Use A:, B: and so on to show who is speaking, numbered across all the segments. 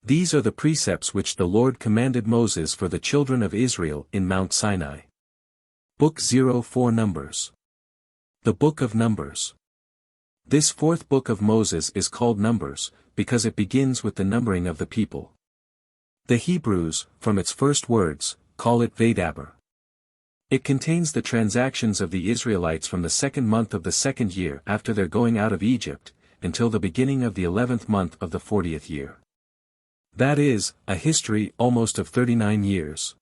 A: These are the precepts which the Lord commanded Moses for the children of Israel in Mount Sinai. Book 04 Numbers. The Book of Numbers. This fourth book of Moses is called Numbers, because it begins with the numbering of the people. The Hebrews, from its first words, call it Vaydaber. It contains the transactions of the Israelites from the second month of the second year after their going out of Egypt, until the beginning of the 11th month of the 40th year. That is, a history almost of 39 years.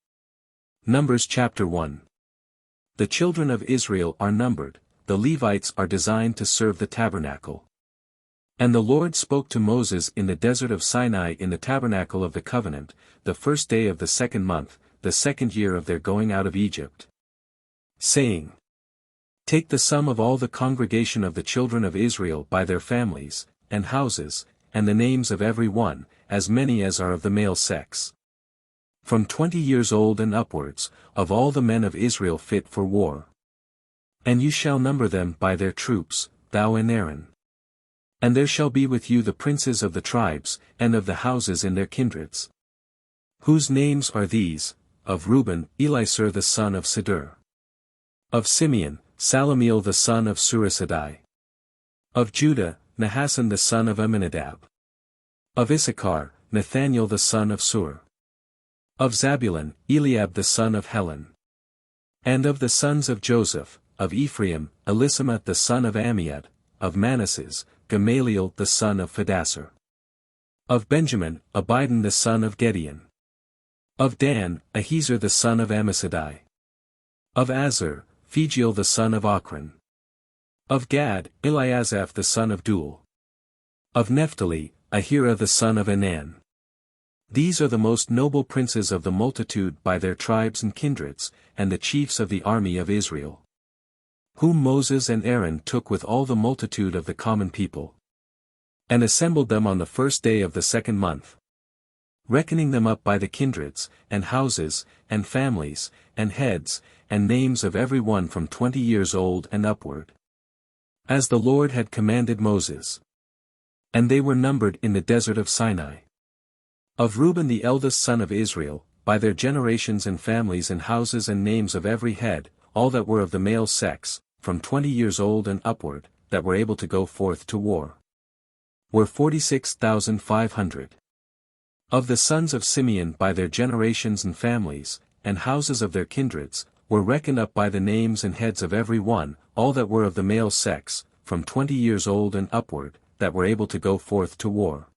A: Numbers chapter 1. The children of Israel are numbered, the Levites are designed to serve the tabernacle. And the Lord spoke to Moses in the desert of Sinai in the tabernacle of the covenant, the first day of the second month, the second year of their going out of Egypt. Saying, Take the sum of all the congregation of the children of Israel by their families, and houses, and the names of every one, as many as are of the male sex. From 20 years old and upwards, of all the men of Israel fit for war. And you shall number them by their troops, thou and Aaron. And there shall be with you the princes of the tribes, and of the houses in their kindreds. Whose names are these: of Reuben, Elisur the son of Sedur. Of Simeon, Salamiel the son of Surisadai. Of Judah, Nahasson the son of Amminadab. Of Issachar, Nathaniel the son of Sur. Of Zabulon, Eliab the son of Helon. And of the sons of Joseph, of Ephraim, Elisamat the son of Ammiad, of Manasseh, Gamaliel the son of Phedassur. Of Benjamin, Abidan the son of Gedeon. Of Dan, Ahiezer the son of Ammissadai. Of Azer, Phagiel the son of Ochran. Of Gad, Eliasaph the son of Duel. Of Naphtali, Ahira the son of Anan. These are the most noble princes of the multitude by their tribes and kindreds, and the chiefs of the army of Israel. Whom Moses and Aaron took with all the multitude of the common people. And assembled them on the first day of the second month. Reckoning them up by the kindreds, and houses, and families, and heads, and names of every one from 20 years old and upward. As the Lord had commanded Moses. And they were numbered in the desert of Sinai. Of Reuben the eldest son of Israel, by their generations and families and houses and names of every head, all that were of the male sex, from 20 years old and upward, that were able to go forth to war, were 46,500. Of the sons of Simeon by their generations and families, and houses of their kindreds, were reckoned up by the names and heads of every one, all that were of the male sex, from 20 years old and upward, that were able to go forth to war.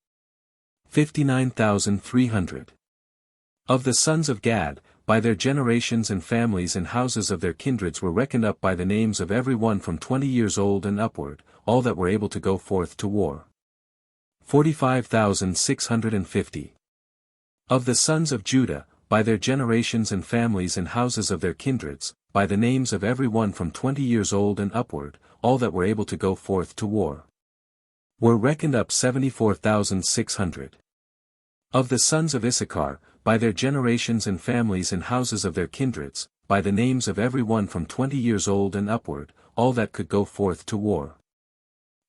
A: 59,300. Of the sons of Gad, by their generations and families and houses of their kindreds were reckoned up by the names of every one from 20 years old and upward, all that were able to go forth to war. 45,650. Of the sons of Judah, by their generations and families and houses of their kindreds, by the names of every one from 20 years old and upward, all that were able to go forth to war, were reckoned up 74,600. Of the sons of Issachar, by their generations and families and houses of their kindreds, by the names of every one from 20 years old and upward, all that could go forth to war,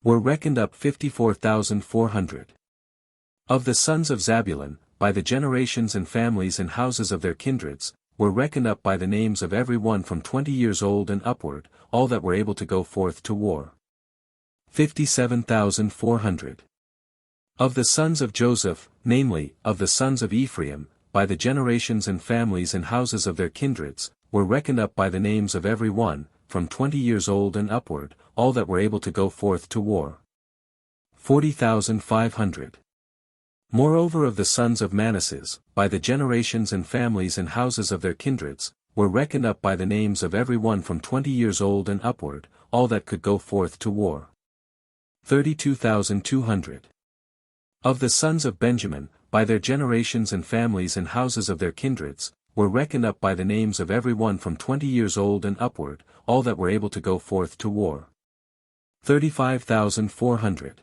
A: were reckoned up 54,400. Of the sons of Zabulon, by the generations and families and houses of their kindreds, were reckoned up by the names of every one from 20 years old and upward, all that were able to go forth to war, 57,400. Of the sons of Joseph, namely, of the sons of Ephraim, by the generations and families and houses of their kindreds, were reckoned up by the names of every one, from 20 years old and upward, all that were able to go forth to war, 40,500. Moreover of the sons of Manasseh, by the generations and families and houses of their kindreds, were reckoned up by the names of every one from 20 years old and upward, all that could go forth to war, 32,200. Of the sons of Benjamin, by their generations and families and houses of their kindreds, were reckoned up by the names of every one from 20 years old and upward, all that were able to go forth to war, 35,400.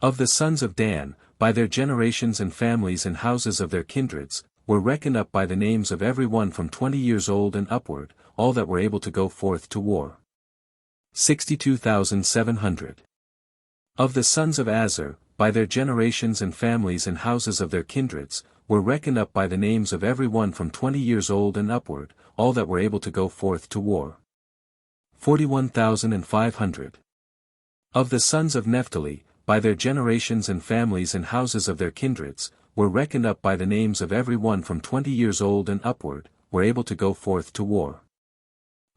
A: Of the sons of Dan, by their generations and families and houses of their kindreds, were reckoned up by the names of every one from 20 years old and upward, all that were able to go forth to war, 62,700. Of the sons of Azer, by their generations and families and houses of their kindreds, were reckoned up by the names of every one from 20 years old and upward, all that were able to go forth to war. 41,500. Of the sons of Naphtali, by their generations and families and houses of their kindreds, were reckoned up by the names of every one from 20 years old and upward, were able to go forth to war.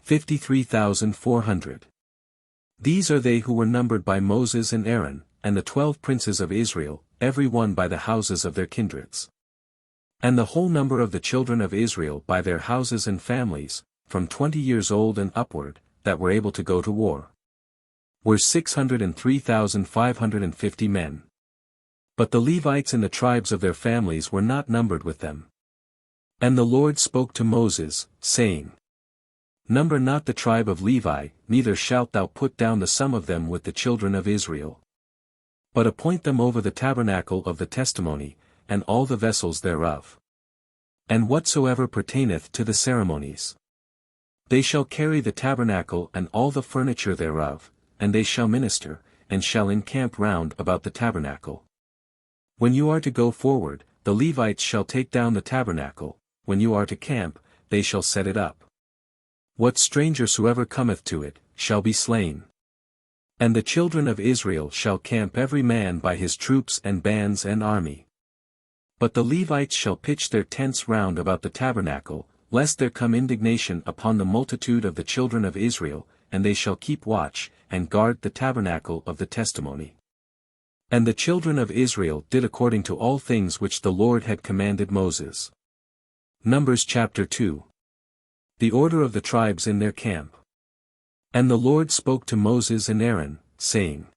A: 53,400. These are they who were numbered by Moses and Aaron, and the 12 princes of Israel, every one by the houses of their kindreds. And the whole number of the children of Israel by their houses and families, from 20 years old and upward, that were able to go to war, were 603,550 men. But the Levites in the tribes of their families were not numbered with them. And the Lord spoke to Moses, saying, Number not the tribe of Levi, neither shalt thou put down the sum of them with the children of Israel. But appoint them over the tabernacle of the testimony, and all the vessels thereof. And whatsoever pertaineth to the ceremonies. They shall carry the tabernacle and all the furniture thereof, and they shall minister, and shall encamp round about the tabernacle. When you are to go forward, the Levites shall take down the tabernacle, when you are to camp, they shall set it up. What stranger soever cometh to it, shall be slain. And the children of Israel shall camp every man by his troops and bands and army. But the Levites shall pitch their tents round about the tabernacle, lest there come indignation upon the multitude of the children of Israel, and they shall keep watch, and guard the tabernacle of the testimony. And the children of Israel did according to all things which the Lord had commanded Moses. Numbers chapter 2. The order of the tribes in their camp. And the Lord spoke to Moses and Aaron, saying,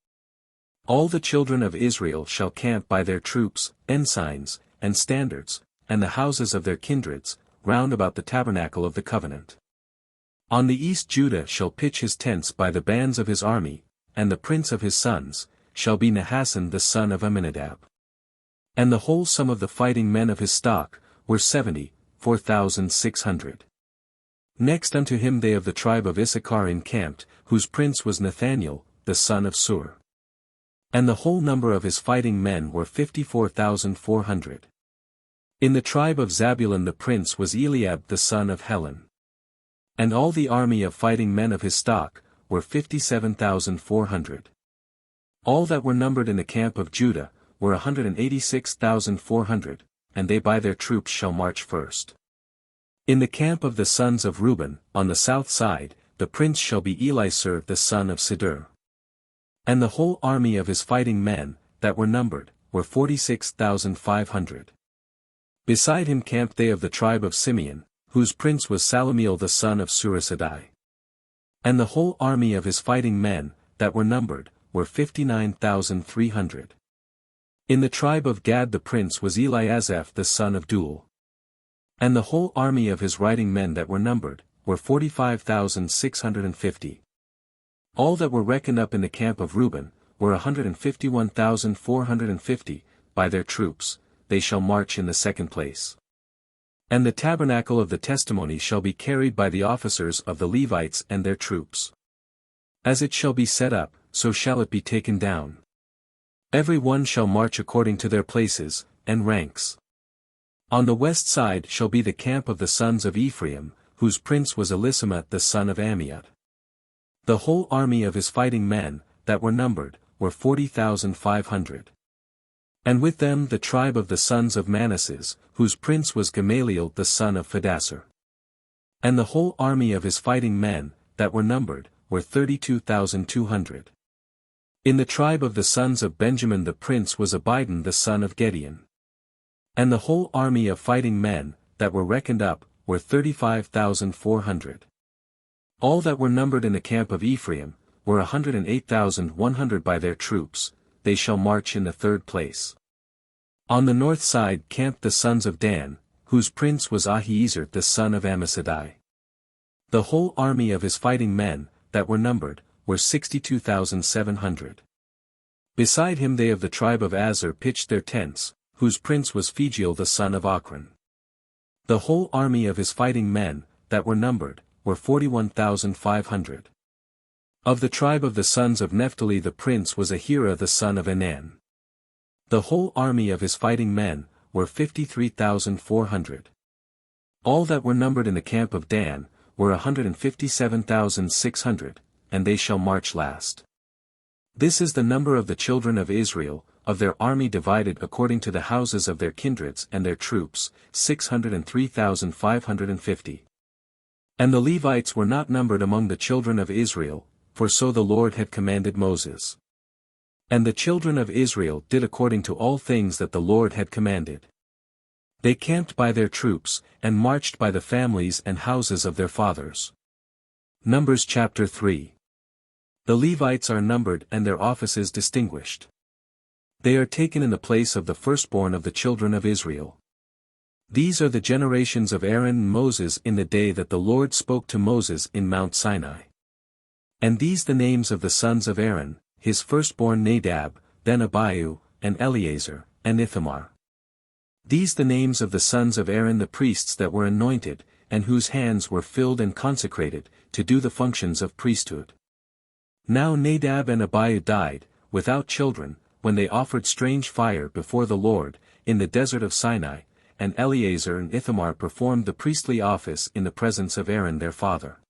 A: All the children of Israel shall camp by their troops, ensigns, and standards, and the houses of their kindreds, round about the tabernacle of the covenant. On the east Judah shall pitch his tents by the bands of his army, and the prince of his sons, shall be Nahasson the son of Amminadab. And the whole sum of the fighting men of his stock, were 74,600. Next unto him they of the tribe of Issachar encamped, whose prince was Nathaniel, the son of Sur. And the whole number of his fighting men were 54,400. In the tribe of Zabulon the prince was Eliab the son of Helon. And all the army of fighting men of his stock, were 57,400. All that were numbered in the camp of Judah, were 186,400, and they by their troops shall march first. In the camp of the sons of Reuben, on the south side, the prince shall be Elisur the son of Sidur. And the whole army of his fighting men, that were numbered, were 46,500. Beside him camped they of the tribe of Simeon, whose prince was Salumiel the son of Surisadai. And the whole army of his fighting men, that were numbered, were 59,300. In the tribe of Gad the prince was Eliasaph the son of Duel. And the whole army of his riding men that were numbered, were 45,650. All that were reckoned up in the camp of Reuben, were 151,450, by their troops, they shall march in the second place. And the tabernacle of the testimony shall be carried by the officers of the Levites and their troops. As it shall be set up, so shall it be taken down. Every one shall march according to their places, and ranks. On the west side shall be the camp of the sons of Ephraim, whose prince was Elisamah the son of Ammiud. The whole army of his fighting men, that were numbered, were 40,500. And with them the tribe of the sons of Manasseh, whose prince was Gamaliel the son of Phedassur. And the whole army of his fighting men, that were numbered, were 32,200. In the tribe of the sons of Benjamin the prince was Abidan the son of Gideon. And the whole army of fighting men, that were reckoned up, were 35,400. All that were numbered in the camp of Ephraim, were 108,100 by their troops, they shall march in the third place. On the north side camped the sons of Dan, whose prince was Ahiezer the son of Ammissadai. The whole army of his fighting men, that were numbered, were 62,700. Beside him they of the tribe of Aser pitched their tents, whose prince was Phagiel the son of Ochran. The whole army of his fighting men, that were numbered, were 41,500. Of the tribe of the sons of Naphtali the prince was Ahira the son of Enan. The whole army of his fighting men were 53,400. All that were numbered in the camp of Dan were 157,600, and they shall march last. This is the number of the children of Israel, of their army divided according to the houses of their kindreds and their troops, 603,550. And the Levites were not numbered among the children of Israel, for so the Lord had commanded Moses. And the children of Israel did according to all things that the Lord had commanded. They camped by their troops, and marched by the families and houses of their fathers. Numbers chapter 3. The Levites are numbered and their offices distinguished. They are taken in the place of the firstborn of the children of Israel. These are the generations of Aaron and Moses in the day that the Lord spoke to Moses in Mount Sinai. And these the names of the sons of Aaron, his firstborn Nadab, then Abihu, and Eleazar, and Ithamar. These the names of the sons of Aaron the priests that were anointed, and whose hands were filled and consecrated, to do the functions of priesthood. Now Nadab and Abihu died, without children, when they offered strange fire before the Lord, in the desert of Sinai, and Eleazar and Ithamar performed the priestly office in the presence of Aaron their father.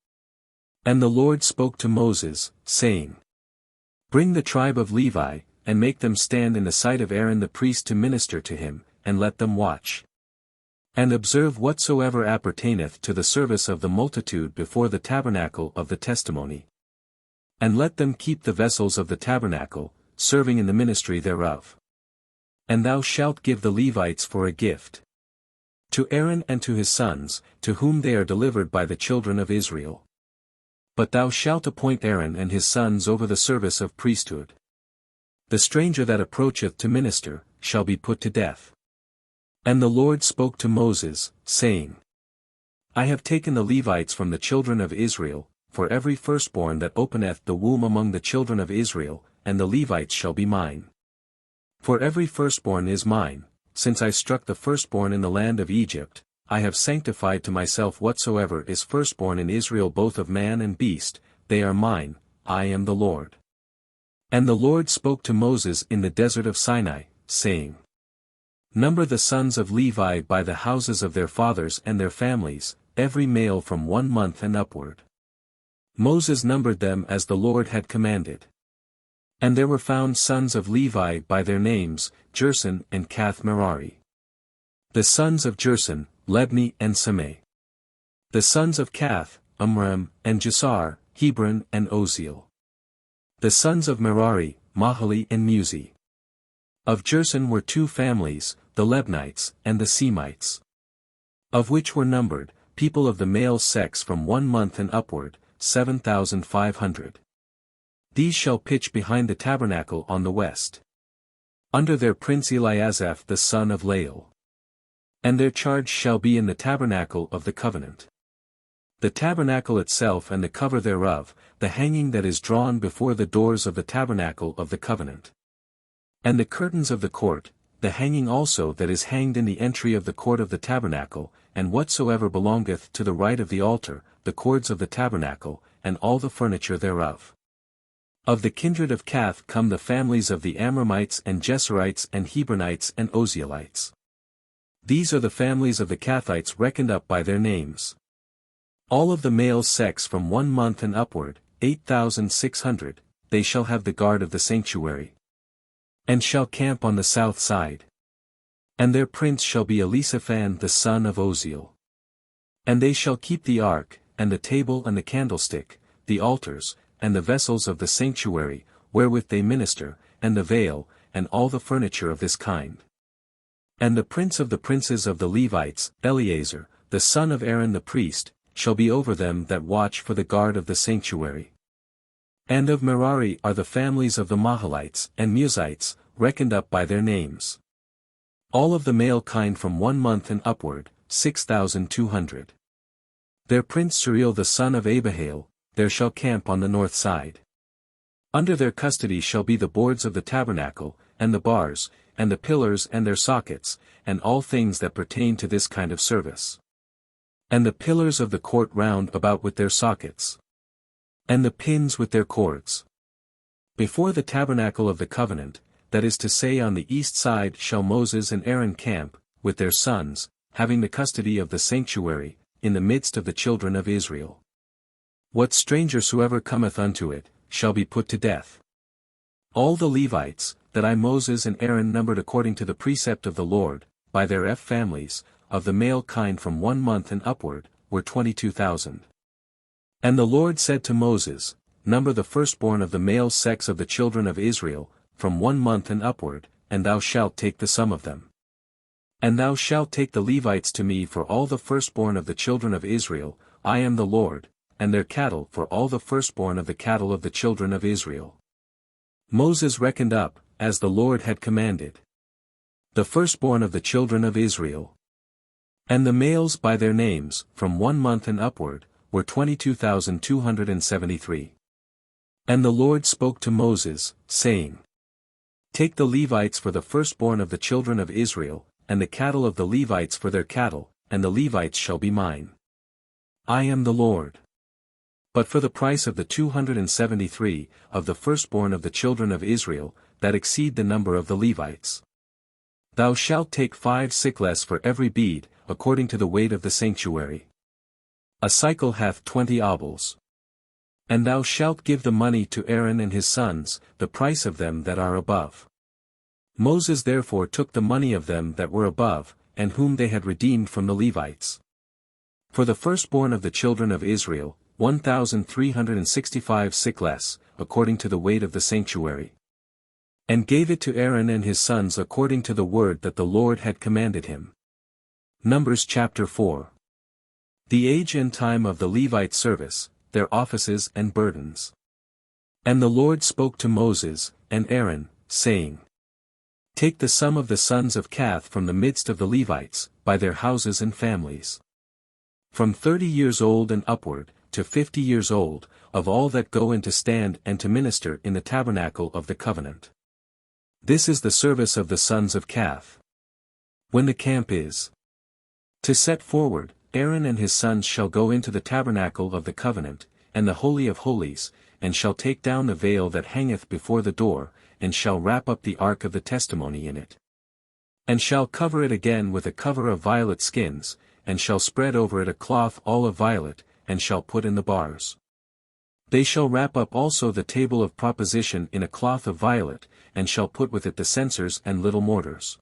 A: And the Lord spoke to Moses, saying, Bring the tribe of Levi, and make them stand in the sight of Aaron the priest to minister to him, and let them watch. And observe whatsoever appertaineth to the service of the multitude before the tabernacle of the testimony. And let them keep the vessels of the tabernacle, serving in the ministry thereof. And thou shalt give the Levites for a gift to Aaron and to his sons, to whom they are delivered by the children of Israel. But thou shalt appoint Aaron and his sons over the service of priesthood. The stranger that approacheth to minister, shall be put to death. And the Lord spoke to Moses, saying, I have taken the Levites from the children of Israel, for every firstborn that openeth the womb among the children of Israel, and the Levites shall be mine. For every firstborn is mine, since I struck the firstborn in the land of Egypt, I have sanctified to myself whatsoever is firstborn in Israel both of man and beast, they are mine, I am the Lord. And the Lord spoke to Moses in the desert of Sinai, saying, Number the sons of Levi by the houses of their fathers and their families, every male from 1 month and upward. Moses numbered them as the Lord had commanded. And there were found sons of Levi by their names, Gerson and Kath-Merari. The sons of Gerson, Lebni and Simei. The sons of Kath, Amram, and Jesar, Hebron and Oziel. The sons of Merari, Mahali and Musi. Of Gerson were 2 families, the Lebnites and the Semites. Of which were numbered, people of the male sex from 1 month and upward, 7,500. These shall pitch behind the tabernacle on the west. Under their prince Eliasaph the son of Lael. And their charge shall be in the tabernacle of the covenant. The tabernacle itself and the cover thereof, the hanging that is drawn before the doors of the tabernacle of the covenant. And the curtains of the court, the hanging also that is hanged in the entry of the court of the tabernacle, and whatsoever belongeth to the right of the altar, the cords of the tabernacle, and all the furniture thereof. Of the kindred of Kath come the families of the Amramites and Jeserites and Hebronites and Ozielites. These are the families of the Kathites reckoned up by their names. All of the male sex from 1 month and upward, 8,600, they shall have the guard of the sanctuary. And shall camp on the south side. And their prince shall be Elisaphan the son of Oziel. And they shall keep the ark, and the table and the candlestick, the altars, and the vessels of the sanctuary, wherewith they minister, and the veil, and all the furniture of this kind. And the prince of the princes of the Levites, Eleazar, the son of Aaron the priest, shall be over them that watch for the guard of the sanctuary. And of Merari are the families of the Mahalites and Muzites, reckoned up by their names. All of the male kind from 1 month and upward, 6,200. Their prince Suriel the son of Abihail, there shall camp on the north side. Under their custody shall be the boards of the tabernacle, and the bars, and the pillars and their sockets, and all things that pertain to this kind of service. And the pillars of the court round about with their sockets. And the pins with their cords. Before the tabernacle of the covenant, that is to say on the east side shall Moses and Aaron camp, with their sons, having the custody of the sanctuary, in the midst of the children of Israel. What stranger soever cometh unto it, shall be put to death. All the Levites, that I Moses and Aaron numbered according to the precept of the Lord, by their families, of the male kind from 1 month and upward, were 22,000. And the Lord said to Moses, Number the firstborn of the male sex of the children of Israel, from 1 month and upward, and thou shalt take the sum of them. And thou shalt take the Levites to me for all the firstborn of the children of Israel, I am the Lord, and their cattle for all the firstborn of the cattle of the children of Israel. Moses reckoned up, as the Lord had commanded, the firstborn of the children of Israel. And the males by their names, from 1 month and upward, were 22,273. And the Lord spoke to Moses, saying, Take the Levites for the firstborn of the children of Israel, and the cattle of the Levites for their cattle, and the Levites shall be mine. I am the Lord. But for the price of the 273, of the firstborn of the children of Israel, that exceed the number of the Levites, thou shalt take 5 sickles for every bead, according to the weight of the sanctuary. A sicle hath 20 obols. And thou shalt give the money to Aaron and his sons, the price of them that are above. Moses therefore took the money of them that were above, and whom they had redeemed from the Levites. For the firstborn of the children of Israel, 1,365 sickles, according to the weight of the sanctuary. And gave it to Aaron and his sons according to the word that the Lord had commanded him. Numbers chapter 4. The age and time of the Levite service, their offices and burdens. And the Lord spoke to Moses, and Aaron, saying, Take the sum of the sons of Kohath from the midst of the Levites, by their houses and families. From 30 years old and upward, to 50 years old, of all that go in to stand and to minister in the tabernacle of the covenant. This is the service of the sons of Kohath. When the camp is to set forward, Aaron and his sons shall go into the tabernacle of the covenant, and the Holy of Holies, and shall take down the veil that hangeth before the door, and shall wrap up the ark of the testimony in it. And shall cover it again with a cover of violet skins, and shall spread over it a cloth all of violet, and shall put in the bars. They shall wrap up also the table of proposition in a cloth of violet, and shall put with it the censers and little mortars.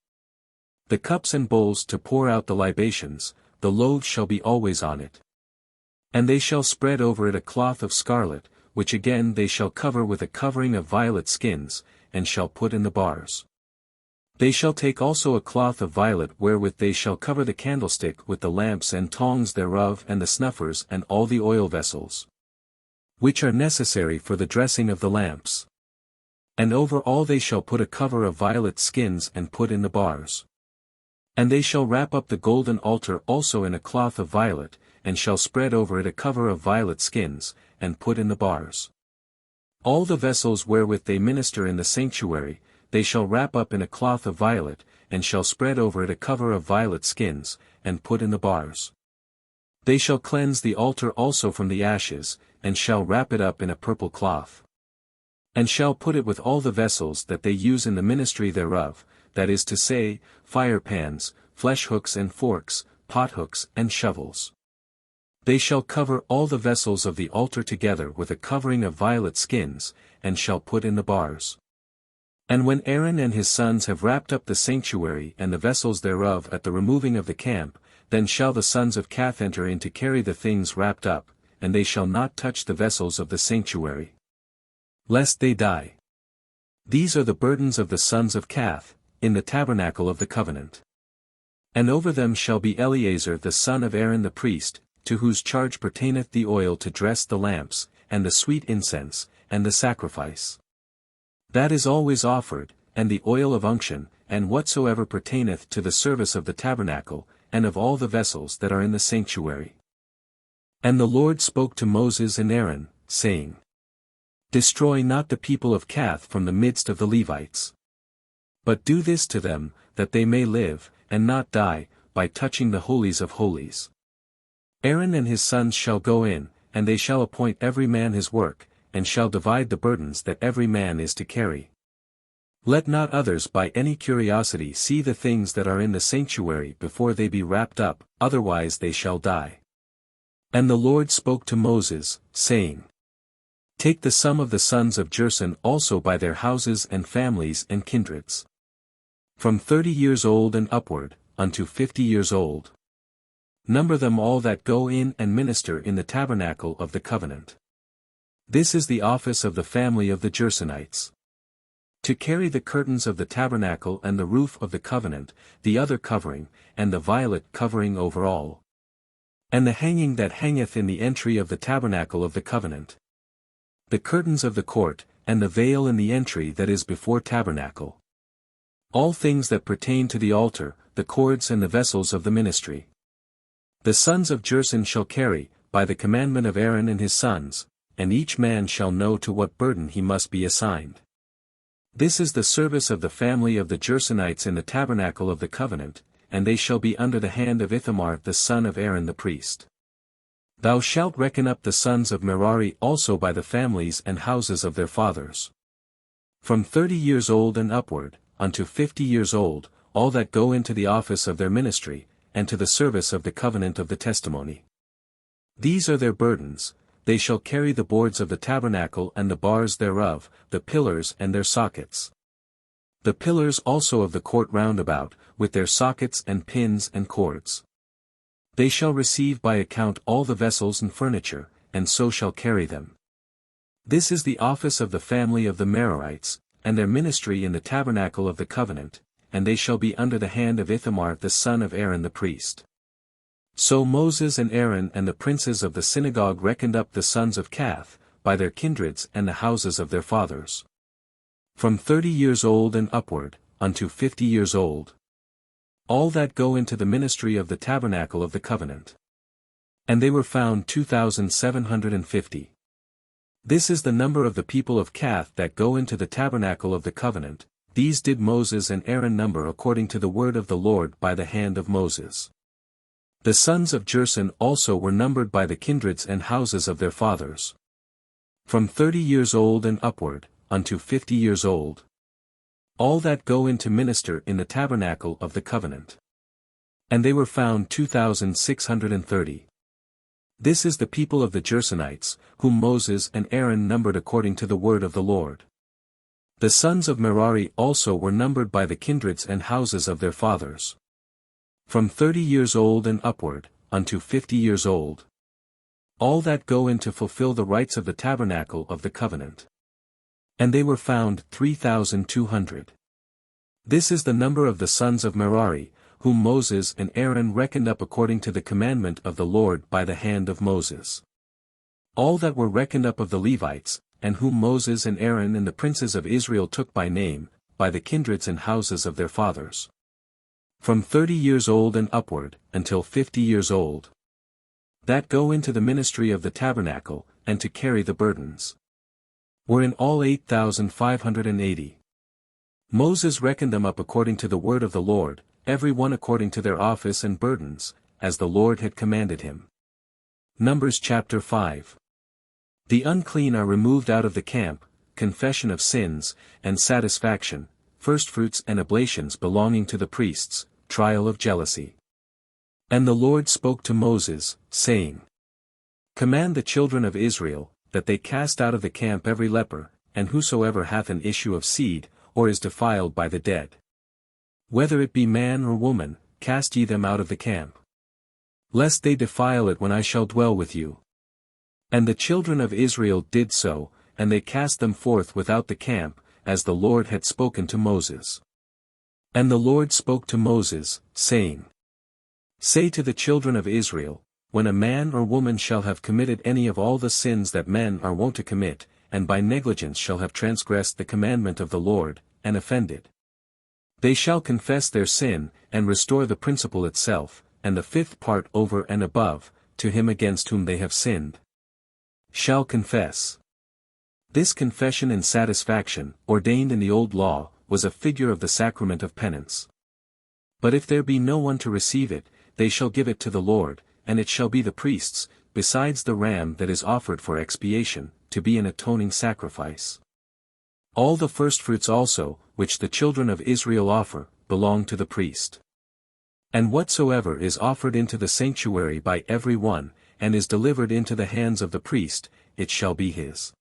A: The cups and bowls to pour out the libations, the loaves shall be always on it. And they shall spread over it a cloth of scarlet, which again they shall cover with a covering of violet skins, and shall put in the bars. They shall take also a cloth of violet wherewith they shall cover the candlestick with the lamps and tongs thereof and the snuffers and all the oil vessels, which are necessary for the dressing of the lamps. And over all they shall put a cover of violet skins and put in the bars. And they shall wrap up the golden altar also in a cloth of violet, and shall spread over it a cover of violet skins, and put in the bars. All the vessels wherewith they minister in the sanctuary, they shall wrap up in a cloth of violet, and shall spread over it a cover of violet skins, and put in the bars. They shall cleanse the altar also from the ashes, and shall wrap it up in a purple cloth. And shall put it with all the vessels that they use in the ministry thereof, that is to say, fire pans, flesh hooks and forks, pot hooks and shovels. They shall cover all the vessels of the altar together with a covering of violet skins, and shall put in the bars. And when Aaron and his sons have wrapped up the sanctuary and the vessels thereof at the removing of the camp, then shall the sons of Kohath enter in to carry the things wrapped up, and they shall not touch the vessels of the sanctuary, lest they die. These are the burdens of the sons of Kohath, in the tabernacle of the covenant. And over them shall be Eleazar the son of Aaron the priest, to whose charge pertaineth the oil to dress the lamps, and the sweet incense, and the sacrifice that is always offered, and the oil of unction, and whatsoever pertaineth to the service of the tabernacle, and of all the vessels that are in the sanctuary. And the Lord spoke to Moses and Aaron, saying, Destroy not the people of Kohath from the midst of the Levites. But do this to them, that they may live, and not die, by touching the holies of holies. Aaron and his sons shall go in, and they shall appoint every man his work, and shall divide the burdens that every man is to carry. Let not others by any curiosity see the things that are in the sanctuary before they be wrapped up, otherwise they shall die. And the Lord spoke to Moses, saying, Take the sum of the sons of Gerson also by their houses and families and kindreds. From 30 years old and upward, unto 50 years old. Number them all that go in and minister in the tabernacle of the covenant. This is the office of the family of the Gersonites. To carry the curtains of the tabernacle and the roof of the covenant, the other covering, and the violet covering over all. And the hanging that hangeth in the entry of the tabernacle of the covenant. The curtains of the court, and the veil in the entry that is before tabernacle. All things that pertain to the altar, the cords and the vessels of the ministry. The sons of Gerson shall carry, by the commandment of Aaron and his sons, and each man shall know to what burden he must be assigned. This is the service of the family of the Gersonites in the tabernacle of the covenant, and they shall be under the hand of Ithamar the son of Aaron the priest. Thou shalt reckon up the sons of Merari also by the families and houses of their fathers. From 30 years old and upward, unto 50 years old, all that go into the office of their ministry, and to the service of the covenant of the testimony. These are their burdens. They shall carry the boards of the tabernacle and the bars thereof, the pillars and their sockets. The pillars also of the court round about, with their sockets and pins and cords. They shall receive by account all the vessels and furniture, and so shall carry them. This is the office of the family of the Merarites, and their ministry in the tabernacle of the covenant, and they shall be under the hand of Ithamar the son of Aaron the priest. So Moses and Aaron and the princes of the synagogue reckoned up the sons of Kath, by their kindreds and the houses of their fathers. From 30 years old and upward, unto 50 years old. All that go into the ministry of the tabernacle of the covenant. And they were found 2,750. This is the number of the people of Kath that go into the tabernacle of the covenant. These did Moses and Aaron number according to the word of the Lord by the hand of Moses. The sons of Gerson also were numbered by the kindreds and houses of their fathers. From 30 years old and upward, unto 50 years old. All that go in to minister in the tabernacle of the covenant. And they were found 2,630. This is the people of the Gersonites, whom Moses and Aaron numbered according to the word of the Lord. The sons of Merari also were numbered by the kindreds and houses of their fathers. From 30 years old and upward, unto 50 years old. All that go in to fulfill the rites of the tabernacle of the covenant. And they were found 3,200. This is the number of the sons of Merari, whom Moses and Aaron reckoned up according to the commandment of the Lord by the hand of Moses. All that were reckoned up of the Levites, and whom Moses and Aaron and the princes of Israel took by name, by the kindreds and houses of their fathers. From 30 years old and upward, until 50 years old. That go into the ministry of the tabernacle, and to carry the burdens. Were in all 8,580. Moses reckoned them up according to the word of the Lord, every one according to their office and burdens, as the Lord had commanded him. Numbers chapter 5. The unclean are removed out of the camp, confession of sins, and satisfaction, firstfruits and oblations belonging to the priests, trial of jealousy. And the Lord spoke to Moses, saying, Command the children of Israel, that they cast out of the camp every leper, and whosoever hath an issue of seed, or is defiled by the dead. Whether it be man or woman, cast ye them out of the camp. Lest they defile it when I shall dwell with you. And the children of Israel did so, and they cast them forth without the camp, as the Lord had spoken to Moses. And the Lord spoke to Moses, saying, Say to the children of Israel, when a man or woman shall have committed any of all the sins that men are wont to commit, and by negligence shall have transgressed the commandment of the Lord, and offended. They shall confess their sin, and restore the principal itself, and the fifth part over and above, to him against whom they have sinned. Shall confess. This confession and satisfaction, ordained in the old law, was a figure of the sacrament of penance. But if there be no one to receive it, they shall give it to the Lord, and it shall be the priest's, besides the ram that is offered for expiation, to be an atoning sacrifice. All the firstfruits also, which the children of Israel offer, belong to the priest. And whatsoever is offered into the sanctuary by every one, and is delivered into the hands of the priest, it shall be his.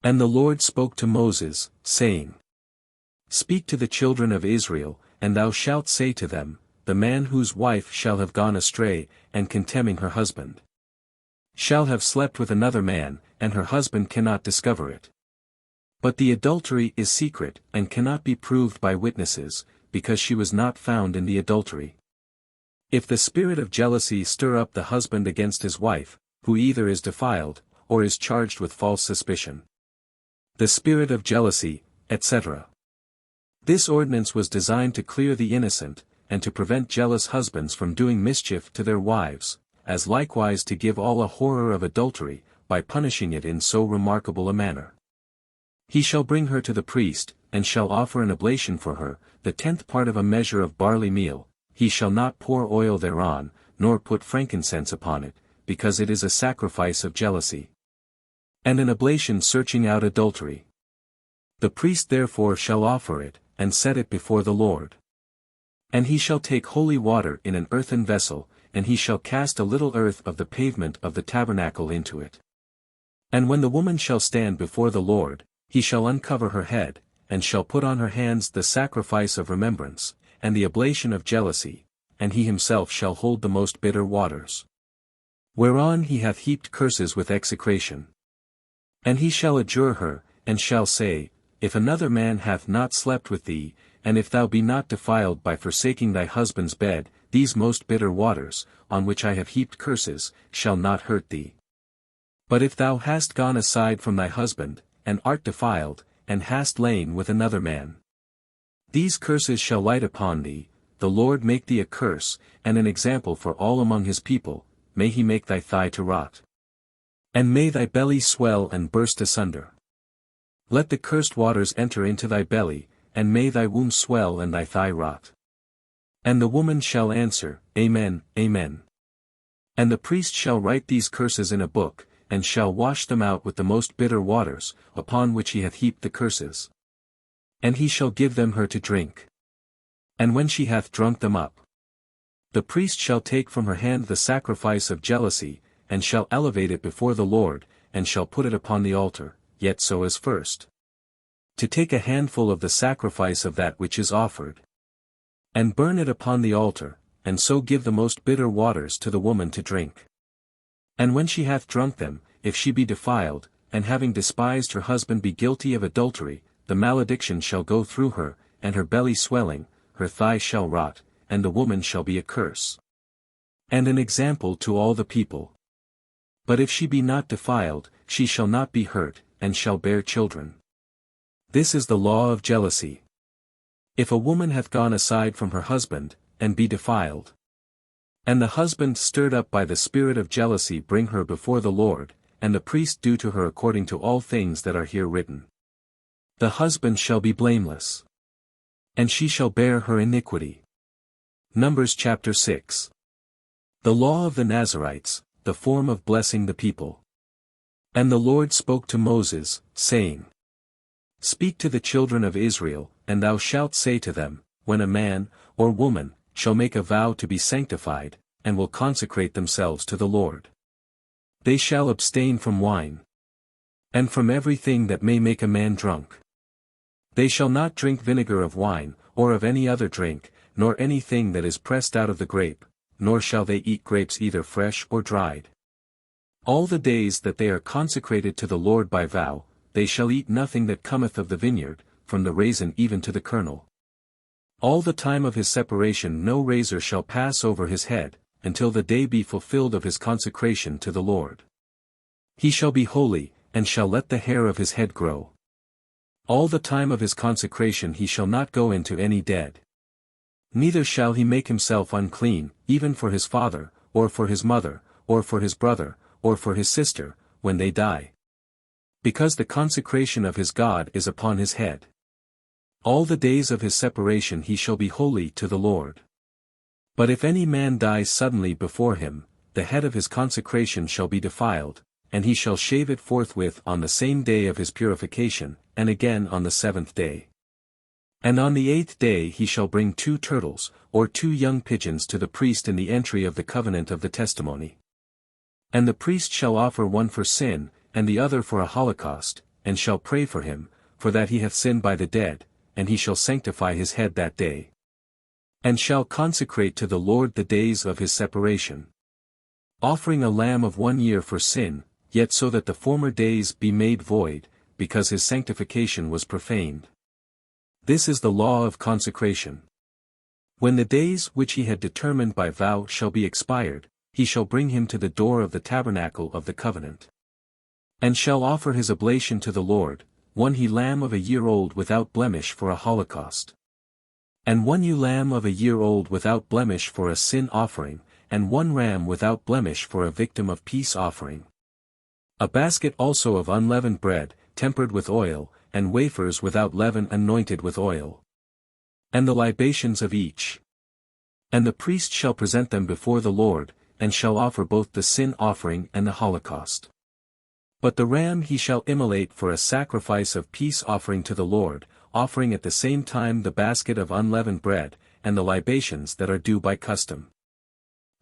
A: And the Lord spoke to Moses, saying, Speak to the children of Israel, and thou shalt say to them, The man whose wife shall have gone astray, and contemning her husband, shall have slept with another man, and her husband cannot discover it. But the adultery is secret, and cannot be proved by witnesses, because she was not found in the adultery. If the spirit of jealousy stir up the husband against his wife, who either is defiled, or is charged with false suspicion, the spirit of jealousy, etc. This ordinance was designed to clear the innocent, and to prevent jealous husbands from doing mischief to their wives, as likewise to give all a horror of adultery, by punishing it in so remarkable a manner. He shall bring her to the priest, and shall offer an oblation for her, the 10th part of a measure of barley meal. He shall not pour oil thereon, nor put frankincense upon it, because it is a sacrifice of jealousy, and an oblation searching out adultery. The priest therefore shall offer it, and set it before the Lord. And he shall take holy water in an earthen vessel, and he shall cast a little earth of the pavement of the tabernacle into it. And when the woman shall stand before the Lord, he shall uncover her head, and shall put on her hands the sacrifice of remembrance, and the oblation of jealousy, and he himself shall hold the most bitter waters, whereon he hath heaped curses with execration. And he shall adjure her, and shall say, If another man hath not slept with thee, and if thou be not defiled by forsaking thy husband's bed, these most bitter waters, on which I have heaped curses, shall not hurt thee. But if thou hast gone aside from thy husband, and art defiled, and hast lain with another man, these curses shall light upon thee. The Lord make thee a curse, and an example for all among his people. May he make thy thigh to rot, and may thy belly swell and burst asunder. Let the cursed waters enter into thy belly, and may thy womb swell and thy thigh rot. And the woman shall answer, Amen, Amen. And the priest shall write these curses in a book, and shall wash them out with the most bitter waters, upon which he hath heaped the curses. And he shall give them her to drink. And when she hath drunk them up, the priest shall take from her hand the sacrifice of jealousy, and shall elevate it before the Lord, and shall put it upon the altar, yet so as first, to take a handful of the sacrifice of that which is offered, and burn it upon the altar, and so give the most bitter waters to the woman to drink. And when she hath drunk them, if she be defiled, and having despised her husband be guilty of adultery, the malediction shall go through her, and her belly swelling, her thigh shall rot, and the woman shall be a curse, and an example to all the people. But if she be not defiled, she shall not be hurt, and shall bear children. This is the law of jealousy. If a woman hath gone aside from her husband, and be defiled, and the husband stirred up by the spirit of jealousy bring her before the Lord, and the priest do to her according to all things that are here written, the husband shall be blameless, and she shall bear her iniquity. Numbers chapter 6. The law of the Nazarites, the form of blessing the people. And the Lord spoke to Moses, saying, Speak to the children of Israel, and thou shalt say to them, When a man, or woman, shall make a vow to be sanctified, and will consecrate themselves to the Lord, they shall abstain from wine, and from everything that may make a man drunk. They shall not drink vinegar of wine, or of any other drink, nor anything that is pressed out of the grape, nor shall they eat grapes either fresh or dried. All the days that they are consecrated to the Lord by vow, they shall eat nothing that cometh of the vineyard, from the raisin even to the kernel. All the time of his separation no razor shall pass over his head, until the day be fulfilled of his consecration to the Lord. He shall be holy, and shall let the hair of his head grow. All the time of his consecration he shall not go into any dead. Neither shall he make himself unclean, even for his father, or for his mother, or for his brother, or for his sister, when they die, because the consecration of his God is upon his head. All the days of his separation he shall be holy to the Lord. But if any man dies suddenly before him, the head of his consecration shall be defiled, and he shall shave it forthwith on the same day of his purification, and again on the 7th day. And on the 8th day he shall bring 2 turtles, or 2 young pigeons to the priest in the entry of the covenant of the testimony. And the priest shall offer one for sin, and the other for a holocaust, and shall pray for him, for that he hath sinned by the dead, and he shall sanctify his head that day. And shall consecrate to the Lord the days of his separation. Offering a lamb of 1 year for sin, yet so that the former days be made void, because his sanctification was profaned. This is the law of consecration. When the days which he had determined by vow shall be expired, he shall bring him to the door of the tabernacle of the covenant. And shall offer his oblation to the Lord, 1 he lamb of a year old without blemish for a holocaust. And 1 ewe lamb of a year old without blemish for a sin offering, and 1 ram without blemish for a victim of peace offering. A basket also of unleavened bread, tempered with oil, and wafers without leaven anointed with oil. And the libations of each. And the priest shall present them before the Lord, and shall offer both the sin offering and the holocaust. But the ram he shall immolate for a sacrifice of peace offering to the Lord, offering at the same time the basket of unleavened bread, and the libations that are due by custom.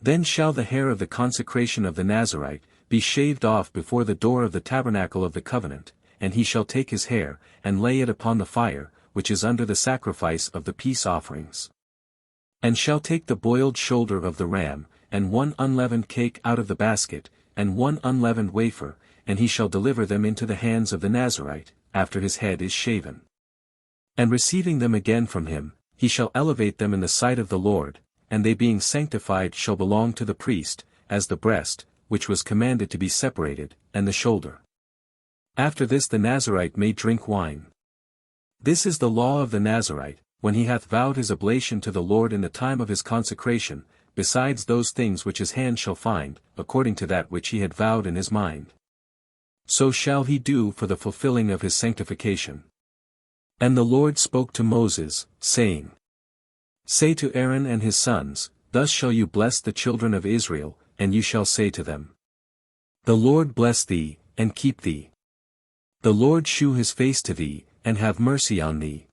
A: Then shall the hair of the consecration of the Nazarite be shaved off before the door of the tabernacle of the covenant, and he shall take his hair, and lay it upon the fire, which is under the sacrifice of the peace offerings. And shall take the boiled shoulder of the ram, and 1 unleavened cake out of the basket, and 1 unleavened wafer, and he shall deliver them into the hands of the Nazarite, after his head is shaven. And receiving them again from him, he shall elevate them in the sight of the Lord, and they being sanctified shall belong to the priest, as the breast, which was commanded to be separated, and the shoulder. After this the Nazarite may drink wine. This is the law of the Nazarite, when he hath vowed his oblation to the Lord in the time of his consecration, besides those things which his hand shall find, according to that which he had vowed in his mind. So shall he do for the fulfilling of his sanctification. And the Lord spoke to Moses, saying, Say to Aaron and his sons, Thus shall you bless the children of Israel, and you shall say to them, The Lord bless thee, and keep thee. The Lord shew his face to thee, and have mercy on thee.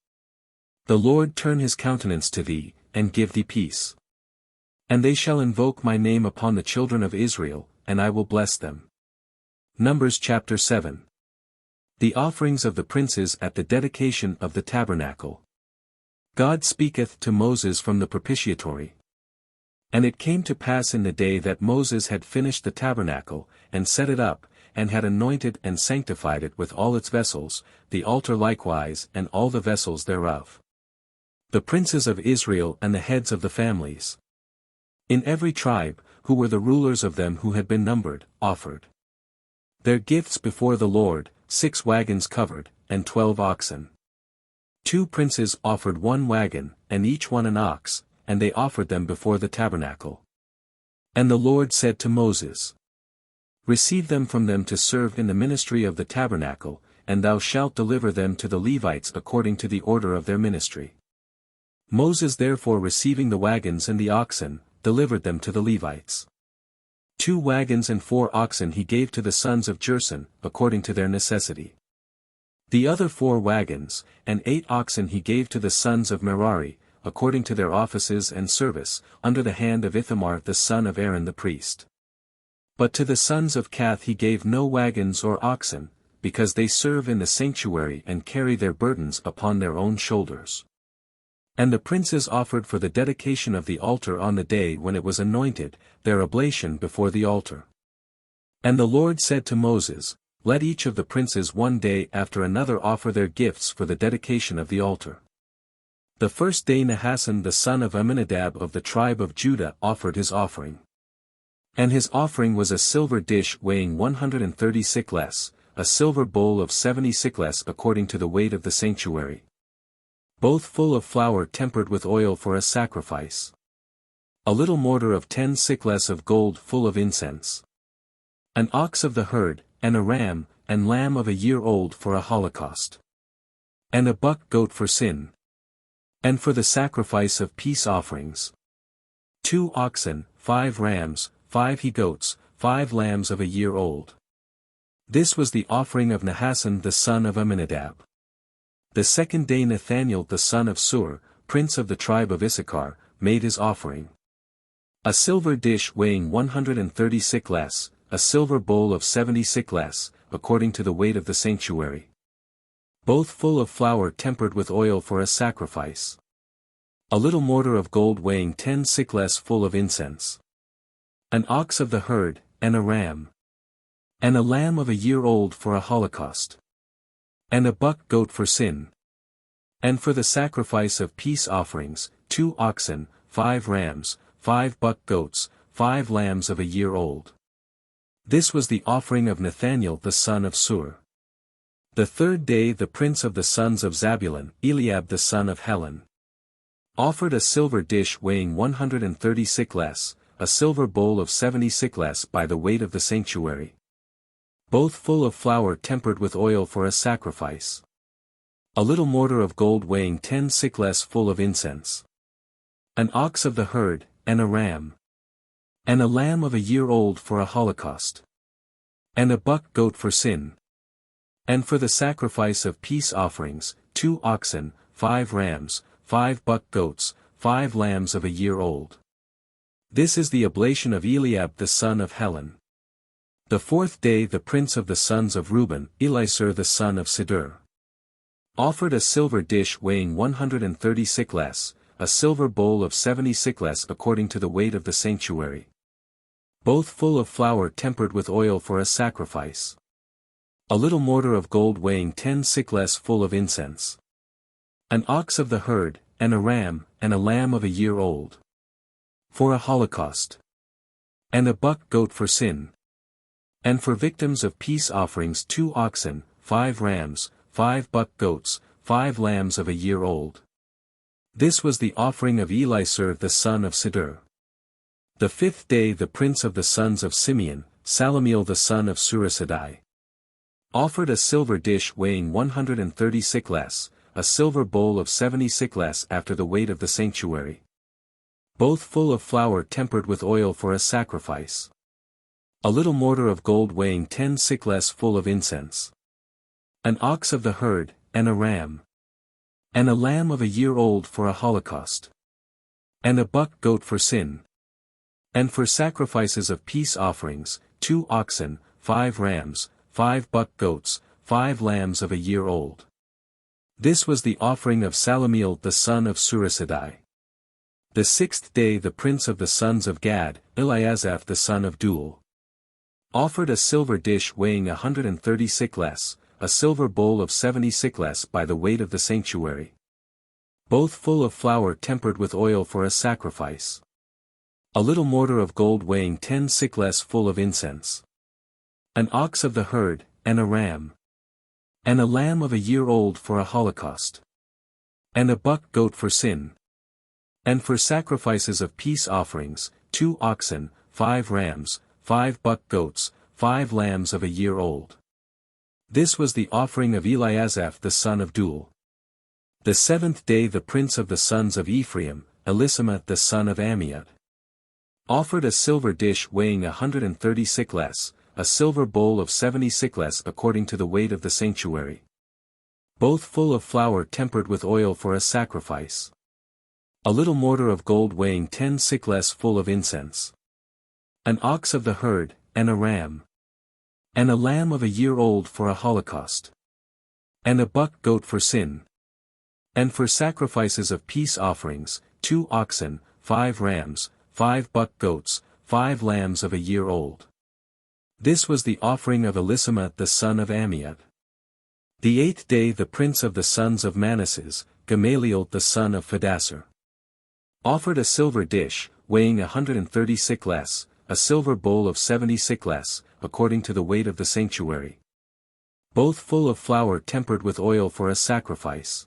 A: The Lord turn his countenance to thee, and give thee peace. And they shall invoke my name upon the children of Israel, and I will bless them. Numbers chapter 7. The offerings of the princes at the dedication of the tabernacle. God speaketh to Moses from the propitiatory. And it came to pass in the day that Moses had finished the tabernacle, and set it up, and had anointed and sanctified it with all its vessels, the altar likewise and all the vessels thereof. The princes of Israel and the heads of the families, in every tribe, who were the rulers of them who had been numbered, offered their gifts before the Lord, 6 wagons covered, and 12 oxen. 2 princes offered 1 wagon, and each one an ox, and they offered them before the tabernacle. And the Lord said to Moses, Receive them from them to serve in the ministry of the tabernacle, and thou shalt deliver them to the Levites according to the order of their ministry. Moses therefore receiving the wagons and the oxen, delivered them to the Levites. 2 wagons and 4 oxen he gave to the sons of Gerson, according to their necessity. The other 4 wagons, and 8 oxen he gave to the sons of Merari, according to their offices and service, under the hand of Ithamar the son of Aaron the priest. But to the sons of Kath he gave no wagons or oxen, because they serve in the sanctuary and carry their burdens upon their own shoulders. And the princes offered for the dedication of the altar on the day when it was anointed, their oblation before the altar. And the Lord said to Moses, Let each of the princes one day after another offer their gifts for the dedication of the altar. The first day Nahasson the son of Amminadab of the tribe of Judah offered his offering. And his offering was a silver dish weighing 130 sikless, a silver bowl of 70 sikless according to the weight of the sanctuary, both full of flour tempered with oil for a sacrifice. A little mortar of 10 sikless of gold full of incense. An ox of the herd, and a ram, and lamb of a year old for a holocaust. And a buck goat for sin. And for the sacrifice of peace offerings. 2 oxen, 5 rams, 5 he-goats, 5 lambs of a year old. This was the offering of Nahasson the son of Amminadab. The second day Nathanael the son of Sur, prince of the tribe of Issachar, made his offering. A silver dish weighing 130 siklahs, a silver bowl of 70 siklahs, according to the weight of the sanctuary. Both full of flour tempered with oil for a sacrifice. A little mortar of gold weighing 10 siklahs full of incense. An ox of the herd, and a ram. And a lamb of a year old for a holocaust. And a buck goat for sin. And for the sacrifice of peace offerings, 2 oxen, 5 rams, 5 buck goats, 5 lambs of a year old. This was the offering of Nathanael the son of Sur. The third day the prince of the sons of Zabulon, Eliab the son of Helon, offered a silver dish weighing 130 siklahs, a silver bowl of 70 siklahs by the weight of the sanctuary. Both full of flour tempered with oil for a sacrifice. A little mortar of gold weighing 10 siklahs full of incense. An ox of the herd, and a ram. And a lamb of a year old for a holocaust. And a buck goat for sin. And for the sacrifice of peace offerings, 2 oxen, 5 rams, 5 buck goats, 5 lambs of a year old. This is the oblation of Eliab the son of Helon. The fourth day the prince of the sons of Reuben, Elisur the son of Sidur, offered a silver dish weighing 130 siklahs, a silver bowl of 70 siklahs according to the weight of the sanctuary. Both full of flour tempered with oil for a sacrifice. A little mortar of gold weighing 10 siklahs full of incense. An ox of the herd, and a ram, and a lamb of a year old, for a holocaust. And a buck goat for sin. And for victims of peace offerings 2 oxen, 5 rams, 5 buck goats, 5 lambs of a year old. This was the offering of Elisur the son of Sidur. The fifth day the prince of the sons of Simeon, Salamiel the son of Surasadai, offered a silver dish weighing 130 siklahs, a silver bowl of 70 siklahs after the weight of the sanctuary. Both full of flour tempered with oil for a sacrifice. A little mortar of gold weighing 10 siklahs full of incense. An ox of the herd, and a ram. And a lamb of a year old for a holocaust. And a buck goat for sin. And for sacrifices of peace offerings, 2 oxen, 5 rams, 5 buck goats, 5 lambs of a year old. This was the offering of Salamiel the son of Surasadai. The sixth day the prince of the sons of Gad, Eliasaph the son of Deuel, offered a silver dish weighing 130 siklahs, a silver bowl of 70 siklahs by the weight of the sanctuary. Both full of flour tempered with oil for a sacrifice. A little mortar of gold weighing 10 siklahs full of incense. An ox of the herd, and a ram. And a lamb of a year old for a holocaust. And a buck goat for sin. And for sacrifices of peace offerings, 2 oxen, 5 rams, 5 buck goats, 5 lambs of a year old. This was the offering of Eliasaph the son of Deuel. The seventh day the prince of the sons of Ephraim, Elisamah the son of Ammiud, offered a silver dish weighing 130 siklahs, a silver bowl of 70 siklahs according to the weight of the sanctuary. Both full of flour tempered with oil for a sacrifice. A little mortar of gold weighing 10 siklahs full of incense. An ox of the herd, and a ram. And a lamb of a year old for a holocaust. And a buck goat for sin. And for sacrifices of peace offerings, 2 oxen, 5 rams, 5 buck goats, 5 lambs of a year old. This was the offering of Elisamah the son of Ammiud. The eighth day the prince of the sons of Manasseh, Gamaliel the son of Phedassur, offered a silver dish, weighing 130 siklahs, a silver bowl of 70 siklahs, according to the weight of the sanctuary. Both full of flour tempered with oil for a sacrifice.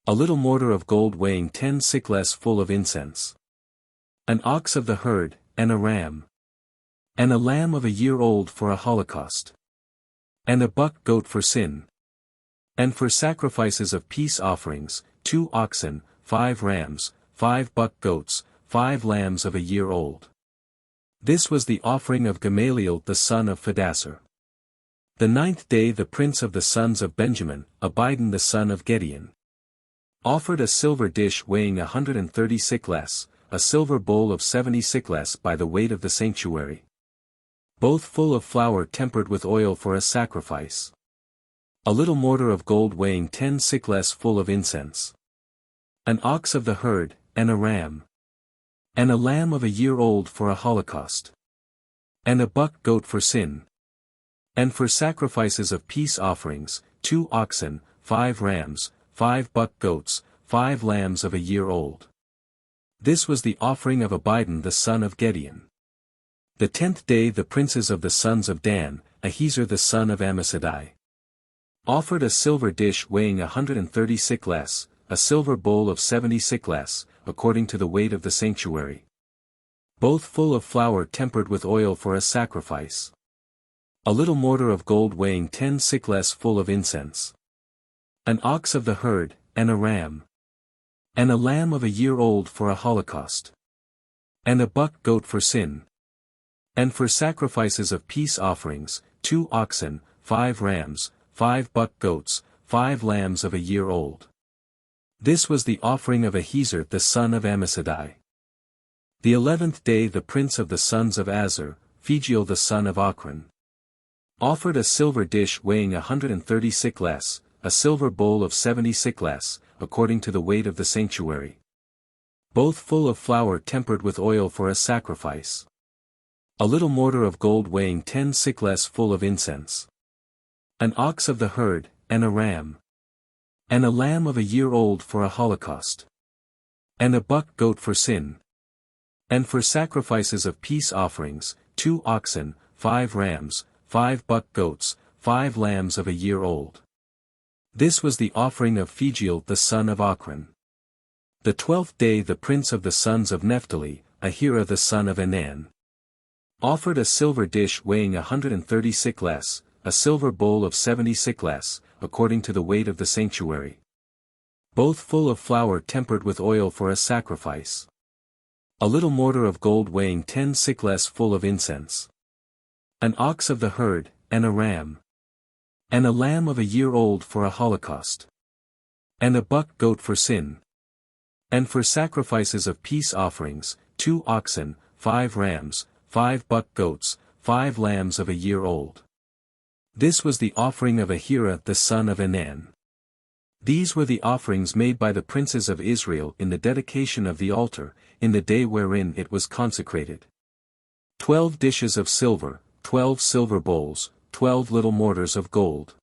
A: A little mortar of gold weighing 10 siklahs full of incense. An ox of the herd, and a ram. And a lamb of a year old for a holocaust. And a buck goat for sin. And for sacrifices of peace offerings, 2 oxen, 5 rams, 5 buck goats, 5 lambs of a year old. This was the offering of Gamaliel the son of Phedassur. The 9th day the prince of the sons of Benjamin, Abidan the son of Gideon, offered a silver dish weighing 130 siklahs, a silver bowl of 70 siklahs by the weight of the sanctuary, both full of flour tempered with oil for a sacrifice. A little mortar of gold weighing 10 siklahs full of incense. An ox of the herd, and a ram. And a lamb of a year old for a holocaust. And a buck goat for sin. And for sacrifices of peace offerings, 2 oxen, 5 rams, 5 buck goats, 5 lambs of a year old. This was the offering of Abidan the son of Gideon. The 10th day the princes of the sons of Dan, Ahiezer the son of Ammishaddai, offered a silver dish weighing 130 siklahs, a silver bowl of 70 siklahs, according to the weight of the sanctuary, both full of flour tempered with oil for a sacrifice. A little mortar of gold weighing 10 siklahs full of incense. An ox of the herd, and a ram. And a lamb of a year old for a holocaust. And a buck goat for sin. And for sacrifices of peace offerings, 2 oxen, 5 rams, 5 buck goats, 5 lambs of a year old. This was the offering of Ahiezer the son of Ammishaddai. The 11th day the prince of the sons of Aser, Phagiel the son of Ochran, offered a silver dish weighing 130 siklahs, a silver bowl of 70 siklahs, according to the weight of the sanctuary, both full of flour tempered with oil for a sacrifice. A little mortar of gold weighing 10 siklahs full of incense. An ox of the herd, and a ram. And a lamb of a year old for a holocaust. And a buck goat for sin. And for sacrifices of peace offerings, 2 oxen, 5 rams, 5 buck goats, 5 lambs of a year old. This was the offering of Phagiel the son of Ochran. The 12th day the prince of the sons of Naphtali, Ahira the son of Enan, offered a silver dish weighing 130 siklahs, a silver bowl of 70 siklahs, according to the weight of the sanctuary, both full of flour tempered with oil for a sacrifice. A little mortar of gold weighing 10 siklahs full of incense. An ox of the herd, and a ram. And a lamb of a year old for a holocaust. And a buck goat for sin. And for sacrifices of peace offerings, 2 oxen, 5 rams, 5 buck goats, 5 lambs of a year old. This was the offering of Ahira the son of Enan. These were the offerings made by the princes of Israel in the dedication of the altar, in the day wherein it was consecrated. 12 dishes of silver, 12 silver bowls, 12 little mortars of gold.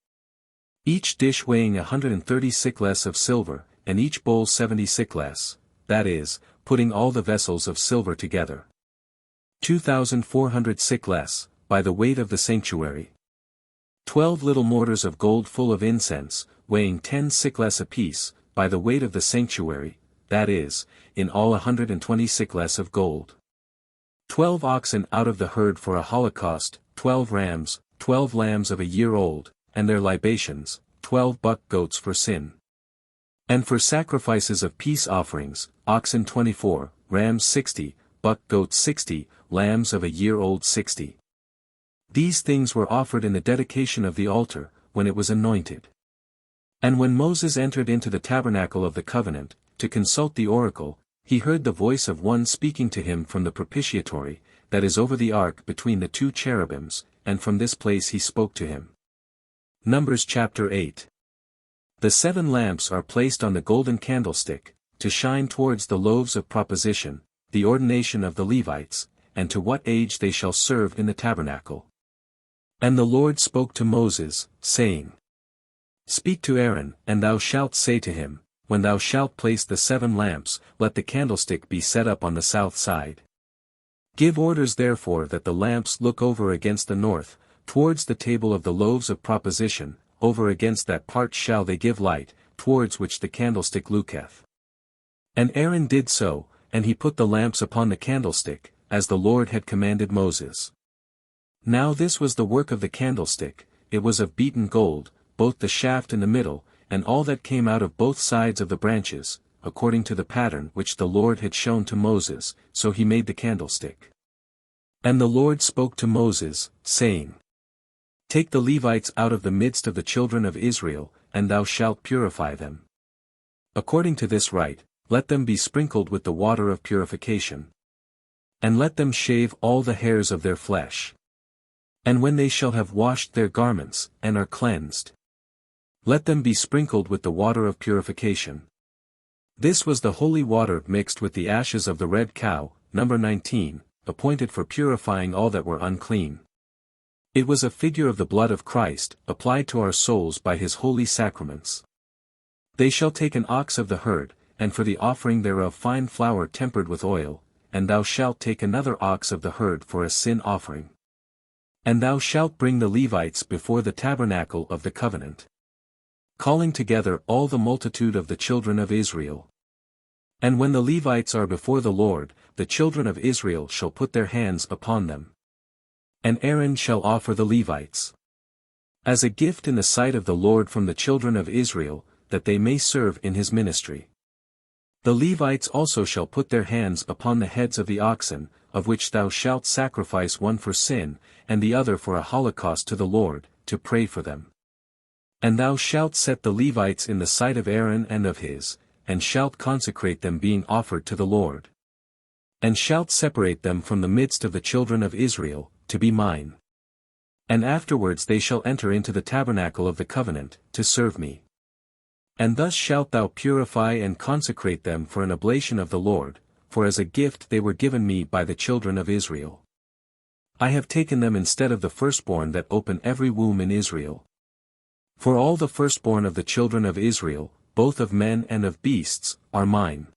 A: Each dish weighing 130 siklahs of silver, and each bowl 70 siklahs, that is, putting all the vessels of silver together. 2,400 siklahs, by the weight of the sanctuary. 12 little mortars of gold full of incense, weighing 10 siklahs apiece, by the weight of the sanctuary, that is, in all 120 siklahs of gold. 12 oxen out of the herd for a holocaust, 12 rams, 12 lambs of a year old, and their libations, 12 buck goats for sin. And for sacrifices of peace offerings, oxen 24, rams 60, buck goats 60, lambs of a year old 60. These things were offered in the dedication of the altar, when it was anointed. And when Moses entered into the tabernacle of the covenant, to consult the oracle, he heard the voice of one speaking to him from the propitiatory, that is over the ark between the 2 cherubims, and from this place he spoke to him. Numbers chapter 8. The 7 lamps are placed on the golden candlestick, to shine towards the loaves of proposition, the ordination of the Levites, and to what age they shall serve in the tabernacle. And the Lord spoke to Moses, saying, Speak to Aaron, and thou shalt say to him, When thou shalt place the 7 lamps, let the candlestick be set up on the south side. Give orders therefore that the lamps look over against the north, towards the table of the loaves of proposition, over against that part shall they give light, towards which the candlestick looketh. And Aaron did so, and he put the lamps upon the candlestick, as the Lord had commanded Moses. Now this was the work of the candlestick, it was of beaten gold, both the shaft and the middle, and all that came out of both sides of the branches, according to the pattern which the Lord had shown to Moses, so he made the candlestick. And the Lord spoke to Moses, saying, Take the Levites out of the midst of the children of Israel, and thou shalt purify them. According to this rite, let them be sprinkled with the water of purification. And let them shave all the hairs of their flesh. And when they shall have washed their garments, and are cleansed, let them be sprinkled with the water of purification. This was the holy water mixed with the ashes of the red cow, number 19, appointed for purifying all that were unclean. It was a figure of the blood of Christ, applied to our souls by his holy sacraments. They shall take an ox of the herd, and for the offering thereof fine flour tempered with oil, and thou shalt take another ox of the herd for a sin offering. And thou shalt bring the Levites before the tabernacle of the covenant, calling together all the multitude of the children of Israel. And when the Levites are before the Lord, the children of Israel shall put their hands upon them. And Aaron shall offer the Levites as a gift in the sight of the Lord from the children of Israel, that they may serve in his ministry. The Levites also shall put their hands upon the heads of the oxen, of which thou shalt sacrifice one for sin, and the other for a holocaust to the Lord, to pray for them. And thou shalt set the Levites in the sight of Aaron and of his, and shalt consecrate them being offered to the Lord. And shalt separate them from the midst of the children of Israel, to be mine. And afterwards they shall enter into the tabernacle of the covenant, to serve me. And thus shalt thou purify and consecrate them for an oblation of the Lord, for as a gift they were given me by the children of Israel. I have taken them instead of the firstborn that open every womb in Israel. For all the firstborn of the children of Israel, both of men and of beasts, are mine.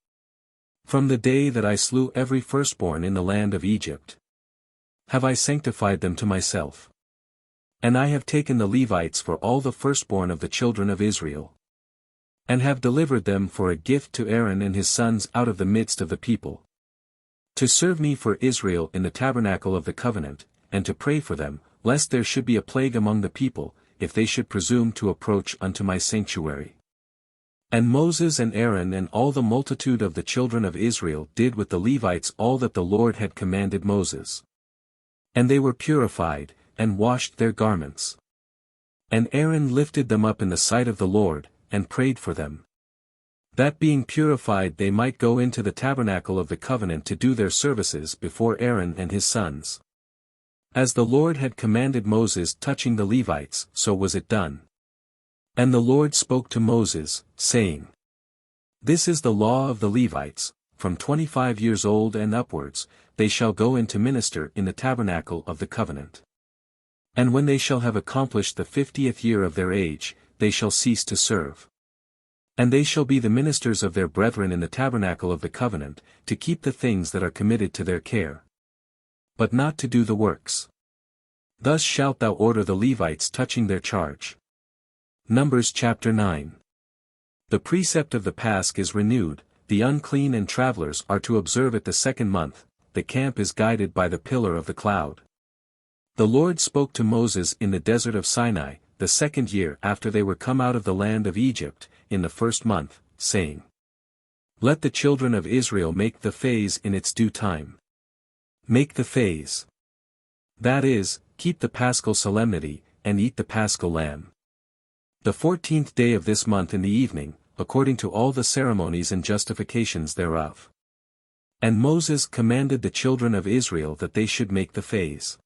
A: From the day that I slew every firstborn in the land of Egypt, have I sanctified them to myself. And I have taken the Levites for all the firstborn of the children of Israel, and have delivered them for a gift to Aaron and his sons out of the midst of the people, to serve me for Israel in the tabernacle of the covenant, and to pray for them, lest there should be a plague among the people, if they should presume to approach unto my sanctuary. And Moses and Aaron and all the multitude of the children of Israel did with the Levites all that the Lord had commanded Moses. And they were purified, and washed their garments. And Aaron lifted them up in the sight of the Lord, and prayed for them, that being purified they might go into the tabernacle of the covenant to do their services before Aaron and his sons. As the Lord had commanded Moses touching the Levites, so was it done. And the Lord spoke to Moses, saying, This is the law of the Levites, from 25 years old and upwards, they shall go in to minister in the tabernacle of the covenant. And when they shall have accomplished the 50th year of their age, they shall cease to serve. And they shall be the ministers of their brethren in the tabernacle of the covenant, to keep the things that are committed to their care, but not to do the works. Thus shalt thou order the Levites touching their charge. Numbers chapter 9. The precept of the Pasch is renewed, the unclean and travelers are to observe it the 2nd month, the camp is guided by the pillar of the cloud. The Lord spoke to Moses in the desert of Sinai, the 2nd year after they were come out of the land of Egypt, in the 1st month, saying, Let the children of Israel make the phase in its due time. Make the phase. That is, keep the paschal solemnity, and eat the paschal lamb. The 14th day of this month in the evening, according to all the ceremonies and justifications thereof. And Moses commanded the children of Israel that they should make the phase.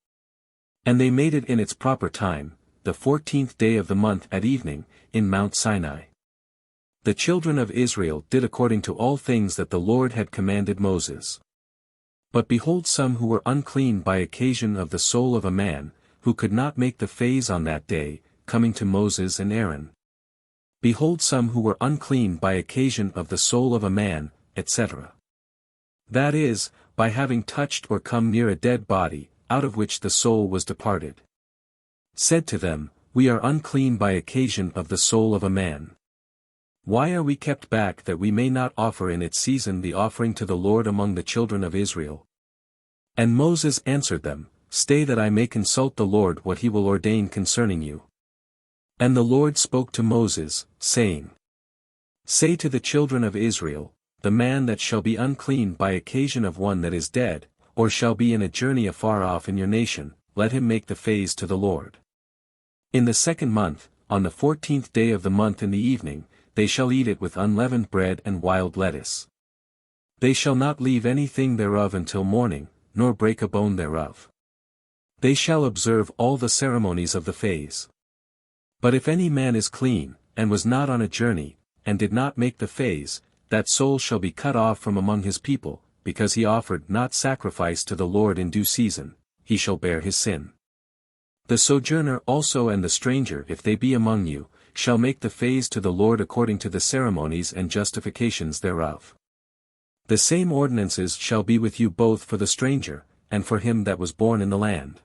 A: And they made it in its proper time, the 14th day of the month at evening, in Mount Sinai. The children of Israel did according to all things that the Lord had commanded Moses. But behold, some who were unclean by occasion of the soul of a man, who could not make the phase on that day, coming to Moses and Aaron. Behold, some who were unclean by occasion of the soul of a man, etc. That is, by having touched or come near a dead body, out of which the soul was departed. Said to them, We are unclean by occasion of the soul of a man. Why are we kept back that we may not offer in its season the offering to the Lord among the children of Israel? And Moses answered them, Stay that I may consult the Lord what he will ordain concerning you. And the Lord spoke to Moses, saying, Say to the children of Israel, The man that shall be unclean by occasion of one that is dead, or shall be in a journey afar off in your nation, let him make the phase to the Lord. In the 2nd month, on the 14th day of the month in the evening, they shall eat it with unleavened bread and wild lettuce. They shall not leave anything thereof until morning, nor break a bone thereof. They shall observe all the ceremonies of the phase. But if any man is clean, and was not on a journey, and did not make the phase, that soul shall be cut off from among his people, because he offered not sacrifice to the Lord in due season, he shall bear his sin. The sojourner also and the stranger, if they be among you, shall make the phase to the Lord according to the ceremonies and justifications thereof. The same ordinances shall be with you both for the stranger, and for him that was born in the land.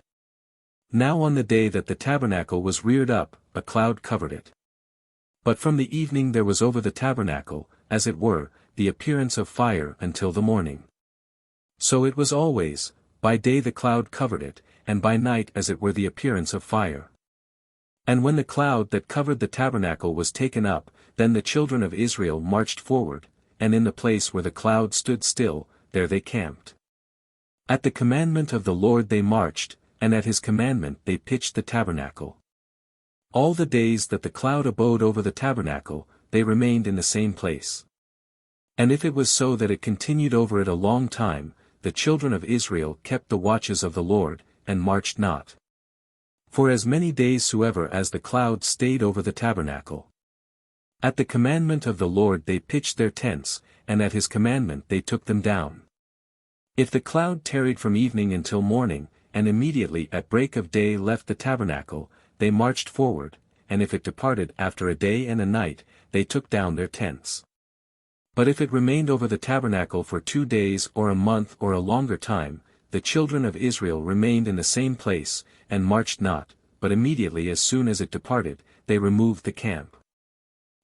A: Now on the day that the tabernacle was reared up, a cloud covered it. But from the evening there was over the tabernacle, as it were, the appearance of fire until the morning. So it was always, by day the cloud covered it, and by night as it were the appearance of fire. And when the cloud that covered the tabernacle was taken up, then the children of Israel marched forward, and in the place where the cloud stood still, there they camped. At the commandment of the Lord they marched, and at his commandment they pitched the tabernacle. All the days that the cloud abode over the tabernacle, they remained in the same place. And if it was so that it continued over it a long time, the children of Israel kept the watches of the Lord, and marched not. For as many days soever as the cloud stayed over the tabernacle. At the commandment of the Lord they pitched their tents, and at his commandment they took them down. If the cloud tarried from evening until morning, and immediately at break of day left the tabernacle, they marched forward, and if it departed after a day and a night, they took down their tents. But if it remained over the tabernacle for 2 days or a month or a longer time, the children of Israel remained in the same place, and marched not, but immediately as soon as it departed, they removed the camp.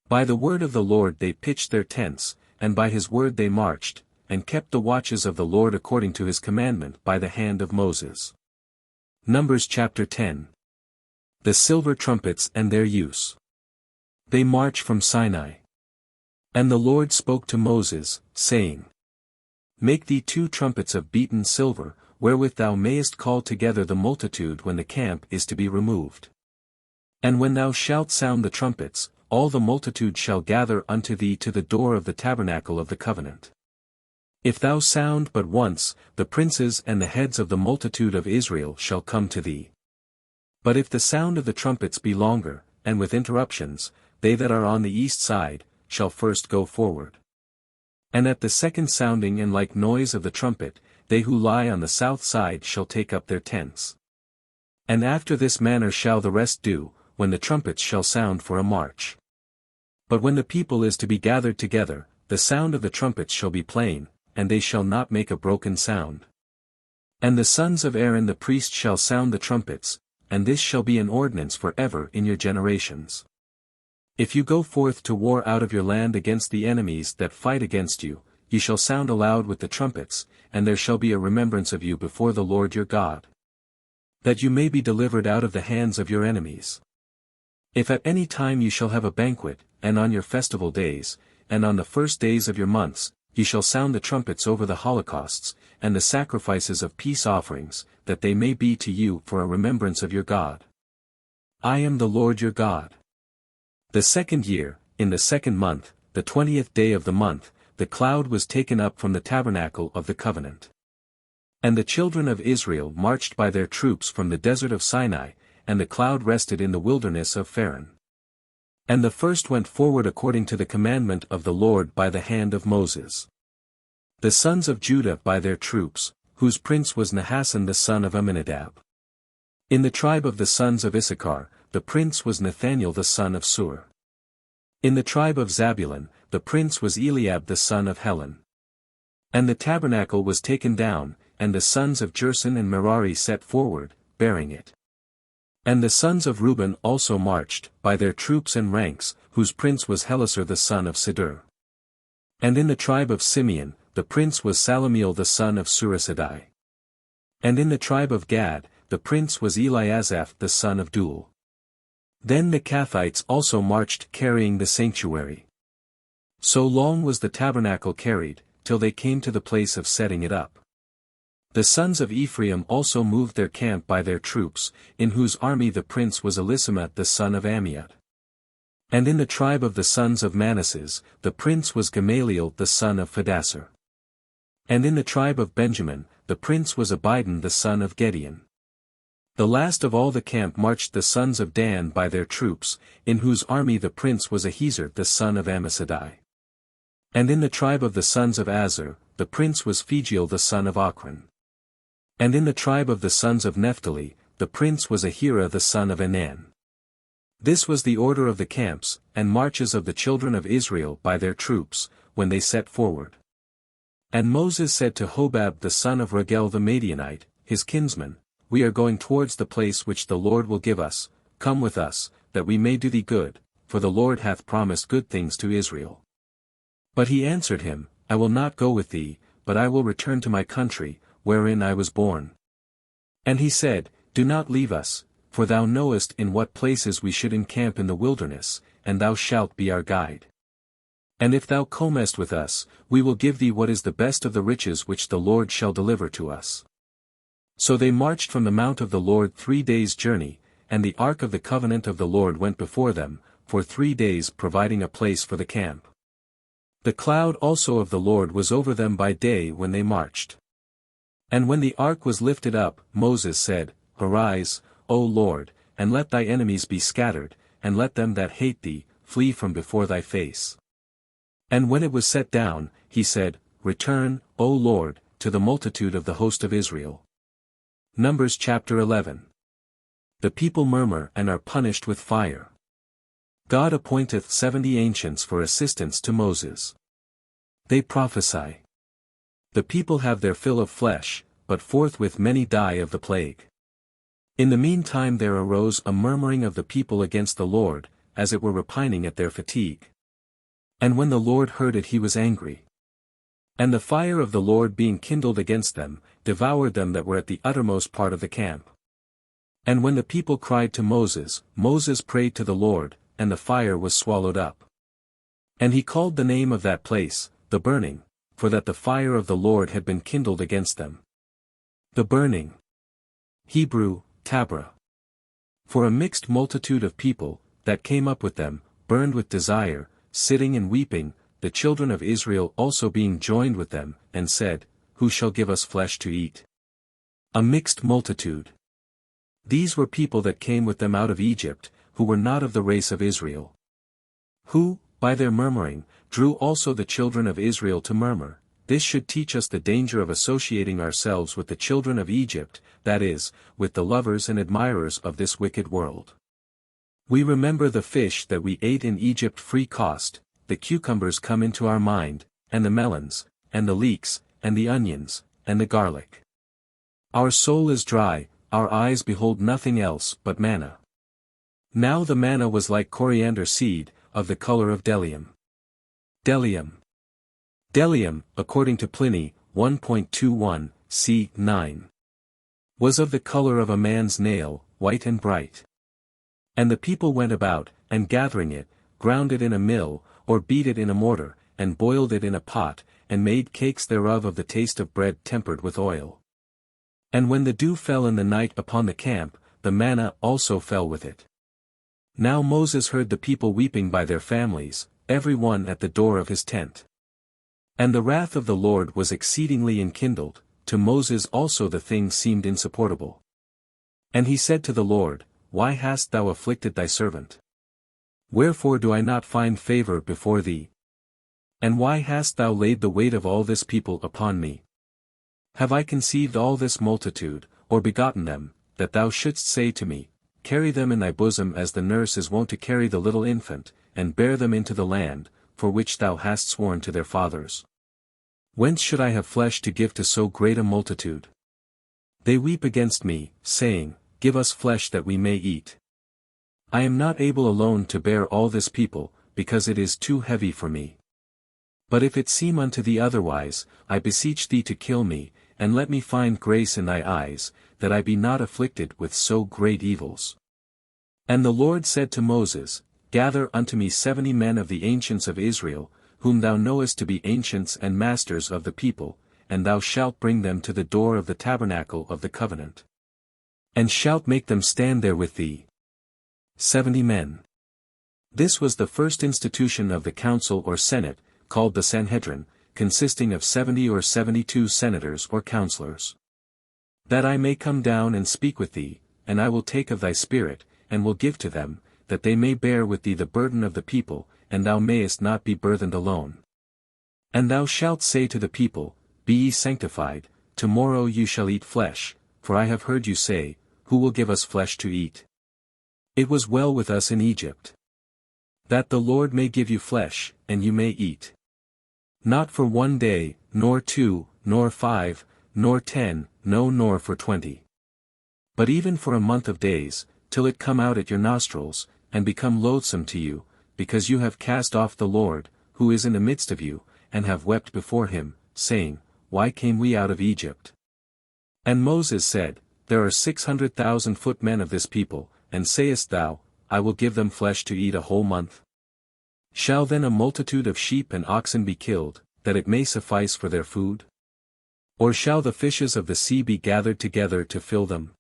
A: By the word of the Lord they pitched their tents, and by his word they marched, and kept the watches of the Lord according to his commandment by the hand of Moses. Numbers chapter 10. The silver trumpets and their use. They march from Sinai. And the Lord spoke to Moses, saying, Make thee 2 trumpets of beaten silver, wherewith thou mayest call together the multitude when the camp is to be removed. And when thou shalt sound the trumpets, all the multitude shall gather unto thee to the door of the tabernacle of the covenant. If thou sound but once, the princes and the heads of the multitude of Israel shall come to thee. But if the sound of the trumpets be longer, and with interruptions, they that are on the east side, shall first go forward. And at the second sounding and like noise of the trumpet, they who lie on the south side shall take up their tents. And after this manner shall the rest do, when the trumpets shall sound for a march. But when the people is to be gathered together, the sound of the trumpets shall be plain, and they shall not make a broken sound. And the sons of Aaron the priest shall sound the trumpets, and this shall be an ordinance for ever in your generations. If you go forth to war out of your land against the enemies that fight against you, ye shall sound aloud with the trumpets, and there shall be a remembrance of you before the Lord your God. That you may be delivered out of the hands of your enemies. If at any time you shall have a banquet, and on your festival days, and on the first days of your months, ye shall sound the trumpets over the holocausts, and the sacrifices of peace offerings, that they may be to you for a remembrance of your God. I am the Lord your God. The 2nd year, in the 2nd month, the 20th day of the month, the cloud was taken up from the tabernacle of the covenant. And the children of Israel marched by their troops from the desert of Sinai, and the cloud rested in the wilderness of Pharan. And the first went forward according to the commandment of the Lord by the hand of Moses. The sons of Judah by their troops, whose prince was Nahasson the son of Amminadab. In the tribe of the sons of Issachar, the prince was Nathaniel the son of Sur. In the tribe of Zabulon, the prince was Eliab the son of Helon. And the tabernacle was taken down, and the sons of Gerson and Merari set forward, bearing it. And the sons of Reuben also marched, by their troops and ranks, whose prince was Helasar the son of Sidur. And in the tribe of Simeon, the prince was Salamiel the son of Surisadai. And in the tribe of Gad, the prince was Eliasaph the son of Duel. Then the Cathites also marched carrying the sanctuary. So long was the tabernacle carried, till they came to the place of setting it up. The sons of Ephraim also moved their camp by their troops, in whose army the prince was Elisamat the son of Ammiud. And in the tribe of the sons of Manasseh, the prince was Gamaliel the son of Phedassur. And in the tribe of Benjamin, the prince was Abidan the son of Gideon. The last of all the camp marched the sons of Dan by their troops, in whose army the prince was Ahiezer the son of Ammissadai. And in the tribe of the sons of Azer, the prince was Phagiel the son of Ochran. And in the tribe of the sons of Naphtali, the prince was Ahira the son of Enan. This was the order of the camps, and marches of the children of Israel by their troops, when they set forward. And Moses said to Hobab the son of Ragel the Madianite, his kinsman, We are going towards the place which the Lord will give us, come with us, that we may do thee good, for the Lord hath promised good things to Israel. But he answered him, I will not go with thee, but I will return to my country, wherein I was born. And he said, Do not leave us, for thou knowest in what places we should encamp in the wilderness, and thou shalt be our guide. And if thou comest with us, we will give thee what is the best of the riches which the Lord shall deliver to us. So they marched from the mount of the Lord 3 days' journey, and the ark of the covenant of the Lord went before them, for 3 days providing a place for the camp. The cloud also of the Lord was over them by day when they marched. And when the ark was lifted up, Moses said, Arise, O Lord, and let thy enemies be scattered, and let them that hate thee, flee from before thy face. And when it was set down, he said, Return, O Lord, to the multitude of the host of Israel. Numbers chapter 11. The people murmur and are punished with fire. God appointeth 70 ancients for assistance to Moses. They prophesy. The people have their fill of flesh, but forthwith many die of the plague. In the meantime there arose a murmuring of the people against the Lord, as it were repining at their fatigue. And when the Lord heard it he was angry. And the fire of the Lord being kindled against them, devoured them that were at the uttermost part of the camp. And when the people cried to Moses, Moses prayed to the Lord, and the fire was swallowed up. And he called the name of that place, the burning, for that the fire of the Lord had been kindled against them. The burning. Hebrew, Tabra. For a mixed multitude of people, that came up with them, burned with desire, sitting and weeping, the children of Israel also being joined with them, and said, Who shall give us flesh to eat? A mixed multitude. These were people that came with them out of Egypt, who were not of the race of Israel. Who, by their murmuring, drew also the children of Israel to murmur. This should teach us the danger of associating ourselves with the children of Egypt, that is, with the lovers and admirers of this wicked world. We remember the fish that we ate in Egypt free cost, the cucumbers come into our mind, and the melons, and the leeks, and the onions, and the garlic. Our soul is dry, our eyes behold nothing else but manna. Now the manna was like coriander seed, of the color of bdellium. Bdellium. Bdellium, according to Pliny, 1.21, c. 9. Was of the color of a man's nail, white and bright. And the people went about, and gathering it, ground it in a mill, or beat it in a mortar, and boiled it in a pot, and made cakes thereof of the taste of bread tempered with oil. And when the dew fell in the night upon the camp, the manna also fell with it. Now Moses heard the people weeping by their families, every one at the door of his tent. And the wrath of the Lord was exceedingly enkindled, to Moses also the thing seemed insupportable. And he said to the Lord, Why hast thou afflicted thy servant? Wherefore do I not find favor before thee? And why hast thou laid the weight of all this people upon me? Have I conceived all this multitude, or begotten them, that thou shouldst say to me, Carry them in thy bosom as the nurse is wont to carry the little infant, and bear them into the land, for which thou hast sworn to their fathers? Whence should I have flesh to give to so great a multitude? They weep against me, saying, Give us flesh that we may eat. I am not able alone to bear all this people, because it is too heavy for me. But if it seem unto thee otherwise, I beseech thee to kill me, and let me find grace in thy eyes, that I be not afflicted with so great evils. And the Lord said to Moses, Gather unto me 70 men of the ancients of Israel, whom thou knowest to be ancients and masters of the people, and thou shalt bring them to the door of the tabernacle of the covenant. And shalt make them stand there with thee. 70 men. This was the first institution of the council or senate, called the Sanhedrin, consisting of 70 or 72 senators or counselors. That I may come down and speak with thee, and I will take of thy spirit, and will give to them, that they may bear with thee the burden of the people, and thou mayest not be burthened alone. And thou shalt say to the people, Be ye sanctified, tomorrow you shall eat flesh, for I have heard you say, Who will give us flesh to eat? It was well with us in Egypt. That the Lord may give you flesh, and you may eat. Not for 1 day, nor 2, nor 5, nor 10, no nor for 20. But even for a month of days, till it come out at your nostrils, and become loathsome to you, because you have cast off the Lord, who is in the midst of you, and have wept before him, saying, Why came we out of Egypt? And Moses said, There are 600,000 footmen of this people, and sayest thou, I will give them flesh to eat a whole month? Shall then a multitude of sheep and oxen be killed, that it may suffice for their food? Or shall the fishes of the sea be gathered together to fill them?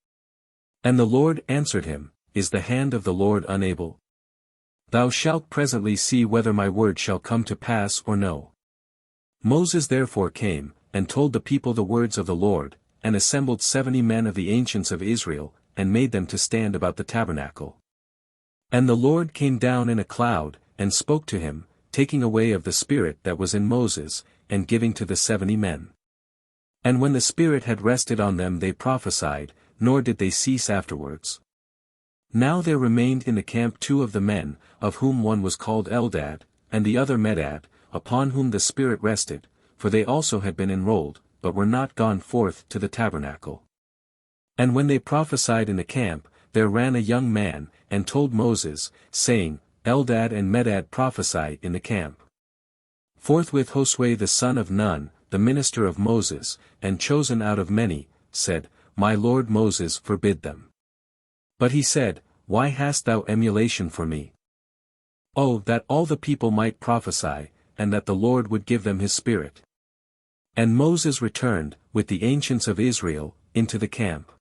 A: And the Lord answered him, Is the hand of the Lord unable? Thou shalt presently see whether my word shall come to pass or no. Moses therefore came, and told the people the words of the Lord, and assembled 70 men of the ancients of Israel, and made them to stand about the tabernacle. And the Lord came down in a cloud, and spoke to him, taking away of the spirit that was in Moses, and giving to the 70 men. And when the Spirit had rested on them they prophesied, nor did they cease afterwards. Now there remained in the camp 2 of the men, of whom one was called Eldad, and the other Medad, upon whom the Spirit rested, for they also had been enrolled, but were not gone forth to the tabernacle. And when they prophesied in the camp, there ran a young man, and told Moses, saying, Eldad and Medad prophesy in the camp. Forthwith Josue the son of Nun, the minister of Moses, and chosen out of many, said, My lord Moses forbid them. But he said, Why hast thou emulation for me? Oh, that all the people might prophesy, and that the Lord would give them his spirit. And Moses returned, with the ancients of Israel, into the camp.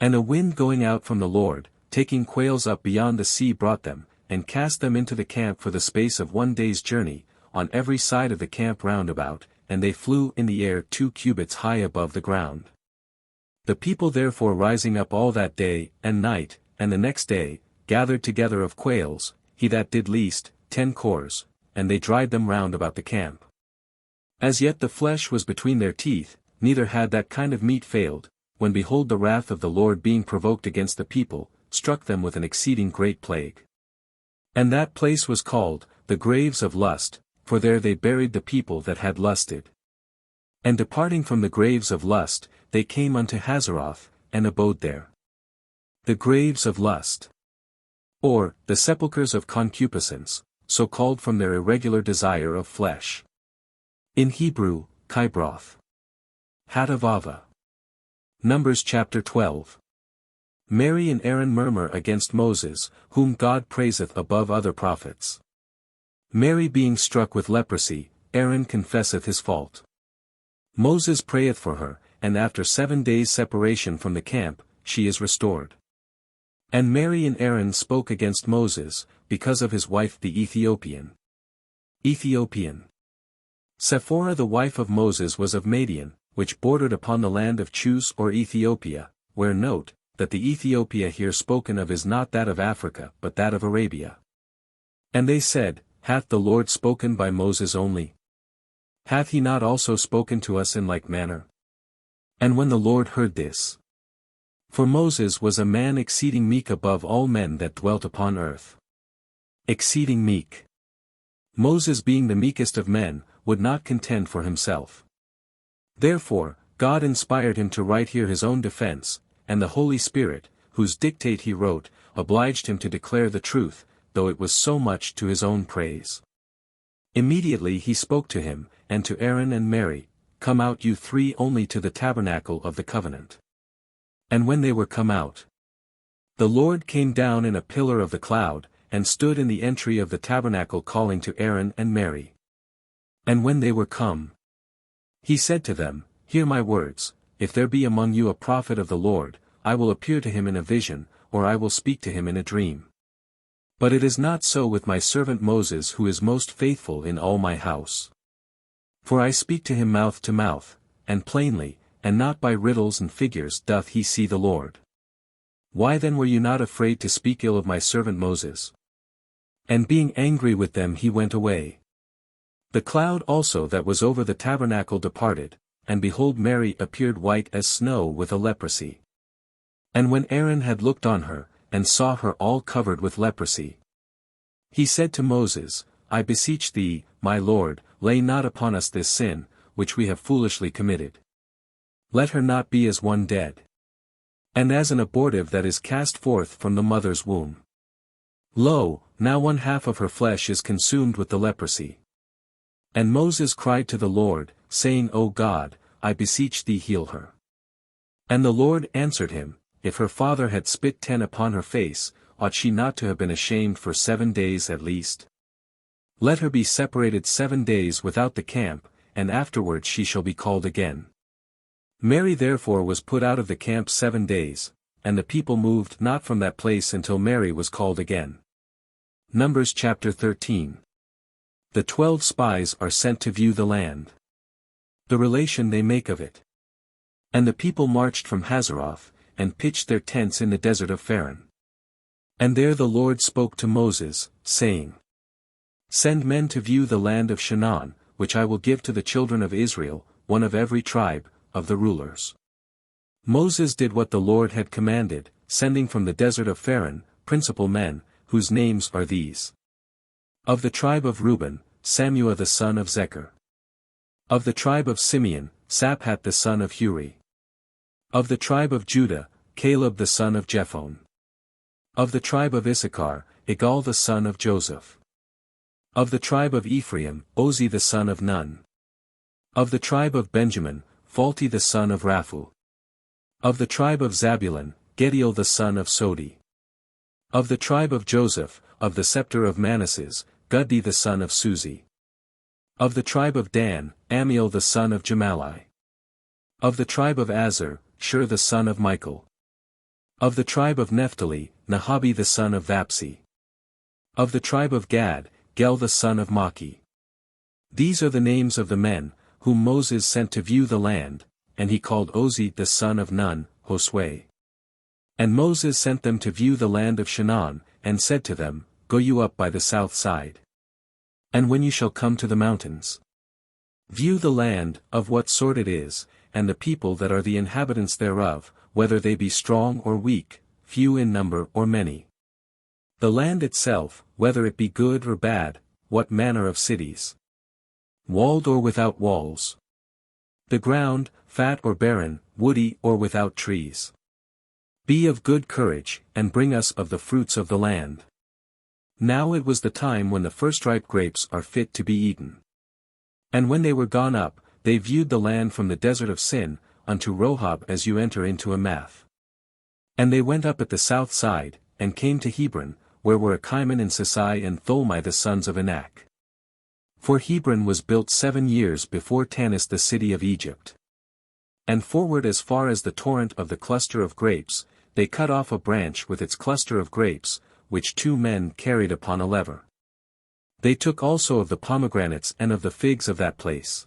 A: And a wind going out from the Lord, taking quails up beyond the sea brought them, and cast them into the camp for the space of 1 day's journey, on every side of the camp round about, and they flew in the air 2 cubits high above the ground. The people therefore rising up all that day and night, and the next day, gathered together of quails, he that did least, 10 cores, and they dried them round about the camp. As yet the flesh was between their teeth, neither had that kind of meat failed, when behold the wrath of the Lord being provoked against the people, struck them with an exceeding great plague. And that place was called, the graves of lust, for there they buried the people that had lusted. And departing from the graves of lust, they came unto Hazeroth, and abode there. The graves of lust. Or, the sepulchres of concupiscence, so called from their irregular desire of flesh. In Hebrew, Kibroth. Hatavava. Numbers chapter 12. Mary and Aaron murmur against Moses, whom God praiseth above other prophets. Mary being struck with leprosy, Aaron confesseth his fault. Moses prayeth for her, and after 7 days' separation from the camp, she is restored. And Mary and Aaron spoke against Moses, because of his wife the Ethiopian. Ethiopian. Sephora the wife of Moses was of Madian, which bordered upon the land of Chus or Ethiopia, where note, that the Ethiopia here spoken of is not that of Africa but that of Arabia. And they said, Hath the Lord spoken by Moses only? Hath he not also spoken to us in like manner? And when the Lord heard this, for Moses was a man exceeding meek above all men that dwelt upon earth. Exceeding meek. Moses being the meekest of men, would not contend for himself. Therefore, God inspired him to write here his own defense, and the Holy Spirit, whose dictate he wrote, obliged him to declare the truth, though it was so much to his own praise. Immediately he spoke to him, and to Aaron and Mary, Come out you 3 only to the tabernacle of the covenant. And when they were come out, the Lord came down in a pillar of the cloud, and stood in the entry of the tabernacle calling to Aaron and Mary. And when they were come, He said to them, Hear my words, if there be among you a prophet of the Lord, I will appear to him in a vision, or I will speak to him in a dream. But it is not so with my servant Moses, who is most faithful in all my house. For I speak to him mouth to mouth, and plainly, and not by riddles and figures doth he see the Lord. Why then were you not afraid to speak ill of my servant Moses? And being angry with them he went away. The cloud also that was over the tabernacle departed, and behold Mary appeared white as snow with a leprosy. And when Aaron had looked on her, and saw her all covered with leprosy, he said to Moses, I beseech thee, my Lord, lay not upon us this sin, which we have foolishly committed. Let her not be as one dead, and as an abortive that is cast forth from the mother's womb. Lo, now 1/2 of her flesh is consumed with the leprosy. And Moses cried to the Lord, saying, O God, I beseech thee heal her. And the Lord answered him, If her father had spit 10 upon her face, ought she not to have been ashamed for 7 days at least? Let her be separated 7 days without the camp, and afterward she shall be called again. Mary therefore was put out of the camp 7 days, and the people moved not from that place until Mary was called again. Numbers chapter 13. The 12 spies are sent to view the land. The relation they make of it. And the people marched from Hazeroth, and pitched their tents in the desert of Paran. And there the Lord spoke to Moses, saying, Send men to view the land of Shinar, which I will give to the children of Israel, one of every tribe, of the rulers. Moses did what the Lord had commanded, sending from the desert of Paran, principal men, whose names are these. Of the tribe of Reuben, Samuel the son of Zechar. Of the tribe of Simeon, Saphat the son of Huri. Of the tribe of Judah, Caleb the son of Jephone. Of the tribe of Issachar, Igal the son of Joseph. Of the tribe of Ephraim, Ozi the son of Nun. Of the tribe of Benjamin, Phalti the son of Raphu. Of the tribe of Zabulon, Gediel the son of Sodi. Of the tribe of Joseph, of the scepter of Manasseh, Guddi the son of Suzi. Of the tribe of Dan, Amiel the son of Gemalli. Of the tribe of Aser, Shur the son of Michael. Of the tribe of Naphtali, Nahabi the son of Vapsi. Of the tribe of Gad, Gel the son of Maki. These are the names of the men, whom Moses sent to view the land, and he called Ozi the son of Nun, Josue. And Moses sent them to view the land of Shinar, and said to them, Go you up by the south side. And when you shall come to the mountains, view the land, of what sort it is, and the people that are the inhabitants thereof, whether they be strong or weak, few in number or many. The land itself, whether it be good or bad, what manner of cities, walled or without walls. The ground, fat or barren, woody or without trees. Be of good courage, and bring us of the fruits of the land. Now it was the time when the first-ripe grapes are fit to be eaten. And when they were gone up, they viewed the land from the desert of Sin, unto Rohab as you enter into Amath. And they went up at the south side, and came to Hebron, where were Achiman and Sisai and Tholmai the sons of Anak. For Hebron was built 7 years before Tanis the city of Egypt. And forward as far as the torrent of the cluster of grapes, they cut off a branch with its cluster of grapes, which 2 men carried upon a lever. They took also of the pomegranates and of the figs of that place,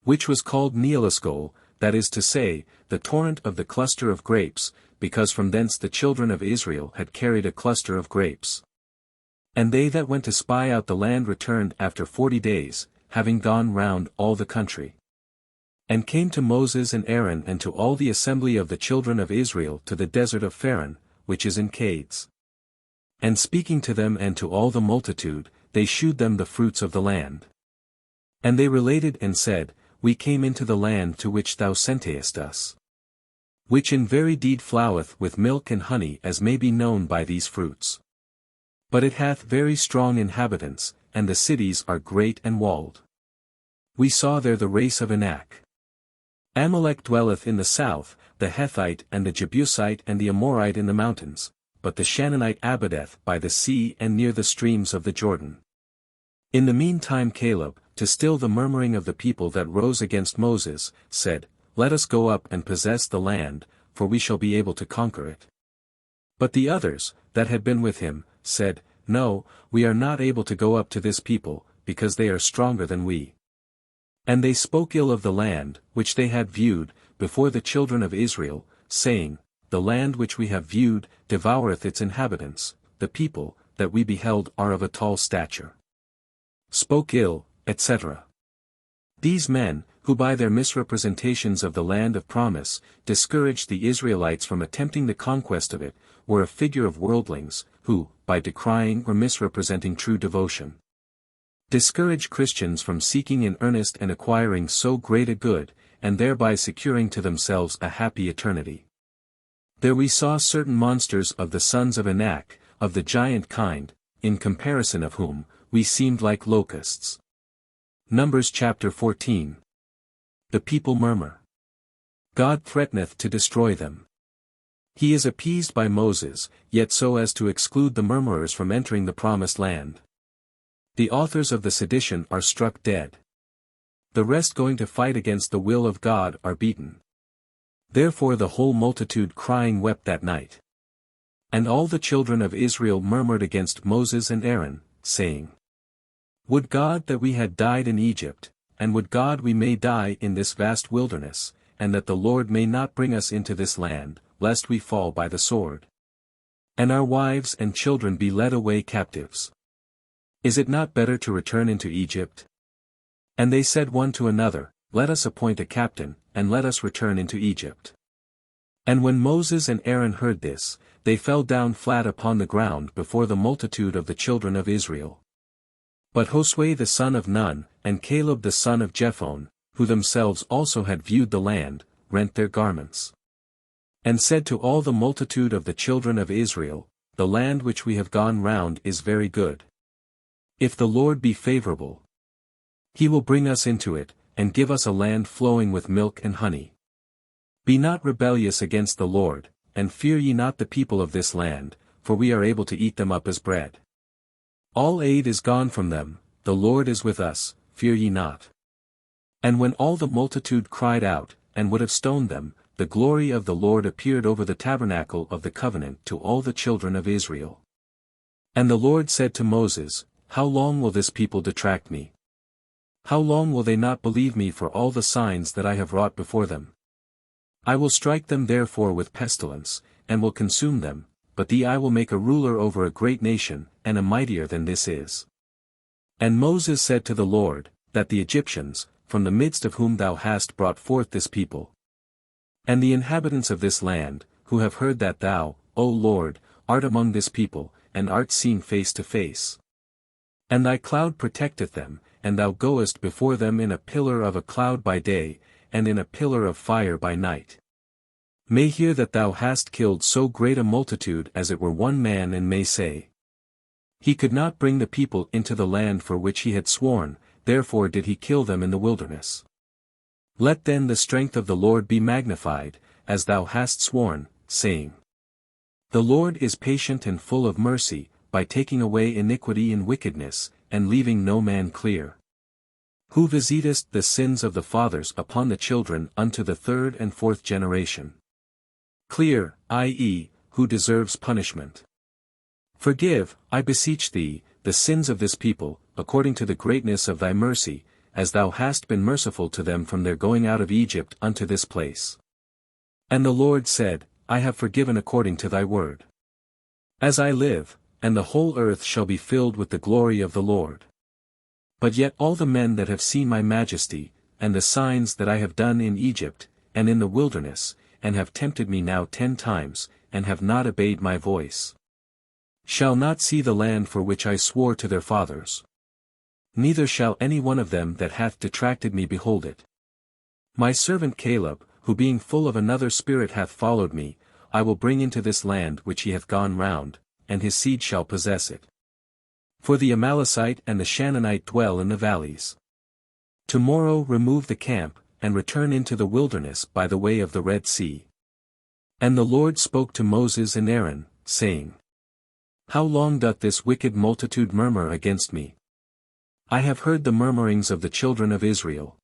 A: which was called Neelasgol, that is to say, the torrent of the cluster of grapes, because from thence the children of Israel had carried a cluster of grapes. And they that went to spy out the land returned after 40 days, having gone round all the country. And came to Moses and Aaron and to all the assembly of the children of Israel to the desert of Paran, which is in Cades. And speaking to them and to all the multitude, they shewed them the fruits of the land. And they related and said, We came into the land to which thou sentest us, which in very deed floweth with milk and honey, as may be known by these fruits. But it hath very strong inhabitants, and the cities are great and walled. We saw there the race of Anak. Amalek dwelleth in the south, the Hethite and the Jebusite and the Amorite in the mountains, but the Shannonite abideth by the sea and near the streams of the Jordan. In the meantime Caleb, to still the murmuring of the people that rose against Moses, said, Let us go up and possess the land, for we shall be able to conquer it. But the others, that had been with him, said, No, we are not able to go up to this people, because they are stronger than we. And they spoke ill of the land, which they had viewed, before the children of Israel, saying, The land which we have viewed, devoureth its inhabitants, the people, that we beheld are of a tall stature. Spoke ill, etc. These men, who by their misrepresentations of the land of promise, discouraged the Israelites from attempting the conquest of it, were a figure of worldlings, who, by decrying or misrepresenting true devotion, discourage Christians from seeking in earnest and acquiring so great a good, and thereby securing to themselves a happy eternity. There we saw certain monsters of the sons of Anak, of the giant kind, in comparison of whom, we seemed like locusts. Numbers chapter 14. The people murmur. God threateneth to destroy them. He is appeased by Moses, yet so as to exclude the murmurers from entering the promised land. The authors of the sedition are struck dead. The rest going to fight against the will of God are beaten. Therefore the whole multitude crying wept that night. And all the children of Israel murmured against Moses and Aaron, saying, Would God that we had died in Egypt, and would God we may die in this vast wilderness, and that the Lord may not bring us into this land, lest we fall by the sword, and our wives and children be led away captives. Is it not better to return into Egypt? And they said one to another, Let us appoint a captain, and let us return into Egypt. And when Moses and Aaron heard this, they fell down flat upon the ground before the multitude of the children of Israel. But Josue the son of Nun, and Caleb the son of Jephunneh, who themselves also had viewed the land, rent their garments. And said to all the multitude of the children of Israel, The land which we have gone round is very good. If the Lord be favorable, He will bring us into it, and give us a land flowing with milk and honey. Be not rebellious against the Lord, and fear ye not the people of this land, for we are able to eat them up as bread. All aid is gone from them, the Lord is with us, fear ye not. And when all the multitude cried out, and would have stoned them, the glory of the Lord appeared over the tabernacle of the covenant to all the children of Israel. And the Lord said to Moses, How long will this people detract me? How long will they not believe me for all the signs that I have wrought before them? I will strike them therefore with pestilence, and will consume them, but thee I will make a ruler over a great nation, and a mightier than this is. And Moses said to the Lord, That the Egyptians, from the midst of whom thou hast brought forth this people, and the inhabitants of this land, who have heard that thou, O Lord, art among this people, and art seen face to face. And thy cloud protecteth them, and thou goest before them in a pillar of a cloud by day, and in a pillar of fire by night. May hear that thou hast killed so great a multitude as it were one man, and may say, He could not bring the people into the land for which he had sworn, therefore did he kill them in the wilderness. Let then the strength of the Lord be magnified, as thou hast sworn, saying, The Lord is patient and full of mercy, by taking away iniquity and wickedness, and leaving no man clear. Who visitest the sins of the fathers upon the children unto the third and fourth generation. Clear, i.e., who deserves punishment. Forgive, I beseech thee, the sins of this people, according to the greatness of thy mercy, as thou hast been merciful to them from their going out of Egypt unto this place. And the Lord said, I have forgiven according to thy word. As I live, and the whole earth shall be filled with the glory of the Lord. But yet all the men that have seen my majesty, and the signs that I have done in Egypt, and in the wilderness, and have tempted me now 10 times, and have not obeyed my voice, shall not see the land for which I swore to their fathers. Neither shall any one of them that hath detracted me behold it. My servant Caleb, who being full of another spirit hath followed me, I will bring into this land which he hath gone round, and his seed shall possess it. For the Amalekite and the Shannonite dwell in the valleys. Tomorrow remove the camp, and return into the wilderness by the way of the Red Sea. And the Lord spoke to Moses and Aaron, saying, How long doth this wicked multitude murmur against me? I have heard the murmurings of the children of Israel.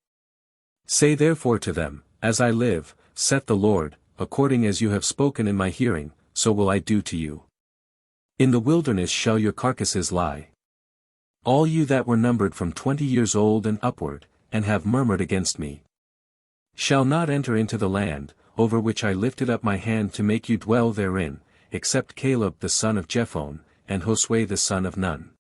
A: Say therefore to them, As I live, saith the Lord, according as you have spoken in my hearing, so will I do to you. In the wilderness shall your carcasses lie. All you that were numbered from 20 years old and upward, and have murmured against me, shall not enter into the land, over which I lifted up my hand to make you dwell therein, except Caleb the son of Jephunneh, and Josue the son of Nun.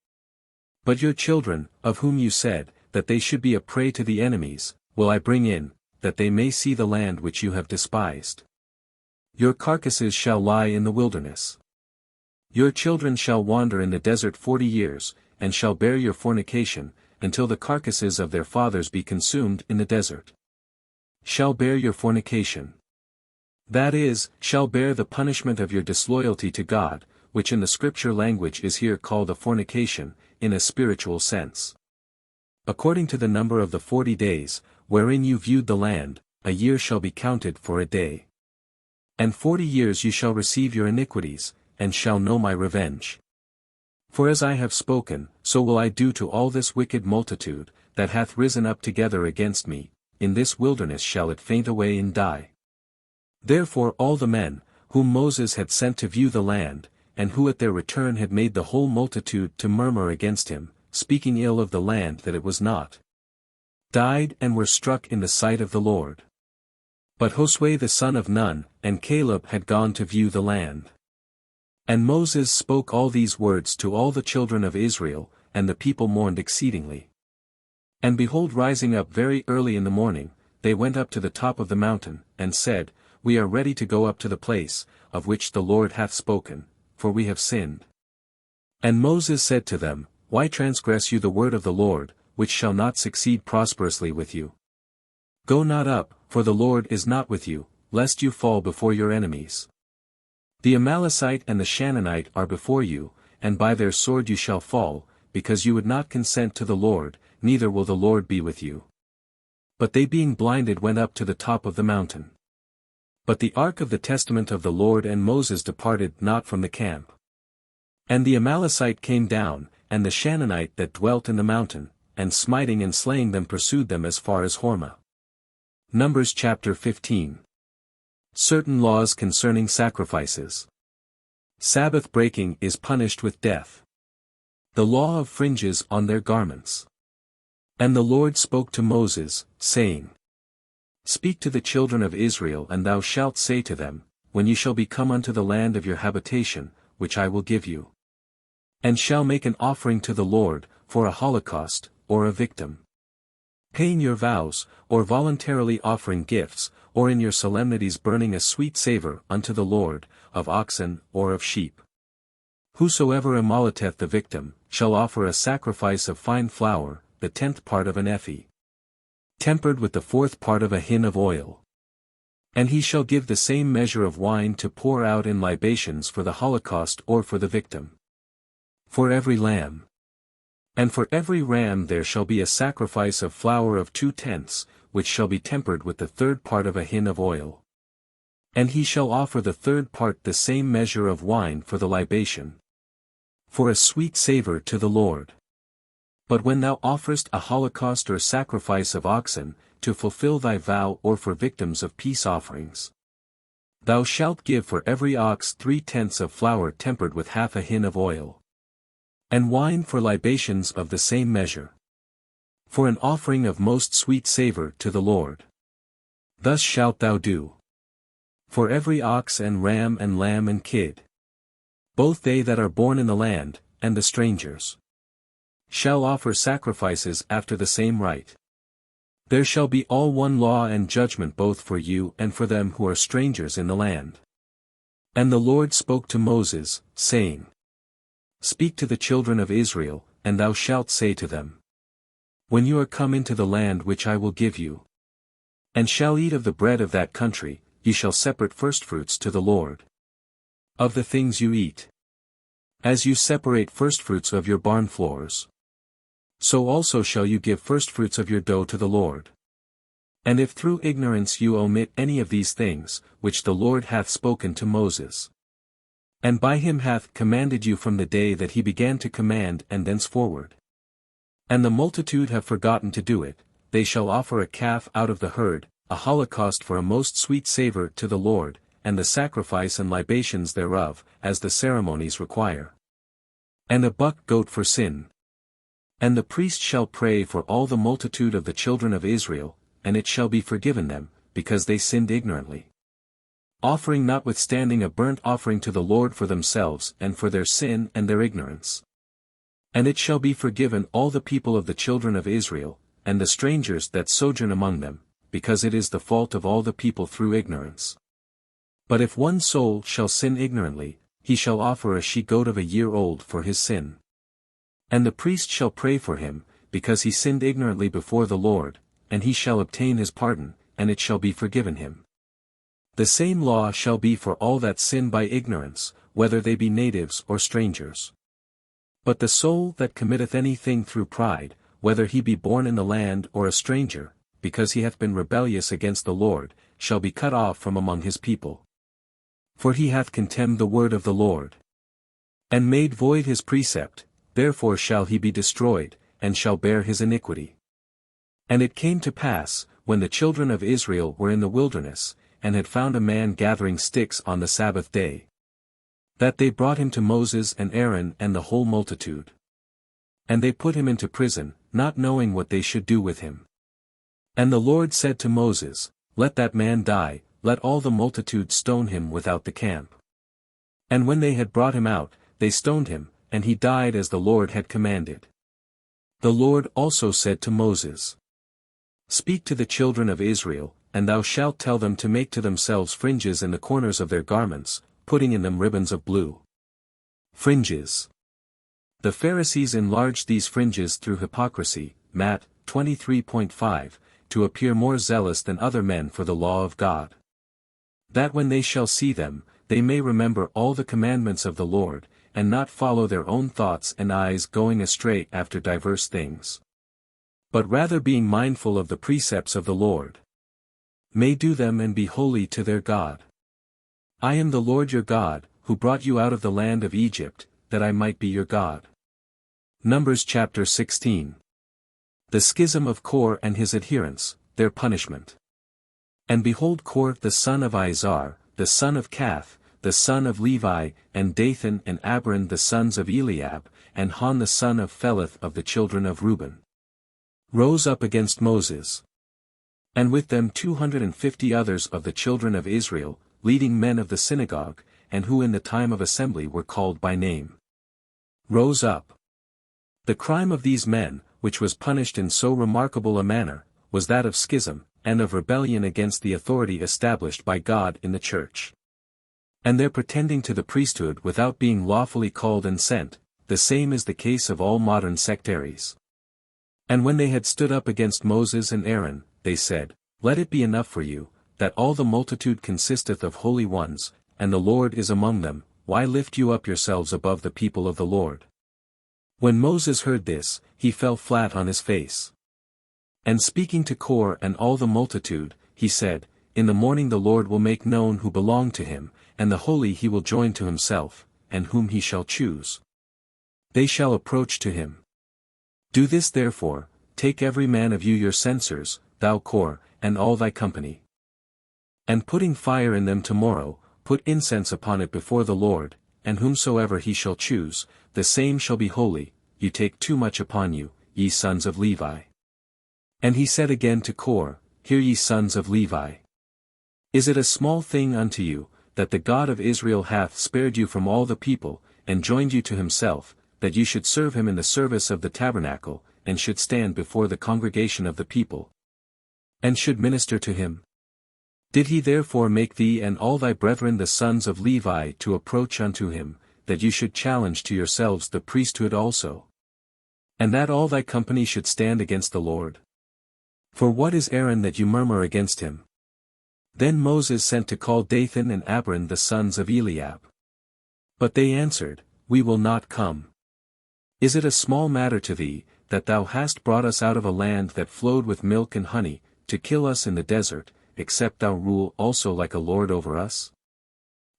A: But your children, of whom you said, that they should be a prey to the enemies, will I bring in, that they may see the land which you have despised. Your carcasses shall lie in the wilderness. Your children shall wander in the desert 40 years, and shall bear your fornication, until the carcasses of their fathers be consumed in the desert. Shall bear your fornication. That is, shall bear the punishment of your disloyalty to God, which in the scripture language is here called a fornication, in a spiritual sense. According to the number of the 40 days, wherein you viewed the land, a year shall be counted for a day. And 40 years you shall receive your iniquities, and shall know my revenge. For as I have spoken, so will I do to all this wicked multitude, that hath risen up together against me, in this wilderness shall it faint away and die. Therefore all the men, whom Moses had sent to view the land, and who at their return had made the whole multitude to murmur against him, speaking ill of the land that it was not, died and were struck in the sight of the Lord. But Josue the son of Nun, and Caleb had gone to view the land. And Moses spoke all these words to all the children of Israel, and the people mourned exceedingly. And behold, rising up very early in the morning, they went up to the top of the mountain, and said, We are ready to go up to the place, of which the Lord hath spoken, for we have sinned. And Moses said to them, Why transgress you the word of the Lord, which shall not succeed prosperously with you? Go not up, for the Lord is not with you, lest you fall before your enemies. The Amalekite and the Canaanite are before you, and by their sword you shall fall, because you would not consent to the Lord, neither will the Lord be with you. But they being blinded went up to the top of the mountain. But the ark of the testament of the Lord and Moses departed not from the camp. And the Amalekite came down, and the Canaanite that dwelt in the mountain, and smiting and slaying them pursued them as far as Hormah. Numbers chapter 15. Certain laws concerning sacrifices. Sabbath breaking is punished with death. The law of fringes on their garments. And the Lord spoke to Moses, saying, Speak to the children of Israel, and thou shalt say to them, When ye shall be come unto the land of your habitation, which I will give you, and shall make an offering to the Lord, for a holocaust, or a victim, paying your vows, or voluntarily offering gifts, or in your solemnities burning a sweet savour unto the Lord, of oxen, or of sheep. Whosoever immoliteth the victim, shall offer a sacrifice of fine flour, the 10th part of an ephah, tempered with the 4th part of a hin of oil. And he shall give the same measure of wine to pour out in libations for the holocaust or for the victim. For every lamb. And for every ram there shall be a sacrifice of flour of 2/10, which shall be tempered with the 3rd part of a hin of oil. And he shall offer the 3rd part the same measure of wine for the libation, for a sweet savour to the Lord. But when thou offerest a holocaust or sacrifice of oxen, to fulfill thy vow or for victims of peace offerings, thou shalt give for every ox 3/10 of flour tempered with half a hin of oil, and wine for libations of the same measure, for an offering of most sweet savour to the Lord. Thus shalt thou do for every ox and ram and lamb and kid, both they that are born in the land, and the strangers, shall offer sacrifices after the same rite. There shall be all one law and judgment both for you and for them who are strangers in the land. And the Lord spoke to Moses, saying, Speak to the children of Israel, and thou shalt say to them, When you are come into the land which I will give you, and shall eat of the bread of that country, ye shall separate firstfruits to the Lord of the things you eat, as you separate firstfruits of your barn floors. So also shall you give firstfruits of your dough to the Lord. And if through ignorance you omit any of these things, which the Lord hath spoken to Moses, and by him hath commanded you from the day that he began to command and thenceforward, And the multitude have forgotten to do it, they shall offer a calf out of the herd, a holocaust for a most sweet savour to the Lord, and the sacrifice and libations thereof, as the ceremonies require. And a buck goat for sin. And the priest shall pray for all the multitude of the children of Israel, and it shall be forgiven them, because they sinned ignorantly. Offering notwithstanding a burnt offering to the Lord for themselves and for their sin and their ignorance. And it shall be forgiven all the people of the children of Israel, and the strangers that sojourn among them, because it is the fault of all the people through ignorance. But if one soul shall sin ignorantly, he shall offer a she-goat of a year old for his sin. And the priest shall pray for him, because he sinned ignorantly before the Lord, and he shall obtain his pardon, and it shall be forgiven him. The same law shall be for all that sin by ignorance, whether they be natives or strangers. But the soul that committeth any thing through pride, whether he be born in the land or a stranger, because he hath been rebellious against the Lord, shall be cut off from among his people. For he hath contemned the word of the Lord, and made void his precept, therefore shall he be destroyed, and shall bear his iniquity. And it came to pass, when the children of Israel were in the wilderness, and had found a man gathering sticks on the Sabbath day, that they brought him to Moses and Aaron and the whole multitude. And they put him into prison, not knowing what they should do with him. And the Lord said to Moses, Let that man die, let all the multitude stone him without the camp. And when they had brought him out, they stoned him, and he died as the Lord had commanded. The Lord also said to Moses, Speak to the children of Israel, and thou shalt tell them to make to themselves fringes in the corners of their garments, putting in them ribbons of blue. Fringes. The Pharisees enlarged these fringes through hypocrisy, Matt. 23.5, to appear more zealous than other men for the law of God. That when they shall see them, they may remember all the commandments of the Lord, and not follow their own thoughts and eyes going astray after diverse things. But rather being mindful of the precepts of the Lord, may do them and be holy to their God. I am the Lord your God, who brought you out of the land of Egypt, that I might be your God. Numbers chapter 16. The schism of Kor and his adherents, their punishment. And behold, Kor the son of Izar, the son of Kath, the son of Levi, and Dathan and Abiram the sons of Eliab, and Han the son of Pheleth of the children of Reuben, rose up against Moses. And with them 250 others of the children of Israel, leading men of the synagogue, and who in the time of assembly were called by name, rose up. The crime of these men, which was punished in so remarkable a manner, was that of schism, and of rebellion against the authority established by God in the church. And their pretending to the priesthood without being lawfully called and sent, the same is the case of all modern sectaries. And when they had stood up against Moses and Aaron, they said, Let it be enough for you, that all the multitude consisteth of holy ones, and the Lord is among them, why lift you up yourselves above the people of the Lord? When Moses heard this, he fell flat on his face. And speaking to Kor and all the multitude, he said, In the morning the Lord will make known who belong to him, and the holy he will join to himself, and whom he shall choose. They shall approach to him. Do this therefore, take every man of you your censers, thou Kor, and all thy company. And putting fire in them tomorrow, put incense upon it before the Lord, and whomsoever he shall choose, the same shall be holy. You take too much upon you, ye sons of Levi. And he said again to Kor, Hear ye sons of Levi. Is it a small thing unto you, that the God of Israel hath spared you from all the people, and joined you to himself, that you should serve him in the service of the tabernacle, and should stand before the congregation of the people, and should minister to him? Did he therefore make thee and all thy brethren the sons of Levi to approach unto him, that you should challenge to yourselves the priesthood also? And that all thy company should stand against the Lord? For what is Aaron that you murmur against him? Then Moses sent to call Dathan and Abiram the sons of Eliab. But they answered, We will not come. Is it a small matter to thee, that thou hast brought us out of a land that flowed with milk and honey, to kill us in the desert, except thou rule also like a lord over us?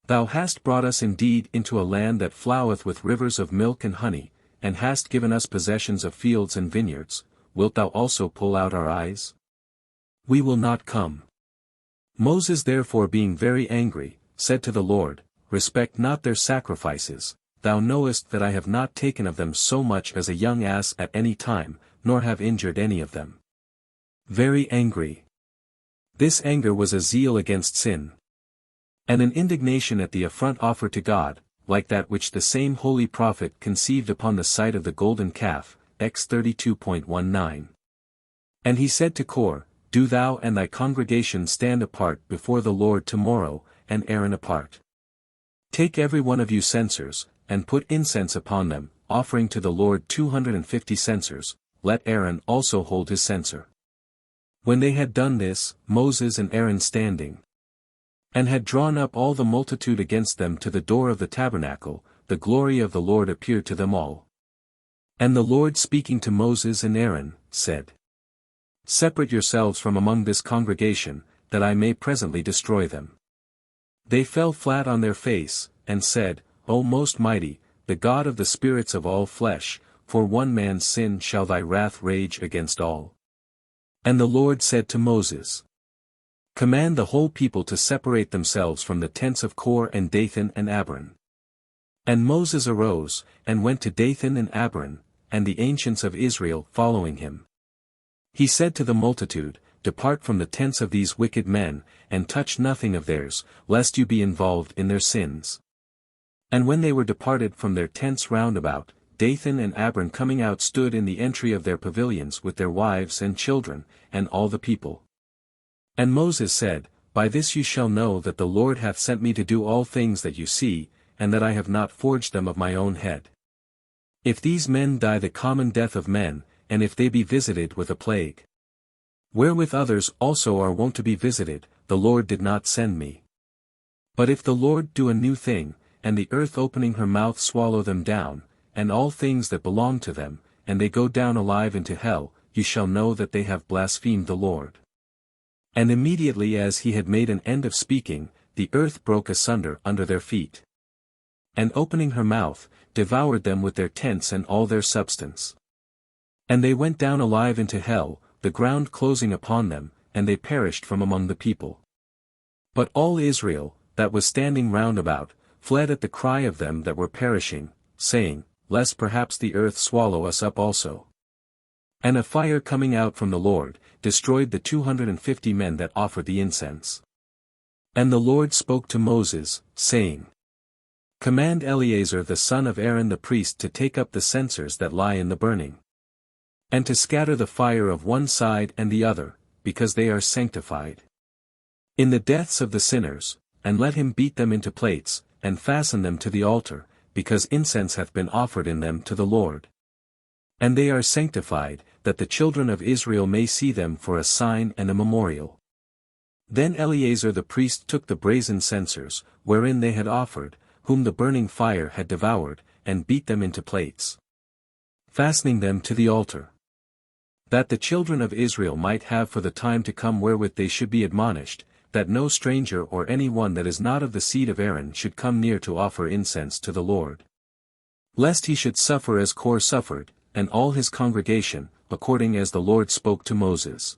A: Thou hast brought us indeed into a land that floweth with rivers of milk and honey, and hast given us possessions of fields and vineyards, wilt thou also pull out our eyes? We will not come. Moses therefore being very angry, said to the Lord, Respect not their sacrifices, thou knowest that I have not taken of them so much as a young ass at any time, nor have injured any of them. Very angry. This anger was a zeal against sin, and an indignation at the affront offered to God, like that which the same holy prophet conceived upon the sight of the golden calf, X 32.19. And he said to Kor, Do thou and thy congregation stand apart before the Lord tomorrow, and Aaron apart. Take every one of you censers, and put incense upon them, offering to the Lord 250 censers, let Aaron also hold his censer. When they had done this, Moses and Aaron standing, and had drawn up all the multitude against them to the door of the tabernacle, the glory of the Lord appeared to them all. And the Lord speaking to Moses and Aaron, said, Separate yourselves from among this congregation, that I may presently destroy them. They fell flat on their face, and said, O Most Mighty, the God of the spirits of all flesh, for one man's sin shall thy wrath rage against all. And the Lord said to Moses, Command the whole people to separate themselves from the tents of Kor and Dathan and Abiram. And Moses arose, and went to Dathan and Abiram, and the ancients of Israel following him. He said to the multitude, Depart from the tents of these wicked men, and touch nothing of theirs, lest you be involved in their sins. And when they were departed from their tents round about, Dathan and Abiram coming out stood in the entry of their pavilions with their wives and children, and all the people. And Moses said, By this you shall know that the Lord hath sent me to do all things that you see, and that I have not forged them of my own head. If these men die the common death of men, and if they be visited with a plague, wherewith others also are wont to be visited, the Lord did not send me. But if the Lord do a new thing, and the earth opening her mouth swallow them down, and all things that belong to them, and they go down alive into hell, you shall know that they have blasphemed the Lord. And immediately as he had made an end of speaking, the earth broke asunder under their feet. And opening her mouth, devoured them with their tents and all their substance. And they went down alive into hell, the ground closing upon them, and they perished from among the people. But all Israel, that was standing round about, fled at the cry of them that were perishing, saying, Lest perhaps the earth swallow us up also. And a fire coming out from the Lord, destroyed the 250 men that offered the incense. And the Lord spoke to Moses, saying, Command Eleazar the son of Aaron the priest to take up the censers that lie in the burning, and to scatter the fire of one side and the other, because they are sanctified, in the deaths of the sinners, and let him beat them into plates, and fasten them to the altar, because incense hath been offered in them to the Lord. And they are sanctified, that the children of Israel may see them for a sign and a memorial. Then Eleazar the priest took the brazen censers, wherein they had offered, whom the burning fire had devoured, and beat them into plates, fastening them to the altar, that the children of Israel might have for the time to come wherewith they should be admonished, that no stranger or any one that is not of the seed of Aaron should come near to offer incense to the Lord, lest he should suffer as Kor suffered, and all his congregation, according as the Lord spoke to Moses.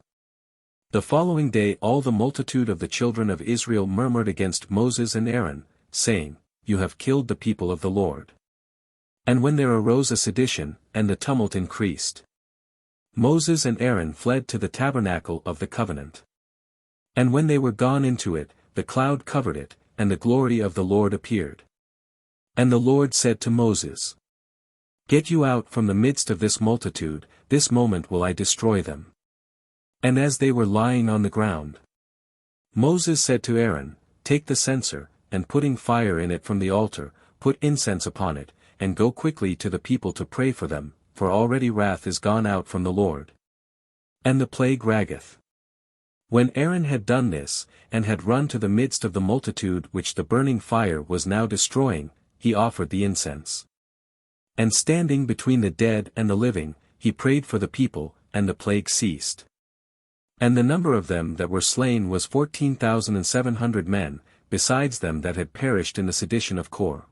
A: The following day all the multitude of the children of Israel murmured against Moses and Aaron, saying, You have killed the people of the Lord. And when there arose a sedition, and the tumult increased, Moses and Aaron fled to the tabernacle of the covenant. And when they were gone into it, the cloud covered it, and the glory of the Lord appeared. And the Lord said to Moses, Get you out from the midst of this multitude, this moment will I destroy them. And as they were lying on the ground, Moses said to Aaron, Take the censer, and putting fire in it from the altar, put incense upon it, and go quickly to the people to pray for them, for already wrath is gone out from the Lord, and the plague raggeth. When Aaron had done this, and had run to the midst of the multitude which the burning fire was now destroying, he offered the incense. And standing between the dead and the living, he prayed for the people, and the plague ceased. And the number of them that were slain was 14,700 men, besides them that had perished in the sedition of Kor.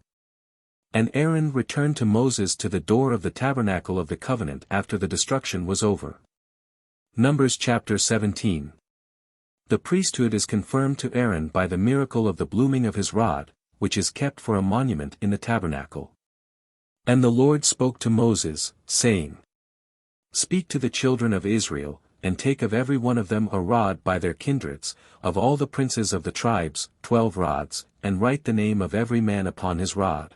A: And Aaron returned to Moses to the door of the tabernacle of the covenant after the destruction was over. Numbers chapter 17. The priesthood is confirmed to Aaron by the miracle of the blooming of his rod, which is kept for a monument in the tabernacle. And the Lord spoke to Moses, saying, Speak to the children of Israel, and take of every one of them a rod by their kindreds, of all the princes of the tribes, 12 rods, and write the name of every man upon his rod.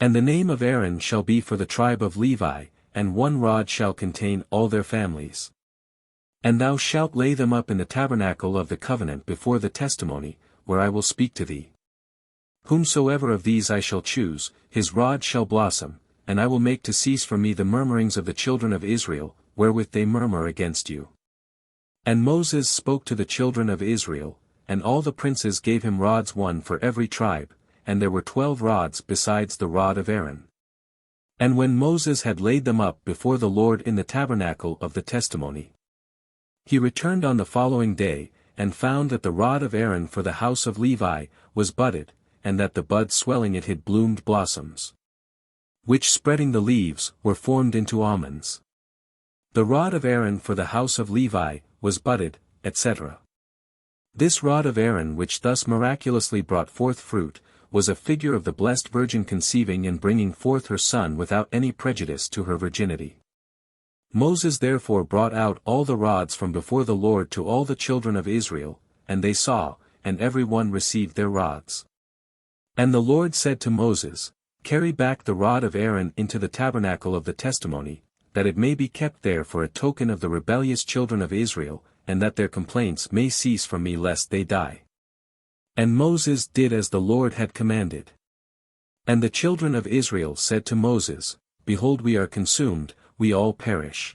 A: And the name of Aaron shall be for the tribe of Levi, and 1 rod shall contain all their families. And thou shalt lay them up in the tabernacle of the covenant before the testimony, where I will speak to thee. Whomsoever of these I shall choose, his rod shall blossom, and I will make to cease from me the murmurings of the children of Israel, wherewith they murmur against you. And Moses spoke to the children of Israel, and all the princes gave him rods 1 for every tribe, and there were 12 rods besides the rod of Aaron. And when Moses had laid them up before the Lord in the tabernacle of the testimony, he returned on the following day, and found that the rod of Aaron for the house of Levi was budded, and that the bud swelling it had bloomed blossoms, which spreading the leaves were formed into almonds. The rod of Aaron for the house of Levi was budded, etc. This rod of Aaron which thus miraculously brought forth fruit, was a figure of the blessed Virgin conceiving and bringing forth her son without any prejudice to her virginity. Moses therefore brought out all the rods from before the Lord to all the children of Israel, and they saw, and every one received their rods. And the Lord said to Moses, Carry back the rod of Aaron into the tabernacle of the testimony, that it may be kept there for a token of the rebellious children of Israel, and that their complaints may cease from me lest they die. And Moses did as the Lord had commanded. And the children of Israel said to Moses, Behold, we are consumed, we all perish.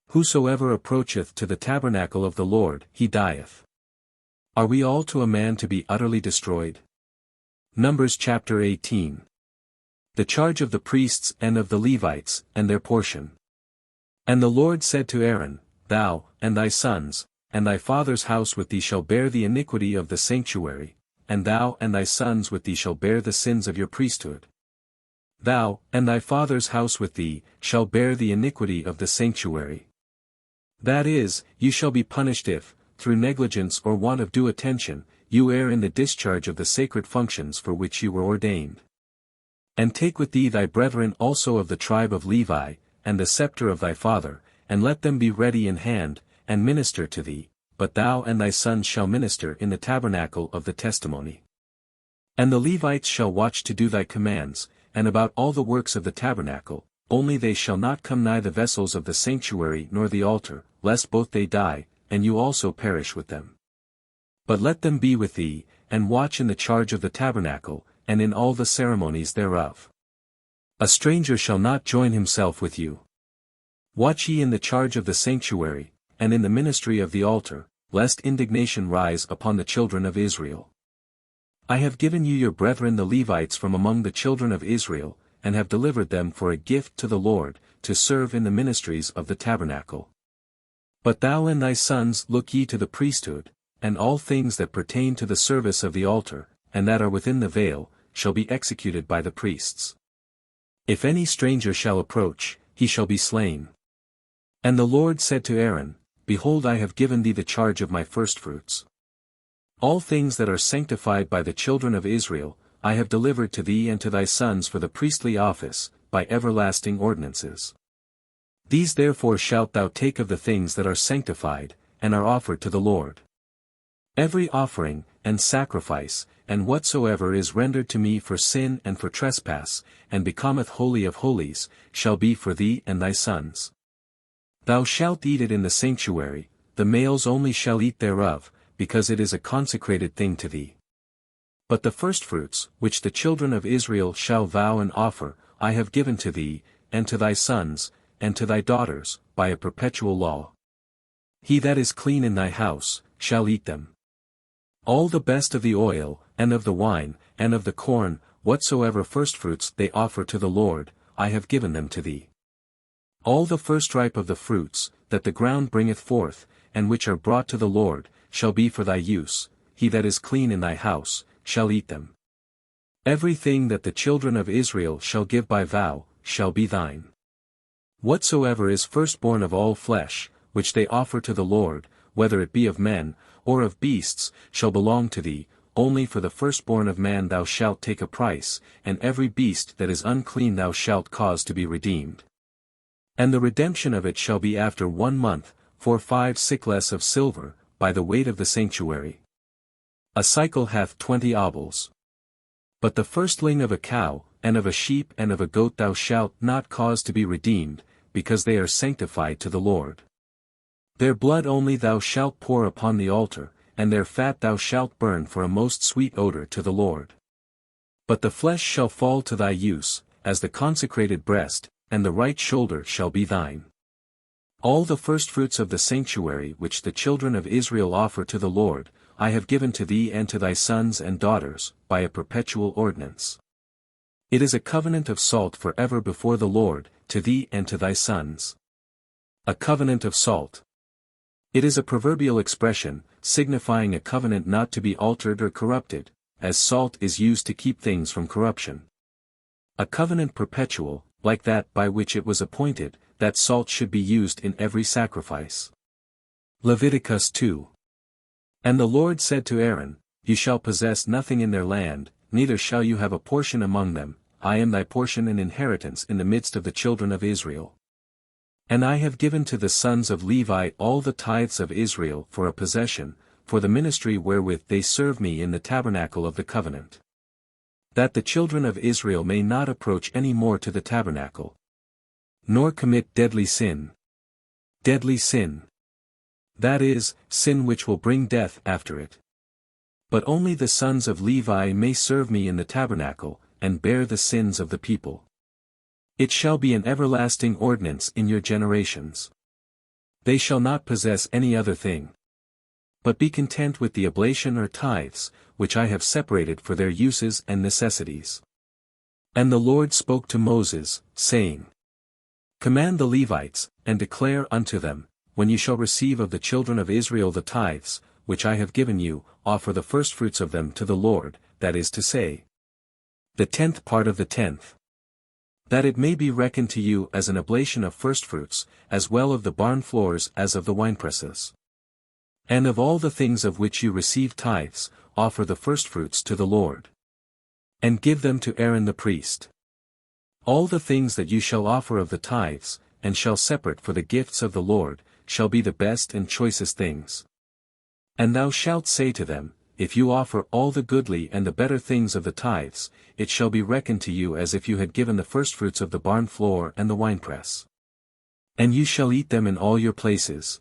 A: Whosoever approacheth to the tabernacle of the Lord, he dieth. Are we all to a man to be utterly destroyed? Numbers chapter 18. The charge of the priests and of the Levites, and their portion. And the Lord said to Aaron, Thou, and thy sons, and thy father's house with thee shall bear the iniquity of the sanctuary, and thou and thy sons with thee shall bear the sins of your priesthood. Thou, and thy father's house with thee, shall bear the iniquity of the sanctuary. That is, you shall be punished if, through negligence or want of due attention, you err in the discharge of the sacred functions for which you were ordained. And take with thee thy brethren also of the tribe of Levi, and the scepter of thy father, and let them be ready in hand, and minister to thee, but thou and thy sons shall minister in the tabernacle of the testimony. And the Levites shall watch to do thy commands, and about all the works of the tabernacle, only they shall not come nigh the vessels of the sanctuary nor the altar, lest both they die, and you also perish with them. But let them be with thee, and watch in the charge of the tabernacle, and in all the ceremonies thereof. A stranger shall not join himself with you. Watch ye in the charge of the sanctuary, and in the ministry of the altar, lest indignation rise upon the children of Israel. I have given you your brethren the Levites from among the children of Israel, and have delivered them for a gift to the Lord, to serve in the ministries of the tabernacle. But thou and thy sons look ye to the priesthood, and all things that pertain to the service of the altar, and that are within the veil, shall be executed by the priests. If any stranger shall approach, he shall be slain. And the Lord said to Aaron, Behold, I have given thee the charge of my firstfruits. All things that are sanctified by the children of Israel, I have delivered to thee and to thy sons for the priestly office, by everlasting ordinances. These therefore shalt thou take of the things that are sanctified, and are offered to the Lord. Every offering, and sacrifice, and whatsoever is rendered to me for sin and for trespass, and becometh holy of holies, shall be for thee and thy sons. Thou shalt eat it in the sanctuary, the males only shall eat thereof, because it is a consecrated thing to thee. But the firstfruits, which the children of Israel shall vow and offer, I have given to thee, and to thy sons, and to thy daughters, by a perpetual law. He that is clean in thy house, shall eat them. All the best of the oil, and of the wine, and of the corn, whatsoever firstfruits they offer to the Lord, I have given them to thee. All the firstripe of the fruits, that the ground bringeth forth, and which are brought to the Lord, shall be for thy use, he that is clean in thy house, shall eat them. Everything that the children of Israel shall give by vow, shall be thine. Whatsoever is firstborn of all flesh, which they offer to the Lord, whether it be of men, or of beasts, shall belong to thee. Only for the firstborn of man thou shalt take a price, and every beast that is unclean thou shalt cause to be redeemed. And the redemption of it shall be after 1 month, for 5 sickles of silver, by the weight of the sanctuary. A sicle hath 20 obols. But the firstling of a cow, and of a sheep and of a goat thou shalt not cause to be redeemed, because they are sanctified to the Lord. Their blood only thou shalt pour upon the altar, and their fat thou shalt burn for a most sweet odor to the Lord. But the flesh shall fall to thy use, as the consecrated breast, and the right shoulder shall be thine. All the firstfruits of the sanctuary which the children of Israel offer to the Lord, I have given to thee and to thy sons and daughters, by a perpetual ordinance. It is a covenant of salt for ever before the Lord, to thee and to thy sons. A covenant of salt. It is a proverbial expression, signifying a covenant not to be altered or corrupted, as salt is used to keep things from corruption. A covenant perpetual, like that by which it was appointed, that salt should be used in every sacrifice. Leviticus 2. And the Lord said to Aaron, You shall possess nothing in their land, neither shall you have a portion among them. I am thy portion and inheritance in the midst of the children of Israel. And I have given to the sons of Levi all the tithes of Israel for a possession, for the ministry wherewith they serve me in the tabernacle of the covenant. That the children of Israel may not approach any more to the tabernacle, nor commit deadly sin. Deadly sin. That is, sin which will bring death after it. But only the sons of Levi may serve me in the tabernacle, and bear the sins of the people. It shall be an everlasting ordinance in your generations. They shall not possess any other thing, but be content with the oblation or tithes, which I have separated for their uses and necessities. And the Lord spoke to Moses, saying, Command the Levites, and declare unto them, when you shall receive of the children of Israel the tithes, which I have given you, offer the firstfruits of them to the Lord, that is to say, the 10th part of the 10th. That it may be reckoned to you as an oblation of firstfruits, as well of the barn floors as of the winepresses. And of all the things of which you receive tithes, offer the firstfruits to the Lord. And give them to Aaron the priest. All the things that you shall offer of the tithes, and shall separate for the gifts of the Lord, shall be the best and choicest things. And thou shalt say to them, If you offer all the goodly and the better things of the tithes, it shall be reckoned to you as if you had given the firstfruits of the barn floor and the winepress. And you shall eat them in all your places,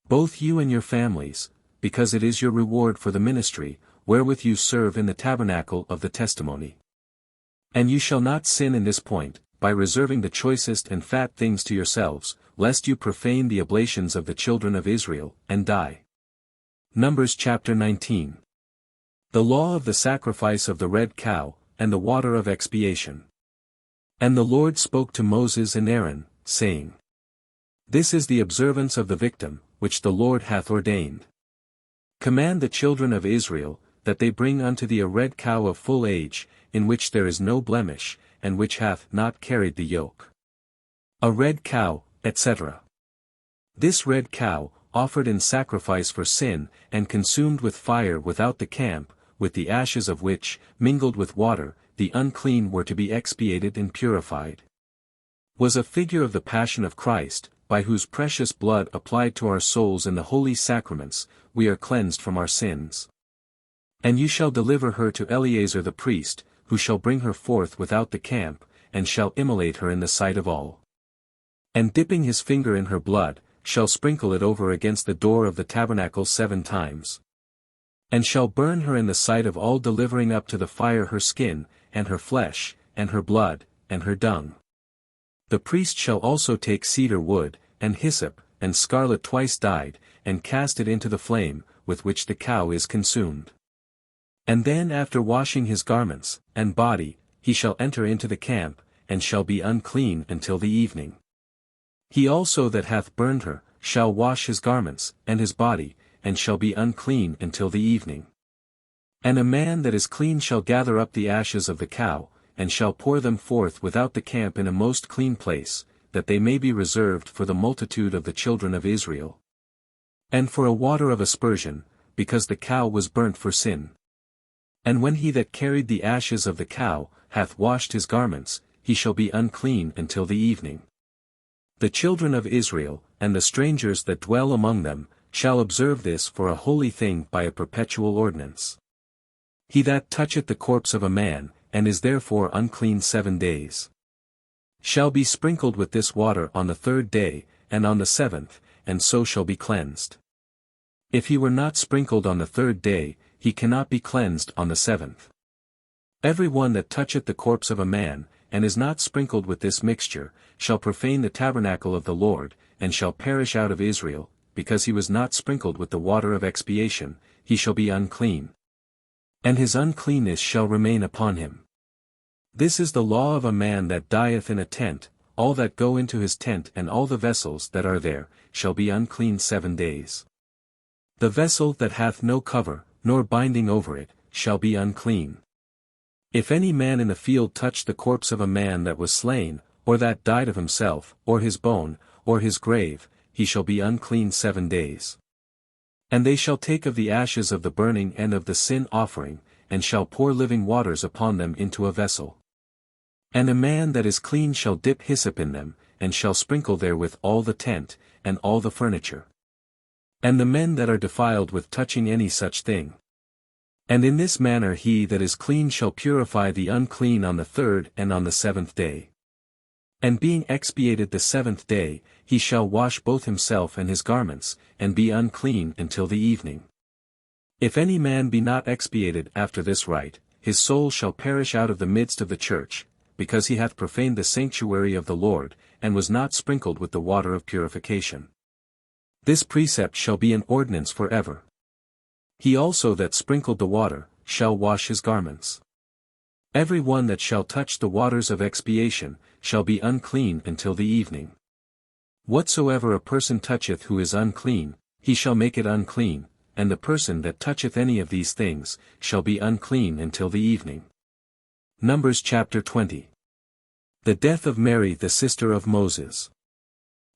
A: both you and your families, because it is your reward for the ministry, wherewith you serve in the tabernacle of the testimony. And you shall not sin in this point, by reserving the choicest and fat things to yourselves, lest you profane the oblations of the children of Israel, and die. Numbers chapter 19. The law of the sacrifice of the red cow, and the water of expiation. And the Lord spoke to Moses and Aaron, saying, This is the observance of the victim, which the Lord hath ordained. Command the children of Israel, that they bring unto thee a red cow of full age, in which there is no blemish, and which hath not carried the yoke. A red cow, etc. This red cow, offered in sacrifice for sin, and consumed with fire without the camp, with the ashes of which, mingled with water, the unclean were to be expiated and purified, was a figure of the passion of Christ, by whose precious blood applied to our souls in the holy sacraments, we are cleansed from our sins. And you shall deliver her to Eleazar the priest, who shall bring her forth without the camp, and shall immolate her in the sight of all. And dipping his finger in her blood, shall sprinkle it over against the door of the tabernacle 7 times. And shall burn her in the sight of all, delivering up to the fire her skin, and her flesh, and her blood, and her dung. The priest shall also take cedar wood, and hyssop, and scarlet twice dyed, and cast it into the flame, with which the cow is consumed. And then after washing his garments, and body, he shall enter into the camp, and shall be unclean until the evening. He also that hath burned her, shall wash his garments, and his body, and shall be unclean until the evening. And a man that is clean shall gather up the ashes of the cow, and shall pour them forth without the camp in a most clean place, that they may be reserved for the multitude of the children of Israel. And for a water of aspersion, because the cow was burnt for sin. And when he that carried the ashes of the cow hath washed his garments, he shall be unclean until the evening. The children of Israel, and the strangers that dwell among them, shall observe this for a holy thing by a perpetual ordinance. He that toucheth the corpse of a man, and is therefore unclean 7 days, shall be sprinkled with this water on the 3rd day, and on the 7th, and so shall be cleansed. If he were not sprinkled on the 3rd day, he cannot be cleansed on the 7th. Every one that toucheth the corpse of a man, and is not sprinkled with this mixture, shall profane the tabernacle of the Lord, and shall perish out of Israel, because he was not sprinkled with the water of expiation, he shall be unclean. And his uncleanness shall remain upon him. This is the law of a man that dieth in a tent, all that go into his tent and all the vessels that are there, shall be unclean 7 days. The vessel that hath no cover, nor binding over it, shall be unclean. If any man in the field touch the corpse of a man that was slain, or that died of himself, or his bone, or his grave, he shall be unclean 7 days. And they shall take of the ashes of the burning and of the sin offering, and shall pour living waters upon them into a vessel. And a man that is clean shall dip hyssop in them, and shall sprinkle therewith all the tent, and all the furniture. And the men that are defiled with touching any such thing. And in this manner he that is clean shall purify the unclean on the 3rd and on the 7th day. And being expiated the 7th day, he shall wash both himself and his garments, and be unclean until the evening. If any man be not expiated after this rite, his soul shall perish out of the midst of the church, because he hath profaned the sanctuary of the Lord, and was not sprinkled with the water of purification. This precept shall be an ordinance for ever. He also that sprinkled the water, shall wash his garments. Every one that shall touch the waters of expiation, shall be unclean until the evening. Whatsoever a person toucheth who is unclean, he shall make it unclean, and the person that toucheth any of these things, shall be unclean until the evening. Numbers chapter 20. The death of Mary the sister of Moses.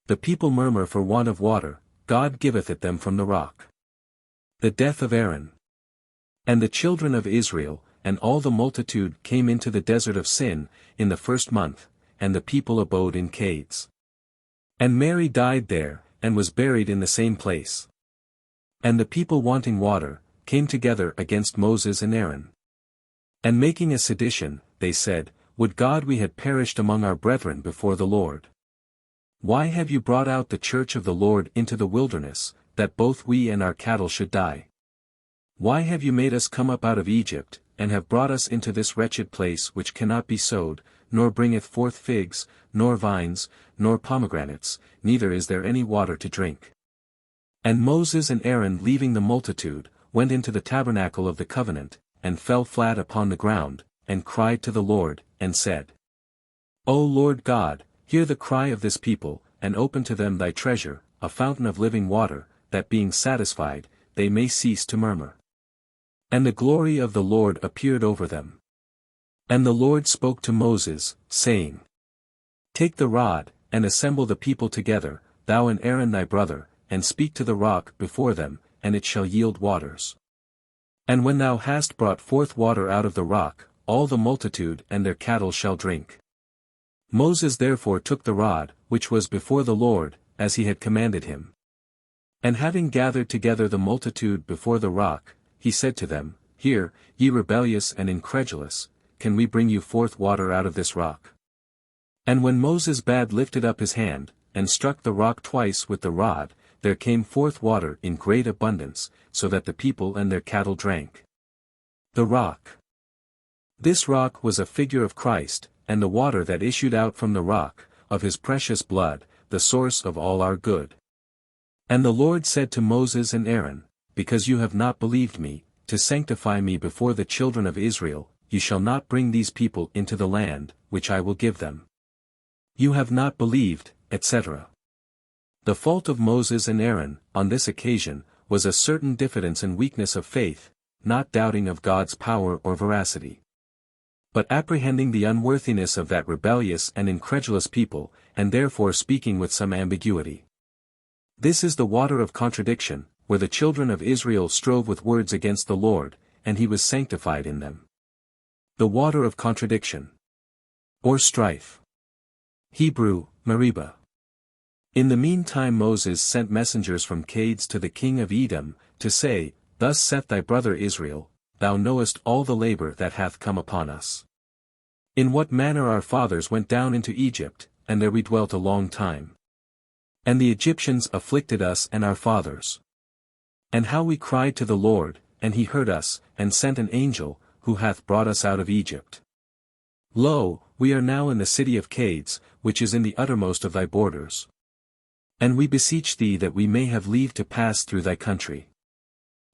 A: The people murmur for want of water, God giveth it them from the rock. The death of Aaron. And the children of Israel, and all the multitude came into the desert of Sin, in the 1st month, and the people abode in caves. And Mary died there, and was buried in the same place. And the people wanting water, came together against Moses and Aaron. And making a sedition, they said, Would God we had perished among our brethren before the Lord. Why have you brought out the church of the Lord into the wilderness, that both we and our cattle should die? Why have you made us come up out of Egypt, and have brought us into this wretched place which cannot be sowed, nor bringeth forth figs, nor vines, nor pomegranates, neither is there any water to drink? And Moses and Aaron leaving the multitude, went into the tabernacle of the covenant, and fell flat upon the ground, and cried to the Lord, and said, O Lord God, hear the cry of this people, and open to them thy treasure, a fountain of living water, that being satisfied, they may cease to murmur. And the glory of the Lord appeared over them. And the Lord spoke to Moses, saying, Take the rod, and assemble the people together, thou and Aaron thy brother, and speak to the rock before them, and it shall yield waters. And when thou hast brought forth water out of the rock, all the multitude and their cattle shall drink. Moses therefore took the rod, which was before the Lord, as he had commanded him. And having gathered together the multitude before the rock, he said to them, Hear, ye rebellious and incredulous, can we bring you forth water out of this rock? And when Moses bade lifted up his hand, and struck the rock twice with the rod, there came forth water in great abundance, so that the people and their cattle drank. The rock. This rock was a figure of Christ, and the water that issued out from the rock, of his precious blood, the source of all our good. And the Lord said to Moses and Aaron, Because you have not believed me, to sanctify me before the children of Israel, you shall not bring these people into the land, which I will give them. You have not believed, etc. The fault of Moses and Aaron, on this occasion, was a certain diffidence and weakness of faith, not doubting of God's power or veracity, but apprehending the unworthiness of that rebellious and incredulous people, and therefore speaking with some ambiguity. This is the water of contradiction, where the children of Israel strove with words against the Lord, and he was sanctified in them. The water of contradiction, or strife. Hebrew, Meribah. In the meantime Moses sent messengers from Cades to the king of Edom, to say, Thus saith thy brother Israel, Thou knowest all the labor that hath come upon us. In what manner our fathers went down into Egypt, and there we dwelt a long time. And the Egyptians afflicted us and our fathers. And how we cried to the Lord, and he heard us, and sent an angel, who hath brought us out of Egypt. Lo, we are now in the city of Cades, which is in the uttermost of thy borders. And we beseech thee that we may have leave to pass through thy country.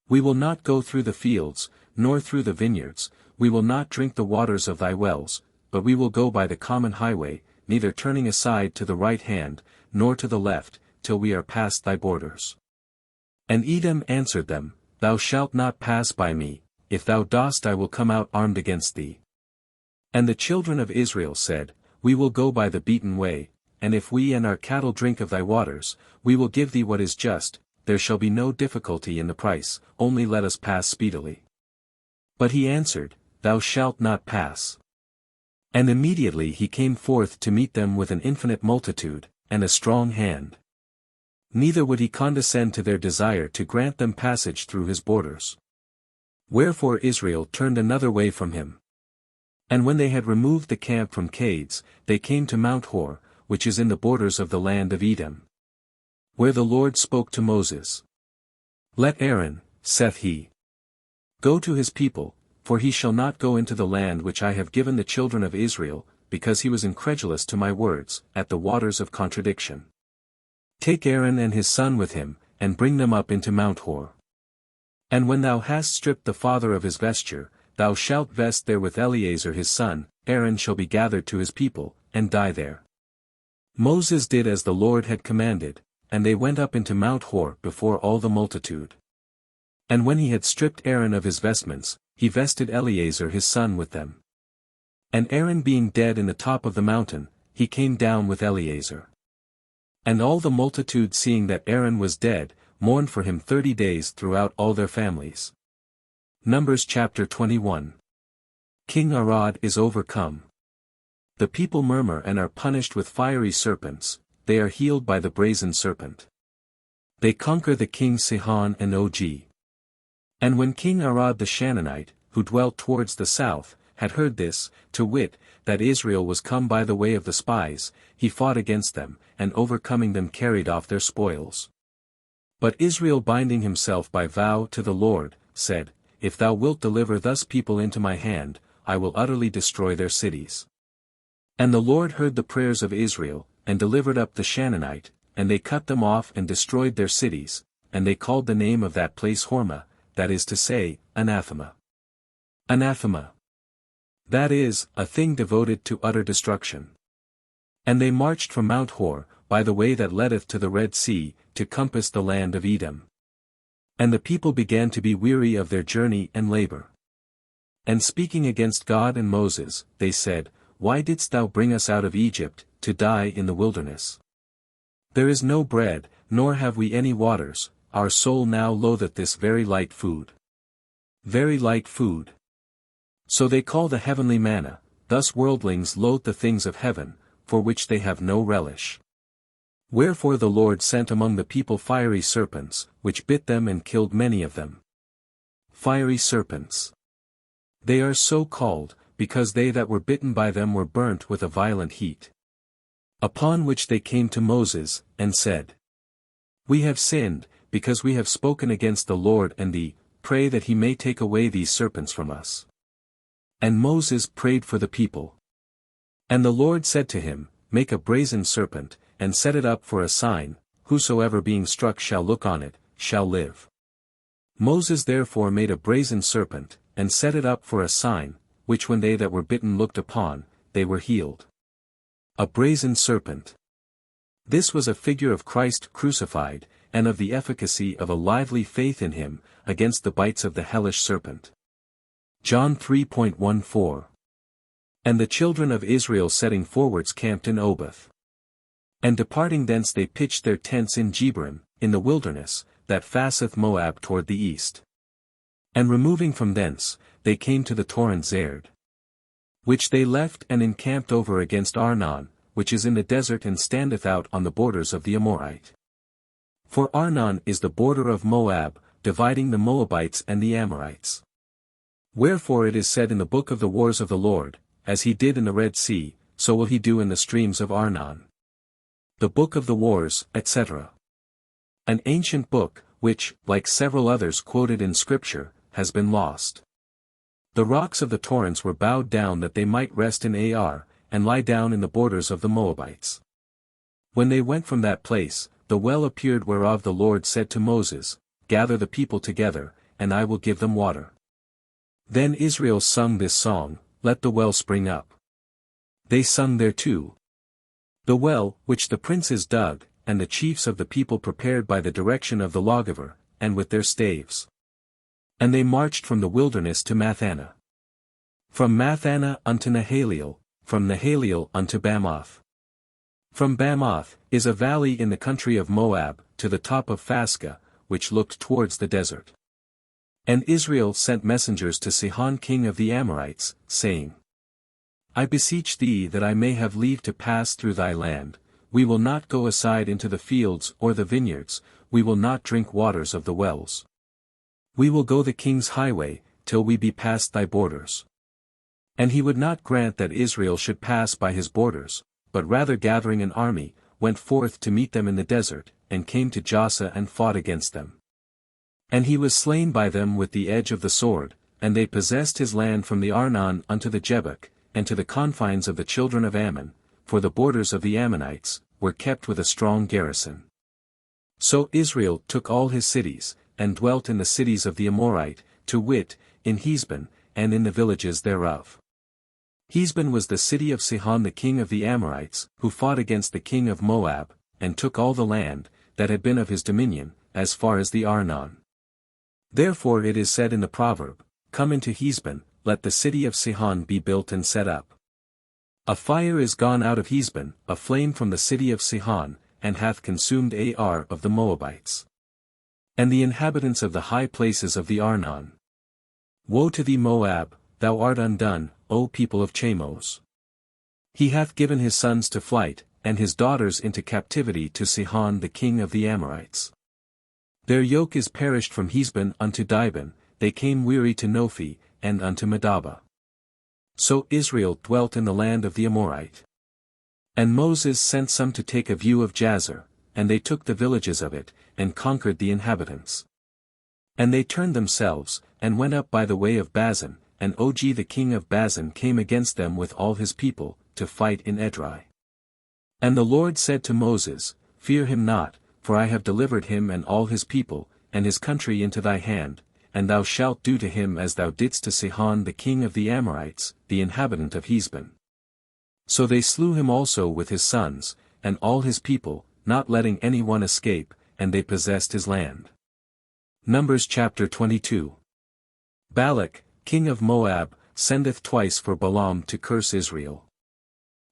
A: We will not go through the fields, nor through the vineyards, we will not drink the waters of thy wells, but we will go by the common highway, neither turning aside to the right hand, nor to the left, till we are past thy borders. And Edom answered them, Thou shalt not pass by me, if thou dost I will come out armed against thee. And the children of Israel said, We will go by the beaten way, and if we and our cattle drink of thy waters, we will give thee what is just, there shall be no difficulty in the price, only let us pass speedily. But he answered, Thou shalt not pass. And immediately he came forth to meet them with an infinite multitude, and a strong hand. Neither would he condescend to their desire to grant them passage through his borders. Wherefore Israel turned another way from him. And when they had removed the camp from Cades, they came to Mount Hor, which is in the borders of the land of Edom. Where the Lord spoke to Moses. Let Aaron, saith he, go to his people, for he shall not go into the land which I have given the children of Israel, because he was incredulous to my words, at the waters of contradiction. Take Aaron and his son with him, and bring them up into Mount Hor. And when thou hast stripped the father of his vesture, thou shalt vest there with Eleazar his son, Aaron shall be gathered to his people, and die there. Moses did as the Lord had commanded, and they went up into Mount Hor before all the multitude. And when he had stripped Aaron of his vestments, he vested Eleazar his son with them. And Aaron being dead in the top of the mountain, he came down with Eleazar. And all the multitude seeing that Aaron was dead, mourned for him 30 days throughout all their families. Numbers chapter 21. King Arad is overcome. The people murmur and are punished with fiery serpents, they are healed by the brazen serpent. They conquer the kings Sihon and Og. And when King Arad the Shannonite, who dwelt towards the south, had heard this, to wit, that Israel was come by the way of the spies, he fought against them, and overcoming them carried off their spoils. But Israel binding himself by vow to the Lord, said, If thou wilt deliver thus people into my hand, I will utterly destroy their cities. And the Lord heard the prayers of Israel, and delivered up the Shannonite, and they cut them off and destroyed their cities, and they called the name of that place Hormah, that is to say, anathema. Anathema. That is, a thing devoted to utter destruction. And they marched from Mount Hor, by the way that leadeth to the Red Sea, to compass the land of Edom. And the people began to be weary of their journey and labor. And speaking against God and Moses, they said, Why didst thou bring us out of Egypt, to die in the wilderness? There is no bread, nor have we any waters, our soul now loatheth this very light food. Very light food. So they call the heavenly manna, thus worldlings loathe the things of heaven, for which they have no relish. Wherefore the Lord sent among the people fiery serpents, which bit them and killed many of them. Fiery serpents. They are so called, because they that were bitten by them were burnt with a violent heat. Upon which they came to Moses, and said, We have sinned, because we have spoken against the Lord and thee, pray that he may take away these serpents from us. And Moses prayed for the people. And the Lord said to him, Make a brazen serpent, and set it up for a sign, whosoever being struck shall look on it, shall live. Moses therefore made a brazen serpent, and set it up for a sign, which when they that were bitten looked upon, they were healed. A brazen serpent. This was a figure of Christ crucified, and of the efficacy of a lively faith in him, against the bites of the hellish serpent. John 3:14. And the children of Israel setting forwards camped in Oboth. And departing thence they pitched their tents in Jebarim, in the wilderness, that faceth Moab toward the east. And removing from thence, they came to the torrent Zerd, which they left and encamped over against Arnon, which is in the desert and standeth out on the borders of the Amorite. For Arnon is the border of Moab, dividing the Moabites and the Amorites. Wherefore it is said in the book of the wars of the Lord, as he did in the Red Sea, so will he do in the streams of Arnon. The Book of the Wars, etc. An ancient book, which, like several others quoted in Scripture, has been lost. The rocks of the torrents were bowed down that they might rest in Ar, and lie down in the borders of the Moabites. When they went from that place, the well appeared whereof the Lord said to Moses, Gather the people together, and I will give them water. Then Israel sung this song, Let the well spring up. They sung thereto. The well, which the princes dug, and the chiefs of the people prepared by the direction of the lawgiver, and with their staves. And they marched from the wilderness to Mathana. From Mathana unto Nahaliel, from Nahaliel unto Bamoth. From Bamoth is a valley in the country of Moab, to the top of Phasca, which looked towards the desert. And Israel sent messengers to Sihon king of the Amorites, saying, I beseech thee that I may have leave to pass through thy land, we will not go aside into the fields or the vineyards, we will not drink waters of the wells. We will go the king's highway, till we be past thy borders. And he would not grant that Israel should pass by his borders, but rather gathering an army, went forth to meet them in the desert, and came to JOSUE and fought against them. And he was slain by them with the edge of the sword, and they possessed his land from the Arnon unto the Jabbok, and to the confines of the children of Ammon, for the borders of the Ammonites, were kept with a strong garrison. So Israel took all his cities, and dwelt in the cities of the Amorite, to wit, in Heshbon, and in the villages thereof. Heshbon was the city of Sihon the king of the Amorites, who fought against the king of Moab, and took all the land, that had been of his dominion, as far as the Arnon. Therefore it is said in the proverb, Come into Heshbon, let the city of Sihon be built and set up. A fire is gone out of Heshbon, a flame from the city of Sihon, and hath consumed Ar of the Moabites. And the inhabitants of the high places of the Arnon. Woe to thee Moab, thou art undone, O people of Chamos. He hath given his sons to flight, and his daughters into captivity to Sihon the king of the Amorites. Their yoke is perished from Heshbon unto Dibon, they came weary to Nophi, and unto Medaba. So Israel dwelt in the land of the Amorite. And Moses sent some to take a view of Jazer, and they took the villages of it, and conquered the inhabitants. And they turned themselves, and went up by the way of Bazan, and Og the king of Bazan came against them with all his people, to fight in Edrei. And the Lord said to Moses, Fear him not, for I have delivered him and all his people, and his country into thy hand, and thou shalt do to him as thou didst to Sihon the king of the Amorites, the inhabitant of Heshbon. So they slew him also with his sons, and all his people, not letting any one escape, and they possessed his land. Numbers chapter 22. Balak, king of Moab, sendeth twice for Balaam to curse Israel.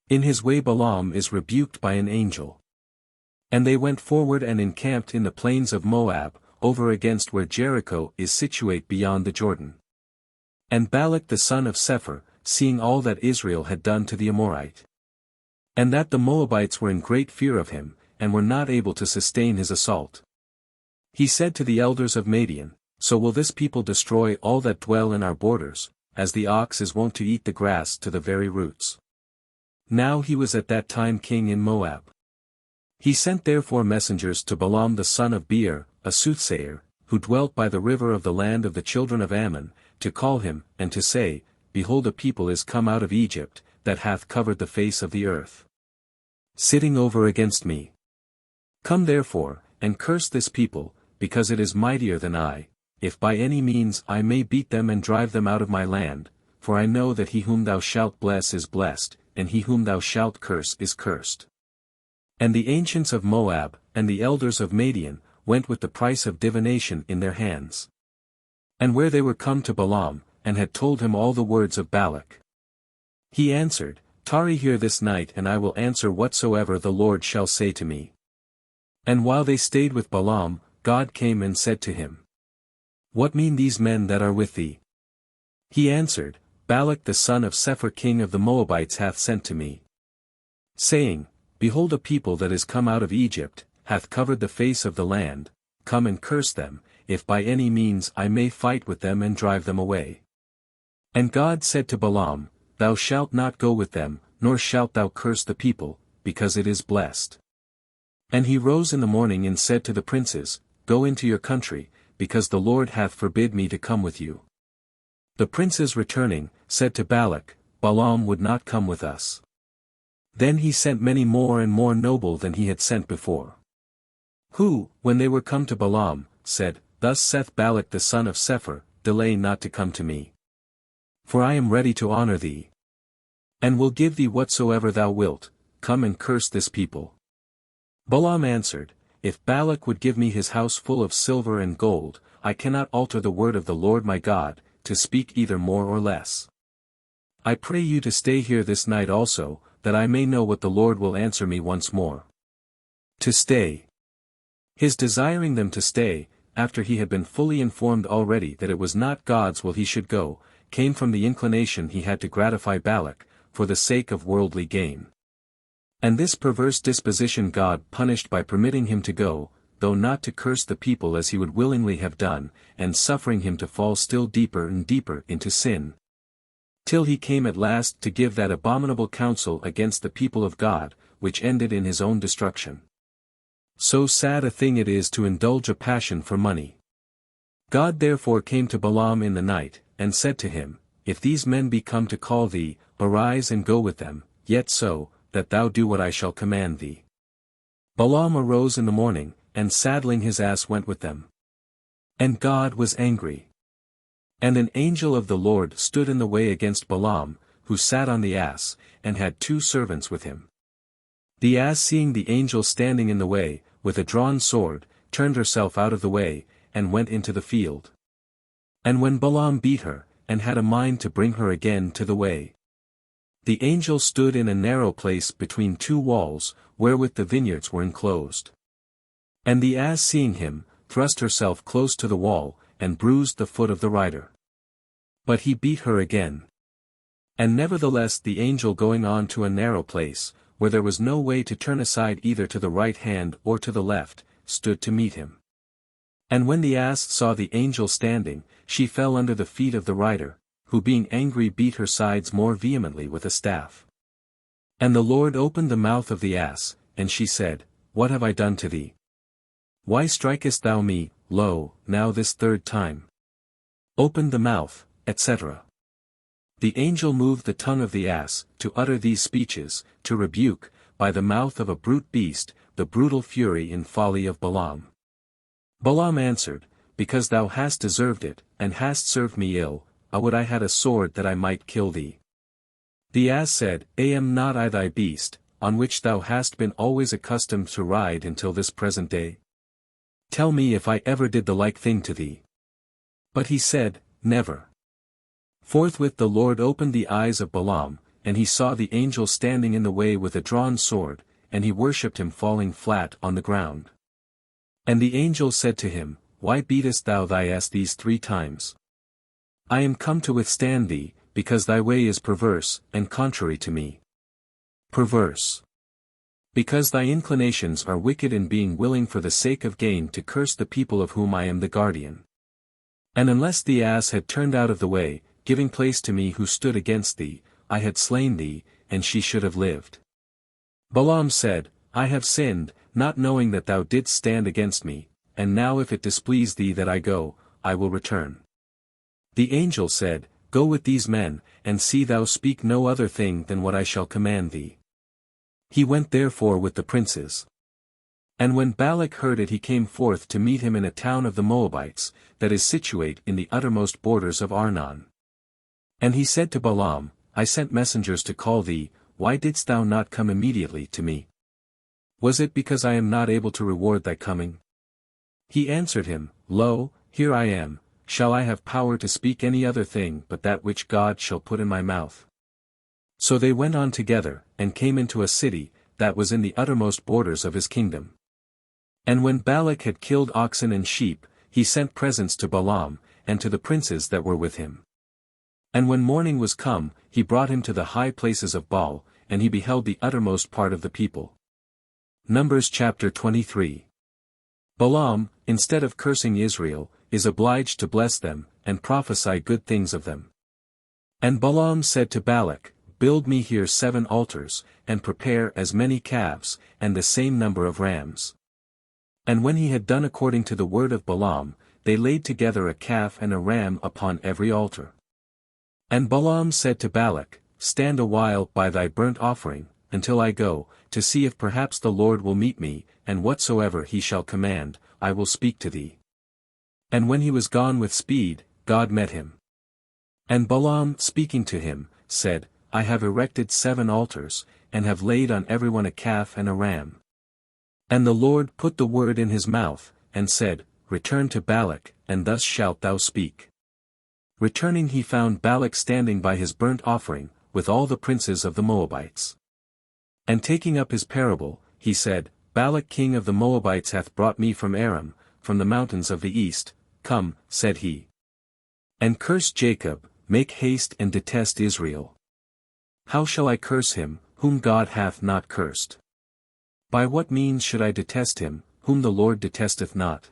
A: In his way Balaam is rebuked by an angel. And they went forward and encamped in the plains of Moab, over against where Jericho is situate beyond the Jordan. And Balak the son of Sepher, seeing all that Israel had done to the Amorite, and that the Moabites were in great fear of him, and were not able to sustain his assault, he said to the elders of Madian, So will this people destroy all that dwell in our borders, as the ox is wont to eat the grass to the very roots. Now he was at that time king in Moab. He sent therefore messengers to Balaam the son of Beor, a soothsayer, who dwelt by the river of the land of the children of Ammon, to call him, and to say, Behold, a people is come out of Egypt, that hath covered the face of the earth, sitting over against me. Come therefore, and curse this people, because it is mightier than I, if by any means I may beat them and drive them out of my land, for I know that he whom thou shalt bless is blessed, and he whom thou shalt curse is cursed. And the ancients of Moab, and the elders of Madian, went with the price of divination in their hands. And where they were come to Balaam, and had told him all the words of Balak. He answered, Tarry here this night and I will answer whatsoever the Lord shall say to me. And while they stayed with Balaam, God came and said to him, What mean these men that are with thee? He answered, Balak the son of Sepher king of the Moabites hath sent to me, saying, Behold, a people that is come out of Egypt, hath covered the face of the land, come and curse them, if by any means I may fight with them and drive them away. And God said to Balaam, Thou shalt not go with them, nor shalt thou curse the people, because it is blessed. And he rose in the morning and said to the princes, Go into your country, because the Lord hath forbid me to come with you. The princes returning, said to Balak, Balaam would not come with us. Then he sent many more and more noble than he had sent before. Who, when they were come to Balaam, said, Thus saith Balak the son of Sepher, Delay not to come to me. For I am ready to honor thee. And will give thee whatsoever thou wilt, come and curse this people. Balaam answered, If Balak would give me his house full of silver and gold, I cannot alter the word of the Lord my God, to speak either more or less. I pray you to stay here this night also, that I may know what the Lord will answer me once more. To stay. His desiring them to stay, after he had been fully informed already that it was not God's will he should go, came from the inclination he had to gratify Balak, for the sake of worldly gain. And this perverse disposition God punished by permitting him to go, though not to curse the people as he would willingly have done, and suffering him to fall still deeper and deeper into sin. Till he came at last to give that abominable counsel against the people of God, which ended in his own destruction. So sad a thing it is to indulge a passion for money. God therefore came to Balaam in the night, and said to him, If these men be come to call thee, arise and go with them, yet so, that thou do what I shall command thee. Balaam arose in the morning, and saddling his ass went with them. And God was angry. And an angel of the Lord stood in the way against Balaam, who sat on the ass, and had 2 servants with him. The ass seeing the angel standing in the way, with a drawn sword, turned herself out of the way, and went into the field. And when Balaam beat her, and had a mind to bring her again to the way, the angel stood in a narrow place between 2 walls, wherewith the vineyards were enclosed. And the ass seeing him, thrust herself close to the wall, and bruised the foot of the rider. But he beat her again. And nevertheless the angel going on to a narrow place, where there was no way to turn aside either to the right hand or to the left, stood to meet him. And when the ass saw the angel standing, she fell under the feet of the rider, who being angry beat her sides more vehemently with a staff. And the Lord opened the mouth of the ass, and she said, What have I done to thee? Why strikest thou me, lo, now this 3rd time? Open the mouth, etc. The angel moved the tongue of the ass, to utter these speeches, to rebuke, by the mouth of a brute beast, the brutal fury and folly of Balaam. Balaam answered, Because thou hast deserved it, and hast served me ill, I would I had a sword that I might kill thee. The ass said, Am not I thy beast, on which thou hast been always accustomed to ride until this present day? Tell me if I ever did the like thing to thee. But he said, Never. Forthwith the Lord opened the eyes of Balaam, and he saw the angel standing in the way with a drawn sword, and he worshipped him falling flat on the ground. And the angel said to him, Why beatest thou thy ass these 3 times? I am come to withstand thee, because thy way is perverse, and contrary to me. Perverse. Because thy inclinations are wicked in being willing for the sake of gain to curse the people of whom I am the guardian. And unless the ass had turned out of the way, giving place to me who stood against thee, I had slain thee, and she should have lived. Balaam said, I have sinned, not knowing that thou didst stand against me, and now if it displease thee that I go, I will return. The angel said, Go with these men, and see thou speak no other thing than what I shall command thee. He went therefore with the princes. And when Balak heard it he came forth to meet him in a town of the Moabites, that is situate in the uttermost borders of Arnon. And he said to Balaam, I sent messengers to call thee, why didst thou not come immediately to me? Was it because I am not able to reward thy coming? He answered him, Lo, here I am, shall I have power to speak any other thing but that which God shall put in my mouth? So they went on together, and came into a city, that was in the uttermost borders of his kingdom. And when Balak had killed oxen and sheep, he sent presents to Balaam, and to the princes that were with him. And when morning was come, he brought him to the high places of Baal, and he beheld the uttermost part of the people. Numbers chapter 23. Balaam, instead of cursing Israel, is obliged to bless them, and prophesy good things of them. And Balaam said to Balak, Build me here 7 altars, and prepare as many calves, and the same number of rams. And when he had done according to the word of Balaam, they laid together a calf and a ram upon every altar. And Balaam said to Balak, Stand a while by thy burnt offering, until I go, to see if perhaps the Lord will meet me, and whatsoever he shall command, I will speak to thee. And when he was gone with speed, God met him. And Balaam, speaking to him, said, I have erected 7 altars, and have laid on every one a calf and a ram. And the Lord put the word in his mouth, and said, Return to Balak, and thus shalt thou speak. Returning he found Balak standing by his burnt offering, with all the princes of the Moabites. And taking up his parable, he said, Balak king of the Moabites hath brought me from Aram, from the mountains of the east. Come, said he, and curse Jacob, make haste and detest Israel. How shall I curse him, whom God hath not cursed? By what means should I detest him, whom the Lord detesteth not?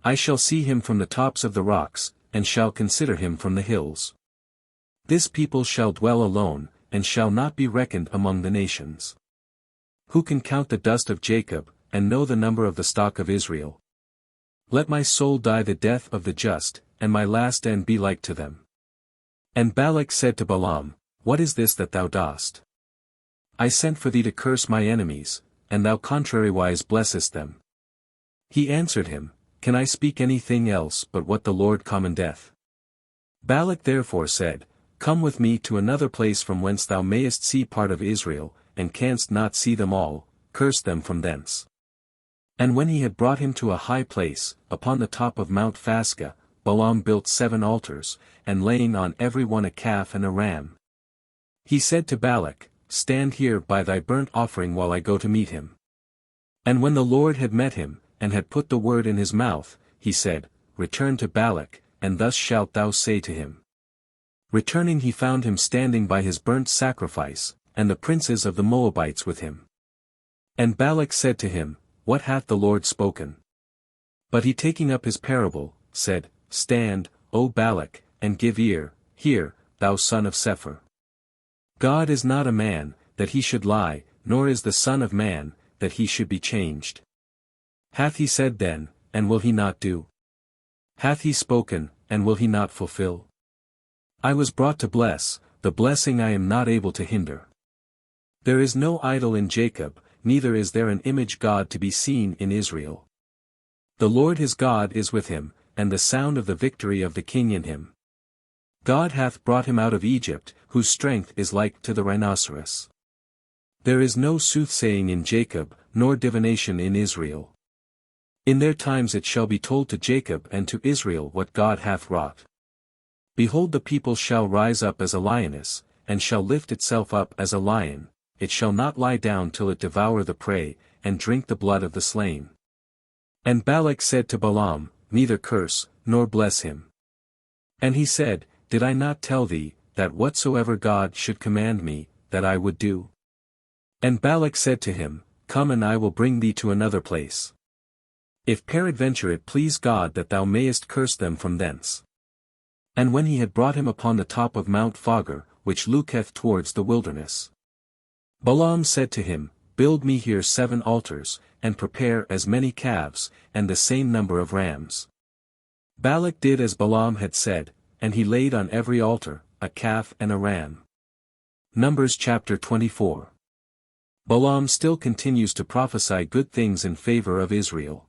A: I shall see him from the tops of the rocks, and shall consider him from the hills. This people shall dwell alone, and shall not be reckoned among the nations. Who can count the dust of Jacob, and know the number of the stock of Israel? Let my soul die the death of the just, and my last end be like to them. And Balak said to Balaam, What is this that thou dost? I sent for thee to curse my enemies, and thou contrariwise blessest them. He answered him, Can I speak anything else but what the Lord commandeth? Balak therefore said, Come with me to another place from whence thou mayest see part of Israel, and canst not see them all, curse them from thence. And when he had brought him to a high place, upon the top of Mount Phasca, Balaam built 7 altars, and laying on every one a calf and a ram. He said to Balak, Stand here by thy burnt offering while I go to meet him. And when the Lord had met him, and had put the word in his mouth, he said, Return to Balak, and thus shalt thou say to him. Returning he found him standing by his burnt sacrifice, and the princes of the Moabites with him. And Balak said to him, What hath the Lord spoken? But he taking up his parable, said, Stand, O Balak, and give ear, hear, thou son of Sepher. God is not a man, that he should lie, nor is the Son of Man, that he should be changed. Hath he said then, and will he not do? Hath he spoken, and will he not fulfill? I was brought to bless, the blessing I am not able to hinder. There is no idol in Jacob, neither is there an image God to be seen in Israel. The Lord his God is with him, and the sound of the victory of the king in him. God hath brought him out of Egypt, whose strength is like to the rhinoceros. There is no soothsaying in Jacob, nor divination in Israel. In their times it shall be told to Jacob and to Israel what God hath wrought. Behold, the people shall rise up as a lioness, and shall lift itself up as a lion, it shall not lie down till it devour the prey, and drink the blood of the slain. And Balak said to Balaam, Neither curse, nor bless him. And he said, Did I not tell thee, that whatsoever God should command me, that I would do? And Balak said to him, Come and I will bring thee to another place. If peradventure it please God that thou mayest curse them from thence. And when he had brought him upon the top of Mount Phogor, which looketh towards the wilderness, Balaam said to him, Build me here 7 altars, and prepare as many calves, and the same number of rams. Balak did as Balaam had said, and he laid on every altar, a calf and a ram. Numbers chapter 24. Balaam still continues to prophesy good things in favor of Israel.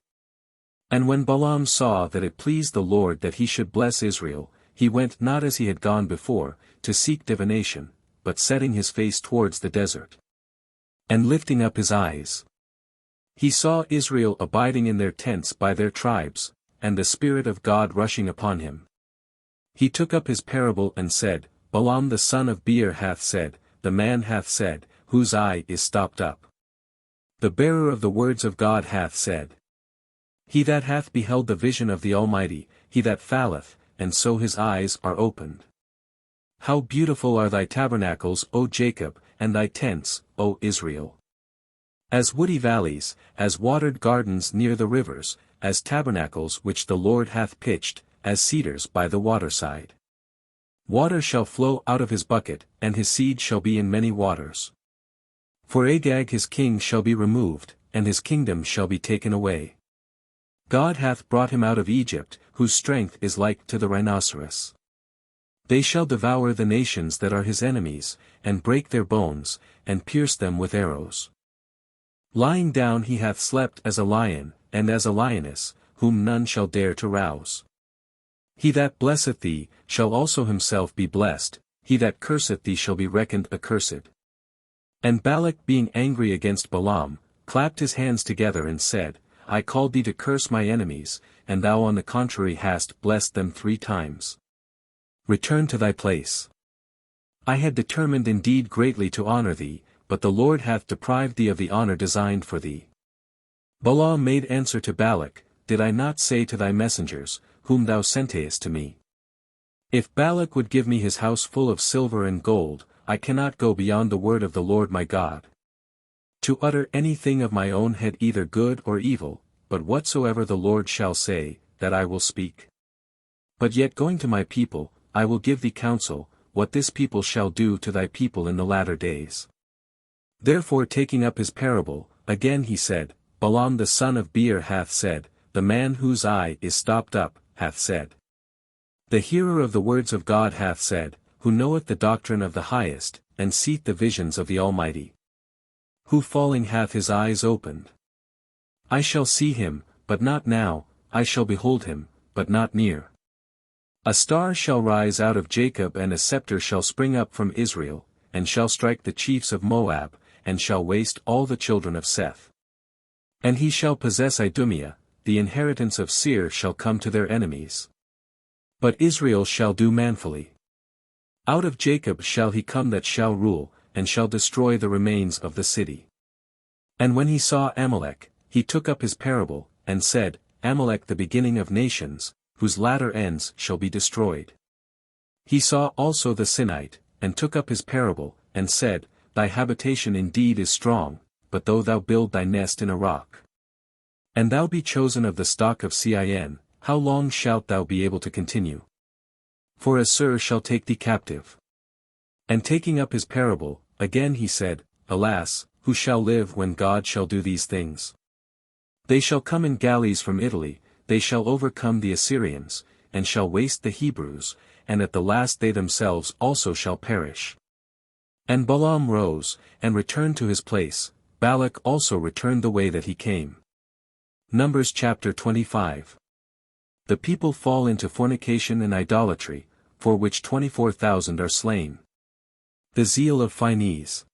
A: And when Balaam saw that it pleased the Lord that he should bless Israel, he went not as he had gone before, to seek divination, but setting his face towards the desert, and lifting up his eyes, He saw Israel abiding in their tents by their tribes, and the Spirit of God rushing upon him. He took up his parable and said, Balaam the son of Beor hath said, the man hath said, whose eye is stopped up. The bearer of the words of God hath said. He that hath beheld the vision of the Almighty, he that falleth, and so his eyes are opened. How beautiful are thy tabernacles, O Jacob, and thy tents, O Israel! As woody valleys, as watered gardens near the rivers, as tabernacles which the Lord hath pitched, as cedars by the waterside. Water shall flow out of his bucket, and his seed shall be in many waters. For Agag his king shall be removed, and his kingdom shall be taken away. God hath brought him out of Egypt, whose strength is like to the rhinoceros. They shall devour the nations that are his enemies, and break their bones, and pierce them with arrows. Lying down he hath slept as a lion, and as a lioness, whom none shall dare to rouse. He that blesseth thee, shall also himself be blessed, he that curseth thee shall be reckoned accursed. And Balak being angry against Balaam, clapped his hands together and said, I called thee to curse my enemies, and thou on the contrary hast blessed them 3 times. Return to thy place. I had determined indeed greatly to honor thee, but the Lord hath deprived thee of the honor designed for thee. Balaam made answer to Balak, Did I not say to thy messengers, whom thou sentest to me? If Balak would give me his house full of silver and gold, I cannot go beyond the word of the Lord my God. To utter anything of my own head either good or evil, but whatsoever the Lord shall say, that I will speak. But yet going to my people, I will give thee counsel, what this people shall do to thy people in the latter days. Therefore taking up his parable, again he said, Balaam the son of Beor hath said, the man whose eye is stopped up, hath said. The hearer of the words of God hath said, who knoweth the doctrine of the highest, and seeth the visions of the Almighty. Who falling hath his eyes opened. I shall see him, but not now, I shall behold him, but not near. A star shall rise out of Jacob and a scepter shall spring up from Israel, and shall strike the chiefs of Moab, and shall waste all the children of Seth. And he shall possess Idumea, the inheritance of Seir shall come to their enemies. But Israel shall do manfully. Out of Jacob shall he come that shall rule, and shall destroy the remains of the city. And when he saw Amalek, he took up his parable, and said, Amalek the beginning of nations, whose latter ends shall be destroyed. He saw also the Sinite, and took up his parable, and said, Thy habitation indeed is strong, but though thou build thy nest in a rock, and thou be chosen of the stock of Sin, how long shalt thou be able to continue? For Assur shall take thee captive. And taking up his parable, again he said, Alas, who shall live when God shall do these things? They shall come in galleys from Italy, they shall overcome the Assyrians, and shall waste the Hebrews, and at the last they themselves also shall perish. And Balaam rose, and returned to his place, Balak also returned the way that he came. Numbers chapter 25. The people fall into fornication and idolatry, for which 24,000 are slain. The zeal of Phinehas.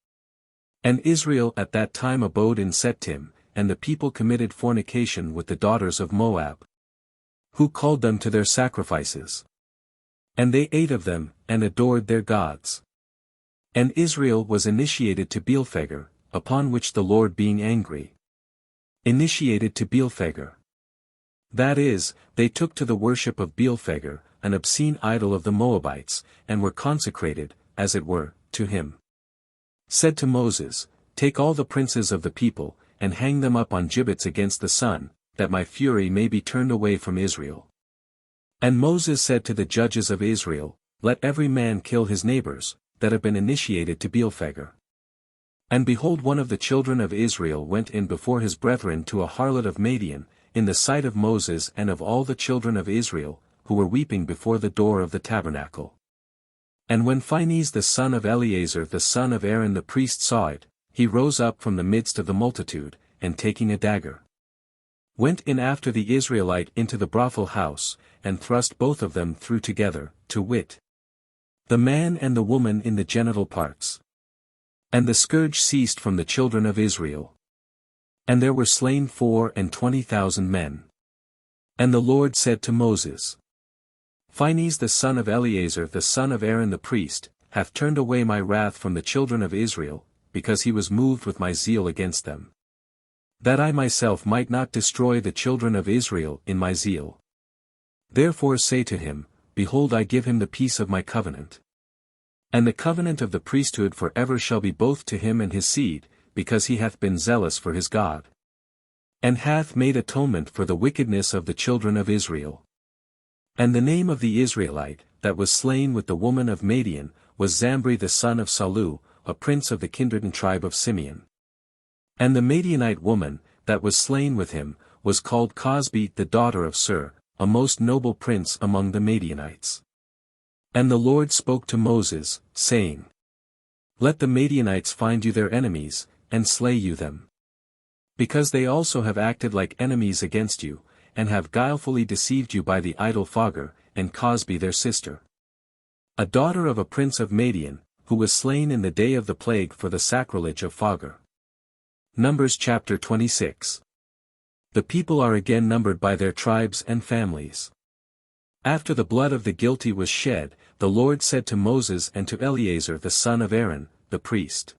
A: And Israel at that time abode in Settim, and the people committed fornication with the daughters of Moab, who called them to their sacrifices. And they ate of them, and adored their gods. And Israel was initiated to Beelphegor, upon which the Lord being angry. Initiated to Beelphegor. That is, they took to the worship of Beelphegor, an obscene idol of the Moabites, and were consecrated, as it were, to him. Said to Moses, Take all the princes of the people, and hang them up on gibbets against the sun, that my fury may be turned away from Israel. And Moses said to the judges of Israel, Let every man kill his neighbors, that have been initiated to Beelphegor. And behold, one of the children of Israel went in before his brethren to a harlot of Madian, in the sight of Moses and of all the children of Israel, who were weeping before the door of the tabernacle. And when Phinehas the son of Eleazar the son of Aaron the priest saw it, he rose up from the midst of the multitude, and taking a dagger, went in after the Israelite into the brothel house, and thrust both of them through together, to wit, the man and the woman in the genital parts. And the scourge ceased from the children of Israel. And there were slain 24,000 men. And the Lord said to Moses, Phinehas the son of Eleazar the son of Aaron the priest, hath turned away my wrath from the children of Israel, because he was moved with my zeal against them. That I myself might not destroy the children of Israel in my zeal. Therefore say to him, Behold, I give him the peace of my covenant. And the covenant of the priesthood for ever shall be both to him and his seed, because he hath been zealous for his God. And hath made atonement for the wickedness of the children of Israel. And the name of the Israelite, that was slain with the woman of Madian, was Zambri the son of Salu, a prince of the kindred and tribe of Simeon. And the Madianite woman, that was slain with him, was called Cosbi the daughter of Sur, a most noble prince among the Madianites. And the Lord spoke to Moses, saying, Let the Madianites find you their enemies, and slay you them. Because they also have acted like enemies against you, and have guilefully deceived you by the idol Fagar, and Cosbi their sister, a daughter of a prince of Madian, who was slain in the day of the plague for the sacrilege of Fagar. Numbers chapter 26. The people are again numbered by their tribes and families. After the blood of the guilty was shed, the Lord said to Moses and to Eleazar the son of Aaron, the priest,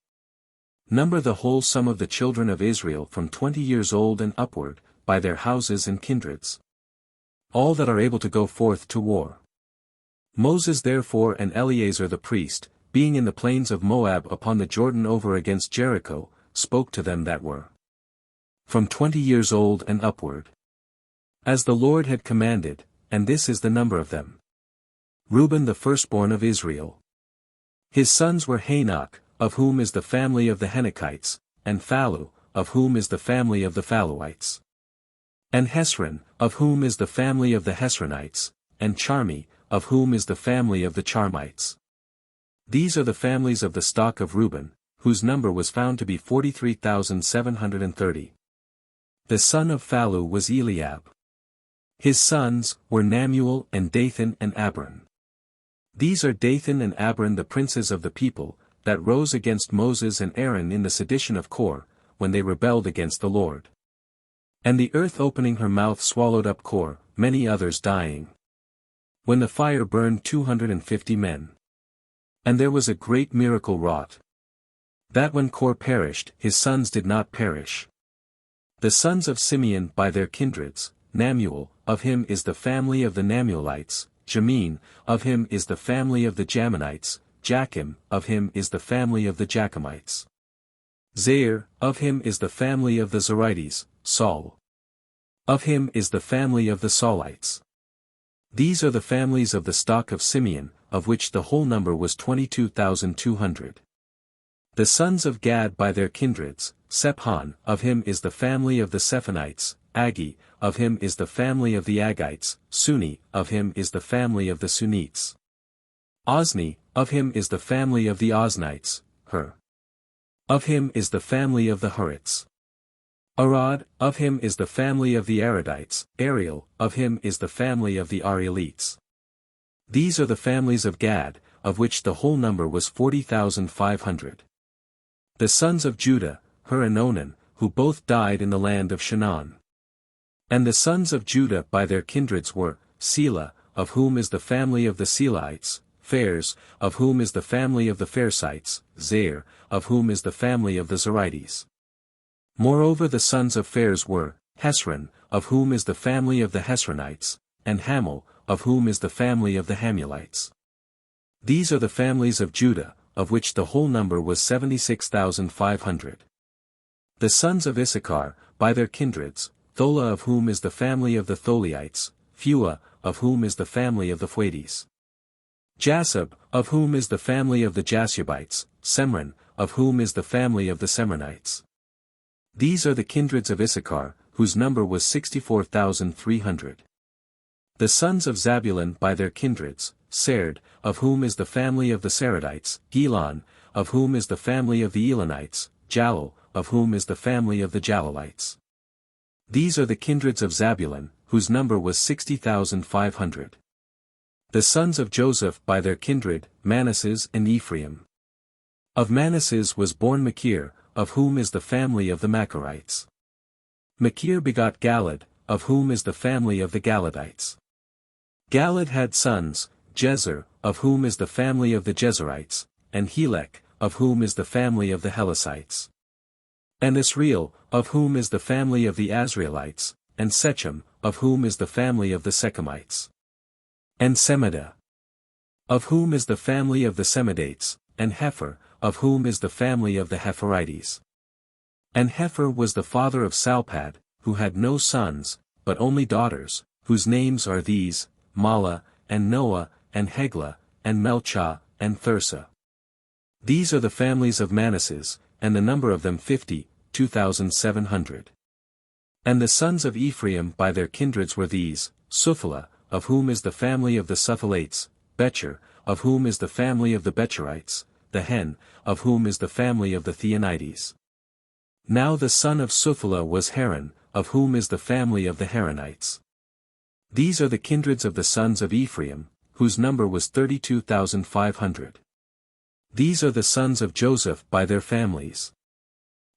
A: Number the whole sum of the children of Israel from 20 years old and upward, by their houses and kindreds. All that are able to go forth to war. Moses therefore and Eleazar the priest, being in the plains of Moab upon the Jordan over against Jericho, spoke to them that were from 20 years old and upward, as the Lord had commanded, and this is the number of them. Reuben the firstborn of Israel. His sons were Hanok, of whom is the family of the Henokites, and Phallu, of whom is the family of the Phalluites. And Hesron, of whom is the family of the Hesronites, and Charmi, of whom is the family of the Charmites. These are the families of the stock of Reuben, whose number was found to be 43,730. The son of Phallu was Eliab. His sons were Namuel and Dathan and Abiram. These are Dathan and Abiram the princes of the people, that rose against Moses and Aaron in the sedition of Kor, when they rebelled against the Lord. And the earth opening her mouth swallowed up Kor, many others dying. When the fire burned 250 men. And there was a great miracle wrought, that when Kor perished, his sons did not perish. The sons of Simeon by their kindreds, Namuel, of him is the family of the Namuelites, Jamin, of him is the family of the Jaminites, Jachim, of him is the family of the Jachamites. Zair, of him is the family of the Zerites, Saul, of him is the family of the Saulites. These are the families of the stock of Simeon, of which the whole number was 22,200. The sons of Gad by their kindreds, Sephan, of him is the family of the Sephonites, Agi, of him is the family of the Agites, Suni, of him is the family of the Sunites. Ozni, of him is the family of the Oznites, Hur, of him is the family of the Hurites. Arad, of him is the family of the Aradites, Ariel, of him is the family of the Arielites. These are the families of Gad, of which the whole number was 40,500. The sons of Judah, Hur and Onan, who both died in the land of Shinar. And the sons of Judah by their kindreds were, Selah, of whom is the family of the Selahites, Phares, of whom is the family of the Pharsites, Zair, of whom is the family of the Zerites. Moreover the sons of Phares were, Hesron, of whom is the family of the Hesronites, and Hamul, of whom is the family of the Hamulites. These are the families of Judah, of which the whole number was 76,500. The sons of Issachar, by their kindreds, Thola of whom is the family of the Tholiites, Phua, of whom is the family of the Phuites. Jasub, of whom is the family of the Jasubites, Semron, of whom is the family of the Semronites. These are the kindreds of Issachar, whose number was 64,300. The sons of Zabulon by their kindreds, Serd, of whom is the family of the Seredites, Gilon, of whom is the family of the Elonites, Jalil, of whom is the family of the Jalilites. These are the kindreds of Zabulon, whose number was 60,500. The sons of Joseph by their kindred, Manasses and Ephraim. Of Manasses was born Machir, of whom is the family of the Machirites. Machir begot Galad, of whom is the family of the Galadites. Galad had sons, Jezer, of whom is the family of the Jezerites, and Helek, of whom is the family of the Helicites. And Israel, of whom is the family of the Asrielites, and Sechem, of whom is the family of the Shechemites. And Semida, of whom is the family of the Semidates, and Hepher, of whom is the family of the Hepherites. And Hepher was the father of Salpad, who had no sons, but only daughters, whose names are these, Mala, and Noah, and Heglah, and Melchah, and Thirsa. These are the families of Manasses, and the number of them 52,700. And the sons of Ephraim by their kindreds were these, Suphalah, of whom is the family of the Suphalates, Becher, of whom is the family of the Becherites, the Hen, of whom is the family of the Theonites. Now the son of Suphalah was Haran, of whom is the family of the Haranites. These are the kindreds of the sons of Ephraim, whose number was 32,500. These are the sons of Joseph by their families.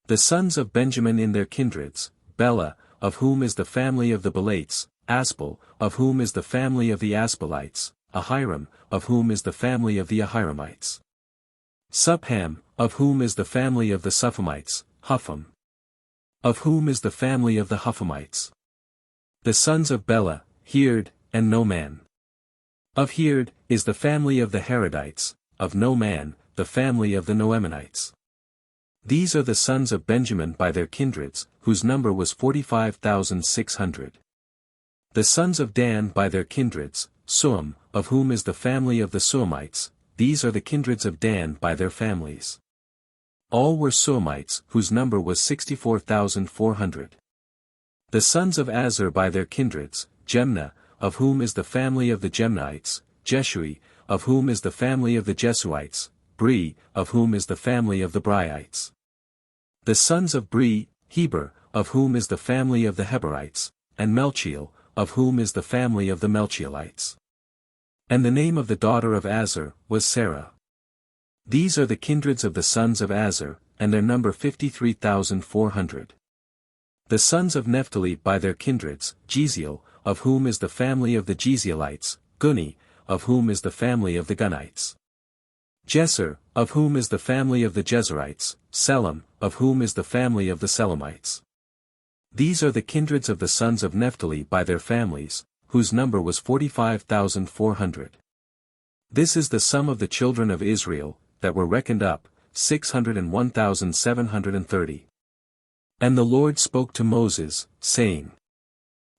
A: The sons of Benjamin in their kindreds, Bela, of whom is the family of the Belates, Aspel, of whom is the family of the Aspelites, Ahiram, of whom is the family of the Ahiramites. Supham, of whom is the family of the Suphamites, Hupham, of whom is the family of the Huphamites. The sons of Bela, Heard, and Noman. Of Heard, is the family of the Herodites, of Noman, the family of the Noemanites. These are the sons of Benjamin by their kindreds, whose number was 45,600. The sons of Dan by their kindreds, Suam, of whom is the family of the Suamites, these are the kindreds of Dan by their families. All were Suamites, whose number was 64,400. The sons of Azer by their kindreds, Jemnah, of whom is the family of the Jemnites, Jeshui, of whom is the family of the Jesuites, Bri, of whom is the family of the Briites. The sons of Bri, Heber, of whom is the family of the Heberites, and Melchiel, of whom is the family of the Melchielites. And the name of the daughter of Azer was Sarah. These are the kindreds of the sons of Azer, and their number 53,400. The sons of Naphtali by their kindreds, Jeziel, of whom is the family of the Jezielites, Guni, of whom is the family of the Gunites. Jeser, of whom is the family of the Jezerites, Selam, of whom is the family of the Selamites. These are the kindreds of the sons of Naphtali by their families, whose number was 45,400. This is the sum of the children of Israel, that were reckoned up, 601,730. And the Lord spoke to Moses, saying,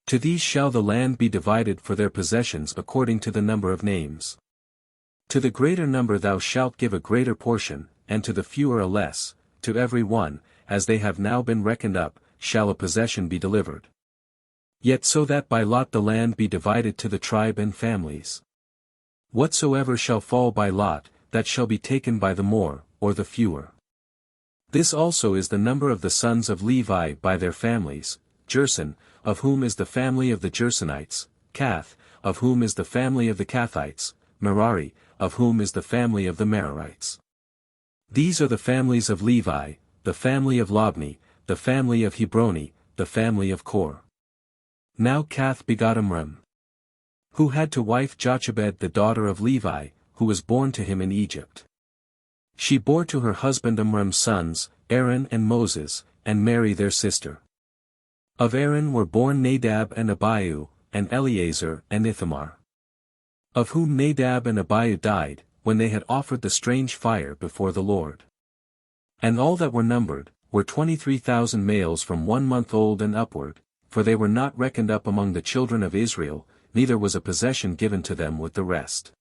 A: To these shall the land be divided for their possessions according to the number of names. To the greater number thou shalt give a greater portion, and to the fewer a less, to every one, as they have now been reckoned up, shall a possession be delivered. Yet so that by lot the land be divided to the tribe and families. Whatsoever shall fall by lot, that shall be taken by the more, or the fewer. This also is the number of the sons of Levi by their families, Gerson, of whom is the family of the Gersonites, Kath, of whom is the family of the Kathites, Merari, of whom is the family of the Merarites. These are the families of Levi, the family of Labni, the family of Hebroni, the family of Kor. Now Kath begot Amram, who had to wife Jochebed the daughter of Levi, who was born to him in Egypt. She bore to her husband Amram's sons, Aaron and Moses, and Mary their sister. Of Aaron were born Nadab and Abihu, and Eleazar and Ithamar. Of whom Nadab and Abihu died, when they had offered the strange fire before the Lord. And all that were numbered, were 23,000 males from 1 month old and upward, for they were not reckoned up among the children of Israel, neither was a possession given to them with the rest.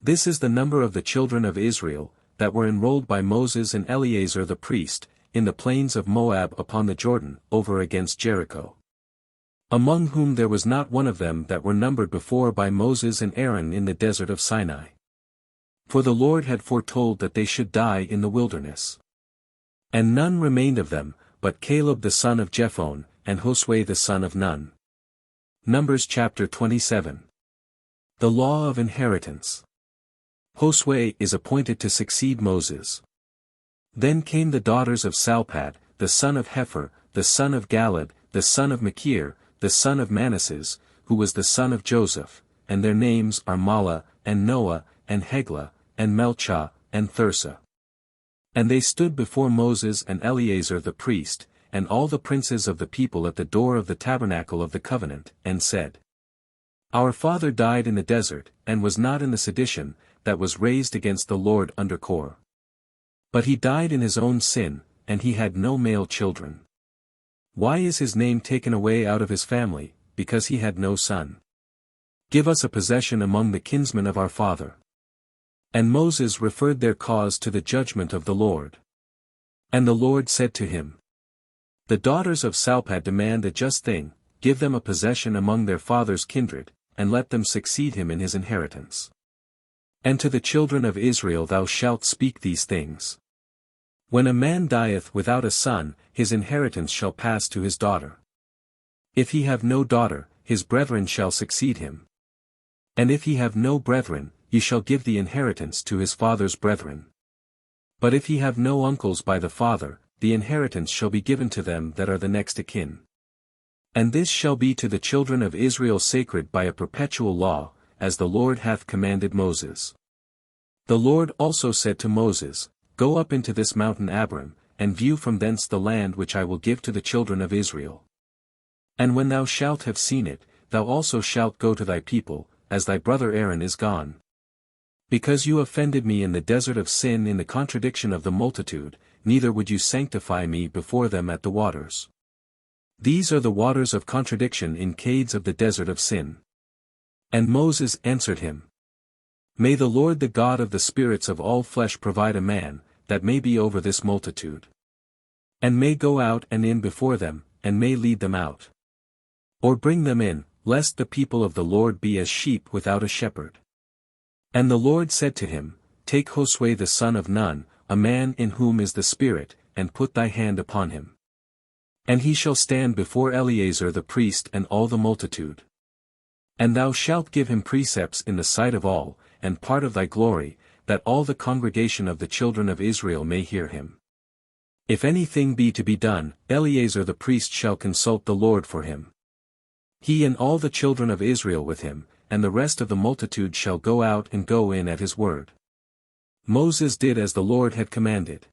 A: This is the number of the children of Israel, that were enrolled by Moses and Eleazar the priest, in the plains of Moab upon the Jordan, over against Jericho. Among whom there was not one of them that were numbered before by Moses and Aaron in the desert of Sinai. For the Lord had foretold that they should die in the wilderness. And none remained of them, but Caleb the son of Jephunneh, and Josue the son of Nun. Numbers chapter 27. The law of inheritance. Josue is appointed to succeed Moses. Then came the daughters of Salpad, the son of Hepher, the son of Galad, the son of Machir, the son of Manasses, who was the son of Joseph, and their names are Mala, and Noah, and Heglah, and Melchah, and Thirsa. And they stood before Moses and Eleazar the priest, and all the princes of the people at the door of the tabernacle of the covenant, and said, Our father died in the desert, and was not in the sedition that was raised against the Lord under Kor. But he died in his own sin, and he had no male children. Why is his name taken away out of his family, because he had no son? Give us a possession among the kinsmen of our father. And Moses referred their cause to the judgment of the Lord. And the Lord said to him, The daughters of Salpad demand a just thing, give them a possession among their father's kindred, and let them succeed him in his inheritance. And to the children of Israel thou shalt speak these things. When a man dieth without a son, his inheritance shall pass to his daughter. If he have no daughter, his brethren shall succeed him. And if he have no brethren, ye shall give the inheritance to his father's brethren. But if he have no uncles by the father, the inheritance shall be given to them that are the next of kin. And this shall be to the children of Israel sacred by a perpetual law, as the Lord hath commanded Moses. The Lord also said to Moses, Go up into this mountain Abarim, and view from thence the land which I will give to the children of Israel. And when thou shalt have seen it, thou also shalt go to thy people, as thy brother Aaron is gone. Because you offended me in the desert of sin in the contradiction of the multitude, neither would you sanctify me before them at the waters. These are the waters of contradiction in cades of the desert of sin. And Moses answered him, May the Lord the God of the spirits of all flesh provide a man, that may be over this multitude. And may go out and in before them, and may lead them out. Or bring them in, lest the people of the Lord be as sheep without a shepherd. And the Lord said to him, Take Josue the son of Nun, a man in whom is the Spirit, and put thy hand upon him. And he shall stand before Eleazar the priest and all the multitude. And thou shalt give him precepts in the sight of all, and part of thy glory, that all the congregation of the children of Israel may hear him. If anything be to be done, Eleazar the priest shall consult the Lord for him. He and all the children of Israel with him, and the rest of the multitude shall go out and go in at his word. Moses did as the Lord had commanded.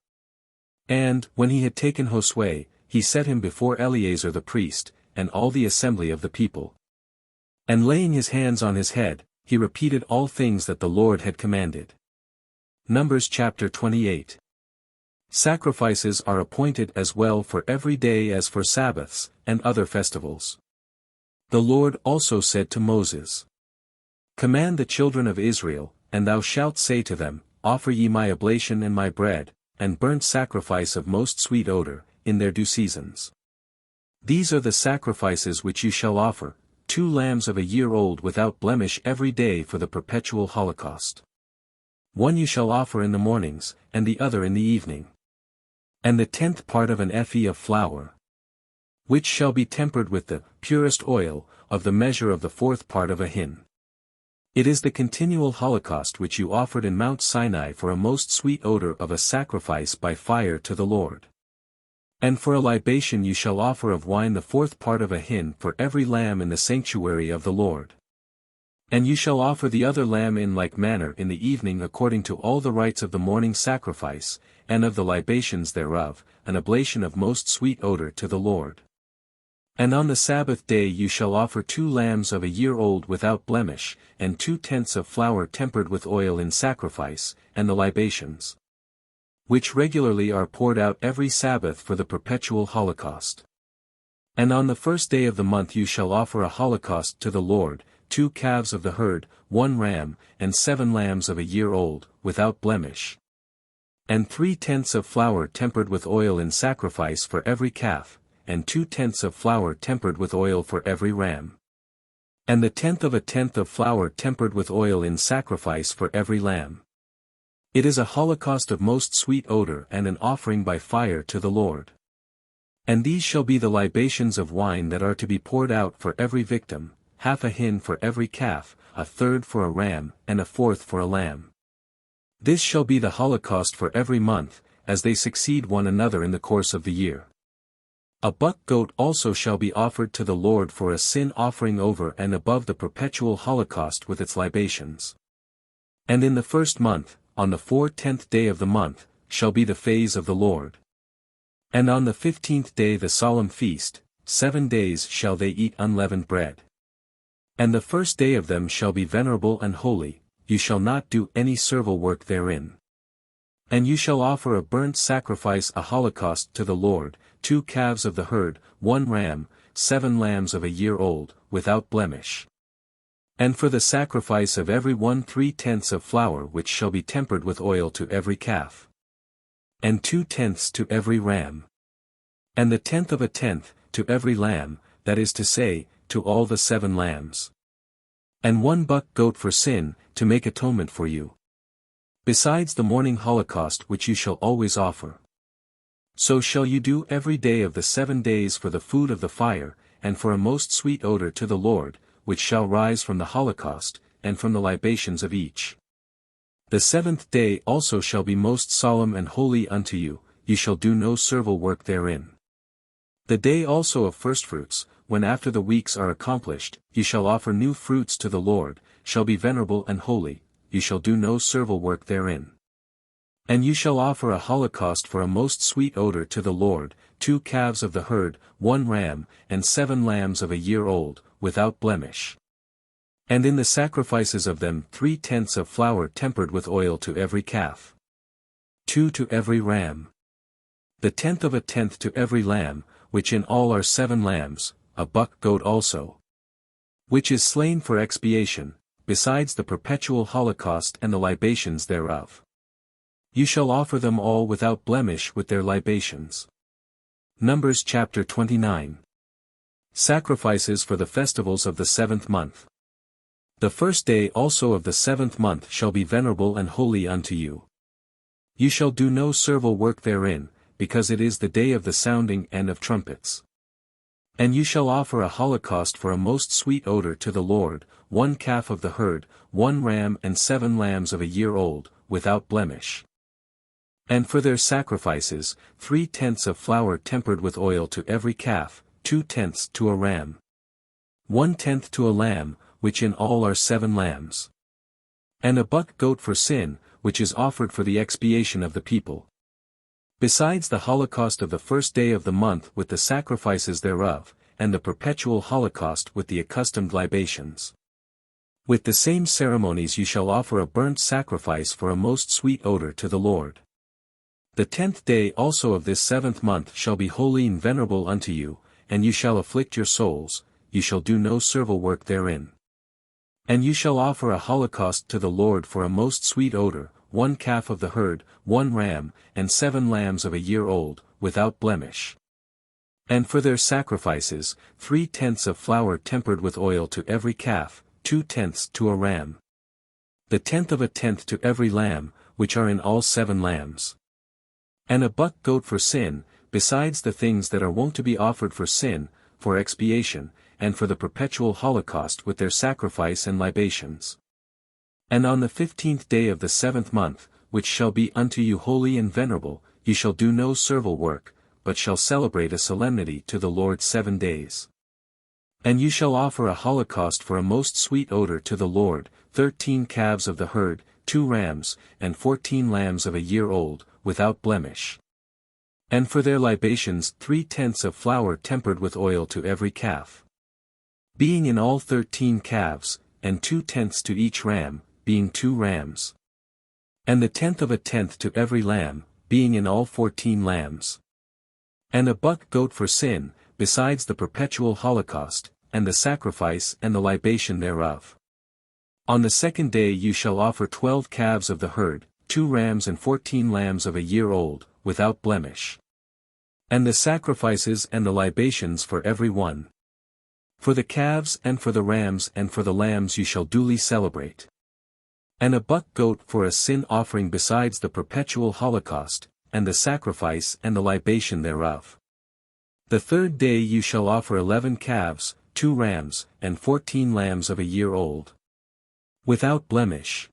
A: And, when he had taken Josue, he set him before Eleazar the priest, and all the assembly of the people. And laying his hands on his head, he repeated all things that the Lord had commanded. Numbers chapter 28. Sacrifices are appointed as well for every day as for Sabbaths, and other festivals. The Lord also said to Moses, Command the children of Israel, and thou shalt say to them, Offer ye my oblation and my bread, and burnt sacrifice of most sweet odor, in their due seasons. These are the sacrifices which ye shall offer, 2 lambs of a year old without blemish every day for the perpetual holocaust. One you shall offer in the mornings, and the other in the evening. And the 10th part of an ephah of flour, which shall be tempered with the purest oil, of the measure of the 4th part of a hin. It is the continual holocaust which you offered in Mount Sinai for a most sweet odor of a sacrifice by fire to the Lord. And for a libation you shall offer of wine the 4th part of a hin for every lamb in the sanctuary of the Lord. And you shall offer the other lamb in like manner in the evening according to all the rites of the morning sacrifice, and of the libations thereof, an oblation of most sweet odor to the Lord. And on the Sabbath day you shall offer 2 lambs of a year old without blemish, and 2 tenths of flour tempered with oil in sacrifice, and the libations, which regularly are poured out every Sabbath for the perpetual holocaust. And on the 1st day of the month you shall offer a holocaust to the Lord, 2 calves of the herd, 1 ram, and 7 lambs of a year old, without blemish. And 3 tenths of flour tempered with oil in sacrifice for every calf, and 2 tenths of flour tempered with oil for every ram. And the 10th of a tenth of flour tempered with oil in sacrifice for every lamb. It is a holocaust of most sweet odor and an offering by fire to the Lord. And these shall be the libations of wine that are to be poured out for every victim, half a hin for every calf, a third for a ram, and a 4th for a lamb. This shall be the holocaust for every month, as they succeed one another in the course of the year. A buck goat also shall be offered to the Lord for a sin offering over and above the perpetual holocaust with its libations. And in the 1st month, on the 14th day of the month, shall be the phase of the Lord. And on the 15th day the solemn feast, 7 days shall they eat unleavened bread. And the 1st day of them shall be venerable and holy, you shall not do any servile work therein. And you shall offer a burnt sacrifice, a holocaust to the Lord, 2 calves of the herd, 1 ram, 7 lambs of a year old, without blemish. And for the sacrifice of every one 3/10 of flour which shall be tempered with oil to every calf. And 2/10 to every ram. And the 10th of a 10th, to every lamb, that is to say, to all the 7 lambs. And 1 buck goat for sin, to make atonement for you. Besides the morning holocaust which you shall always offer. So shall you do every day of the 7 days for the food of the fire, and for a most sweet odor to the Lord, which shall rise from the holocaust, and from the libations of each. The 7th day also shall be most solemn and holy unto you, you shall do no servile work therein. The day also of firstfruits, when after the weeks are accomplished, you shall offer new fruits to the Lord, shall be venerable and holy, you shall do no servile work therein. And you shall offer a holocaust for a most sweet odor to the Lord, 2 calves of the herd, 1 ram, and 7 lambs of a year old, without blemish. And in the sacrifices of them 3/10 of flour tempered with oil to every calf. 2 to every ram. The 10th of a 10th to every lamb, which in all are 7 lambs, a buck goat also. Which is slain for expiation, besides the perpetual holocaust and the libations thereof. You shall offer them all without blemish with their libations. Numbers chapter 29. Sacrifices for the festivals of the 7th month. The 1st day also of the 7th month shall be venerable and holy unto you. You shall do no servile work therein, because it is the day of the sounding and of trumpets. And you shall offer a holocaust for a most sweet odor to the Lord, 1 calf of the herd, 1 ram and 7 lambs of a year old, without blemish. And for their sacrifices, 3/10 of flour tempered with oil to every calf, 2/10 to a ram. 1/10 to a lamb, which in all are 7 lambs. And a buck goat for sin, which is offered for the expiation of the people. Besides the holocaust of the 1st day of the month with the sacrifices thereof, and the perpetual holocaust with the accustomed libations. With the same ceremonies you shall offer a burnt sacrifice for a most sweet odor to the Lord. The 10th day also of this 7th month shall be holy and venerable unto you, and you shall afflict your souls, you shall do no servile work therein. And you shall offer a holocaust to the Lord for a most sweet odor, 1 calf of the herd, 1 ram, and 7 lambs of a year old, without blemish. And for their sacrifices, 3/10 of flour tempered with oil to every calf, 2/10 to a ram. The 10th of a 10th to every lamb, which are in all 7 lambs. And a buck goat for sin, besides the things that are wont to be offered for sin, for expiation, and for the perpetual holocaust with their sacrifice and libations. And on the 15th day of the 7th month, which shall be unto you holy and venerable, ye shall do no servile work, but shall celebrate a solemnity to the Lord 7 days. And you shall offer a holocaust for a most sweet odor to the Lord, 13 calves of the herd, 2 rams, and 14 lambs of a year old, without blemish. And for their libations 3/10 of flour tempered with oil to every calf. Being in all 13 calves, and 2/10 to each ram, being 2 rams. And the 10th of a 10th to every lamb, being in all 14 lambs. And a buck goat for sin, besides the perpetual holocaust, and the sacrifice and the libation thereof. On the 2nd day you shall offer 12 calves of the herd, 2 rams and 14 lambs of a year old, without blemish. And the sacrifices and the libations for every one. For the calves and for the rams and for the lambs you shall duly celebrate. And a buck goat for a sin offering besides the perpetual holocaust, and the sacrifice and the libation thereof. The 3rd day you shall offer 11 calves, 2 rams, and 14 lambs of a year old. Without blemish.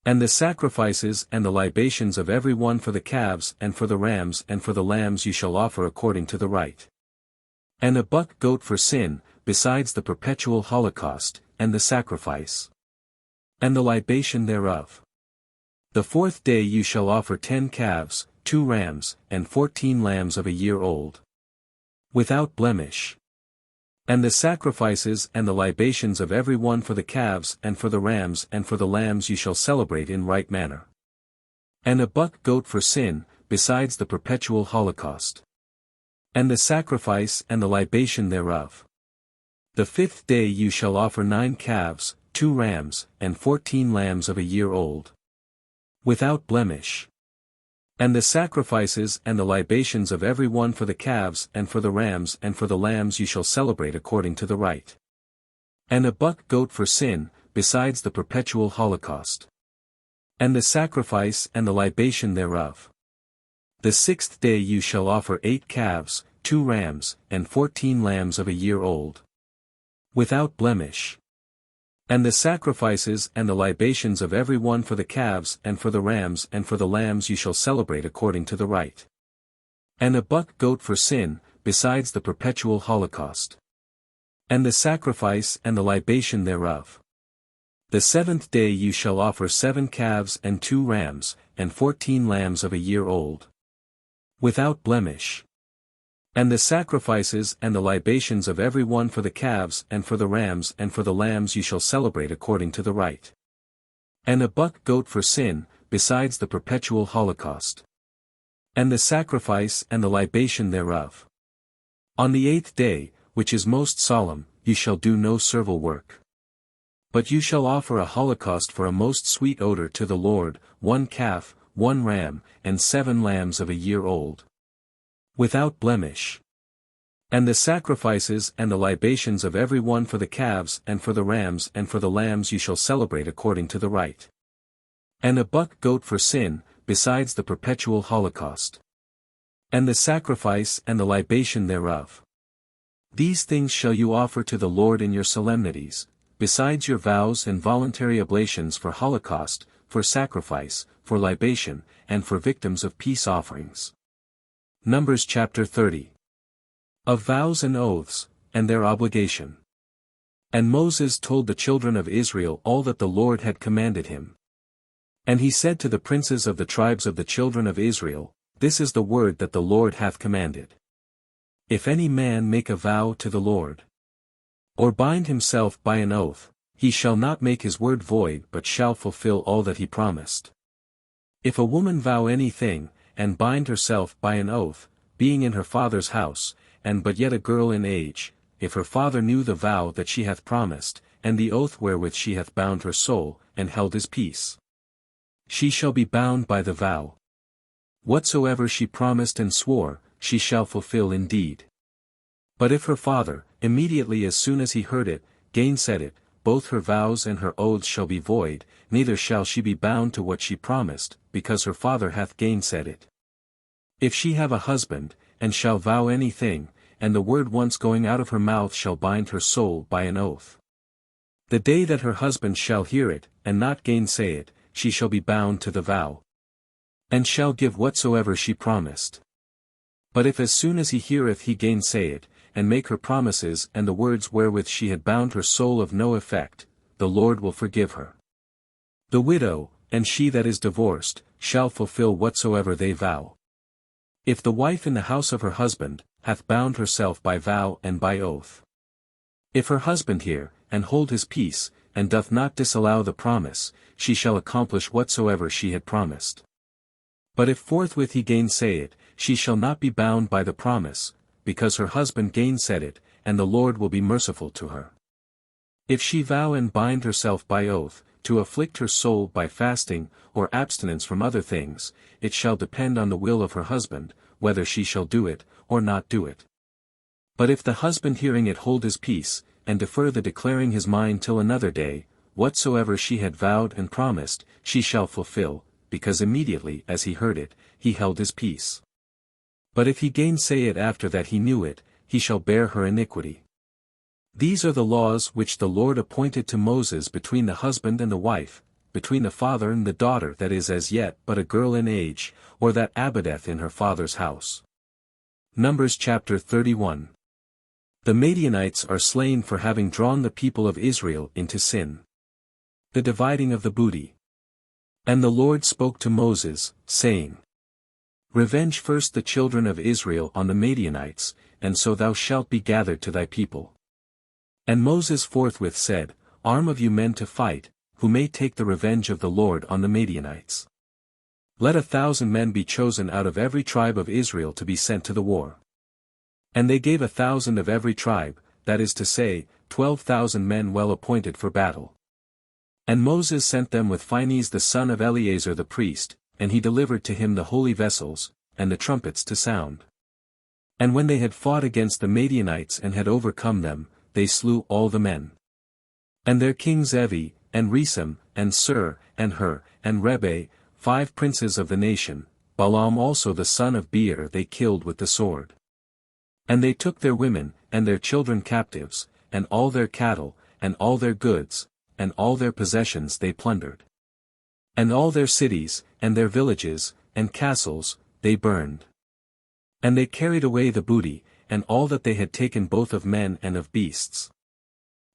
A: And the sacrifices and the libations of every one for the calves and for the rams and for the lambs you shall offer according to the rite. And a buck goat for sin, besides the perpetual holocaust, and the sacrifice. And the libation thereof. The 4th day you shall offer 10 calves, 2 rams, and 14 lambs of a year old, without blemish. And the sacrifices and the libations of every one for the calves and for the rams and for the lambs you shall celebrate in right manner. And a buck goat for sin, besides the perpetual holocaust. And the sacrifice and the libation thereof. The 5th day you shall offer 9 calves, 2 rams, and 14 lambs of a year old, without blemish. And the sacrifices and the libations of every one for the calves and for the rams and for the lambs you shall celebrate according to the rite. And a buck goat for sin, besides the perpetual holocaust. And the sacrifice and the libation thereof. The 6th day you shall offer 8 calves, 2 rams, and 14 lambs of a year old, without blemish. And the sacrifices and the libations of every one for the calves and for the rams and for the lambs you shall celebrate according to the rite. And a buck goat for sin, besides the perpetual holocaust. And the sacrifice and the libation thereof. The 7th day you shall offer 7 calves and 2 rams, and 14 lambs of a year old, without blemish. And the sacrifices and the libations of every one for the calves and for the rams and for the lambs you shall celebrate according to the rite. And a buck goat for sin, besides the perpetual holocaust. And the sacrifice and the libation thereof. On the 8th day, which is most solemn, you shall do no servile work. But you shall offer a holocaust for a most sweet odor to the Lord, 1 calf, 1 ram, and 7 lambs of a year old, without blemish. And the sacrifices and the libations of every one for the calves and for the rams and for the lambs you shall celebrate according to the rite. And a buck goat for sin, besides the perpetual holocaust. And the sacrifice and the libation thereof. These things shall you offer to the Lord in your solemnities, besides your vows and voluntary oblations for holocaust, for sacrifice, for libation, and for victims of peace offerings. Numbers chapter 30. Of vows and oaths, and their obligation. And Moses told the children of Israel all that the Lord had commanded him. And he said to the princes of the tribes of the children of Israel, This is the word that the Lord hath commanded. If any man make a vow to the Lord, or bind himself by an oath, he shall not make his word void but shall fulfill all that he promised. If a woman vow anything, and bind herself by an oath, being in her father's house, and but yet a girl in age, if her father knew the vow that she hath promised, and the oath wherewith she hath bound her soul, and held his peace, she shall be bound by the vow. Whatsoever she promised and swore, she shall fulfill indeed. But if her father, immediately as soon as he heard it, gainsaid it, both her vows and her oaths shall be void, neither shall she be bound to what she promised, because her father hath gainsaid it. If she have a husband, and shall vow anything, and the word once going out of her mouth shall bind her soul by an oath, the day that her husband shall hear it, and not gainsay it, she shall be bound to the vow, and shall give whatsoever she promised. But if as soon as he heareth he gainsay it, and make her promises and the words wherewith she had bound her soul of no effect, the Lord will forgive her. The widow, and she that is divorced, shall fulfill whatsoever they vow. If the wife in the house of her husband, hath bound herself by vow and by oath. If her husband hear, and hold his peace, and doth not disallow the promise, she shall accomplish whatsoever she had promised. But if forthwith he gainsay it, she shall not be bound by the promise, because her husband gainsaid it, and the Lord will be merciful to her. If she vow and bind herself by oath, to afflict her soul by fasting, or abstinence from other things, it shall depend on the will of her husband, whether she shall do it, or not do it. But if the husband hearing it hold his peace, and defer the declaring his mind till another day, whatsoever she had vowed and promised, she shall fulfill, because immediately as he heard it, he held his peace. But if he gainsay it after that he knew it, he shall bear her iniquity. These are the laws which the Lord appointed to Moses between the husband and the wife, between the father and the daughter that is as yet but a girl in age, or that abideth in her father's house. Numbers chapter 31. The Madianites are slain for having drawn the people of Israel into sin. The dividing of the booty. And the Lord spoke to Moses, saying, Revenge first the children of Israel on the Madianites, and so thou shalt be gathered to thy people. And Moses forthwith said, Arm of you men to fight, who may take the revenge of the Lord on the Madianites. Let 1,000 men be chosen out of every tribe of Israel to be sent to the war. And they gave 1,000 of every tribe, that is to say, 12,000 men well appointed for battle. And Moses sent them with Phinehas the son of Eleazar the priest, and he delivered to him the holy vessels, and the trumpets to sound. And when they had fought against the Madianites and had overcome them, they slew all the men. And their kings Evi, and Resem, and Sur, and Hur, and Rebe, 5 princes of the nation, Balaam also the son of Beer they killed with the sword. And they took their women, and their children captives, and all their cattle, and all their goods, and all their possessions they plundered. And all their cities, and their villages, and castles, they burned. And they carried away the booty, and all that they had taken both of men and of beasts.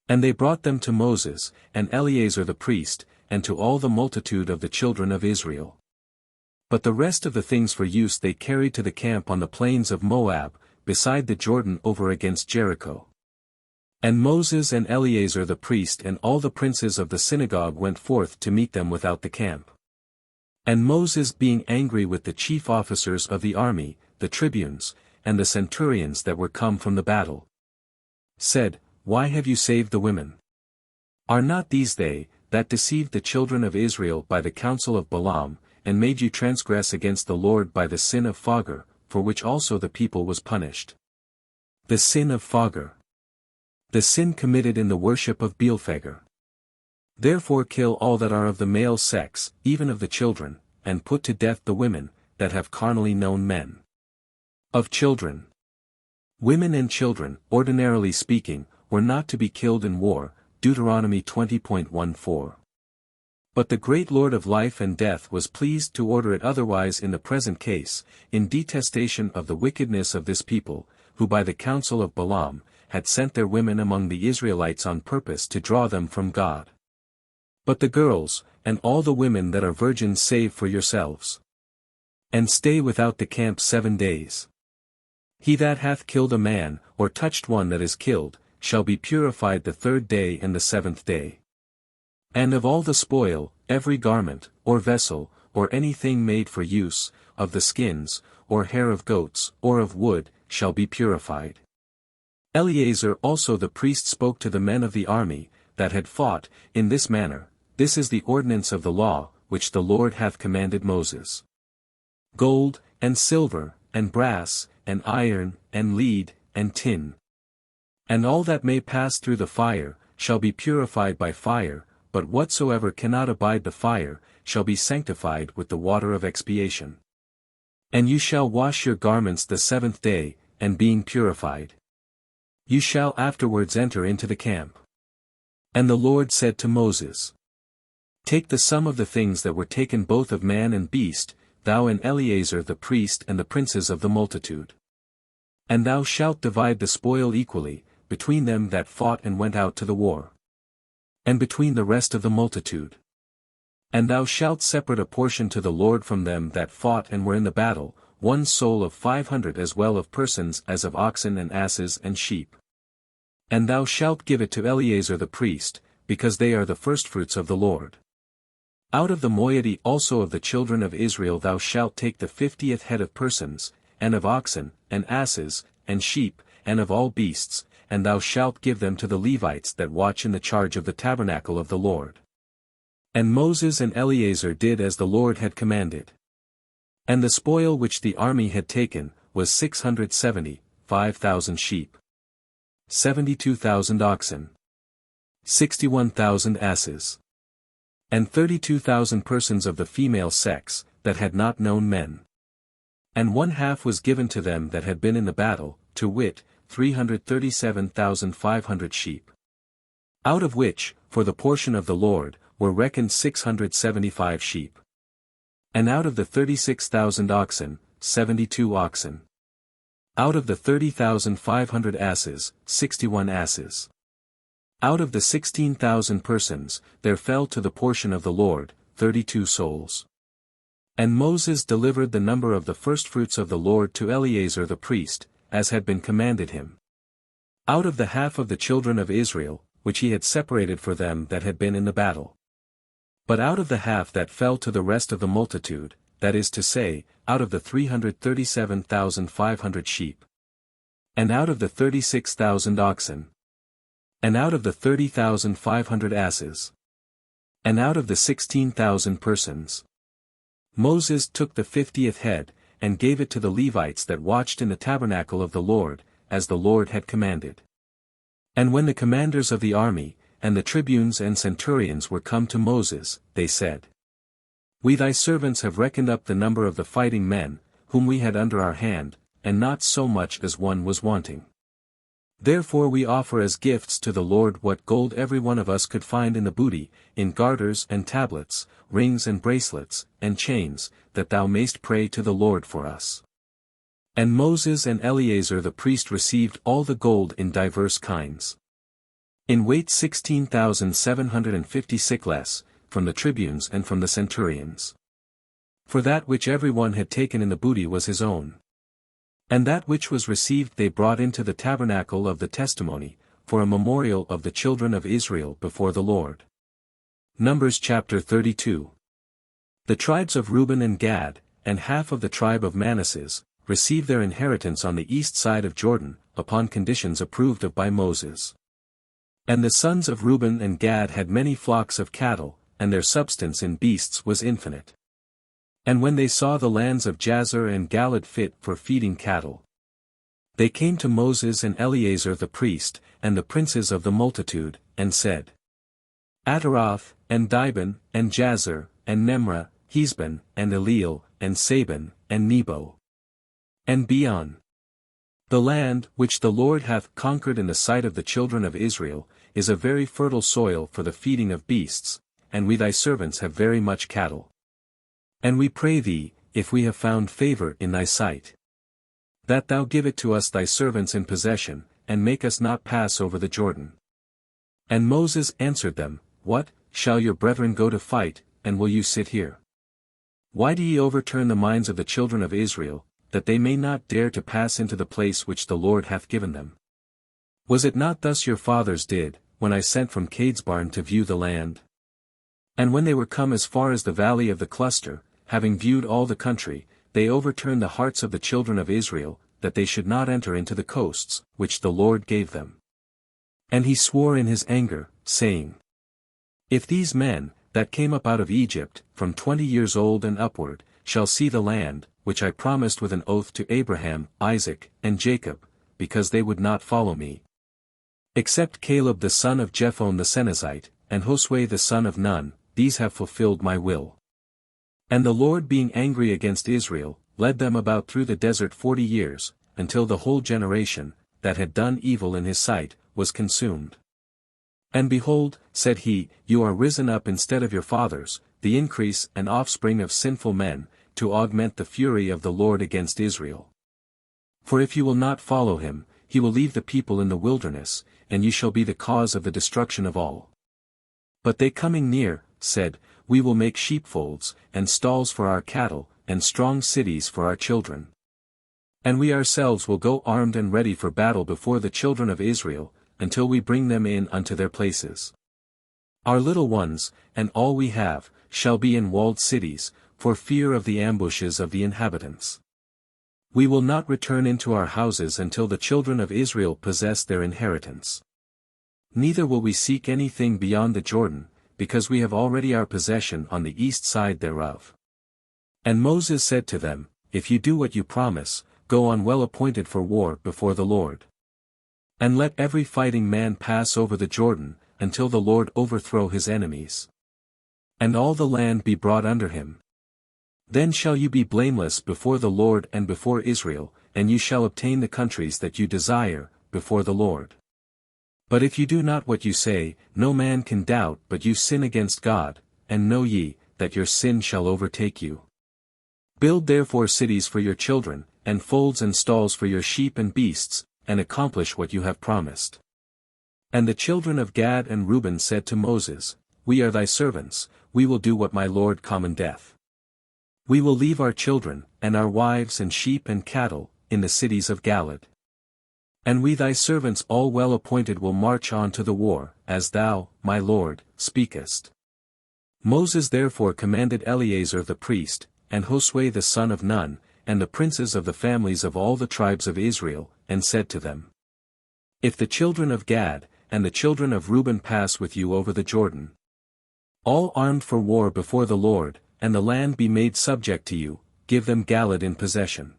A: And they brought them to Moses, and Eleazar the priest, and to all the multitude of the children of Israel. But the rest of the things for use they carried to the camp on the plains of Moab, beside the Jordan over against Jericho. And Moses and Eleazar the priest and all the princes of the synagogue went forth to meet them without the camp. And Moses being angry with the chief officers of the army, the tribunes, and the centurions that were come from the battle, said, Why have you saved the women? Are not these they, that deceived the children of Israel by the counsel of Balaam, and made you transgress against the Lord by the sin of Fagar, for which also the people was punished? The sin of Fagar. The sin committed in the worship of Beelphegor. Therefore kill all that are of the male sex, even of the children, and put to death the women, that have carnally known men. Of children. Women and children, ordinarily speaking, were not to be killed in war, Deuteronomy 20.14. But the great Lord of life and death was pleased to order it otherwise in the present case, in detestation of the wickedness of this people, who by the counsel of Balaam, had sent their women among the Israelites on purpose to draw them from God. But the girls, and all the women that are virgins save for yourselves. And stay without the camp 7 days. He that hath killed a man, or touched one that is killed, shall be purified the 3rd day and the 7th day. And of all the spoil, every garment, or vessel, or anything made for use, of the skins, or hair of goats, or of wood, shall be purified. Eleazar also the priest spoke to the men of the army, that had fought, in this manner, This is the ordinance of the law, which the Lord hath commanded Moses. Gold, and silver, and brass, and iron, and lead, and tin. And all that may pass through the fire, shall be purified by fire, but whatsoever cannot abide the fire, shall be sanctified with the water of expiation. And you shall wash your garments the 7th day, and being purified, you shall afterwards enter into the camp. And the Lord said to Moses, Take the sum of the things that were taken both of man and beast, thou and Eleazar the priest and the princes of the multitude. And thou shalt divide the spoil equally, between them that fought and went out to the war. And between the rest of the multitude. And thou shalt separate a portion to the Lord from them that fought and were in the battle, 1 soul of 500 as well of persons as of oxen and asses and sheep. And thou shalt give it to Eleazar the priest, because they are the firstfruits of the Lord. Out of the moiety also of the children of Israel thou shalt take the 50th head of persons, and of oxen, and asses, and sheep, and of all beasts, and thou shalt give them to the Levites that watch in the charge of the tabernacle of the Lord. And Moses and Eleazar did as the Lord had commanded. And the spoil which the army had taken, was 670, 5,000 sheep, 72,000 oxen, 61,000 asses, and 32,000 persons of the female sex, that had not known men. And 1/2 was given to them that had been in the battle, to wit, 337,500 sheep. Out of which, for the portion of the Lord, were reckoned 675 sheep. And out of the 36,000 oxen, 72 oxen. Out of the 30,500 asses, 61 asses. Out of the 16,000 persons, there fell to the portion of the Lord, 32 souls. And Moses delivered the number of the firstfruits of the Lord to Eleazar the priest, as had been commanded him. Out of the half of the children of Israel, which he had separated for them that had been in the battle. But out of the half that fell to the rest of the multitude, that is to say, out of the 337,500 sheep. And out of the 36,000 oxen. And out of the 30,500 asses. And out of the 16,000 persons. Moses took the 50th head, and gave it to the Levites that watched in the tabernacle of the Lord, as the Lord had commanded. And when the commanders of the army, and the tribunes and centurions were come to Moses, they said, We thy servants have reckoned up the number of the fighting men, whom we had under our hand, and not so much as one was wanting. Therefore we offer as gifts to the Lord what gold every one of us could find in the booty, in garters and tablets, rings and bracelets, and chains, that thou mayst pray to the Lord for us. And Moses and Eleazar the priest received all the gold in divers kinds. In weight 16,750 sikless, from the tribunes and from the centurions. For that which every one had taken in the booty was his own. And that which was received they brought into the tabernacle of the testimony, for a memorial of the children of Israel before the Lord. Numbers chapter 32. The tribes of Reuben and Gad, and half of the tribe of Manasseh, received their inheritance on the east side of Jordan, upon conditions approved of by Moses. And the sons of Reuben and Gad had many flocks of cattle, and their substance in beasts was infinite. And when they saw the lands of Jazer and Galad fit for feeding cattle, they came to Moses and Eleazar the priest, and the princes of the multitude, and said, Ataroth, and Dibon, and Jazer, and Nemrah, Hesbon, and Eliel, and Sabon, and Nebo. And Beon. The land, which the Lord hath conquered in the sight of the children of Israel, is a very fertile soil for the feeding of beasts, and we thy servants have very much cattle. And we pray thee, if we have found favor in thy sight, that thou give it to us thy servants in possession, and make us not pass over the Jordan. And Moses answered them, What, shall your brethren go to fight, and will you sit here? Why do ye overturn the minds of the children of Israel, that they may not dare to pass into the place which the Lord hath given them? Was it not thus your fathers did, when I sent from Cadesbarn to view the land? And when they were come as far as the valley of the cluster, having viewed all the country, they overturned the hearts of the children of Israel, that they should not enter into the coasts, which the Lord gave them. And he swore in his anger, saying, If these men, that came up out of Egypt, from 20 years old and upward, shall see the land, which I promised with an oath to Abraham, Isaac, and Jacob, because they would not follow me, except Caleb the son of Jephunneh the Kenizzite, and Josue the son of Nun, these have fulfilled my will. And the Lord being angry against Israel, led them about through the desert 40 years, until the whole generation, that had done evil in his sight, was consumed. And behold, said he, you are risen up instead of your fathers, the increase and offspring of sinful men, to augment the fury of the Lord against Israel. For if you will not follow him, he will leave the people in the wilderness, and ye shall be the cause of the destruction of all. But they coming near, said, We will make sheepfolds, and stalls for our cattle, and strong cities for our children. And we ourselves will go armed and ready for battle before the children of Israel, until we bring them in unto their places. Our little ones, and all we have, shall be in walled cities, for fear of the ambushes of the inhabitants. We will not return into our houses until the children of Israel possess their inheritance. Neither will we seek anything beyond the Jordan, because we have already our possession on the east side thereof. And Moses said to them, If you do what you promise, go on well appointed for war before the Lord. And let every fighting man pass over the Jordan, until the Lord overthrow his enemies. And all the land be brought under him. Then shall you be blameless before the Lord and before Israel, and you shall obtain the countries that you desire, before the Lord. But if you do not what you say, no man can doubt but you sin against God, and know ye, that your sin shall overtake you. Build therefore cities for your children, and folds and stalls for your sheep and beasts, and accomplish what you have promised. And the children of Gad and Reuben said to Moses, We are thy servants, we will do what my Lord commandeth. We will leave our children, and our wives and sheep and cattle, in the cities of Galilee. And we thy servants all well appointed will march on to the war, as thou, my Lord, speakest. Moses therefore commanded Eleazar the priest, and Josue the son of Nun, and the princes of the families of all the tribes of Israel, and said to them, If the children of Gad, and the children of Reuben pass with you over the Jordan, all armed for war before the Lord, and the land be made subject to you, give them Galilee in possession.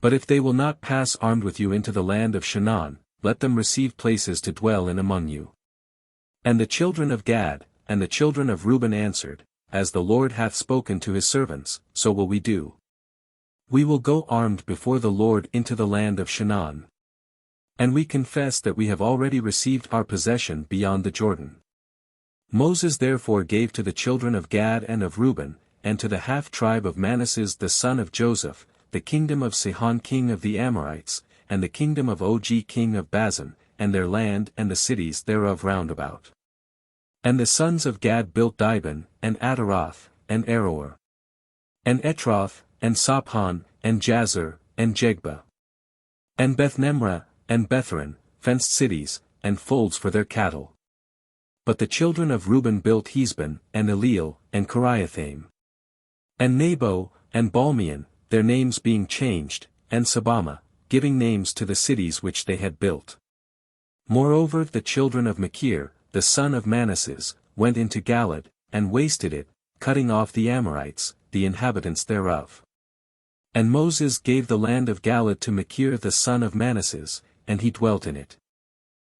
A: But if they will not pass armed with you into the land of Canaan, let them receive places to dwell in among you. And the children of Gad, and the children of Reuben answered, As the Lord hath spoken to his servants, so will we do. We will go armed before the Lord into the land of Canaan. And we confess that we have already received our possession beyond the Jordan. Moses therefore gave to the children of Gad and of Reuben, and to the half-tribe of Manasseh the son of Joseph, the kingdom of Sihon king of the Amorites, and the kingdom of Og king of Bazan, and their land and the cities thereof round about. And the sons of Gad built Dibon, and Ataroth, and Aroer, and Etroth, and Sophon, and Jazer, and Jegbah, and Beth-Nemrah, and Betharan, fenced cities, and folds for their cattle. But the children of Reuben built Hesbon, and Eliel, and Kiriathaim, and Nebo, and Balmeon, their names being changed, and Sabama, giving names to the cities which they had built. Moreover the children of Machir, the son of Manasseh, went into Galilee, and wasted it, cutting off the Amorites, the inhabitants thereof. And Moses gave the land of Galilee to Machir the son of Manasseh, and he dwelt in it.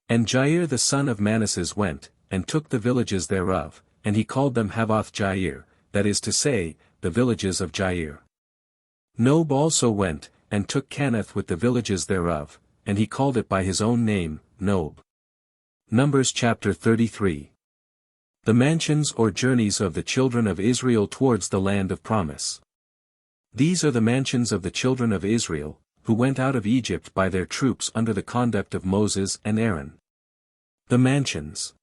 A: And Jair the son of Manasseh went, and took the villages thereof, and he called them Havoth Jair, that is to say, the villages of Jair. Nob also went, and took Canath with the villages thereof, and he called it by his own name, Nob. Numbers chapter 33. The mansions or journeys of the children of Israel towards the land of promise. These are the mansions of the children of Israel, who went out of Egypt by their troops under the conduct of Moses and Aaron. The mansions.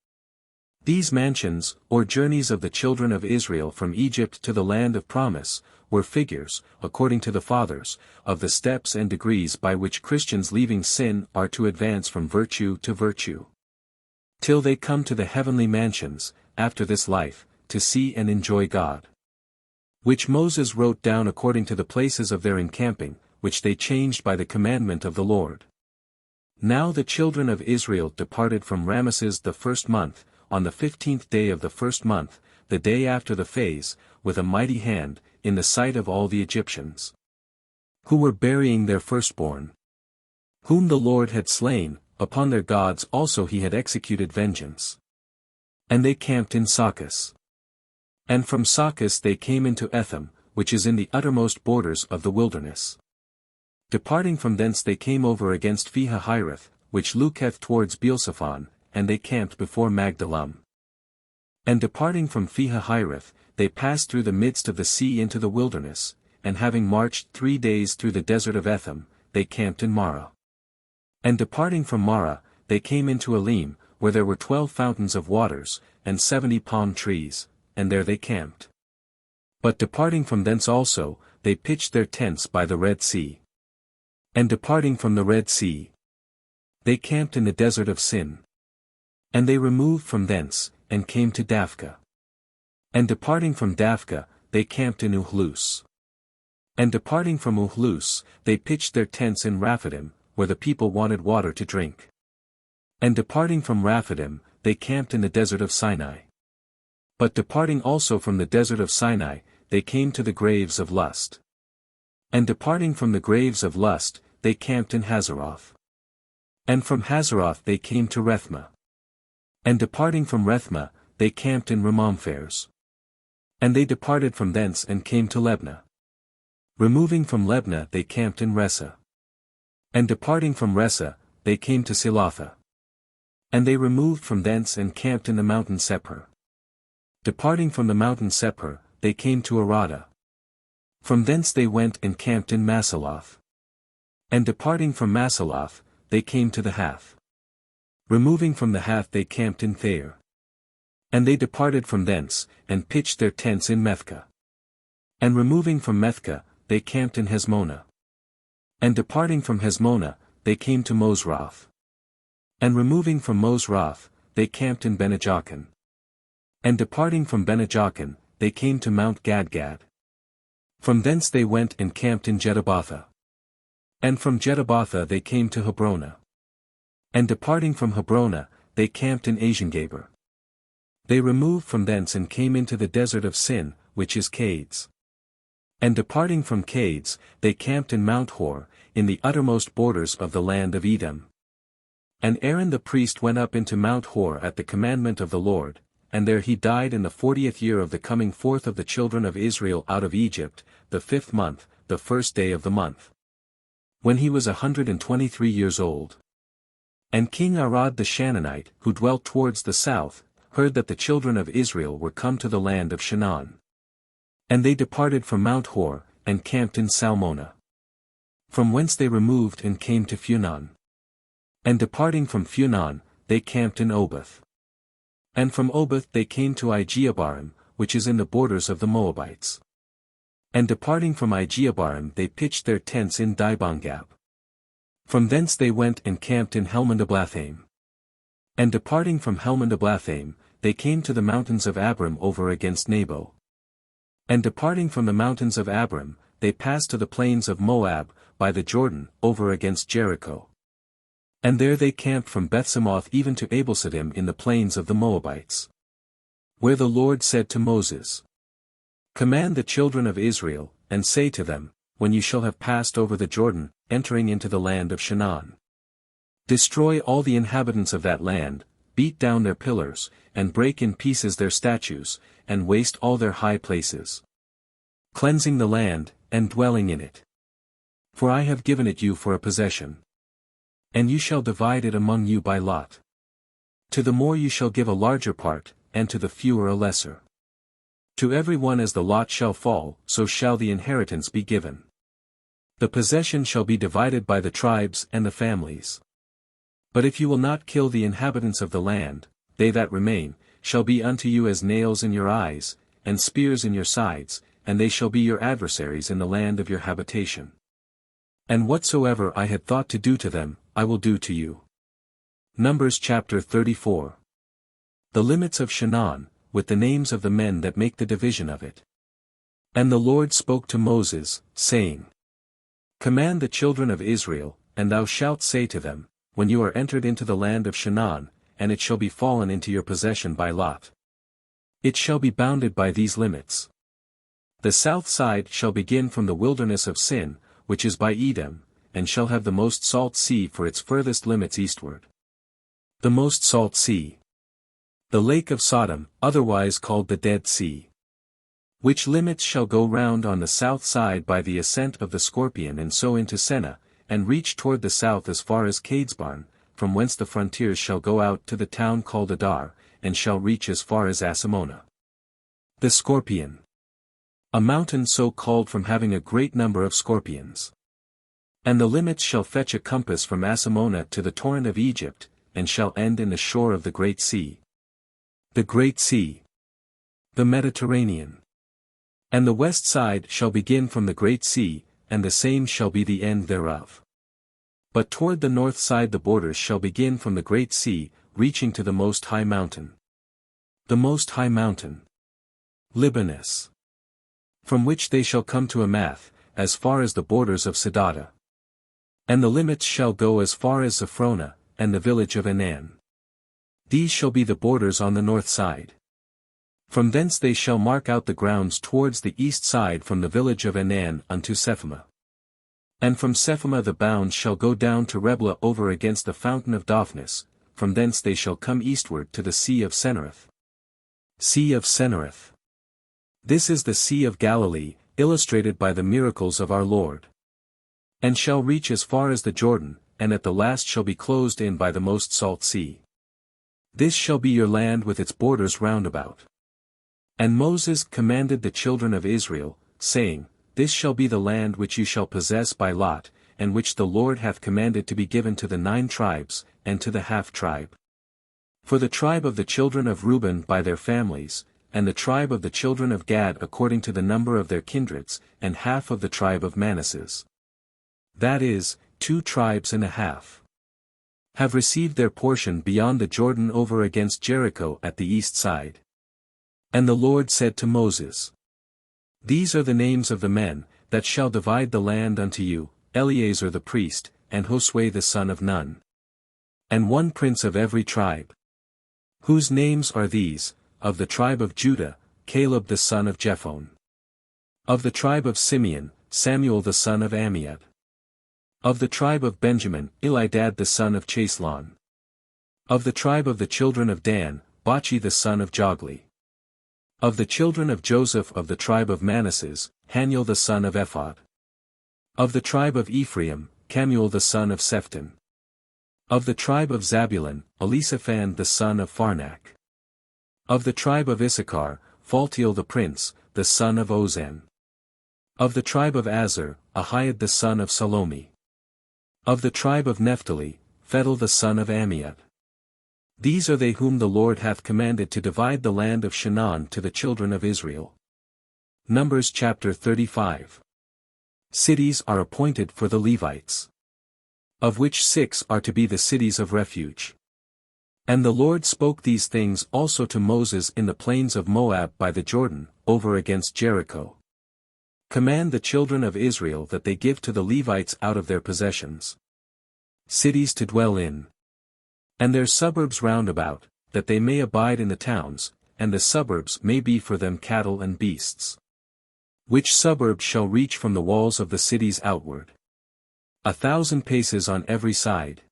A: These mansions, or journeys of the children of Israel from Egypt to the land of promise, were figures, according to the fathers, of the steps and degrees by which Christians leaving sin are to advance from virtue to virtue, till they come to the heavenly mansions, after this life, to see and enjoy God. Which Moses wrote down according to the places of their encamping, which they changed by the commandment of the Lord. Now the children of Israel departed from Ramesses the first month, on the 15th day of the first month, the day after the phase, with a mighty hand, in the sight of all the Egyptians, who were burying their firstborn, whom the Lord had slain, upon their gods also he had executed vengeance. And they camped in Sakis. And from Sakis they came into Etham, which is in the uttermost borders of the wilderness. Departing from thence they came over against Phihahirath, which looketh towards Beelzephon, and they camped before Magdalam. And departing from Phihahirath, they passed through the midst of the sea into the wilderness, and having marched 3 days through the desert of Etham, they camped in Marah. And departing from Marah, they came into Elim, where there were 12 fountains of waters, and 70 palm trees, and there they camped. But departing from thence also, they pitched their tents by the Red Sea. And departing from the Red Sea, they camped in the desert of Sin. And they removed from thence, and came to Daphka. And departing from Daphka, they camped in Uhlus. And departing from Uhlus, they pitched their tents in Raphidim, where the people wanted water to drink. And departing from Raphidim, they camped in the desert of Sinai. But departing also from the desert of Sinai, they came to the graves of Lust. And departing from the graves of Lust, they camped in Hazeroth. And from Hazeroth they came to Rethma. And departing from Rethma, they camped in Ramomphares. And they departed from thence and came to Lebna. Removing from Lebna they camped in Ressa. And departing from Ressa, they came to Silatha. And they removed from thence and camped in the mountain Sephar. Departing from the mountain Sephar, they came to Arada. From thence they went and camped in Masaloth. And departing from Masaloth, they came to the Hath. Removing from the Hath they camped in Thair. And they departed from thence, and pitched their tents in Methca. And removing from Methca, they camped in Hesmonah. And departing from Hesmonah, they came to Mosroth. And removing from Mosroth, they camped in Benejochan. And departing from Benejochan, they came to Mount Gadgad. From thence they went and camped in Jedabatha. And from Jedabatha they came to Hebronah. And departing from Hebronah, they camped in Aziengaber. They removed from thence and came into the desert of Sin, which is Cades. And departing from Cades, they camped in Mount Hor, in the uttermost borders of the land of Edom. And Aaron the priest went up into Mount Hor at the commandment of the Lord, and there he died in the 40th year of the coming forth of the children of Israel out of Egypt, the 5th month, the 1st day of the month. When he was 123 years old. And King Arad the Shannonite, who dwelt towards the south, heard that the children of Israel were come to the land of Shanaan. And they departed from Mount Hor, and camped in Salmonah. From whence they removed and came to Funon. And departing from Funon, they camped in Oboth. And from Oboth they came to Ijeabarim, which is in the borders of the Moabites. And departing from Ijeabarim they pitched their tents in Dibongab. From thence they went and camped in Helmondablathaim. And departing from Helmondablathaim, they came to the mountains of Abram over against Nebo. And departing from the mountains of Abram, they passed to the plains of Moab, by the Jordan, over against Jericho. And there they camped from Bethsemoth even to Abelsiddim in the plains of the Moabites. Where the Lord said to Moses, Command the children of Israel, and say to them, when you shall have passed over the Jordan, entering into the land of Shanaan. Destroy all the inhabitants of that land, beat down their pillars, and break in pieces their statues, and waste all their high places. Cleansing the land, and dwelling in it. For I have given it you for a possession. And you shall divide it among you by lot. To the more you shall give a larger part, and to the fewer a lesser. To every one as the lot shall fall, so shall the inheritance be given. The possession shall be divided by the tribes and the families. But if you will not kill the inhabitants of the land, they that remain, shall be unto you as nails in your eyes, and spears in your sides, and they shall be your adversaries in the land of your habitation. And whatsoever I had thought to do to them, I will do to you. Numbers chapter 34. The limits of Shanaan, with the names of the men that make the division of it. And the Lord spoke to Moses, saying, Command the children of Israel, and thou shalt say to them, when you are entered into the land of Shanaan, and it shall be fallen into your possession by lot. It shall be bounded by these limits. The south side shall begin from the wilderness of Sin, which is by Edom, and shall have the most salt sea for its furthest limits eastward. The most salt sea. The lake of Sodom, otherwise called the Dead Sea. Which limits shall go round on the south side by the ascent of the Scorpion and so into Seneh, and reach toward the south as far as Cadesbarn, from whence the frontiers shall go out to the town called Adar, and shall reach as far as Asamonah. The Scorpion. A mountain so called from having a great number of scorpions. And the limits shall fetch a compass from Asamonah to the torrent of Egypt, and shall end in the shore of the Great Sea. The Great Sea. The Mediterranean. And the west side shall begin from the Great Sea, and the same shall be the end thereof. But toward the north side the borders shall begin from the Great Sea, reaching to the Most High Mountain. The Most High Mountain. Libanus. From which they shall come to Amath, as far as the borders of Sidata. And the limits shall go as far as Zaphrona, and the village of Anan. These shall be the borders on the north side. From thence they shall mark out the grounds towards the east side from the village of Anan unto Sephama. And from Sephama the bounds shall go down to Reblah over against the fountain of Daphnis, from thence they shall come eastward to the sea of Sennereth. Sea of Sennereth. This is the Sea of Galilee, illustrated by the miracles of our Lord. And shall reach as far as the Jordan, and at the last shall be closed in by the most salt sea. This shall be your land with its borders round about. And Moses commanded the children of Israel, saying, This shall be the land which you shall possess by lot, and which the Lord hath commanded to be given to the 9 tribes, and to the half-tribe. For the tribe of the children of Reuben by their families, and the tribe of the children of Gad according to the number of their kindreds, and half of the tribe of Manasseh. That is, 2 tribes and a half. Have received their portion beyond the Jordan over against Jericho at the east side. And the Lord said to Moses, These are the names of the men that shall divide the land unto you, Eleazar the priest, and Josue the son of Nun. And 1 prince of every tribe. Whose names are these: of the tribe of Judah, Caleb the son of Jephunneh. Of the tribe of Simeon, Samuel the son of Ammiud. Of the tribe of Benjamin, Elidad the son of Chaslon. Of the tribe of the children of Dan, Bachi the son of Jogli. Of the children of Joseph of the tribe of Manasseh, Haniel the son of Ephod. Of the tribe of Ephraim, Camuel the son of Sephtun. Of the tribe of Zabulon, Elisaphan the son of Pharnak. Of the tribe of Issachar, Phaltiel the prince, the son of Ozan. Of the tribe of Aser, Ahiad the son of Salomi. Of the tribe of Naphtali, Phetal the son of Ammiud. These are they whom the Lord hath commanded to divide the land of Shinar to the children of Israel. Numbers chapter 35. Cities are appointed for the Levites. Of which 6 are to be the cities of refuge. And the Lord spoke these things also to Moses in the plains of Moab by the Jordan, over against Jericho. Command the children of Israel that they give to the Levites out of their possessions cities to dwell in, and their suburbs round about, that they may abide in the towns, and the suburbs may be for them cattle and beasts. Which suburb shall reach from the walls of the cities outward 1,000 paces on every side.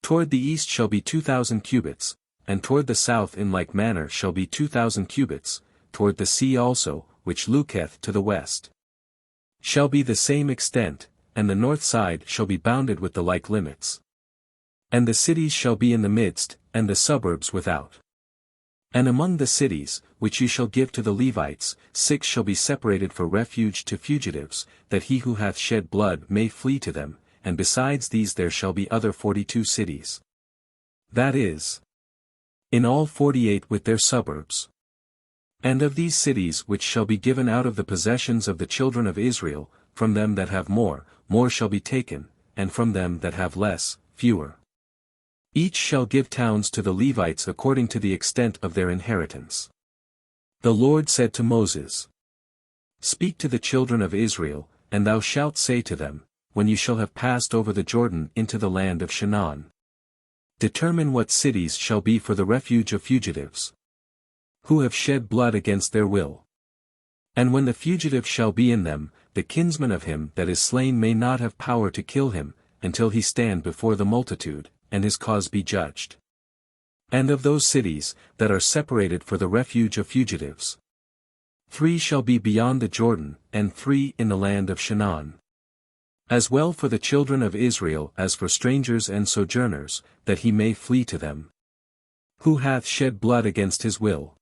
A: Toward the east shall be 2,000 cubits, and toward the south in like manner shall be 2,000 cubits, toward the sea also, which looketh to the west, shall be the same extent, and the north side shall be bounded with the like limits. And the cities shall be in the midst, and the suburbs without. And among the cities, which ye shall give to the Levites, 6 shall be separated for refuge to fugitives, that he who hath shed blood may flee to them, and besides these there shall be other 42 cities. That is, in all 48 with their suburbs. And of these cities which shall be given out of the possessions of the children of Israel, from them that have more, more shall be taken, and from them that have less, fewer. Each shall give towns to the Levites according to the extent of their inheritance. The Lord said to Moses, Speak to the children of Israel, and thou shalt say to them, when you shall have passed over the Jordan into the land of Shinar. Determine what cities shall be for the refuge of fugitives, who have shed blood against their will. And when the fugitive shall be in them, the kinsman of him that is slain may not have power to kill him, until he stand before the multitude, and his cause be judged. And of those cities, that are separated for the refuge of fugitives, 3 shall be beyond the Jordan, and 3 in the land of Shinar. As well for the children of Israel as for strangers and sojourners, that he may flee to them. Who hath shed blood against his will?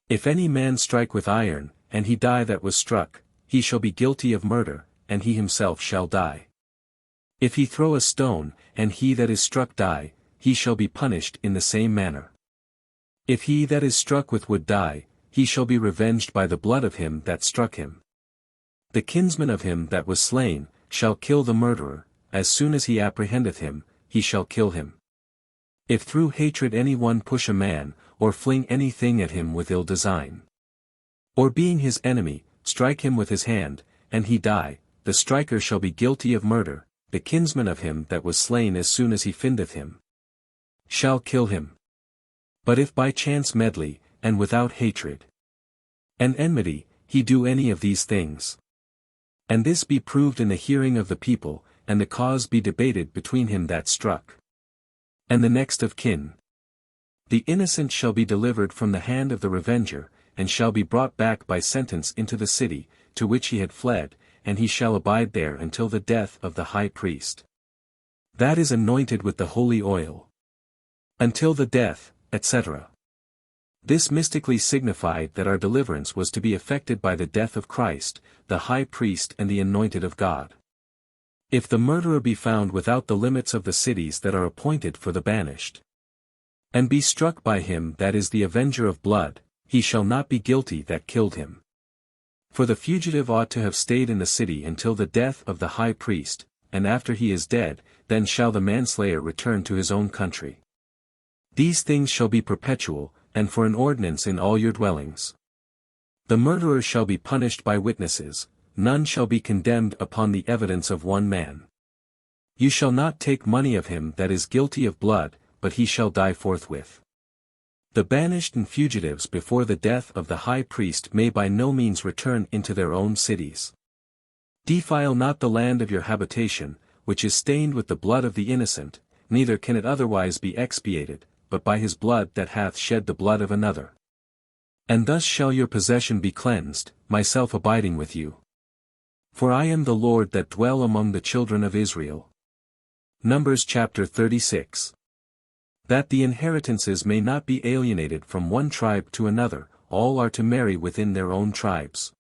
A: If any man strike with iron, and he die that was struck, he shall be guilty of murder, and he himself shall die. If he throw a stone, and he that is struck die, he shall be punished in the same manner. If he that is struck with wood die, he shall be revenged by the blood of him that struck him. The kinsman of him that was slain, shall kill the murderer, as soon as he apprehendeth him, he shall kill him. If through hatred any one push a man, or fling anything at him with ill design, or being his enemy, strike him with his hand, and he die, the striker shall be guilty of murder, the kinsman of him that was slain as soon as he findeth him, shall kill him. But if by chance medley, and without hatred, and enmity, he do any of these things, and this be proved in the hearing of the people, and the cause be debated between him that struck, and the next of kin, the innocent shall be delivered from the hand of the revenger, and shall be brought back by sentence into the city, to which he had fled, and he shall abide there until the death of the high priest, that is anointed with the holy oil, until the death, etc. This mystically signified that our deliverance was to be effected by the death of Christ, the high priest and the anointed of God. If the murderer be found without the limits of the cities that are appointed for the banished, and be struck by him that is the avenger of blood, he shall not be guilty that killed him. For the fugitive ought to have stayed in the city until the death of the high priest, and after he is dead, then shall the manslayer return to his own country. These things shall be perpetual, and for an ordinance in all your dwellings. The murderer shall be punished by witnesses, none shall be condemned upon the evidence of one man. You shall not take money of him that is guilty of blood, but he shall die forthwith. The banished and fugitives before the death of the high priest may by no means return into their own cities. Defile not the land of your habitation, which is stained with the blood of the innocent, neither can it otherwise be expiated, but by his blood that hath shed the blood of another. And thus shall your possession be cleansed, myself abiding with you. For I am the Lord that dwell among the children of Israel. Numbers chapter 36. That the inheritances may not be alienated from one tribe to another, all are to marry within their own tribes.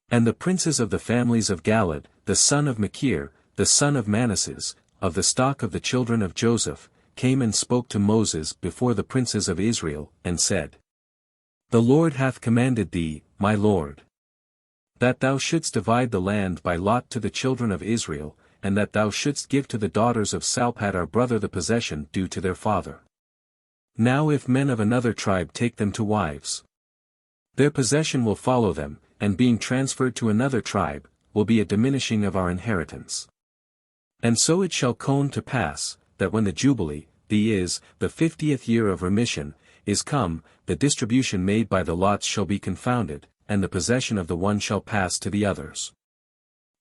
A: And the princes of the families of Galaad, the son of Machir, the son of Manasseh, of the stock of the children of Joseph, came and spoke to Moses before the princes of Israel, and said, The Lord hath commanded thee, my lord, that thou shouldst divide the land by lot to the children of Israel, and that thou shouldst give to the daughters of Salpad our brother the possession due to their father. Now if men of another tribe take them to wives, their possession will follow them, and being transferred to another tribe, will be a diminishing of our inheritance. And so it shall come to pass, that when the Jubilee, the 50th year of remission, is come, the distribution made by the lots shall be confounded, and the possession of the one shall pass to the others.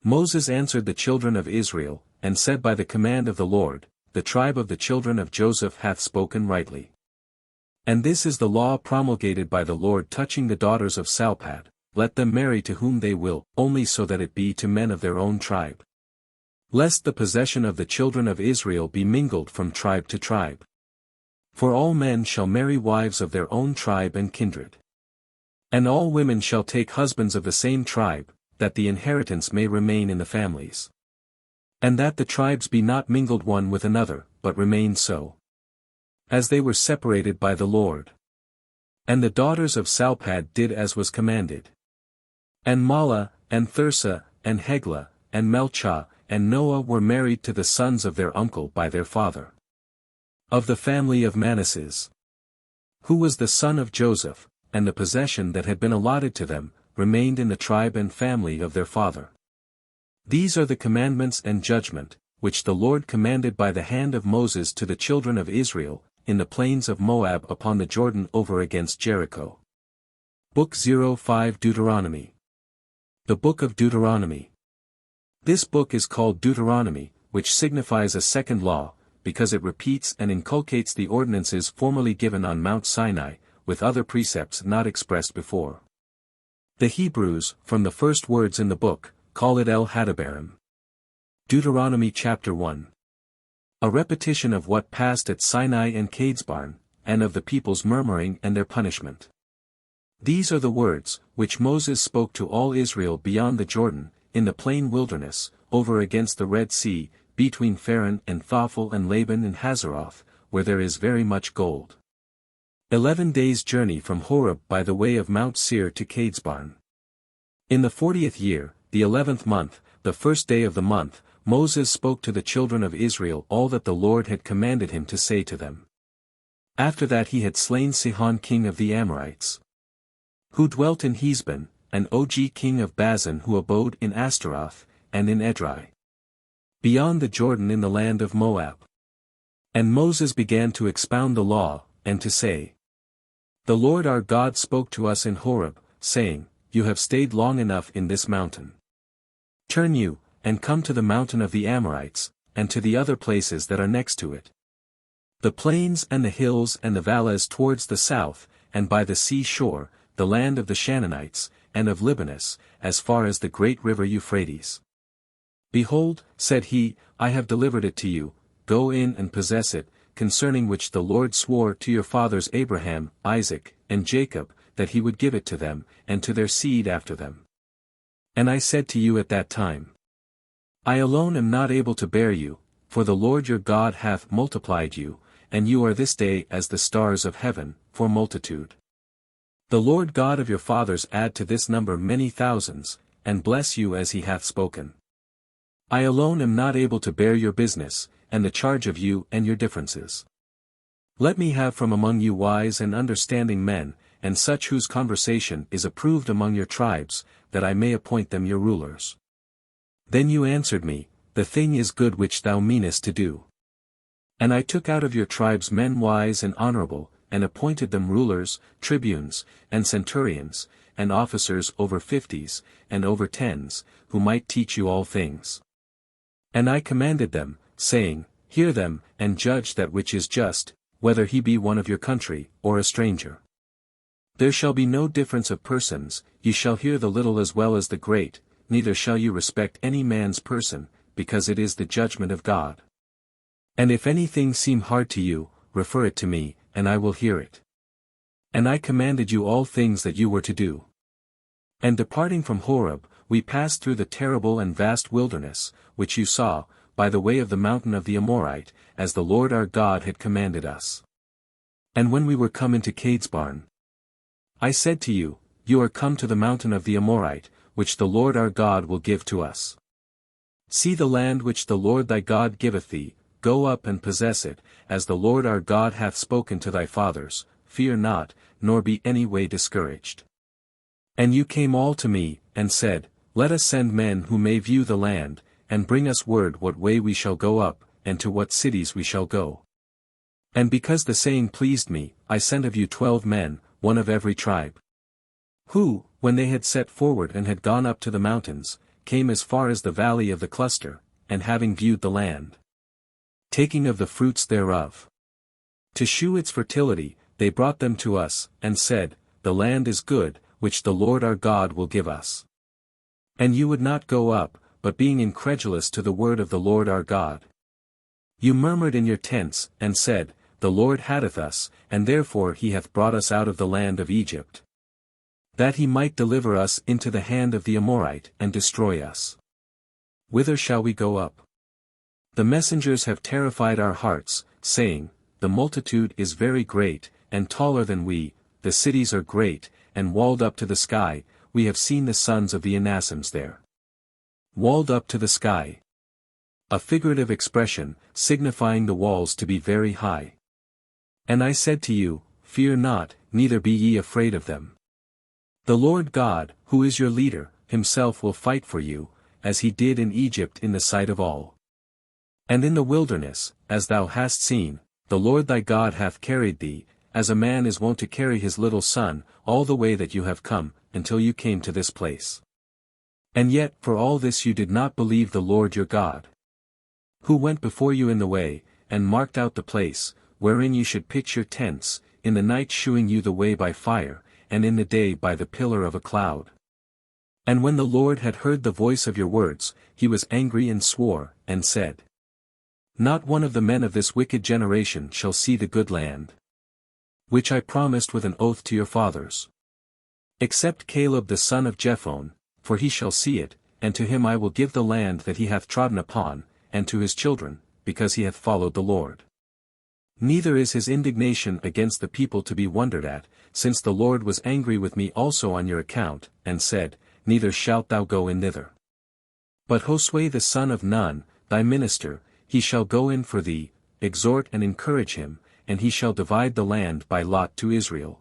A: Moses answered the children of Israel, and said by the command of the Lord, the tribe of the children of Joseph hath spoken rightly. And this is the law promulgated by the Lord touching the daughters of Salpad, let them marry to whom they will, only so that it be to men of their own tribe. Lest the possession of the children of Israel be mingled from tribe to tribe. For all men shall marry wives of their own tribe and kindred. And all women shall take husbands of the same tribe, that the inheritance may remain in the families. And that the tribes be not mingled one with another, but remain so, as they were separated by the Lord. And the daughters of Salpad did as was commanded. And Mahlah, and Thirsa, and Heglah, and Melchah, and Noah were married to the sons of their uncle by their father. Of the family of Manasseh, who was the son of Joseph, and the possession that had been allotted to them, remained in the tribe and family of their father. These are the commandments and judgment, which the Lord commanded by the hand of Moses to the children of Israel, in the plains of Moab upon the Jordan over against Jericho. Book 05 Deuteronomy. The Book of Deuteronomy. This book is called Deuteronomy, which signifies a second law, because it repeats and inculcates the ordinances formerly given on Mount Sinai, with other precepts not expressed before. The Hebrews, from the first words in the book, call it El-Hadabarim. Deuteronomy chapter 1. A repetition of what passed at Sinai and Kadesbarn, and of the people's murmuring and their punishment. These are the words, which Moses spoke to all Israel beyond the Jordan, in the plain wilderness, over against the Red Sea, between Pharan and Thophel and Laban and Hazeroth, where there is very much gold. 11 days' journey from Horeb by the way of Mount Seir to Kadesbarn. In the 40th year, the 11th month, the first day of the month, Moses spoke to the children of Israel all that the Lord had commanded him to say to them. After that he had slain Sihon king of the Amorites, who dwelt in Heshbon, and Og king of Bazan who abode in Ashtaroth, and in Edrei, beyond the Jordan in the land of Moab. And Moses began to expound the law, and to say, The Lord our God spoke to us in Horeb, saying, You have stayed long enough in this mountain. Turn you, and come to the mountain of the Amorites, and to the other places that are next to it. The plains and the hills and the valleys towards the south, and by the sea shore, the land of the Canaanites, and of Libanus, as far as the great river Euphrates. Behold, said he, I have delivered it to you, go in and possess it, concerning which the Lord swore to your fathers Abraham, Isaac, and Jacob, that he would give it to them, and to their seed after them. And I said to you at that time, I alone am not able to bear you, for the Lord your God hath multiplied you, and you are this day as the stars of heaven, for multitude. The Lord God of your fathers add to this number many thousands, and bless you as he hath spoken. I alone am not able to bear your business, and the charge of you and your differences. Let me have from among you wise and understanding men, and such whose conversation is approved among your tribes, that I may appoint them your rulers. Then you answered me, The thing is good which thou meanest to do. And I took out of your tribes men wise and honorable, and appointed them rulers, tribunes, and centurions, and officers over 50s, and over 10s, who might teach you all things. And I commanded them, saying, Hear them, and judge that which is just, whether he be one of your country, or a stranger. There shall be no difference of persons, ye shall hear the little as well as the great, neither shall you respect any man's person, because it is the judgment of God. And if anything seem hard to you, refer it to me, and I will hear it. And I commanded you all things that you were to do. And departing from Horeb, we passed through the terrible and vast wilderness, which you saw, by the way of the mountain of the Amorite, as the Lord our God had commanded us. And when we were come into Cadesbarn, I said to you, You are come to the mountain of the Amorite, which the Lord our God will give to us. See the land which the Lord thy God giveth thee, go up and possess it, as the Lord our God hath spoken to thy fathers, fear not, nor be any way discouraged. And you came all to me, and said, Let us send men who may view the land, and bring us word what way we shall go up, and to what cities we shall go. And because the saying pleased me, I sent of you 12 men, one of every tribe. Who, when they had set forward and had gone up to the mountains, came as far as the valley of the cluster, and having viewed the land, taking of the fruits thereof, to shew its fertility, they brought them to us, and said, The land is good, which the Lord our God will give us. And you would not go up, but being incredulous to the word of the Lord our God, you murmured in your tents, and said, The Lord hateth us, and therefore he hath brought us out of the land of Egypt, that he might deliver us into the hand of the Amorite and destroy us. Whither shall we go up? The messengers have terrified our hearts, saying, The multitude is very great, and taller than we, the cities are great, and walled up to the sky, we have seen the sons of the Anassims there. Walled up to the sky. A figurative expression, signifying the walls to be very high. And I said to you, Fear not, neither be ye afraid of them. The Lord God, who is your leader, himself will fight for you, as he did in Egypt in the sight of all. And in the wilderness, as thou hast seen, the Lord thy God hath carried thee, as a man is wont to carry his little son, all the way that you have come, until you came to this place. And yet for all this you did not believe the Lord your God, who went before you in the way, and marked out the place, wherein you should pitch your tents, in the night shewing you the way by fire, and in the day by the pillar of a cloud. And when the Lord had heard the voice of your words, he was angry and swore, and said, Not one of the men of this wicked generation shall see the good land, which I promised with an oath to your fathers, except Caleb the son of Jephunneh, for he shall see it, and to him I will give the land that he hath trodden upon, and to his children, because he hath followed the Lord. Neither is his indignation against the people to be wondered at, since the Lord was angry with me also on your account, and said, Neither shalt thou go in thither. But Josue the son of Nun, thy minister, he shall go in for thee, exhort and encourage him, and he shall divide the land by lot to Israel.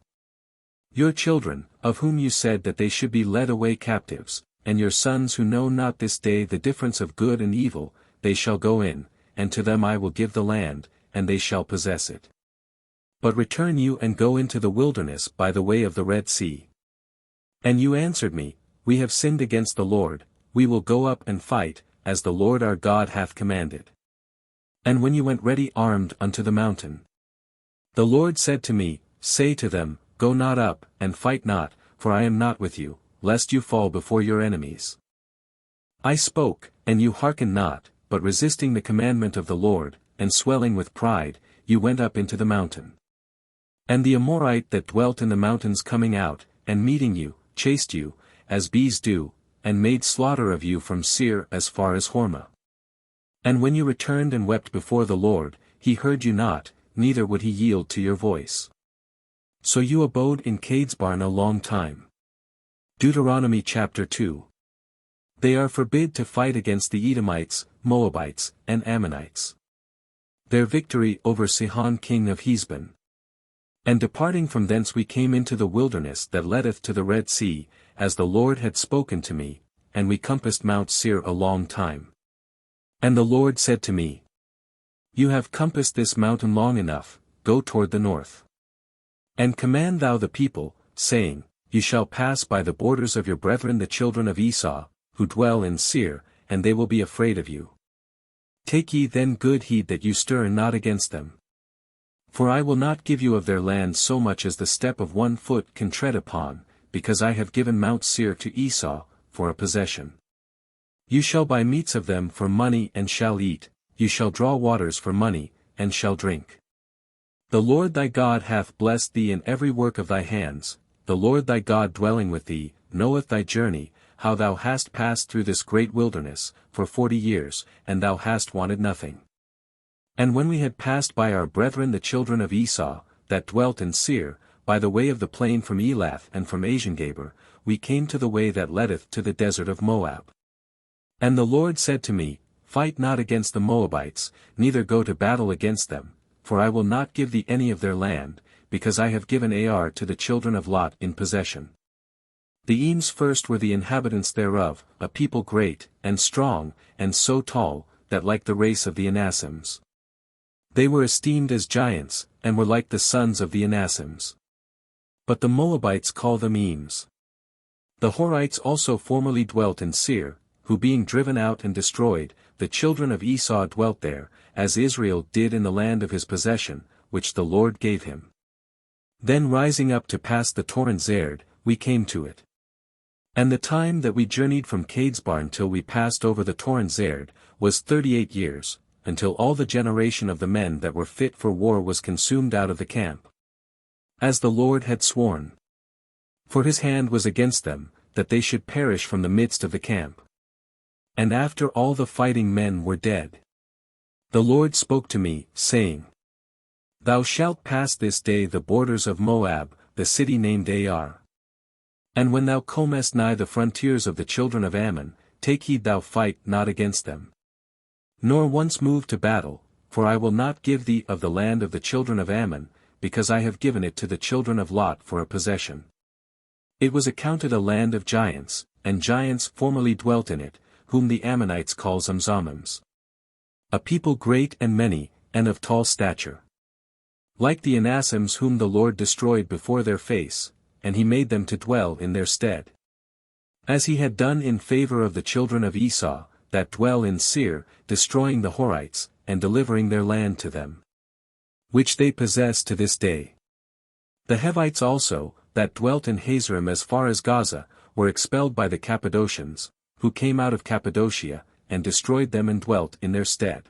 A: Your children, of whom you said that they should be led away captives, and your sons who know not this day the difference of good and evil, they shall go in, and to them I will give the land, and they shall possess it. But return you and go into the wilderness by the way of the Red Sea. And you answered me, We have sinned against the Lord, we will go up and fight, as the Lord our God hath commanded. And when you went ready armed unto the mountain, the Lord said to me, Say to them, Go not up, and fight not, for I am not with you, lest you fall before your enemies. I spoke, and you hearkened not, but resisting the commandment of the Lord, and swelling with pride, you went up into the mountain. And the Amorite that dwelt in the mountains coming out, and meeting you, chased you, as bees do, and made slaughter of you from Seir as far as Hormah. And when you returned and wept before the Lord, he heard you not, neither would he yield to your voice. So you abode in Cadesbarn a long time. Deuteronomy chapter 2. They are forbid to fight against the Edomites, Moabites, and Ammonites. Their victory over Sihon king of Heshbon. And departing from thence we came into the wilderness that leadeth to the Red Sea, as the Lord had spoken to me, and we compassed Mount Seir a long time. And the Lord said to me, You have compassed this mountain long enough, go toward the north. And command thou the people, saying, You shall pass by the borders of your brethren the children of Esau, who dwell in Seir, and they will be afraid of you. Take ye then good heed that you stir not against them. For I will not give you of their land so much as the step of 1 foot can tread upon, because I have given Mount Seir to Esau, for a possession. You shall buy meats of them for money and shall eat, you shall draw waters for money, and shall drink. The Lord thy God hath blessed thee in every work of thy hands, the Lord thy God dwelling with thee, knoweth thy journey, how thou hast passed through this great wilderness, for 40 years, and thou hast wanted nothing. And when we had passed by our brethren the children of Esau, that dwelt in Seir, by the way of the plain from Elath and from Azingaber, we came to the way that leadeth to the desert of Moab. And the Lord said to me, Fight not against the Moabites, neither go to battle against them, for I will not give thee any of their land, because I have given Ar to the children of Lot in possession. The Ems first were the inhabitants thereof, a people great, and strong, and so tall, that like the race of the Anassims. They were esteemed as giants, and were like the sons of the Anassims. But the Moabites call them Ems. The Horites also formerly dwelt in Seir, who being driven out and destroyed, the children of Esau dwelt there, as Israel did in the land of his possession, which the Lord gave him. Then rising up to pass the torrent Zerd, we came to it. And the time that we journeyed from Cadesbarn till we passed over the torrent Zerd, was 38 years, until all the generation of the men that were fit for war was consumed out of the camp. As the Lord had sworn. For his hand was against them, that they should perish from the midst of the camp. And after all the fighting men were dead, the Lord spoke to me, saying, Thou shalt pass this day the borders of Moab, the city named Ar. And when thou comest nigh the frontiers of the children of Ammon, take heed thou fight not against them. Nor once move to battle, for I will not give thee of the land of the children of Ammon, because I have given it to the children of Lot for a possession. It was accounted a land of giants, and giants formerly dwelt in it, whom the Ammonites call Zamzamims. A people great and many, and of tall stature. Like the Anassims whom the Lord destroyed before their face, and he made them to dwell in their stead. As he had done in favor of the children of Esau, that dwell in Seir, destroying the Horites, and delivering their land to them. Which they possess to this day. The Hivites also, that dwelt in Hazerim as far as Gaza, were expelled by the Cappadocians, who came out of Cappadocia, and destroyed them and dwelt in their stead.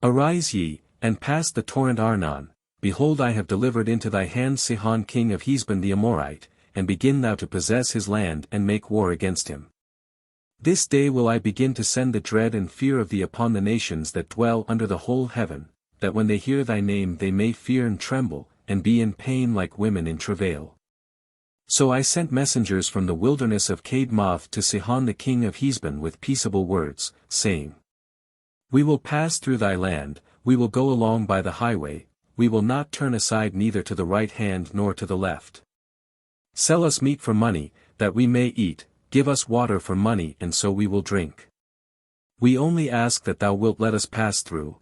A: Arise ye, and pass the torrent Arnon, behold I have delivered into thy hand Sihon king of Heshbon the Amorite, and begin thou to possess his land and make war against him. This day will I begin to send the dread and fear of thee upon the nations that dwell under the whole heaven, that when they hear thy name they may fear and tremble, and be in pain like women in travail. So I sent messengers from the wilderness of Cadmoth to Sihon the king of Heshbon with peaceable words, saying, We will pass through thy land, we will go along by the highway, we will not turn aside neither to the right hand nor to the left. Sell us meat for money, that we may eat, give us water for money and so we will drink. We only ask that thou wilt let us pass through.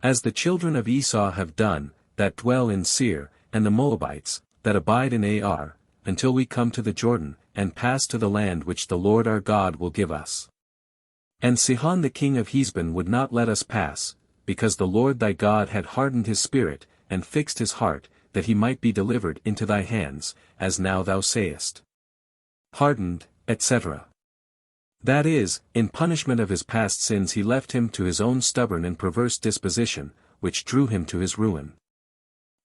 A: As the children of Esau have done, that dwell in Seir, and the Moabites, that abide in Ar, until we come to the Jordan, and pass to the land which the Lord our God will give us. And Sihon the king of Heshbon would not let us pass, because the Lord thy God had hardened his spirit, and fixed his heart, that he might be delivered into thy hands, as now thou sayest. Hardened, etc. That is, in punishment of his past sins he left him to his own stubborn and perverse disposition, which drew him to his ruin.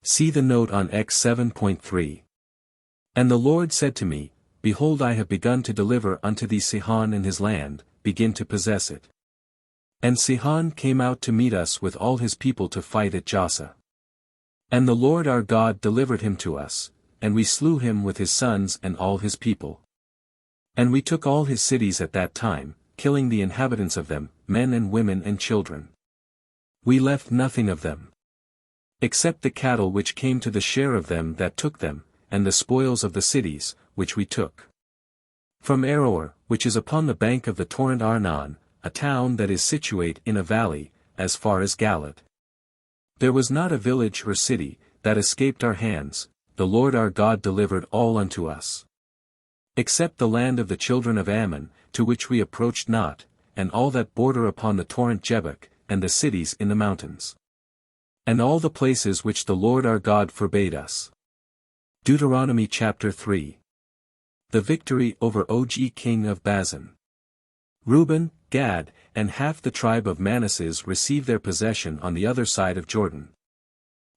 A: See the note on X 7.3. And the Lord said to me, Behold I have begun to deliver unto thee Sihon and his land, begin to possess it. And Sihon came out to meet us with all his people to fight at JOSUE. And the Lord our God delivered him to us, and we slew him with his sons and all his people. And we took all his cities at that time, killing the inhabitants of them, men and women and children. We left nothing of them, except the cattle which came to the share of them that took them, and the spoils of the cities, which we took. From Aroer, which is upon the bank of the torrent Arnon, a town that is situate in a valley, as far as Galad. There was not a village or city, that escaped our hands, the Lord our God delivered all unto us. Except the land of the children of Ammon, to which we approached not, and all that border upon the torrent Jabbok, and the cities in the mountains. And all the places which the Lord our God forbade us. Deuteronomy chapter 3. The victory over Og king of Bazan. Reuben, Gad, and half the tribe of Manasseh received their possession on the other side of Jordan.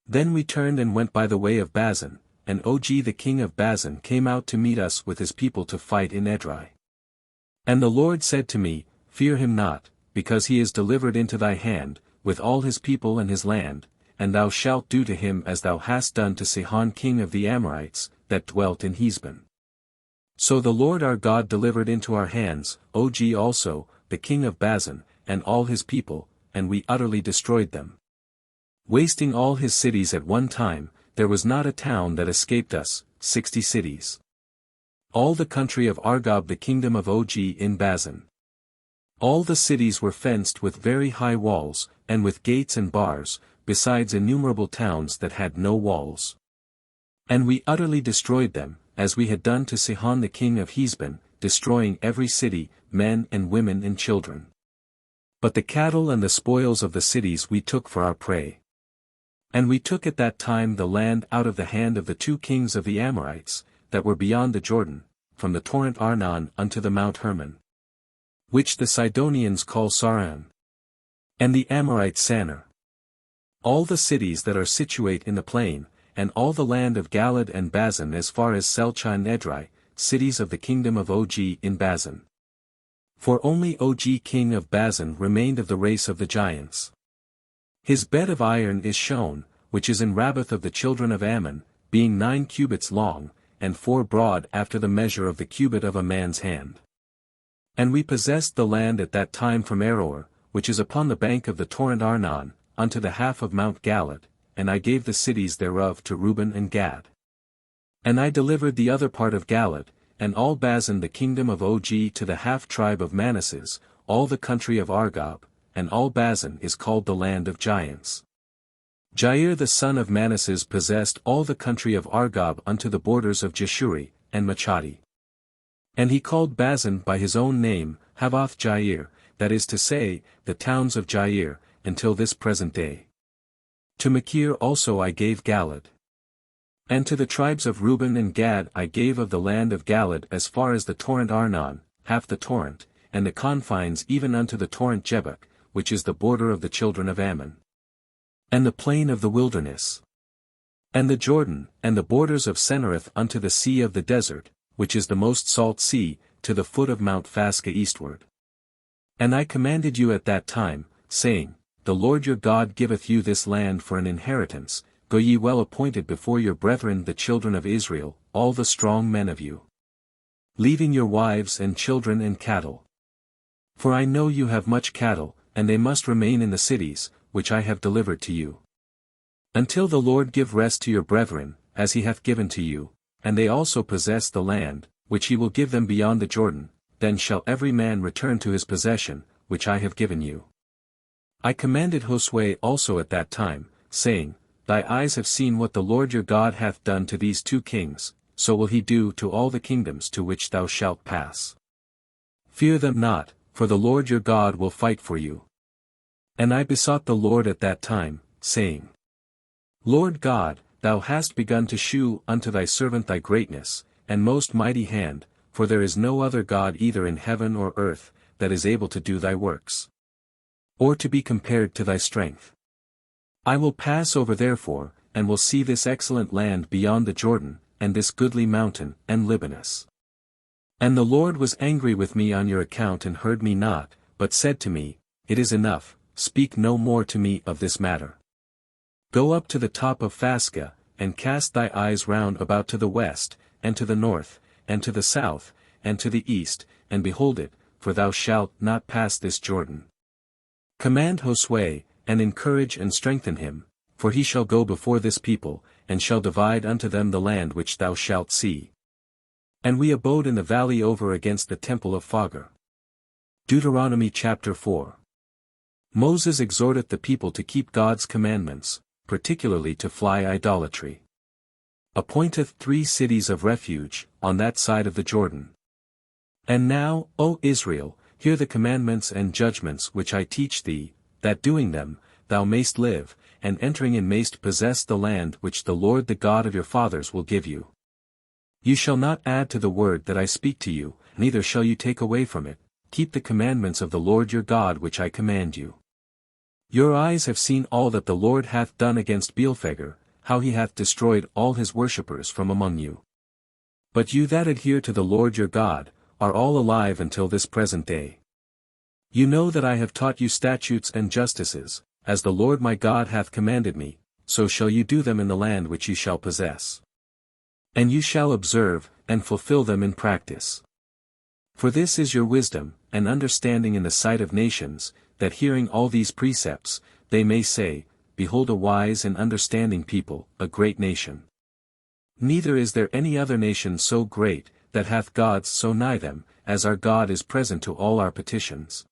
A: Then we turned and went by the way of Bazan, and Og the king of Bazan came out to meet us with his people to fight in Edrei. And the Lord said to me, Fear him not, because he is delivered into thy hand, with all his people and his land, and thou shalt do to him as thou hast done to Sihon king of the Amorites, that dwelt in Heshbon. So the Lord our God delivered into our hands, Og also, the king of Bazan, and all his people, and we utterly destroyed them. Wasting all his cities at one time, there was not a town that escaped us, 60 cities. All the country of Argob the kingdom of Og in Bazan. All the cities were fenced with very high walls, and with gates and bars, besides innumerable towns that had no walls. And we utterly destroyed them, as we had done to Sihon the king of Heshbon, destroying every city, men and women and children. But the cattle and the spoils of the cities we took for our prey. And we took at that time the land out of the hand of the 2 kings of the Amorites, that were beyond the Jordan, from the torrent Arnon unto the Mount Hermon, which the Sidonians call Saran, and the Amorites Sanir. All the cities that are situate in the plain, and all the land of Galad and Bazan as far as Selcha and Edrei, cities of the kingdom of Og in Bazan. For only Og king of Bazan remained of the race of the giants. His bed of iron is shown, which is in Rabbath of the children of Ammon, being 9 cubits long, and 4 broad after the measure of the cubit of a man's hand. And we possessed the land at that time from Aroer, which is upon the bank of the torrent Arnon, unto the half of Mount Galad, and I gave the cities thereof to Reuben and Gad. And I delivered the other part of Galad, and all Bazan the kingdom of Og to the half tribe of Manasseh, all the country of Argob, and all Bazan is called the land of giants. Jair the son of Manasseh possessed all the country of Argob unto the borders of Jeshuri, and Machati. And he called Bazan by his own name, Havoth Jair, that is to say, the towns of Jair, until this present day. To Machir also I gave Galad. And to the tribes of Reuben and Gad I gave of the land of Galad as far as the torrent Arnon, half the torrent, and the confines even unto the torrent Jabbok, which is the border of the children of Ammon. And the plain of the wilderness. And the Jordan, and the borders of Senirith unto the sea of the desert, which is the most salt sea, to the foot of Mount Phasca eastward. And I commanded you at that time, saying, The Lord your God giveth you this land for an inheritance, go ye well appointed before your brethren the children of Israel, all the strong men of you, leaving your wives and children and cattle. For I know you have much cattle, and they must remain in the cities, which I have delivered to you. Until the Lord give rest to your brethren, as he hath given to you, and they also possess the land, which he will give them beyond the Jordan, then shall every man return to his possession, which I have given you. I commanded Josue also at that time, saying, Thy eyes have seen what the Lord your God hath done to these 2 kings, so will he do to all the kingdoms to which thou shalt pass. Fear them not, for the Lord your God will fight for you. And I besought the Lord at that time, saying, Lord God, thou hast begun to shew unto thy servant thy greatness, and most mighty hand, for there is no other God either in heaven or earth, that is able to do thy works, or to be compared to thy strength. I will pass over therefore, and will see this excellent land beyond the Jordan, and this goodly mountain, and Libanus. And the Lord was angry with me on your account and heard me not, but said to me, it is enough, speak no more to me of this matter. Go up to the top of Phasca, and cast thy eyes round about to the west, and to the north, and to the south, and to the east, and behold it, for thou shalt not pass this Jordan. Command Josue, and encourage and strengthen him, for he shall go before this people, and shall divide unto them the land which thou shalt see. And we abode in the valley over against the temple of Fagar. Deuteronomy chapter 4. Moses exhorteth the people to keep God's commandments, particularly to fly idolatry. Appointeth 3 cities of refuge, on that side of the Jordan. And now, O Israel, hear the commandments and judgments which I teach thee, that doing them, thou mayst live, and entering in mayst possess the land which the Lord the God of your fathers will give you. You shall not add to the word that I speak to you, neither shall you take away from it. Keep the commandments of the Lord your God which I command you. Your eyes have seen all that the Lord hath done against Beelphegor, how he hath destroyed all his worshippers from among you. But you that adhere to the Lord your God, are all alive until this present day. You know that I have taught you statutes and justices, as the Lord my God hath commanded me, so shall you do them in the land which you shall possess. And you shall observe, and fulfill them in practice. For this is your wisdom, and understanding in the sight of nations, that hearing all these precepts, they may say, Behold a wise and understanding people, a great nation. Neither is there any other nation so great, that hath gods so nigh them, as our God is present to all our petitions.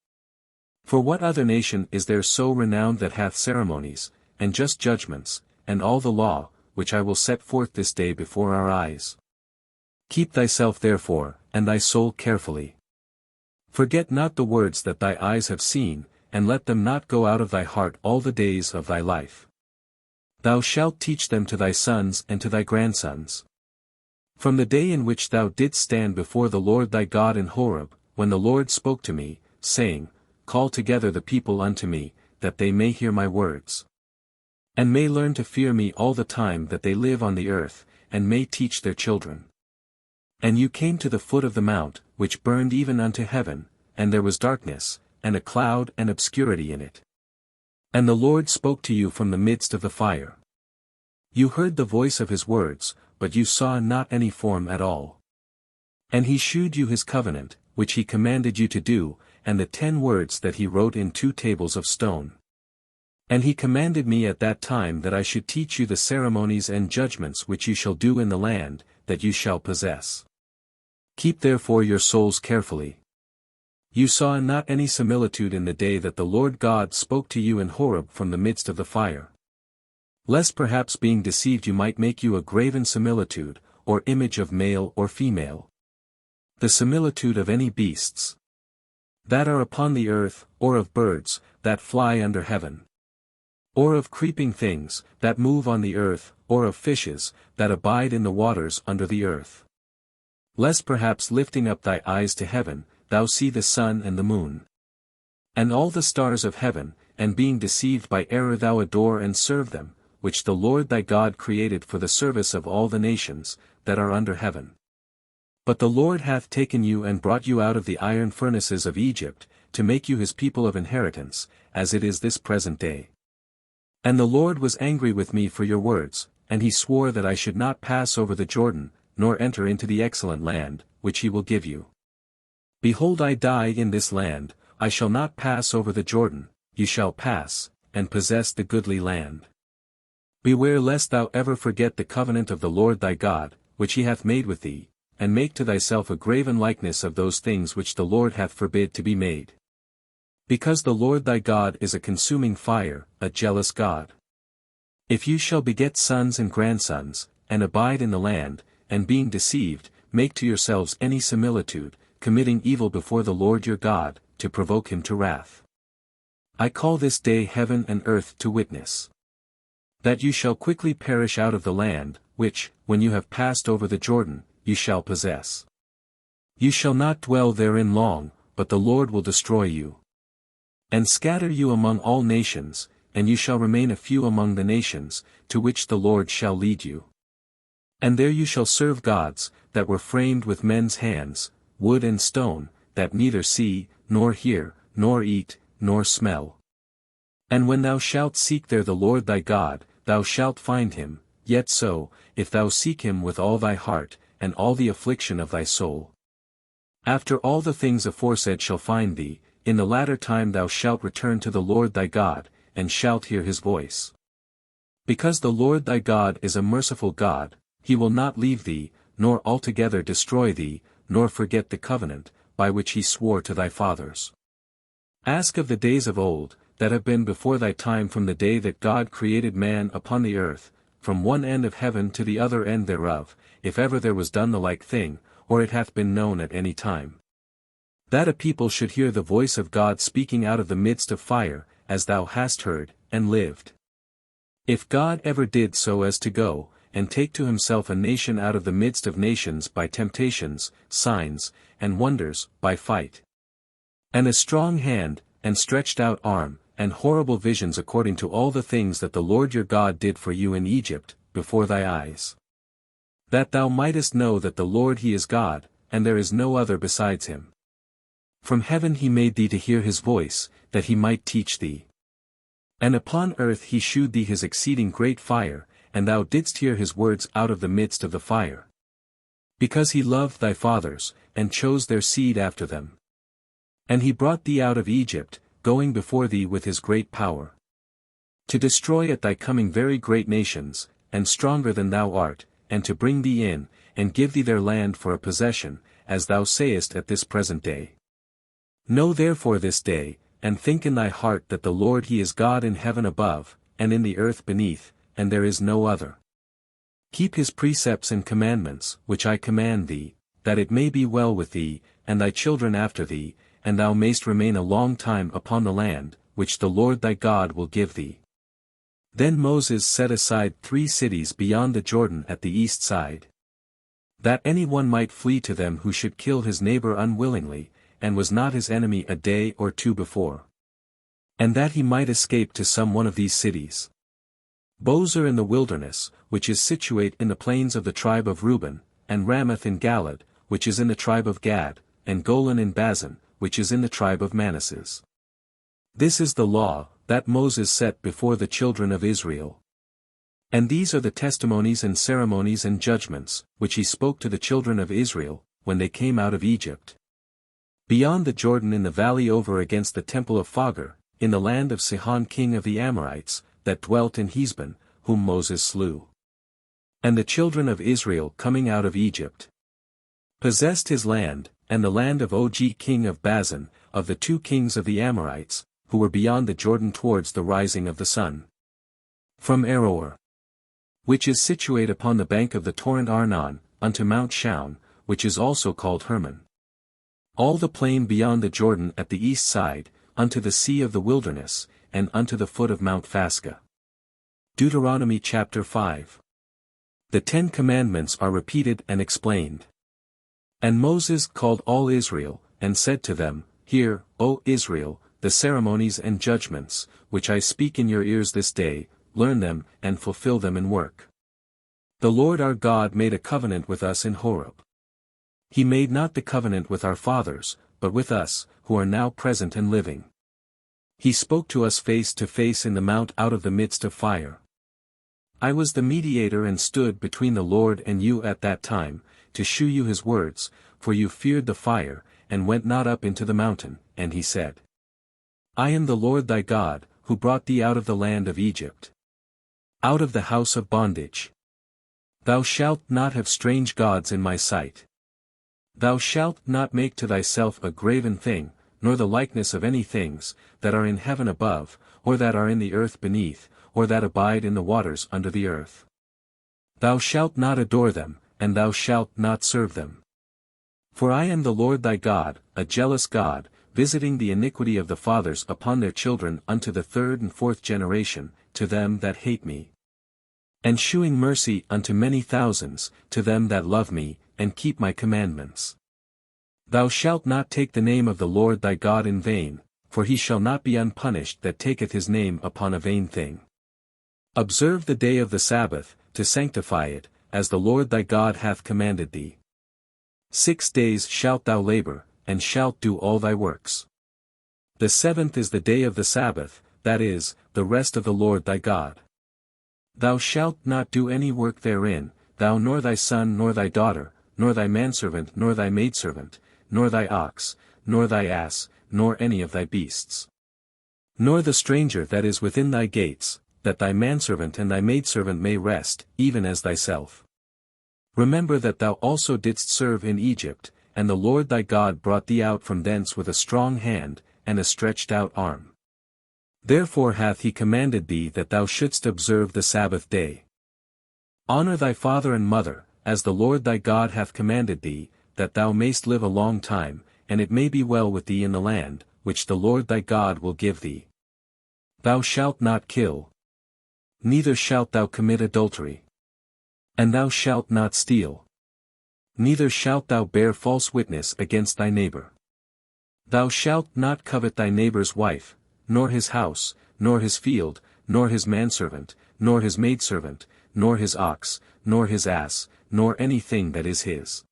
A: For what other nation is there so renowned that hath ceremonies, and just judgments, and all the law, which I will set forth this day before our eyes? Keep thyself therefore, and thy soul carefully. Forget not the words that thy eyes have seen, and let them not go out of thy heart all the days of thy life. Thou shalt teach them to thy sons and to thy grandsons. From the day in which thou didst stand before the Lord thy God in Horeb, when the Lord spoke to me, saying, Call together the people unto me, that they may hear my words. And may learn to fear me all the time that they live on the earth, and may teach their children. And you came to the foot of the mount, which burned even unto heaven, and there was darkness, and a cloud and obscurity in it. And the Lord spoke to you from the midst of the fire. You heard the voice of his words, but you saw not any form at all. And he shewed you his covenant, which he commanded you to do, and the 10 words that he wrote in 2 tables of stone. And he commanded me at that time that I should teach you the ceremonies and judgments which you shall do in the land, that you shall possess. Keep therefore your souls carefully. You saw not any similitude in the day that the Lord God spoke to you in Horeb from the midst of the fire. Lest perhaps being deceived you might make you a graven similitude, or image of male or female. The similitude of any beasts that are upon the earth, or of birds, that fly under heaven. Or of creeping things, that move on the earth, or of fishes, that abide in the waters under the earth. Lest perhaps lifting up thy eyes to heaven, thou see the sun and the moon, and all the stars of heaven, and being deceived by error thou adore and serve them, which the Lord thy God created for the service of all the nations, that are under heaven. But the Lord hath taken you and brought you out of the iron furnaces of Egypt, to make you his people of inheritance, as it is this present day. And the Lord was angry with me for your words, and he swore that I should not pass over the Jordan, nor enter into the excellent land, which he will give you. Behold, I die in this land, I shall not pass over the Jordan, you shall pass, and possess the goodly land. Beware lest thou ever forget the covenant of the Lord thy God, which he hath made with thee, and make to thyself a graven likeness of those things which the Lord hath forbid to be made. Because the Lord thy God is a consuming fire, a jealous God. If you shall beget sons and grandsons, and abide in the land, and being deceived, make to yourselves any similitude, committing evil before the Lord your God, to provoke him to wrath. I call this day heaven and earth to witness that you shall quickly perish out of the land, which, when you have passed over the Jordan, you shall possess. You shall not dwell therein long, but the Lord will destroy you, and scatter you among all nations, and you shall remain a few among the nations, to which the Lord shall lead you. And there you shall serve gods, that were framed with men's hands, wood and stone, that neither see, nor hear, nor eat, nor smell. And when thou shalt seek there the Lord thy God, thou shalt find him, yet so, if thou seek him with all thy heart, and all the affliction of thy soul. After all the things aforesaid shall find thee, in the latter time thou shalt return to the Lord thy God, and shalt hear his voice. Because the Lord thy God is a merciful God, he will not leave thee, nor altogether destroy thee, nor forget the covenant, by which he swore to thy fathers. Ask of the days of old, that have been before thy time, from the day that God created man upon the earth, from one end of heaven to the other end thereof, if ever there was done the like thing, or it hath been known at any time. That a people should hear the voice of God speaking out of the midst of fire, as thou hast heard, and lived. If God ever did so as to go, and take to himself a nation out of the midst of nations by temptations, signs, and wonders, by fight, and a strong hand, and stretched out arm, and horrible visions, according to all the things that the Lord your God did for you in Egypt, before thy eyes, that thou mightest know that the Lord he is God, and there is no other besides him. From heaven he made thee to hear his voice, that he might teach thee. And upon earth he shewed thee his exceeding great fire, and thou didst hear his words out of the midst of the fire. Because he loved thy fathers, and chose their seed after them. And he brought thee out of Egypt, going before thee with his great power, to destroy at thy coming very great nations, and stronger than thou art, and to bring thee in, and give thee their land for a possession, as thou sayest at this present day. Know therefore this day, and think in thy heart that the Lord he is God in heaven above, and in the earth beneath, and there is no other. Keep his precepts and commandments, which I command thee, that it may be well with thee, and thy children after thee, and thou mayst remain a long time upon the land, which the Lord thy God will give thee. Then Moses set aside 3 cities beyond the Jordan at the east side, that any one might flee to them who should kill his neighbor unwillingly, and was not his enemy a day or 2 before. And that he might escape to some one of these cities. Bozrah in the wilderness, which is situate in the plains of the tribe of Reuben, and Ramoth in Galaad, which is in the tribe of Gad, and Golan in Bazan, which is in the tribe of Manasseh. This is the law, that Moses set before the children of Israel. And these are the testimonies and ceremonies and judgments, which he spoke to the children of Israel, when they came out of Egypt. Beyond the Jordan in the valley over against the temple of Phagor, in the land of Sihon king of the Amorites, that dwelt in Heshbon, whom Moses slew. And the children of Israel coming out of Egypt possessed his land, and the land of Og king of Bazan, of the 2 kings of the Amorites, who were beyond the Jordan towards the rising of the sun. From Aroer, which is situate upon the bank of the torrent Arnon, unto Mount Shaun, which is also called Hermon. All the plain beyond the Jordan at the east side, unto the sea of the wilderness, and unto the foot of Mount Phasca. Deuteronomy chapter 5. The 10 Commandments are repeated and explained. And Moses called all Israel, and said to them, Hear, O Israel, the ceremonies and judgments, which I speak in your ears this day, learn them, and fulfill them in work. The Lord our God made a covenant with us in Horeb. He made not the covenant with our fathers, but with us, who are now present and living. He spoke to us face to face in the mount out of the midst of fire. I was the mediator and stood between the Lord and you at that time, to shew you his words, for you feared the fire, and went not up into the mountain, and he said, I am the Lord thy God, who brought thee out of the land of Egypt, out of the house of bondage. Thou shalt not have strange gods in my sight. Thou shalt not make to thyself a graven thing, nor the likeness of any things, that are in heaven above, or that are in the earth beneath, or that abide in the waters under the earth. Thou shalt not adore them, and thou shalt not serve them. For I am the Lord thy God, a jealous God, visiting the iniquity of the fathers upon their children unto the 3rd and 4th generation, to them that hate me. And shewing mercy unto many thousands, to them that love me, and keep my commandments. Thou shalt not take the name of the Lord thy God in vain, for he shall not be unpunished that taketh his name upon a vain thing. Observe the day of the Sabbath, to sanctify it, as the Lord thy God hath commanded thee. 6 days shalt thou labor, and shalt do all thy works. The seventh is the day of the Sabbath, that is, the rest of the Lord thy God. Thou shalt not do any work therein, thou nor thy son nor thy daughter, nor thy manservant nor thy maidservant, nor thy ox, nor thy ass, nor any of thy beasts. Nor the stranger that is within thy gates, that thy manservant and thy maidservant may rest, even as thyself. Remember that thou also didst serve in Egypt, and the Lord thy God brought thee out from thence with a strong hand, and a stretched out arm. Therefore hath he commanded thee that thou shouldst observe the Sabbath day. Honor thy father and mother, as the Lord thy God hath commanded thee, that thou mayst live a long time, and it may be well with thee in the land, which the Lord thy God will give thee. Thou shalt not kill. Neither shalt thou commit adultery. And thou shalt not steal. Neither shalt thou bear false witness against thy neighbor. Thou shalt not covet thy neighbor's wife, nor his house, nor his field, nor his manservant, nor his maidservant, nor his ox, nor his ass, nor anything that is his.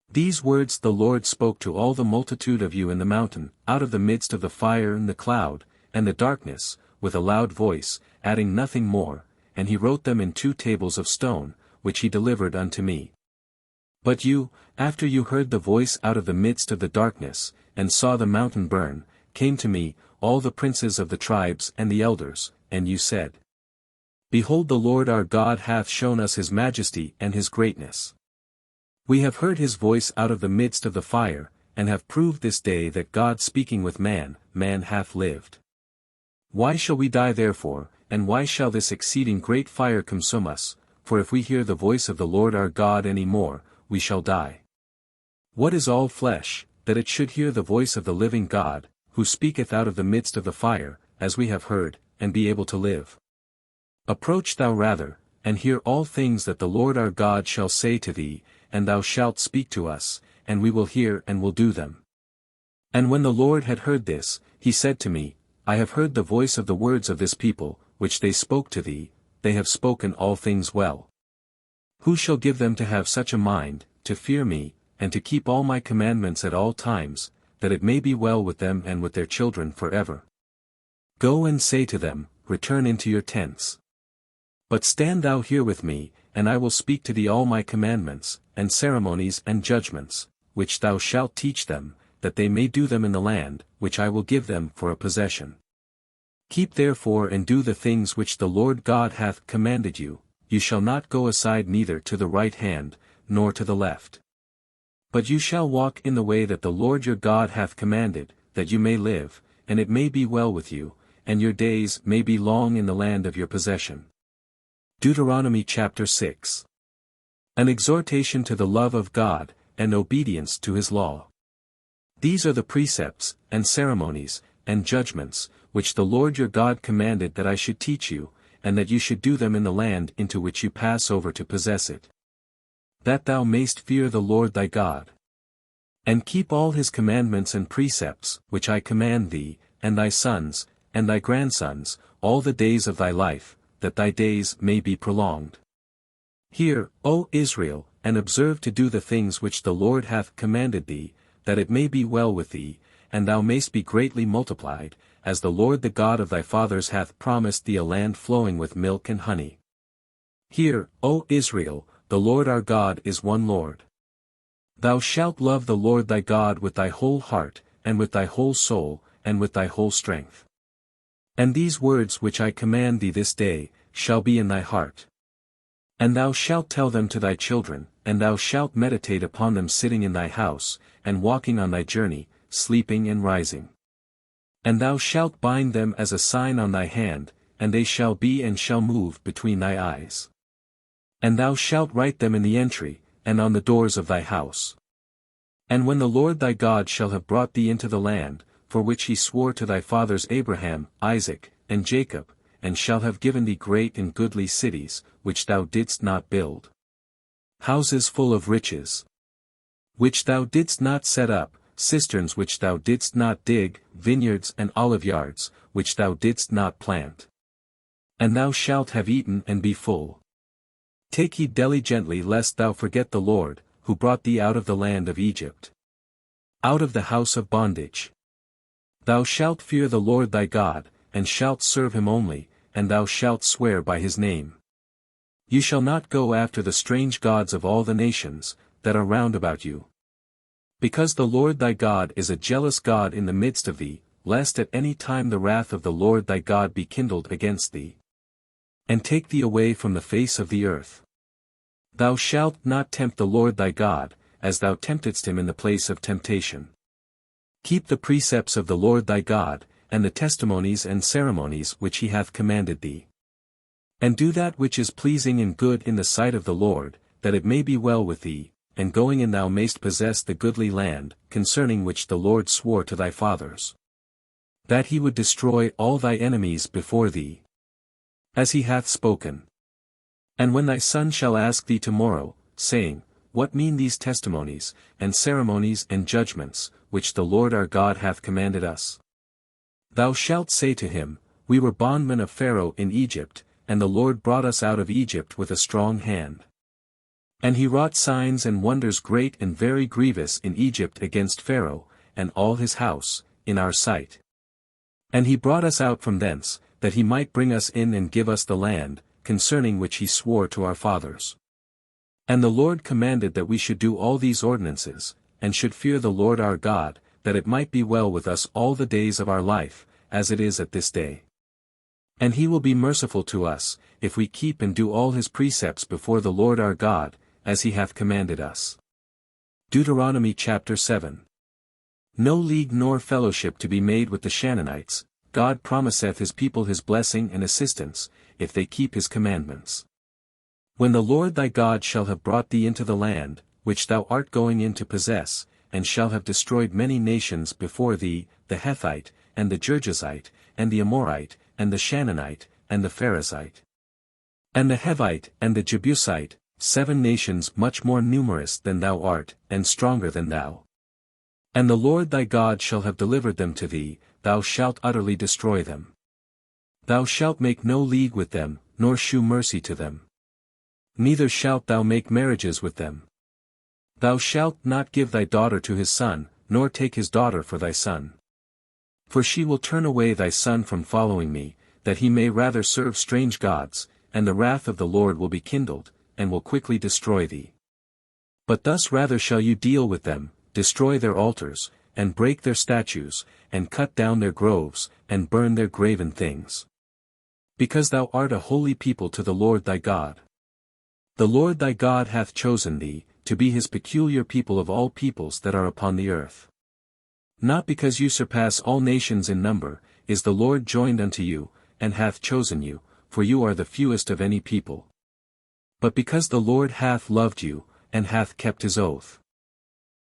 A: These words the Lord spoke to all the multitude of you in the mountain, out of the midst of the fire and the cloud, and the darkness, with a loud voice, adding nothing more, and he wrote them in 2 tables of stone, which he delivered unto me. But you, after you heard the voice out of the midst of the darkness, and saw the mountain burn, came to me, all the princes of the tribes and the elders, and you said, Behold, the Lord our God hath shown us his majesty and his greatness. We have heard his voice out of the midst of the fire, and have proved this day that God speaking with man, man hath lived. Why shall we die therefore, and why shall this exceeding great fire consume us? For if we hear the voice of the Lord our God any more, we shall die. What is all flesh, that it should hear the voice of the living God, who speaketh out of the midst of the fire, as we have heard, and be able to live? Approach thou rather, and hear all things that the Lord our God shall say to thee, and thou shalt speak to us, and we will hear and will do them. And when the Lord had heard this, he said to me, I have heard the voice of the words of this people, which they spoke to thee, they have spoken all things well. Who shall give them to have such a mind, to fear me, and to keep all my commandments at all times, that it may be well with them and with their children forever? Go and say to them, Return into your tents. But stand thou here with me, and I will speak to thee all my commandments, and ceremonies and judgments, which thou shalt teach them, that they may do them in the land, which I will give them for a possession. Keep therefore and do the things which the Lord God hath commanded you. You shall not go aside neither to the right hand, nor to the left. But you shall walk in the way that the Lord your God hath commanded, that you may live, and it may be well with you, and your days may be long in the land of your possession. Deuteronomy chapter 6. An exhortation to the love of God, and obedience to his law. These are the precepts, and ceremonies, and judgments, which the Lord your God commanded that I should teach you, and that you should do them in the land into which you pass over to possess it. That thou mayst fear the Lord thy God. And keep all his commandments and precepts, which I command thee, and thy sons, and thy grandsons, all the days of thy life, that thy days may be prolonged. Hear, O Israel, and observe to do the things which the Lord hath commanded thee, that it may be well with thee, and thou mayst be greatly multiplied, as the Lord the God of thy fathers hath promised thee a land flowing with milk and honey. Hear, O Israel, the Lord our God is one Lord. Thou shalt love the Lord thy God with thy whole heart, and with thy whole soul, and with thy whole strength. And these words which I command thee this day, shall be in thy heart. And thou shalt tell them to thy children, and thou shalt meditate upon them sitting in thy house, and walking on thy journey, sleeping and rising. And thou shalt bind them as a sign on thy hand, and they shall be and shall move between thy eyes. And thou shalt write them in the entry, and on the doors of thy house. And when the Lord thy God shall have brought thee into the land, for which he swore to thy fathers Abraham, Isaac, and Jacob, and shall have given thee great and goodly cities, which thou didst not build. Houses full of riches, which thou didst not set up, cisterns which thou didst not dig, vineyards and oliveyards, which thou didst not plant. And thou shalt have eaten and be full. Take heed diligently lest thou forget the Lord, who brought thee out of the land of Egypt, out of the house of bondage. Thou shalt fear the Lord thy God, and shalt serve him only, and thou shalt swear by his name. You shall not go after the strange gods of all the nations, that are round about you. Because the Lord thy God is a jealous God in the midst of thee, lest at any time the wrath of the Lord thy God be kindled against thee, and take thee away from the face of the earth. Thou shalt not tempt the Lord thy God, as thou temptedst him in the place of temptation. Keep the precepts of the Lord thy God, and the testimonies and ceremonies which he hath commanded thee. And do that which is pleasing and good in the sight of the Lord, that it may be well with thee, and going in thou mayst possess the goodly land, concerning which the Lord swore to thy fathers, that he would destroy all thy enemies before thee, as he hath spoken. And when thy son shall ask thee tomorrow, saying, What mean these testimonies, and ceremonies and judgments, which the Lord our God hath commanded us? Thou shalt say to him, We were bondmen of Pharaoh in Egypt, and the Lord brought us out of Egypt with a strong hand. And he wrought signs and wonders great and very grievous in Egypt against Pharaoh, and all his house, in our sight. And he brought us out from thence, that he might bring us in and give us the land, concerning which he swore to our fathers. And the Lord commanded that we should do all these ordinances, and should fear the Lord our God, that it might be well with us all the days of our life, as it is at this day. And he will be merciful to us, if we keep and do all his precepts before the Lord our God, as he hath commanded us. Deuteronomy chapter 7. No league nor fellowship to be made with the Canaanites. God promiseth his people his blessing and assistance, if they keep his commandments. When the Lord thy God shall have brought thee into the land, which thou art going in to possess, and shall have destroyed many nations before thee, the Hethite, and the Girgashite, and the Amorite, and the Canaanite, and the Pharisite, and the Hivite, and the Jebusite, 7 nations much more numerous than thou art, and stronger than thou. And the Lord thy God shall have delivered them to thee, thou shalt utterly destroy them. Thou shalt make no league with them, nor shew mercy to them. Neither shalt thou make marriages with them. Thou shalt not give thy daughter to his son, nor take his daughter for thy son. For she will turn away thy son from following me, that he may rather serve strange gods, and the wrath of the Lord will be kindled, and will quickly destroy thee. But thus rather shall you deal with them, destroy their altars, and break their statues, and cut down their groves, and burn their graven things. Because thou art a holy people to the Lord thy God. The Lord thy God hath chosen thee, to be his peculiar people of all peoples that are upon the earth. Not because you surpass all nations in number, is the Lord joined unto you, and hath chosen you, for you are the fewest of any people. But because the Lord hath loved you, and hath kept his oath,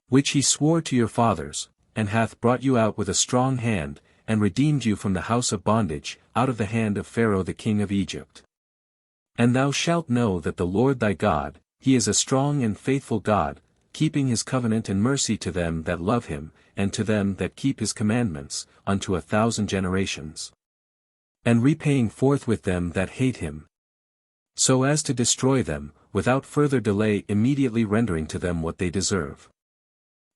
A: which he swore to your fathers, and hath brought you out with a strong hand, and redeemed you from the house of bondage, out of the hand of Pharaoh the king of Egypt. And thou shalt know that the Lord thy God, he is a strong and faithful God, keeping his covenant and mercy to them that love him, and to them that keep his commandments, unto 1,000 generations. And repaying forthwith them that hate him, so as to destroy them, without further delay, immediately rendering to them what they deserve.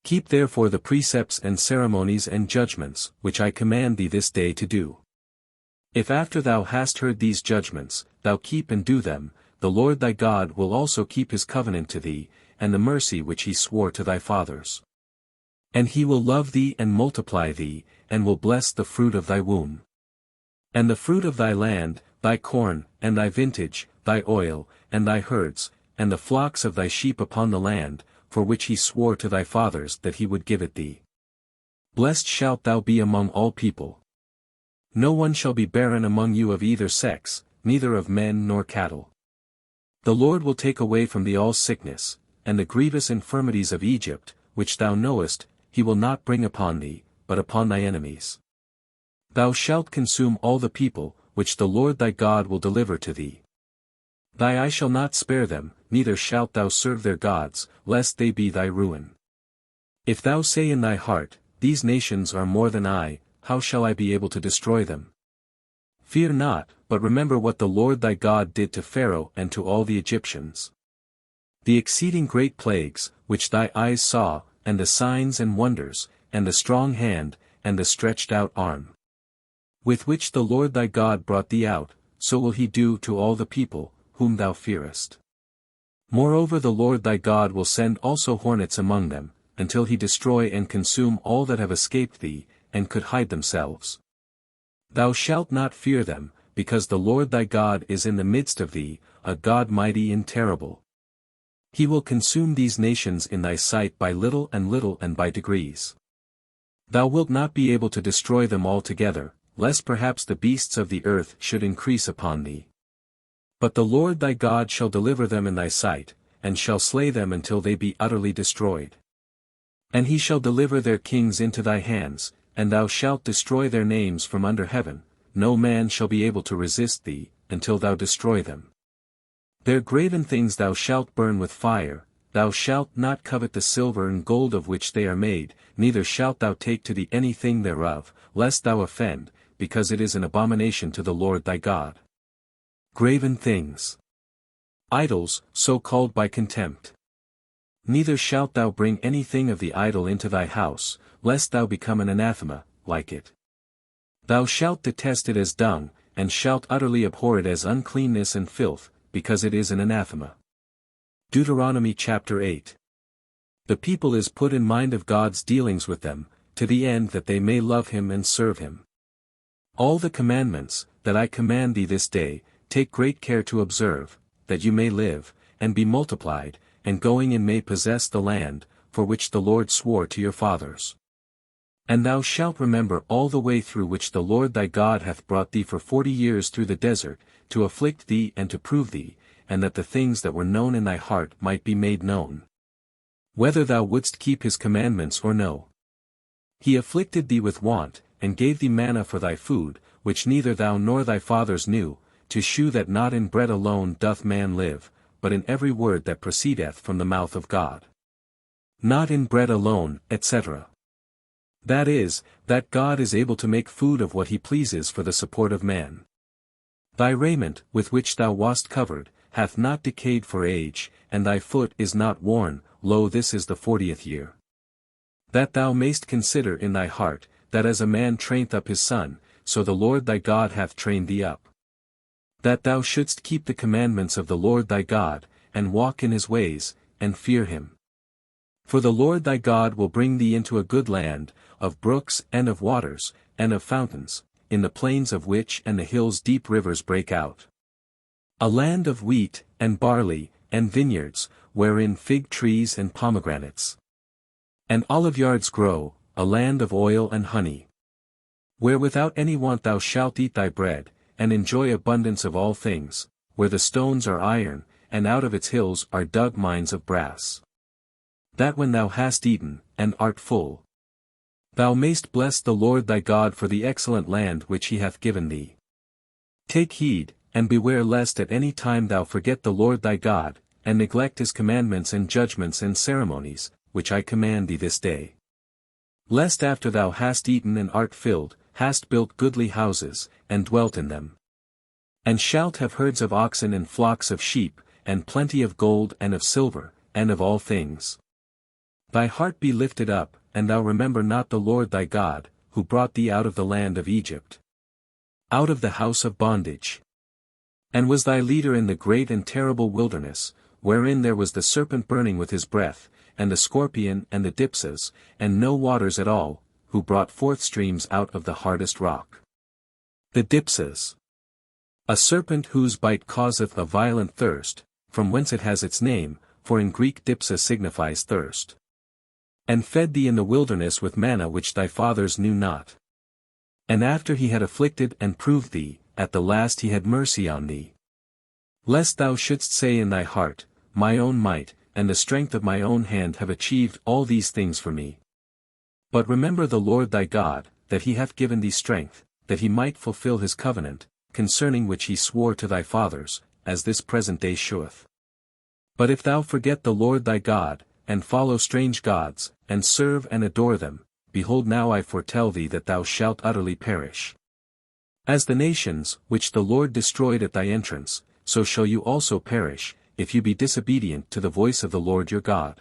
A: Keep therefore the precepts and ceremonies and judgments, which I command thee this day to do. If after thou hast heard these judgments, thou keep and do them, the Lord thy God will also keep his covenant to thee, and the mercy which he swore to thy fathers. And he will love thee and multiply thee, and will bless the fruit of thy womb, and the fruit of thy land, thy corn, and thy vintage, thy oil, and thy herds, and the flocks of thy sheep upon the land, for which he swore to thy fathers that he would give it thee. Blessed shalt thou be among all people. No one shall be barren among you of either sex, neither of men nor cattle. The Lord will take away from thee all sickness, and the grievous infirmities of Egypt, which thou knowest, he will not bring upon thee, but upon thy enemies. Thou shalt consume all the people, which the Lord thy God will deliver to thee. Thy eye shall not spare them, neither shalt thou serve their gods, lest they be thy ruin. If thou say in thy heart, These nations are more than I, how shall I be able to destroy them? Fear not, but remember what the Lord thy God did to Pharaoh and to all the Egyptians. The exceeding great plagues, which thy eyes saw, and the signs and wonders, and the strong hand, and the stretched out arm, with which the Lord thy God brought thee out, so will he do to all the people, whom thou fearest. Moreover the Lord thy God will send also hornets among them, until he destroy and consume all that have escaped thee, and could hide themselves. Thou shalt not fear them, because the Lord thy God is in the midst of thee, a God mighty and terrible. He will consume these nations in thy sight by little and by degrees. Thou wilt not be able to destroy them altogether, lest perhaps the beasts of the earth should increase upon thee. But the Lord thy God shall deliver them in thy sight, and shall slay them until they be utterly destroyed. And he shall deliver their kings into thy hands, and thou shalt destroy their names from under heaven, no man shall be able to resist thee, until thou destroy them. Their graven things thou shalt burn with fire, thou shalt not covet the silver and gold of which they are made, neither shalt thou take to thee anything thereof, lest thou offend, because it is an abomination to the Lord thy God. Graven things. Idols, so called by contempt. Neither shalt thou bring anything of the idol into thy house, lest thou become an anathema, like it. Thou shalt detest it as dung, and shalt utterly abhor it as uncleanness and filth, because it is an anathema. Deuteronomy chapter 8. The people is put in mind of God's dealings with them, to the end that they may love him and serve him. All the commandments, that I command thee this day, take great care to observe, that you may live, and be multiplied, and going in may possess the land, for which the Lord swore to your fathers. And thou shalt remember all the way through which the Lord thy God hath brought thee for 40 years through the desert, to afflict thee and to prove thee, and that the things that were known in thy heart might be made known, whether thou wouldst keep his commandments or no. He afflicted thee with want, and gave thee manna for thy food, which neither thou nor thy fathers knew, to shew that not in bread alone doth man live, but in every word that proceedeth from the mouth of God. Not in bread alone, etc. That is, that God is able to make food of what he pleases for the support of man. Thy raiment, with which thou wast covered, hath not decayed for age, and thy foot is not worn, lo, this is the 40th year. That thou mayst consider in thy heart, that as a man traineth up his son, so the Lord thy God hath trained thee up. That thou shouldst keep the commandments of the Lord thy God, and walk in his ways, and fear him. For the Lord thy God will bring thee into a good land, of brooks and of waters, and of fountains, in the plains of which and the hills deep rivers break out. A land of wheat, and barley, and vineyards, wherein fig trees and pomegranates and oliveyards grow, a land of oil and honey, where without any want thou shalt eat thy bread, and enjoy abundance of all things, where the stones are iron, and out of its hills are dug mines of brass. That when thou hast eaten, and art full, thou mayst bless the Lord thy God for the excellent land which he hath given thee. Take heed, and beware lest at any time thou forget the Lord thy God, and neglect his commandments and judgments and ceremonies, which I command thee this day. Lest after thou hast eaten and art filled, hast built goodly houses, and dwelt in them, and shalt have herds of oxen and flocks of sheep, and plenty of gold and of silver, and of all things. Thy heart be lifted up, and thou remember not the Lord thy God, who brought thee out of the land of Egypt, out of the house of bondage, and was thy leader in the great and terrible wilderness, wherein there was the serpent burning with his breath, and the scorpion and the dipsas, and no waters at all, who brought forth streams out of the hardest rock. The dipsas. A serpent whose bite causeth a violent thirst, from whence it has its name, for in Greek dipsa signifies thirst. And fed thee in the wilderness with manna which thy fathers knew not. And after he had afflicted and proved thee, at the last he had mercy on thee. Lest thou shouldst say in thy heart, my own might, and the strength of my own hand have achieved all these things for me. But remember the Lord thy God, that he hath given thee strength, that he might fulfill his covenant, concerning which he swore to thy fathers, as this present day sheweth. But if thou forget the Lord thy God, and follow strange gods, and serve and adore them, behold now I foretell thee that thou shalt utterly perish. As the nations, which the Lord destroyed at thy entrance, so shall you also perish, if you be disobedient to the voice of the Lord your God.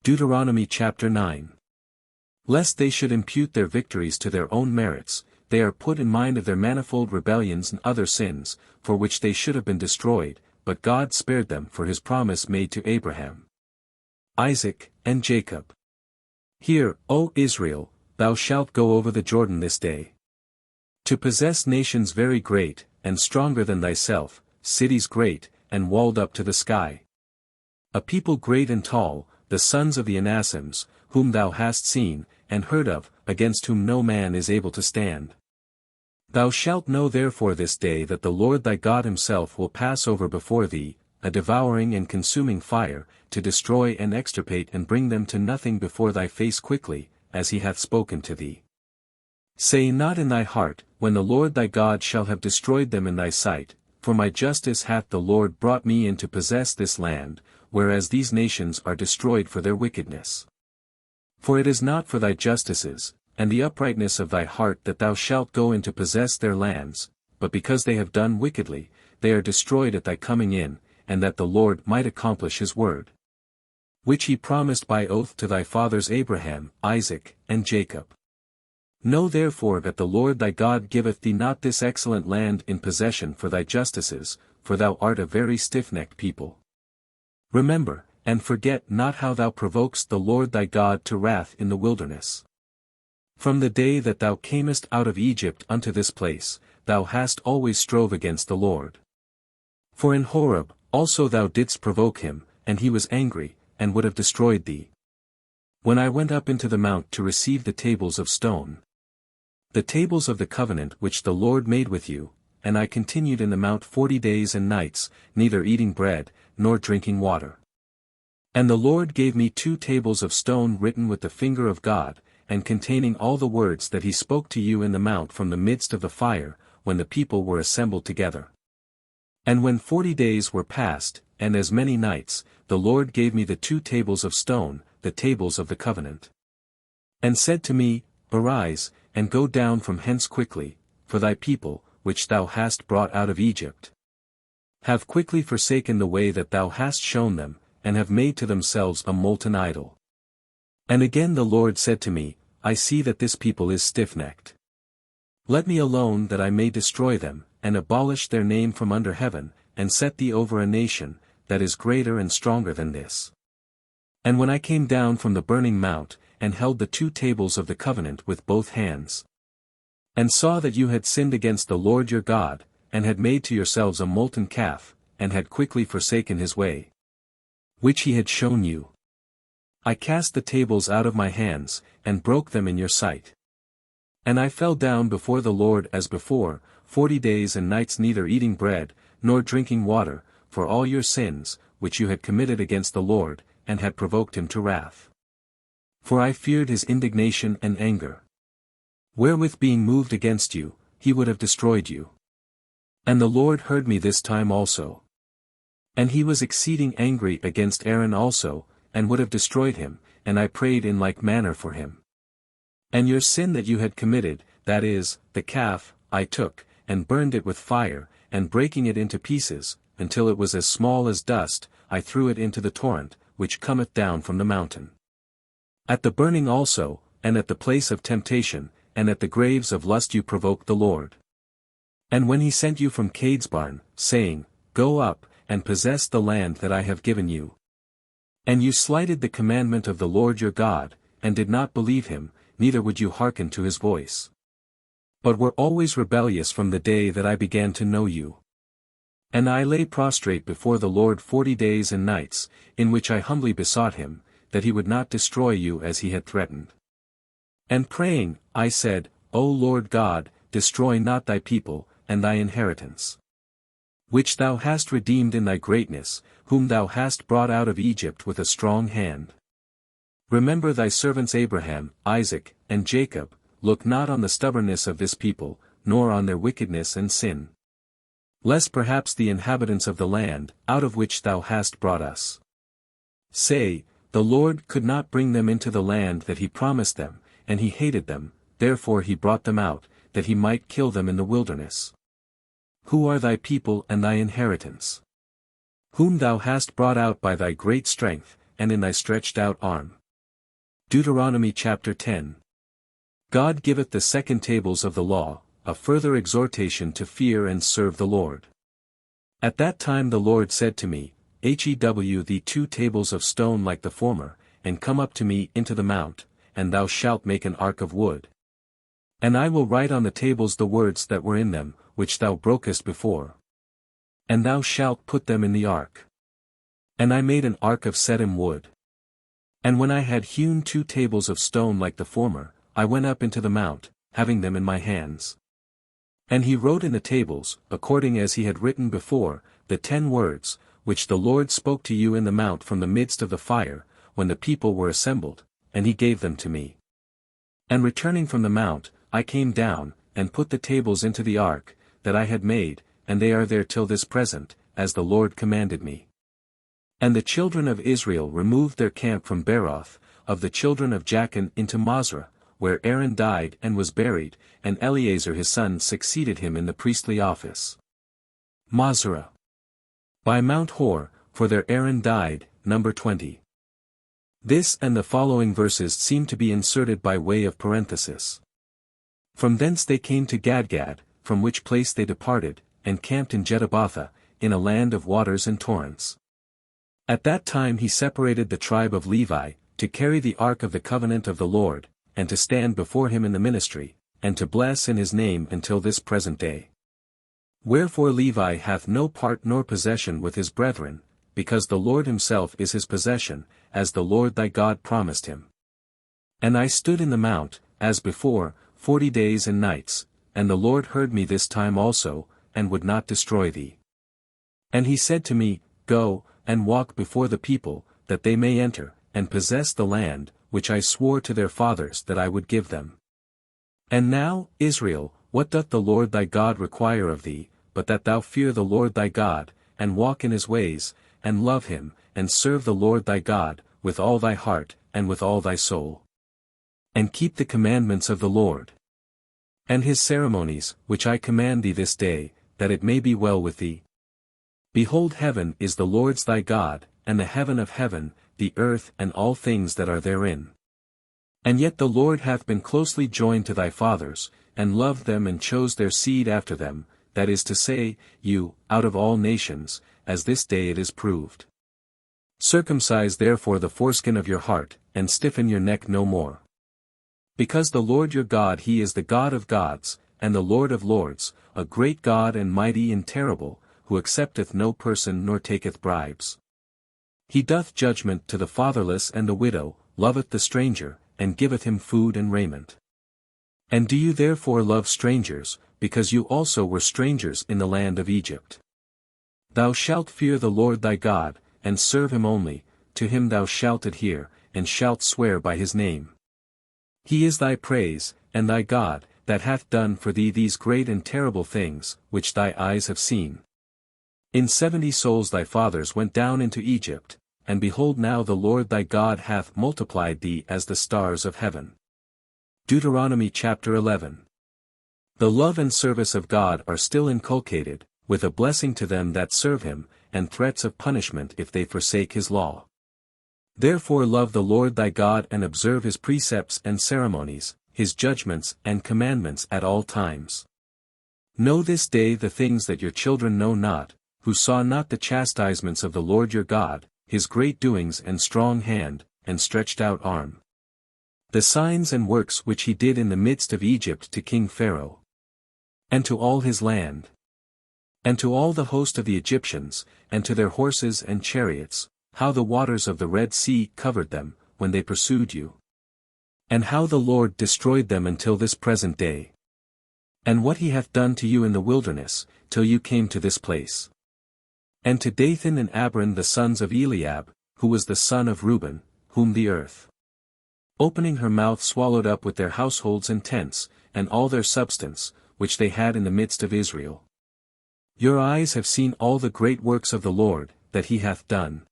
A: Deuteronomy chapter 9. Lest they should impute their victories to their own merits, they are put in mind of their manifold rebellions and other sins, for which they should have been destroyed, but God spared them for his promise made to Abraham, Isaac, and Jacob. Hear, O Israel, thou shalt go over the Jordan this day, to possess nations very great, and stronger than thyself, cities great, and walled up to the sky. A people great and tall, the sons of the Anassims, whom thou hast seen, and heard of, against whom no man is able to stand. Thou shalt know therefore this day that the Lord thy God himself will pass over before thee, a devouring and consuming fire, to destroy and extirpate and bring them to nothing before thy face quickly, as he hath spoken to thee. Say not in thy heart, when the Lord thy God shall have destroyed them in thy sight, for my justice hath the Lord brought me in to possess this land, whereas these nations are destroyed for their wickedness. For it is not for thy justices, and the uprightness of thy heart that thou shalt go in to possess their lands, but because they have done wickedly, they are destroyed at thy coming in, and that the Lord might accomplish his word, which he promised by oath to thy fathers Abraham, Isaac, and Jacob. Know therefore that the Lord thy God giveth thee not this excellent land in possession for thy justices, for thou art a very stiff-necked people. Remember, and forget not how thou provokest the Lord thy God to wrath in the wilderness. From the day that thou camest out of Egypt unto this place, thou hast always strove against the Lord. For in Horeb also thou didst provoke him, and he was angry, and would have destroyed thee. When I went up into the mount to receive the tables of stone, the tables of the covenant which the Lord made with you, and I continued in the mount 40 days and nights, neither eating bread, nor drinking water. And the Lord gave me 2 tables of stone written with the finger of God, and containing all the words that he spoke to you in the mount from the midst of the fire, when the people were assembled together. And when 40 days were past, and as many nights, the Lord gave me the 2 tables of stone, the tables of the covenant. And said to me, Arise, and go down from hence quickly, for thy people, which thou hast brought out of Egypt, have quickly forsaken the way that thou hast shown them, and have made to themselves a molten idol. And again the Lord said to me, I see that this people is stiff-necked. Let me alone that I may destroy them, and abolish their name from under heaven, and set thee over a nation, that is greater and stronger than this. And when I came down from the burning mount, and held the 2 tables of the covenant with both hands, and saw that you had sinned against the Lord your God, and had made to yourselves a molten calf, and had quickly forsaken his way, which he had shown you, I cast the tables out of my hands, and broke them in your sight. And I fell down before the Lord as before, 40 days and nights neither eating bread, nor drinking water, for all your sins, which you had committed against the Lord, and had provoked him to wrath. For I feared his indignation and anger, wherewith being moved against you, he would have destroyed you. And the Lord heard me this time also. And he was exceeding angry against Aaron also, and would have destroyed him, and I prayed in like manner for him. And your sin that you had committed, that is, the calf, I took, and burned it with fire, and breaking it into pieces, until it was as small as dust, I threw it into the torrent, which cometh down from the mountain. At the burning also, and at the place of temptation, and at the graves of lust you provoked the Lord. And when he sent you from Cadesbarn, saying, Go up, and possess the land that I have given you. And you slighted the commandment of the Lord your God, and did not believe him, neither would you hearken to his voice, but were always rebellious from the day that I began to know you. And I lay prostrate before the Lord 40 days and nights, in which I humbly besought him, that he would not destroy you as he had threatened. And praying, I said, O Lord God, destroy not thy people, and thy inheritance, which thou hast redeemed in thy greatness, whom thou hast brought out of Egypt with a strong hand. Remember thy servants Abraham, Isaac, and Jacob, look not on the stubbornness of this people, nor on their wickedness and sin, lest perhaps the inhabitants of the land, out of which thou hast brought us, say, The Lord could not bring them into the land that he promised them, and he hated them, therefore he brought them out, that he might kill them in the wilderness. Who are thy people and thy inheritance, whom thou hast brought out by thy great strength, and in thy stretched out arm? Deuteronomy chapter 10. God giveth the second tables of the law, a further exhortation to fear and serve the Lord. At that time the Lord said to me, Hew thee 2 tables of stone like the former, and come up to me into the mount, and thou shalt make an ark of wood. And I will write on the tables the words that were in them, which thou brokest before. And thou shalt put them in the ark. And I made an ark of sedim wood. And when I had hewn 2 tables of stone like the former, I went up into the mount, having them in my hands. And he wrote in the tables, according as he had written before, the 10 words, which the Lord spoke to you in the mount from the midst of the fire, when the people were assembled, and he gave them to me. And returning from the mount, I came down, and put the tables into the ark, that I had made, and they are there till this present, as the Lord commanded me. And the children of Israel removed their camp from Beeroth, of the children of Jachin into Masrah, where Aaron died and was buried, and Eleazar his son succeeded him in the priestly office. Masrah. By Mount Hor, for there Aaron died, number 20. This and the following verses seem to be inserted by way of parenthesis. From thence they came to Gadgad, from which place they departed, and camped in Jetabatha, in a land of waters and torrents. At that time he separated the tribe of Levi, to carry the ark of the covenant of the Lord, and to stand before him in the ministry, and to bless in his name until this present day. Wherefore Levi hath no part nor possession with his brethren, because the Lord himself is his possession, as the Lord thy God promised him. And I stood in the mount, as before, 40 days and nights, and the Lord heard me this time also, and would not destroy thee. And he said to me, Go, and walk before the people, that they may enter, and possess the land, which I swore to their fathers that I would give them. And now, Israel, what doth the Lord thy God require of thee, but that thou fear the Lord thy God, and walk in his ways, and love him, and serve the Lord thy God, with all thy heart, and with all thy soul. And keep the commandments of the Lord, and his ceremonies, which I command thee this day, that it may be well with thee. Behold, heaven is the Lord's thy God, and the heaven of heaven, the earth and all things that are therein. And yet the Lord hath been closely joined to thy fathers, and loved them and chose their seed after them, that is to say, you, out of all nations, as this day it is proved. Circumcise therefore the foreskin of your heart, and stiffen your neck no more. Because the Lord your God he is the God of gods, and the Lord of lords, a great God and mighty and terrible, who accepteth no person nor taketh bribes. He doth judgment to the fatherless and the widow, loveth the stranger, and giveth him food and raiment. And do you therefore love strangers, because you also were strangers in the land of Egypt? Thou shalt fear the Lord thy God, and serve him only, to him thou shalt adhere, and shalt swear by his name. He is thy praise, and thy God, that hath done for thee these great and terrible things, which thy eyes have seen. In 70 souls thy fathers went down into Egypt, and behold now the Lord thy God hath multiplied thee as the stars of heaven. Deuteronomy chapter 11. The love and service of God are still inculcated, with a blessing to them that serve him, and threats of punishment if they forsake his law. Therefore love the Lord thy God and observe his precepts and ceremonies, his judgments and commandments at all times. Know this day the things that your children know not, who saw not the chastisements of the Lord your God, his great doings and strong hand, and stretched out arm. The signs and works which he did in the midst of Egypt to King Pharaoh, and to all his land, and to all the host of the Egyptians, and to their horses and chariots, how the waters of the Red Sea covered them, when they pursued you. And how the Lord destroyed them until this present day. And what he hath done to you in the wilderness, till you came to this place. And to Dathan and Abiram the sons of Eliab, who was the son of Reuben, whom the earth, opening her mouth swallowed up with their households and tents, and all their substance, which they had in the midst of Israel. Your eyes have seen all the great works of the Lord, that he hath done.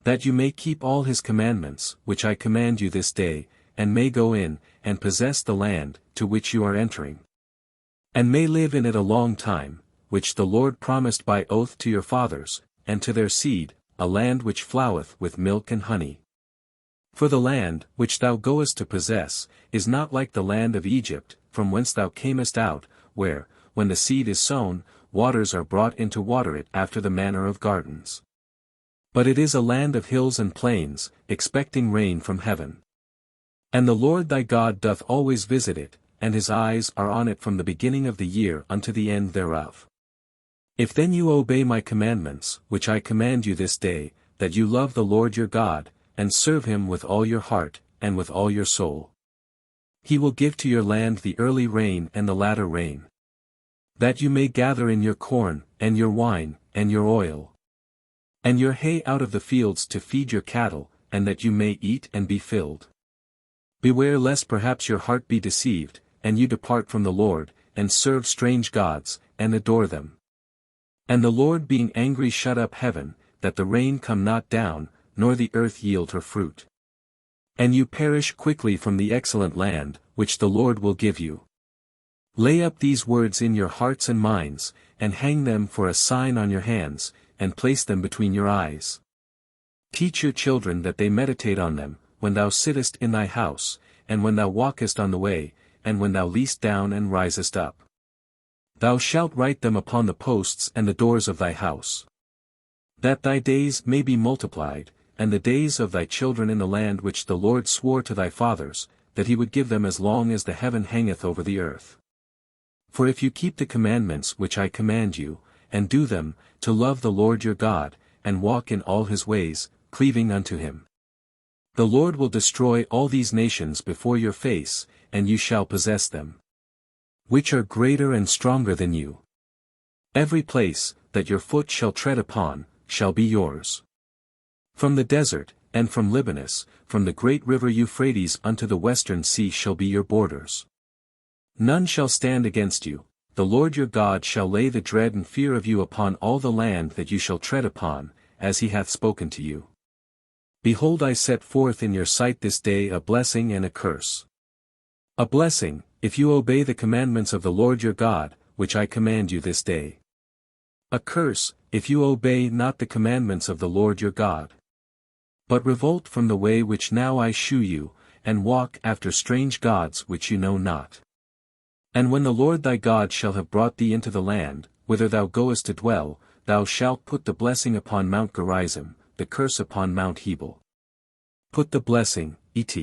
A: That you may keep all his commandments, which I command you this day, and may go in, and possess the land, to which you are entering. And may live in it a long time, which the Lord promised by oath to your fathers, and to their seed, a land which floweth with milk and honey. For the land, which thou goest to possess, is not like the land of Egypt, from whence thou camest out, where, when the seed is sown, waters are brought in to water it after the manner of gardens. But it is a land of hills and plains, expecting rain from heaven. And the Lord thy God doth always visit it, and his eyes are on it from the beginning of the year unto the end thereof. If then you obey my commandments, which I command you this day, that you love the Lord your God, and serve him with all your heart, and with all your soul. He will give to your land the early rain and the latter rain. That you may gather in your corn, and your wine, and your oil, and your hay out of the fields to feed your cattle, and that you may eat and be filled. Beware lest perhaps your heart be deceived, and you depart from the Lord, and serve strange gods, and adore them. And the Lord being angry shut up heaven, that the rain come not down, nor the earth yield her fruit. And you perish quickly from the excellent land, which the Lord will give you. Lay up these words in your hearts and minds, and hang them for a sign on your hands, and place them between your eyes. Teach your children that they meditate on them, when thou sittest in thy house, and when thou walkest on the way, and when thou liest down and risest up. Thou shalt write them upon the posts and the doors of thy house. That thy days may be multiplied, and the days of thy children in the land which the Lord swore to thy fathers, that he would give them as long as the heaven hangeth over the earth. For if you keep the commandments which I command you, and do them, to love the Lord your God, and walk in all his ways, cleaving unto him, the Lord will destroy all these nations before your face, and you shall possess them, which are greater and stronger than you. Every place, that your foot shall tread upon, shall be yours. From the desert, and from Libanus, from the great river Euphrates unto the western sea shall be your borders. None shall stand against you, the Lord your God shall lay the dread and fear of you upon all the land that you shall tread upon, as he hath spoken to you. Behold, I set forth in your sight this day a blessing and a curse. A blessing, if you obey the commandments of the Lord your God, which I command you this day. A curse, if you obey not the commandments of the Lord your God, but revolt from the way which now I shew you, and walk after strange gods which you know not. And when the Lord thy God shall have brought thee into the land, whither thou goest to dwell, thou shalt put the blessing upon Mount Gerizim, the curse upon Mount Hebel. Put the blessing, et.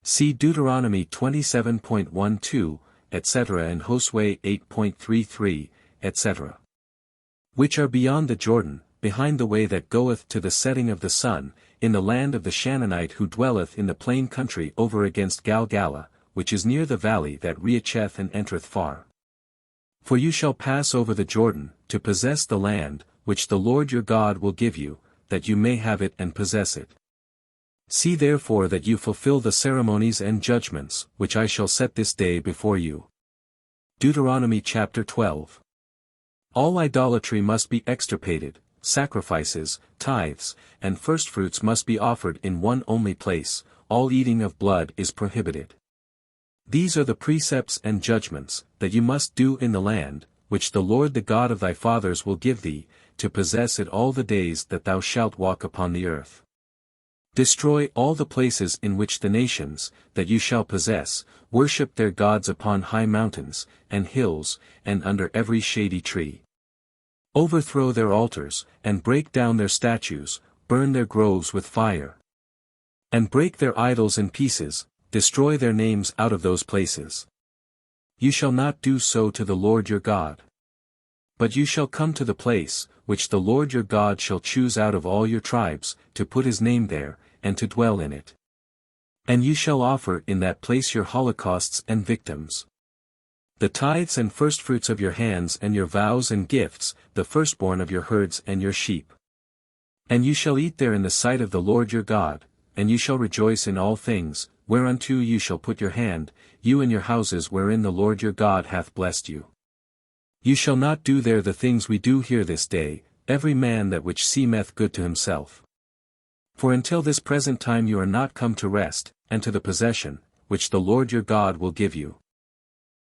A: See Deuteronomy 27.12, etc. and Josue 8.33, etc. Which are beyond the Jordan, behind the way that goeth to the setting of the sun, in the land of the Shannonite who dwelleth in the plain country over against Galgala, which is near the valley that reacheth and entereth far. For you shall pass over the Jordan, to possess the land, which the Lord your God will give you, that you may have it and possess it. See therefore that you fulfill the ceremonies and judgments, which I shall set this day before you. Deuteronomy chapter 12. All idolatry must be extirpated, sacrifices, tithes, and firstfruits must be offered in one only place, all eating of blood is prohibited. These are the precepts and judgments, that you must do in the land, which the Lord the God of thy fathers will give thee, to possess it all the days that thou shalt walk upon the earth. Destroy all the places in which the nations, that you shall possess, worship their gods upon high mountains, and hills, and under every shady tree. Overthrow their altars, and break down their statues, burn their groves with fire. And break their idols in pieces, destroy their names out of those places. You shall not do so to the Lord your God. But you shall come to the place, which the Lord your God shall choose out of all your tribes, to put his name there, and to dwell in it. And you shall offer in that place your holocausts and victims, the tithes and firstfruits of your hands and your vows and gifts, the firstborn of your herds and your sheep. And you shall eat there in the sight of the Lord your God, and you shall rejoice in all things, whereunto you shall put your hand, you and your houses wherein the Lord your God hath blessed you. You shall not do there the things we do here this day, every man that which seemeth good to himself. For until this present time you are not come to rest, and to the possession, which the Lord your God will give you.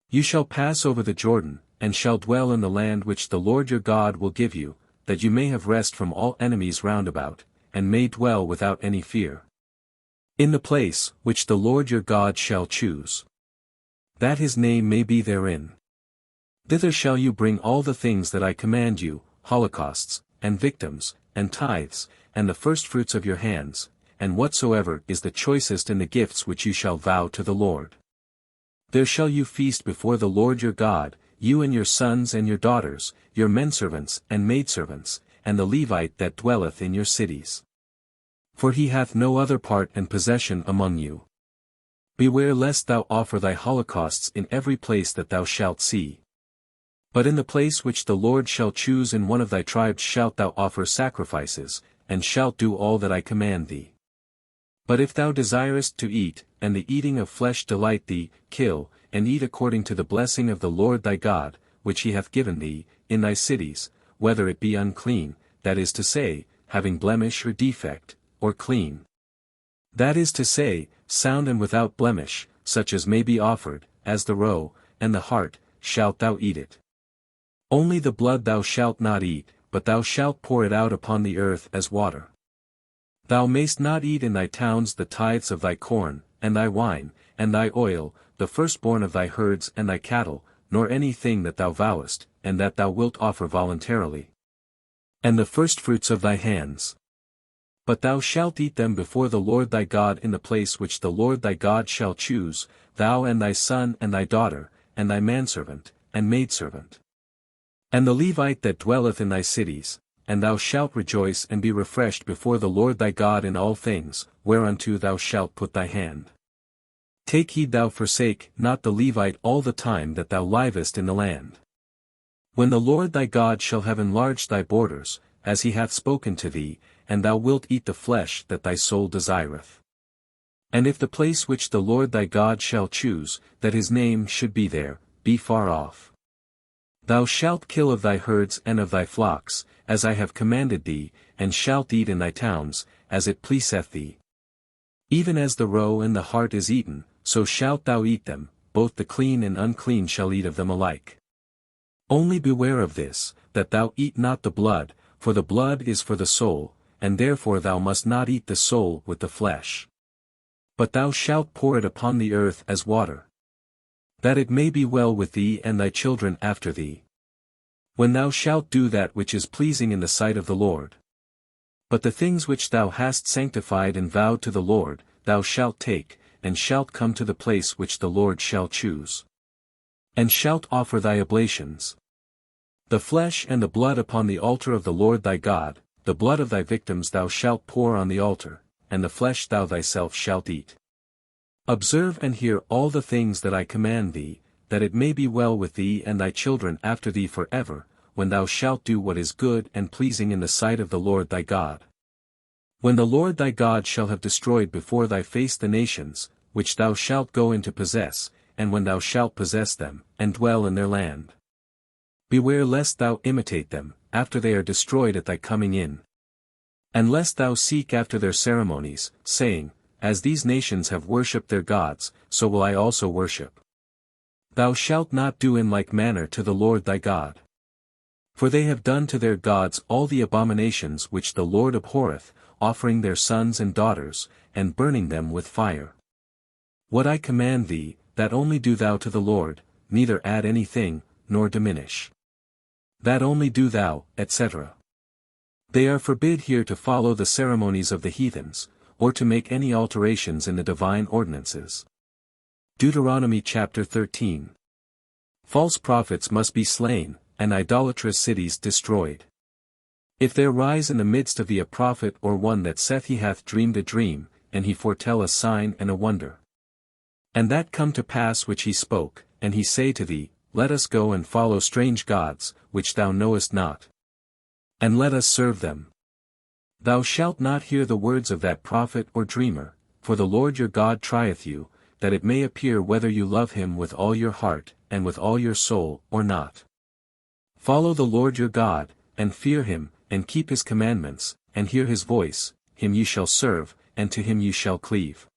A: You shall pass over the Jordan, and shall dwell in the land which the Lord your God will give you, that you may have rest from all enemies round about, and may dwell without any fear. In the place, which the Lord your God shall choose, that his name may be therein. Thither shall you bring all the things that I command you, holocausts, and victims, and tithes, and the firstfruits of your hands, and whatsoever is the choicest in the gifts which you shall vow to the Lord. There shall you feast before the Lord your God, you and your sons and your daughters, your menservants and maidservants, and the Levite that dwelleth in your cities. For he hath no other part and possession among you. Beware lest thou offer thy holocausts in every place that thou shalt see. But in the place which the Lord shall choose in one of thy tribes shalt thou offer sacrifices, and shalt do all that I command thee. But if thou desirest to eat, and the eating of flesh delight thee, kill, and eat according to the blessing of the Lord thy God, which he hath given thee, in thy cities, whether it be unclean, that is to say, having blemish or defect, or clean. That is to say, sound and without blemish, such as may be offered, as the roe, and the hart, shalt thou eat it. Only the blood thou shalt not eat, but thou shalt pour it out upon the earth as water. Thou mayst not eat in thy towns the tithes of thy corn, and thy wine, and thy oil, the firstborn of thy herds and thy cattle, nor any thing that thou vowest, and that thou wilt offer voluntarily. And the firstfruits of thy hands. But thou shalt eat them before the Lord thy God in the place which the Lord thy God shall choose, thou and thy son and thy daughter, and thy manservant, and maidservant. And the Levite that dwelleth in thy cities, and thou shalt rejoice and be refreshed before the Lord thy God in all things, whereunto thou shalt put thy hand. Take heed thou forsake not the Levite all the time that thou livest in the land. When the Lord thy God shall have enlarged thy borders, as he hath spoken to thee, and thou wilt eat the flesh that thy soul desireth. And if the place which the Lord thy God shall choose, that his name should be there, be far off. Thou shalt kill of thy herds and of thy flocks, as I have commanded thee, and shalt eat in thy towns, as it pleaseth thee. Even as the roe and the hart is eaten, so shalt thou eat them, both the clean and unclean shall eat of them alike. Only beware of this, that thou eat not the blood, for the blood is for the soul, and therefore thou must not eat the soul with the flesh. But thou shalt pour it upon the earth as water. That it may be well with thee and thy children after thee. When thou shalt do that which is pleasing in the sight of the Lord. But the things which thou hast sanctified and vowed to the Lord, thou shalt take, and shalt come to the place which the Lord shall choose. And shalt offer thy oblations. The flesh and the blood upon the altar of the Lord thy God, the blood of thy victims thou shalt pour on the altar, and the flesh thou thyself shalt eat. Observe and hear all the things that I command thee, that it may be well with thee and thy children after thee forever, when thou shalt do what is good and pleasing in the sight of the Lord thy God. When the Lord thy God shall have destroyed before thy face the nations, which thou shalt go in to possess, and when thou shalt possess them, and dwell in their land. Beware lest thou imitate them, after they are destroyed at thy coming in. And lest thou seek after their ceremonies, saying, As these nations have worshipped their gods, so will I also worship. Thou shalt not do in like manner to the Lord thy God. For they have done to their gods all the abominations which the Lord abhorreth, offering their sons and daughters, and burning them with fire. What I command thee, that only do thou to the Lord, neither add anything, nor diminish. That only do thou, etc. They are forbid here to follow the ceremonies of the heathens, or to make any alterations in the divine ordinances. Deuteronomy chapter 13. False prophets must be slain, and idolatrous cities destroyed. If there rise in the midst of thee a prophet or one that saith he hath dreamed a dream, and he foretell a sign and a wonder. And that come to pass which he spoke, and he say to thee, Let us go and follow strange gods, which thou knowest not. And let us serve them. Thou shalt not hear the words of that prophet or dreamer, for the Lord your God trieth you, that it may appear whether you love him with all your heart, and with all your soul, or not. Follow the Lord your God, and fear him, and keep his commandments, and hear his voice, him ye shall serve, and to him ye shall cleave.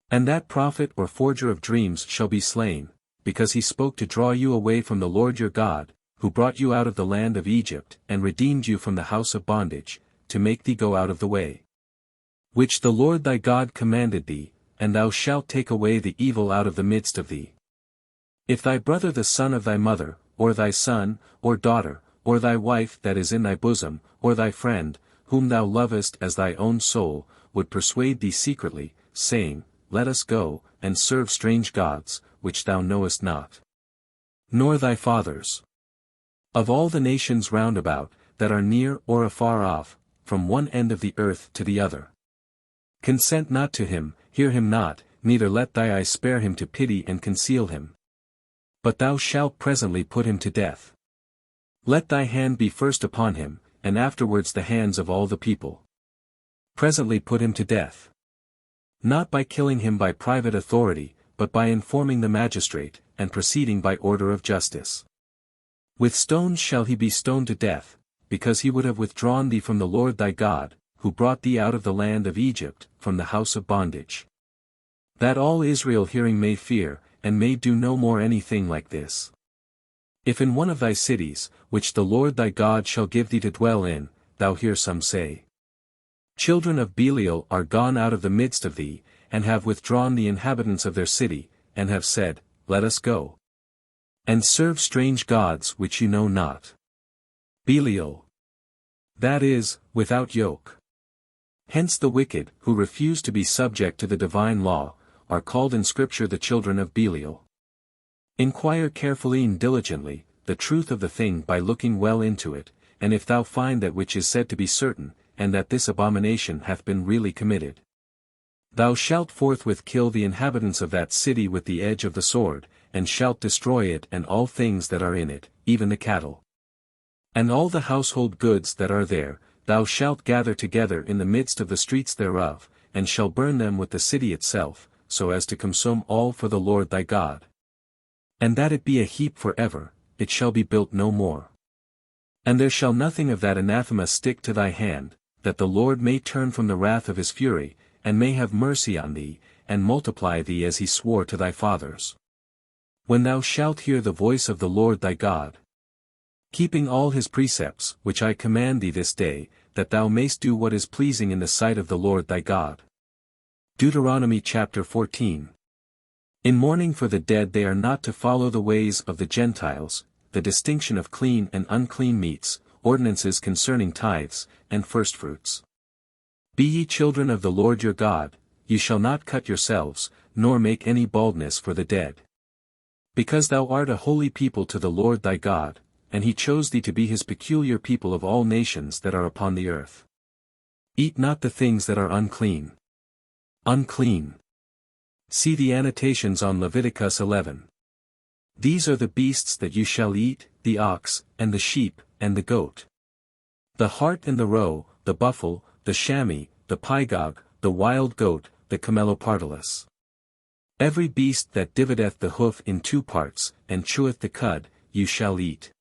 A: And that prophet or forger of dreams shall be slain, because he spoke to draw you away from the Lord your God, who brought you out of the land of Egypt, and redeemed you from the house of bondage, to make thee go out of the way. which the Lord thy God commanded thee, and thou shalt take away the evil out of the midst of thee. If thy brother the son of thy mother, or thy son, or daughter, or thy wife that is in thy bosom, or thy friend, whom thou lovest as thy own soul, would persuade thee secretly, saying, Let us go, and serve strange gods, which thou knowest not, nor thy fathers, of all the nations round about, that are near or afar off, from one end of the earth to the other. Consent not to him, hear him not, neither let thy eye spare him to pity and conceal him. But thou shalt presently put him to death. Let thy hand be first upon him, and afterwards the hands of all the people. Presently put him to death. Not by killing him by private authority, but by informing the magistrate, and proceeding by order of justice. With stones shall he be stoned to death, because he would have withdrawn thee from the Lord thy God, who brought thee out of the land of Egypt, from the house of bondage. That all Israel hearing may fear, and may do no more anything like this. If in one of thy cities, which the Lord thy God shall give thee to dwell in, thou hear some say, Children of Belial are gone out of the midst of thee, and have withdrawn the inhabitants of their city, and have said, Let us go and serve strange gods which you know not. Belial, that is, without yoke. Hence the wicked, who refuse to be subject to the divine law, are called in Scripture the children of Belial. Inquire carefully and diligently, the truth of the thing by looking well into it, and if thou find that which is said to be certain, and that this abomination hath been really committed, thou shalt forthwith kill the inhabitants of that city with the edge of the sword, and shalt destroy it and all things that are in it, even the cattle. And all the household goods that are there, thou shalt gather together in the midst of the streets thereof, and shall burn them with the city itself, so as to consume all for the Lord thy God. And that it be a heap for ever, it shall be built no more. And there shall nothing of that anathema stick to thy hand, that the Lord may turn from the wrath of his fury, and may have mercy on thee, and multiply thee as he swore to thy fathers. When thou shalt hear the voice of the Lord thy God, keeping all his precepts which I command thee this day, that thou mayst do what is pleasing in the sight of the Lord thy God. Deuteronomy chapter 14. In mourning for the dead they are not to follow the ways of the Gentiles, the distinction of clean and unclean meats, ordinances concerning tithes, and firstfruits. Be ye children of the Lord your God, ye shall not cut yourselves, nor make any baldness for the dead. Because thou art a holy people to the Lord thy God, and he chose thee to be his peculiar people of all nations that are upon the earth. Eat not the things that are unclean. Unclean. See the annotations on Leviticus 11. These are the beasts that you shall eat, the ox, and the sheep, and the goat. The hart and the roe, the buffle, the chamois, the pygog, the wild goat, the camelopardalus. Every beast that divideth the hoof in two parts, and cheweth the cud, you shall eat.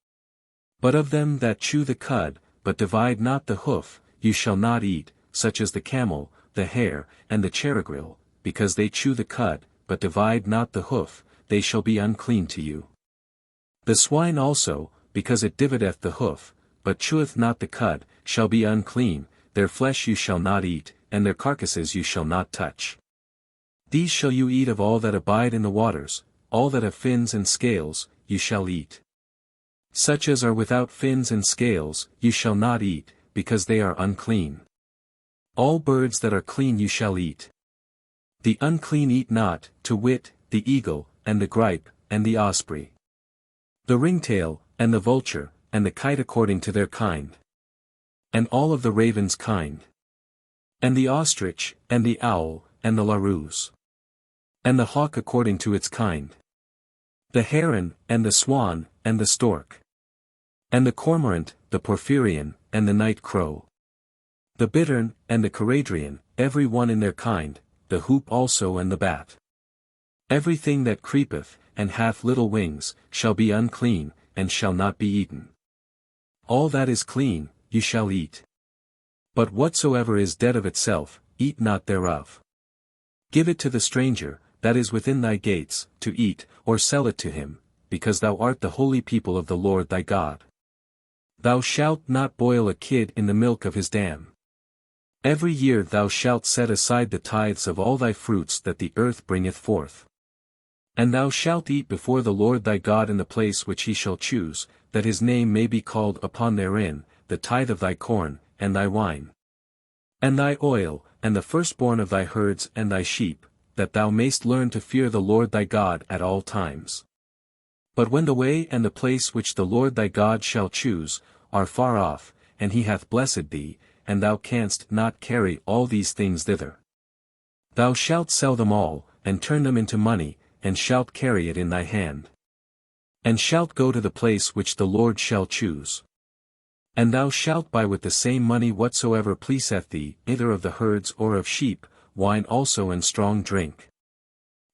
A: But of them that chew the cud, but divide not the hoof, you shall not eat, such as the camel, the hare, and the cherigrill, because they chew the cud, but divide not the hoof, they shall be unclean to you. The swine also, because it divideth the hoof, but cheweth not the cud, shall be unclean, their flesh you shall not eat, and their carcasses you shall not touch. These shall you eat of all that abide in the waters, all that have fins and scales, you shall eat. Such as are without fins and scales, you shall not eat, because they are unclean. All birds that are clean you shall eat. The unclean eat not, to wit, the eagle, and the gripe, and the osprey, the ringtail, and the vulture, and the kite according to their kind, and all of the raven's kind, and the ostrich, and the owl, and the larus, and the hawk according to its kind, the heron, and the swan, and the stork, and the cormorant, the porphyrion, and the night crow, the bittern, and the caradrian, every one in their kind, the hoop also and the bat. Everything that creepeth, and hath little wings, shall be unclean, and shall not be eaten. All that is clean, you shall eat. But whatsoever is dead of itself, eat not thereof. Give it to the stranger, that is within thy gates, to eat, or sell it to him, because thou art the holy people of the Lord thy God. Thou shalt not boil a kid in the milk of his dam. Every year thou shalt set aside the tithes of all thy fruits that the earth bringeth forth. And thou shalt eat before the Lord thy God in the place which he shall choose, that his name may be called upon therein, the tithe of thy corn, and thy wine, and thy oil, and the firstborn of thy herds and thy sheep, that thou mayst learn to fear the Lord thy God at all times. But when the way and the place which the Lord thy God shall choose, are far off, and he hath blessed thee, and thou canst not carry all these things thither, thou shalt sell them all, and turn them into money, and shalt carry it in thy hand, and shalt go to the place which the Lord shall choose. And thou shalt buy with the same money whatsoever pleaseth thee, either of the herds or of sheep, wine also and strong drink,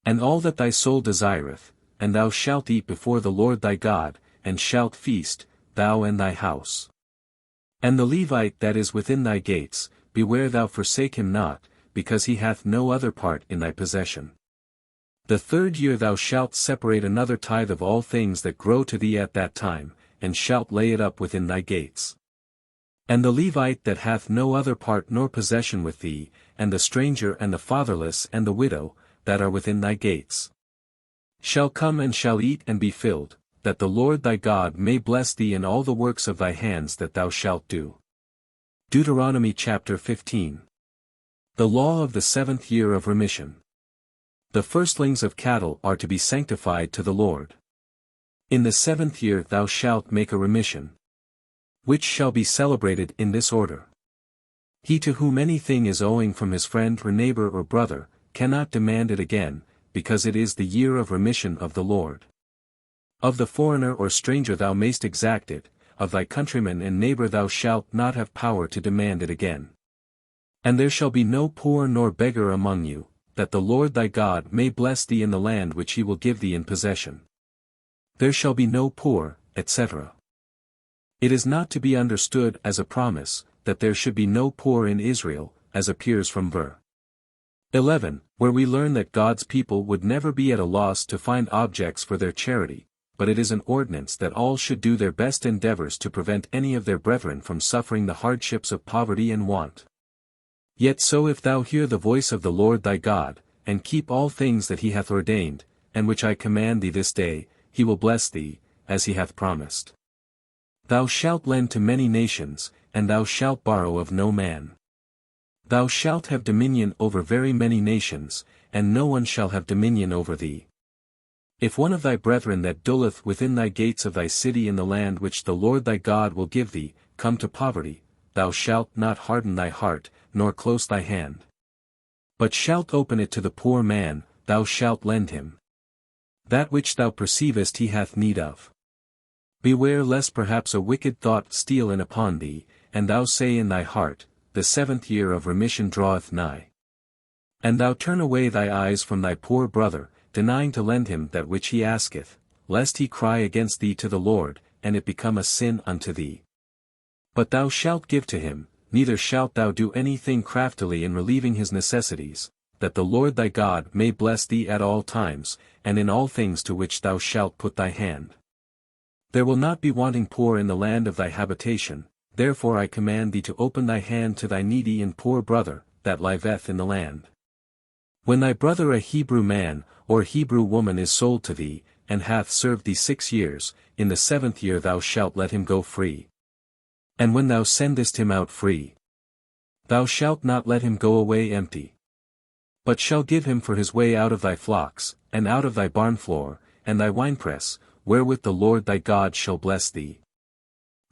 A: and all that thy soul desireth, and thou shalt eat before the Lord thy God, and shalt feast, thou and thy house. And the Levite that is within thy gates, beware thou forsake him not, because he hath no other part in thy possession. The 3rd year thou shalt separate another tithe of all things that grow to thee at that time, and shalt lay it up within thy gates. And the Levite that hath no other part nor possession with thee, and the stranger and the fatherless and the widow, that are within thy gates, shall come and shall eat and be filled, that the Lord thy God may bless thee in all the works of thy hands that thou shalt do. Deuteronomy chapter 15. The law of the 7th year of remission. The firstlings of cattle are to be sanctified to the Lord. In the 7th year thou shalt make a remission, which shall be celebrated in this order. He to whom anything is owing from his friend or neighbor or brother, cannot demand it again, because it is the year of remission of the Lord. Of the foreigner or stranger thou mayst exact it, of thy countryman and neighbor thou shalt not have power to demand it again. And there shall be no poor nor beggar among you, that the Lord thy God may bless thee in the land which he will give thee in possession. There shall be no poor, etc. It is not to be understood as a promise, that there should be no poor in Israel, as appears from ver. 11, where we learn that God's people would never be at a loss to find objects for their charity, but it is an ordinance that all should do their best endeavors to prevent any of their brethren from suffering the hardships of poverty and want. Yet so if thou hear the voice of the Lord thy God, and keep all things that he hath ordained, and which I command thee this day, he will bless thee, as he hath promised. Thou shalt lend to many nations, and thou shalt borrow of no man. Thou shalt have dominion over very many nations, and no one shall have dominion over thee. If one of thy brethren that dwelleth within thy gates of thy city in the land which the Lord thy God will give thee, come to poverty, thou shalt not harden thy heart, nor close thy hand, but shalt open it to the poor man, thou shalt lend him that which thou perceivest he hath need of. Beware lest perhaps a wicked thought steal in upon thee, and thou say in thy heart, the 7th year of remission draweth nigh. And thou turn away thy eyes from thy poor brother, denying to lend him that which he asketh, lest he cry against thee to the Lord, and it become a sin unto thee. But thou shalt give to him, neither shalt thou do anything craftily in relieving his necessities, that the Lord thy God may bless thee at all times, and in all things to which thou shalt put thy hand. There will not be wanting poor in the land of thy habitation, therefore I command thee to open thy hand to thy needy and poor brother, that liveth in the land. When thy brother a Hebrew man, or Hebrew woman is sold to thee, and hath served thee 6 years, in the 7th year thou shalt let him go free. And when thou sendest him out free, thou shalt not let him go away empty, but shall give him for his way out of thy flocks, and out of thy barn floor, and thy winepress, wherewith the Lord thy God shall bless thee.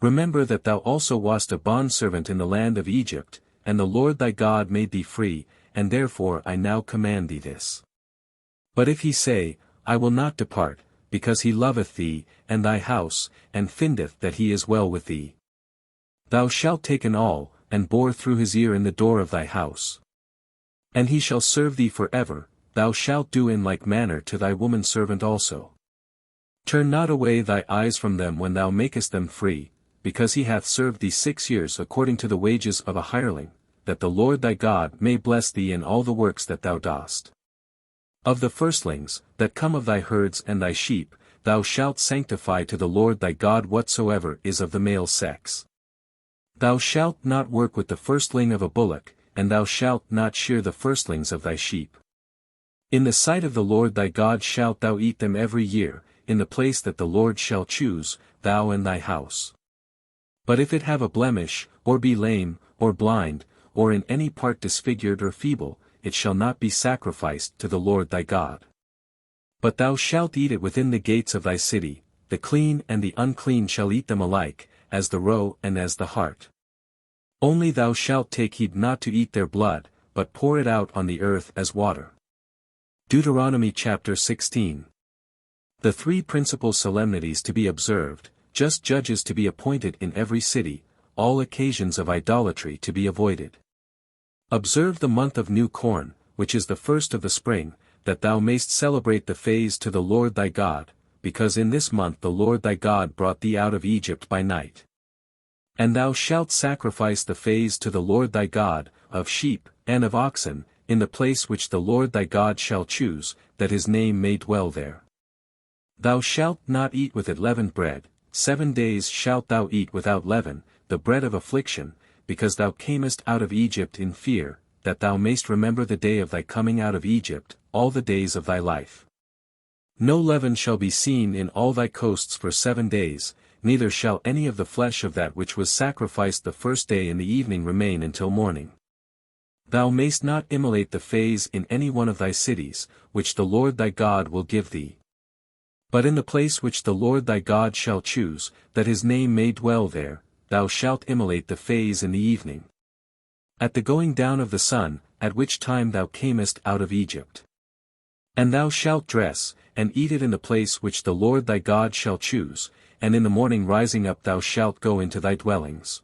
A: Remember that thou also wast a bondservant in the land of Egypt, and the Lord thy God made thee free, and therefore I now command thee this. But if he say, I will not depart, because he loveth thee, and thy house, and findeth that he is well with thee, thou shalt take an awl, and bore through his ear in the door of thy house. And he shall serve thee for ever, thou shalt do in like manner to thy woman servant also. Turn not away thy eyes from them when thou makest them free, because he hath served thee 6 years according to the wages of a hireling, that the Lord thy God may bless thee in all the works that thou dost. Of the firstlings, that come of thy herds and thy sheep, thou shalt sanctify to the Lord thy God whatsoever is of the male sex. Thou shalt not work with the firstling of a bullock, and thou shalt not shear the firstlings of thy sheep. In the sight of the Lord thy God shalt thou eat them every year, in the place that the Lord shall choose, thou and thy house. But if it have a blemish, or be lame, or blind, or in any part disfigured or feeble, it shall not be sacrificed to the Lord thy God. But thou shalt eat it within the gates of thy city, the clean and the unclean shall eat them alike, as the roe and as the hart. Only thou shalt take heed not to eat their blood, but pour it out on the earth as water. Deuteronomy chapter 16. The three principal solemnities to be observed, just judges to be appointed in every city, all occasions of idolatry to be avoided. Observe the month of new corn, which is the first of the spring, that thou mayst celebrate the feast to the Lord thy God, because in this month the Lord thy God brought thee out of Egypt by night. And thou shalt sacrifice the feast to the Lord thy God, of sheep, and of oxen, in the place which the Lord thy God shall choose, that his name may dwell there. Thou shalt not eat with it leavened bread, 7 days shalt thou eat without leaven, the bread of affliction, because thou camest out of Egypt in fear, that thou mayst remember the day of thy coming out of Egypt, all the days of thy life. No leaven shall be seen in all thy coasts for 7 days, neither shall any of the flesh of that which was sacrificed the first day in the evening remain until morning. Thou mayst not immolate the feast in any one of thy cities, which the Lord thy God will give thee. But in the place which the Lord thy God shall choose, that his name may dwell there, thou shalt immolate the feast in the evening. At the going down of the sun, at which time thou camest out of Egypt. And thou shalt dress, and eat it in the place which the Lord thy God shall choose, and in the morning rising up thou shalt go into thy dwellings.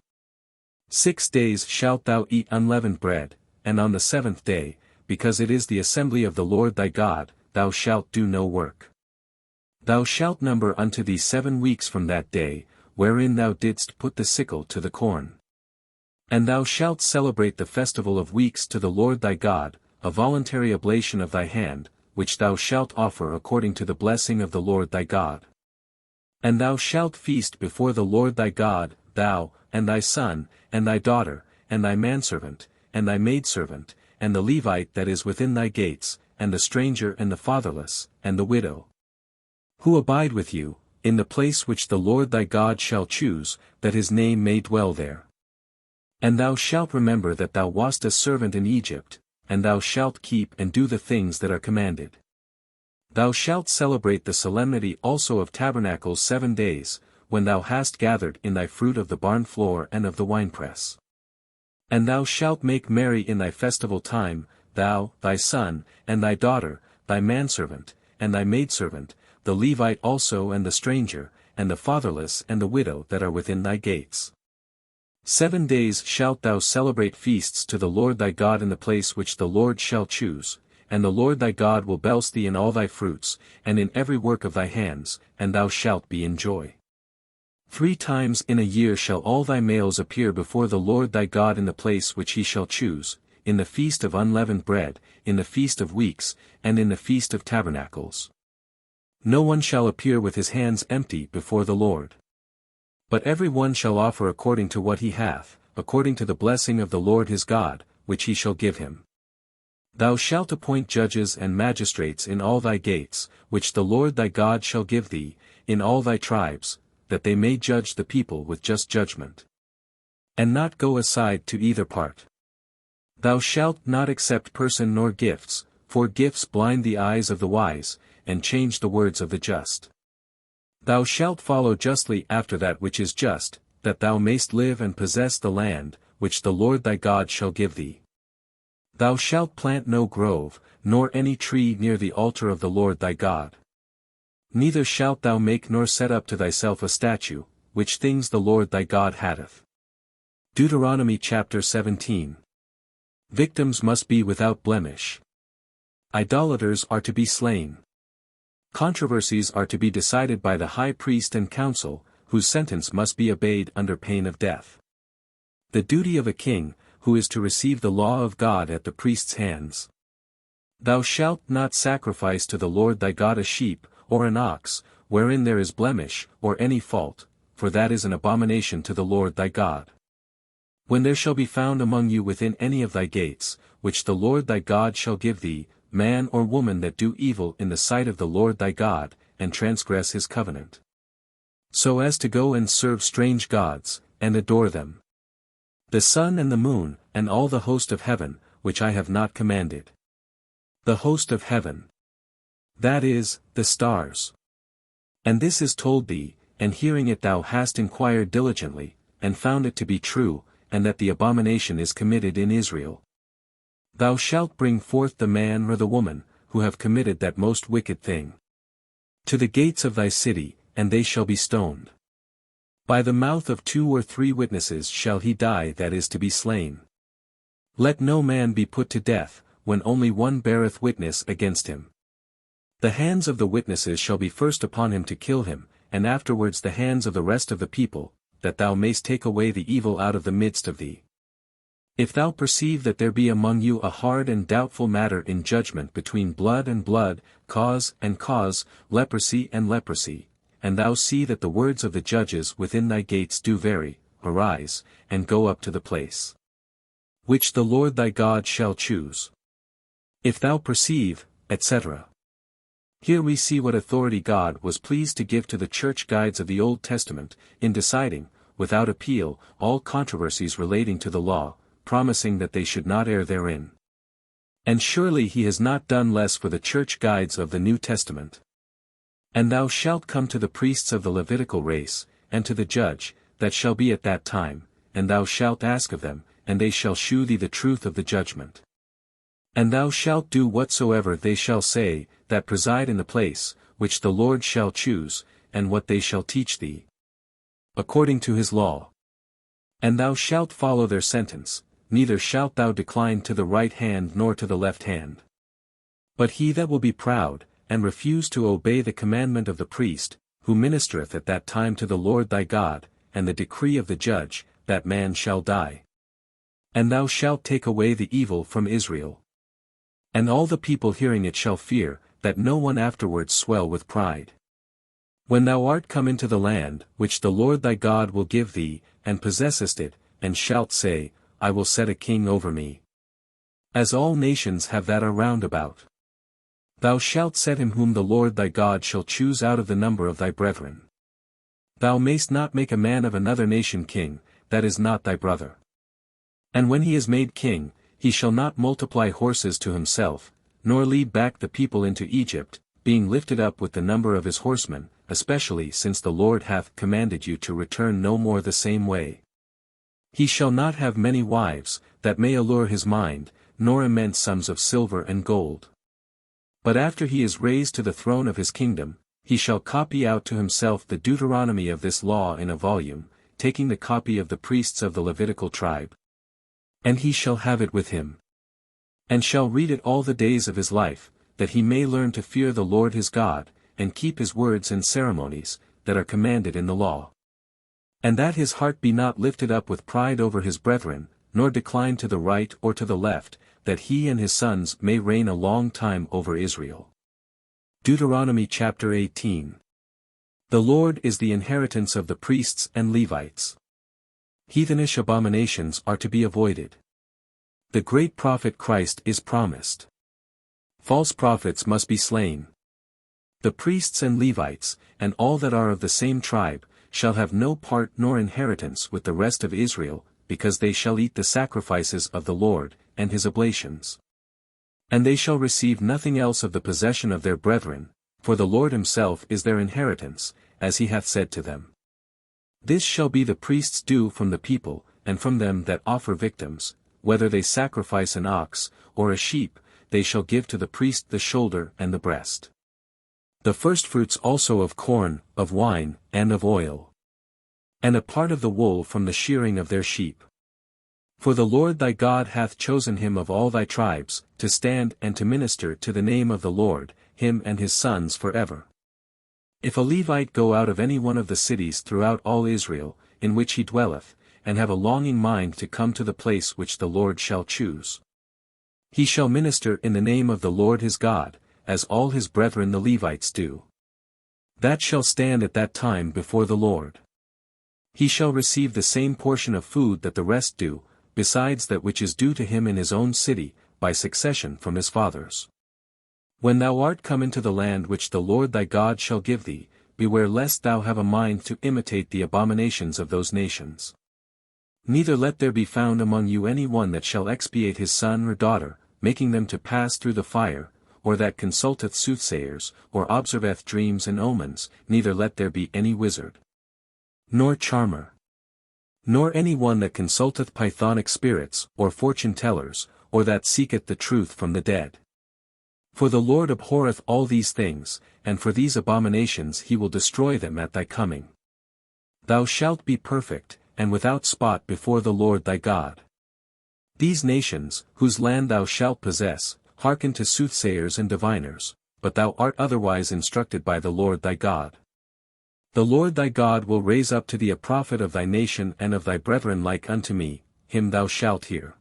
A: 6 days shalt thou eat unleavened bread, and on the 7th day, because it is the assembly of the Lord thy God, thou shalt do no work. Thou shalt number unto thee 7 weeks from that day, wherein thou didst put the sickle to the corn. And thou shalt celebrate the festival of weeks to the Lord thy God, a voluntary oblation of thy hand, which thou shalt offer according to the blessing of the Lord thy God. And thou shalt feast before the Lord thy God, thou, and thy son, and thy daughter, and thy manservant, and thy maidservant, and the Levite that is within thy gates, and the stranger and the fatherless, and the widow, who abide with you, in the place which the Lord thy God shall choose, that his name may dwell there. And thou shalt remember that thou wast a servant in Egypt, and thou shalt keep and do the things that are commanded. Thou shalt celebrate the solemnity also of tabernacles 7 days, when thou hast gathered in thy fruit of the barn floor and of the winepress. And thou shalt make merry in thy festival time, thou, thy son, and thy daughter, thy manservant, and thy maidservant, the Levite also and the stranger, and the fatherless and the widow that are within thy gates. 7 days shalt thou celebrate feasts to the Lord thy God in the place which the Lord shall choose, and the Lord thy God will bless thee in all thy fruits, and in every work of thy hands, and thou shalt be in joy. 3 times in a year shall all thy males appear before the Lord thy God in the place which he shall choose, in the feast of unleavened bread, in the feast of weeks, and in the feast of tabernacles. No one shall appear with his hands empty before the Lord. But every one shall offer according to what he hath, according to the blessing of the Lord his God, which he shall give him. Thou shalt appoint judges and magistrates in all thy gates, which the Lord thy God shall give thee, in all thy tribes, that they may judge the people with just judgment. And not go aside to either part. Thou shalt not accept person nor gifts, for gifts blind the eyes of the wise, and change the words of the just. Thou shalt follow justly after that which is just, that thou mayst live and possess the land, which the Lord thy God shall give thee. Thou shalt plant no grove, nor any tree near the altar of the Lord thy God. Neither shalt thou make nor set up to thyself a statue, which things the Lord thy God hateth. Deuteronomy chapter 17. Victims must be without blemish. Idolaters are to be slain. Controversies are to be decided by the high priest and council, whose sentence must be obeyed under pain of death. The duty of a king, who is to receive the law of God at the priest's hands. Thou shalt not sacrifice to the Lord thy God a sheep, or an ox, wherein there is blemish, or any fault, for that is an abomination to the Lord thy God. When there shall be found among you within any of thy gates, which the Lord thy God shall give thee, man or woman that do evil in the sight of the Lord thy God, and transgress his covenant, so as to go and serve strange gods, and adore them, the sun and the moon, and all the host of heaven, which I have not commanded. The host of heaven, that is, the stars. And this is told thee, and hearing it thou hast inquired diligently, and found it to be true, and that the abomination is committed in Israel. Thou shalt bring forth the man or the woman, who have committed that most wicked thing, to the gates of thy city, and they shall be stoned. By the mouth of 2 or 3 witnesses shall he die that is to be slain. Let no man be put to death, when only one beareth witness against him. The hands of the witnesses shall be first upon him to kill him, and afterwards the hands of the rest of the people, that thou mayst take away the evil out of the midst of thee. If thou perceive that there be among you a hard and doubtful matter in judgment between blood and blood, cause and cause, leprosy and leprosy, and thou see that the words of the judges within thy gates do vary, arise, and go up to the place which the Lord thy God shall choose. If thou perceive, etc. Here we see what authority God was pleased to give to the church guides of the Old Testament, in deciding, without appeal, all controversies relating to the law, promising that they should not err therein. And surely he has not done less for the church guides of the New Testament. And thou shalt come to the priests of the Levitical race, and to the judge, that shall be at that time, and thou shalt ask of them, and they shall shew thee the truth of the judgment. And thou shalt do whatsoever they shall say, that preside in the place, which the Lord shall choose, and what they shall teach thee, according to his law. And thou shalt follow their sentence, neither shalt thou decline to the right hand nor to the left hand. But he that will be proud, and refuse to obey the commandment of the priest, who ministereth at that time to the Lord thy God, and the decree of the judge, that man shall die. And thou shalt take away the evil from Israel. And all the people hearing it shall fear, that no one afterwards swell with pride. When thou art come into the land, which the Lord thy God will give thee, and possessest it, and shalt say, I will set a king over me, as all nations have that are round about. Thou shalt set him whom the Lord thy God shall choose out of the number of thy brethren. Thou mayst not make a man of another nation king, that is not thy brother. And when he is made king, he shall not multiply horses to himself, nor lead back the people into Egypt, being lifted up with the number of his horsemen, especially since the Lord hath commanded you to return no more the same way. He shall not have many wives, that may allure his mind, nor immense sums of silver and gold. But after he is raised to the throne of his kingdom, he shall copy out to himself the Deuteronomy of this law in a volume, taking the copy of the priests of the Levitical tribe. And he shall have it with him, and shall read it all the days of his life, that he may learn to fear the Lord his God, and keep his words and ceremonies, that are commanded in the law. And that his heart be not lifted up with pride over his brethren, nor decline to the right or to the left, that he and his sons may reign a long time over Israel. Deuteronomy chapter 18. The Lord is the inheritance of the priests and Levites. Heathenish abominations are to be avoided. The great prophet Christ is promised. False prophets must be slain. The priests and Levites, and all that are of the same tribe, shall have no part nor inheritance with the rest of Israel, because they shall eat the sacrifices of the Lord, and his oblations. And they shall receive nothing else of the possession of their brethren, for the Lord himself is their inheritance, as he hath said to them. This shall be the priest's due from the people, and from them that offer victims, whether they sacrifice an ox, or a sheep, they shall give to the priest the shoulder and the breast. The firstfruits also of corn, of wine, and of oil. And a part of the wool from the shearing of their sheep. For the Lord thy God hath chosen him of all thy tribes, to stand and to minister to the name of the Lord, him and his sons forever. If a Levite go out of any one of the cities throughout all Israel, in which he dwelleth, and have a longing mind to come to the place which the Lord shall choose, he shall minister in the name of the Lord his God, as all his brethren the Levites do. That shall stand at that time before the Lord. He shall receive the same portion of food that the rest do, besides that which is due to him in his own city, by succession from his fathers. When thou art come into the land which the Lord thy God shall give thee, beware lest thou have a mind to imitate the abominations of those nations. Neither let there be found among you any one that shall expiate his son or daughter, making them to pass through the fire, or that consulteth soothsayers, or observeth dreams and omens, neither let there be any wizard, nor charmer, nor any one that consulteth pythonic spirits, or fortune-tellers, or that seeketh the truth from the dead. For the Lord abhorreth all these things, and for these abominations he will destroy them at thy coming. Thou shalt be perfect, and without spot before the Lord thy God. These nations, whose land thou shalt possess, hearken to soothsayers and diviners, but thou art otherwise instructed by the Lord thy God. The Lord thy God will raise up to thee a prophet of thy nation and of thy brethren like unto me, him thou shalt hear.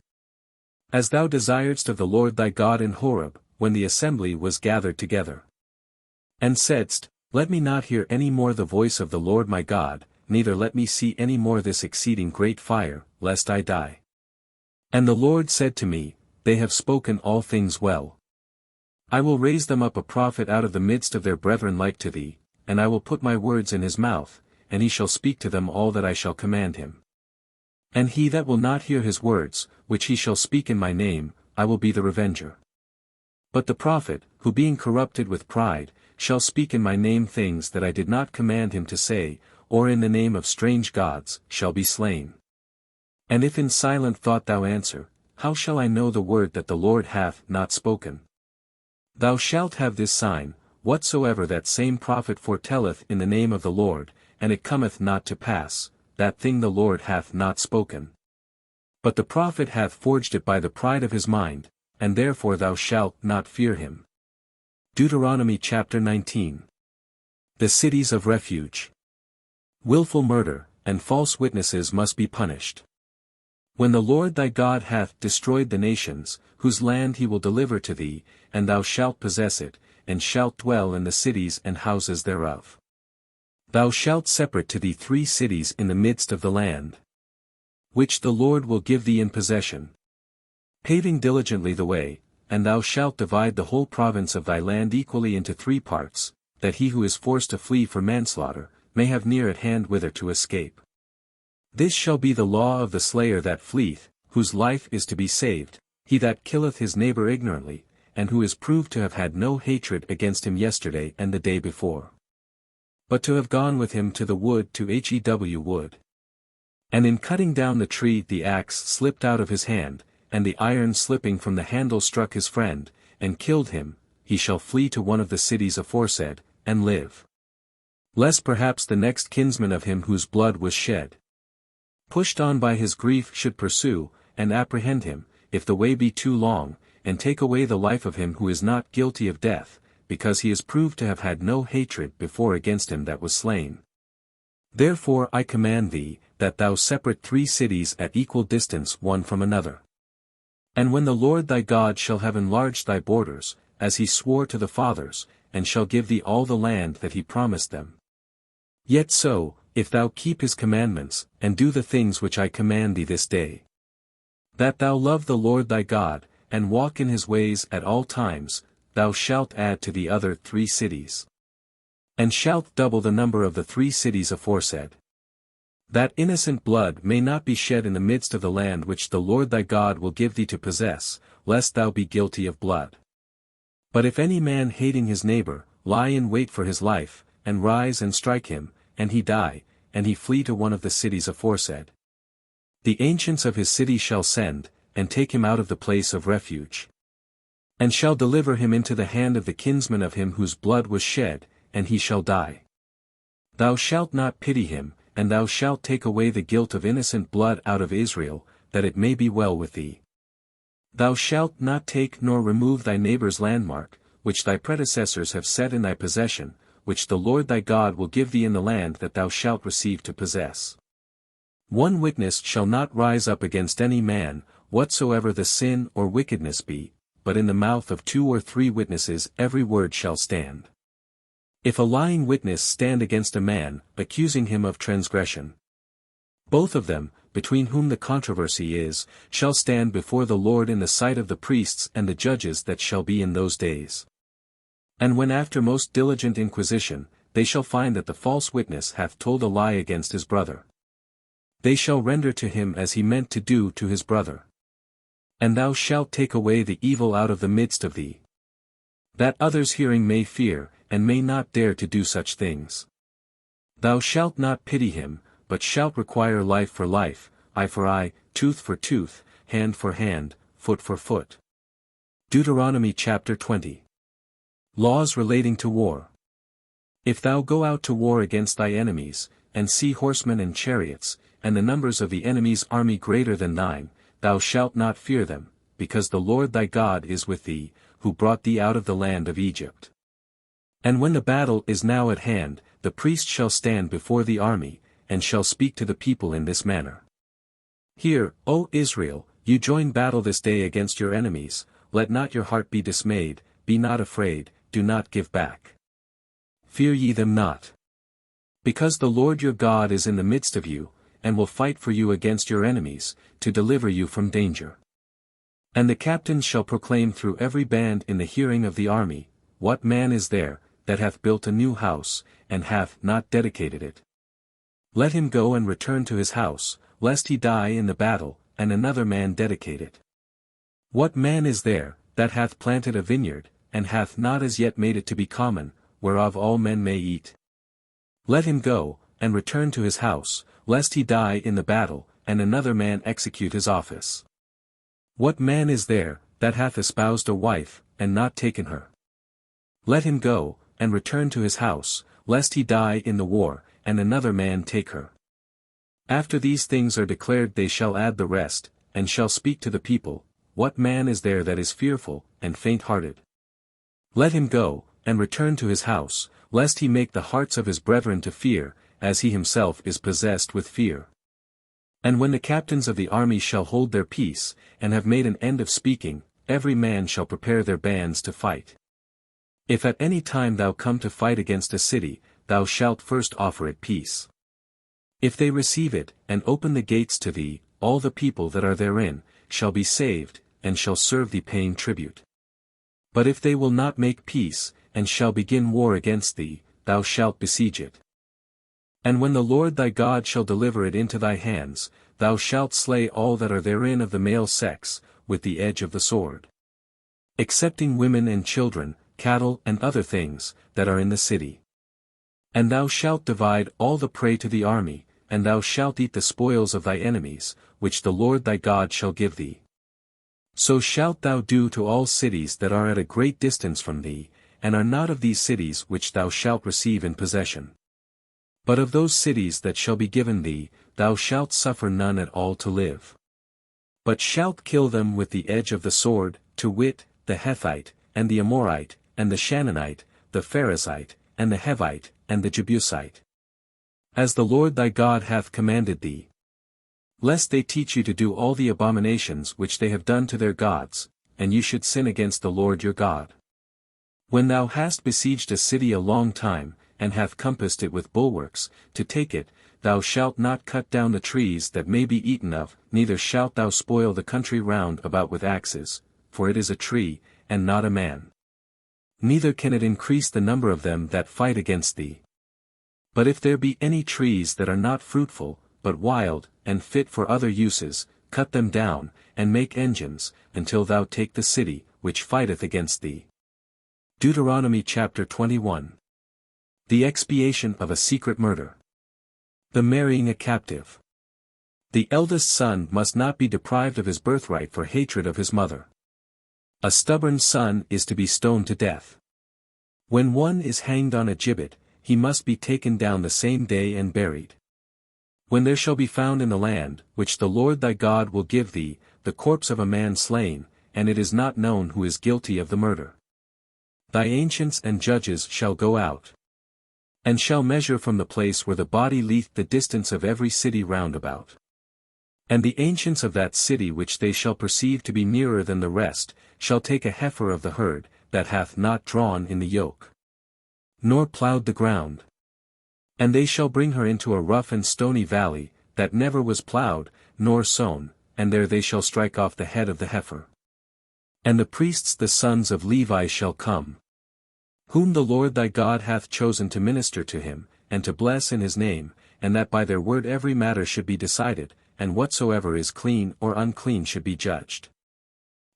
A: As thou desiredst of the Lord thy God in Horeb, when the assembly was gathered together. And saidst, Let me not hear any more the voice of the Lord my God, neither let me see any more this exceeding great fire, lest I die. And the Lord said to me, They have spoken all things well. I will raise them up a prophet out of the midst of their brethren like to thee, and I will put my words in his mouth, and he shall speak to them all that I shall command him. And he that will not hear his words, which he shall speak in my name, I will be the revenger. But the prophet, who being corrupted with pride, shall speak in my name things that I did not command him to say, or in the name of strange gods, shall be slain. And if in silent thought thou answer, how shall I know the word that the Lord hath not spoken? Thou shalt have this sign, whatsoever that same prophet foretelleth in the name of the Lord, and it cometh not to pass, that thing the Lord hath not spoken. But the prophet hath forged it by the pride of his mind, and therefore thou shalt not fear him. Deuteronomy chapter 19. The cities of refuge. Willful murder, and false witnesses must be punished. When the Lord thy God hath destroyed the nations, whose land he will deliver to thee, and thou shalt possess it, and shalt dwell in the cities and houses thereof. Thou shalt separate to thee 3 cities in the midst of the land, which the Lord will give thee in possession, paving diligently the way, and thou shalt divide the whole province of thy land equally into 3 parts, that he who is forced to flee for manslaughter, may have near at hand whither to escape. This shall be the law of the slayer that fleeth, whose life is to be saved, he that killeth his neighbor ignorantly, and who is proved to have had no hatred against him yesterday and the day before, but to have gone with him to the wood to hew wood. And in cutting down the tree the axe slipped out of his hand, and the iron slipping from the handle struck his friend, and killed him, he shall flee to one of the cities aforesaid, and live. Lest perhaps the next kinsman of him whose blood was shed, pushed on by his grief, should pursue, and apprehend him, if the way be too long, and take away the life of him who is not guilty of death, because he is proved to have had no hatred before against him that was slain. Therefore I command thee, that thou separate 3 cities at equal distance one from another. And when the Lord thy God shall have enlarged thy borders, as he swore to the fathers, and shall give thee all the land that he promised them. Yet so, if thou keep his commandments, and do the things which I command thee this day, that thou love the Lord thy God, and walk in his ways at all times, thou shalt add to the other 3 cities, and shalt double the number of the 3 cities aforesaid. That innocent blood may not be shed in the midst of the land which the Lord thy God will give thee to possess, lest thou be guilty of blood. But if any man hating his neighbor, lie in wait for his life, and rise and strike him, and he die, and he flee to one of the cities aforesaid, the ancients of his city shall send, and take him out of the place of refuge, and shall deliver him into the hand of the kinsman of him whose blood was shed, and he shall die. Thou shalt not pity him, and thou shalt take away the guilt of innocent blood out of Israel, that it may be well with thee. Thou shalt not take nor remove thy neighbor's landmark, which thy predecessors have set in thy possession, which the Lord thy God will give thee in the land that thou shalt receive to possess. One witness shall not rise up against any man, whatsoever the sin or wickedness be, but in the mouth of 2 or 3 witnesses every word shall stand. If a lying witness stand against a man, accusing him of transgression, Both of them, between whom the controversy is, shall stand before the Lord in the sight of the priests and the judges that shall be in those days. And when after most diligent inquisition, they shall find that the false witness hath told a lie against his brother, they shall render to him as he meant to do to his brother. And thou shalt take away the evil out of the midst of thee, that others hearing may fear, and may not dare to do such things. Thou shalt not pity him, but shalt require life for life, eye for eye, tooth for tooth, hand for hand, foot for foot. Deuteronomy chapter 20. Laws relating to war. If thou go out to war against thy enemies, and see horsemen and chariots, and the numbers of the enemy's army greater than thine, thou shalt not fear them, because the Lord thy God is with thee, who brought thee out of the land of Egypt. And when the battle is now at hand, the priest shall stand before the army, and shall speak to the people in this manner. Hear, O Israel, you join battle this day against your enemies, let not your heart be dismayed, be not afraid, do not give back. Fear ye them not. Because the Lord your God is in the midst of you, and will fight for you against your enemies, to deliver you from danger. And the captains shall proclaim through every band in the hearing of the army, what man is there, that hath built a new house, and hath not dedicated it? Let him go and return to his house, lest he die in the battle, and another man dedicate it. What man is there, that hath planted a vineyard, and hath not as yet made it to be common, whereof all men may eat? Let him go, and return to his house, lest he die in the battle, and another man execute his office. What man is there, that hath espoused a wife, and not taken her? Let him go, and return to his house, lest he die in the war, and another man take her. After these things are declared they shall add the rest, and shall speak to the people, what man is there that is fearful, and faint-hearted? Let him go, and return to his house, lest he make the hearts of his brethren to fear, as he himself is possessed with fear. And when the captains of the army shall hold their peace, and have made an end of speaking, every man shall prepare their bands to fight. If at any time thou come to fight against a city, thou shalt first offer it peace. If they receive it, and open the gates to thee, all the people that are therein, shall be saved, and shall serve thee paying tribute. But if they will not make peace, and shall begin war against thee, thou shalt besiege it. And when the Lord thy God shall deliver it into thy hands, thou shalt slay all that are therein of the male sex, with the edge of the sword. Excepting women and children, cattle and other things, that are in the city. And thou shalt divide all the prey to the army, and thou shalt eat the spoils of thy enemies, which the Lord thy God shall give thee. So shalt thou do to all cities that are at a great distance from thee, and are not of these cities which thou shalt receive in possession. But of those cities that shall be given thee, thou shalt suffer none at all to live. But shalt kill them with the edge of the sword, to wit, the Hethite, and the Amorite, and the Shannonite, the Pharisite, and the Hevite, and the Jebusite. As the Lord thy God hath commanded thee. Lest they teach you to do all the abominations which they have done to their gods, and you should sin against the Lord your God. When thou hast besieged a city a long time, and hath compassed it with bulwarks, to take it, thou shalt not cut down the trees that may be eaten of, neither shalt thou spoil the country round about with axes, for it is a tree, and not a man. Neither can it increase the number of them that fight against thee. But if there be any trees that are not fruitful, but wild, and fit for other uses, cut them down, and make engines, until thou take the city, which fighteth against thee. Deuteronomy chapter 21. The expiation of a secret murder. The marrying a captive. The eldest son must not be deprived of his birthright for hatred of his mother. A stubborn son is to be stoned to death. When one is hanged on a gibbet, he must be taken down the same day and buried. When there shall be found in the land, which the Lord thy God will give thee, the corpse of a man slain, and it is not known who is guilty of the murder, thy ancients and judges shall go out, and shall measure from the place where the body lieth the distance of every city round about. And the ancients of that city which they shall perceive to be nearer than the rest, shall take a heifer of the herd, that hath not drawn in the yoke, nor ploughed the ground. And they shall bring her into a rough and stony valley, that never was plowed, nor sown, and there they shall strike off the head of the heifer. And the priests the sons of Levi shall come, whom the Lord thy God hath chosen to minister to him, and to bless in his name, and that by their word every matter should be decided, and whatsoever is clean or unclean should be judged.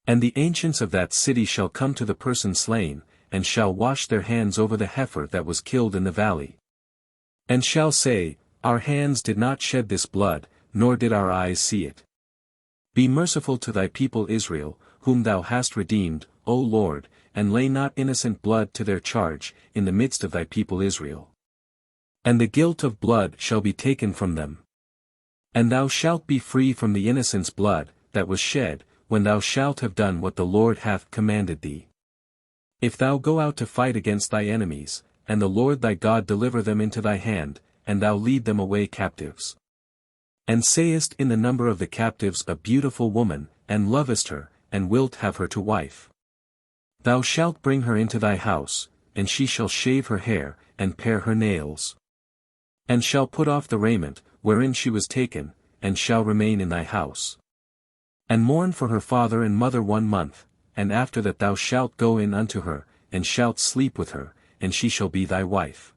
A: And the ancients of that city shall come to the person slain, and shall wash their hands over the heifer that was killed in the valley. And shall say, Our hands did not shed this blood, nor did our eyes see it. Be merciful to thy people Israel, whom thou hast redeemed, O Lord, and lay not innocent blood to their charge, in the midst of thy people Israel. And the guilt of blood shall be taken from them. And thou shalt be free from the innocent's blood, that was shed, when thou shalt have done what the Lord hath commanded thee. If thou go out to fight against thy enemies, and the Lord thy God deliver them into thy hand, and thou lead them away captives. And sayest in the number of the captives a beautiful woman, and lovest her, and wilt have her to wife. Thou shalt bring her into thy house, and she shall shave her hair, and pare her nails. And shall put off the raiment, wherein she was taken, and shall remain in thy house. And mourn for her father and mother 1 month, and after that thou shalt go in unto her, and shalt sleep with her, and she shall be thy wife.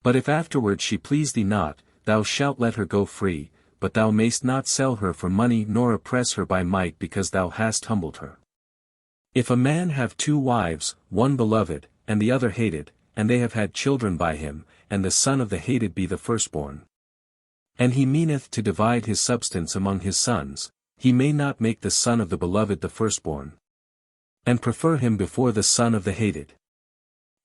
A: But if afterward she please thee not, thou shalt let her go free, but thou mayst not sell her for money nor oppress her by might because thou hast humbled her. If a man have 2 wives, one beloved, and the other hated, and they have had children by him, and the son of the hated be the firstborn, and he meaneth to divide his substance among his sons, he may not make the son of the beloved the firstborn, and prefer him before the son of the hated.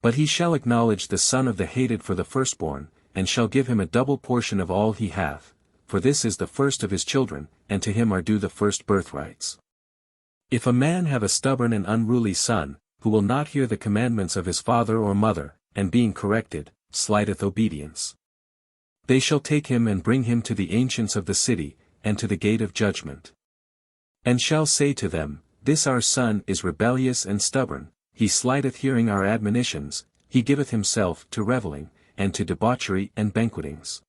A: But he shall acknowledge the son of the hated for the firstborn, and shall give him a double portion of all he hath, for this is the first of his children, and to him are due the first birthrights. If a man have a stubborn and unruly son, who will not hear the commandments of his father or mother, and being corrected, slighteth obedience, they shall take him and bring him to the ancients of the city, and to the gate of judgment. And shall say to them, This our son is rebellious and stubborn, he slighteth hearing our admonitions, he giveth himself to revelling, and to debauchery and banquetings.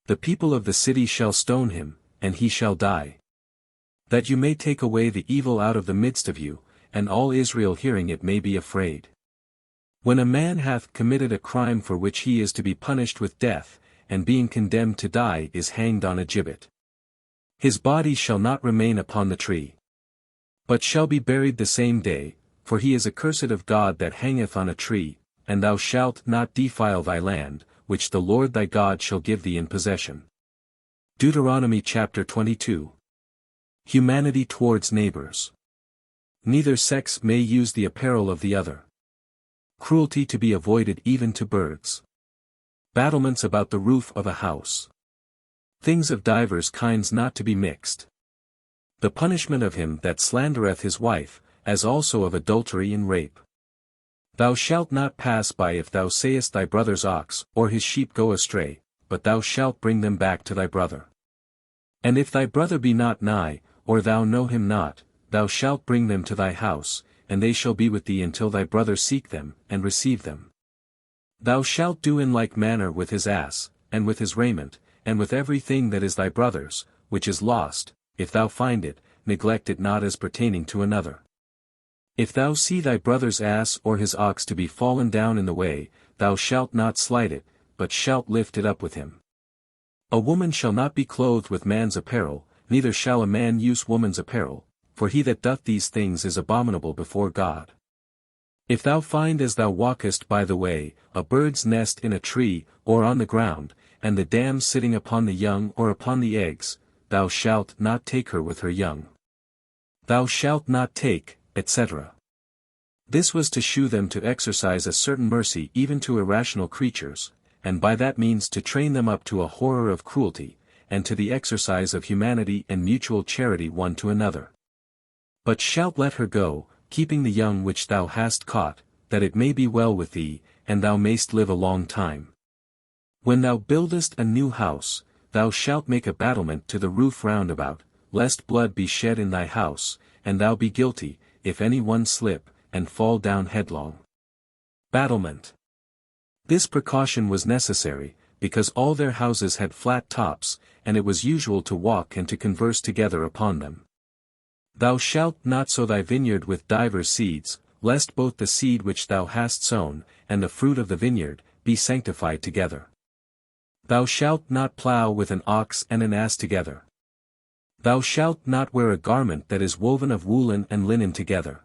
A: The people of the city shall stone him, and he shall die. That you may take away the evil out of the midst of you, and all Israel hearing it may be afraid. When a man hath committed a crime for which he is to be punished with death, and being condemned to die is hanged on a gibbet, his body shall not remain upon the tree, but shall be buried the same day, for he is accursed of God that hangeth on a tree, and thou shalt not defile thy land, which the Lord thy God shall give thee in possession. Deuteronomy chapter 22. Humanity towards neighbors. Neither sex may use the apparel of the other. Cruelty to be avoided even to birds. Battlements about the roof of a house. Things of divers kinds not to be mixed. The punishment of him that slandereth his wife, as also of adultery and rape. Thou shalt not pass by if thou sayest thy brother's ox or his sheep go astray, but thou shalt bring them back to thy brother. And if thy brother be not nigh, or thou know him not, thou shalt bring them to thy house, and they shall be with thee until thy brother seek them, and receive them. Thou shalt do in like manner with his ass, and with his raiment, and with every thing that is thy brother's, which is lost, if thou find it, neglect it not as pertaining to another. If thou see thy brother's ass or his ox to be fallen down in the way, thou shalt not slight it, but shalt lift it up with him. A woman shall not be clothed with man's apparel, neither shall a man use woman's apparel, for he that doth these things is abominable before God. If thou find as thou walkest by the way, a bird's nest in a tree, or on the ground, and the dam sitting upon the young or upon the eggs, thou shalt not take her with her young. Thou shalt not take, etc. This was to shew them to exercise a certain mercy even to irrational creatures, and by that means to train them up to a horror of cruelty, and to the exercise of humanity and mutual charity one to another. But shalt let her go, keeping the young which thou hast caught, that it may be well with thee, and thou mayst live a long time. When thou buildest a new house, thou shalt make a battlement to the roof round about, lest blood be shed in thy house, and thou be guilty, if any one slip, and fall down headlong. Battlement. This precaution was necessary, because all their houses had flat tops, and it was usual to walk and to converse together upon them. Thou shalt not sow thy vineyard with divers seeds, lest both the seed which thou hast sown, and the fruit of the vineyard, be sanctified together. Thou shalt not plough with an ox and an ass together. Thou shalt not wear a garment that is woven of woolen and linen together.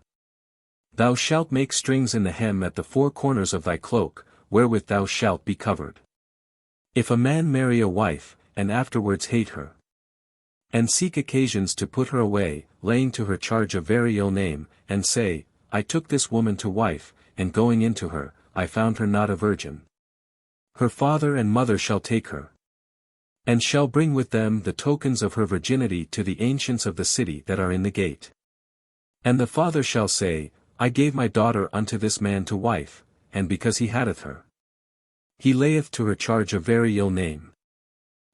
A: Thou shalt make strings in the hem at the four corners of thy cloak, wherewith thou shalt be covered. If a man marry a wife, and afterwards hate her, and seek occasions to put her away, laying to her charge a very ill name, and say, I took this woman to wife, and going into her, I found her not a virgin. Her father and mother shall take her, and shall bring with them the tokens of her virginity to the ancients of the city that are in the gate. And the father shall say, I gave my daughter unto this man to wife, and because he hateth her, he layeth to her charge a very ill name.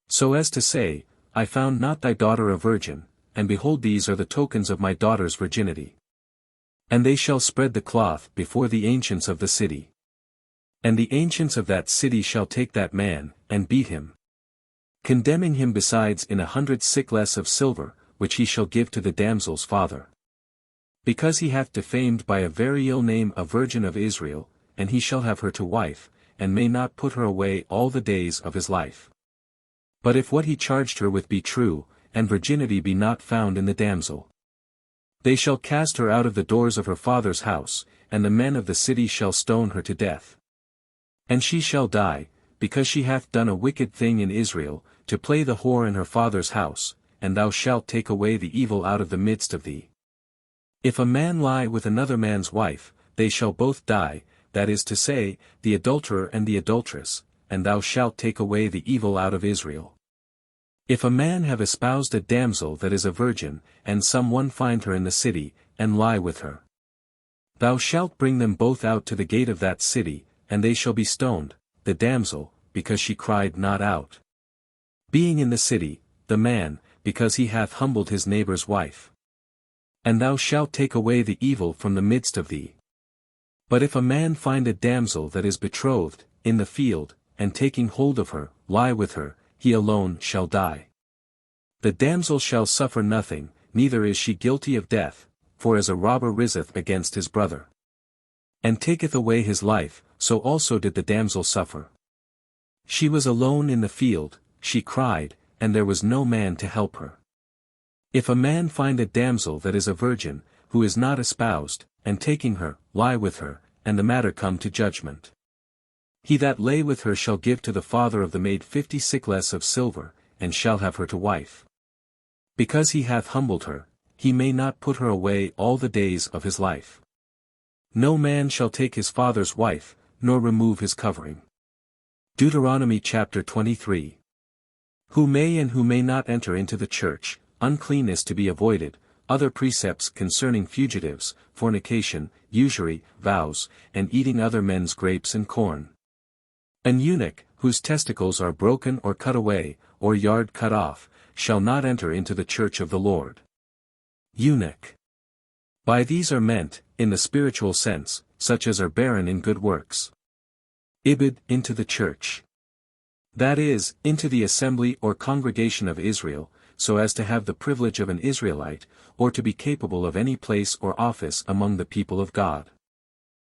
A: So as to say, I found not thy daughter a virgin, and behold these are the tokens of my daughter's virginity. And they shall spread the cloth before the ancients of the city. And the ancients of that city shall take that man, and beat him, condemning him besides in 100 siklets of silver, which he shall give to the damsel's father. Because he hath defamed by a very ill name a virgin of Israel, and he shall have her to wife, and may not put her away all the days of his life. But if what he charged her with be true, and virginity be not found in the damsel, they shall cast her out of the doors of her father's house, and the men of the city shall stone her to death. And she shall die, because she hath done a wicked thing in Israel, to play the whore in her father's house, and thou shalt take away the evil out of the midst of thee. If a man lie with another man's wife, they shall both die, that is to say, the adulterer and the adulteress, and thou shalt take away the evil out of Israel. If a man have espoused a damsel that is a virgin, and some one find her in the city, and lie with her, thou shalt bring them both out to the gate of that city, and they shall be stoned, the damsel, because she cried not out, being in the city, the man, because he hath humbled his neighbor's wife. And thou shalt take away the evil from the midst of thee. But if a man find a damsel that is betrothed, in the field, and taking hold of her, lie with her, he alone shall die. The damsel shall suffer nothing, neither is she guilty of death, for as a robber riseth against his brother, and taketh away his life, so also did the damsel suffer. She was alone in the field, she cried, and there was no man to help her. If a man find a damsel that is a virgin, who is not espoused, and taking her, lie with her, and the matter come to judgment, he that lay with her shall give to the father of the maid 50 siklets of silver, and shall have her to wife. Because he hath humbled her, he may not put her away all the days of his life. No man shall take his father's wife, nor remove his covering. Deuteronomy chapter 23. Who may and who may not enter into the church, uncleanness to be avoided, other precepts concerning fugitives, fornication, usury, vows, and eating other men's grapes and corn. An eunuch, whose testicles are broken or cut away, or yard cut off, shall not enter into the church of the Lord. Eunuch. By these are meant, in the spiritual sense, such as are barren in good works. Ibid, into the church. That is, into the assembly or congregation of Israel, so as to have the privilege of an Israelite, or to be capable of any place or office among the people of God.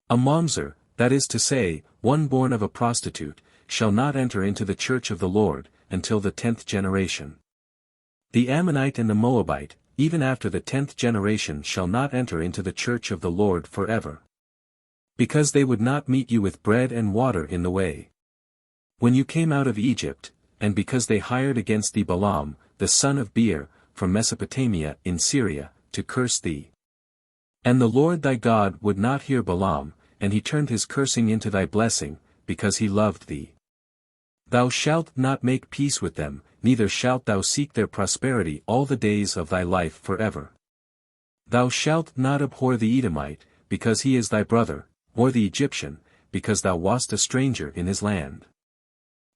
A: A mamzer, that is to say, one born of a prostitute, shall not enter into the church of the Lord, until the 10th generation. The Ammonite and the Moabite, even after the 10th generation shall not enter into the church of the Lord forever. Because they would not meet you with bread and water in the way, when you came out of Egypt, and because they hired against thee Balaam, the son of Beer, from Mesopotamia in Syria, to curse thee. And the Lord thy God would not hear Balaam, and he turned his cursing into thy blessing, because he loved thee. Thou shalt not make peace with them, neither shalt thou seek their prosperity all the days of thy life forever. Thou shalt not abhor the Edomite, because he is thy brother, or the Egyptian, because thou wast a stranger in his land.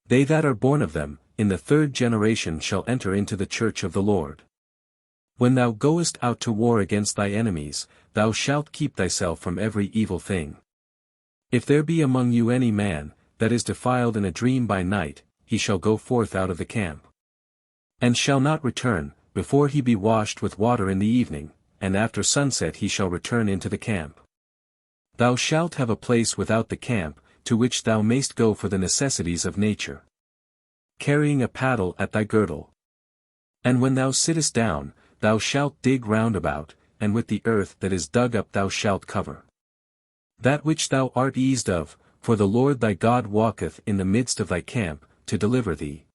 A: They that are born of them, in the 3rd generation shall enter into the church of the Lord. When thou goest out to war against thy enemies, thou shalt keep thyself from every evil thing. If there be among you any man, that is defiled in a dream by night, he shall go forth out of the camp. And shall not return, before he be washed with water in the evening, and after sunset he shall return into the camp. Thou shalt have a place without the camp, to which thou mayst go for the necessities of nature, carrying a paddle at thy girdle. And when thou sittest down, thou shalt dig round about, and with the earth that is dug up thou shalt cover that which thou art eased of, for the Lord thy God walketh in the midst of thy camp, to deliver thee.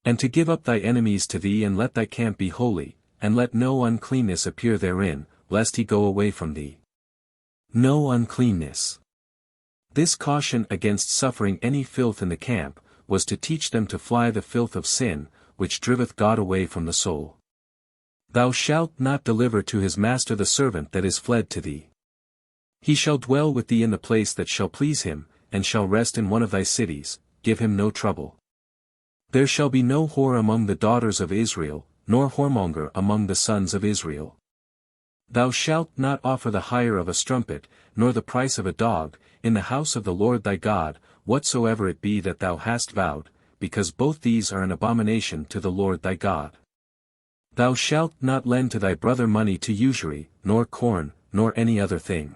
A: And to give up thy enemies to thee, and let thy camp be holy, and let no uncleanness appear therein, lest he go away from thee. No uncleanness. This caution against suffering any filth in the camp, was to teach them to fly the filth of sin, which driveth God away from the soul. Thou shalt not deliver to his master the servant that is fled to thee. He shall dwell with thee in the place that shall please him, and shall rest in one of thy cities, give him no trouble. There shall be no whore among the daughters of Israel, nor whoremonger among the sons of Israel. Thou shalt not offer the hire of a strumpet, nor the price of a dog, in the house of the Lord thy God, whatsoever it be that thou hast vowed, because both these are an abomination to the Lord thy God. Thou shalt not lend to thy brother money to usury, nor corn, nor any other thing,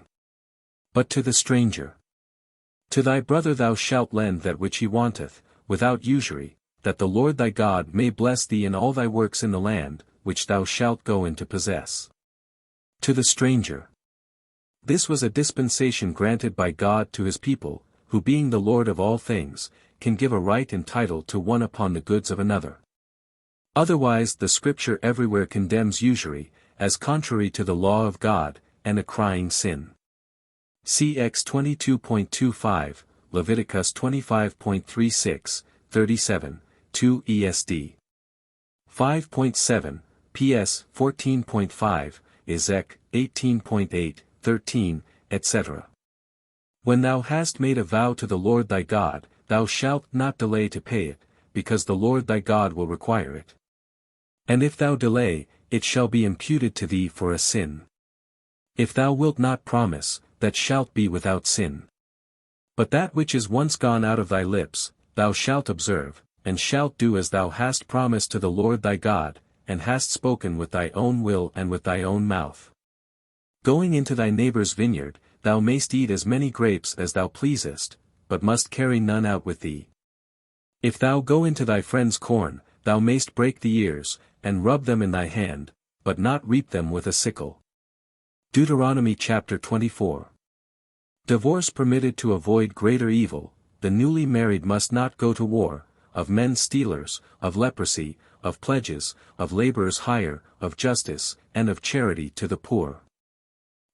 A: but to the stranger. To thy brother thou shalt lend that which he wanteth, without usury, that the Lord thy God may bless thee in all thy works in the land, which thou shalt go in to possess. To the stranger. This was a dispensation granted by God to his people, who being the Lord of all things, can give a right and title to one upon the goods of another. Otherwise the Scripture everywhere condemns usury, as contrary to the law of God, and a crying sin. See X 22.25, Leviticus 25.36, 37, 2 ESD. 5.7, PS 14.5, Ezek 18.8, 13, etc. When thou hast made a vow to the Lord thy God, thou shalt not delay to pay it, because the Lord thy God will require it. And if thou delay, it shall be imputed to thee for a sin. If thou wilt not promise, that shalt be without sin. But that which is once gone out of thy lips, thou shalt observe, and shalt do as thou hast promised to the Lord thy God, and hast spoken with thy own will and with thy own mouth. Going into thy neighbor's vineyard, thou mayst eat as many grapes as thou pleasest, but must carry none out with thee. If thou go into thy friend's corn, thou mayst break the ears, and rub them in thy hand, but not reap them with a sickle. Deuteronomy chapter 24. Divorce permitted to avoid greater evil. The newly married must not go to war, of men stealers, of leprosy, of pledges, of laborers' hire, of justice, and of charity to the poor.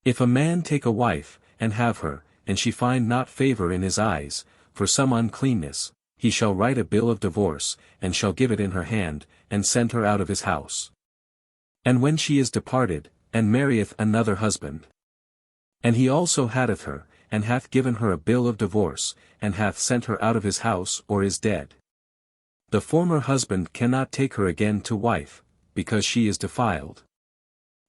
A: If a man take a wife, and have her, and she find not favor in his eyes, for some uncleanness, he shall write a bill of divorce, and shall give it in her hand, and send her out of his house. And when she is departed, and marrieth another husband, and he also hatteth her, and hath given her a bill of divorce, and hath sent her out of his house or is dead, the former husband cannot take her again to wife, because she is defiled,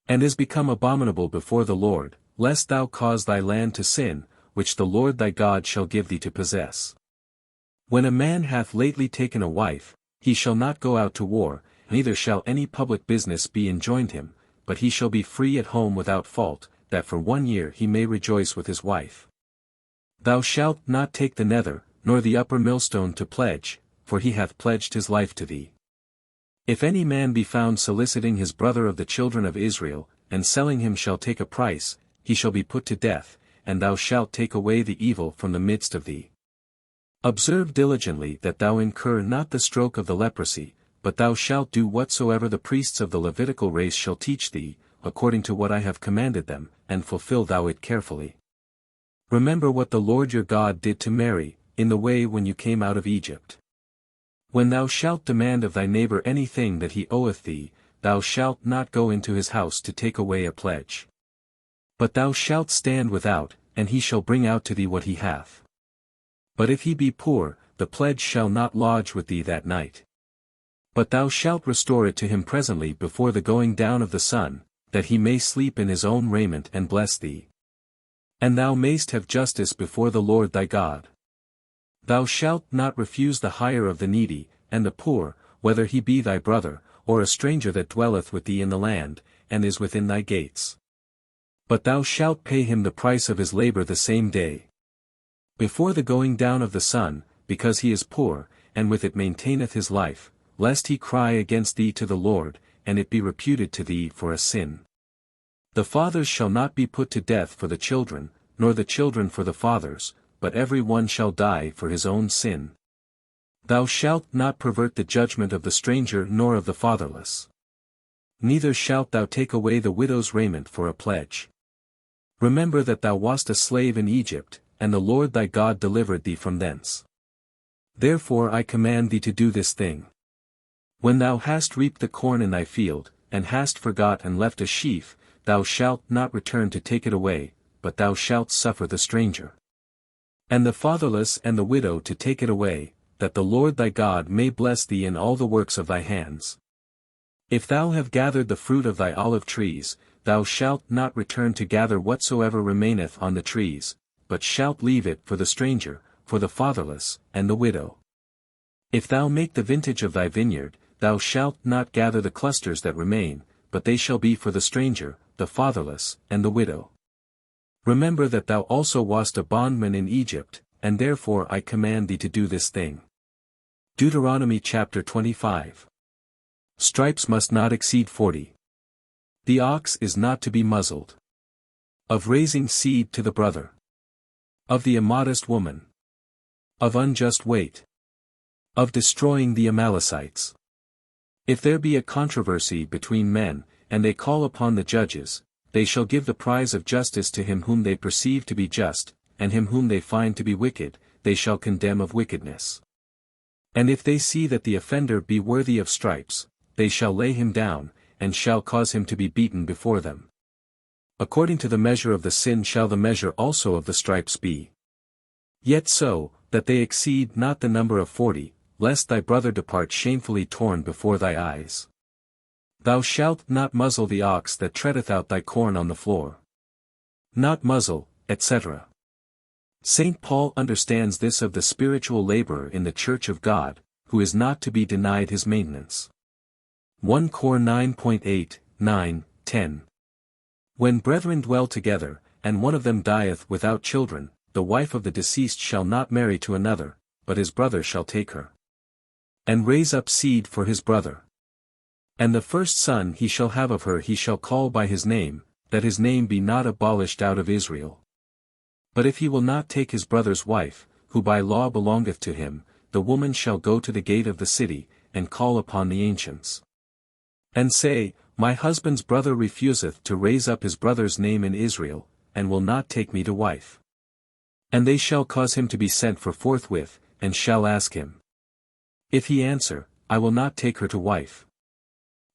A: and is become abominable before the Lord, lest thou cause thy land to sin, which the Lord thy God shall give thee to possess. When a man hath lately taken a wife, he shall not go out to war, neither shall any public business be enjoined him, but he shall be free at home without fault, that for 1 year he may rejoice with his wife. Thou shalt not take the nether, nor the upper millstone to pledge, for he hath pledged his life to thee. If any man be found soliciting his brother of the children of Israel, and selling him shall take a price, he shall be put to death, and thou shalt take away the evil from the midst of thee. Observe diligently that thou incur not the stroke of the leprosy, but thou shalt do whatsoever the priests of the Levitical race shall teach thee, according to what I have commanded them, and fulfill thou it carefully. Remember what the Lord your God did to Mary, in the way when you came out of Egypt. When thou shalt demand of thy neighbor anything that he oweth thee, thou shalt not go into his house to take away a pledge. But thou shalt stand without, and he shall bring out to thee what he hath. But if he be poor, the pledge shall not lodge with thee that night. But thou shalt restore it to him presently before the going down of the sun, that he may sleep in his own raiment and bless thee. And thou mayst have justice before the Lord thy God. Thou shalt not refuse the hire of the needy, and the poor, whether he be thy brother, or a stranger that dwelleth with thee in the land, and is within thy gates. But thou shalt pay him the price of his labor the same day, before the going down of the sun, because he is poor, and with it maintaineth his life, lest he cry against thee to the Lord, and it be reputed to thee for a sin. The fathers shall not be put to death for the children, nor the children for the fathers, but every one shall die for his own sin. Thou shalt not pervert the judgment of the stranger nor of the fatherless. Neither shalt thou take away the widow's raiment for a pledge. Remember that thou wast a slave in Egypt, and the Lord thy God delivered thee from thence. Therefore I command thee to do this thing. When thou hast reaped the corn in thy field, and hast forgot and left a sheaf, thou shalt not return to take it away, but thou shalt suffer the stranger, and the fatherless and the widow to take it away, that the Lord thy God may bless thee in all the works of thy hands. If thou have gathered the fruit of thy olive trees, thou shalt not return to gather whatsoever remaineth on the trees, but shalt leave it for the stranger, for the fatherless, and the widow. If thou make the vintage of thy vineyard, thou shalt not gather the clusters that remain, but they shall be for the stranger, the fatherless, and the widow. Remember that thou also wast a bondman in Egypt, and therefore I command thee to do this thing. Deuteronomy chapter 25. Stripes must not exceed 40. The ox is not to be muzzled. Of raising seed to the brother. Of the immodest woman. Of unjust weight. Of destroying the Amalekites. If there be a controversy between men, and they call upon the judges, they shall give the prize of justice to him whom they perceive to be just, and him whom they find to be wicked, they shall condemn of wickedness. And if they see that the offender be worthy of stripes, they shall lay him down, and shall cause him to be beaten before them. According to the measure of the sin shall the measure also of the stripes be. Yet so, that they exceed not the number of 40, lest thy brother depart shamefully torn before thy eyes. Thou shalt not muzzle the ox that treadeth out thy corn on the floor. Not muzzle, etc. St. Paul understands this of the spiritual laborer in the Church of God, who is not to be denied his maintenance. 1 Cor 9.8, 9, 10. When brethren dwell together, and one of them dieth without children, the wife of the deceased shall not marry to another, but his brother shall take her, and raise up seed for his brother. And the first son he shall have of her he shall call by his name, that his name be not abolished out of Israel. But if he will not take his brother's wife, who by law belongeth to him, the woman shall go to the gate of the city, and call upon the ancients, and say, My husband's brother refuseth to raise up his brother's name in Israel, and will not take me to wife. And they shall cause him to be sent for forthwith, and shall ask him. If he answer, I will not take her to wife,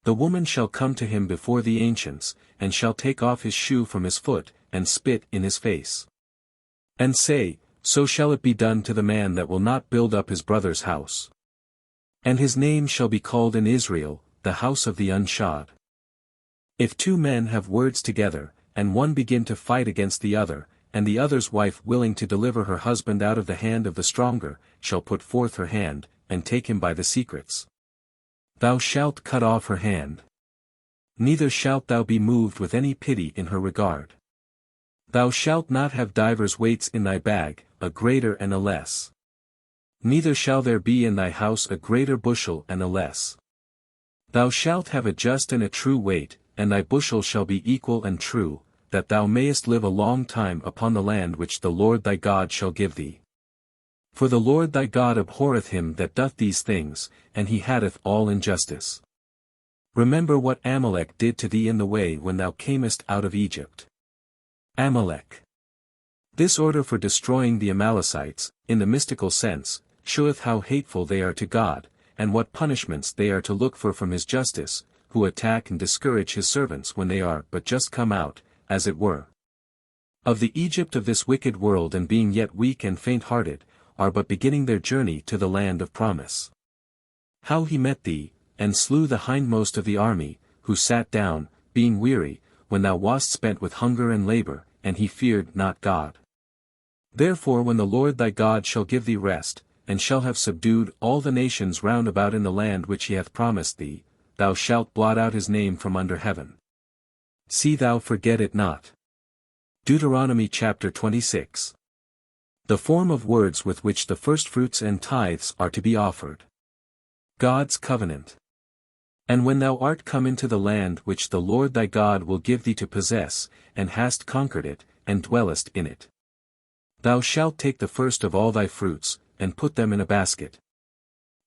A: the woman shall come to him before the ancients, and shall take off his shoe from his foot, and spit in his face, and say, So shall it be done to the man that will not build up his brother's house. And his name shall be called in Israel, the house of the unshod. If two men have words together, and one begin to fight against the other, and the other's wife willing to deliver her husband out of the hand of the stronger, shall put forth her hand, and take him by the secrets, thou shalt cut off her hand. Neither shalt thou be moved with any pity in her regard. Thou shalt not have divers weights in thy bag, a greater and a less. Neither shall there be in thy house a greater bushel and a less. Thou shalt have a just and a true weight, and thy bushel shall be equal and true, that thou mayest live a long time upon the land which the Lord thy God shall give thee. For the Lord thy God abhorreth him that doth these things, and he hateth all injustice. Remember what Amalek did to thee in the way when thou camest out of Egypt. Amalek. This order for destroying the Amalekites, in the mystical sense, showeth how hateful they are to God, and what punishments they are to look for from his justice, who attack and discourage his servants when they are but just come out, as it were, of the Egypt of this wicked world, and being yet weak and faint-hearted, are but beginning their journey to the land of promise. How he met thee, and slew the hindmost of the army, who sat down, being weary, when thou wast spent with hunger and labor, and he feared not God. Therefore when the Lord thy God shall give thee rest, and shall have subdued all the nations round about in the land which he hath promised thee, thou shalt blot out his name from under heaven. See thou forget it not. Deuteronomy chapter 26. The form of words with which the firstfruits and tithes are to be offered. God's covenant. And when thou art come into the land which the Lord thy God will give thee to possess, and hast conquered it, and dwellest in it, thou shalt take the first of all thy fruits, and put them in a basket.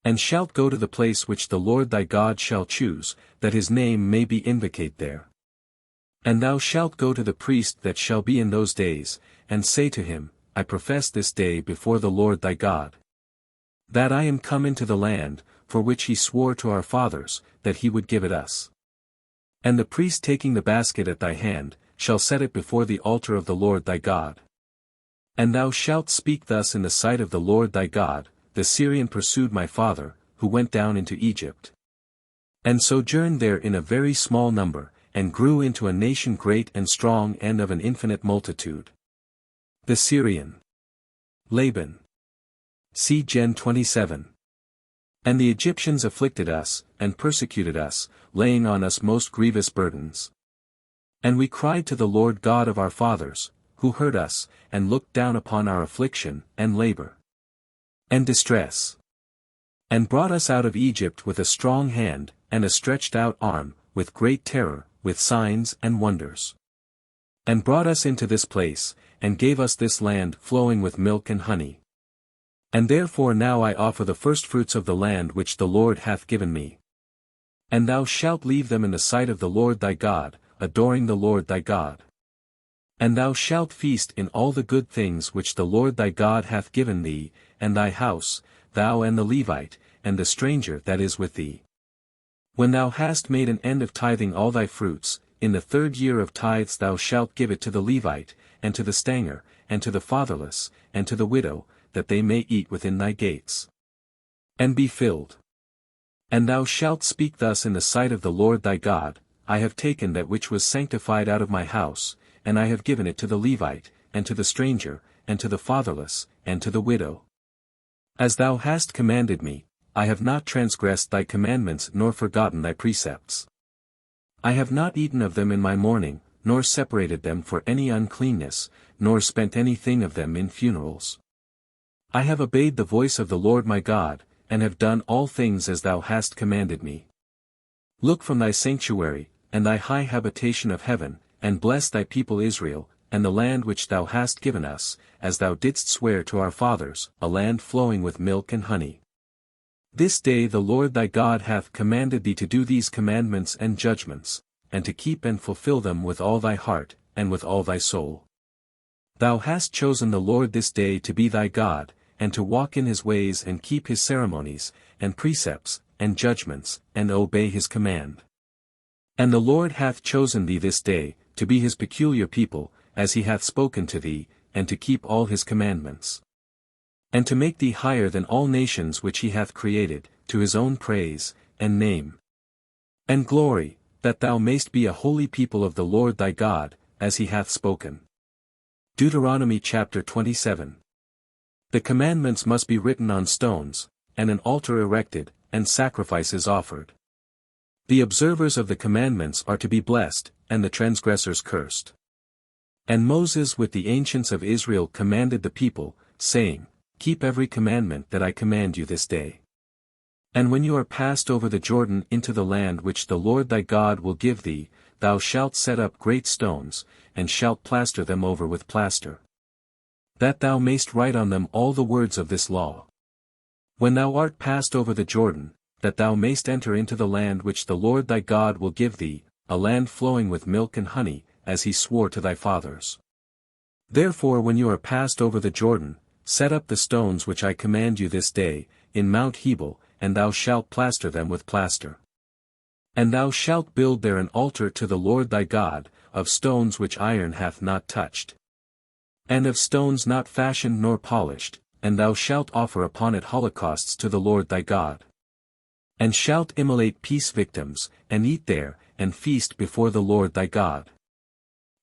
A: And shalt go to the place which the Lord thy God shall choose, that his name may be invocate there. And thou shalt go to the priest that shall be in those days, and say to him, I profess this day before the Lord thy God, that I am come into the land, for which he swore to our fathers, that he would give it us. And the priest taking the basket at thy hand, shall set it before the altar of the Lord thy God. And thou shalt speak thus in the sight of the Lord thy God, the Syrian pursued my father, who went down into Egypt, and sojourned there in a very small number, and grew into a nation great and strong and of an infinite multitude. The Syrian. Laban. See Gen 27. And the Egyptians afflicted us, and persecuted us, laying on us most grievous burdens. And we cried to the Lord God of our fathers, who heard us, and looked down upon our affliction, and labor, and distress, and brought us out of Egypt with a strong hand, and a stretched out arm, with great terror, with signs and wonders. And brought us into this place, and gave us this land flowing with milk and honey. And therefore now I offer the firstfruits of the land which the Lord hath given me. And thou shalt leave them in the sight of the Lord thy God, adoring the Lord thy God. And thou shalt feast in all the good things which the Lord thy God hath given thee, and thy house, thou and the Levite, and the stranger that is with thee. When thou hast made an end of tithing all thy fruits, in the 3rd year of tithes thou shalt give it to the Levite, and to the stanger, and to the fatherless, and to the widow, that they may eat within thy gates, and be filled. And thou shalt speak thus in the sight of the Lord thy God, I have taken that which was sanctified out of my house, and I have given it to the Levite, and to the stranger, and to the fatherless, and to the widow. As thou hast commanded me, I have not transgressed thy commandments nor forgotten thy precepts. I have not eaten of them in my mourning, nor separated them for any uncleanness, nor spent anything of them in funerals. I have obeyed the voice of the Lord my God, and have done all things as thou hast commanded me. Look from thy sanctuary, and thy high habitation of heaven, and bless thy people Israel, and the land which thou hast given us, as thou didst swear to our fathers, a land flowing with milk and honey. This day the Lord thy God hath commanded thee to do these commandments and judgments, and to keep and fulfill them with all thy heart, and with all thy soul. Thou hast chosen the Lord this day to be thy God, and to walk in his ways and keep his ceremonies, and precepts, and judgments, and obey his command. And the Lord hath chosen thee this day, to be his peculiar people, as he hath spoken to thee, and to keep all his commandments. And to make thee higher than all nations which he hath created, to his own praise, and name, and glory, that thou mayst be a holy people of the Lord thy God, as he hath spoken. Deuteronomy chapter 27. The commandments must be written on stones, and an altar erected, and sacrifices offered. The observers of the commandments are to be blessed, and the transgressors cursed. And Moses with the ancients of Israel commanded the people, saying, Keep every commandment that I command you this day. And when you are passed over the Jordan into the land which the Lord thy God will give thee, thou shalt set up great stones, and shalt plaster them over with plaster, that thou mayst write on them all the words of this law. When thou art passed over the Jordan, that thou mayst enter into the land which the Lord thy God will give thee, a land flowing with milk and honey, as he swore to thy fathers. Therefore when you are passed over the Jordan, set up the stones which I command you this day, in Mount Hebel, and thou shalt plaster them with plaster. And thou shalt build there an altar to the Lord thy God, of stones which iron hath not touched, and of stones not fashioned nor polished, and thou shalt offer upon it holocausts to the Lord thy God. And shalt immolate peace victims, and eat there, and feast before the Lord thy God.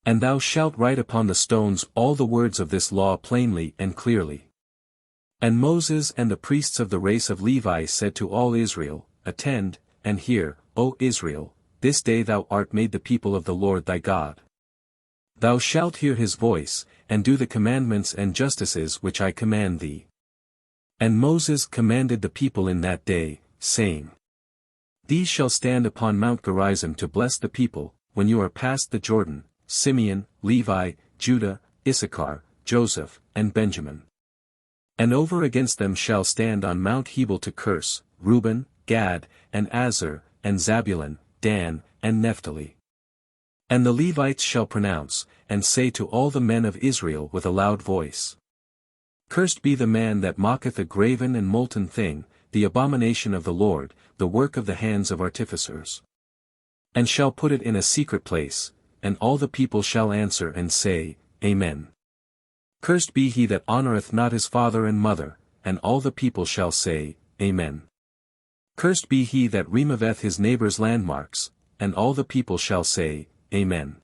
A: And thou shalt write upon the stones all the words of this law plainly and clearly. And Moses and the priests of the race of Levi said to all Israel, Attend, and hear, O Israel, this day thou art made the people of the Lord thy God. Thou shalt hear his voice, and do the commandments and justices which I command thee. And Moses commanded the people in that day, saying, These shall stand upon Mount Gerizim to bless the people, when you are past the Jordan, Simeon, Levi, Judah, Issachar, Joseph, and Benjamin. And over against them shall stand on Mount Hebel to curse, Reuben, Gad, and Aser, and Zabulon, Dan, and Naphtali. And the Levites shall pronounce, and say to all the men of Israel with a loud voice, Cursed be the man that mocketh a graven and molten thing, the abomination of the Lord, the work of the hands of artificers. And shall put it in a secret place, and all the people shall answer and say, Amen. Cursed be he that honoureth not his father and mother, and all the people shall say, Amen. Cursed be he that removeth his neighbour's landmarks, and all the people shall say, Amen.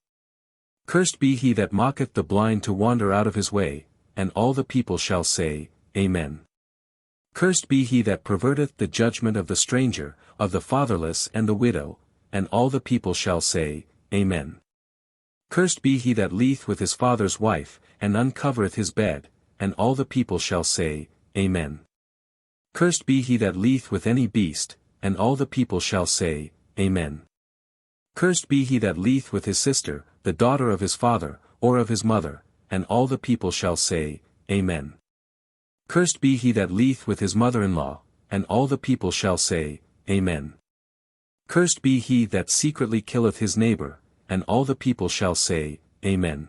A: Cursed be he that mocketh the blind to wander out of his way, and all the people shall say, Amen. Cursed be he that perverteth the judgment of the stranger, of the fatherless and the widow, and all the people shall say, Amen. Cursed be he that lieth with his father's wife, and uncovereth his bed, and all the people shall say, Amen. Cursed be he that lieth with any beast, and all the people shall say, Amen. Cursed be he that lieth with his sister, the daughter of his father, or of his mother, and all the people shall say, Amen. Cursed be he that lieth with his mother-in-law, and all the people shall say, Amen. Cursed be he that secretly killeth his neighbour, and all the people shall say, Amen.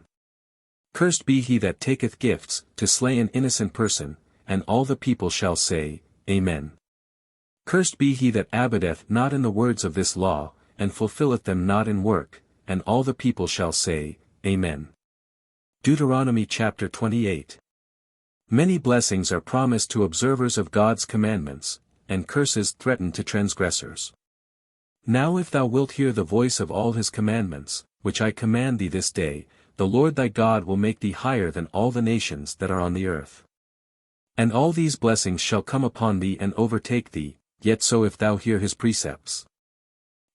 A: Cursed be he that taketh gifts, to slay an innocent person, and all the people shall say, Amen. Cursed be he that abideth not in the words of this law, and fulfilleth them not in work, and all the people shall say, Amen. Deuteronomy chapter 28. Many blessings are promised to observers of God's commandments, and curses threaten to transgressors. Now if thou wilt hear the voice of all his commandments, which I command thee this day, the Lord thy God will make thee higher than all the nations that are on the earth. And all these blessings shall come upon thee and overtake thee, yet so if thou hear his precepts.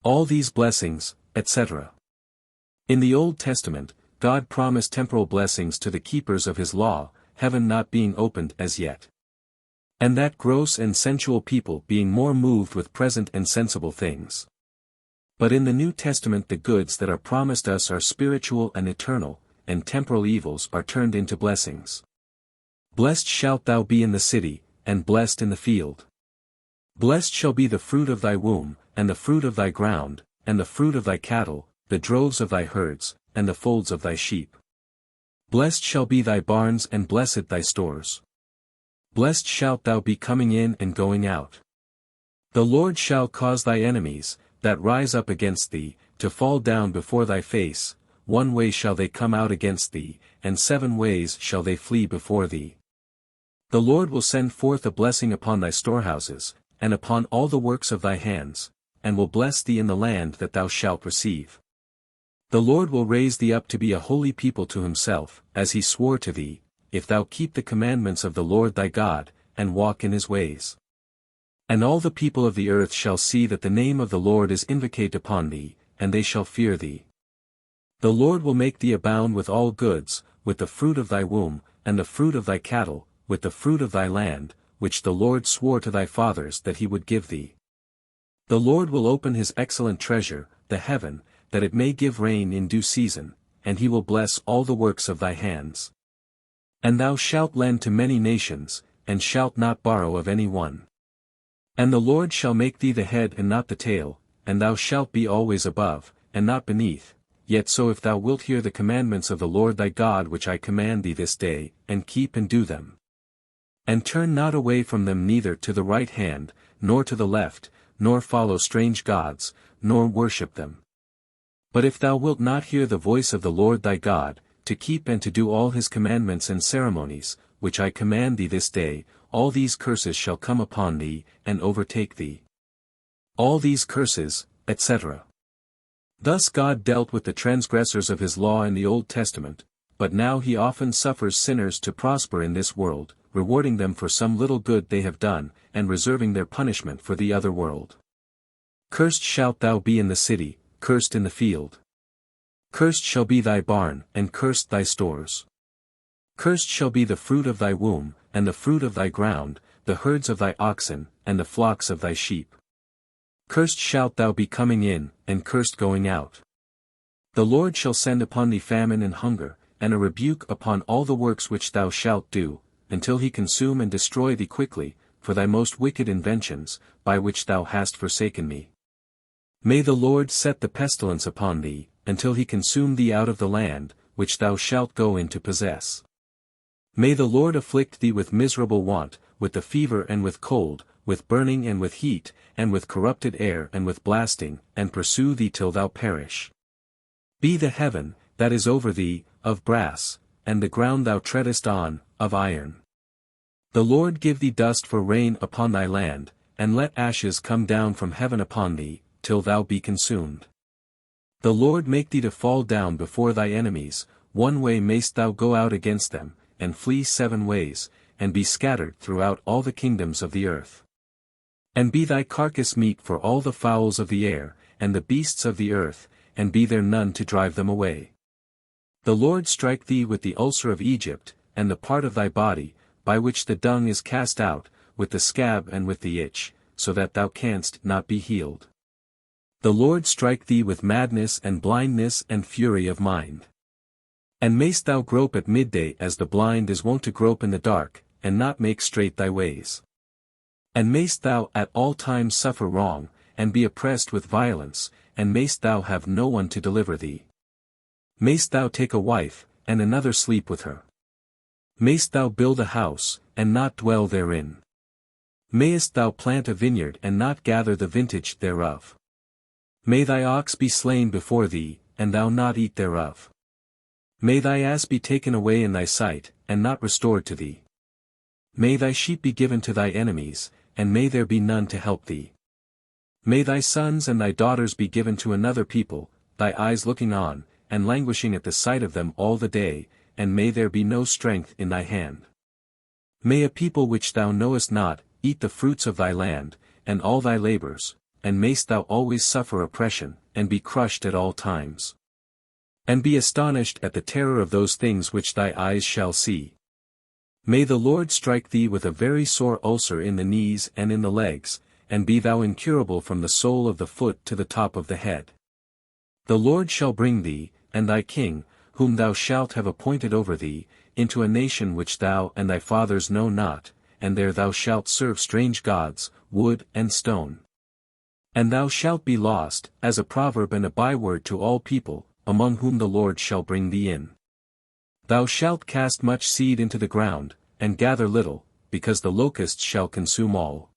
A: All these blessings, etc. In the Old Testament, God promised temporal blessings to the keepers of his law, heaven not being opened as yet. And that gross and sensual people being more moved with present and sensible things. But in the New Testament the goods that are promised us are spiritual and eternal, and temporal evils are turned into blessings. Blessed shalt thou be in the city, and blessed in the field. Blessed shall be the fruit of thy womb, and the fruit of thy ground, and the fruit of thy cattle, the droves of thy herds, and the folds of thy sheep. Blessed shall be thy barns and blessed thy stores. Blessed shalt thou be coming in and going out. The Lord shall cause thy enemies, that rise up against thee, to fall down before thy face, one way shall they come out against thee, and 7 ways shall they flee before thee. The Lord will send forth a blessing upon thy storehouses, and upon all the works of thy hands, and will bless thee in the land that thou shalt receive. The Lord will raise thee up to be a holy people to himself, as he swore to thee, if thou keep the commandments of the Lord thy God, and walk in his ways. And all the people of the earth shall see that the name of the Lord is invocate upon thee, and they shall fear thee. The Lord will make thee abound with all goods, with the fruit of thy womb, and the fruit of thy cattle, with the fruit of thy land, which the Lord swore to thy fathers that he would give thee. The Lord will open his excellent treasure, the heaven, that it may give rain in due season, and he will bless all the works of thy hands. And thou shalt lend to many nations, and shalt not borrow of any one. And the Lord shall make thee the head and not the tail, and thou shalt be always above, and not beneath, yet so if thou wilt hear the commandments of the Lord thy God which I command thee this day, and keep and do them. And turn not away from them neither to the right hand, nor to the left, nor follow strange gods, nor worship them. But if thou wilt not hear the voice of the Lord thy God, to keep and to do all his commandments and ceremonies, which I command thee this day, all these curses shall come upon thee, and overtake thee. All these curses, etc. Thus God dealt with the transgressors of his law in the Old Testament, but now he often suffers sinners to prosper in this world, rewarding them for some little good they have done, and reserving their punishment for the other world. Cursed shalt thou be in the city, cursed in the field. Cursed shall be thy barn, and cursed thy stores. Cursed shall be the fruit of thy womb, and the fruit of thy ground, the herds of thy oxen, and the flocks of thy sheep. Cursed shalt thou be coming in, and cursed going out. The Lord shall send upon thee famine and hunger, and a rebuke upon all the works which thou shalt do, until he consume and destroy thee quickly, for thy most wicked inventions, by which thou hast forsaken me. May the Lord set the pestilence upon thee, until he consume thee out of the land, which thou shalt go in to possess. May the Lord afflict thee with miserable want, with the fever and with cold, with burning and with heat, and with corrupted air and with blasting, and pursue thee till thou perish. Be the heaven, that is over thee, of brass, and the ground thou treadest on, of iron. The Lord give thee dust for rain upon thy land, and let ashes come down from heaven upon thee, till thou be consumed. The Lord make thee to fall down before thy enemies, one way mayst thou go out against them, and flee 7 ways, and be scattered throughout all the kingdoms of the earth. And be thy carcass meat for all the fowls of the air, and the beasts of the earth, and be there none to drive them away. The Lord strike thee with the ulcer of Egypt, and the part of thy body, by which the dung is cast out, with the scab and with the itch, so that thou canst not be healed. The Lord strike thee with madness and blindness and fury of mind. And mayst thou grope at midday as the blind is wont to grope in the dark, and not make straight thy ways. And mayst thou at all times suffer wrong, and be oppressed with violence, and mayst thou have no one to deliver thee. Mayst thou take a wife, and another sleep with her. Mayst thou build a house, and not dwell therein. Mayest thou plant a vineyard and not gather the vintage thereof. May thy ox be slain before thee, and thou not eat thereof. May thy ass be taken away in thy sight, and not restored to thee. May thy sheep be given to thy enemies, and may there be none to help thee. May thy sons and thy daughters be given to another people, thy eyes looking on, and languishing at the sight of them all the day, and may there be no strength in thy hand. May a people which thou knowest not, eat the fruits of thy land, and all thy labors, and mayst thou always suffer oppression, and be crushed at all times. And be astonished at the terror of those things which thy eyes shall see. May the Lord strike thee with a very sore ulcer in the knees and in the legs, and be thou incurable from the sole of the foot to the top of the head. The Lord shall bring thee, and thy king, whom thou shalt have appointed over thee, into a nation which thou and thy fathers know not, and there thou shalt serve strange gods, wood and stone. And thou shalt be lost, as a proverb and a byword to all people, among whom the Lord shall bring thee in. Thou shalt cast much seed into the ground, and gather little, because the locusts shall consume all.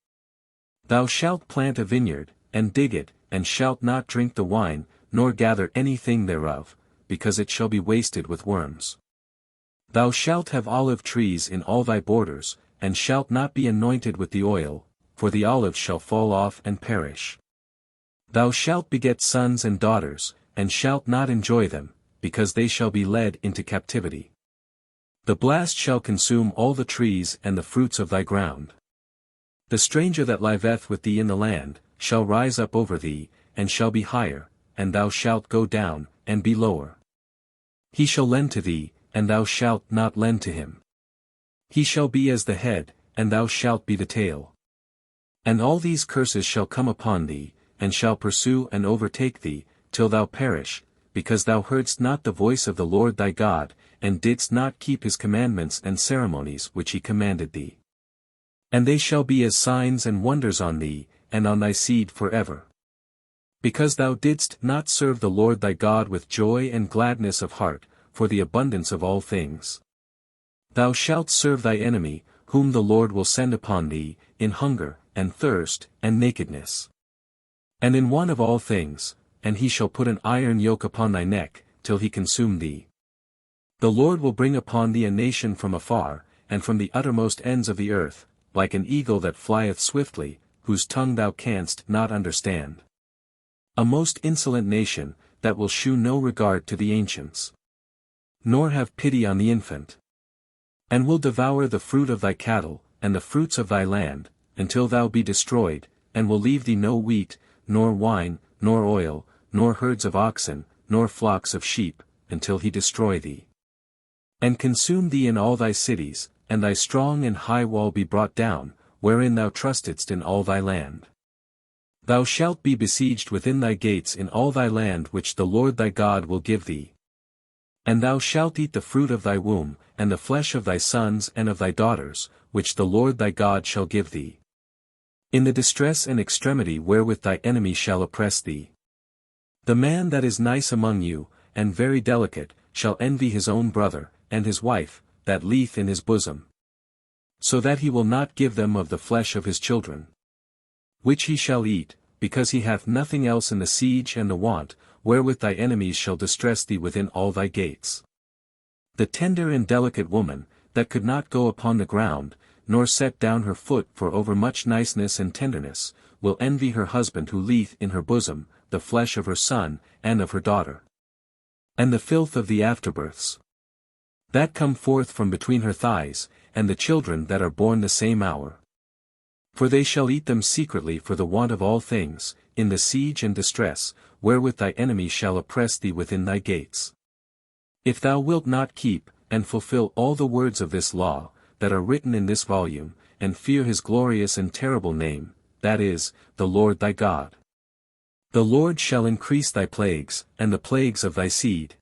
A: Thou shalt plant a vineyard, and dig it, and shalt not drink the wine, nor gather anything thereof, because it shall be wasted with worms. Thou shalt have olive trees in all thy borders, and shalt not be anointed with the oil, for the olives shall fall off and perish. Thou shalt beget sons and daughters, and shalt not enjoy them, because they shall be led into captivity. The blast shall consume all the trees and the fruits of thy ground. The stranger that liveth with thee in the land, shall rise up over thee, and shall be higher, and thou shalt go down, and be lower. He shall lend to thee, and thou shalt not lend to him. He shall be as the head, and thou shalt be the tail. And all these curses shall come upon thee, and shall pursue and overtake thee, till thou perish, because thou heardst not the voice of the Lord thy God, and didst not keep his commandments and ceremonies which he commanded thee. And they shall be as signs and wonders on thee, and on thy seed forever. Because thou didst not serve the Lord thy God with joy and gladness of heart, for the abundance of all things. Thou shalt serve thy enemy, whom the Lord will send upon thee, in hunger, and thirst, and nakedness. And in want of all things, and he shall put an iron yoke upon thy neck, till he consume thee. The Lord will bring upon thee a nation from afar, and from the uttermost ends of the earth, like an eagle that flieth swiftly, whose tongue thou canst not understand. A most insolent nation, that will shew no regard to the ancients, nor have pity on the infant. And will devour the fruit of thy cattle, and the fruits of thy land, until thou be destroyed, and will leave thee no wheat, nor wine, nor oil, nor herds of oxen, nor flocks of sheep, until he destroy thee. And consume thee in all thy cities, and thy strong and high wall be brought down, wherein thou trustedst in all thy land. Thou shalt be besieged within thy gates in all thy land which the Lord thy God will give thee. And thou shalt eat the fruit of thy womb, and the flesh of thy sons and of thy daughters, which the Lord thy God shall give thee, in the distress and extremity wherewith thy enemy shall oppress thee. The man that is nice among you, and very delicate, shall envy his own brother, and his wife, that lieth in his bosom, so that he will not give them of the flesh of his children, which he shall eat, because he hath nothing else in the siege and the want, wherewith thy enemies shall distress thee within all thy gates. The tender and delicate woman, that could not go upon the ground, nor set down her foot for overmuch niceness and tenderness, will envy her husband who lieth in her bosom, the flesh of her son, and of her daughter, and the filth of the afterbirths, that come forth from between her thighs, and the children that are born the same hour. For they shall eat them secretly for the want of all things, in the siege and distress, wherewith thy enemy shall oppress thee within thy gates. If thou wilt not keep, and fulfill all the words of this law, that are written in this volume, and fear his glorious and terrible name, that is, the Lord thy God, the Lord shall increase thy plagues, and the plagues of thy seed,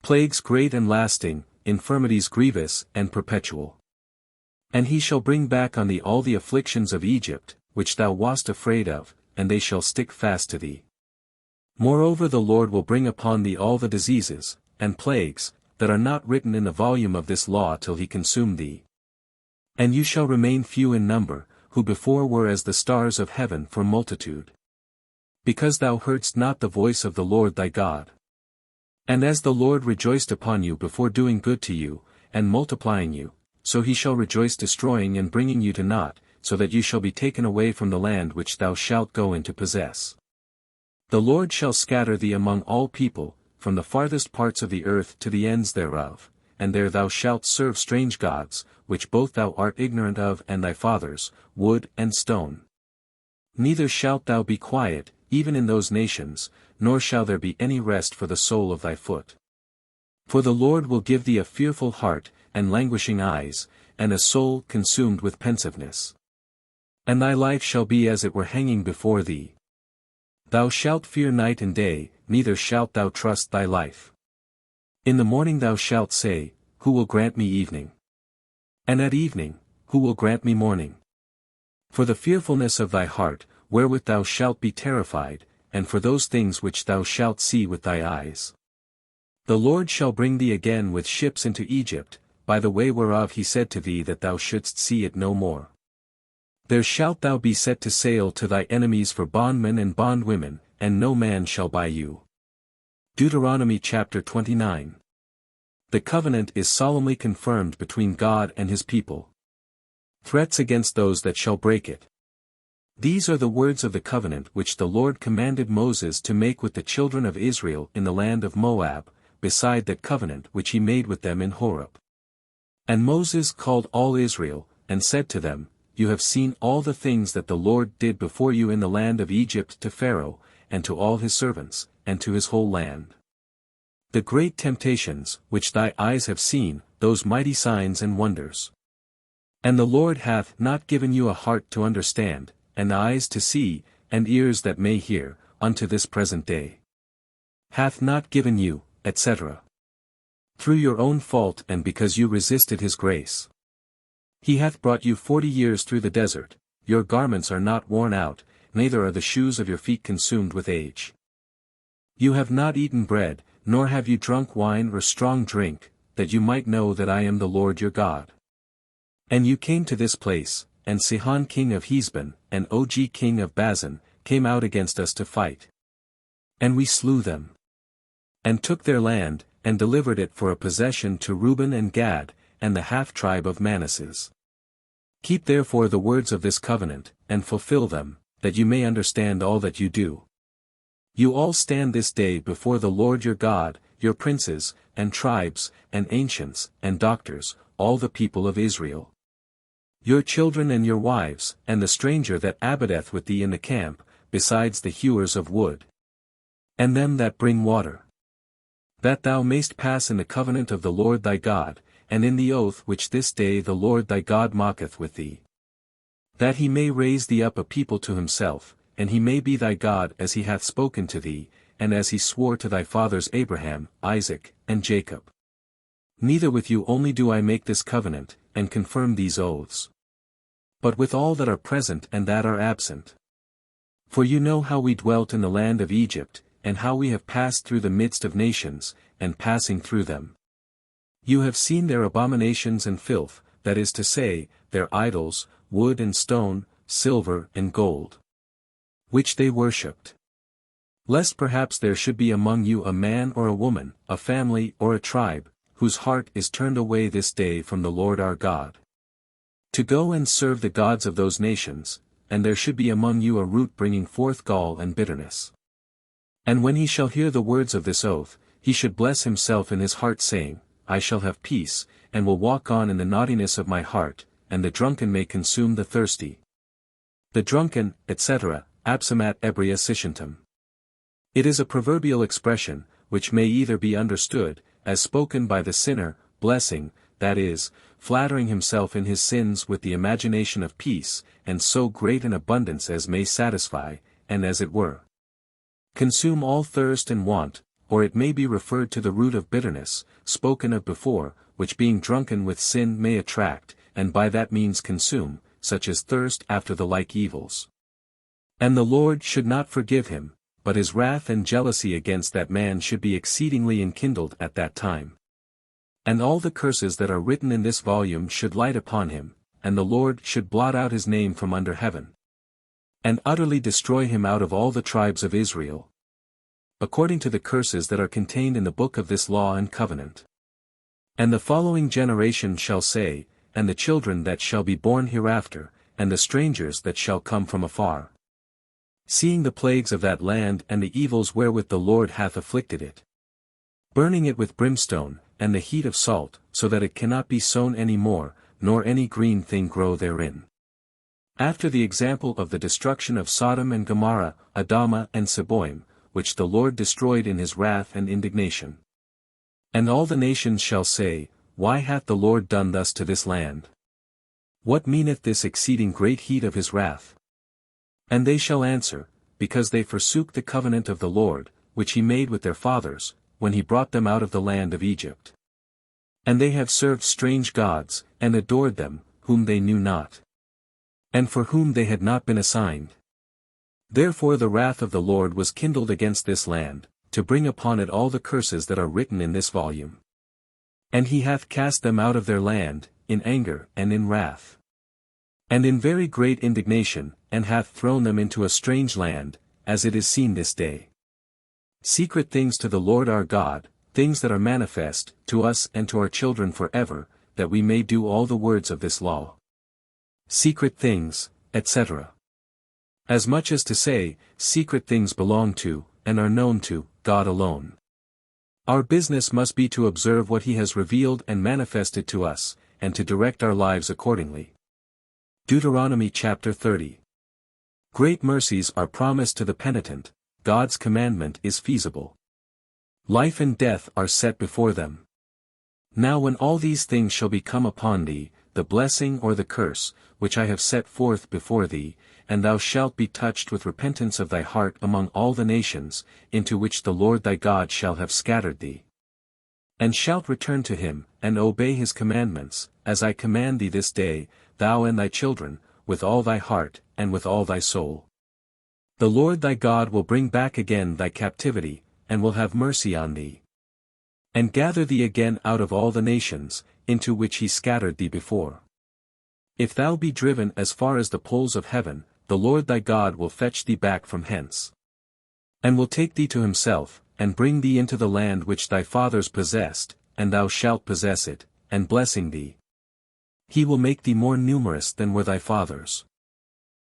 A: plagues great and lasting, infirmities grievous and perpetual. And he shall bring back on thee all the afflictions of Egypt, which thou wast afraid of, and they shall stick fast to thee. Moreover the Lord will bring upon thee all the diseases, and plagues, that are not written in the volume of this law till he consume thee. And you shall remain few in number, who before were as the stars of heaven for multitude, because thou heardst not the voice of the Lord thy God. And as the Lord rejoiced upon you before doing good to you, and multiplying you, so he shall rejoice destroying and bringing you to naught, so that you shall be taken away from the land which thou shalt go in to possess. The Lord shall scatter thee among all people, from the farthest parts of the earth to the ends thereof, and there thou shalt serve strange gods, which both thou art ignorant of and thy fathers, wood and stone. Neither shalt thou be quiet, even in those nations, nor shall there be any rest for the sole of thy foot. For the Lord will give thee a fearful heart, and languishing eyes, and a soul consumed with pensiveness. And thy life shall be as it were hanging before thee. Thou shalt fear night and day, neither shalt thou trust thy life. In the morning thou shalt say, Who will grant me evening? And at evening, Who will grant me morning? For the fearfulness of thy heart, wherewith thou shalt be terrified, and for those things which thou shalt see with thy eyes. The Lord shall bring thee again with ships into Egypt, by the way whereof he said to thee that thou shouldst see it no more. There shalt thou be set to sail to thy enemies for bondmen and bondwomen, and no man shall buy you. Deuteronomy chapter 29. The covenant is solemnly confirmed between God and his people. Threats against those that shall break it. These are the words of the covenant which the Lord commanded Moses to make with the children of Israel in the land of Moab, beside that covenant which he made with them in Horeb. And Moses called all Israel, and said to them, You have seen all the things that the Lord did before you in the land of Egypt to Pharaoh, and to all his servants, and to his whole land. The great temptations, which thy eyes have seen, those mighty signs and wonders. And the Lord hath not given you a heart to understand, and eyes to see, and ears that may hear, unto this present day. Hath not given you, etc. Through your own fault and because you resisted his grace. He hath brought you 40 years through the desert, your garments are not worn out, neither are the shoes of your feet consumed with age. You have not eaten bread, nor have you drunk wine or strong drink, that you might know that I am the Lord your God. And you came to this place, and Sihon king of Heshbon, and Og king of Bazan, came out against us to fight. And we slew them. And took their land, and delivered it for a possession to Reuben and Gad, and the half-tribe of Manasseh. Keep therefore the words of this covenant, and fulfill them, that you may understand all that you do. You all stand this day before the Lord your God, your princes, and tribes, and ancients, and doctors, all the people of Israel. Your children and your wives, and the stranger that abideth with thee in the camp, besides the hewers of wood. And them that bring water. That thou mayst pass in the covenant of the Lord thy God, and in the oath which this day the Lord thy God maketh with thee. That he may raise thee up a people to himself, and he may be thy God as he hath spoken to thee, and as he swore to thy fathers Abraham, Isaac, and Jacob. Neither with you only do I make this covenant, and confirm these oaths, but with all that are present and that are absent. For you know how we dwelt in the land of Egypt, and how we have passed through the midst of nations, and passing through them. You have seen their abominations and filth, that is to say, their idols, wood and stone, silver and gold, which they worshipped. Lest perhaps there should be among you a man or a woman, a family or a tribe, whose heart is turned away this day from the Lord our God, to go and serve the gods of those nations, and there should be among you a root bringing forth gall and bitterness. And when he shall hear the words of this oath, he should bless himself in his heart, saying, I shall have peace, and will walk on in the naughtiness of my heart, and the drunken may consume the thirsty. The drunken, etc., absumat ebria scientum. It is a proverbial expression, which may either be understood, as spoken by the sinner, blessing, that is, flattering himself in his sins with the imagination of peace, and so great an abundance as may satisfy, and as it were, consume all thirst and want, or it may be referred to the root of bitterness, spoken of before, which being drunken with sin may attract, and by that means consume, such as thirst after the like evils. And the Lord should not forgive him, but his wrath and jealousy against that man should be exceedingly enkindled at that time. And all the curses that are written in this volume should light upon him, and the Lord should blot out his name from under heaven, and utterly destroy him out of all the tribes of Israel, according to the curses that are contained in the book of this law and covenant. And the following generation shall say, and the children that shall be born hereafter, and the strangers that shall come from afar, seeing the plagues of that land and the evils wherewith the Lord hath afflicted it, burning it with brimstone, and the heat of salt, so that it cannot be sown any more, nor any green thing grow therein. After the example of the destruction of Sodom and Gomorrah, Admah and Seboim, which the Lord destroyed in his wrath and indignation. And all the nations shall say, Why hath the Lord done thus to this land? What meaneth this exceeding great heat of his wrath? And they shall answer, Because they forsook the covenant of the Lord, which he made with their fathers, when he brought them out of the land of Egypt. And they have served strange gods, and adored them, whom they knew not, and for whom they had not been assigned. Therefore the wrath of the Lord was kindled against this land, to bring upon it all the curses that are written in this volume. And he hath cast them out of their land, in anger and in wrath, and in very great indignation, and hath thrown them into a strange land, as it is seen this day. Secret things to the Lord our God, things that are manifest, to us and to our children forever, that we may do all the words of this law. Secret things, etc. As much as to say, secret things belong to, and are known to, God alone. Our business must be to observe what he has revealed and manifested to us, and to direct our lives accordingly. Deuteronomy chapter 30. Great mercies are promised to the penitent, God's commandment is feasible. Life and death are set before them. Now when all these things shall be come upon thee, the blessing or the curse, which I have set forth before thee, and thou shalt be touched with repentance of thy heart among all the nations, into which the Lord thy God shall have scattered thee, and shalt return to him, and obey his commandments, as I command thee this day, thou and thy children, with all thy heart, and with all thy soul. The Lord thy God will bring back again thy captivity, and will have mercy on thee, and gather thee again out of all the nations, into which he scattered thee before. If thou be driven as far as the poles of heaven, the Lord thy God will fetch thee back from hence, and will take thee to himself, and bring thee into the land which thy fathers possessed, and thou shalt possess it, and blessing thee, he will make thee more numerous than were thy fathers.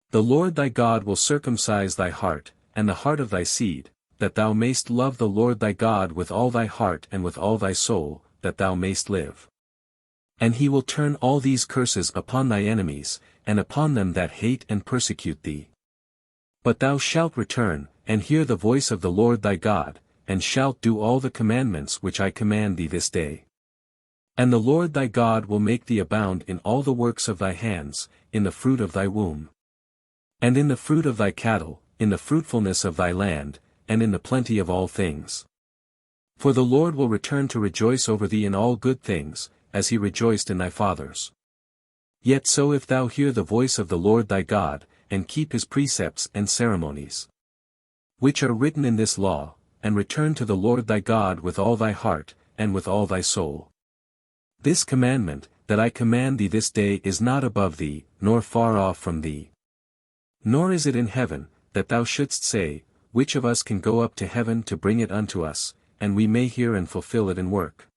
A: The Lord thy God will circumcise thy heart, and the heart of thy seed, that thou mayst love the Lord thy God with all thy heart and with all thy soul, that thou mayst live. And he will turn all these curses upon thy enemies, and upon them that hate and persecute thee. But thou shalt return, and hear the voice of the Lord thy God, and shalt do all the commandments which I command thee this day. And the Lord thy God will make thee abound in all the works of thy hands, in the fruit of thy womb, and in the fruit of thy cattle, in the fruitfulness of thy land, and in the plenty of all things. For the Lord will return to rejoice over thee in all good things, as he rejoiced in thy fathers. Yet so if thou hear the voice of the Lord thy God, and keep his precepts and ceremonies, which are written in this law, and return to the Lord thy God with all thy heart, and with all thy soul. This commandment, that I command thee this day is not above thee, nor far off from thee. Nor is it in heaven, that thou shouldst say, which of us can go up to heaven to bring it unto us, and we may hear and fulfill it in work.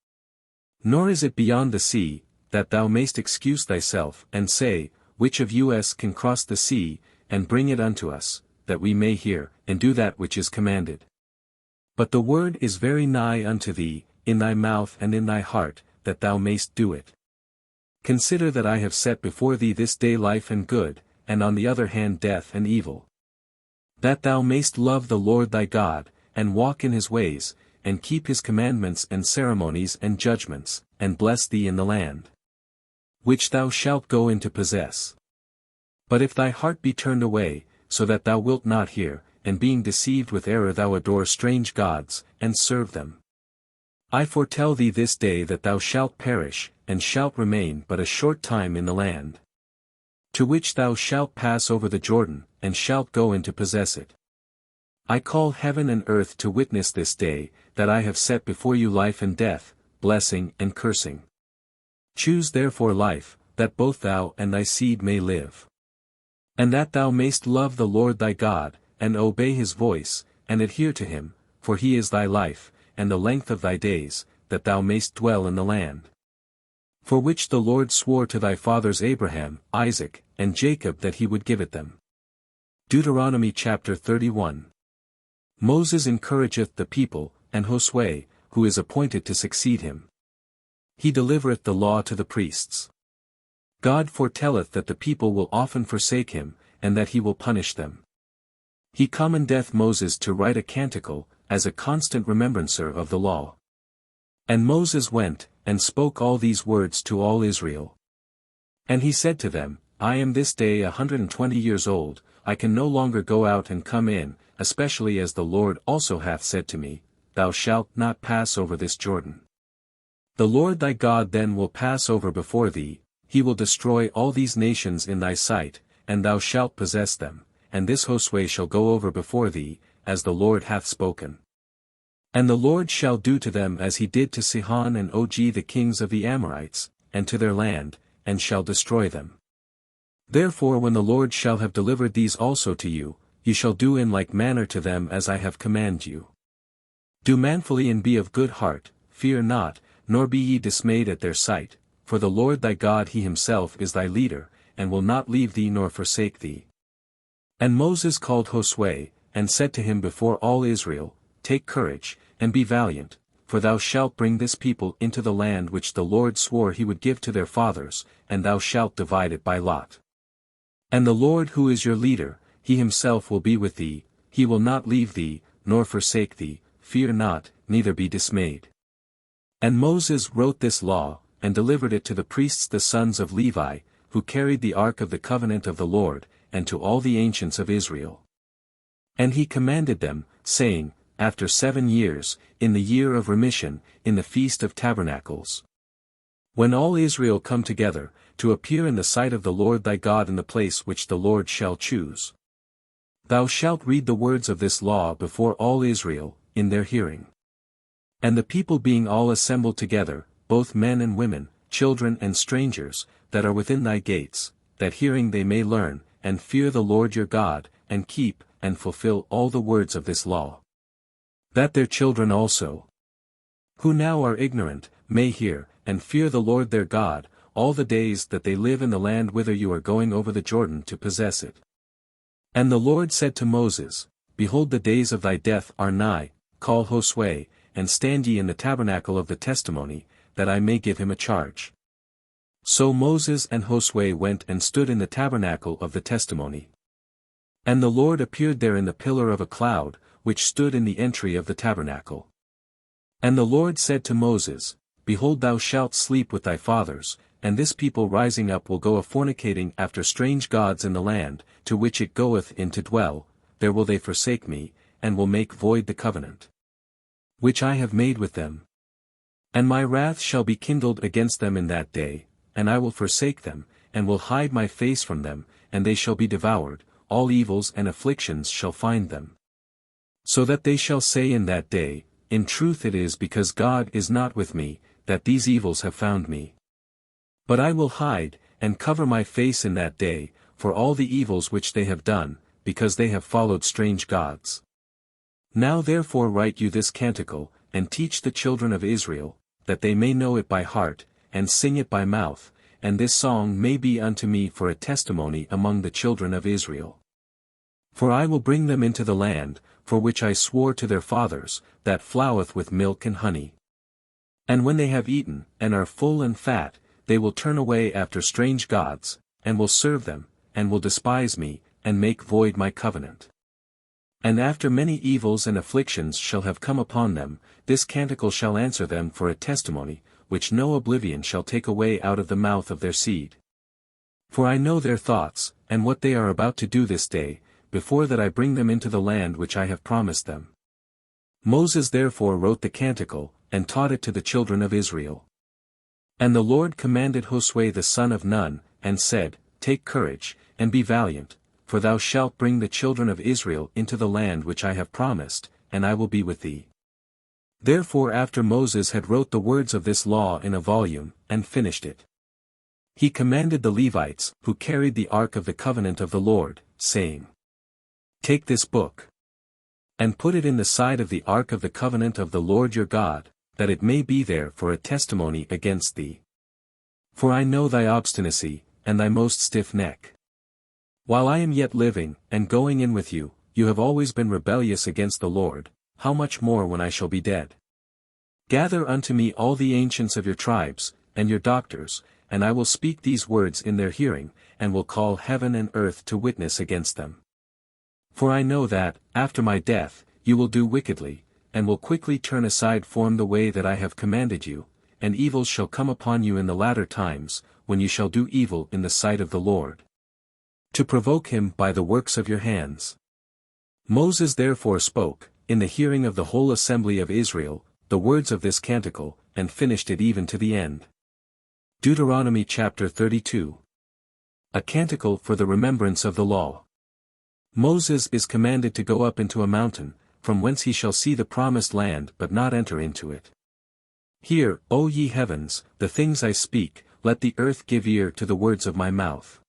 A: Nor is it beyond the sea, that thou mayst excuse thyself, and say, which of us can cross the sea, and bring it unto us, that we may hear, and do that which is commanded. But the word is very nigh unto thee, in thy mouth and in thy heart, that thou mayst do it. Consider that I have set before thee this day life and good, and on the other hand death and evil. That thou mayst love the Lord thy God, and walk in his ways, and keep his commandments and ceremonies and judgments, and bless thee in the land which thou shalt go in to possess. But if thy heart be turned away, so that thou wilt not hear, and being deceived with error thou adore strange gods, and serve them, I foretell thee this day that thou shalt perish, and shalt remain but a short time in the land, to which thou shalt pass over the Jordan, and shalt go in to possess it. I call heaven and earth to witness this day, that I have set before you life and death, blessing and cursing. Choose therefore life, that both thou and thy seed may live, and that thou mayst love the Lord thy God, and obey his voice, and adhere to him, for he is thy life, and the length of thy days, that thou mayst dwell in the land, for which the Lord swore to thy fathers Abraham, Isaac, and Jacob that he would give it them. Deuteronomy chapter 31. Moses encourageth the people, and Josue, who is appointed to succeed him. He delivereth the law to the priests. God foretelleth that the people will often forsake him, and that he will punish them. He commendeth Moses to write a canticle, as a constant remembrancer of the law. And Moses went, and spoke all these words to all Israel. And he said to them, I am this day 120 years old, I can no longer go out and come in, especially as the Lord also hath said to me, Thou shalt not pass over this Jordan. The Lord thy God then will pass over before thee, he will destroy all these nations in thy sight, and thou shalt possess them, and this Josue shall go over before thee, as the Lord hath spoken. And the Lord shall do to them as he did to Sihon and Og the kings of the Amorites, and to their land, and shall destroy them. Therefore when the Lord shall have delivered these also to you, ye shall do in like manner to them as I have commanded you. Do manfully and be of good heart, fear not, nor be ye dismayed at their sight, for the Lord thy God he himself is thy leader, and will not leave thee nor forsake thee. And Moses called Josue, and said to him before all Israel, Take courage, and be valiant, for thou shalt bring this people into the land which the Lord swore he would give to their fathers, and thou shalt divide it by lot. And the Lord who is your leader, he himself will be with thee, he will not leave thee, nor forsake thee, fear not, neither be dismayed. And Moses wrote this law, and delivered it to the priests the sons of Levi, who carried the ark of the covenant of the Lord, and to all the ancients of Israel. And he commanded them, saying, After 7 years, in the year of remission, in the feast of tabernacles, when all Israel come together, to appear in the sight of the Lord thy God in the place which the Lord shall choose, thou shalt read the words of this law before all Israel, in their hearing. And the people being all assembled together, both men and women, children and strangers, that are within thy gates, that hearing they may learn, and fear the Lord your God, and keep, and fulfill all the words of this law. That their children also, who now are ignorant, may hear, and fear the Lord their God, all the days that they live in the land whither you are going over the Jordan to possess it. And the Lord said to Moses, behold the days of thy death are nigh, call Josue, and stand ye in the tabernacle of the testimony, that I may give him a charge. So Moses and Josue went and stood in the tabernacle of the testimony. And the Lord appeared there in the pillar of a cloud, which stood in the entry of the tabernacle. And the Lord said to Moses, Behold, thou shalt sleep with thy fathers, and this people rising up will go a fornicating after strange gods in the land, to which it goeth in to dwell, there will they forsake me, and will make void the covenant which I have made with them. And my wrath shall be kindled against them in that day, and I will forsake them, and will hide my face from them, and they shall be devoured, all evils and afflictions shall find them. So that they shall say in that day, In truth it is because God is not with me, that these evils have found me. But I will hide, and cover my face in that day, for all the evils which they have done, because they have followed strange gods. Now therefore write you this canticle, and teach the children of Israel, that they may know it by heart, and sing it by mouth, and this song may be unto me for a testimony among the children of Israel. For I will bring them into the land, for which I swore to their fathers, that floweth with milk and honey. And when they have eaten, and are full and fat, they will turn away after strange gods, and will serve them, and will despise me, and make void my covenant. And after many evils and afflictions shall have come upon them, this canticle shall answer them for a testimony, which no oblivion shall take away out of the mouth of their seed. For I know their thoughts, and what they are about to do this day, before that I bring them into the land which I have promised them. Moses therefore wrote the canticle, and taught it to the children of Israel. And the Lord commanded Josue the son of Nun, and said, Take courage, and be valiant, for thou shalt bring the children of Israel into the land which I have promised, and I will be with thee. Therefore after Moses had wrote the words of this law in a volume, and finished it, he commanded the Levites, who carried the ark of the covenant of the Lord, saying, Take this book, and put it in the side of the ark of the covenant of the Lord your God, that it may be there for a testimony against thee. For I know thy obstinacy, and thy most stiff neck. While I am yet living, and going in with you, you have always been rebellious against the Lord, how much more when I shall be dead? Gather unto me all the ancients of your tribes, and your doctors, and I will speak these words in their hearing, and will call heaven and earth to witness against them. For I know that, after my death, you will do wickedly, and will quickly turn aside from the way that I have commanded you, and evils shall come upon you in the latter times, when you shall do evil in the sight of the Lord, to provoke him by the works of your hands. Moses therefore spoke, in the hearing of the whole assembly of Israel, the words of this canticle, and finished it even to the end. Deuteronomy chapter 32. A canticle for the remembrance of the law. Moses is commanded to go up into a mountain, from whence he shall see the promised land but not enter into it. Hear, O ye heavens, the things I speak, let the earth give ear to the words of my mouth.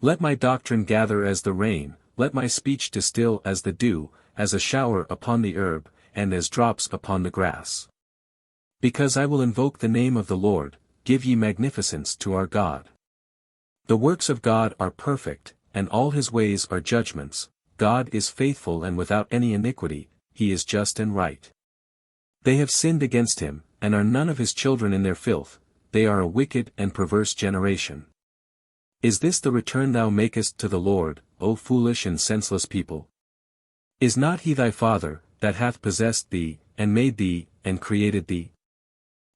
A: Let my doctrine gather as the rain, let my speech distill as the dew, as a shower upon the herb, and as drops upon the grass. Because I will invoke the name of the Lord, give ye magnificence to our God. The works of God are perfect, and all his ways are judgments. God is faithful and without any iniquity, he is just and right. They have sinned against him, and are none of his children in their filth, they are a wicked and perverse generation. Is this the return thou makest to the Lord, O foolish and senseless people? Is not he thy father, that hath possessed thee, and made thee, and created thee?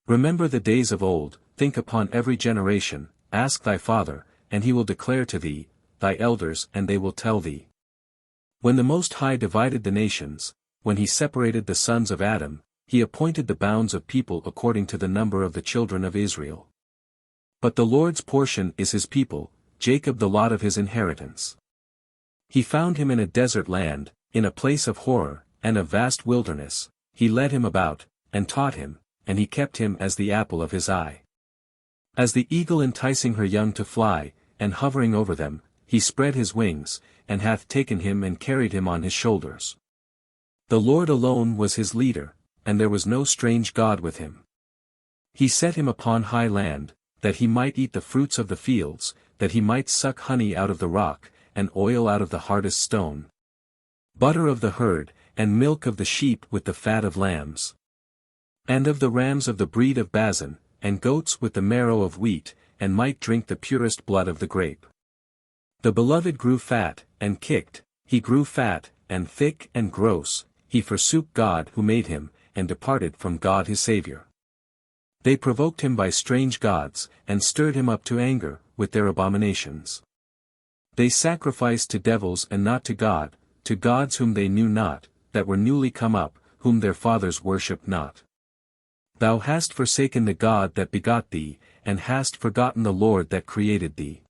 A: Remember the days of old, think upon every generation, ask thy father, and he will declare to thee, thy elders and they will tell thee. When the Most High divided the nations, when he separated the sons of Adam, he appointed the bounds of people according to the number of the children of Israel. But the Lord's portion is his people, Jacob the lot of his inheritance. He found him in a desert land, in a place of horror, and a vast wilderness, he led him about, and taught him, and he kept him as the apple of his eye. As the eagle enticing her young to fly, and hovering over them, he spread his wings, and hath taken him and carried him on his shoulders. The Lord alone was his leader, and there was no strange god with him. He set him upon high land, that he might eat the fruits of the fields, that he might suck honey out of the rock, and oil out of the hardest stone. butter of the herd, and milk of the sheep with the fat of lambs. And of the rams of the breed of Bazan, and goats with the marrow of wheat, and might drink the purest blood of the grape. The beloved grew fat, and kicked, he grew fat, and thick and gross, he forsook God who made him, and departed from God his Saviour. They provoked him by strange gods, and stirred him up to anger, with their abominations. They sacrificed to devils and not to God, to gods whom they knew not, that were newly come up, whom their fathers worshipped not. Thou hast forsaken the God that begot thee, and hast forgotten the Lord that created thee.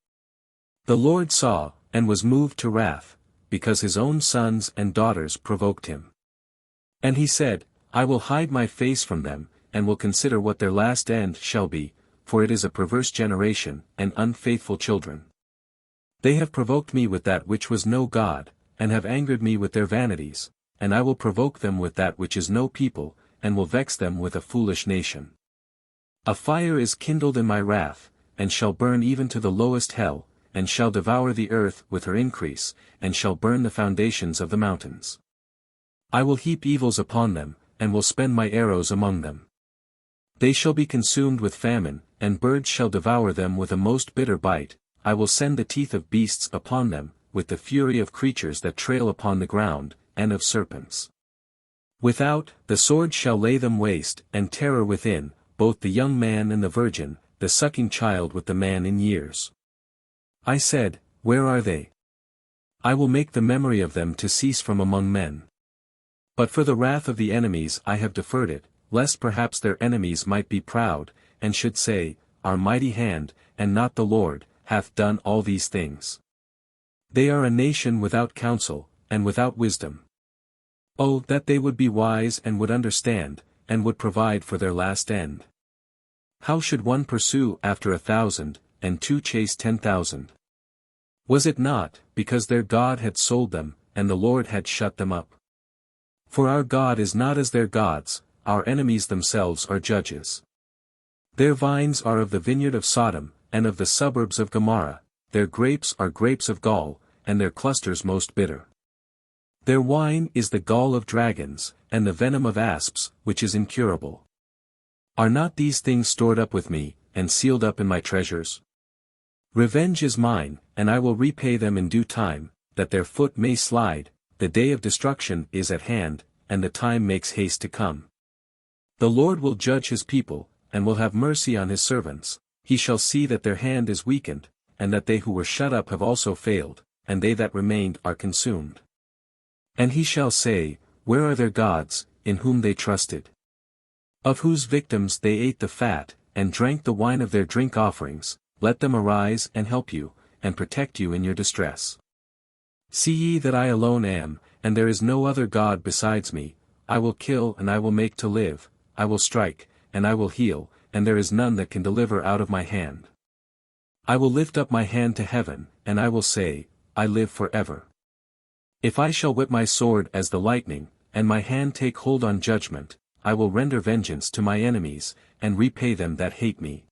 A: The Lord saw, and was moved to wrath, because his own sons and daughters provoked him. And he said, I will hide my face from them, and will consider what their last end shall be, for it is a perverse generation, and unfaithful children. They have provoked me with that which was no God, and have angered me with their vanities, and I will provoke them with that which is no people, and will vex them with a foolish nation. A fire is kindled in my wrath, and shall burn even to the lowest hell, and shall devour the earth with her increase, and shall burn the foundations of the mountains. I will heap evils upon them, and will spend my arrows among them. They shall be consumed with famine, and birds shall devour them with a most bitter bite. I will send the teeth of beasts upon them, with the fury of creatures that trail upon the ground, and of serpents. Without, the sword shall lay them waste, and terror within, both the young man and the virgin, the sucking child with the man in years. I said, where are they? I will make the memory of them to cease from among men. But for the wrath of the enemies I have deferred it, lest perhaps their enemies might be proud, and should say, Our mighty hand, and not the Lord, hath done all these things. They are a nation without counsel, and without wisdom. Oh, that they would be wise and would understand, and would provide for their last end. How should one pursue after 1,000, and two chase 10,000? Was it not, because their God had sold them, and the Lord had shut them up? For our God is not as their gods, our enemies themselves are judges. Their vines are of the vineyard of Sodom, and of the suburbs of Gomorrah, their grapes are grapes of gall, and their clusters most bitter. Their wine is the gall of dragons, and the venom of asps, which is incurable. Are not these things stored up with me, and sealed up in my treasures? Revenge is mine, and I will repay them in due time, that their foot may slide. The day of destruction is at hand, and the time makes haste to come. The Lord will judge his people, and will have mercy on his servants. He shall see that their hand is weakened, and that they who were shut up have also failed, and they that remained are consumed. And he shall say, Where are their gods, in whom they trusted? Of whose victims they ate the fat, and drank the wine of their drink offerings. Let them arise and help you, and protect you in your distress. See ye that I alone am, and there is no other God besides me. I will kill and I will make to live, I will strike, and I will heal, and there is none that can deliver out of my hand. I will lift up my hand to heaven, and I will say, I live forever. If I shall whip my sword as the lightning, and my hand take hold on judgment, I will render vengeance to my enemies, and repay them that hate me.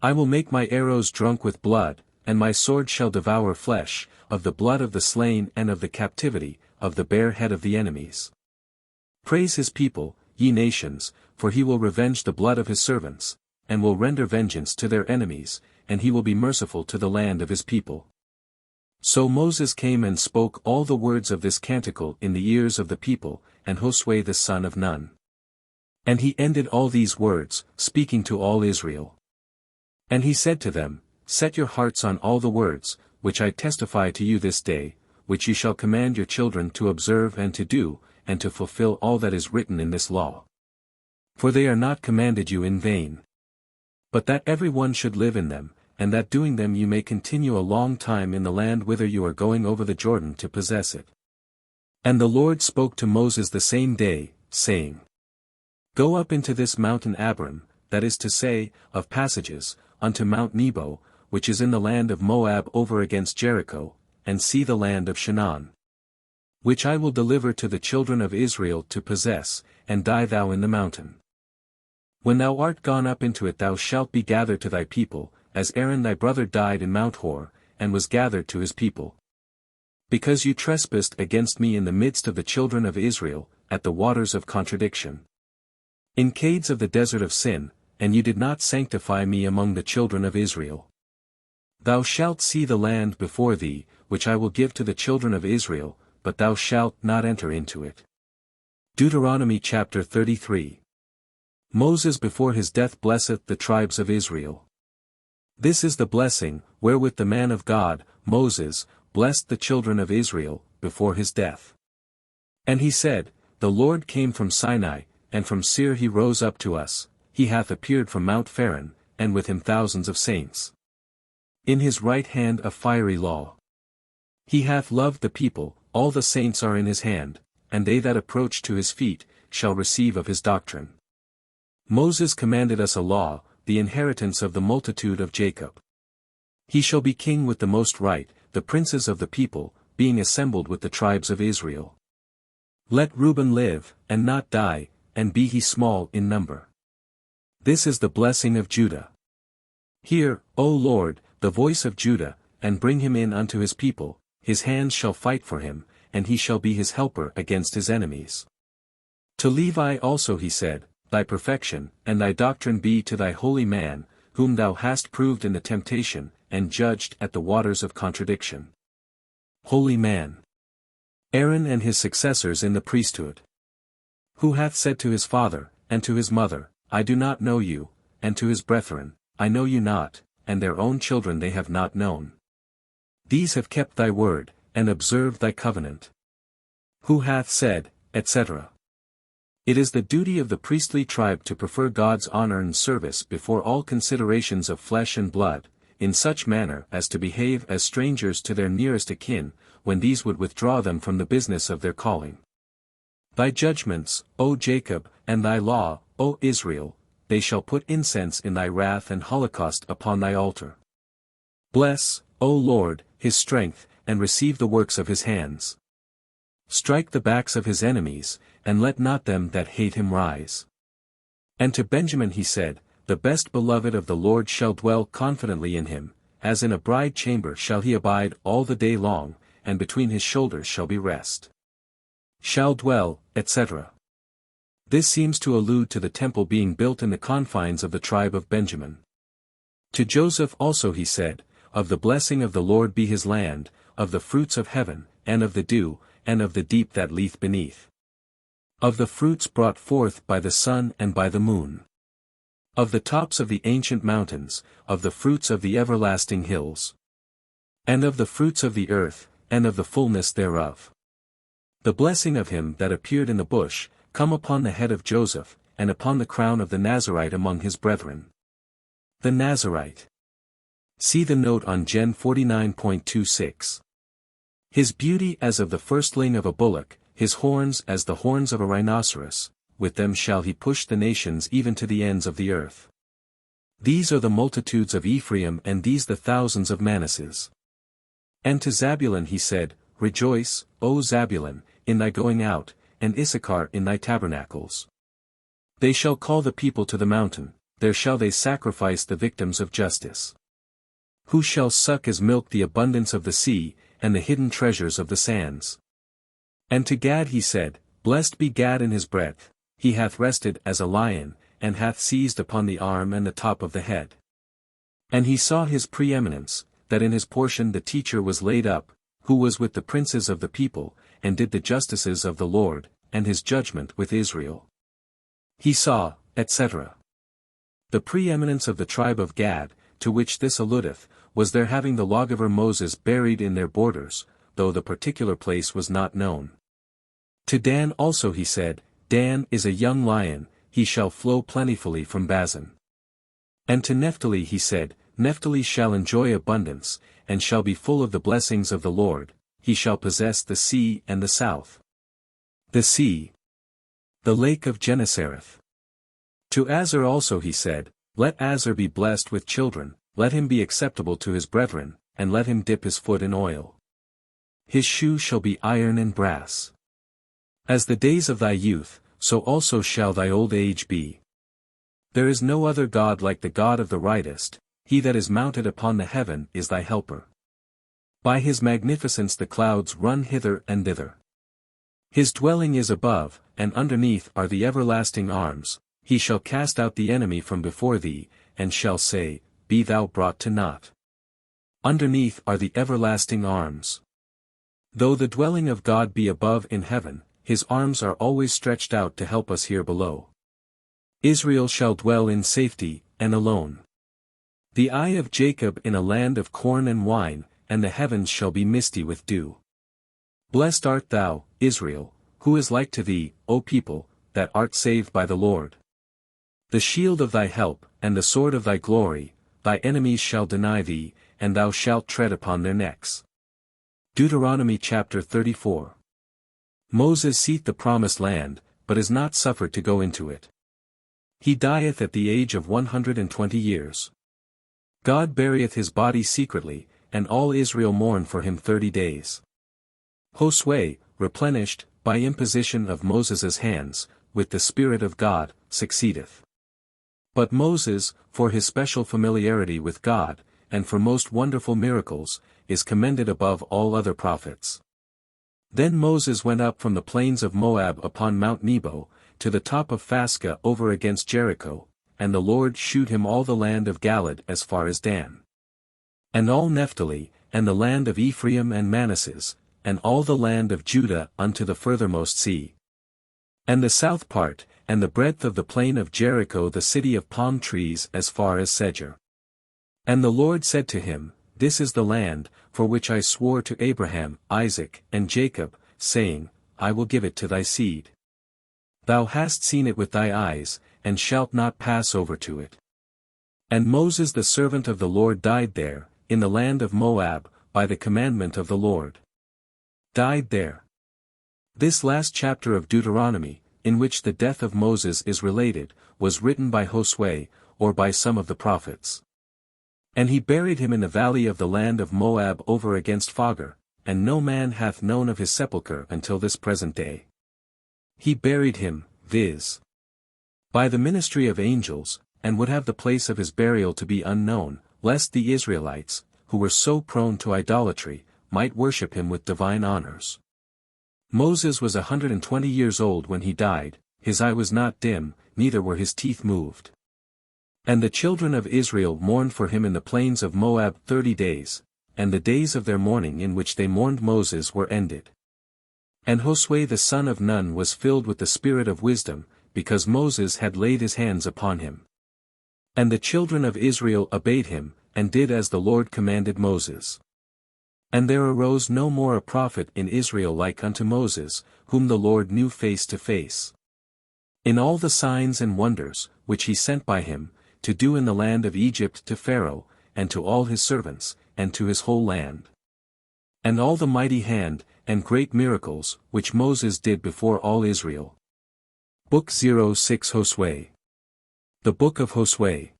A: I will make my arrows drunk with blood, and my sword shall devour flesh, of the blood of the slain and of the captivity, of the bare head of the enemies. Praise his people, ye nations, for he will revenge the blood of his servants, and will render vengeance to their enemies, and he will be merciful to the land of his people. So Moses came and spoke all the words of this canticle in the ears of the people, and Josue the son of Nun. And he ended all these words, speaking to all Israel. And he said to them, Set your hearts on all the words, which I testify to you this day, which ye shall command your children to observe and to do, and to fulfill all that is written in this law. For they are not commanded you in vain. But that every one should live in them, and that doing them you may continue a long time in the land whither you are going over the Jordan to possess it. And the Lord spoke to Moses the same day, saying, Go up into this mountain Abarim, that is to say, of passages, unto Mount Nebo, which is in the land of Moab over against Jericho, and see the land of Shinar, which I will deliver to the children of Israel to possess, and die thou in the mountain. When thou art gone up into it thou shalt be gathered to thy people, as Aaron thy brother died in Mount Hor, and was gathered to his people. Because you trespassed against me in the midst of the children of Israel, at the waters of contradiction. In cades of the desert of sin, and you did not sanctify me among the children of Israel. Thou shalt see the land before thee, which I will give to the children of Israel, but thou shalt not enter into it. Deuteronomy chapter 33. Moses before his death blesseth the tribes of Israel. This is the blessing, wherewith the man of God, Moses, blessed the children of Israel, before his death. And he said, The Lord came from Sinai, and from Seir he rose up to us, he hath appeared from Mount Paran, and with him thousands of saints. In his right hand a fiery law. He hath loved the people, all the saints are in his hand, and they that approach to his feet, shall receive of his doctrine. Moses commanded us a law, the inheritance of the multitude of Jacob. He shall be king with the most right, the princes of the people, being assembled with the tribes of Israel. Let Reuben live, and not die, and be he small in number. This is the blessing of Judah. Hear, O Lord, the voice of Judah, and bring him in unto his people, his hands shall fight for him, and he shall be his helper against his enemies. To Levi also he said, Thy perfection, and thy doctrine be to thy holy man, whom thou hast proved in the temptation, and judged at the waters of contradiction. Holy man. Aaron and his successors in the priesthood. Who hath said to his father, and to his mother, I do not know you, and to his brethren, I know you not, and their own children they have not known. These have kept thy word, and observed thy covenant. Who hath said, etc. It is the duty of the priestly tribe to prefer God's honor and service before all considerations of flesh and blood, in such manner as to behave as strangers to their nearest akin, when these would withdraw them from the business of their calling. Thy judgments, O Jacob, and thy law, O Israel, they shall put incense in thy wrath and holocaust upon thy altar. Bless, O Lord, his strength, and receive the works of his hands. Strike the backs of his enemies, and let not them that hate him rise. And to Benjamin he said, The best beloved of the Lord shall dwell confidently in him, as in a bride chamber shall he abide all the day long, and between his shoulders shall be rest. Shall dwell, etc. This seems to allude to the temple being built in the confines of the tribe of Benjamin. To Joseph also he said, Of the blessing of the Lord be his land, of the fruits of heaven, and of the dew, and of the deep that leath beneath. Of the fruits brought forth by the sun and by the moon. Of the tops of the ancient mountains, of the fruits of the everlasting hills. And of the fruits of the earth, and of the fullness thereof. The blessing of him that appeared in the bush, come upon the head of Joseph, and upon the crown of the Nazarite among his brethren. The Nazarite. See the note on Gen 49.26. His beauty as of the firstling of a bullock, his horns as the horns of a rhinoceros, with them shall he push the nations even to the ends of the earth. These are the multitudes of Ephraim and these the thousands of Manasseh. And to Zabulon he said, Rejoice, O Zabulon, in thy going out, and Issachar in thy tabernacles. They shall call the people to the mountain, there shall they sacrifice the victims of justice. Who shall suck as milk the abundance of the sea, and the hidden treasures of the sands? And to Gad he said, Blessed be Gad in his breadth, he hath rested as a lion, and hath seized upon the arm and the top of the head. And he saw his preeminence, that in his portion the teacher was laid up, who was with the princes of the people, and did the justices of the Lord, and his judgment with Israel. He saw, etc. The preeminence of the tribe of Gad, to which this alludeth, was their having the lawgiver Moses buried in their borders, though the particular place was not known. To Dan also he said, Dan is a young lion, he shall flow plentifully from Bazan. And to Naphtali he said, Naphtali shall enjoy abundance, and shall be full of the blessings of the Lord, he shall possess the sea and the south. The sea. The lake of Gennesareth. To Azer also he said, Let Azer be blessed with children, let him be acceptable to his brethren, and let him dip his foot in oil. His shoe shall be iron and brass. As the days of thy youth, so also shall thy old age be. There is no other God like the God of the rightest, he that is mounted upon the heaven is thy helper. By his magnificence the clouds run hither and thither. His dwelling is above, and underneath are the everlasting arms. He shall cast out the enemy from before thee, and shall say, Be thou brought to naught. Underneath are the everlasting arms. Though the dwelling of God be above in heaven, his arms are always stretched out to help us here below. Israel shall dwell in safety, and alone. The eye of Jacob in a land of corn and wine, and the heavens shall be misty with dew. Blessed art thou, Israel, who is like to thee, O people, that art saved by the Lord. The shield of thy help, and the sword of thy glory, thy enemies shall deny thee, and thou shalt tread upon their necks. Deuteronomy chapter 34. Moses seeth the promised land, but is not suffered to go into it. He dieth at the age of 120 years. God burieth his body secretly, and all Israel mourn for him 30 days. Josue, replenished, by imposition of Moses' hands, with the Spirit of God, succeedeth. But Moses, for his special familiarity with God, and for most wonderful miracles, is commended above all other prophets. Then Moses went up from the plains of Moab upon Mount Nebo, to the top of Phasca over against Jericho, and the Lord shewed him all the land of Galaad as far as Dan. And all Naphtali, and the land of Ephraim and Manasseh, and all the land of Judah unto the furthermost sea. And the south part, and the breadth of the plain of Jericho the city of palm trees as far as Seir. And the Lord said to him, This is the land, for which I swore to Abraham, Isaac, and Jacob, saying, I will give it to thy seed. Thou hast seen it with thy eyes, and shalt not pass over to it. And Moses the servant of the Lord died there, in the land of Moab, by the commandment of the Lord. Died there. This last chapter of Deuteronomy, in which the death of Moses is related, was written by Josue, or by some of the prophets. And he buried him in the valley of the land of Moab over against Fagar, and no man hath known of his sepulchre until this present day. He buried him, viz. by the ministry of angels, and would have the place of his burial to be unknown, lest the Israelites, who were so prone to idolatry, might worship him with divine honors. Moses was 120 years old when he died, his eye was not dim, neither were his teeth moved. And the children of Israel mourned for him in the plains of Moab 30 days, and the days of their mourning in which they mourned Moses were ended. And Josue the son of Nun was filled with the spirit of wisdom, because Moses had laid his hands upon him. And the children of Israel obeyed him, and did as the Lord commanded Moses. And there arose no more a prophet in Israel like unto Moses, whom the Lord knew face to face. In all the signs and wonders, which he sent by him, to do in the land of Egypt to Pharaoh, and to all his servants, and to his whole land. And all the mighty hand, and great miracles, which Moses did before all Israel. Book 06 Josue. The Book of Josue.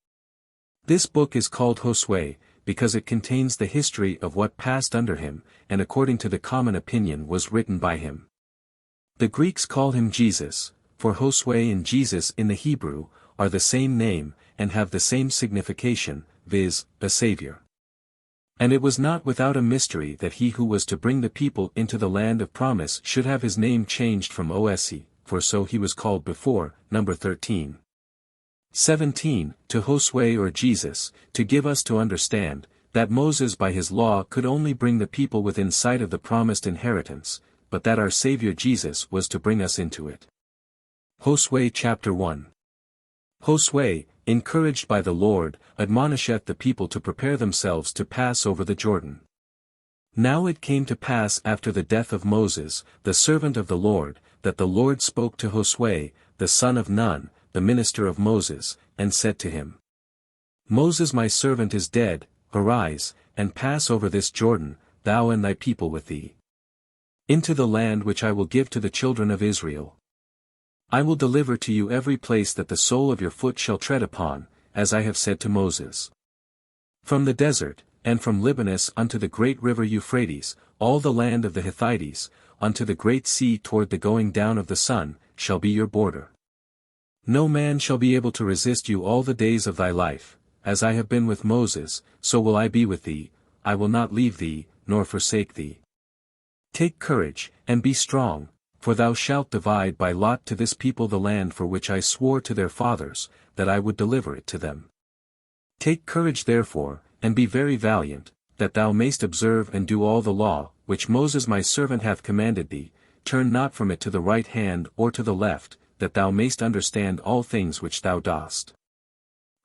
A: This book is called Josue, because it contains the history of what passed under him, and according to the common opinion was written by him. The Greeks call him Jesus, for Josue and Jesus in the Hebrew, are the same name, and have the same signification, viz., a Savior. And it was not without a mystery that he who was to bring the people into the land of promise should have his name changed from Osee, for so he was called before, number 13. 17, to Josue or Jesus, to give us to understand, that Moses by his law could only bring the people within sight of the promised inheritance, but that our Savior Jesus was to bring us into it. Josue chapter 1. Josue, encouraged by the Lord, admonisheth the people to prepare themselves to pass over the Jordan. Now it came to pass after the death of Moses, the servant of the Lord, that the Lord spoke to Josue, the son of Nun, the minister of Moses, and said to him, Moses my servant is dead, arise, and pass over this Jordan, thou and thy people with thee, into the land which I will give to the children of Israel. I will deliver to you every place that the sole of your foot shall tread upon, as I have said to Moses. From the desert, and from Libanus unto the great river Euphrates, all the land of the Hittites, unto the great sea toward the going down of the sun, shall be your border. No man shall be able to resist you all the days of thy life, as I have been with Moses, so will I be with thee, I will not leave thee, nor forsake thee. Take courage, and be strong, for thou shalt divide by lot to this people the land for which I swore to their fathers, that I would deliver it to them. Take courage therefore, and be very valiant, that thou mayst observe and do all the law, which Moses my servant hath commanded thee, turn not from it to the right hand or to the left, that thou mayst understand all things which thou dost.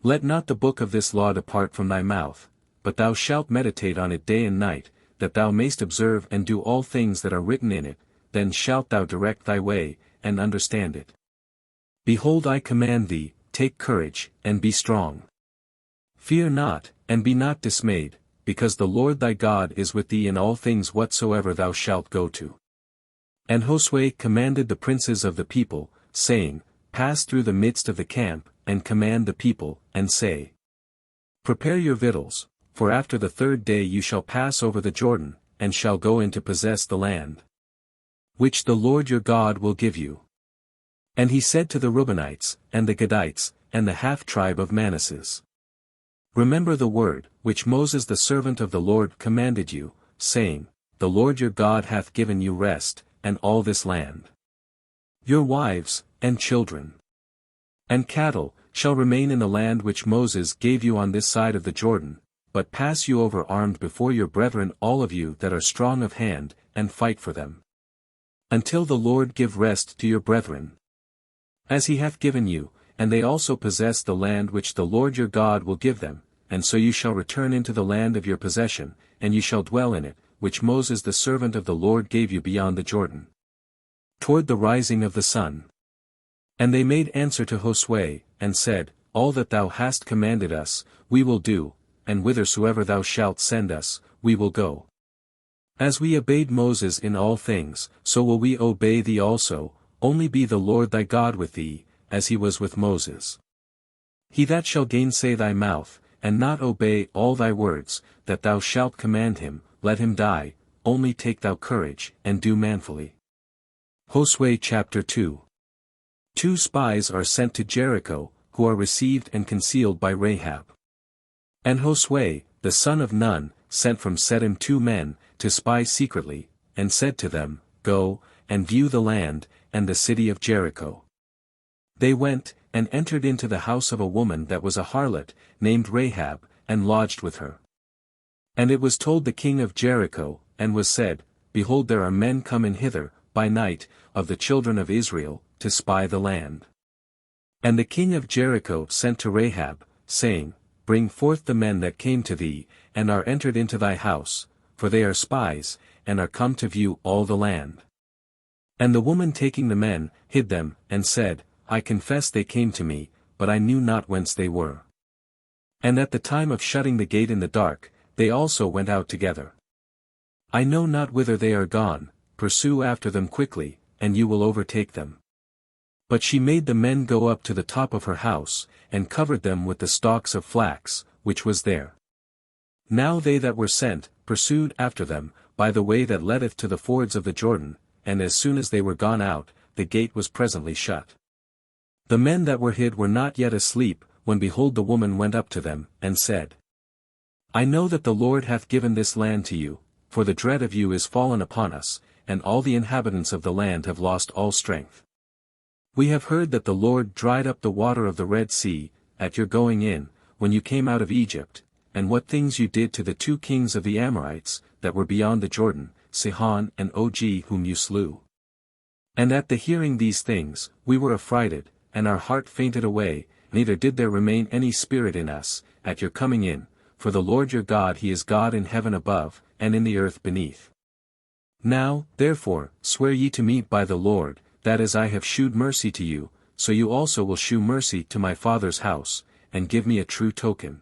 A: Let not the book of this law depart from thy mouth, but thou shalt meditate on it day and night, that thou mayst observe and do all things that are written in it, then shalt thou direct thy way, and understand it. Behold, I command thee, take courage, and be strong. Fear not, and be not dismayed, because the Lord thy God is with thee in all things whatsoever thou shalt go to. And Josue commanded the princes of the people, saying, Pass through the midst of the camp, and command the people, and say, Prepare your victuals, for after the third day you shall pass over the Jordan, and shall go in to possess the land, which the Lord your God will give you. And he said to the Reubenites, and the Gadites, and the half-tribe of Manasseh, Remember the word, which Moses the servant of the Lord commanded you, saying, The Lord your God hath given you rest, and all this land. Your wives, and children, and cattle, shall remain in the land which Moses gave you on this side of the Jordan, but pass you over armed before your brethren all of you that are strong of hand, and fight for them, until the Lord give rest to your brethren, as he hath given you, and they also possess the land which the Lord your God will give them, and so you shall return into the land of your possession, and you shall dwell in it, which Moses the servant of the Lord gave you beyond the Jordan, toward the rising of the sun. And they made answer to Josue, and said, All that thou hast commanded us, we will do, and whithersoever thou shalt send us, we will go. As we obeyed Moses in all things, so will we obey thee also, only be the Lord thy God with thee, as he was with Moses. He that shall gainsay thy mouth, and not obey all thy words, that thou shalt command him, let him die, only take thou courage, and do manfully. Josue chapter 2. 2 spies are sent to Jericho, who are received and concealed by Rahab. And Josue, the son of Nun, sent from Shittim 2 men, to spy secretly, and said to them, Go, and view the land, and the city of Jericho. They went, and entered into the house of a woman that was a harlot, named Rahab, and lodged with her. And it was told the king of Jericho, and was said, Behold, there are men come in hither, by night, of the children of Israel, to spy the land. And the king of Jericho sent to Rahab, saying, Bring forth the men that came to thee, and are entered into thy house, for they are spies, and are come to view all the land. And the woman taking the men, hid them, and said, I confess they came to me, but I knew not whence they were. And at the time of shutting the gate in the dark, they also went out together. I know not whither they are gone, pursue after them quickly, and you will overtake them. But she made the men go up to the top of her house, and covered them with the stalks of flax, which was there. Now they that were sent, pursued after them, by the way that leadeth to the fords of the Jordan, and as soon as they were gone out, the gate was presently shut. The men that were hid were not yet asleep, when behold the woman went up to them, and said, I know that the Lord hath given this land to you, for the dread of you is fallen upon us, and all the inhabitants of the land have lost all strength. We have heard that the Lord dried up the water of the Red Sea, at your going in, when you came out of Egypt, and what things you did to the 2 kings of the Amorites, that were beyond the Jordan, Sihon and Og, whom you slew. And at the hearing these things, we were affrighted, and our heart fainted away, neither did there remain any spirit in us, at your coming in, for the Lord your God he is God in heaven above, and in the earth beneath. Now, therefore, swear ye to me by the Lord, that as I have shewed mercy to you, so you also will shew mercy to my father's house, and give me a true token.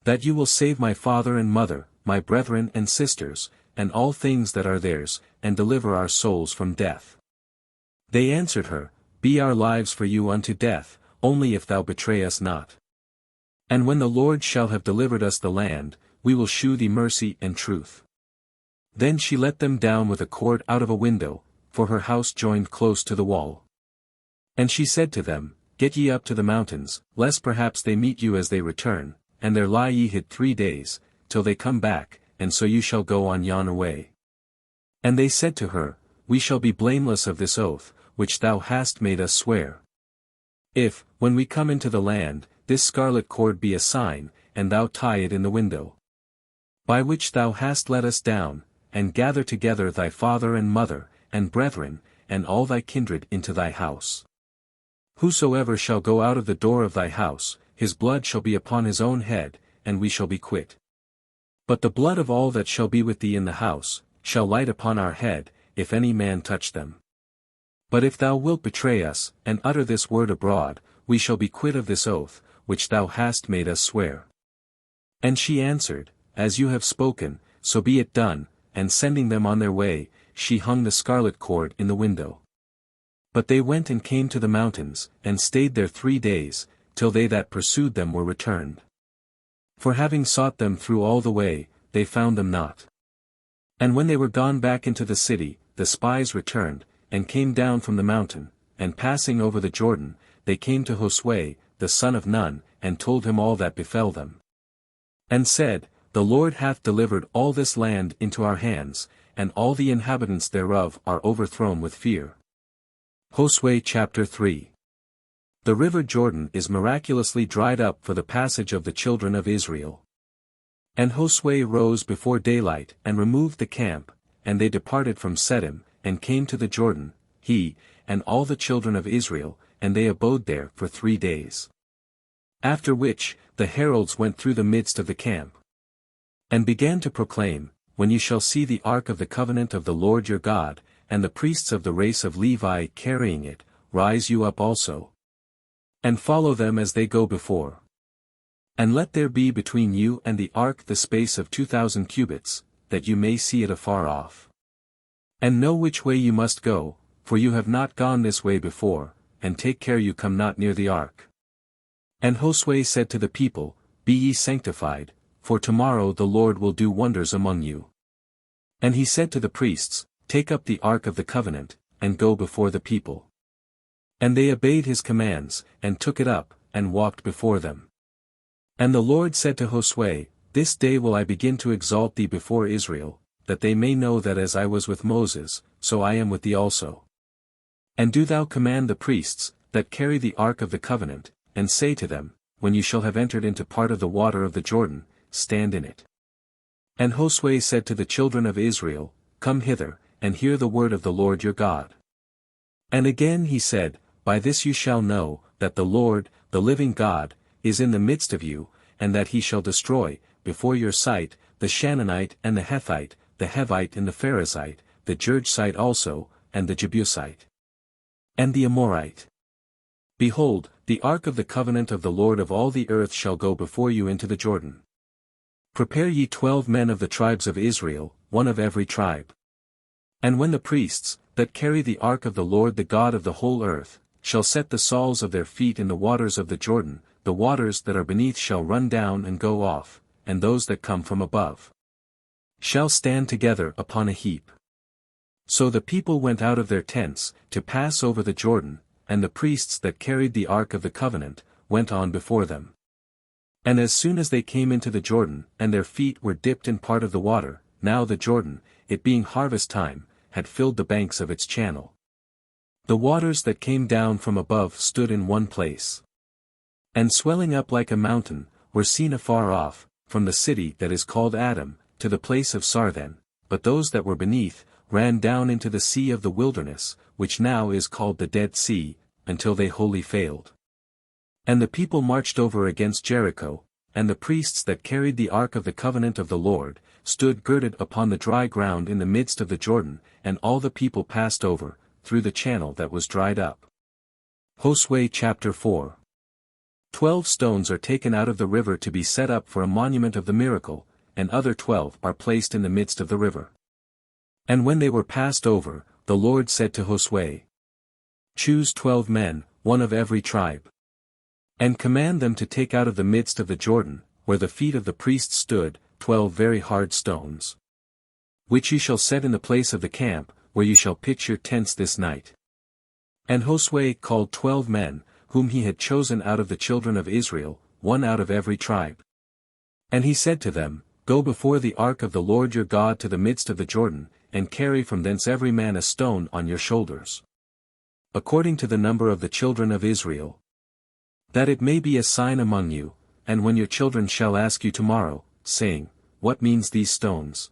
A: That you will save my father and mother, my brethren and sisters, and all things that are theirs, and deliver our souls from death. They answered her, Be our lives for you unto death, only if thou betray us not. And when the Lord shall have delivered us the land, we will shew thee mercy and truth. Then she let them down with a cord out of a window, for her house joined close to the wall. And she said to them, Get ye up to the mountains, lest perhaps they meet you as they return, and there lie ye hid 3 days, till they come back, and so you shall go on yon way. And they said to her, We shall be blameless of this oath, which thou hast made us swear. If, when we come into the land, this scarlet cord be a sign, and thou tie it in the window, by which thou hast let us down, and gather together thy father and mother, and brethren, and all thy kindred into thy house. Whosoever shall go out of the door of thy house, his blood shall be upon his own head, and we shall be quit. But the blood of all that shall be with thee in the house, shall light upon our head, if any man touch them. But if thou wilt betray us, and utter this word abroad, we shall be quit of this oath, which thou hast made us swear. And she answered, As you have spoken, so be it done, and sending them on their way, she hung the scarlet cord in the window. But they went and came to the mountains, and stayed there 3 days, till they that pursued them were returned. For having sought them through all the way, they found them not. And when they were gone back into the city, the spies returned, and came down from the mountain, and passing over the Jordan, they came to Josue, the son of Nun, and told him all that befell them. And said, The Lord hath delivered all this land into our hands, and all the inhabitants thereof are overthrown with fear. Josue chapter 3. The river Jordan is miraculously dried up for the passage of the children of Israel. And Josue rose before daylight and removed the camp, and they departed from Sedom, and came to the Jordan, he, and all the children of Israel, and they abode there for 3 days. After which, the heralds went through the midst of the camp, and began to proclaim, When ye shall see the ark of the covenant of the Lord your God, and the priests of the race of Levi carrying it, rise you up also, and follow them as they go before. And let there be between you and the ark the space of 2,000 cubits, that you may see it afar off. And know which way you must go, for you have not gone this way before, and take care you come not near the ark. And Josue said to the people, Be ye sanctified, for tomorrow the Lord will do wonders among you. And he said to the priests, Take up the ark of the covenant, and go before the people. And they obeyed his commands, and took it up, and walked before them. And the Lord said to Josue, This day will I begin to exalt thee before Israel, that they may know that as I was with Moses, so I am with thee also. And do thou command the priests, that carry the ark of the covenant, and say to them, When you shall have entered into part of the water of the Jordan, stand in it. And Josue said to the children of Israel, Come hither, and hear the word of the Lord your God. And again he said, By this you shall know, that the Lord, the living God, is in the midst of you, and that he shall destroy, before your sight, the Canaanite and the Hethite, the Hivite and the Perizzite, the Girgashite also, and the Jebusite, and the Amorite. Behold, the ark of the covenant of the Lord of all the earth shall go before you into the Jordan. Prepare ye 12 men of the tribes of Israel, one of every tribe. And when the priests, that carry the ark of the Lord the God of the whole earth, shall set the soles of their feet in the waters of the Jordan, the waters that are beneath shall run down and go off, and those that come from above shall stand together upon a heap. So the people went out of their tents, to pass over the Jordan, and the priests that carried the ark of the covenant, went on before them. And as soon as they came into the Jordan, and their feet were dipped in part of the water, now the Jordan, it being harvest time, had filled the banks of its channel. The waters that came down from above stood in one place, and swelling up like a mountain, were seen afar off, from the city that is called Adam, to the place of Sarthan, but those that were beneath, ran down into the sea of the wilderness, which now is called the Dead Sea, until they wholly failed. And the people marched over against Jericho, and the priests that carried the ark of the covenant of the Lord, stood girded upon the dry ground in the midst of the Jordan, and all the people passed over, through the channel that was dried up. Josue chapter 4. 12 stones are taken out of the river to be set up for a monument of the miracle, and other 12 are placed in the midst of the river. And when they were passed over, the Lord said to Josue, Choose 12 men, one of every tribe, and command them to take out of the midst of the Jordan, where the feet of the priests stood, 12 very hard stones, which ye shall set in the place of the camp, where ye shall pitch your tents this night. And Josue called 12 men, whom he had chosen out of the children of Israel, one out of every tribe. And he said to them, Go before the ark of the Lord your God to the midst of the Jordan, and carry from thence every man a stone on your shoulders, according to the number of the children of Israel, that it may be a sign among you, and when your children shall ask you tomorrow, saying, What means these stones?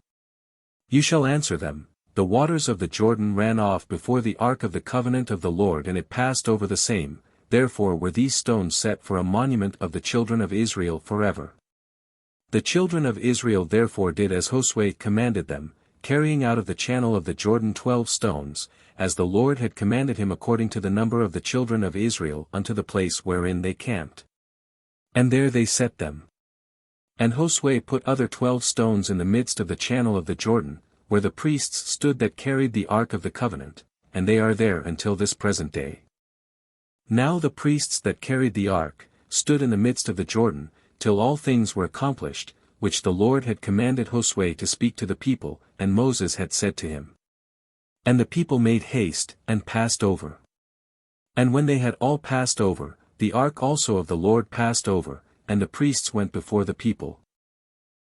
A: You shall answer them, The waters of the Jordan ran off before the ark of the covenant of the Lord and it passed over the same, therefore were these stones set for a monument of the children of Israel forever. The children of Israel therefore did as Josue commanded them, carrying out of the channel of the Jordan 12 stones, as the Lord had commanded him according to the number of the children of Israel unto the place wherein they camped. And there they set them. And Josue put other 12 stones in the midst of the channel of the Jordan, where the priests stood that carried the ark of the covenant, and they are there until this present day. Now the priests that carried the ark, stood in the midst of the Jordan, till all things were accomplished, which the Lord had commanded Josue to speak to the people, and Moses had said to him. And the people made haste, and passed over. And when they had all passed over, the ark also of the Lord passed over, and the priests went before the people.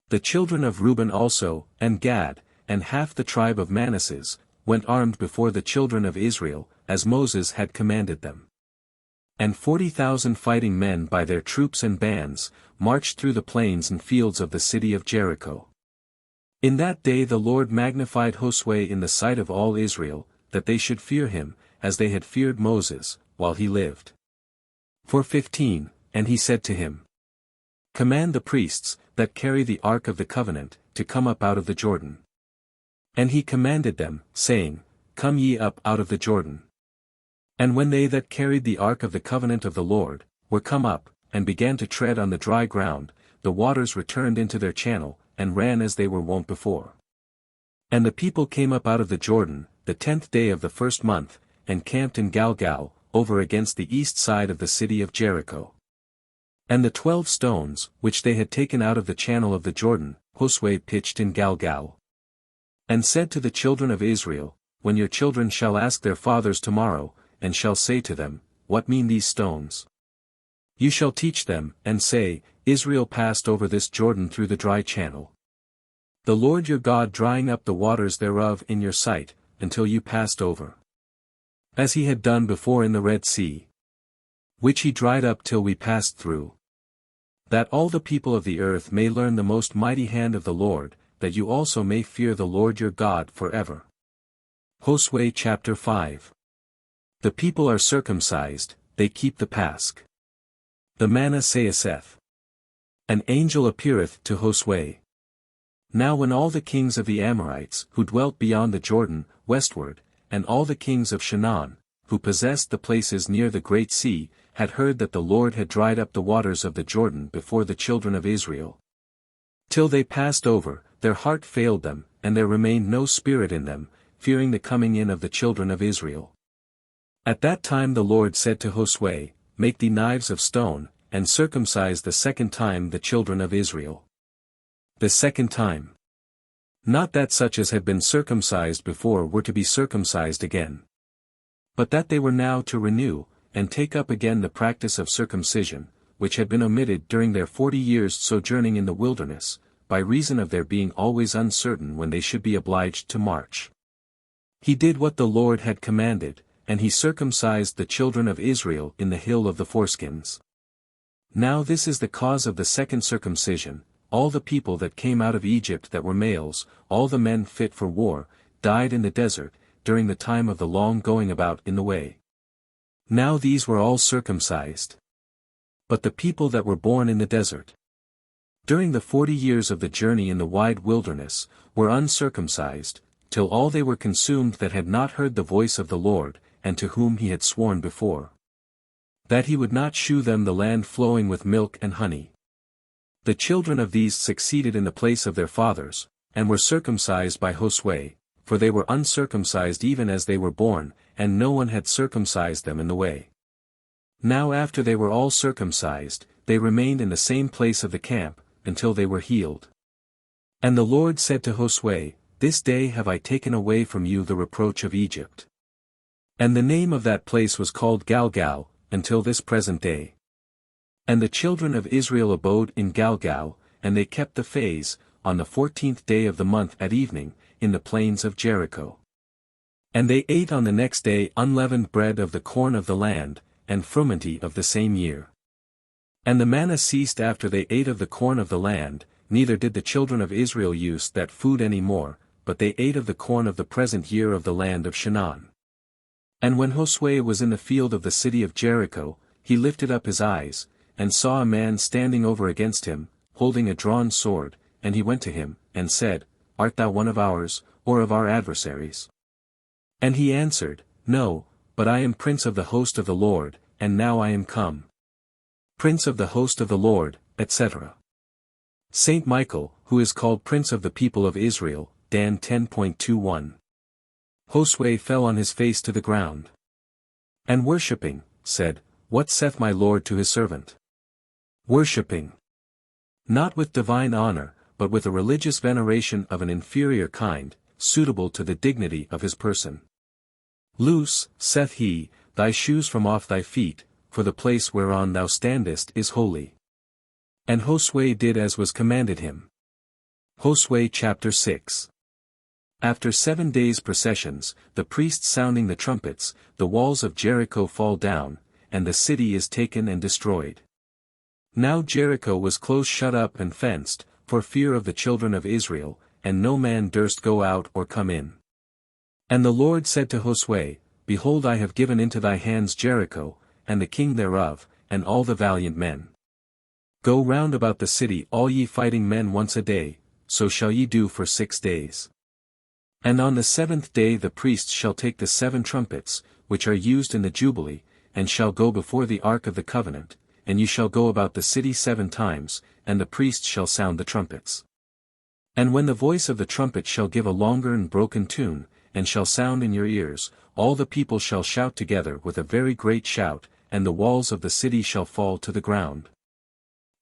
A: The children of Reuben also, and Gad, and half the tribe of Manasseh, went armed before the children of Israel, as Moses had commanded them. And 40,000 fighting men by their troops and bands, marched through the plains and fields of the city of Jericho. In that day the Lord magnified Josue in the sight of all Israel, that they should fear him, as they had feared Moses, while he lived. For 15, and he said to him, Command the priests, that carry the ark of the covenant, to come up out of the Jordan. And he commanded them, saying, Come ye up out of the Jordan. And when they that carried the ark of the covenant of the Lord, were come up, and began to tread on the dry ground, the waters returned into their channel, and ran as they were wont before. And the people came up out of the Jordan, the 10th day of the first month, and camped in Galgal, over against the east side of the city of Jericho. And the 12 stones, which they had taken out of the channel of the Jordan, Josue pitched in Galgal. And said to the children of Israel, When your children shall ask their fathers tomorrow, and shall say to them, What mean these stones? You shall teach them, and say, Israel passed over this Jordan through the dry channel. The Lord your God drying up the waters thereof in your sight, until you passed over. As he had done before in the Red Sea, which he dried up till we passed through. That all the people of the earth may learn the most mighty hand of the Lord, that you also may fear the Lord your God forever. Josue chapter 5. The people are circumcised, they keep the Pasch. The manna saith. An angel appeareth to Josue. Now when all the kings of the Amorites, who dwelt beyond the Jordan, westward, and all the kings of Shinar, who possessed the places near the great sea, had heard that the Lord had dried up the waters of the Jordan before the children of Israel, till they passed over, their heart failed them, and there remained no spirit in them, fearing the coming in of the children of Israel. At that time the Lord said to Josue, Make thee knives of stone, and circumcise the second time the children of Israel. The second time. Not that such as had been circumcised before were to be circumcised again, but that they were now to renew, and take up again the practice of circumcision, which had been omitted during their 40 years sojourning in the wilderness, by reason of their being always uncertain when they should be obliged to march. He did what the Lord had commanded, and he circumcised the children of Israel in the hill of the foreskins. Now this is the cause of the second circumcision: all the people that came out of Egypt that were males, all the men fit for war, died in the desert, during the time of the long going about in the way. Now these were all circumcised. But the people that were born in the desert, during the 40 years of the journey in the wide wilderness, were uncircumcised, till all they were consumed that had not heard the voice of the Lord, and to whom he had sworn before, that he would not shew them the land flowing with milk and honey. The children of these succeeded in the place of their fathers, and were circumcised by Josue, for they were uncircumcised even as they were born, and no one had circumcised them in the way. Now after they were all circumcised, they remained in the same place of the camp, until they were healed. And the Lord said to Josue, This day have I taken away from you the reproach of Egypt. And the name of that place was called Galgal, until this present day. And the children of Israel abode in Galgal, and they kept the phase, on the 14th day of the month at evening, in the plains of Jericho. And they ate on the next day unleavened bread of the corn of the land, and frumenty of the same year. And the manna ceased after they ate of the corn of the land, neither did the children of Israel use that food any more, but they ate of the corn of the present year of the land of Shinar. And when Josue was in the field of the city of Jericho, he lifted up his eyes, and saw a man standing over against him, holding a drawn sword, and he went to him, and said, Art thou one of ours, or of our adversaries? And he answered, No, but I am prince of the host of the Lord, and now I am come. Prince of the host of the Lord, etc. Saint Michael, who is called Prince of the people of Israel, Dan 10.21. Josue fell on his face to the ground. And worshipping, said, What saith my Lord to his servant? Worshipping. Not with divine honor, but with a religious veneration of an inferior kind, suitable to the dignity of his person. Loose, saith he, thy shoes from off thy feet, for the place whereon thou standest is holy. And Josue did as was commanded him. Josue chapter 6. After 7 days' processions, the priests sounding the trumpets, the walls of Jericho fall down, and the city is taken and destroyed. Now Jericho was close shut up and fenced, for fear of the children of Israel, and no man durst go out or come in. And the Lord said to Josue, Behold, I have given into thy hands Jericho, and the king thereof, and all the valiant men. Go round about the city all ye fighting men once a day, so shall ye do for 6 days. And on the 7th day the priests shall take the 7 trumpets, which are used in the Jubilee, and shall go before the ark of the covenant, and ye shall go about the city 7 times, and the priests shall sound the trumpets. And when the voice of the trumpet shall give a longer and broken tune, and shall sound in your ears, all the people shall shout together with a very great shout, and the walls of the city shall fall to the ground.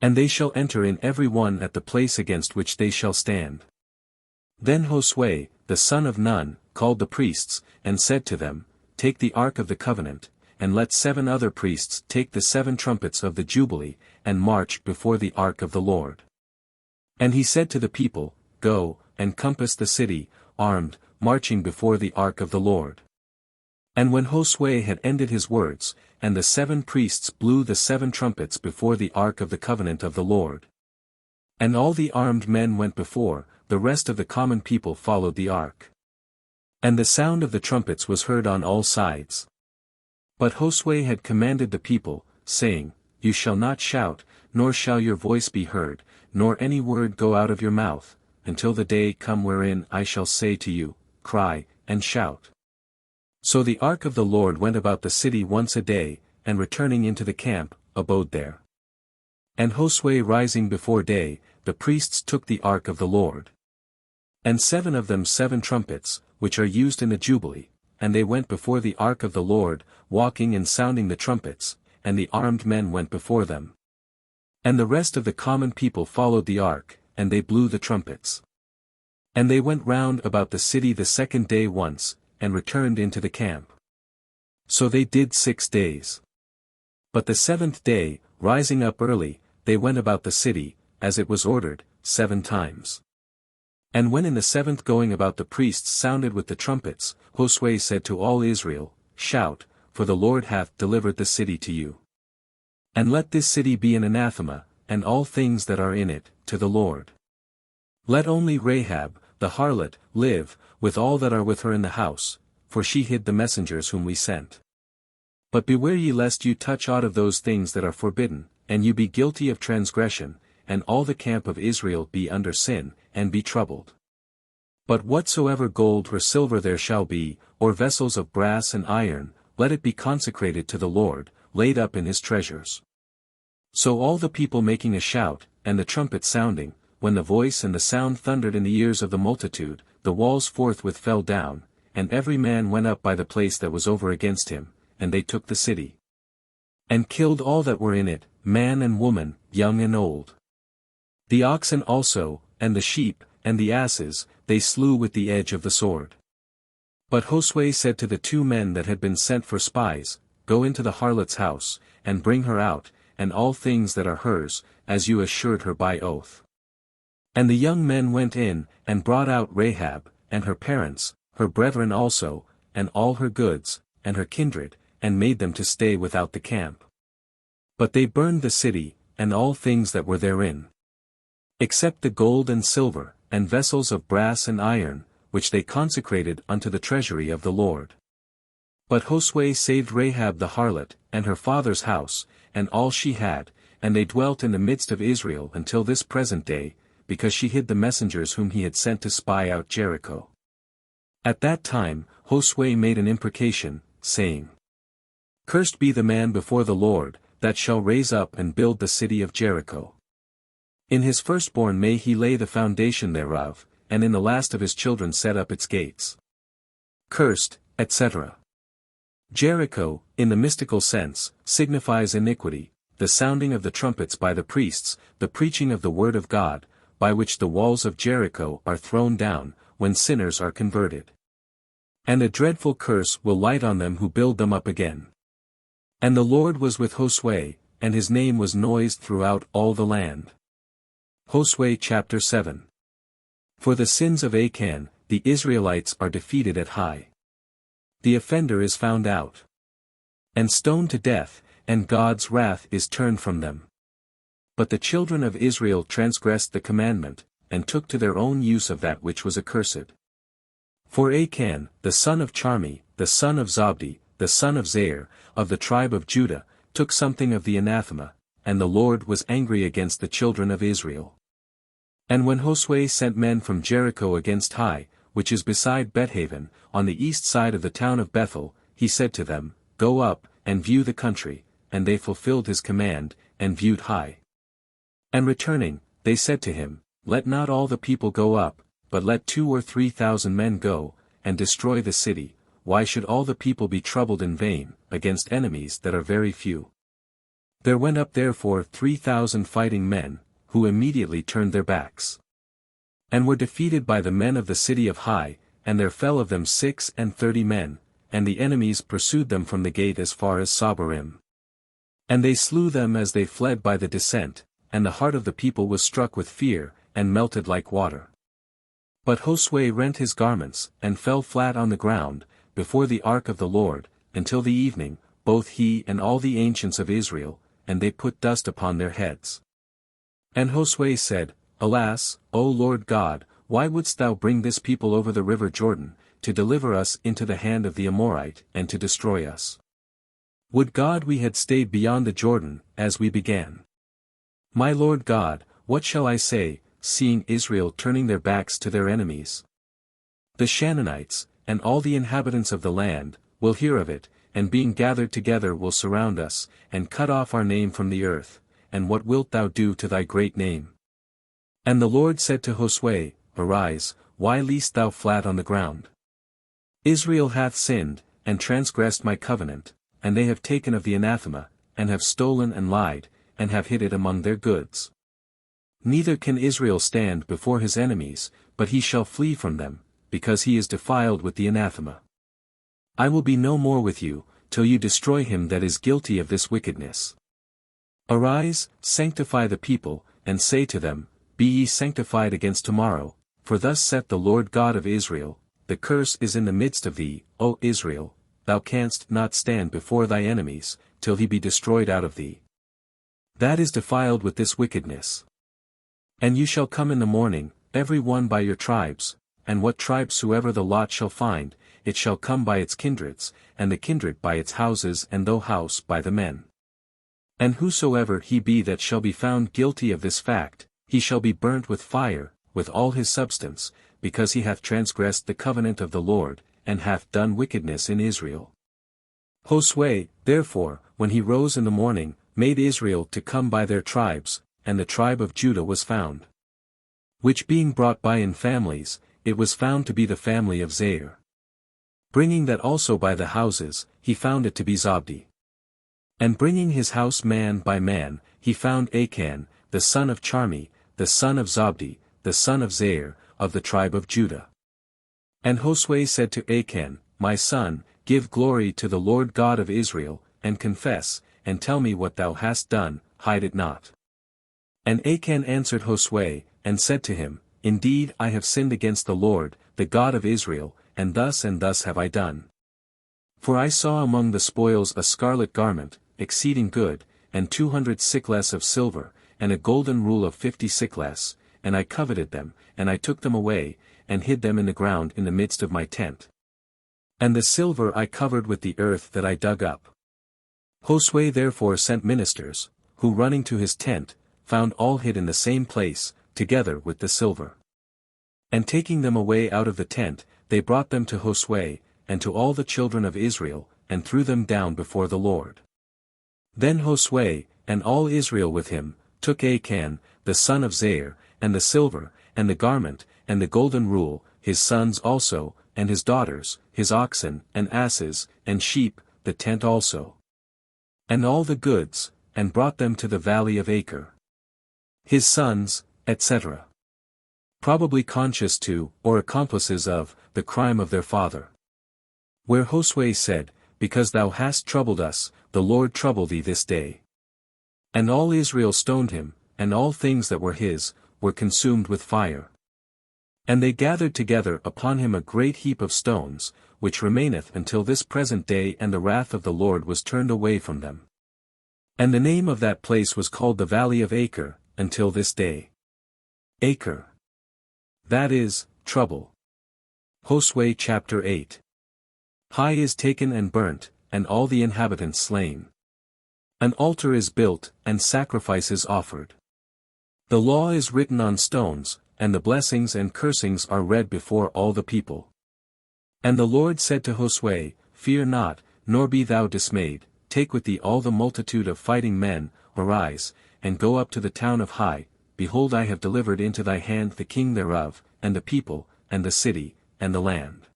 A: And they shall enter in every one at the place against which they shall stand. Then Josue, the son of Nun, called the priests, and said to them, Take the ark of the covenant, and let 7 other priests take the 7 trumpets of the Jubilee, and march before the ark of the Lord. And he said to the people, Go, and compass the city, armed, marching before the ark of the Lord. And when Josue had ended his words, and the 7 priests blew the 7 trumpets before the ark of the covenant of the Lord. And all the armed men went before, the rest of the common people followed the ark. And the sound of the trumpets was heard on all sides. But Josue had commanded the people, saying, You shall not shout, nor shall your voice be heard, nor any word go out of your mouth, until the day come wherein I shall say to you, Cry, and shout. So the ark of the Lord went about the city once a day, and returning into the camp, abode there. And Josue rising before day, the priests took the ark of the Lord. And 7 of them 7 trumpets, which are used in the Jubilee, and they went before the ark of the Lord, walking and sounding the trumpets, and the armed men went before them. And the rest of the common people followed the ark, and they blew the trumpets. And they went round about the city the 2nd day once, and returned into the camp. So they did 6 days. But the 7th day, rising up early, they went about the city, as it was ordered, 7 times. And when in the 7th going about the priests sounded with the trumpets, Josue said to all Israel, Shout, for the Lord hath delivered the city to you. And let this city be an anathema, and all things that are in it, to the Lord. Let only Rahab, the harlot, live, with all that are with her in the house, for she hid the messengers whom we sent. But beware ye lest you touch aught of those things that are forbidden, and you be guilty of transgression, and all the camp of Israel be under sin, and be troubled. But whatsoever gold or silver there shall be, or vessels of brass and iron, let it be consecrated to the Lord, laid up in his treasures. So all the people making a shout, and the trumpet sounding, when the voice and the sound thundered in the ears of the multitude, the walls forthwith fell down, and every man went up by the place that was over against him, and they took the city. And killed all that were in it, man and woman, young and old. The oxen also, and the sheep, and the asses, they slew with the edge of the sword. But Josue said to the 2 men that had been sent for spies, Go into the harlot's house, and bring her out, and all things that are hers, as you assured her by oath. And the young men went in, and brought out Rahab, and her parents, her brethren also, and all her goods, and her kindred, and made them to stay without the camp. But they burned the city, and all things that were therein, except the gold and silver, and vessels of brass and iron, which they consecrated unto the treasury of the Lord. But Josue saved Rahab the harlot, and her father's house, and all she had, and they dwelt in the midst of Israel until this present day, because she hid the messengers whom he had sent to spy out Jericho. At that time, Josue made an imprecation, saying, Cursed be the man before the Lord, that shall raise up and build the city of Jericho. In his firstborn may he lay the foundation thereof, and in the last of his children set up its gates. Cursed, etc. Jericho, in the mystical sense, signifies iniquity, the sounding of the trumpets by the priests, the preaching of the word of God, by which the walls of Jericho are thrown down, when sinners are converted. And a dreadful curse will light on them who build them up again. And the Lord was with Josue, and his name was noised throughout all the land. Josue chapter 7. For the sins of Achan, the Israelites are defeated at Hai. The offender is found out, and stoned to death, and God's wrath is turned from them. But the children of Israel transgressed the commandment, and took to their own use of that which was accursed. For Achan, the son of Charmi, the son of Zabdi, the son of Zair, of the tribe of Judah, took something of the anathema, and the Lord was angry against the children of Israel. And when Josue sent men from Jericho against Hai, which is beside Bethaven, on the east side of the town of Bethel, he said to them, Go up, and view the country, and they fulfilled his command, and viewed Hai. And returning, they said to him, Let not all the people go up, but let 2,000 or 3,000 men go, and destroy the city. Why should all the people be troubled in vain, against enemies that are very few? There went up therefore 3,000 fighting men, who immediately turned their backs, and were defeated by the men of the city of Hai, and there fell of them 36 men, and the enemies pursued them from the gate as far as Sabarim. And they slew them as they fled by the descent, and the heart of the people was struck with fear, and melted like water. But Josue rent his garments, and fell flat on the ground, before the ark of the Lord, until the evening, both he and all the ancients of Israel, and they put dust upon their heads. And Josue said, Alas, O Lord God, why wouldst thou bring this people over the river Jordan, to deliver us into the hand of the Amorite, and to destroy us? Would God we had stayed beyond the Jordan, as we began. My Lord God, what shall I say, seeing Israel turning their backs to their enemies? The Canaanites, and all the inhabitants of the land, will hear of it, and being gathered together will surround us, and cut off our name from the earth, and what wilt thou do to thy great name? And the Lord said to Josue, Arise, why liest thou flat on the ground? Israel hath sinned, and transgressed my covenant, and they have taken of the anathema, and have stolen and lied, and have hid it among their goods. Neither can Israel stand before his enemies, but he shall flee from them, because he is defiled with the anathema. I will be no more with you, till you destroy him that is guilty of this wickedness. Arise, sanctify the people, and say to them, Be ye sanctified against tomorrow, for thus saith the Lord God of Israel, The curse is in the midst of thee, O Israel, thou canst not stand before thy enemies, till he be destroyed out of thee. That is defiled with this wickedness. And you shall come in the morning, every one by your tribes, and what tribe soever the lot shall find, it shall come by its kindreds, and the kindred by its houses, and the house by the men. And whosoever he be that shall be found guilty of this fact, he shall be burnt with fire, with all his substance, because he hath transgressed the covenant of the Lord, and hath done wickedness in Israel. Josue, therefore, when he rose in the morning, made Israel to come by their tribes, and the tribe of Judah was found. Which being brought by in families, it was found to be the family of Zair. Bringing that also by the houses, he found it to be Zabdi. And bringing his house man by man, he found Achan, the son of Charmi, the son of Zabdi, the son of Zair, of the tribe of Judah. And Josue said to Achan, My son, give glory to the Lord God of Israel, and confess, and tell me what thou hast done, hide it not. And Achan answered Josue, and said to him, Indeed I have sinned against the Lord, the God of Israel, and thus have I done. For I saw among the spoils a scarlet garment, exceeding good, and 200 siklets of silver, and a golden rule of 50 siklets, and I coveted them, and I took them away, and hid them in the ground in the midst of my tent. And the silver I covered with the earth that I dug up. Josue therefore sent ministers, who running to his tent, found all hid in the same place, together with the silver. And taking them away out of the tent, they brought them to Josue, and to all the children of Israel, and threw them down before the Lord. Then Josue, and all Israel with him, took Achan, the son of Zair, and the silver, and the garment, and the golden rule, his sons also, and his daughters, his oxen, and asses, and sheep, the tent also. And all the goods, and brought them to the valley of Acre. His sons, etc. Probably conscious to, or accomplices of, the crime of their father. Where Josue said, Because thou hast troubled us, the Lord trouble thee this day. And all Israel stoned him, and all things that were his, were consumed with fire. And they gathered together upon him a great heap of stones, which remaineth until this present day, and the wrath of the Lord was turned away from them. And the name of that place was called the Valley of Acre, until this day. Acre. That is, trouble. Josue chapter 8. Hai is taken and burnt, and all the inhabitants slain. An altar is built, and sacrifices offered. The law is written on stones, and the blessings and cursings are read before all the people. And the Lord said to Josue, Fear not, nor be thou dismayed, take with thee all the multitude of fighting men, arise, and go up to the town of Hai, behold I have delivered into thy hand the king thereof, and the people, and the city, and the land.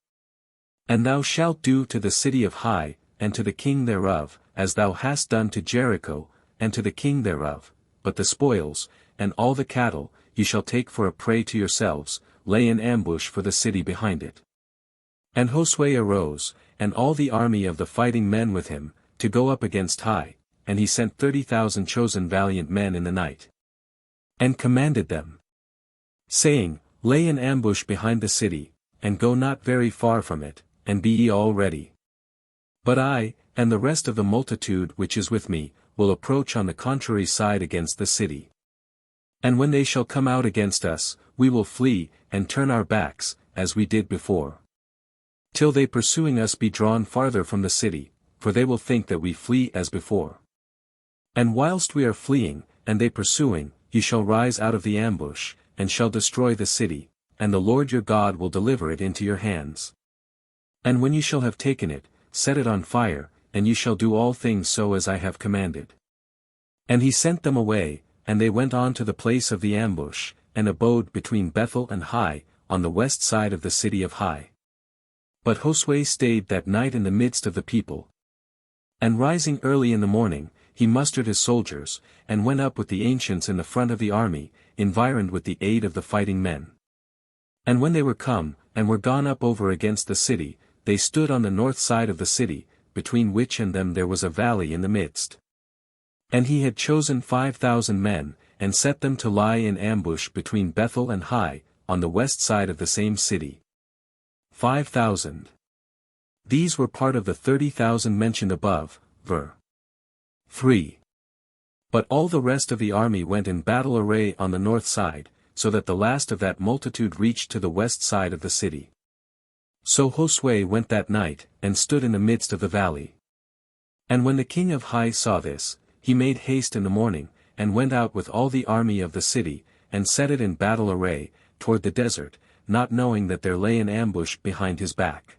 A: And thou shalt do to the city of Hai, and to the king thereof, as thou hast done to Jericho, and to the king thereof, but the spoils, and all the cattle, ye shall take for a prey to yourselves, lay in ambush for the city behind it. And Josue arose, and all the army of the fighting men with him, to go up against Hai, and he sent 30,000 chosen valiant men in the night. And commanded them, saying, Lay in ambush behind the city, and go not very far from it, and be ye all ready. But I, and the rest of the multitude which is with me, will approach on the contrary side against the city. And when they shall come out against us, we will flee, and turn our backs, as we did before. Till they pursuing us be drawn farther from the city, for they will think that we flee as before. And whilst we are fleeing, and they pursuing, ye shall rise out of the ambush, and shall destroy the city, and the Lord your God will deliver it into your hands. And when ye shall have taken it, set it on fire, and ye shall do all things so as I have commanded. And he sent them away, and they went on to the place of the ambush, and abode between Bethel and Hai, on the west side of the city of Hai. But Josue stayed that night in the midst of the people. And rising early in the morning, he mustered his soldiers, and went up with the ancients in the front of the army, environed with the aid of the fighting men. And when they were come, and were gone up over against the city, they stood on the north side of the city, between which and them there was a valley in the midst. And he had chosen 5,000 men, and set them to lie in ambush between Bethel and Hai, on the west side of the same city. 5,000. These were part of the 30,000 mentioned above, ver. 3. But all the rest of the army went in battle array on the north side, so that the last of that multitude reached to the west side of the city. So Josue went that night, and stood in the midst of the valley. And when the king of Hai saw this, he made haste in the morning, and went out with all the army of the city, and set it in battle array, toward the desert, not knowing that there lay an ambush behind his back.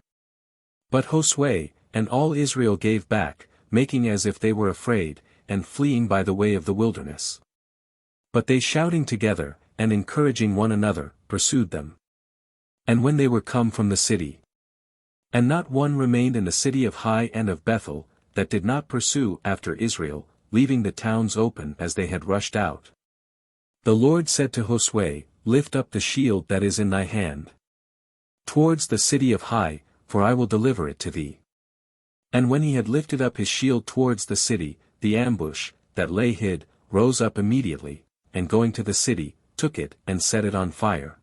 A: But Josue, and all Israel gave back, making as if they were afraid, and fleeing by the way of the wilderness. But they shouting together, and encouraging one another, pursued them. And when they were come from the city, and not one remained in the city of Hai and of Bethel, that did not pursue after Israel, leaving the towns open as they had rushed out. The Lord said to Josue, Lift up the shield that is in thy hand towards the city of Hai, for I will deliver it to thee. And when he had lifted up his shield towards the city, the ambush, that lay hid, rose up immediately, and going to the city, took it and set it on fire.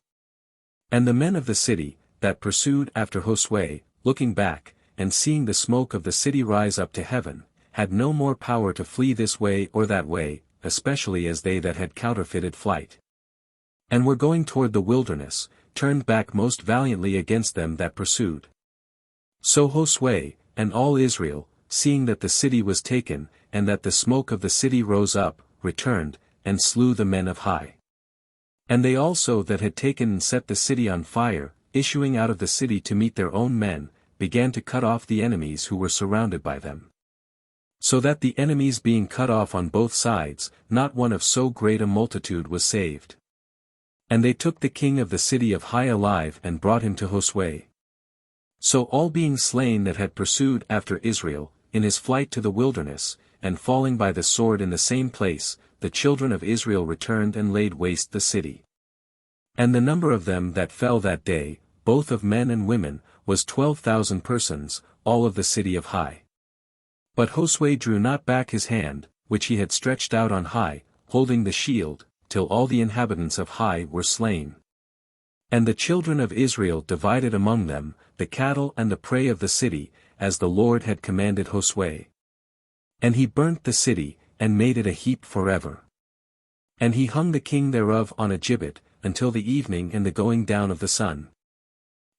A: And the men of the city, that pursued after Josue, looking back, and seeing the smoke of the city rise up to heaven, had no more power to flee this way or that way, especially as they that had counterfeited flight, and were going toward the wilderness, turned back most valiantly against them that pursued. So Josue, and all Israel, seeing that the city was taken, and that the smoke of the city rose up, returned, and slew the men of Hai. And they also that had taken and set the city on fire, issuing out of the city to meet their own men, began to cut off the enemies who were surrounded by them. So that the enemies being cut off on both sides, not one of so great a multitude was saved. And they took the king of the city of Hai alive and brought him to Josue. So all being slain that had pursued after Israel, in his flight to the wilderness, and falling by the sword in the same place, the children of Israel returned and laid waste the city. And the number of them that fell that day, both of men and women, was 12,000 persons, all of the city of Hai. But Josue drew not back his hand, which he had stretched out on high, holding the shield, till all the inhabitants of Hai were slain. And the children of Israel divided among them, the cattle and the prey of the city, as the Lord had commanded Josue. And he burnt the city, and made it a heap forever. And he hung the king thereof on a gibbet, until the evening and the going down of the sun.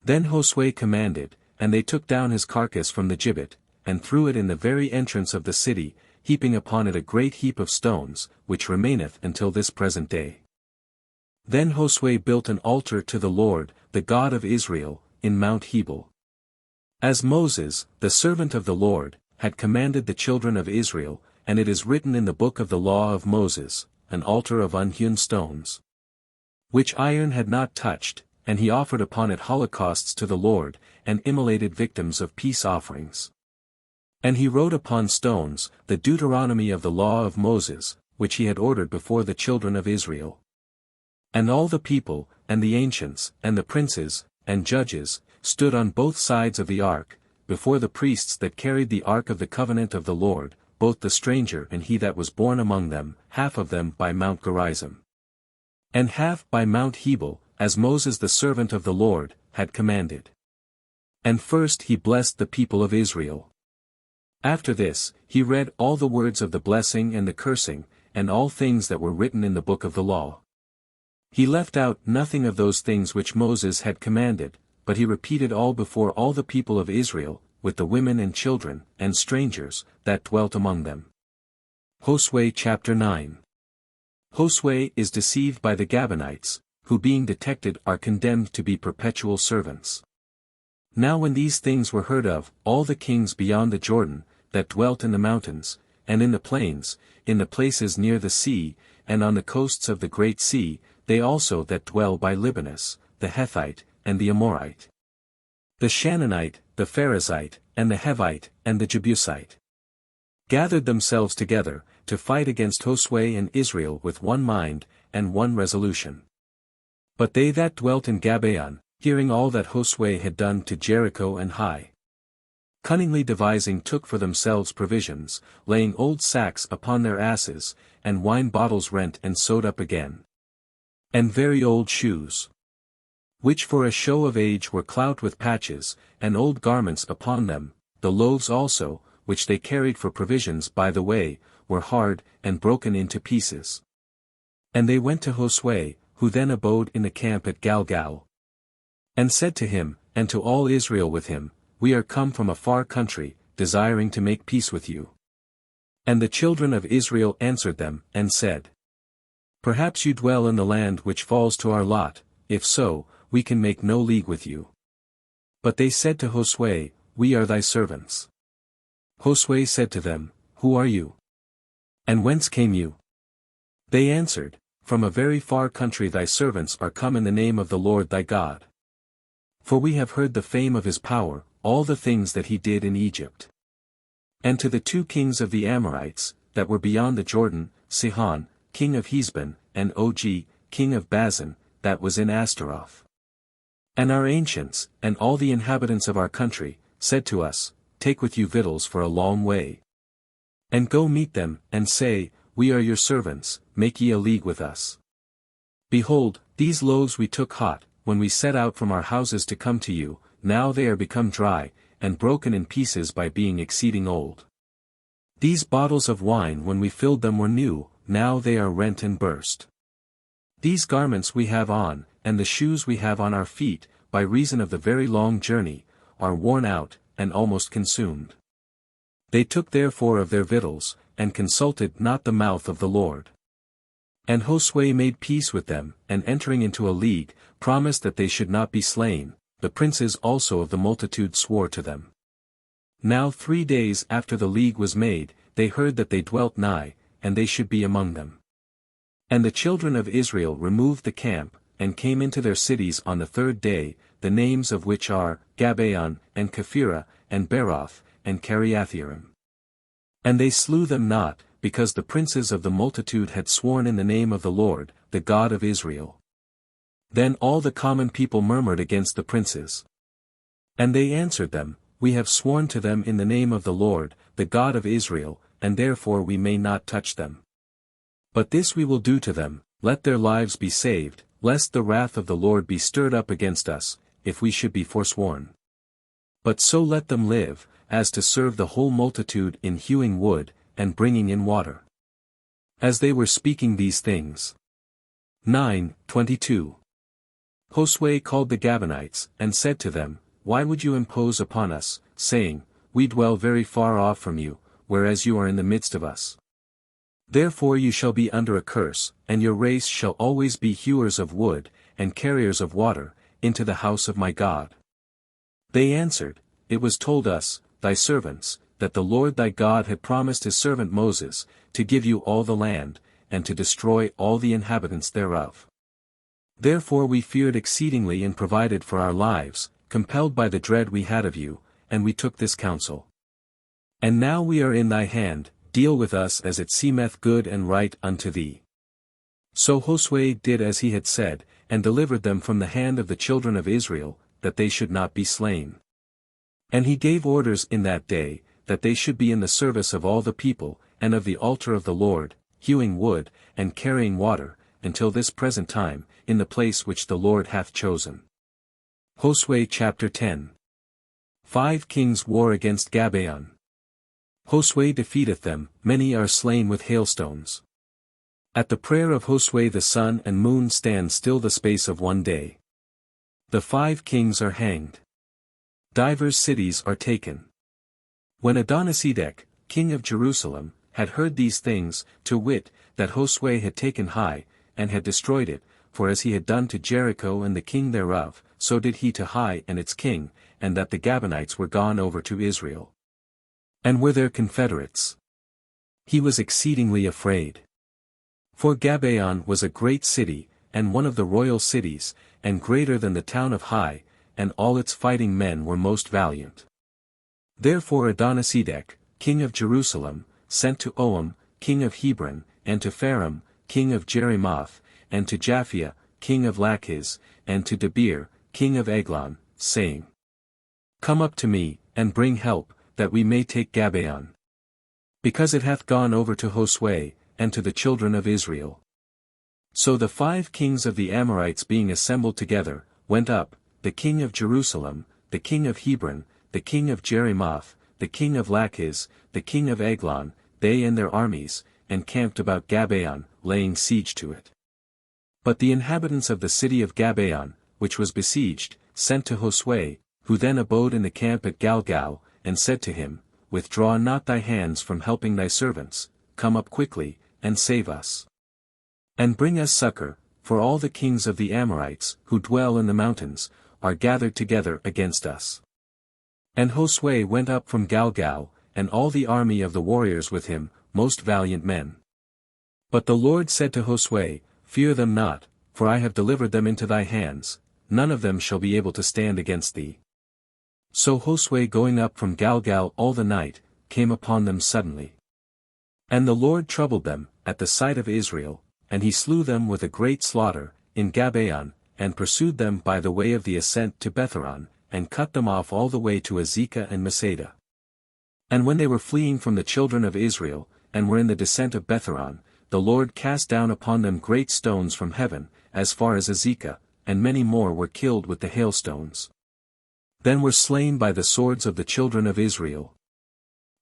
A: Then Josue commanded, and they took down his carcass from the gibbet, and threw it in the very entrance of the city, heaping upon it a great heap of stones, which remaineth until this present day. Then Josue built an altar to the Lord, the God of Israel, in Mount Hebel. As Moses, the servant of the Lord, had commanded the children of Israel, and it is written in the book of the law of Moses, an altar of unhewn stones, which iron had not touched, and he offered upon it holocausts to the Lord, and immolated victims of peace offerings. And he wrote upon stones, the Deuteronomy of the law of Moses, which he had ordered before the children of Israel. And all the people, and the ancients, and the princes, and judges, stood on both sides of the ark, before the priests that carried the ark of the covenant of the Lord, both the stranger and he that was born among them, half of them by Mount Gerizim, and half by Mount Hebel, as Moses the servant of the Lord, had commanded. And first he blessed the people of Israel. After this, he read all the words of the blessing and the cursing, and all things that were written in the book of the law. He left out nothing of those things which Moses had commanded, but he repeated all before all the people of Israel, with the women and children, and strangers, that dwelt among them. Josue chapter 9. Josue is deceived by the Gabonites, who being detected are condemned to be perpetual servants. Now when these things were heard of, all the kings beyond the Jordan, that dwelt in the mountains, and in the plains, in the places near the sea, and on the coasts of the great sea, they also that dwell by Libanus, the Hethite, and the Amorite, the Shannonite, the Pharisite, and the Hevite, and the Jebusite, gathered themselves together, to fight against Josue and Israel with one mind, and one resolution. But they that dwelt in Gabaon, hearing all that Josue had done to Jericho and Hai, cunningly devising took for themselves provisions, laying old sacks upon their asses, and wine bottles rent and sewed up again, and very old shoes, which for a show of age were clout with patches, and old garments upon them, the loaves also, which they carried for provisions by the way, were hard, and broken into pieces. And they went to Josue, who then abode in the camp at Galgal, and said to him, and to all Israel with him, We are come from a far country, desiring to make peace with you. And the children of Israel answered them, and said, Perhaps you dwell in the land which falls to our lot, if so, we can make no league with you. But they said to Josue, We are thy servants. Josue said to them, Who are you? And whence came you? They answered, From a very far country thy servants are come in the name of the Lord thy God. For we have heard the fame of his power, all the things that he did in Egypt. And to the 2 kings of the Amorites, that were beyond the Jordan, Sihon, king of Heshbon, and Og, king of Bazan, that was in Ashtaroth. And our ancients, and all the inhabitants of our country, said to us, Take with you victuals for a long way. And go meet them, and say, We are your servants, make ye a league with us. Behold, these loaves we took hot, when we set out from our houses to come to you, now they are become dry, and broken in pieces by being exceeding old. These bottles of wine when we filled them were new, now they are rent and burst. These garments we have on, and the shoes we have on our feet, by reason of the very long journey, are worn out, and almost consumed. They took therefore of their victuals, and consulted not the mouth of the Lord. And Josue made peace with them, and entering into a league, promised that they should not be slain. The princes also of the multitude swore to them. Now 3 days after the league was made, they heard that they dwelt nigh, and they should be among them. And the children of Israel removed the camp, and came into their cities on the 3rd day, the names of which are, Gabaon, and Kephirah, and Beeroth, and Kiriathaim. And they slew them not, because the princes of the multitude had sworn in the name of the Lord, the God of Israel. Then all the common people murmured against the princes. And they answered them, We have sworn to them in the name of the Lord, the God of Israel, and therefore we may not touch them. But this we will do to them, let their lives be saved, lest the wrath of the Lord be stirred up against us, if we should be forsworn. But so let them live, as to serve the whole multitude in hewing wood, and bringing in water. As they were speaking these things. 9:22. Josue called the Gabonites, and said to them, Why would you impose upon us, saying, We dwell very far off from you, whereas you are in the midst of us? Therefore you shall be under a curse, and your race shall always be hewers of wood, and carriers of water, into the house of my God. They answered, It was told us, thy servants, that the Lord thy God had promised his servant Moses, to give you all the land, and to destroy all the inhabitants thereof. Therefore we feared exceedingly and provided for our lives, compelled by the dread we had of you, and we took this counsel. And now we are in thy hand, deal with us as it seemeth good and right unto thee. So Josue did as he had said, and delivered them from the hand of the children of Israel, that they should not be slain. And he gave orders in that day, that they should be in the service of all the people, and of the altar of the Lord, hewing wood, and carrying water, until this present time, in the place which the Lord hath chosen. Josue chapter 10. 5 kings war against Gabaon. Josue defeateth them, many are slain with hailstones. At the prayer of Josue the sun and moon stand still the space of 1 day. The 5 kings are hanged. Divers cities are taken. When Adonisedek, king of Jerusalem, had heard these things, to wit, that Josue had taken Hai, and had destroyed it, for as he had done to Jericho and the king thereof, so did he to Hai and its king, and that the Gabonites were gone over to Israel, and were their confederates. He was exceedingly afraid. For Gabaon was a great city, and one of the royal cities, and greater than the town of Hai, and all its fighting men were most valiant. Therefore Adonisedek, king of Jerusalem, sent to Oam, king of Hebron, and to Pharam, king of Jerimoth, and to Japhia, king of Lachish, and to Debir, king of Eglon, saying, Come up to me, and bring help, that we may take Gabaon. Because it hath gone over to Josue, and to the children of Israel. So the 5 kings of the Amorites being assembled together, went up, the king of Jerusalem, the king of Hebron, the king of Jerimoth, the king of Lachish, the king of Eglon, they and their armies, and camped about Gabaon, laying siege to it. But the inhabitants of the city of Gabaon, which was besieged, sent to Josue, who then abode in the camp at Galgal, and said to him, Withdraw not thy hands from helping thy servants, come up quickly, and save us. And bring us succor, for all the kings of the Amorites, who dwell in the mountains, are gathered together against us. And Josue went up from Galgal, and all the army of the warriors with him, most valiant men. But the Lord said to Josue, Fear them not, for I have delivered them into thy hands, none of them shall be able to stand against thee. So Josue going up from Galgal all the night, came upon them suddenly. And the Lord troubled them, at the sight of Israel, and he slew them with a great slaughter, in Gabaon, and pursued them by the way of the ascent to Betharon, and cut them off all the way to Azekah and Masada. And when they were fleeing from the children of Israel, and were in the descent of Betharon, the Lord cast down upon them great stones from heaven, as far as Azekah, and many more were killed with the hailstones. Then were slain by the swords of the children of Israel.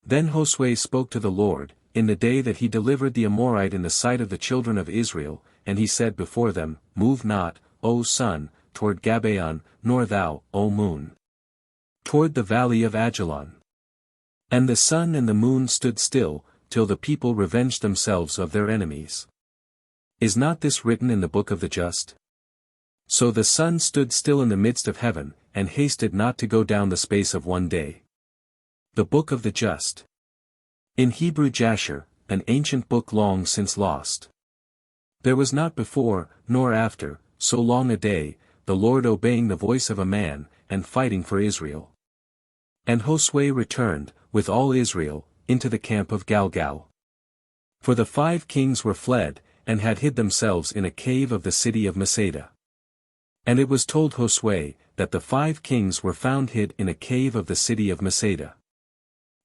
A: Then Josue spoke to the Lord, in the day that he delivered the Amorite in the sight of the children of Israel, and he said before them, Move not, O sun, toward Gabaon, nor thou, O moon, toward the valley of Ajalon. And the sun and the moon stood still, till the people revenged themselves of their enemies. Is not this written in the book of the just? So the sun stood still in the midst of heaven, and hasted not to go down the space of one day. The book of the just. In Hebrew Jasher, an ancient book long since lost. There was not before, nor after, so long a day, the Lord obeying the voice of a man, and fighting for Israel. And Josue returned, with all Israel, into the camp of Galgal. For the 5 kings were fled, and had hid themselves in a cave of the city of Masada. And it was told Josue, that the 5 kings were found hid in a cave of the city of Masada.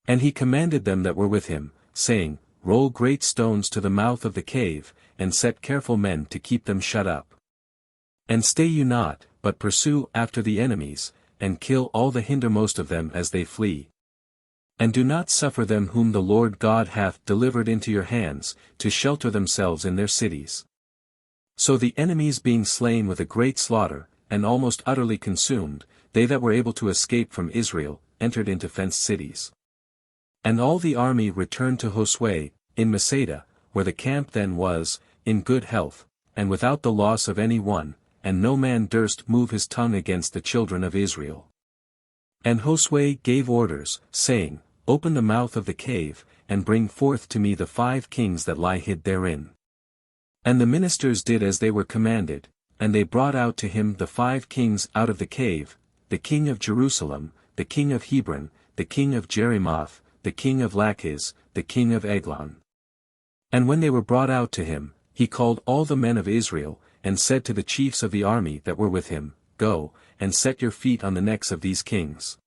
A: And he commanded them that were with him, saying, Roll great stones to the mouth of the cave, and set careful men to keep them shut up. And stay you not, but pursue after the enemies, and kill all the hindermost of them as they flee. And do not suffer them whom the Lord God hath delivered into your hands, to shelter themselves in their cities. So the enemies being slain with a great slaughter, and almost utterly consumed, they that were able to escape from Israel, entered into fenced cities. And all the army returned to Josue, in Masada, where the camp then was, in good health, and without the loss of any one, and no man durst move his tongue against the children of Israel. And Josue gave orders, saying, Open the mouth of the cave, and bring forth to me the 5 kings that lie hid therein. And the ministers did as they were commanded, and they brought out to him the 5 kings out of the cave, the king of Jerusalem, the king of Hebron, the king of Jerimoth, the king of Lachish, the king of Eglon. And when they were brought out to him, he called all the men of Israel, and said to the chiefs of the army that were with him, Go, and set your feet on the necks of these kings.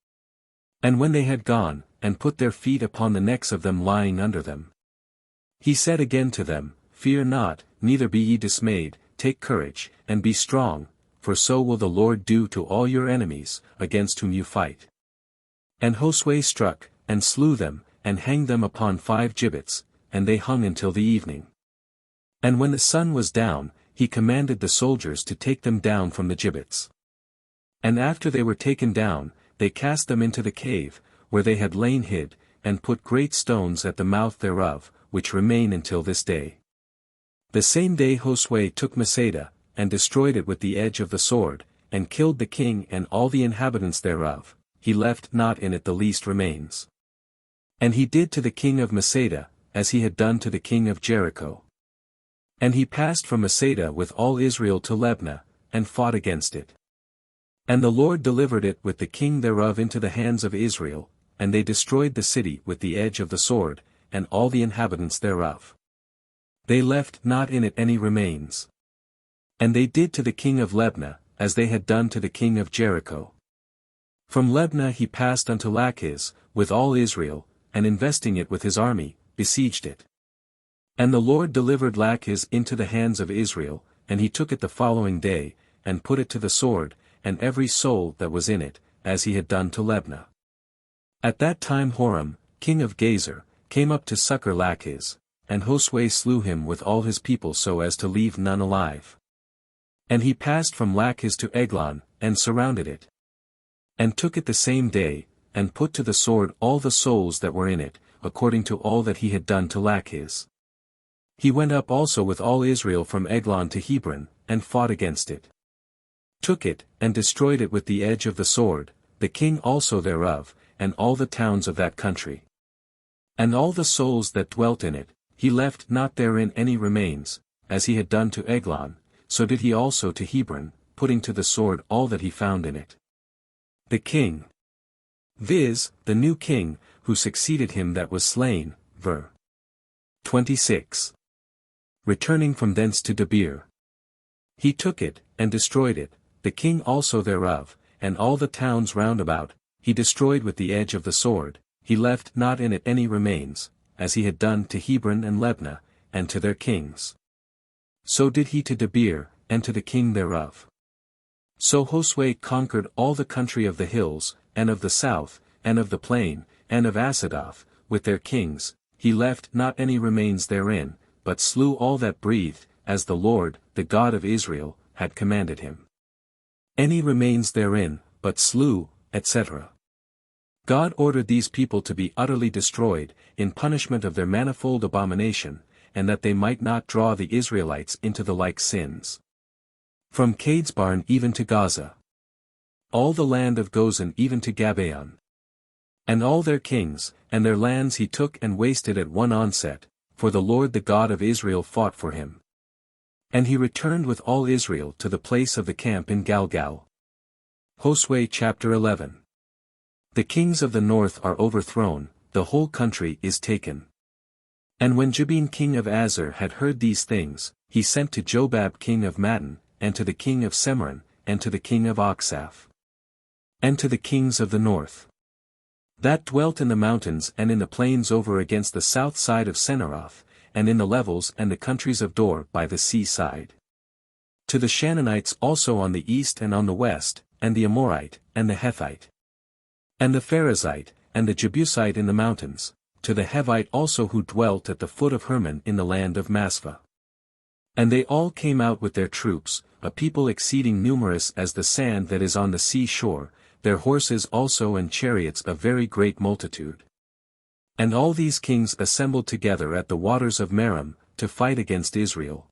A: And when they had gone, and put their feet upon the necks of them lying under them, he said again to them, Fear not, neither be ye dismayed, take courage, and be strong, for so will the Lord do to all your enemies, against whom you fight. And Josue struck, and slew them, and hanged them upon 5 gibbets, and they hung until the evening. And when the sun was down, he commanded the soldiers to take them down from the gibbets. And after they were taken down, they cast them into the cave, where they had lain hid, and put great stones at the mouth thereof, which remain until this day. The same day Josue took Masada, and destroyed it with the edge of the sword, and killed the king and all the inhabitants thereof, he left not in it the least remains. And he did to the king of Masada, as he had done to the king of Jericho. And he passed from Masada with all Israel to Libnah, and fought against it. And the Lord delivered it with the king thereof into the hands of Israel, and they destroyed the city with the edge of the sword, and all the inhabitants thereof. They left not in it any remains. And they did to the king of Libnah, as they had done to the king of Jericho. From Libnah he passed unto Lachish, with all Israel, and investing it with his army, besieged it. And the Lord delivered Lachish into the hands of Israel, and he took it the following day, and put it to the sword, and every soul that was in it, as he had done to Libnah. At that time Horam, king of Gezer, came up to succor Lachish, and Josue slew him with all his people so as to leave none alive. And he passed from Lachish to Eglon, and surrounded it. And took it the same day, and put to the sword all the souls that were in it, according to all that he had done to Lachish. He went up also with all Israel from Eglon to Hebron, and fought against it. Took it, and destroyed it with the edge of the sword, the king also thereof, and all the towns of that country. And all the souls that dwelt in it, he left not therein any remains, as he had done to Eglon, so did he also to Hebron, putting to the sword all that he found in it. The king, viz., the new king, who succeeded him that was slain, ver. 26. Returning from thence to Debir. He took it, and destroyed it, the king also thereof, and all the towns round about, he destroyed with the edge of the sword, he left not in it any remains, as he had done to Hebron and Libnah, and to their kings. So did he to Debir, and to the king thereof. So Josue conquered all the country of the hills, and of the south, and of the plain, and of Asadoth, with their kings. He left not any remains therein, but slew all that breathed, as the Lord, the God of Israel, had commanded him. Any remains therein, but slew, etc. God ordered these people to be utterly destroyed, in punishment of their manifold abomination, and that they might not draw the Israelites into the like sins. From Cadesbarn even to Gaza. All the land of Gozan even to Gabaon. And all their kings, and their lands he took and wasted at one onset, for the Lord the God of Israel fought for him. And he returned with all Israel to the place of the camp in Galgal. Josue chapter 11. The kings of the north are overthrown, the whole country is taken. And when Jabin king of Azar had heard these things, he sent to Jobab king of Madon, and to the king of Semeron, and to the king of Oxaph. And to the kings of the north, that dwelt in the mountains and in the plains over against the south side of Senaroth, and in the levels and the countries of Dor by the sea side. To the Shannonites also on the east and on the west, and the Amorite, and the Hethite, and the Pharazite, and the Jebusite in the mountains, to the Hevite also who dwelt at the foot of Hermon in the land of Maspha. And they all came out with their troops, a people exceeding numerous as the sand that is on the sea shore, their horses also and chariots a very great multitude. And all these kings assembled together at the waters of Merom, to fight against Israel.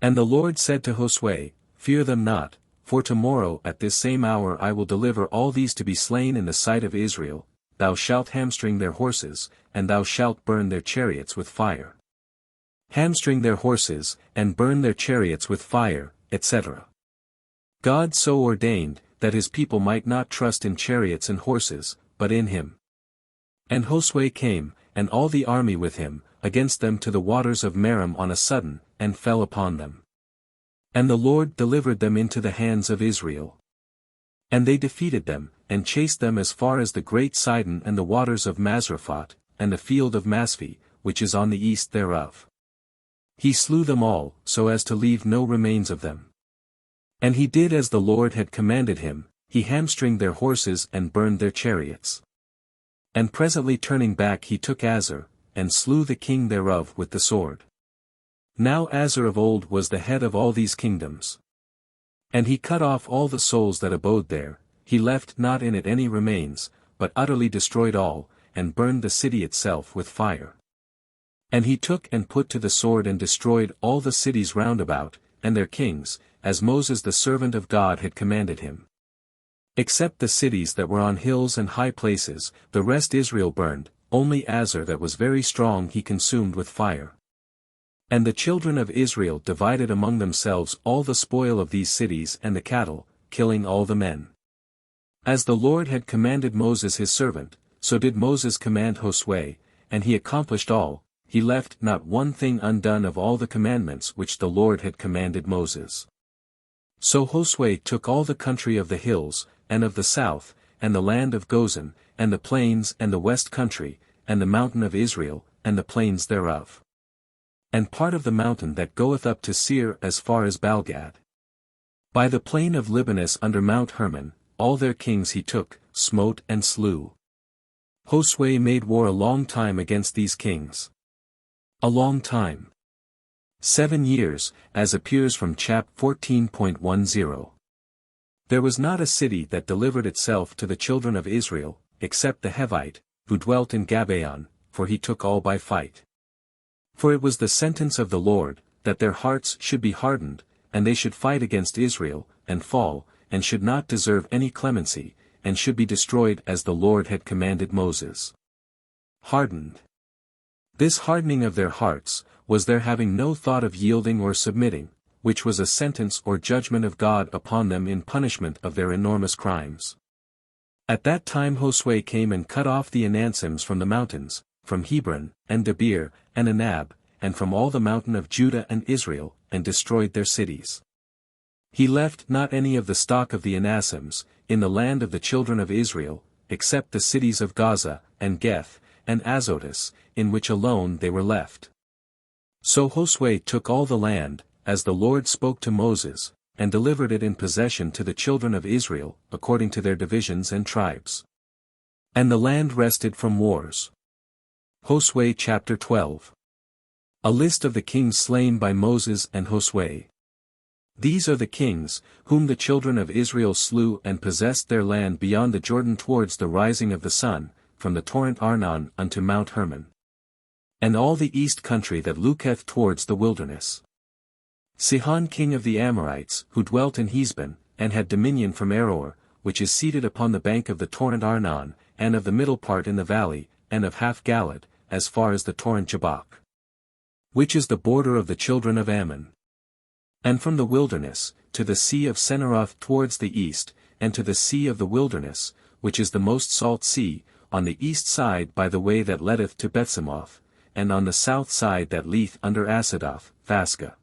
A: And the Lord said to Josue, Fear them not, for tomorrow at this same hour I will deliver all these to be slain in the sight of Israel. Thou shalt hamstring their horses, and thou shalt burn their chariots with fire. Hamstring their horses, and burn their chariots with fire, etc. God so ordained, that his people might not trust in chariots and horses, but in him. And Josue came, and all the army with him, against them to the waters of Merom on a sudden, and fell upon them. And the Lord delivered them into the hands of Israel. And they defeated them, and chased them as far as the great Sidon and the waters of Mazrephoth, and the field of Masphi, which is on the east thereof. He slew them all, so as to leave no remains of them. And he did as the Lord had commanded him, he hamstringed their horses and burned their chariots. And presently turning back he took Azar, and slew the king thereof with the sword. Now Azar of old was the head of all these kingdoms. And he cut off all the souls that abode there, he left not in it any remains, but utterly destroyed all, and burned the city itself with fire. And he took and put to the sword and destroyed all the cities round about, and their kings, as Moses the servant of God had commanded him. Except the cities that were on hills and high places, the rest Israel burned, only Azar that was very strong he consumed with fire. And the children of Israel divided among themselves all the spoil of these cities and the cattle, killing all the men. As the Lord had commanded Moses his servant, so did Moses command Josue, and he accomplished all. He left not one thing undone of all the commandments which the Lord had commanded Moses. So Josue took all the country of the hills, and of the south, and the land of Gozan, and the plains and the west country, and the mountain of Israel, and the plains thereof. And part of the mountain that goeth up to Seir as far as Balgad. By the plain of Libanus under Mount Hermon, all their kings he took, smote and slew. Josue made war a long time against these kings. A long time. 7 years, as appears from chap 14.10. There was not a city that delivered itself to the children of Israel, except the Hevite, who dwelt in Gabaon, for he took all by fight. For it was the sentence of the Lord, that their hearts should be hardened, and they should fight against Israel, and fall, and should not deserve any clemency, and should be destroyed as the Lord had commanded Moses. Hardened. This hardening of their hearts, was their having no thought of yielding or submitting, which was a sentence or judgment of God upon them in punishment of their enormous crimes. At that time Josue came and cut off the Anansims from the mountains, from Hebron, and Debir, and Anab, and from all the mountain of Judah and Israel, and destroyed their cities. He left not any of the stock of the Anasims, in the land of the children of Israel, except the cities of Gaza, and Geth, and Azotus, in which alone they were left. So Josue took all the land, as the Lord spoke to Moses, and delivered it in possession to the children of Israel, according to their divisions and tribes. And the land rested from wars. Josue chapter 12. A list of the kings slain by Moses and Josue. These are the kings, whom the children of Israel slew and possessed their land beyond the Jordan towards the rising of the sun, from the torrent Arnon unto Mount Hermon. And all the east country that looketh towards the wilderness. Sihon king of the Amorites, who dwelt in Heshbon, and had dominion from Aroer, which is seated upon the bank of the torrent Arnon, and of the middle part in the valley, and of half Galad, as far as the torrent Jabbok, which is the border of the children of Ammon. And from the wilderness, to the sea of Senaroth towards the east, and to the sea of the wilderness, which is the most salt sea, on the east side by the way that leadeth to Bethsemoth, and on the south side that leeth under Asadoth, Phasca.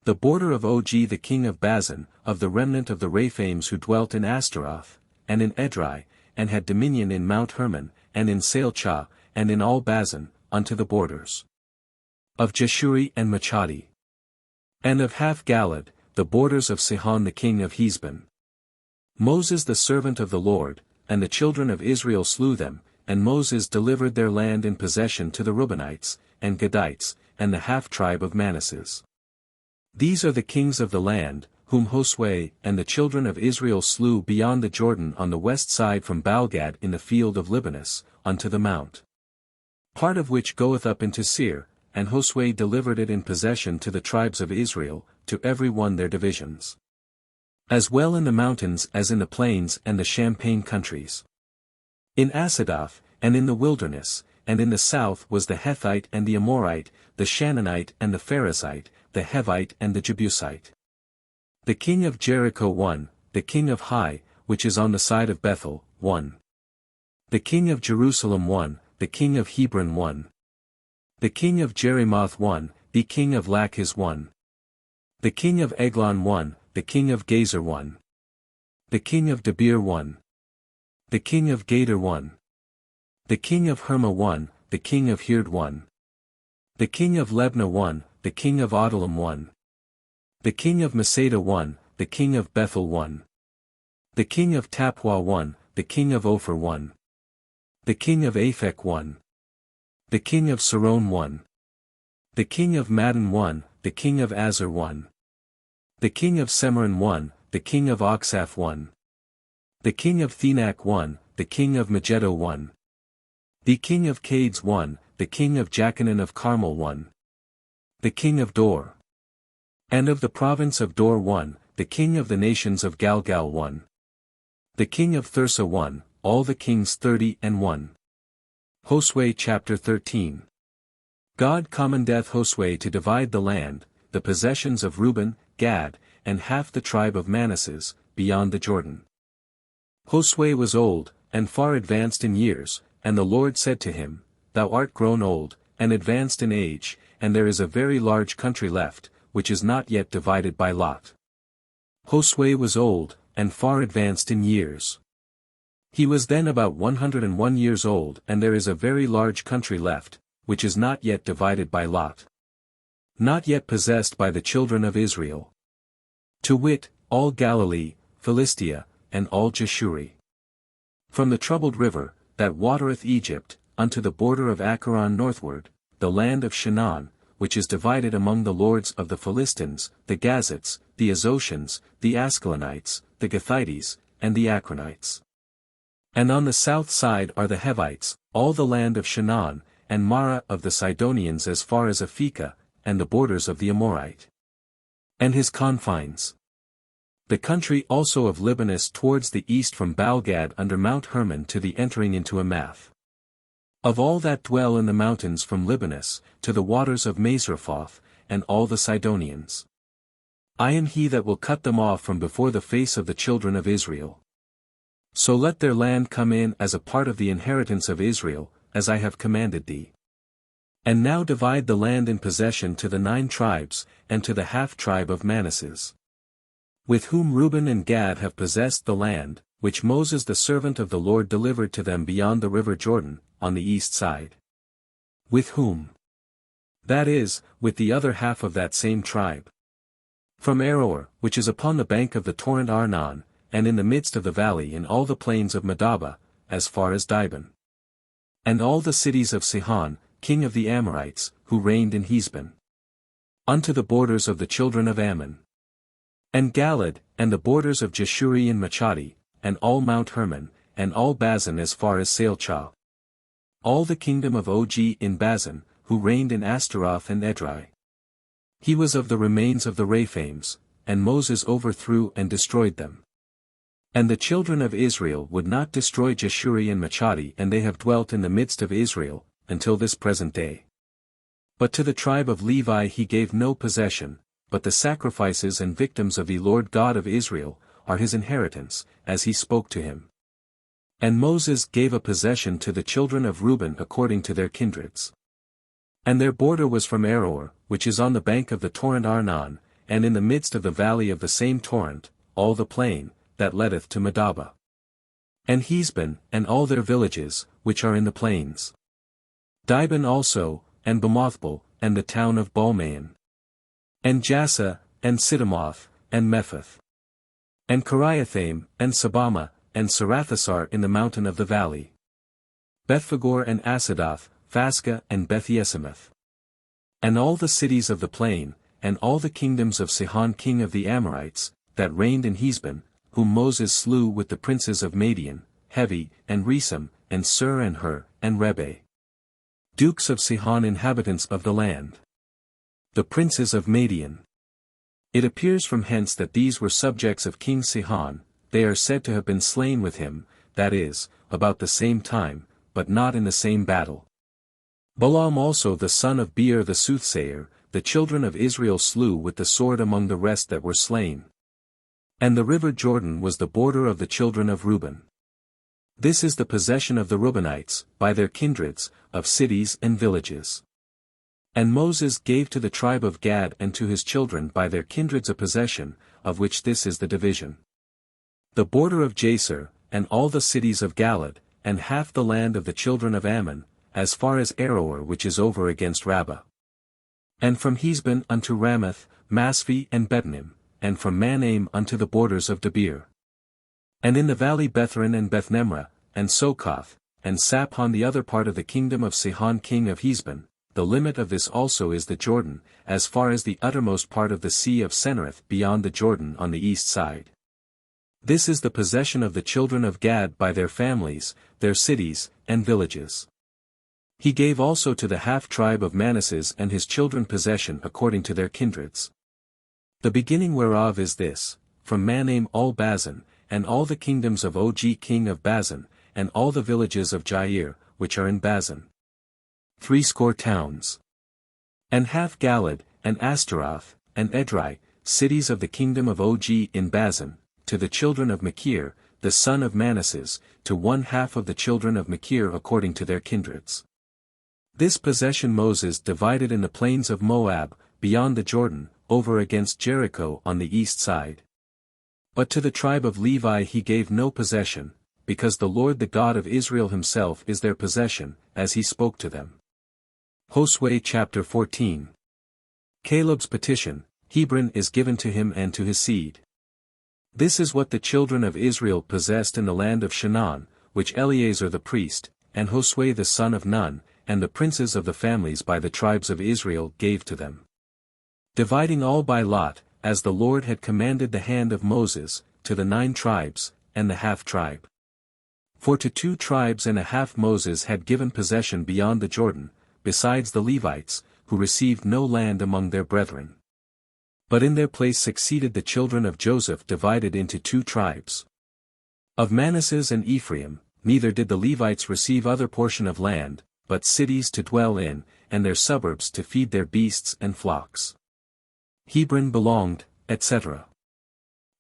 A: The border of Og the king of Bazan, of the remnant of the Raphaims who dwelt in Astaroth, and in Edrei, and had dominion in Mount Hermon, and in Salchah, and in all Bazan, unto the borders. Of Jeshuri and Machadi. And of half Galad, the borders of Sihon the king of Heshbon. Moses the servant of the Lord, and the children of Israel slew them, and Moses delivered their land in possession to the Reubenites, and Gadites, and the half-tribe of Manasseh. These are the kings of the land, whom Josue and the children of Israel slew beyond the Jordan on the west side from Baalgad in the field of Libanus, unto the mount. Part of which goeth up into Seir, and Josue delivered it in possession to the tribes of Israel, to every one their divisions. As well in the mountains as in the plains and the champaign countries. In Asadoth, and in the wilderness, and in the south was the Hethite and the Amorite, the Shannonite and the Pharisite, the Hevite and the Jebusite. The king of Jericho 1, the king of Hai, which is on the side of Bethel, 1. The king of Jerusalem 1, the king of Hebron 1. The king of Jerimoth 1, the king of Lachish 1. The king of Eglon 1, the king of Gezer 1. The king of Debir 1. The king of Gader 1. The king of Herma 1, the king of Hird 1. The king of Lebna 1, the king of Adullam 1. The king of Masada 1, the king of Bethel 1. The king of Tapua 1, the king of Ophir 1. The king of Aphek 1. The king of Saron 1. The king of Madon 1, the king of Azar 1. The king of Semarin 1, the king of Oxaph 1. The king of Thenak 1, the king of Megiddo 1. The king of Cades 1, the king of Jachinnan of Carmel 1. The king of Dor. And of the province of Dor 1, the king of the nations of Galgal 1. The king of Thirsa 1, all the kings 30 and 1. Josue chapter 13. God commandeth Josue to divide the land, the possessions of Reuben, Gad, and half the tribe of Manasseh, beyond the Jordan. Josue was old, and far advanced in years, and the Lord said to him, Thou art grown old, and advanced in age, and there is a very large country left, which is not yet divided by lot. Josue was old, and far advanced in years. He was then about 101 years old, and there is a very large country left, which is not yet divided by lot. Not yet possessed by the children of Israel. To wit, all Galilee, Philistia, and all Jeshuri. From the troubled river, that watereth Egypt, unto the border of Acharon northward, the land of Shinar, which is divided among the lords of the Philistines, the Gazites, the Azotians, the Ascalonites, the Gathites, and the Acronites. And on the south side are the Hevites, all the land of Shinar, and Mara of the Sidonians as far as Aphekah, and the borders of the Amorite. And his confines. The country also of Libanus towards the east from Baalgad under Mount Hermon to the entering into Amath. Of all that dwell in the mountains from Libanus, to the waters of Masrephoth, and all the Sidonians. I am he that will cut them off from before the face of the children of Israel. So let their land come in as a part of the inheritance of Israel, as I have commanded thee. And now divide the land in possession to the 9 tribes, and to the half-tribe of Manasseh. With whom Reuben and Gad have possessed the land, which Moses the servant of the Lord delivered to them beyond the river Jordan, on the east side. With whom? That is, with the other half of that same tribe. From Aroer, which is upon the bank of the torrent Arnon, and in the midst of the valley in all the plains of Medaba, as far as Dibon. And all the cities of Sihon, king of the Amorites, who reigned in Heshbon. Unto the borders of the children of Ammon. And Galad, and the borders of Jeshuri and Machati, and all Mount Hermon, and all Bazan as far as Salchah. All the kingdom of Og in Bazan, who reigned in Astaroth and Edrei. He was of the remains of the Rephaims, and Moses overthrew and destroyed them. And the children of Israel would not destroy Jeshuri and Machati, and they have dwelt in the midst of Israel, until this present day. But to the tribe of Levi he gave no possession, but the sacrifices and victims of the Lord God of Israel, are his inheritance, as he spoke to him. And Moses gave a possession to the children of Reuben according to their kindreds. And their border was from Aroer, which is on the bank of the torrent Arnon, and in the midst of the valley of the same torrent, all the plain, that leadeth to Medaba. And Heshbon, and all their villages, which are in the plains. Dibon also, and Bamothbal, and the town of Balmain. And Jassa, and Siddamoth, and Mephath. And Kiriathaim, and Sabama, and Sarathasar in the mountain of the valley. Bethphagor and Asadoth, Phasca and Beth-Yesimeth. And all the cities of the plain, and all the kingdoms of Sihon king of the Amorites, that reigned in Heshbon, whom Moses slew with the princes of Madian, Hevi, and Resem, and Sur and Hur, and Rebe. Dukes of Sihon, inhabitants of the land. The princes of Madian. It appears from hence that these were subjects of King Sihon. They are said to have been slain with him, that is, about the same time, but not in the same battle. Balaam also the son of Beer the soothsayer, the children of Israel slew with the sword among the rest that were slain. And the river Jordan was the border of the children of Reuben. This is the possession of the Reubenites, by their kindreds, of cities and villages. And Moses gave to the tribe of Gad and to his children by their kindreds a possession, of which this is the division. The border of Jaser, and all the cities of Galad, and half the land of the children of Ammon, as far as Aroer which is over against Rabbah. And from Heshbon unto Ramoth, Masphi and Betnim, and from Manaim unto the borders of Debir. And in the valley Bethran and Beth-Nemrah, and Sokoth, and Saphon the other part of the kingdom of Sihon king of Heshbon, the limit of this also is the Jordan, as far as the uttermost part of the sea of Senereth beyond the Jordan on the east side. This is the possession of the children of Gad by their families, their cities, and villages. He gave also to the half-tribe of Manasseh and his children possession according to their kindreds. The beginning whereof is this, from Manaim all Bazan, and all the kingdoms of Og king of Bazan, and all the villages of Jair, which are in Bazan. 80 towns. And half Galad, and Astaroth, and Edrei, cities of the kingdom of Og in Bazan, to the children of Machir, the son of Manasseh, to 1/2 of the children of Machir according to their kindreds. This possession Moses divided in the plains of Moab, beyond the Jordan, over against Jericho on the east side. But to the tribe of Levi he gave no possession, because the Lord the God of Israel himself is their possession, as he spoke to them. Josue chapter 14. Caleb's petition, Hebron is given to him and to his seed. This is what the children of Israel possessed in the land of Shinar, which Eleazar the priest, and Josue the son of Nun, and the princes of the families by the tribes of Israel gave to them. Dividing all by lot, as the Lord had commanded the hand of Moses, to the 9 tribes, and the half-tribe. For to 2 tribes and a half Moses had given possession beyond the Jordan, besides the Levites, who received no land among their brethren. But in their place succeeded the children of Joseph divided into 2 tribes. Of Manasseh and Ephraim, neither did the Levites receive other portion of land, but cities to dwell in, and their suburbs to feed their beasts and flocks. Hebron belonged, etc.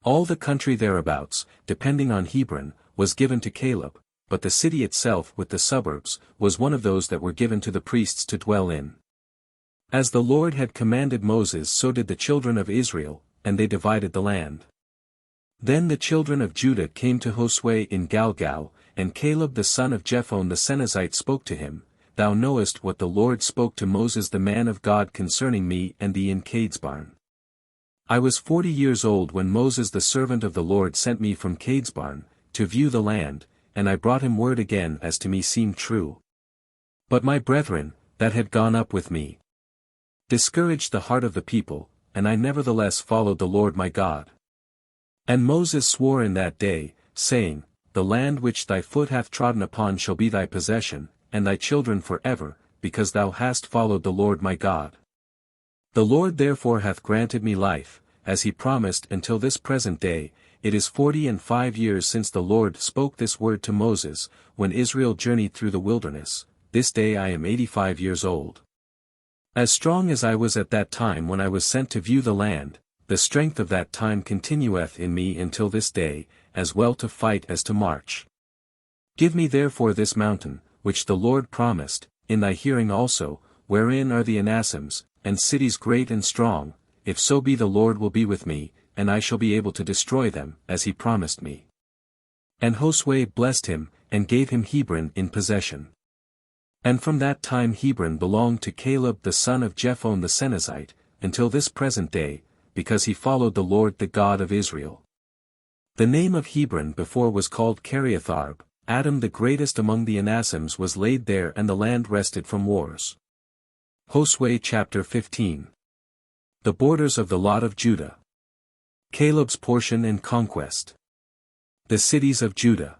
A: All the country thereabouts, depending on Hebron, was given to Caleb, but the city itself with the suburbs, was one of those that were given to the priests to dwell in. As the Lord had commanded Moses so did the children of Israel, and they divided the land. Then the children of Judah came to Josue in Galgal, and Caleb the son of Jephone the Kenizzite spoke to him, Thou knowest what the Lord spoke to Moses the man of God concerning me and thee in Cadesbarn. I was 40 years old when Moses the servant of the Lord sent me from Cadesbarn, to view the land, and I brought him word again as to me seemed true. But my brethren, that had gone up with me, discouraged the heart of the people, and I nevertheless followed the Lord my God. And Moses swore in that day, saying, The land which thy foot hath trodden upon shall be thy possession, and thy children for ever, because thou hast followed the Lord my God. The Lord therefore hath granted me life, as he promised until this present day. It is 45 years since the Lord spoke this word to Moses, when Israel journeyed through the wilderness. This day I am 85 years old. As strong as I was at that time when I was sent to view the land, the strength of that time continueth in me until this day, as well to fight as to march. Give me therefore this mountain, which the Lord promised, in thy hearing also, wherein are the Anassims, and cities great and strong, if so be the Lord will be with me, and I shall be able to destroy them, as he promised me. And Josue blessed him, and gave him Hebron in possession. And from that time Hebron belonged to Caleb the son of Jephunneh the Kenizzite, until this present day, because he followed the Lord the God of Israel. The name of Hebron before was called Kiriatharb. Adam the greatest among the Anassims was laid there, and the land rested from wars. Josue chapter 15. The borders of the lot of Judah. Caleb's portion and conquest. The cities of Judah.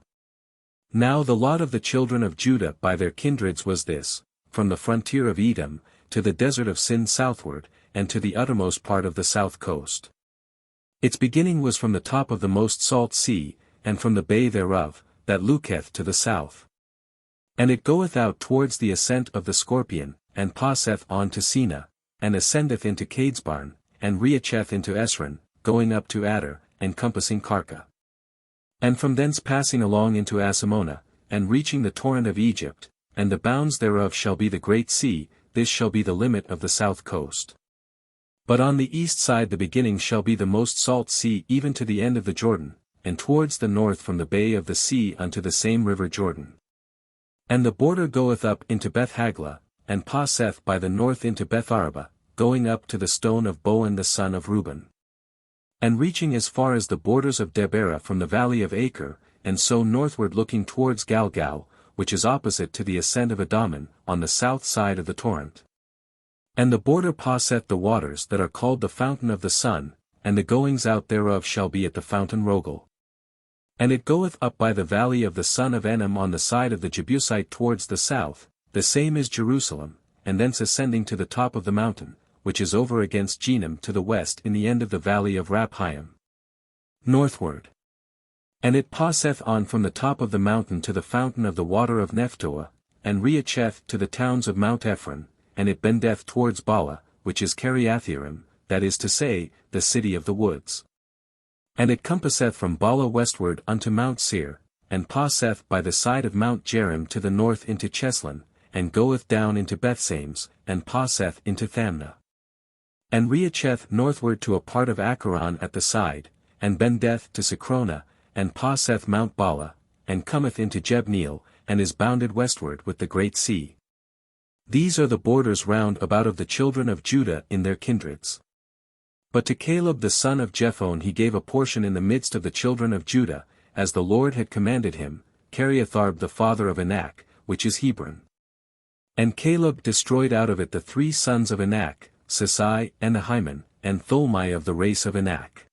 A: Now the lot of the children of Judah by their kindreds was this, from the frontier of Edom, to the desert of Sin southward, and to the uttermost part of the south coast. Its beginning was from the top of the most salt sea, and from the bay thereof, that looketh to the south. And it goeth out towards the ascent of the Scorpion, and passeth on to Sina, and ascendeth into Cadesbarn, and reacheth into Esron, going up to Adar, and compassing Karka. And from thence passing along into Asimona, and reaching the torrent of Egypt, and the bounds thereof shall be the great sea. This shall be the limit of the south coast. But on the east side the beginning shall be the most salt sea even to the end of the Jordan, and towards the north from the bay of the sea unto the same river Jordan. And the border goeth up into Beth-Hagla, and passeth by the north into Beth-Araba, going up to the stone of Boan the son of Reuben. And reaching as far as the borders of Debarah from the valley of Acre, and so northward looking towards Galgal, which is opposite to the ascent of Adaman, on the south side of the torrent. And the border passeth the waters that are called the fountain of the sun, and the goings out thereof shall be at the fountain Rogel. And it goeth up by the valley of the son of Enom on the side of the Jebusite towards the south, the same is Jerusalem, and thence ascending to the top of the mountain, which is over against Jenim to the west in the end of the valley of Raphaim. Northward. And it passeth on from the top of the mountain to the fountain of the water of Nephtoah, and reacheth to the towns of Mount Ephron, and it bendeth towards Bala, which is Kiriathaim, that is to say, the city of the woods. And it compasseth from Bala westward unto Mount Seir, and passeth by the side of Mount Jerim to the north into Cheslon, and goeth down into Bethsames, and passeth into Thamnah. And reacheth northward to a part of Acharon at the side, and bendeth to Sicrona, and passeth Mount Bala, and cometh into Jebneel, and is bounded westward with the great sea. These are the borders round about of the children of Judah in their kindreds. But to Caleb the son of Jephunneh he gave a portion in the midst of the children of Judah, as the Lord had commanded him, Kiriatharb the father of Anak, which is Hebron. And Caleb destroyed out of it the 3 sons of Anak, Sisai, and Ahiman, and Tholmai of the race of Anak.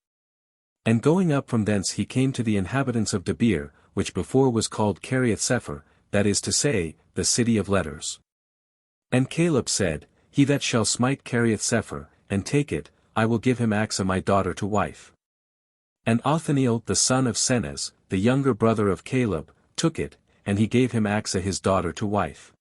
A: And going up from thence he came to the inhabitants of Debir, which before was called Kiriath-Sepher, that is to say, the city of letters. And Caleb said, He that shall smite Kiriath-Sepher, and take it, I will give him Achsah my daughter to wife. And Othniel the son of Senez, the younger brother of Caleb, took it, and he gave him Achsah his daughter to wife.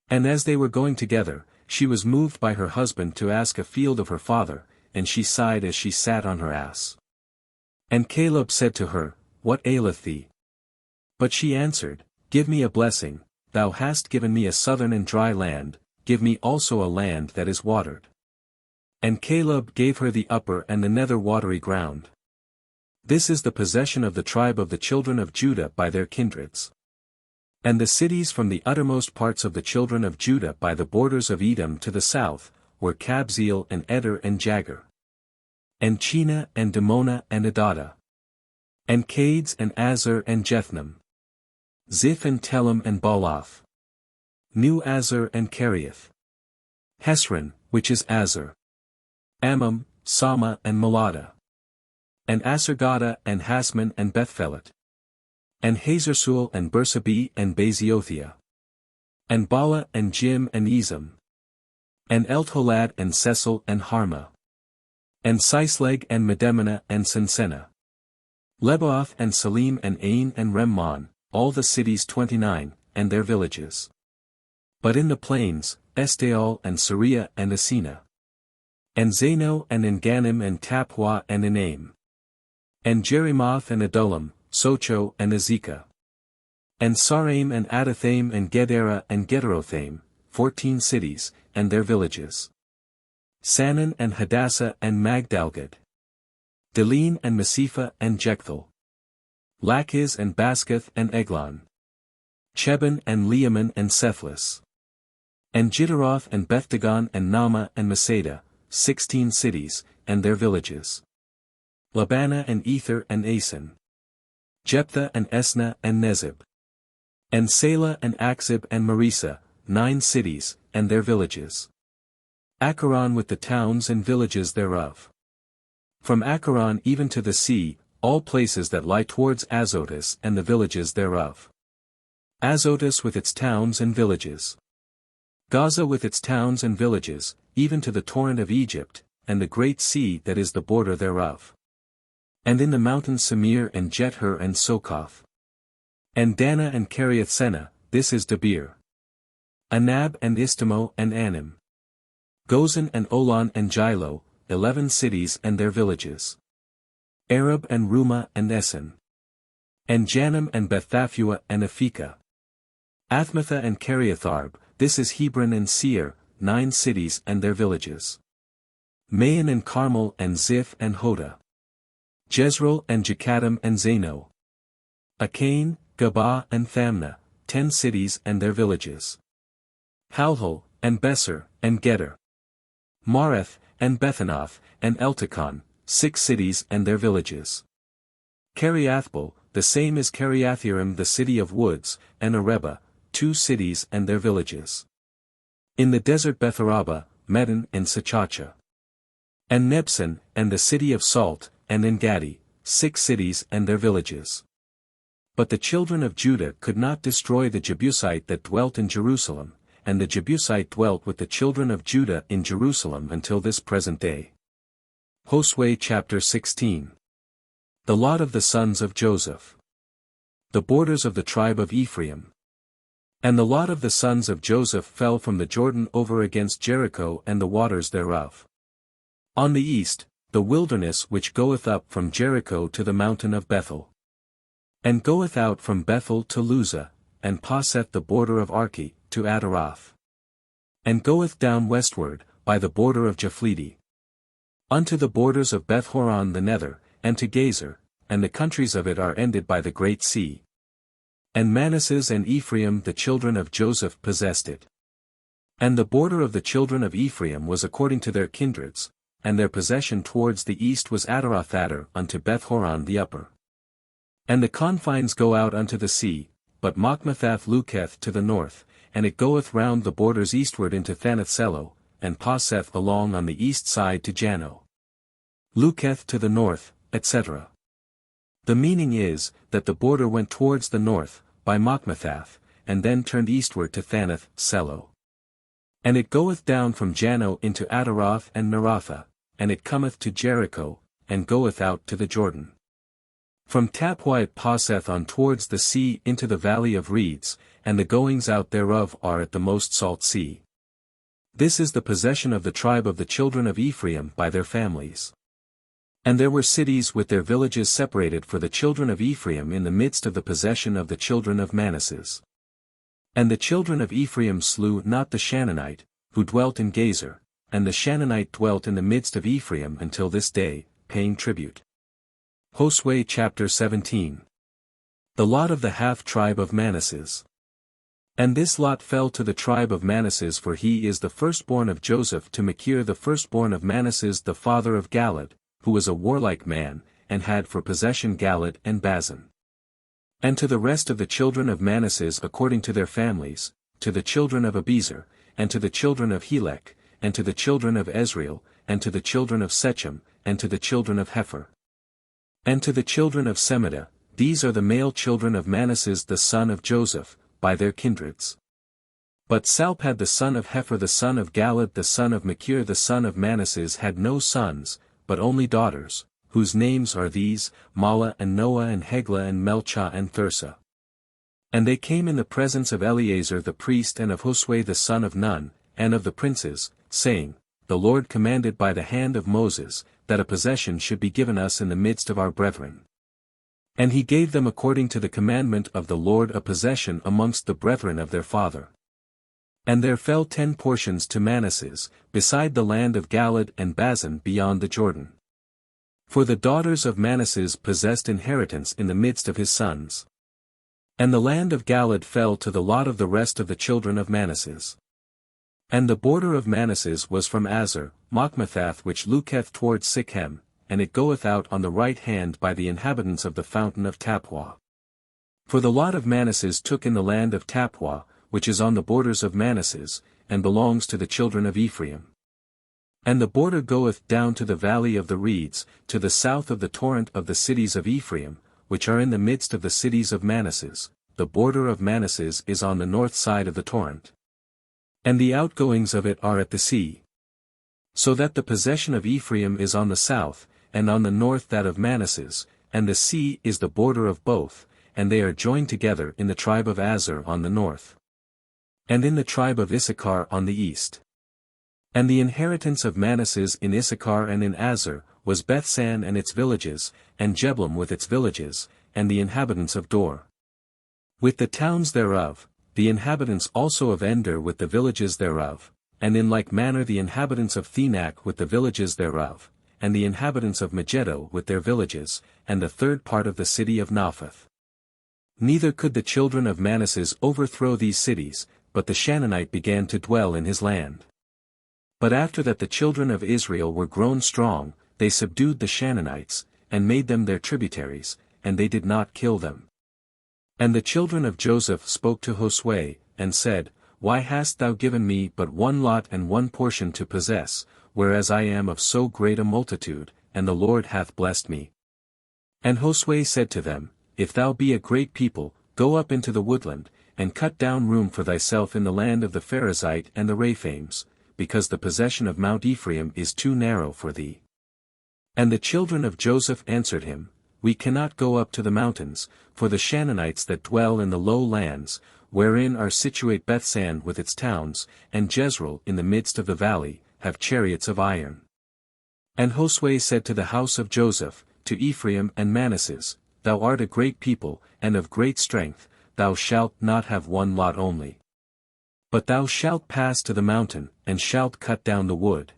A: And as they were going together, she was moved by her husband to ask a field of her father, and she sighed as she sat on her ass. And Caleb said to her, What aileth thee? But she answered, Give me a blessing, thou hast given me a southern and dry land, give me also a land that is watered. And Caleb gave her the upper and the nether watery ground. This is the possession of the tribe of the children of Judah by their kindreds. And the cities from the uttermost parts of the children of Judah by the borders of Edom to the south, were Kabzeel and Eder and Jagur. and Chena and Dimona and Adada, and Cades and Azar and Jethnam, Ziph and Telem and Baalath, New Azar and Kerioth, Hesron, which is Azar, Ammam, Sama and Malada, and Asargada and Hasmon and Bethphelet, and Hazarsul and Bersabe and Baziothia, and Bala and Jim and Ezam, and Eltolad and Cecil and Harma, and Sisleg and Medemena and Sensena, Leboath and Salim and Ain and Remmon, all the cities 29, and their villages. But in the plains, Estaol and Saria and Asina, and Zano and Enganim and Tapua and Enaim, and Jerimoth and Adullam, Socho and Azekah, and Saraim and Adathaim and Gedera and Gederothaim, 14 cities, and their villages. Sanan and Hadassah and Magdalgad, Deline and Masipha and Jekthal, Lachish and Baskath and Eglon, Cheban and Leaman and Sethlis, and Jidderoth and Bethdagon and Nama and Masada, 16 cities, and their villages. Labana and Ether and Asan, Jephthah and Esna and Nezib, and Selah and Akzib and Marisa, 9 cities, and their villages. Acharon with the towns and villages thereof. From Acharon even to the sea, all places that lie towards Azotus and the villages thereof. Azotus with its towns and villages. Gaza with its towns and villages, even to the torrent of Egypt, and the great sea that is the border thereof. And in the mountains Samir and Jether and Sokoth. And Dana and Kerioth Sena, this is Debir. Anab and Istamo and Anim. Gozan and Olon and Gilo, 11 cities and their villages. Arab and Ruma and Essen. And Janam and Bethaphua and Aphekah. Athmatha and Kiriatharb, this is Hebron and Seir, 9 cities and their villages. Maon and Carmel and Ziph and Hoda. Jezreel and Jekadim and Zano. Acane, Gabah and Thamna, 10 cities and their villages. Halhul, and Besser, and Geder. Mareth, and Bethanath, and Eltekon, 6 cities and their villages. Kiriathbal, the same as Kiriathaim the city of woods, and Areba, 2 cities and their villages. In the desert Betharaba, Medan and Sachacha. And Nebsan, and the city of Salt, and Engadi, 6 cities and their villages. But the children of Judah could not destroy the Jebusite that dwelt in Jerusalem, and the Jebusite dwelt with the children of Judah in Jerusalem until this present day. Josue chapter 16. The lot of the sons of Joseph. The borders of the tribe of Ephraim. And the lot of the sons of Joseph fell from the Jordan over against Jericho and the waters thereof. On the east, the wilderness which goeth up from Jericho to the mountain of Bethel. And goeth out from Bethel to Luzah, and passeth the border of Archi, to Adaroth. And goeth down westward, by the border of Japhleti. Unto the borders of Beth-horon the nether, and to Gazer, and the countries of it are ended by the great sea. And Manasseh and Ephraim the children of Joseph possessed it. And the border of the children of Ephraim was according to their kindreds, and their possession towards the east was Adarothaddar unto Beth-horon the upper. And the confines go out unto the sea, but Machmethath looketh to the north, and it goeth round the borders eastward into Thanath-selo, and passeth along on the east side to Jano. Looketh to the north, etc. The meaning is, that the border went towards the north, by Machmethath, and then turned eastward to Thanath-selo. And it goeth down from Jano into Adaroth and Naratha, and it cometh to Jericho, and goeth out to the Jordan. From Tapua it passeth on towards the sea into the valley of reeds, and the goings out thereof are at the most salt sea. This is the possession of the tribe of the children of Ephraim by their families. And there were cities with their villages separated for the children of Ephraim in the midst of the possession of the children of Manasseh. And the children of Ephraim slew not the Shannonite, who dwelt in Gazer, and the Shannonite dwelt in the midst of Ephraim until this day, paying tribute. Josue chapter 17. The lot of the half-tribe of Manasseh. And this lot fell to the tribe of Manasseh, for he is the firstborn of Joseph to Machir the firstborn of Manasseh the father of Galad, who was a warlike man, and had for possession Galaad and Bazan. And to the rest of the children of Manasseh according to their families, to the children of Abiezer, and to the children of Helek, and to the children of Ezrael, and to the children of Sechem, and to the children of Hepher. And to the children of Semida, these are the male children of Manasseh the son of Joseph, by their kindreds. But Salpad the son of Hepher the son of Galaad the son of Machir the son of Manasseh had no sons, but only daughters, whose names are these, Mahlah and Noah and Heglah and Melchah and Thirsa. And they came in the presence of Eleazar the priest and of Josue the son of Nun, and of the princes, saying, The Lord commanded by the hand of Moses, that a possession should be given us in the midst of our brethren. And he gave them according to the commandment of the Lord a possession amongst the brethren of their father. And there fell 10 portions to Manasseh, beside the land of Galaad and Bazan beyond the Jordan. For the daughters of Manasseh possessed inheritance in the midst of his sons. And the land of Galaad fell to the lot of the rest of the children of Manasseh. And the border of Manasseh was from Azar, Machmethath which looketh towards Sichem, and it goeth out on the right hand by the inhabitants of the fountain of Tappuah. For the lot of Manasseh took in the land of Tappuah, which is on the borders of Manasseh, and belongs to the children of Ephraim. And the border goeth down to the valley of the reeds, to the south of the torrent of the cities of Ephraim, which are in the midst of the cities of Manasseh. The border of Manasseh is on the north side of the torrent. And the outgoings of it are at the sea. So that the possession of Ephraim is on the south, and on the north that of Manasseh, and the sea is the border of both, and they are joined together in the tribe of Azar on the north. And in the tribe of Issachar on the east. And the inheritance of Manasseh in Issachar and in Azar, was Bethsan and its villages, and Jeblam with its villages, and the inhabitants of Dor. With the towns thereof, the inhabitants also of Ender with the villages thereof, and in like manner the inhabitants of Thenak with the villages thereof, and the inhabitants of Megiddo with their villages, and the third part of the city of Naphath. Neither could the children of Manasseh overthrow these cities, but the Shannonite began to dwell in his land. But after that the children of Israel were grown strong, they subdued the Shannonites, and made them their tributaries, and they did not kill them. And the children of Joseph spoke to Josue, and said, Why hast thou given me but one lot and one portion to possess, whereas I am of so great a multitude, and the Lord hath blessed me? And Josue said to them, If thou be a great people, go up into the woodland, and cut down room for thyself in the land of the Pharisite and the Raphaims, because the possession of Mount Ephraim is too narrow for thee. And the children of Joseph answered him, We cannot go up to the mountains, for the Shannonites that dwell in the low lands, wherein are situate Bethsan with its towns, and Jezreel in the midst of the valley, have chariots of iron. And Josue said to the house of Joseph, to Ephraim and Manasseh, Thou art a great people, and of great strength, thou shalt not have one lot only. But thou shalt pass to the mountain, and shalt cut down the wood.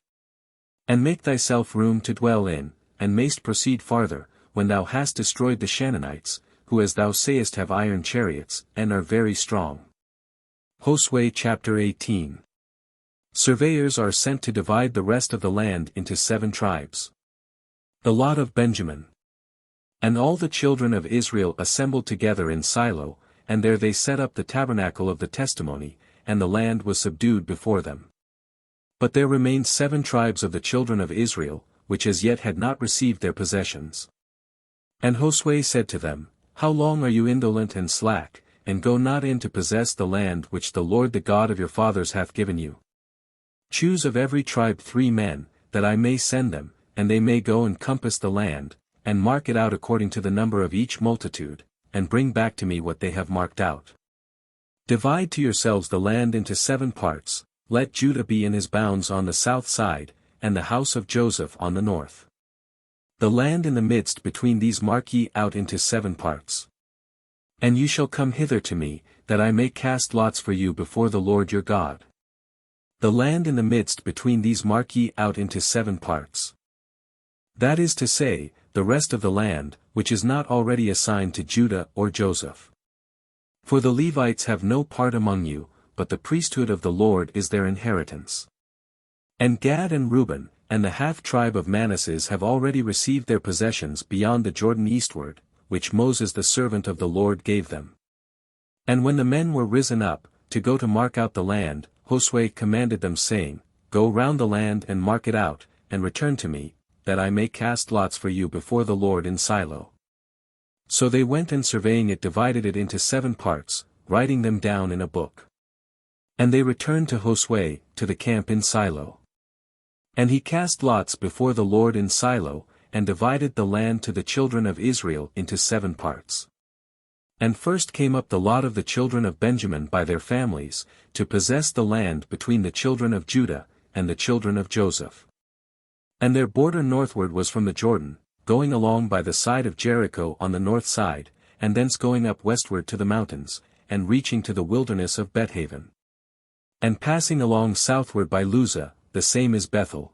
A: And make thyself room to dwell in, and mayst proceed farther, when thou hast destroyed the Shannonites, who as thou sayest have iron chariots, and are very strong. Josue chapter 18. Surveyors are sent to divide the rest of the land into 7 tribes. The lot of Benjamin. And all the children of Israel assembled together in Silo, and there they set up the tabernacle of the testimony, and the land was subdued before them. But there remained 7 tribes of the children of Israel, which as yet had not received their possessions. And Josue said to them, How long are you indolent and slack, and go not in to possess the land which the Lord the God of your fathers hath given you? Choose of every tribe 3 men, that I may send them, and they may go and compass the land, and mark it out according to the number of each multitude, and bring back to me what they have marked out. Divide to yourselves the land into 7 parts, let Judah be in his bounds on the south side, and the house of Joseph on the north. The land in the midst between these mark ye out into 7 parts. And you shall come hither to me, that I may cast lots for you before the Lord your God. The land in the midst between these mark ye out into 7 parts. That is to say, the rest of the land, which is not already assigned to Judah or Joseph. For the Levites have no part among you, but the priesthood of the Lord is their inheritance. And Gad and Reuben, and the half-tribe of Manasseh have already received their possessions beyond the Jordan eastward, which Moses the servant of the Lord gave them. And when the men were risen up, to go to mark out the land, Josue commanded them saying, Go round the land and mark it out, and return to me, that I may cast lots for you before the Lord in Silo. So they went and surveying it divided it into 7 parts, writing them down in a book. And they returned to Josue, to the camp in Silo. And he cast lots before the Lord in Silo, and divided the land to the children of Israel into 7 parts. And first came up the lot of the children of Benjamin by their families, to possess the land between the children of Judah, and the children of Joseph. And their border northward was from the Jordan, going along by the side of Jericho on the north side, and thence going up westward to the mountains, and reaching to the wilderness of Bethaven. And passing along southward by Luzah, the same is Bethel.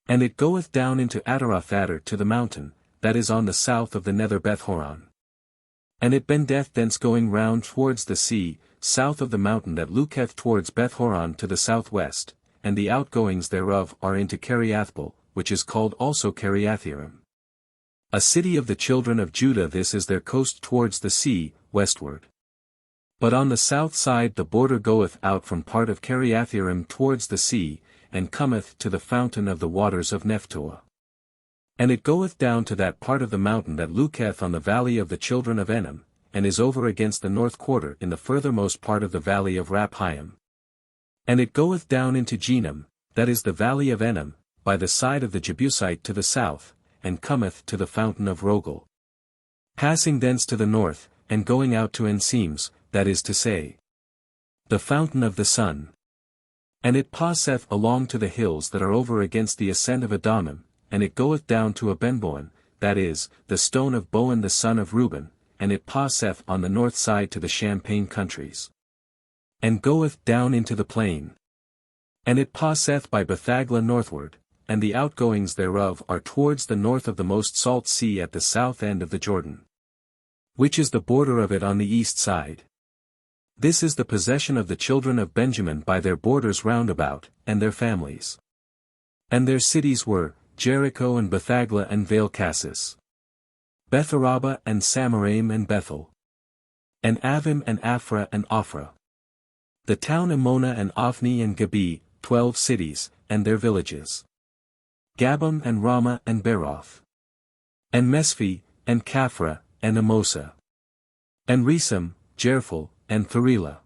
A: And it goeth down into Ataroth-Adar to the mountain, that is on the south of the nether Beth-horon. And it bendeth thence going round towards the sea, south of the mountain that looketh towards Beth-horon to the southwest, and the outgoings thereof are into Kiriathbaal, which is called also Kiriath-Jearim. A city of the children of Judah, this is their coast towards the sea, westward. But on the south side the border goeth out from part of Kiriath-Jearim towards the sea, and cometh to the fountain of the waters of Nephtoah. And it goeth down to that part of the mountain that looketh on the valley of the children of Enom, and is over against the north quarter in the furthermost part of the valley of Raphaim. And it goeth down into Jenim, that is the valley of Enom, by the side of the Jebusite to the south, and cometh to the fountain of Rogel. Passing thence to the north, and going out to Enseams, that is to say, the fountain of the sun. And it passeth along to the hills that are over against the ascent of Adamim, and it goeth down to Abenboan, that is, the stone of Boan the son of Reuben, and it passeth on the north side to the Champaign countries. And goeth down into the plain. And it passeth by Bethagla northward, and the outgoings thereof are towards the north of the most salt sea at the south end of the Jordan, which is the border of it on the east side. This is the possession of the children of Benjamin by their borders round about, and their families. And their cities were, Jericho and Bethagla and Vale-Cassis, Betharaba and Samaraim and Bethel, and Avim and Aphrah and Ophrah, the town Emona and Ophni and Gabi, 12 cities, and their villages, Gabam and Ramah and Beroth, and Mesphi, and Kaphrah, and Amosa, and Resem, Jerphel, and Tharila,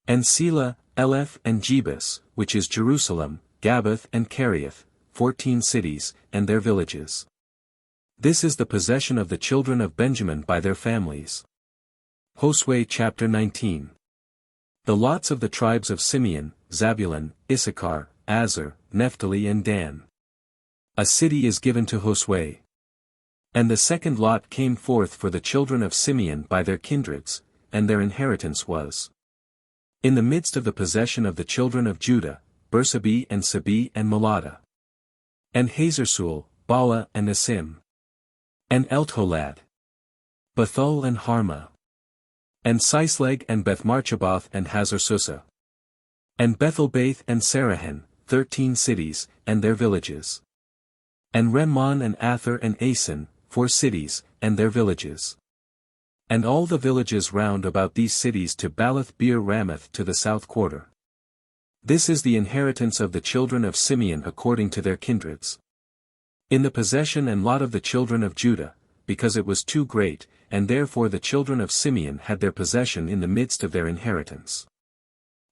A: and Selah, Eleph and Jebus, which is Jerusalem, Gabbath and Keriath, 14 cities, and their villages. This is the possession of the children of Benjamin by their families. Josue chapter 19. The lots of the tribes of Simeon, Zabulon, Issachar, Aser, Naphtali and Dan. A city is given to Josue. And the second lot came forth for the children of Simeon by their kindreds, and their inheritance was in the midst of the possession of the children of Judah, Bersabee and Sabi and Molada, and Hazarsul, Bala and Asim, and Eltolad, Bethul and Harma, and Sisleg and Bethmarchaboth and Hazar-Susa, and Bethelbath and Sarahen, 13 cities, and their villages, and Remmon and Ather and Asen, 4 cities, and their villages, and all the villages round about these cities to Baalath-beer-Ramoth to the south quarter. This is the inheritance of the children of Simeon according to their kindreds. In the possession and lot of the children of Judah, because it was too great, and therefore the children of Simeon had their possession in the midst of their inheritance.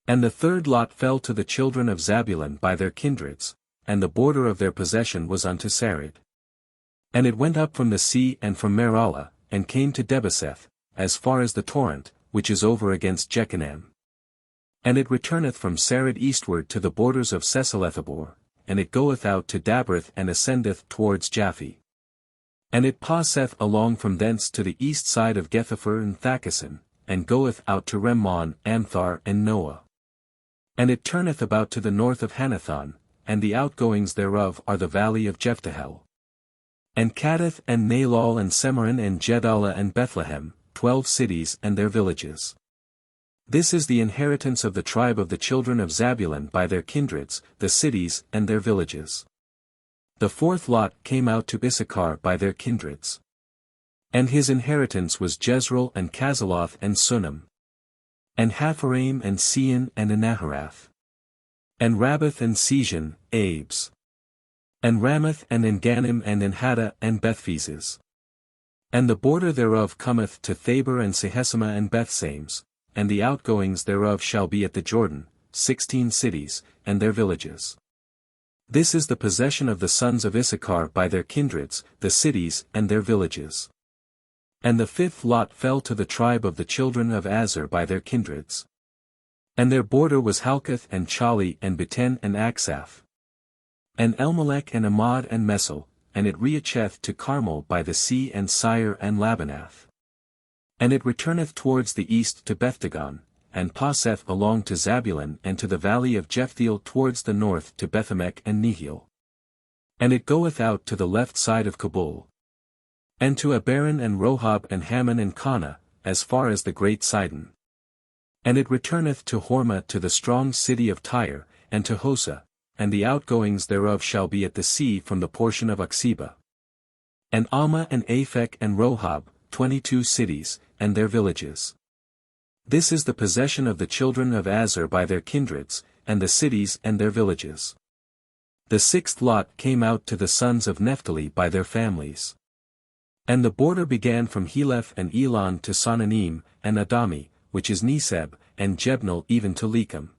A: And the third lot fell to the children of Zabulon by their kindreds, and the border of their possession was unto Sarid. And it went up from the sea and from Meralah, and came to Debeseth, as far as the torrent, which is over against Jechanam. And it returneth from Sarid eastward to the borders of Sesalethabor, and it goeth out to Dabrith and ascendeth towards Japhi. And it passeth along from thence to the east side of Gethapher and Thakasson, and goeth out to Remmon, Amthar and Noah. And it turneth about to the north of Hanathon, and the outgoings thereof are the valley of Jephtahel. And Cadath and Nalal and Semarin and Jedalah and Bethlehem, 12 cities and their villages. This is the inheritance of the tribe of the children of Zabulon by their kindreds, the cities and their villages. The fourth lot came out to Issachar by their kindreds. And his inheritance was Jezreel and Cazeloth and Sunem. And Hapharaim and Sean and Anaharath. And Rabbath and Sejan, Abes. And Ramoth and Engannim and Enhada and Bethpheses. And the border thereof cometh to Thabor and Sehesima and Bethsames, and the outgoings thereof shall be at the Jordan, 16 cities, and their villages. This is the possession of the sons of Issachar by their kindreds, the cities and their villages. And the fifth lot fell to the tribe of the children of Aser by their kindreds. And their border was Halkath and Chali and Beten and Aksaph. And Elmelech and Amad and Mesel, and it reacheth to Carmel by the sea and Sire and Labanath. And it returneth towards the east to Bethdagon, and passeth along to Zabulon and to the valley of Jephtheel towards the north to Bethemech and Nehil. And it goeth out to the left side of Kabul. And to Abaron and Rohab and Hammon and Kana, as far as the great Sidon. And it returneth to Hormah to the strong city of Tyre, and to Hosa, and the outgoings thereof shall be at the sea from the portion of Akseba. And Alma and Aphek and Rohab, 22 cities, and their villages. This is the possession of the children of Aser by their kindreds, and the cities and their villages. The sixth lot came out to the sons of Naphtali by their families. And the border began from Heleph and Elon to Sonanim, and Adami, which is Neseb, and Jebnel even to Lechem.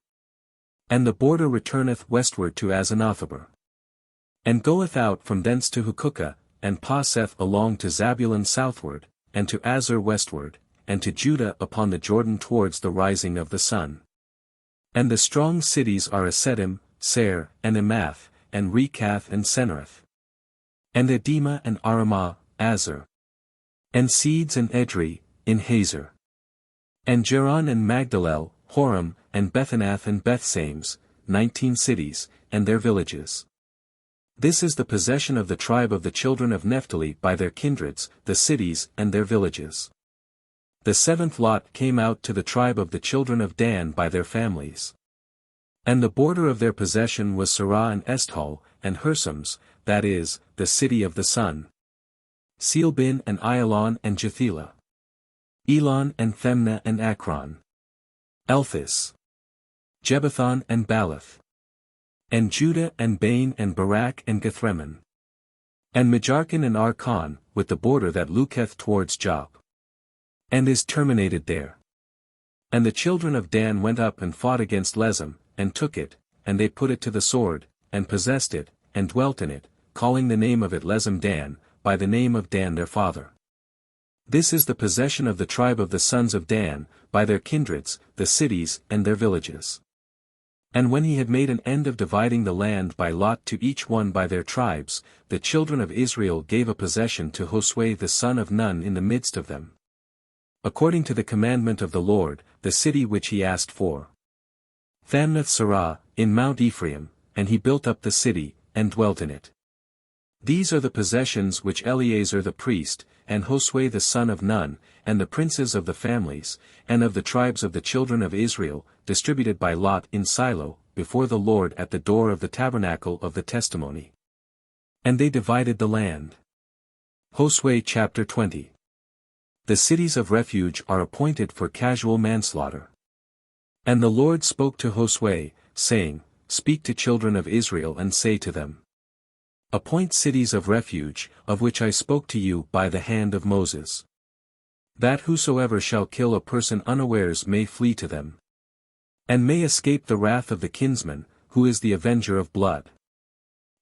A: And the border returneth westward to Azanothabur. And goeth out from thence to Hukukah, and passeth along to Zabulon southward, and to Aser westward, and to Judah upon the Jordan towards the rising of the sun. And the strong cities are Asedim, Ser, and Emath, and Rekath and Senerath. And Edema and Aramah, Azer. And Seeds and Edrei, in Hazer. And Geron and Magdalel, Horam, and Bethanath and Bethsames, 19 cities, and their villages. This is the possession of the tribe of the children of Naphtali by their kindreds, the cities and their villages. The seventh lot came out to the tribe of the children of Dan by their families. And the border of their possession was Sarah and Esthol, and Hersoms, that is, the city of the sun. Sealbin and Ialon and Jethela. Elon and Themna and Akron. Elphis. Jebathon and Balath. And Judah and Bain and Barak and Gethreman. And Majarkan and Archon, with the border that looketh towards Job. And is terminated there. And the children of Dan went up and fought against Lesem, and took it, and they put it to the sword, and possessed it, and dwelt in it, calling the name of it Lesem Dan, by the name of Dan their father. This is the possession of the tribe of the sons of Dan, by their kindreds, the cities and their villages. And when he had made an end of dividing the land by lot to each one by their tribes, the children of Israel gave a possession to Josue the son of Nun in the midst of them. According to the commandment of the Lord, the city which he asked for. Thamnath-Serah, in Mount Ephraim, and he built up the city, and dwelt in it. These are the possessions which Eleazar the priest, and Josue the son of Nun, and the princes of the families, and of the tribes of the children of Israel, distributed by lot in Silo, before the Lord at the door of the tabernacle of the testimony. And they divided the land. Josue chapter 20. The cities of refuge are appointed for casual manslaughter. And the Lord spoke to Josue, saying, Speak to children of Israel and say to them, Appoint cities of refuge, of which I spoke to you by the hand of Moses. That whosoever shall kill a person unawares may flee to them. And may escape the wrath of the kinsman, who is the avenger of blood.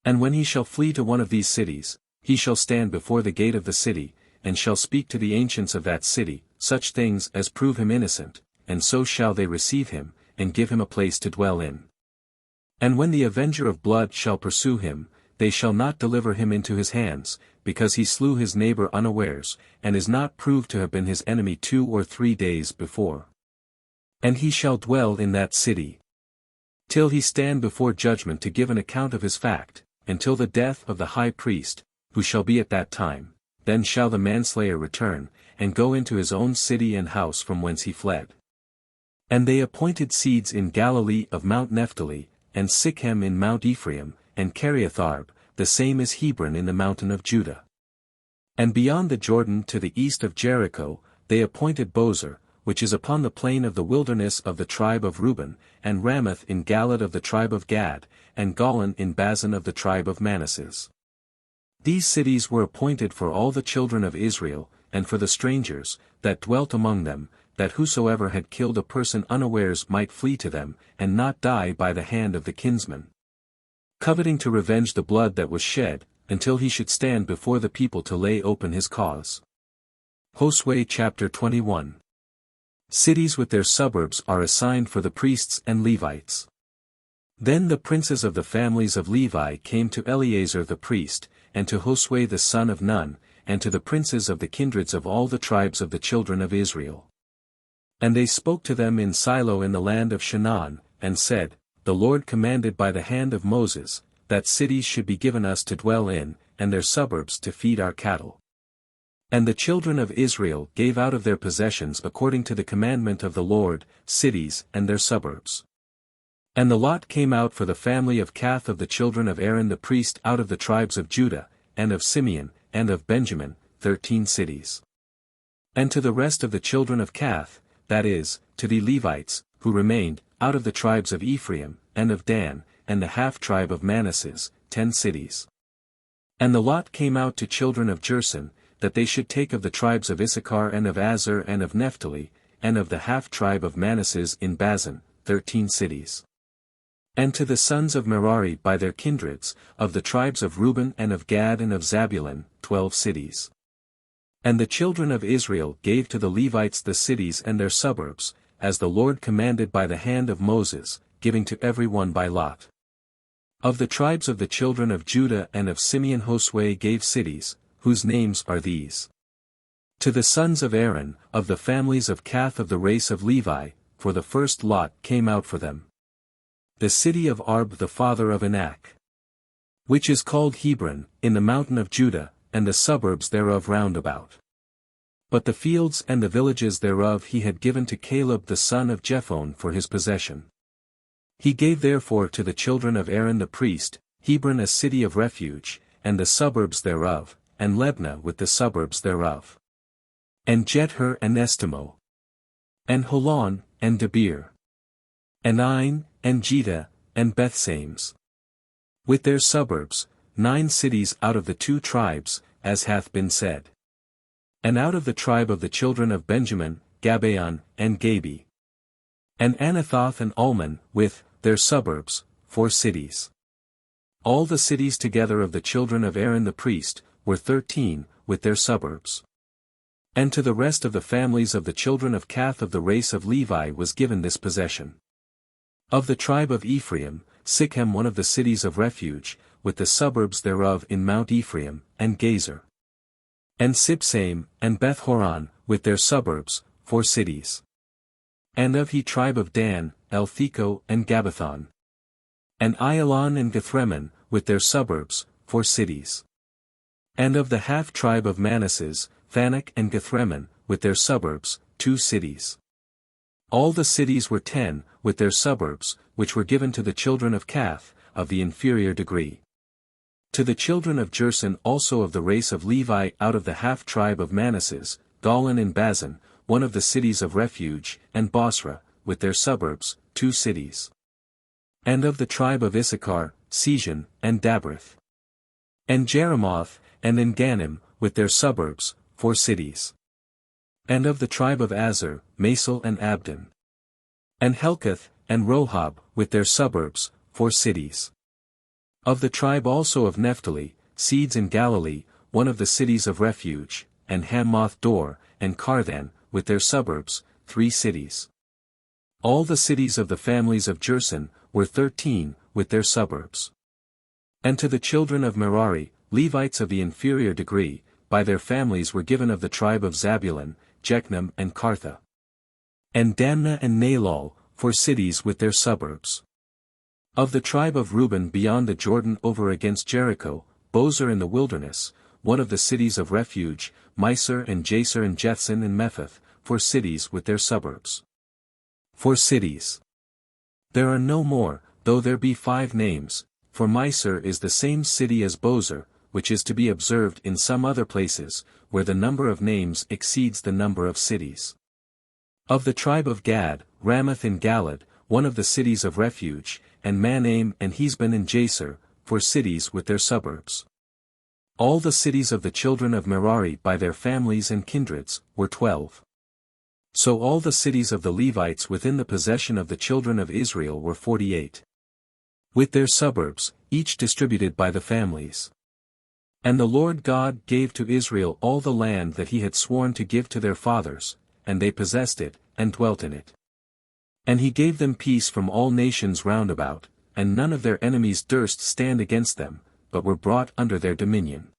A: And when he shall flee to one of these cities, he shall stand before the gate of the city, and shall speak to the ancients of that city, such things as prove him innocent, and so shall they receive him, and give him a place to dwell in. And when the avenger of blood shall pursue him, they shall not deliver him into his hands, because he slew his neighbor unawares, and is not proved to have been his enemy 2 or 3 days before. And he shall dwell in that city, till he stand before judgment to give an account of his fact, until the death of the high priest, who shall be at that time. Then shall the manslayer return, and go into his own city and house from whence he fled. And they appointed seeds in Galilee of Mount Naphtali, and Sichem in Mount Ephraim, and Kiriatharb, the same is Hebron in the mountain of Judah. And beyond the Jordan to the east of Jericho, they appointed Bozrah, which is upon the plain of the wilderness of the tribe of Reuben, and Ramoth in Galad of the tribe of Gad, and Golan in Bazan of the tribe of Manasseh. These cities were appointed for all the children of Israel, and for the strangers, that dwelt among them, that whosoever had killed a person unawares might flee to them, and not die by the hand of the kinsman, coveting to revenge the blood that was shed, until he should stand before the people to lay open his cause. JOSUE chapter 21. Cities with their suburbs are assigned for the priests and Levites. Then the princes of the families of Levi came to Eleazar the priest, and to Josue the son of Nun, and to the princes of the kindreds of all the tribes of the children of Israel. And they spoke to them in Silo in the land of Shinar, and said, The Lord commanded by the hand of Moses, that cities should be given us to dwell in, and their suburbs to feed our cattle. And the children of Israel gave out of their possessions according to the commandment of the Lord, cities and their suburbs. And the lot came out for the family of Kath of the children of Aaron the priest out of the tribes of Judah, and of Simeon, and of Benjamin, 13 cities. And to the rest of the children of Kath, that is, to the Levites, who remained, out of the tribes of Ephraim, and of Dan, and the half-tribe of Manasseh, 10 cities. And the lot came out to children of Jerson, that they should take of the tribes of Issachar and of Aser and of Naphtali, and of the half-tribe of Manasseh in Bazan, 13 cities. And to the sons of Merari by their kindreds, of the tribes of Reuben and of Gad and of Zabulon, 12 cities. And the children of Israel gave to the Levites the cities and their suburbs, as the Lord commanded by the hand of Moses, giving to every one by lot. Of the tribes of the children of Judah and of Simeon Josue gave cities, whose names are these. To the sons of Aaron, of the families of Kath of the race of Levi, for the first lot came out for them. The city of Arb the father of Anak, which is called Hebron, in the mountain of Judah, and the suburbs thereof round about. But the fields and the villages thereof he had given to Caleb the son of Jephunneh for his possession. He gave therefore to the children of Aaron the priest, Hebron a city of refuge, and the suburbs thereof, and Lebna with the suburbs thereof. And Jether and Estimo. And Holon, and Debir. And Ain, and Jeda, and Bethsames. With their suburbs, 9 cities out of the 2 tribes, as hath been said. And out of the tribe of the children of Benjamin, Gabaon, and Gabi. And Anathoth and Almon, with their suburbs, 4 cities. All the cities together of the children of Aaron the priest, were 13, with their suburbs. And to the rest of the families of the children of Kath of the race of Levi was given this possession. Of the tribe of Ephraim, Sichem one of the cities of refuge, with the suburbs thereof in Mount Ephraim, and Gezer. And Sibsaim, and Beth-horon, with their suburbs, 4 cities. And of he tribe of Dan, Eltheco and Gabathon. And Aialon and Gethremmon, with their suburbs, 4 cities. And of the half-tribe of Manasseh, Phanak and Gethremmon, with their suburbs, 2 cities. All the cities were 10, with their suburbs, which were given to the children of Kath, of the inferior degree. To the children of Jerson also of the race of Levi out of the half-tribe of Manasseh, Golan and Bazan, one of the cities of refuge, and Bosra, with their suburbs, 2 cities. And of the tribe of Issachar, Sejon, and Dabrith. And Jeremoth, and Engannim, with their suburbs, 4 cities. And of the tribe of Aser, Masal and Abdon. And Helkath, and Rohab, with their suburbs, 4 cities. Of the tribe also of Naphtali, Seeds in Galilee, one of the cities of refuge, and Hammoth Dor, and Carthan, with their suburbs, 3 cities. All the cities of the families of Jerson, were 13, with their suburbs. And to the children of Merari, Levites of the inferior degree, by their families were given of the tribe of Zabulon, Jechnam and Kartha. And Damnah and Nalol, 4 cities with their suburbs. Of the tribe of Reuben beyond the Jordan over against Jericho, Bozrah in the wilderness, one of the cities of refuge, Misar and Jaser and Jethson and Mephath, 4 cities with their suburbs. 4 cities. There are no more, though there be 5 names, for Mysor is the same city as Bozrah, which is to be observed in some other places, where the number of names exceeds the number of cities. Of the tribe of Gad, Ramoth in Galad, one of the cities of refuge, and Manaim and Hesbon and Jazer, for cities with their suburbs. All the cities of the children of Merari by their families and kindreds, were 12. So all the cities of the Levites within the possession of the children of Israel were 48. With their suburbs, each distributed by the families. And the Lord God gave to Israel all the land that he had sworn to give to their fathers, and they possessed it, and dwelt in it. And he gave them peace from all nations round about, and none of their enemies durst stand against them, but were brought under their dominion.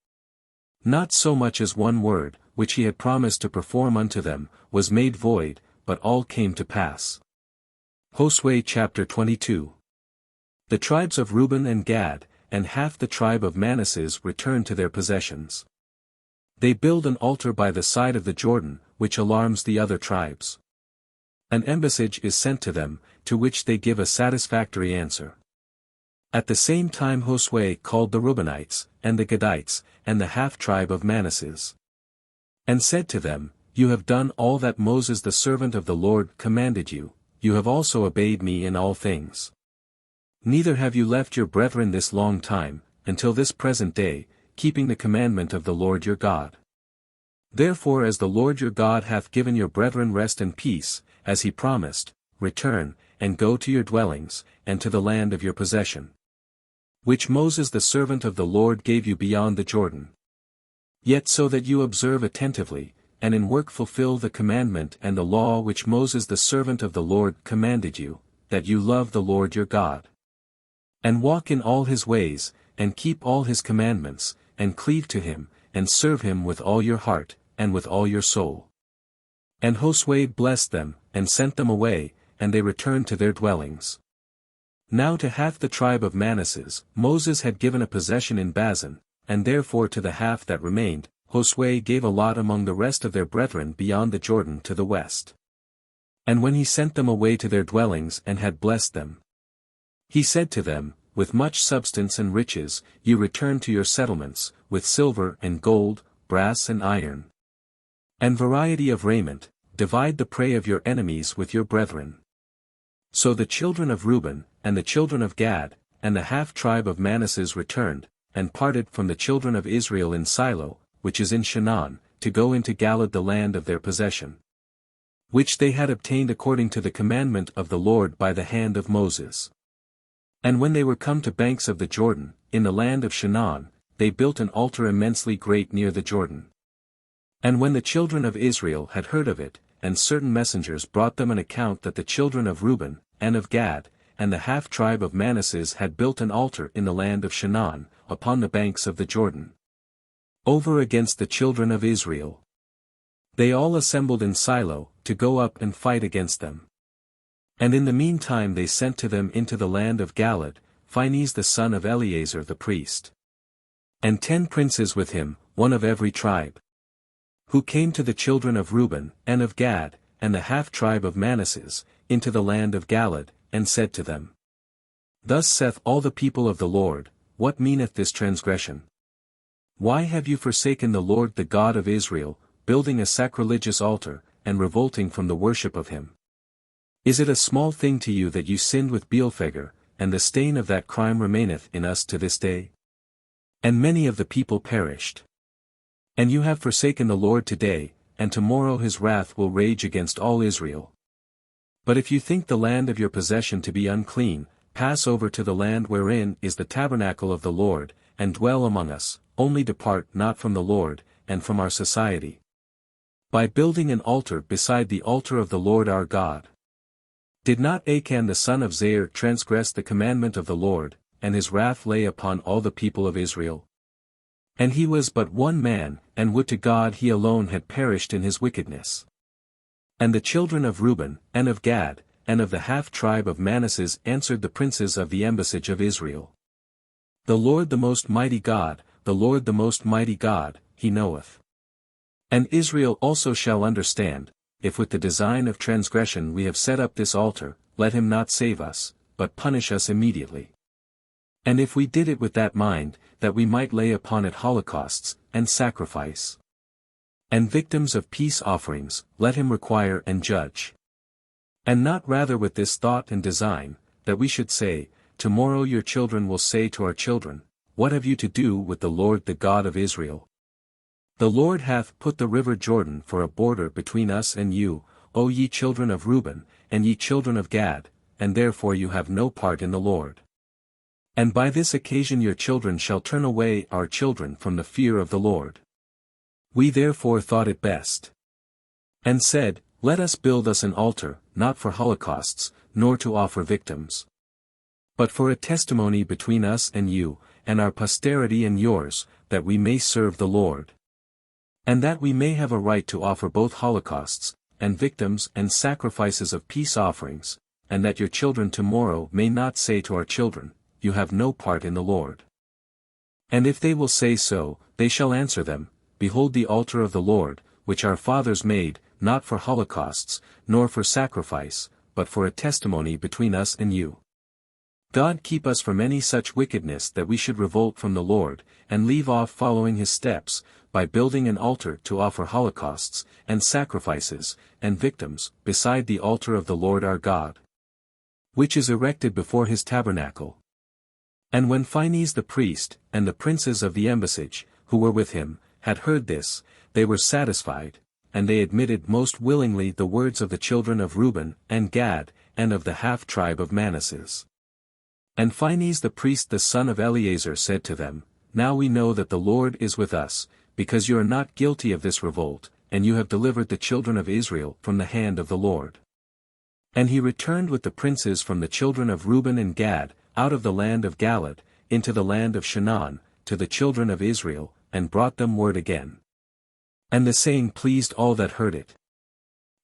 A: Not so much as one word, which he had promised to perform unto them, was made void, but all came to pass. Josue chapter 22. The tribes of Reuben and Gad, and half the tribe of Manasseh returned to their possessions. They build an altar by the side of the Jordan, which alarms the other tribes. An embassage is sent to them, to which they give a satisfactory answer. At the same time Josue called the Reubenites, and the Gadites, and the half-tribe of Manasseh. And said to them, You have done all that Moses the servant of the Lord commanded you, you have also obeyed me in all things. Neither have you left your brethren this long time, until this present day, keeping the commandment of the Lord your God. Therefore as the Lord your God hath given your brethren rest and peace, as he promised, return, and go to your dwellings, and to the land of your possession, which Moses the servant of the Lord gave you beyond the Jordan. Yet so that you observe attentively, and in work fulfill the commandment and the law which Moses the servant of the Lord commanded you, that you love the Lord your God, and walk in all his ways, and keep all his commandments, and cleave to him, and serve him with all your heart, and with all your soul. And Josue blessed them, and sent them away, and they returned to their dwellings. Now to half the tribe of Manasseh, Moses had given a possession in Bazan, and therefore to the half that remained, Josue gave a lot among the rest of their brethren beyond the Jordan to the west. And when he sent them away to their dwellings and had blessed them, he said to them, With much substance and riches, you return to your settlements, with silver and gold, brass and iron, and variety of raiment, divide the prey of your enemies with your brethren. So the children of Reuben, and the children of Gad, and the half-tribe of Manasseh returned, and parted from the children of Israel in Silo, which is in Shanaan, to go into Galad the land of their possession, which they had obtained according to the commandment of the Lord by the hand of Moses. And when they were come to banks of the Jordan, in the land of Shanaan, they built an altar immensely great near the Jordan. And when the children of Israel had heard of it, and certain messengers brought them an account that the children of Reuben, and of Gad, and the half-tribe of Manasseh had built an altar in the land of Shanaan, upon the banks of the Jordan, over against the children of Israel, they all assembled in Silo, to go up and fight against them. And in the meantime they sent to them into the land of Galad, Phinehas the son of Eleazar the priest, and 10 princes with him, one of every tribe, who came to the children of Reuben, and of Gad, and the half-tribe of Manasseh, into the land of Galad, and said to them, Thus saith all the people of the Lord, What meaneth this transgression? Why have you forsaken the Lord the God of Israel, building a sacrilegious altar, and revolting from the worship of him? Is it a small thing to you that you sinned with Beelphegor, and the stain of that crime remaineth in us to this day? And many of the people perished. And you have forsaken the Lord today, and tomorrow his wrath will rage against all Israel. But if you think the land of your possession to be unclean, pass over to the land wherein is the tabernacle of the Lord, and dwell among us, only depart not from the Lord, and from our society, by building an altar beside the altar of the Lord our God. Did not Achan the son of Zair transgress the commandment of the Lord, and his wrath lay upon all the people of Israel? And he was but one man, and would to God he alone had perished in his wickedness. And the children of Reuben, and of Gad, and of the half-tribe of Manasseh answered the princes of the embassage of Israel, The Lord the most mighty God, the Lord the most mighty God, he knoweth. And Israel also shall understand, if with the design of transgression we have set up this altar, let him not save us, but punish us immediately. And if we did it with that mind, that we might lay upon it holocausts, and sacrifice, and victims of peace offerings, let him require and judge. And not rather with this thought and design, that we should say, tomorrow your children will say to our children, what have you to do with the Lord the God of Israel? The Lord hath put the river Jordan for a border between us and you, O ye children of Reuben, and ye children of Gad, and therefore you have no part in the Lord. And by this occasion your children shall turn away our children from the fear of the Lord. We therefore thought it best, and said, let us build us an altar, not for holocausts, nor to offer victims, but for a testimony between us and you, and our posterity and yours, that we may serve the Lord. And that we may have a right to offer both holocausts, and victims and sacrifices of peace offerings, and that your children tomorrow may not say to our children, you have no part in the Lord. And if they will say so, they shall answer them, behold the altar of the Lord, which our fathers made, not for holocausts, nor for sacrifice, but for a testimony between us and you. God keep us from any such wickedness that we should revolt from the Lord, and leave off following his steps, by building an altar to offer holocausts, and sacrifices, and victims, beside the altar of the Lord our God, which is erected before his tabernacle. And when Phinehas the priest, and the princes of the embassage, who were with him, had heard this, they were satisfied, and they admitted most willingly the words of the children of Reuben, and Gad, and of the half-tribe of Manasseh. And Phinehas the priest the son of Eleazar said to them, now we know that the Lord is with us, because you are not guilty of this revolt, and you have delivered the children of Israel from the hand of the Lord. And he returned with the princes from the children of Reuben and Gad, out of the land of Galaad, into the land of Shinar, to the children of Israel, and brought them word again. And the saying pleased all that heard it.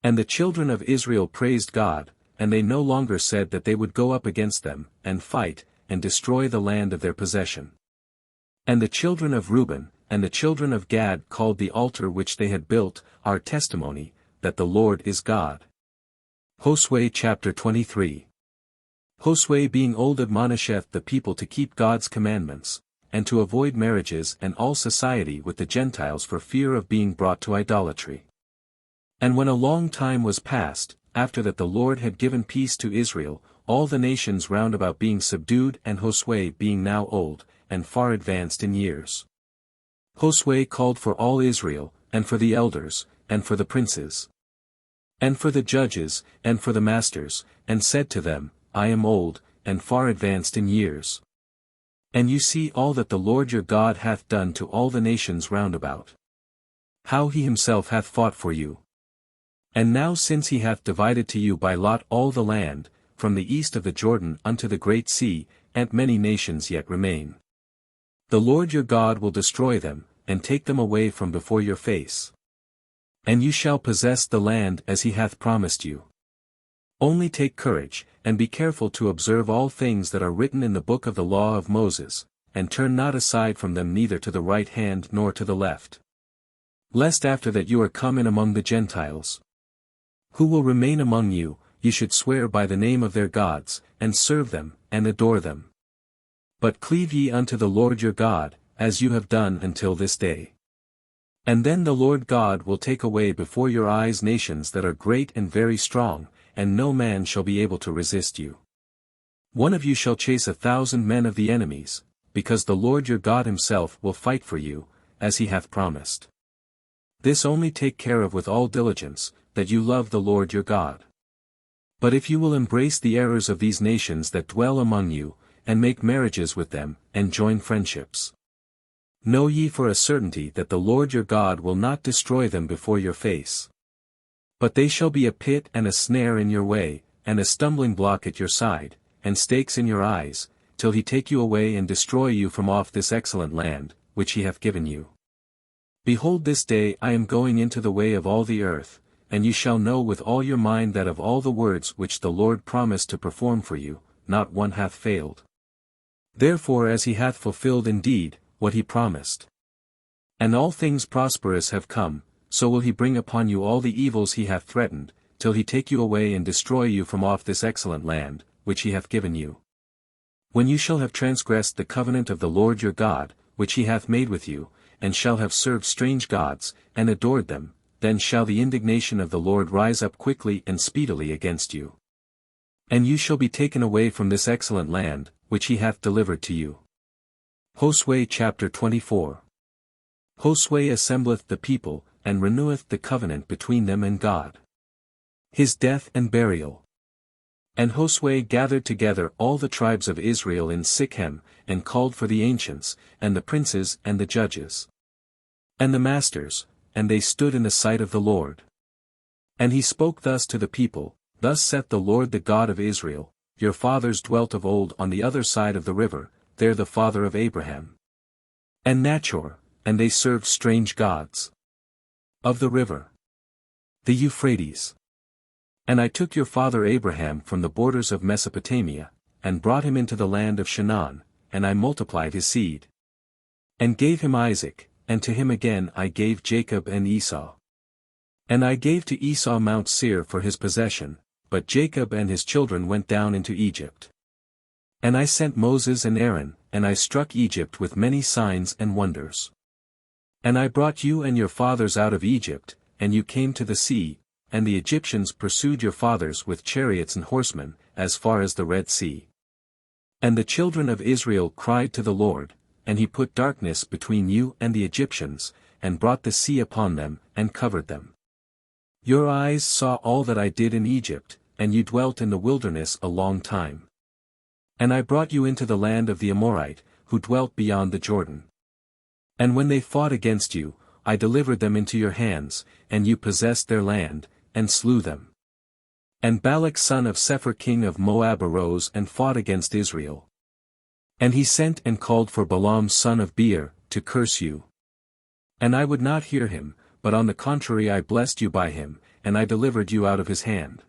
A: And the children of Israel praised God, and they no longer said that they would go up against them, and fight, and destroy the land of their possession. And the children of Reuben, and the children of Gad called the altar which they had built, our testimony, that the Lord is God. Josue chapter 23. Josue being old admonisheth the people to keep God's commandments, and to avoid marriages and all society with the Gentiles for fear of being brought to idolatry. And when a long time was past, after that the Lord had given peace to Israel, all the nations round about being subdued and Josue being now old, and far advanced in years, Josue called for all Israel, and for the elders, and for the princes, and for the judges, and for the masters, and said to them, I am old, and far advanced in years. And you see all that the Lord your God hath done to all the nations round about, how he himself hath fought for you. And now since he hath divided to you by lot all the land, from the east of the Jordan unto the great sea, and many nations yet remain, the Lord your God will destroy them, and take them away from before your face. And you shall possess the land as he hath promised you. Only take courage, and be careful to observe all things that are written in the book of the law of Moses, and turn not aside from them neither to the right hand nor to the left, lest after that you are come in among the Gentiles, who will remain among you, you should swear by the name of their gods, and serve them, and adore them. But cleave ye unto the Lord your God, as you have done until this day. And then the Lord God will take away before your eyes nations that are great and very strong, and no man shall be able to resist you. One of you shall chase 1,000 men of the enemies, because the Lord your God himself will fight for you, as he hath promised. This only take care of with all diligence, that you love the Lord your God. But if you will embrace the errors of these nations that dwell among you, and make marriages with them, and join friendships, know ye for a certainty that the Lord your God will not destroy them before your face. But they shall be a pit and a snare in your way, and a stumbling block at your side, and stakes in your eyes, till he take you away and destroy you from off this excellent land, which he hath given you. Behold, this day I am going into the way of all the earth, and you shall know with all your mind that of all the words which the Lord promised to perform for you, not one hath failed. Therefore as he hath fulfilled indeed what he promised, and all things prosperous have come, so will he bring upon you all the evils he hath threatened, till he take you away and destroy you from off this excellent land, which he hath given you. When you shall have transgressed the covenant of the Lord your God, which he hath made with you, and shall have served strange gods, and adored them, then shall the indignation of the Lord rise up quickly and speedily against you. And you shall be taken away from this excellent land, which he hath delivered to you. Josue chapter 24. Josue assembleth the people, and reneweth the covenant between them and God. His death and burial. And Josue gathered together all the tribes of Israel in Sichem, and called for the ancients, and the princes and the judges, and the masters, and they stood in the sight of the Lord. And he spoke thus to the people, Thus saith the Lord the God of Israel, Your fathers dwelt of old on the other side of the river, there the father of Abraham and Nachor, and they served strange gods. Of the river, the Euphrates. And I took your father Abraham from the borders of Mesopotamia, and brought him into the land of Canaan, and I multiplied his seed. And gave him Isaac, and to him again I gave Jacob and Esau. And I gave to Esau Mount Seir for his possession, but Jacob and his children went down into Egypt. And I sent Moses and Aaron, and I struck Egypt with many signs and wonders. And I brought you and your fathers out of Egypt, and you came to the sea, and the Egyptians pursued your fathers with chariots and horsemen, as far as the Red Sea. And the children of Israel cried to the Lord, and he put darkness between you and the Egyptians, and brought the sea upon them, and covered them. Your eyes saw all that I did in Egypt, and you dwelt in the wilderness a long time. And I brought you into the land of the Amorite, who dwelt beyond the Jordan. And when they fought against you, I delivered them into your hands, and you possessed their land, and slew them. And Balak son of Sepher king of Moab arose and fought against Israel. And he sent and called for Balaam son of Beor, to curse you. And I would not hear him, but on the contrary I blessed you by him, and I delivered you out of his hand.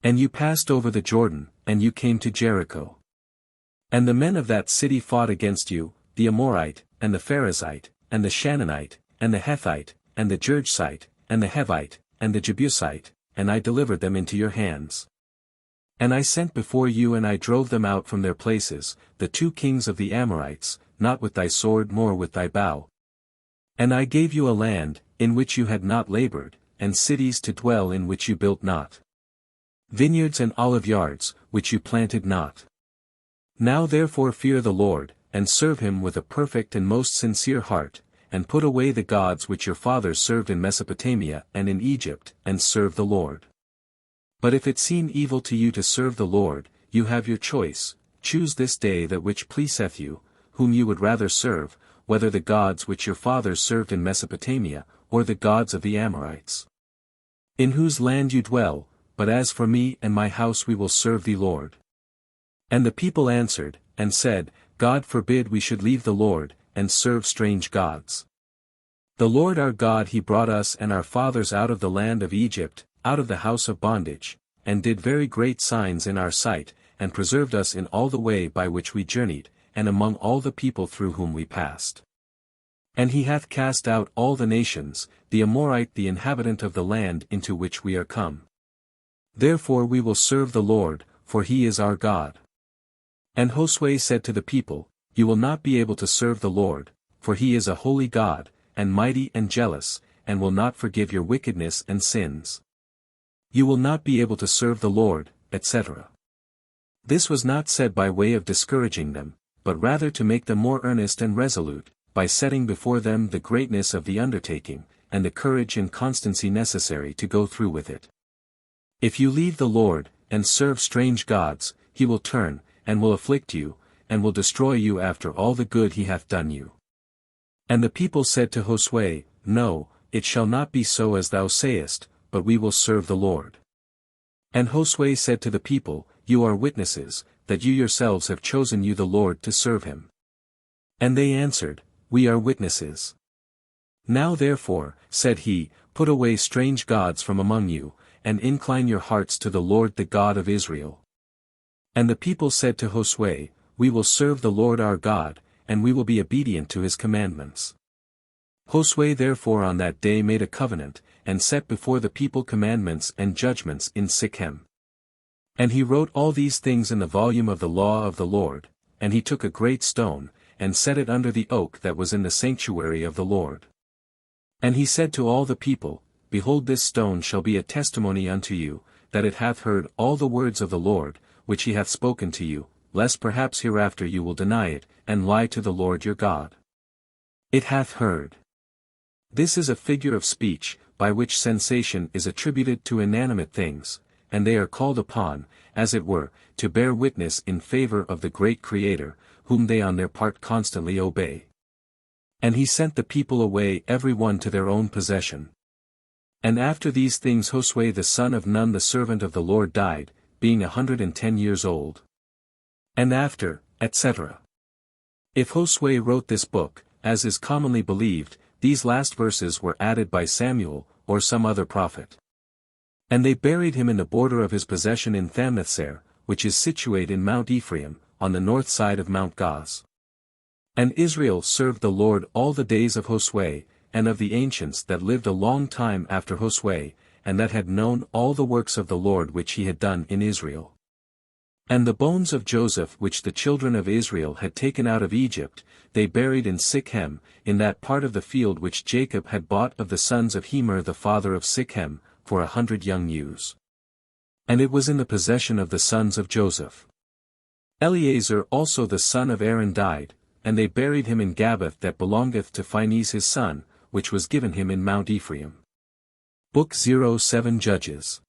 A: And you passed over the Jordan, and you came to Jericho. And the men of that city fought against you, the Amorite, and the Pharisite, and the Shannonite, and the Hethite, and the Girgashite, and the Hevite, and the Jebusite, and I delivered them into your hands. And I sent before you and I drove them out from their places, the 2 kings of the Amorites, not with thy sword nor with thy bow. And I gave you a land, in which you had not labored, and cities to dwell in which you built not. Vineyards and olive yards, which you planted not. Now therefore fear the Lord, and serve him with a perfect and most sincere heart, and put away the gods which your fathers served in Mesopotamia and in Egypt, and serve the Lord. But if it seem evil to you to serve the Lord, you have your choice, choose this day that which pleaseth you, whom you would rather serve, whether the gods which your fathers served in Mesopotamia, or the gods of the Amorites, in whose land you dwell, but as for me and my house we will serve the Lord. And the people answered, and said, God forbid we should leave the Lord, and serve strange gods. The Lord our God he brought us and our fathers out of the land of Egypt, out of the house of bondage, and did very great signs in our sight, and preserved us in all the way by which we journeyed, and among all the people through whom we passed. And he hath cast out all the nations, the Amorite the inhabitant of the land into which we are come. Therefore we will serve the Lord, for he is our God. And Josue said to the people, You will not be able to serve the Lord, for he is a holy God, and mighty and jealous, and will not forgive your wickedness and sins. You will not be able to serve the Lord, etc. This was not said by way of discouraging them, but rather to make them more earnest and resolute, by setting before them the greatness of the undertaking, and the courage and constancy necessary to go through with it. If you leave the Lord, and serve strange gods, he will turn, and will afflict you, and will destroy you after all the good he hath done you. And the people said to Josue, No, it shall not be so as thou sayest, but we will serve the Lord. And Josue said to the people, You are witnesses, that you yourselves have chosen you the Lord to serve him. And they answered, We are witnesses. Now therefore, said he, put away strange gods from among you, and incline your hearts to the Lord the God of Israel. And the people said to Josue, We will serve the Lord our God, and we will be obedient to his commandments. Josue therefore on that day made a covenant, and set before the people commandments and judgments in Sichem. And he wrote all these things in the volume of the law of the Lord, and he took a great stone, and set it under the oak that was in the sanctuary of the Lord. And he said to all the people, Behold, this stone shall be a testimony unto you, that it hath heard all the words of the Lord, which he hath spoken to you, lest perhaps hereafter you will deny it, and lie to the Lord your God. It hath heard. This is a figure of speech, by which sensation is attributed to inanimate things, and they are called upon, as it were, to bear witness in favor of the great Creator, whom they on their part constantly obey. And he sent the people away every one to their own possession. And after these things Josue the son of Nun the servant of the Lord died, being 110 years old. And after, etc. If Josue wrote this book, as is commonly believed, these last verses were added by Samuel, or some other prophet. And they buried him in the border of his possession in Thamnathser, which is situate in Mount Ephraim, on the north side of Mount Gaz. And Israel served the Lord all the days of Josue, and of the ancients that lived a long time after Josue, and that had known all the works of the Lord which he had done in Israel. And the bones of Joseph which the children of Israel had taken out of Egypt, they buried in Sichem, in that part of the field which Jacob had bought of the sons of Hemer the father of Sichem, for 100 young ewes. And it was in the possession of the sons of Joseph. Eleazar also the son of Aaron died, and they buried him in Gabbath that belongeth to Phinehas his son, which was given him in Mount Ephraim. Book 07 Judges.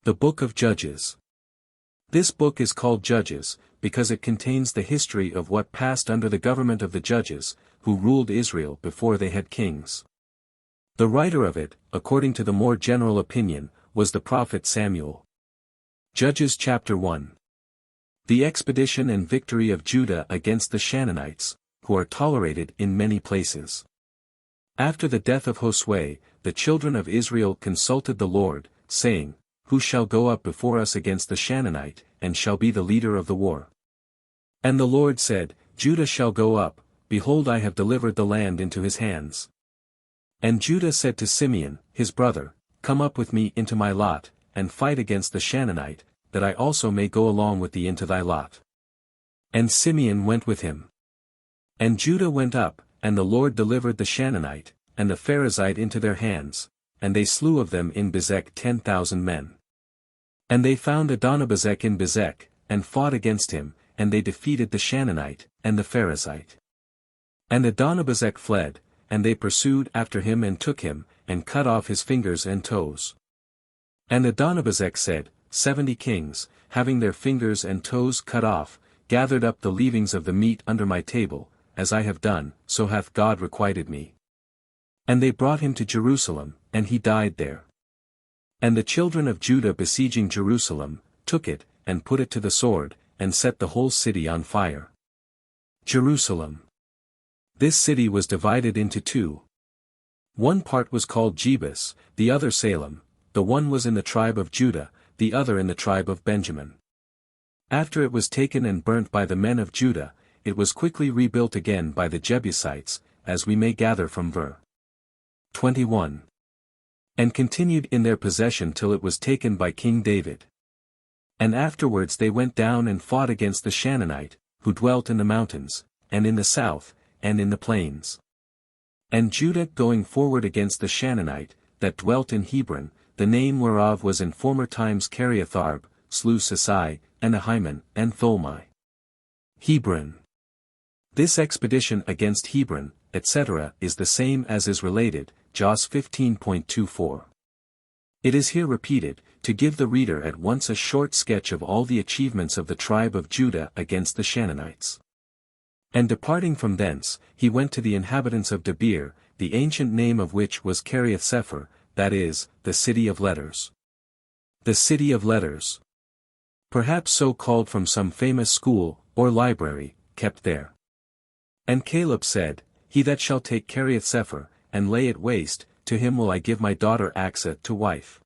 A: The Book of Judges. This book is called Judges, because it contains the history of what passed under the government of the judges, who ruled Israel before they had kings. The writer of it, according to the more general opinion, was the prophet Samuel. Judges chapter 1. The expedition and victory of Judah against the Canaanites, who are tolerated in many places. After the death of Josue, the children of Israel consulted the Lord, saying, Who shall go up before us against the Canaanite, and shall be the leader of the war? And the Lord said, Judah shall go up, behold I have delivered the land into his hands. And Judah said to Simeon, his brother, Come up with me into my lot, and fight against the Canaanite, that I also may go along with thee into thy lot. And Simeon went with him. And Judah went up, and the Lord delivered the Canaanite, and the Pharisite into their hands, and they slew of them in Bezek 10,000 men. And they found Adonibezek in Bezek, and fought against him, and they defeated the Canaanite, and the Pharisite. And Adonibezek fled, and they pursued after him and took him, and cut off his fingers and toes. And Adonibezek said, 70 kings, having their fingers and toes cut off, gathered up the leavings of the meat under my table, as I have done, so hath God requited me. And they brought him to Jerusalem, and he died there. And the children of Judah besieging Jerusalem, took it, and put it to the sword, and set the whole city on fire. Jerusalem. This city was divided into two. One part was called Jebus, the other Salem, the one was in the tribe of Judah, the other in the tribe of Benjamin. After it was taken and burnt by the men of Judah, it was quickly rebuilt again by the Jebusites, as we may gather from ver. 21. And continued in their possession till it was taken by King David. And afterwards they went down and fought against the Canaanite, who dwelt in the mountains, and in the south, and in the plains. And Judah going forward against the Canaanite, that dwelt in Hebron, the name whereof was in former times Kiriatharb, slew Sisai, and Ahiman, and Tholmai. Hebron. This expedition against Hebron, etc., is the same as is related, Jos 15.24. It is here repeated, to give the reader at once a short sketch of all the achievements of the tribe of Judah against the Canaanites. And departing from thence, he went to the inhabitants of Debir, the ancient name of which was Kiriath-Sepher, that is, the city of letters. The city of letters. Perhaps so called from some famous school, or library, kept there. And Caleb said, He that shall take Kiriath-Sepher, and lay it waste, to him will I give my daughter Achsah to wife.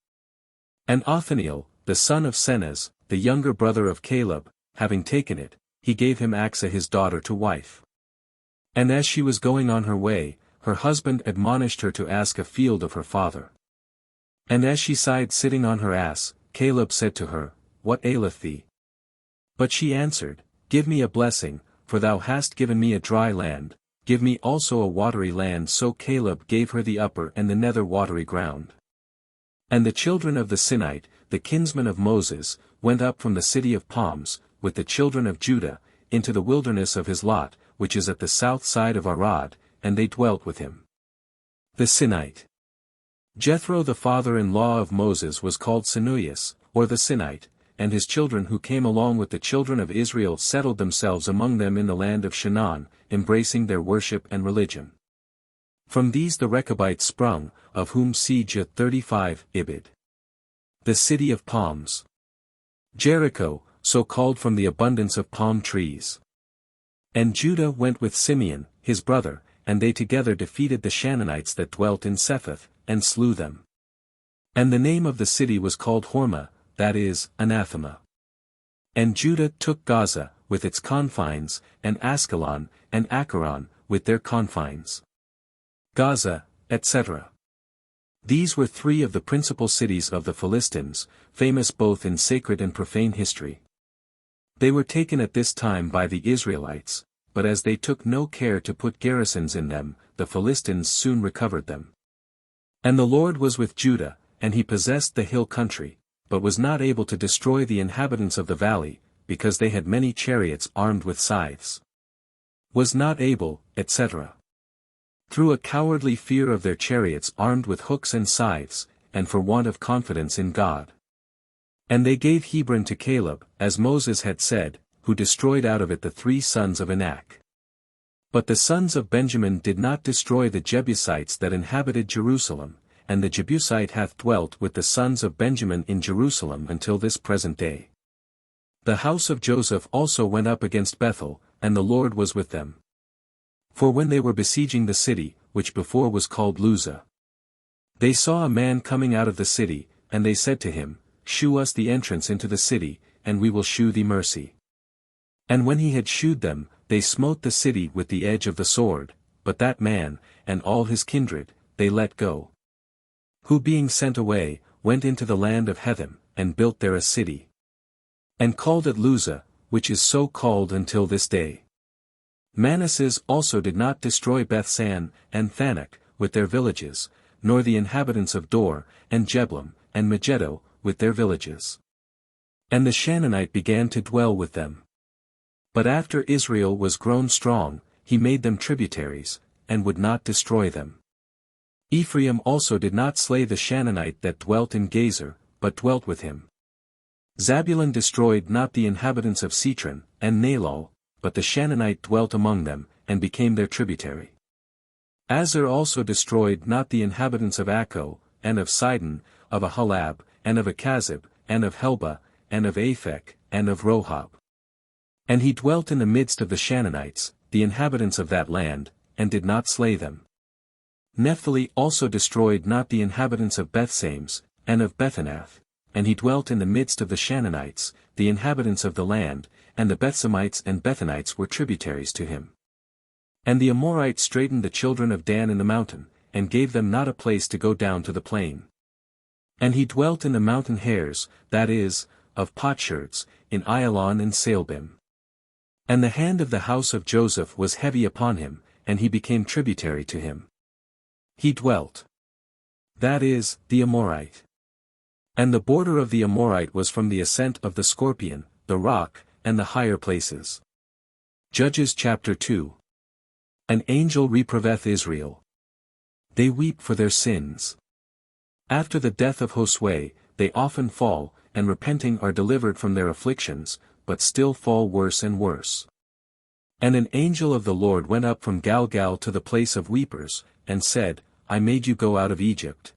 A: And Othniel, the son of Senez, the younger brother of Caleb, having taken it, he gave him Achsah his daughter to wife. And as she was going on her way, her husband admonished her to ask a field of her father. And as she sighed sitting on her ass, Caleb said to her, what aileth thee? But she answered, Give me a blessing, for thou hast given me a dry land, give me also a watery land. So Caleb gave her the upper and the nether watery ground. And the children of the Sinite, the kinsmen of Moses, went up from the city of palms, with the children of Judah, into the wilderness of his lot, which is at the south side of Arad, and they dwelt with him. The Sinite. Jethro the father-in-law of Moses was called Sinuius, or the Sinite, and his children who came along with the children of Israel settled themselves among them in the land of Shinar, embracing their worship and religion. From these the Rechabites sprung, of whom see JOSUE 35, Ibid. The city of palms. Jericho, so called from the abundance of palm trees. And Judah went with Simeon, his brother, and they together defeated the Canaanites that dwelt in Sephath, and slew them. And the name of the city was called Hormah, that is, anathema. And Judah took Gaza, with its confines, and Askelon, and Acharon, with their confines. Gaza, etc. These were three of the principal cities of the Philistines, famous both in sacred and profane history. They were taken at this time by the Israelites, but as they took no care to put garrisons in them, the Philistines soon recovered them. And the Lord was with Judah, and he possessed the hill country, but was not able to destroy the inhabitants of the valley, because they had many chariots armed with scythes. Was not able, etc. Through a cowardly fear of their chariots armed with hooks and scythes, and for want of confidence in God. And they gave Hebron to Caleb, as Moses had said, who destroyed out of it the 3 sons of Anak. But the sons of Benjamin did not destroy the Jebusites that inhabited Jerusalem, and the Jebusite hath dwelt with the sons of Benjamin in Jerusalem until this present day. The house of Joseph also went up against Bethel, and the Lord was with them. For when they were besieging the city, which before was called Luzah, they saw a man coming out of the city, and they said to him, Shew us the entrance into the city, and we will shew thee mercy. And when he had shewed them, they smote the city with the edge of the sword, but that man, and all his kindred, they let go. Who being sent away, went into the land of Hetham, and built there a city. And called it Luzah, which is so called until this day. Manasses also did not destroy Bethsan, and Thanach, with their villages, nor the inhabitants of Dor, and Jeblam, and Megiddo, with their villages. And the Canaanite began to dwell with them. But after Israel was grown strong, he made them tributaries, and would not destroy them. Ephraim also did not slay the Canaanite that dwelt in Gezer, but dwelt with him. Zabulon destroyed not the inhabitants of Citron, and Nalal, but the Canaanite dwelt among them, and became their tributary. Azer also destroyed not the inhabitants of Akko, and of Sidon, of Ahalab, and of Akazib, and of Helba, and of Aphek, and of Rohab. And he dwelt in the midst of the Canaanites, the inhabitants of that land, and did not slay them. Nephtali also destroyed not the inhabitants of Bethsames, and of Bethanath, and he dwelt in the midst of the Canaanites, the inhabitants of the land, and the Bethsamites and Bethanites were tributaries to him. And the Amorites straitened the children of Dan in the mountain, and gave them not a place to go down to the plain. And he dwelt in the mountain hares, that is, of potsherds, in Ayalon and Saalbim. And the hand of the house of Joseph was heavy upon him, and he became tributary to him. He dwelt. That is, the Amorite. And the border of the Amorite was from the ascent of the Scorpion, the rock, and the higher places. Judges chapter 2. An angel reproveth Israel. They weep for their sins. After the death of Josue, they often fall, and repenting are delivered from their afflictions, but still fall worse and worse. And an angel of the Lord went up from Galgal to the place of weepers, and said, I made you go out of Egypt,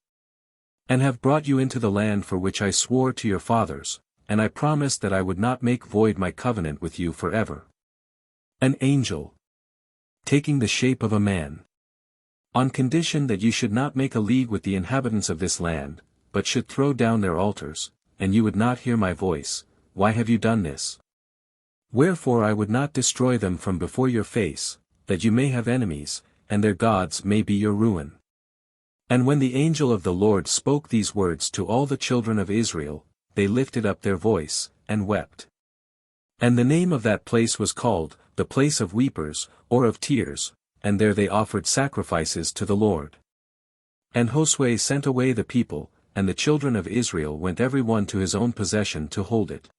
A: and have brought you into the land for which I swore to your fathers, and I promised that I would not make void my covenant with you forever. An angel, taking the shape of a man, on condition that you should not make a league with the inhabitants of this land, but should throw down their altars, and you would not hear my voice, why have you done this? Wherefore I would not destroy them from before your face, that you may have enemies, and their gods may be your ruin. And when the angel of the Lord spoke these words to all the children of Israel, they lifted up their voice, and wept. And the name of that place was called, the place of weepers, or of tears, and there they offered sacrifices to the Lord. And Josue sent away the people, and the children of Israel went every one to his own possession to hold it.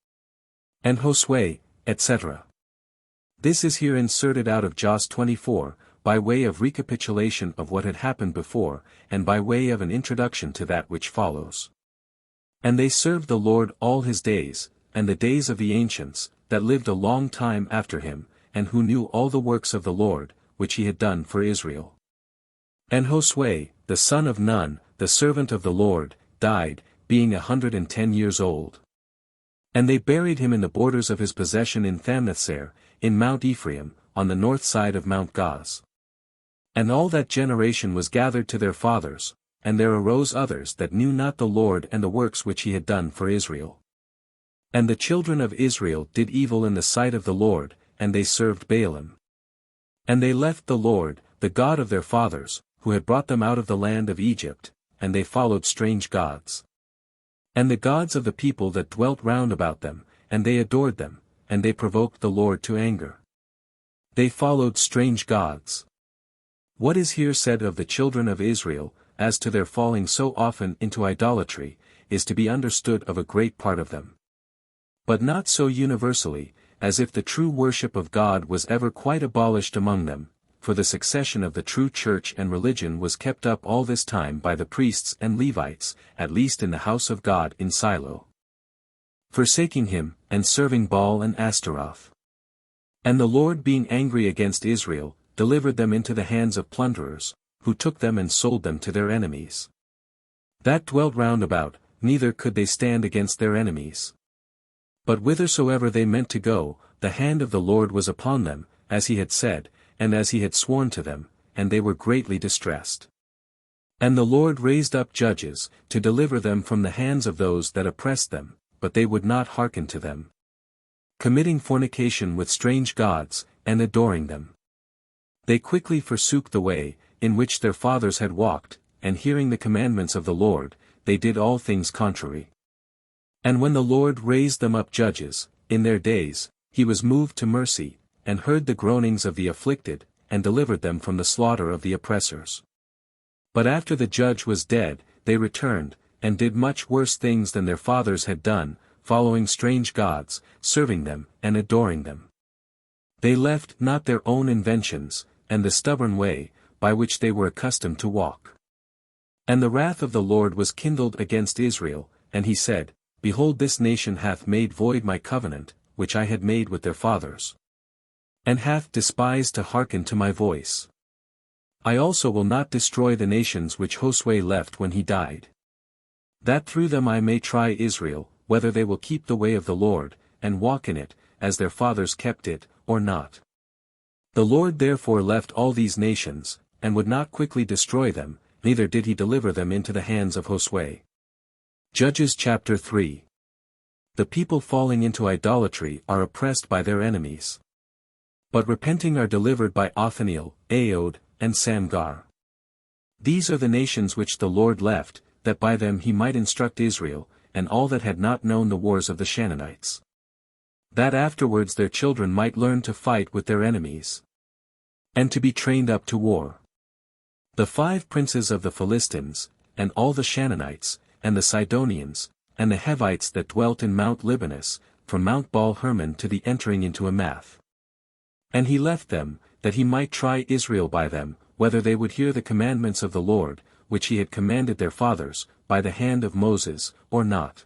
A: And Josue, etc. This is here inserted out of JOSUE 24, by way of recapitulation of what had happened before, and by way of an introduction to that which follows. And they served the Lord all his days, and the days of the ancients, that lived a long time after him, and who knew all the works of the Lord, which he had done for Israel. And Josue, the son of Nun, the servant of the Lord, died, being 110 years old. And they buried him in the borders of his possession in Thamnathser, in Mount Ephraim, on the north side of Mount Gaz. And all that generation was gathered to their fathers, and there arose others that knew not the Lord and the works which he had done for Israel. And the children of Israel did evil in the sight of the Lord, and they served Baalim. And they left the Lord, the God of their fathers, who had brought them out of the land of Egypt, and they followed strange gods. And the gods of the people that dwelt round about them, and they adored them, and they provoked the Lord to anger. They followed strange gods. What is here said of the children of Israel, as to their falling so often into idolatry, is to be understood of a great part of them. But not so universally, as if the true worship of God was ever quite abolished among them, for the succession of the true church and religion was kept up all this time by the priests and Levites, at least in the house of God in Silo. Forsaking him, and serving Baal and Ashtaroth. And the Lord being angry against Israel, delivered them into the hands of plunderers, who took them and sold them to their enemies. That dwelt round about, neither could they stand against their enemies. But whithersoever they meant to go, the hand of the Lord was upon them, as he had said, and as he had sworn to them, and they were greatly distressed. And the Lord raised up judges, to deliver them from the hands of those that oppressed them, but they would not hearken to them. Committing fornication with strange gods, and adoring them. They quickly forsook the way, in which their fathers had walked, and hearing the commandments of the Lord, they did all things contrary. And when the Lord raised them up judges, in their days, he was moved to mercy, and heard the groanings of the afflicted, and delivered them from the slaughter of the oppressors. But after the judge was dead, they returned, and did much worse things than their fathers had done, following strange gods, serving them, and adoring them. They left not their own inventions, and the stubborn way, by which they were accustomed to walk. And the wrath of the Lord was kindled against Israel, and he said, Behold, this nation hath made void my covenant, which I had made with their fathers. And hath despised to hearken to my voice. I also will not destroy the nations which Josue left when he died. That through them I may try Israel, whether they will keep the way of the Lord, and walk in it, as their fathers kept it, or not. The Lord therefore left all these nations, and would not quickly destroy them, neither did he deliver them into the hands of Josue. Judges chapter 3. The people falling into idolatry are oppressed by their enemies. But repenting are delivered by Othniel, Aod, and Samgar. These are the nations which the Lord left, that by them he might instruct Israel, and all that had not known the wars of the Canaanites. That afterwards their children might learn to fight with their enemies. And to be trained up to war. The 5 princes of the Philistines, and all the Canaanites, and the Sidonians, and the Hivites that dwelt in Mount Libanus, from Mount Baal-Hermon to the entering into Amath. And he left them, that he might try Israel by them, whether they would hear the commandments of the Lord, which he had commanded their fathers, by the hand of Moses, or not.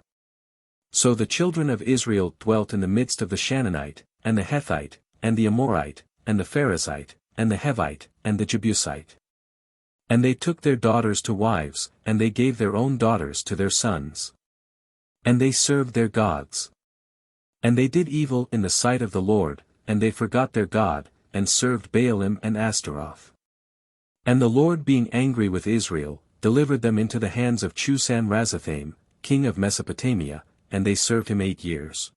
A: So the children of Israel dwelt in the midst of the Canaanite, and the Hethite, and the Amorite, and the Pharisite, and the Hivite, and the Jebusite. And they took their daughters to wives, and they gave their own daughters to their sons. And they served their gods. And they did evil in the sight of the Lord, and they forgot their God, and served Baalim and Ashtaroth. And the Lord being angry with Israel, delivered them into the hands of Chushan-Razathaim, king of Mesopotamia, and they served him 8 years.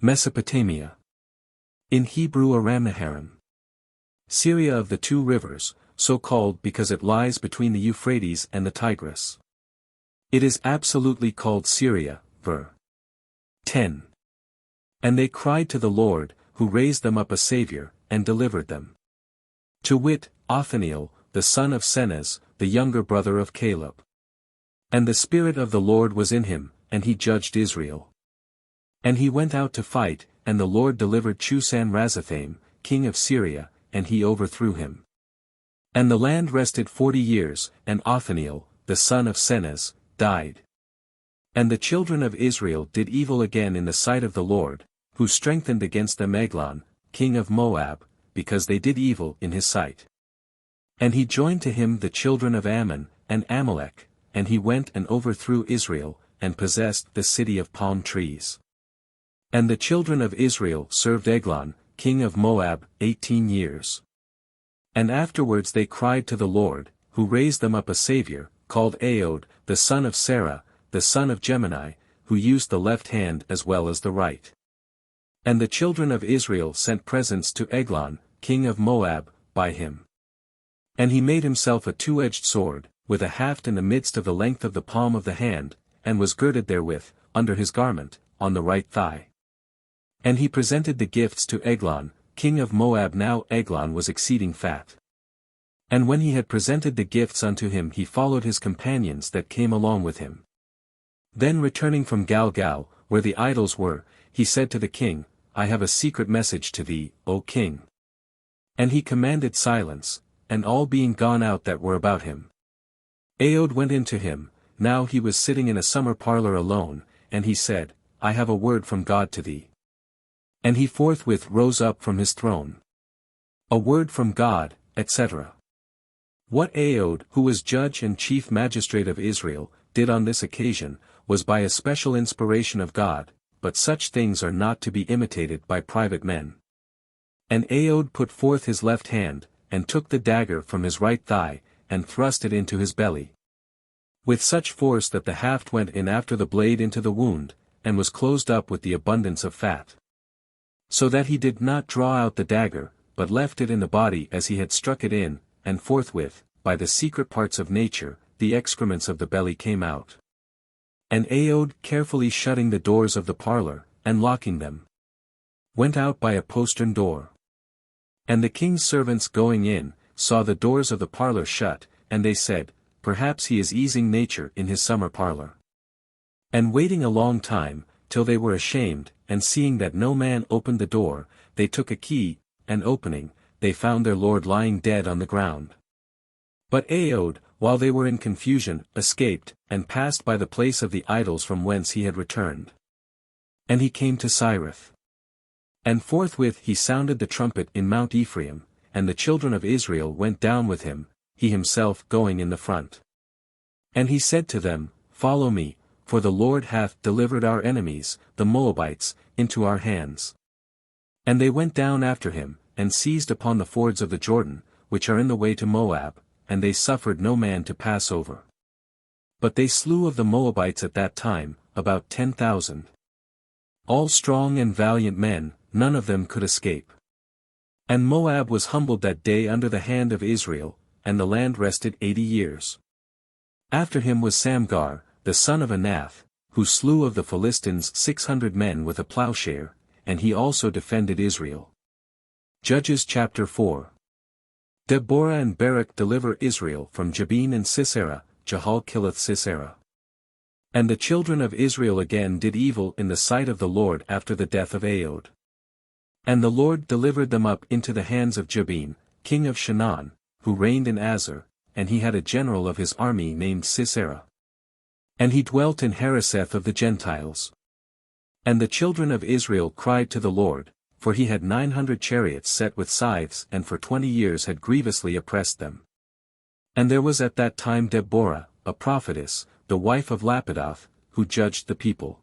A: Mesopotamia. In Hebrew Aram-Naharaim. Syria of the 2 rivers, so called because it lies between the Euphrates and the Tigris. It is absolutely called Syria, ver. 10. And they cried to the Lord, who raised them up a Saviour, and delivered them. To wit, Othniel, the son of Senez, the younger brother of Caleb. And the Spirit of the Lord was in him, and he judged Israel. And he went out to fight, and the Lord delivered Chushan-Razathaim, king of Syria, and he overthrew him. And the land rested 40 years, and Othniel, the son of Senez, died. And the children of Israel did evil again in the sight of the Lord, who strengthened against them Eglon, king of Moab, because they did evil in his sight. And he joined to him the children of Ammon, and Amalek, and he went and overthrew Israel, and possessed the city of palm trees. And the children of Israel served Eglon, king of Moab, 18 years. And afterwards they cried to the Lord, who raised them up a Saviour, called Aod, the son of Sarah, the son of Gemini, who used the left hand as well as the right. And the children of Israel sent presents to Eglon, king of Moab, by him. And he made himself a two-edged sword, with a haft in the midst of the length of the palm of the hand, and was girded therewith, under his garment, on the right thigh. And he presented the gifts to Eglon, king of Moab. Now Eglon was exceeding fat. And when he had presented the gifts unto him, he followed his companions that came along with him. Then returning from Galgal, where the idols were, he said to the king, I have a secret message to thee, O king. And he commanded silence, and all being gone out that were about him. Aod went in to him, now he was sitting in a summer parlour alone, and he said, I have a word from God to thee. And he forthwith rose up from his throne. A word from God, etc. What Aod, who was judge and chief magistrate of Israel, did on this occasion, was by a special inspiration of God, but such things are not to be imitated by private men. And Aod put forth his left hand, and took the dagger from his right thigh, and thrust it into his belly. With such force that the haft went in after the blade into the wound, and was closed up with the abundance of fat. So that he did not draw out the dagger, but left it in the body as he had struck it in, and forthwith, by the secret parts of nature, the excrements of the belly came out. And Aod, carefully shutting the doors of the parlour, and locking them, went out by a postern door. And the king's servants going in, saw the doors of the parlour shut, and they said, Perhaps he is easing nature in his summer parlour. And waiting a long time, till they were ashamed, and seeing that no man opened the door, they took a key, and opening, they found their lord lying dead on the ground. But Aod, while they were in confusion, escaped, and passed by the place of the idols from whence he had returned. And he came to Sirith. And forthwith he sounded the trumpet in Mount Ephraim, and the children of Israel went down with him, he himself going in the front. And he said to them, Follow me, for the Lord hath delivered our enemies, the Moabites, into our hands. And they went down after him, and seized upon the fords of the Jordan, which are in the way to Moab, and they suffered no man to pass over. But they slew of the Moabites at that time, about 10,000. All strong and valiant men, none of them could escape. And Moab was humbled that day under the hand of Israel, and the land rested 80 years. After him was Samgar, the son of Anath, who slew of the Philistines 600 men with a plowshare, and he also defended Israel. Judges chapter 4. Deborah and Barak deliver Israel from Jabin and Sisera. Jahal killeth Sisera. And the children of Israel again did evil in the sight of the Lord after the death of Aod. And the Lord delivered them up into the hands of Jabin, king of Shinar, who reigned in Azor, and he had a general of his army named Sisera. And he dwelt in Hareseth of the Gentiles. And the children of Israel cried to the Lord, for he had 900 chariots set with scythes, and for 20 years had grievously oppressed them. And there was at that time Deborah, a prophetess, the wife of Lapidoth, who judged the people.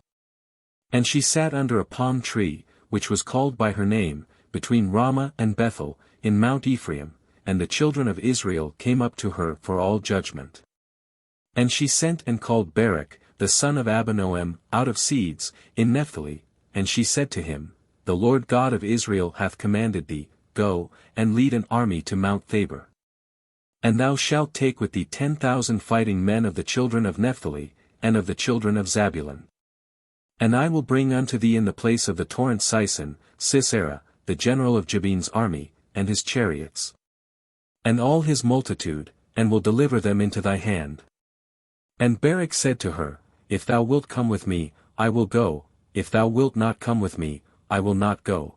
A: And she sat under a palm tree, which was called by her name, between Ramah and Bethel, in Mount Ephraim, and the children of Israel came up to her for all judgment. And she sent and called Barak, the son of Abinoam, out of Seeds, in Naphtali, and she said to him, The Lord God of Israel hath commanded thee, Go, and lead an army to Mount Thabor. And thou shalt take with thee 10,000 fighting men of the children of Naphtali, and of the children of Zabulon. And I will bring unto thee in the place of the torrent Sison, Sisera, the general of Jabin's army, and his chariots, and all his multitude, and will deliver them into thy hand. And Barak said to her, If thou wilt come with me, I will go, if thou wilt not come with me, I will not go.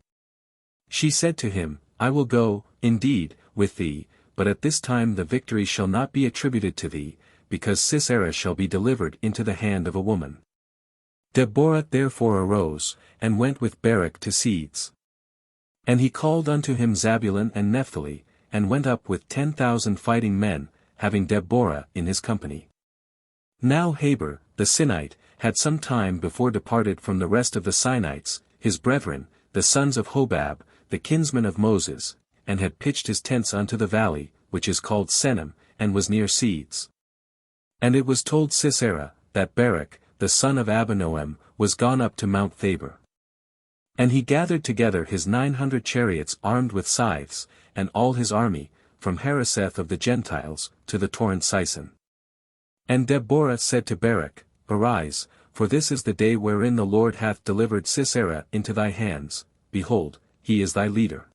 A: She said to him, I will go, indeed, with thee, but at this time the victory shall not be attributed to thee, because Sisera shall be delivered into the hand of a woman. Deborah therefore arose, and went with Barak to Seeds. And he called unto him Zabulon and Naphtali, and went up with 10,000 fighting men, having Deborah in his company. Now Heber, the Sinite, had some time before departed from the rest of the Sinites, his brethren, the sons of Hobab, the kinsman of Moses, and had pitched his tents unto the valley, which is called Senim, and was near Seeds. And it was told Sisera, that Barak, the son of Abinoam, was gone up to Mount Thabor. And he gathered together his 900 chariots armed with scythes, and all his army, from Hareseth of the Gentiles, to the torrent Sison. And Deborah said to Barak, Arise, for this is the day wherein the Lord hath delivered Sisera into thy hands, behold, he is thy leader.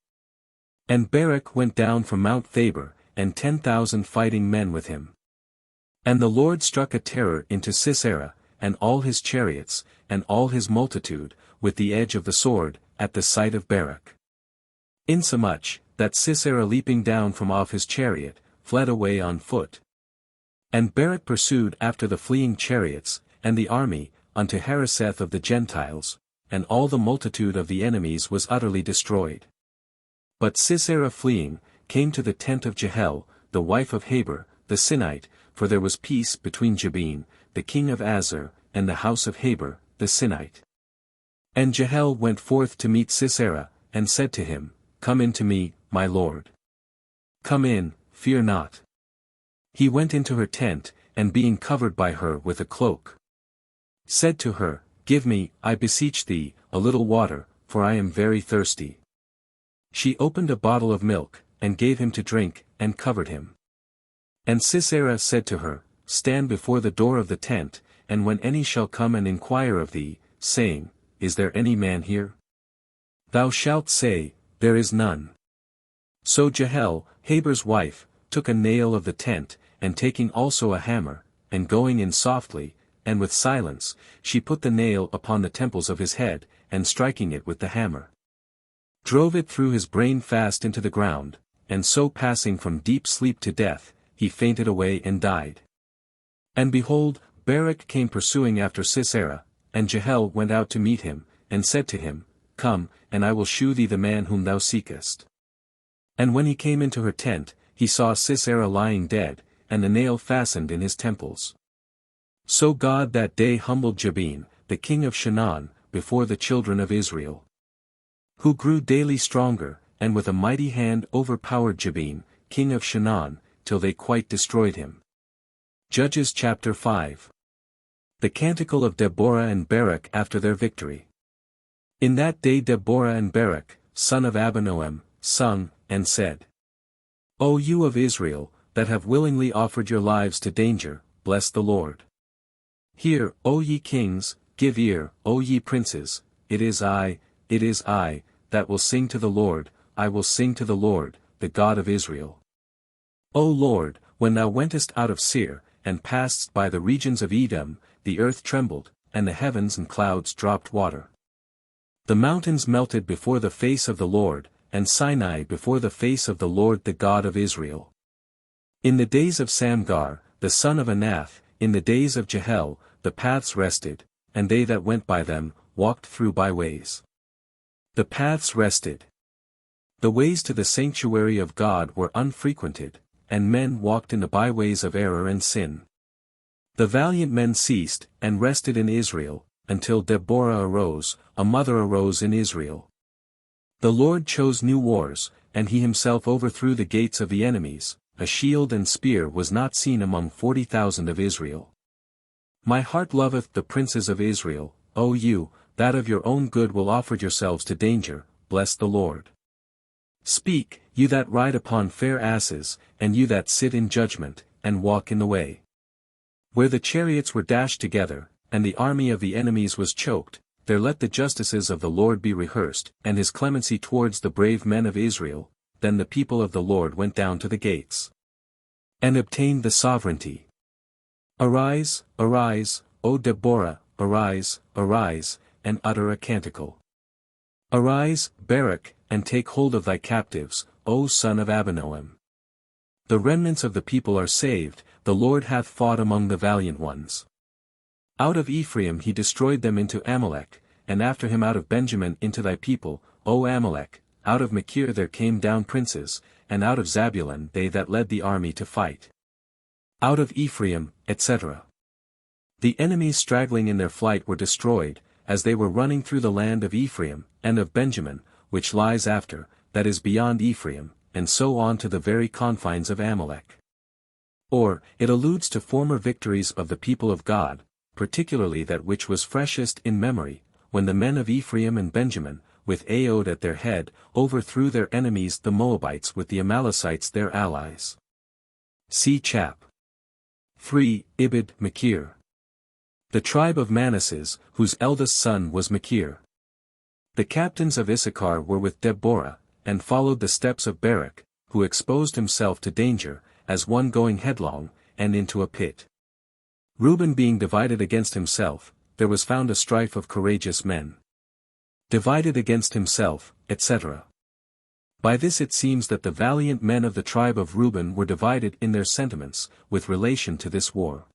A: And Barak went down from Mount Thabor, and 10,000 fighting men with him. And the Lord struck a terror into Sisera, and all his chariots, and all his multitude, with the edge of the sword, at the sight of Barak. Insomuch, that Sisera leaping down from off his chariot, fled away on foot. And Barak pursued after the fleeing chariots, and the army, unto Hareseth of the Gentiles, and all the multitude of the enemies was utterly destroyed. But Sisera fleeing, came to the tent of Jael, the wife of Heber, the Sinite, for there was peace between Jabin, the king of Azar, and the house of Heber, the Sinite. And Jael went forth to meet Sisera, and said to him, Come in to me, my lord. Come in, fear not. He went into her tent, and being covered by her with a cloak, said to her, Give me, I beseech thee, a little water, for I am very thirsty. She opened a bottle of milk, and gave him to drink, and covered him. And Sisera said to her, Stand before the door of the tent, and when any shall come and inquire of thee, saying, Is there any man here? Thou shalt say, There is none. So Jael, Heber's wife, took a nail of the tent, and taking also a hammer, and going in softly, and with silence, she put the nail upon the temples of his head, and striking it with the hammer, drove it through his brain fast into the ground, and so passing from deep sleep to death, he fainted away and died. And behold, Barak came pursuing after Sisera, and Jael went out to meet him, and said to him, Come, and I will shew thee the man whom thou seekest. And when he came into her tent, he saw Sisera lying dead, and the nail fastened in his temples. So God that day humbled Jabin, the king of Shinar, before the children of Israel, who grew daily stronger, and with a mighty hand overpowered Jabin, king of Shinar, till they quite destroyed him. Judges chapter 5. The Canticle of Deborah and Barak after their victory. In that day Deborah and Barak, son of Abinoam, sung, and said, O you of Israel, that have willingly offered your lives to danger, bless the Lord. Hear, O ye kings, give ear, O ye princes, it is I, that will sing to the Lord, I will sing to the Lord, the God of Israel. O Lord, when thou wentest out of Seir, and passedst by the regions of Edom, the earth trembled, and the heavens and clouds dropped water. The mountains melted before the face of the Lord, and Sinai before the face of the Lord the God of Israel. In the days of Samgar, the son of Anath, in the days of Jael, the paths rested, and they that went by them, walked through byways. The paths rested. The ways to the sanctuary of God were unfrequented, and men walked in the byways of error and sin. The valiant men ceased, and rested in Israel, until Deborah arose, a mother arose in Israel. The Lord chose new wars, and he himself overthrew the gates of the enemies, a shield and spear was not seen among 40,000 of Israel. My heart loveth the princes of Israel, O you, that of your own good will offer yourselves to danger, bless the Lord. Speak, you that ride upon fair asses, and you that sit in judgment, and walk in the way, where the chariots were dashed together, and the army of the enemies was choked, there let the justices of the Lord be rehearsed, and his clemency towards the brave men of Israel. Then the people of the Lord went down to the gates, and obtained the sovereignty. Arise, arise, O Deborah, arise, arise, and utter a canticle. Arise, Barak, and take hold of thy captives, O son of Abinoam. The remnants of the people are saved, the Lord hath fought among the valiant ones. Out of Ephraim he destroyed them into Amalek, and after him out of Benjamin into thy people, O Amalek. Out of Machir there came down princes, and out of Zabulon they that led the army to fight. Out of Ephraim, etc. The enemies straggling in their flight were destroyed, as they were running through the land of Ephraim, and of Benjamin, which lies after, that is beyond Ephraim, and so on to the very confines of Amalek. Or, it alludes to former victories of the people of God, particularly that which was freshest in memory, when the men of Ephraim and Benjamin, with Aod at their head, overthrew their enemies the Moabites with the Amalekites their allies. See chap. 3, Ibid, Machir. The tribe of Manasseh, whose eldest son was Machir. The captains of Issachar were with Deborah, and followed the steps of Barak, who exposed himself to danger, as one going headlong, and into a pit. Reuben being divided against himself, there was found a strife of courageous men. Divided against himself, etc. By this it seems that the valiant men of the tribe of Reuben were divided in their sentiments, with relation to this war.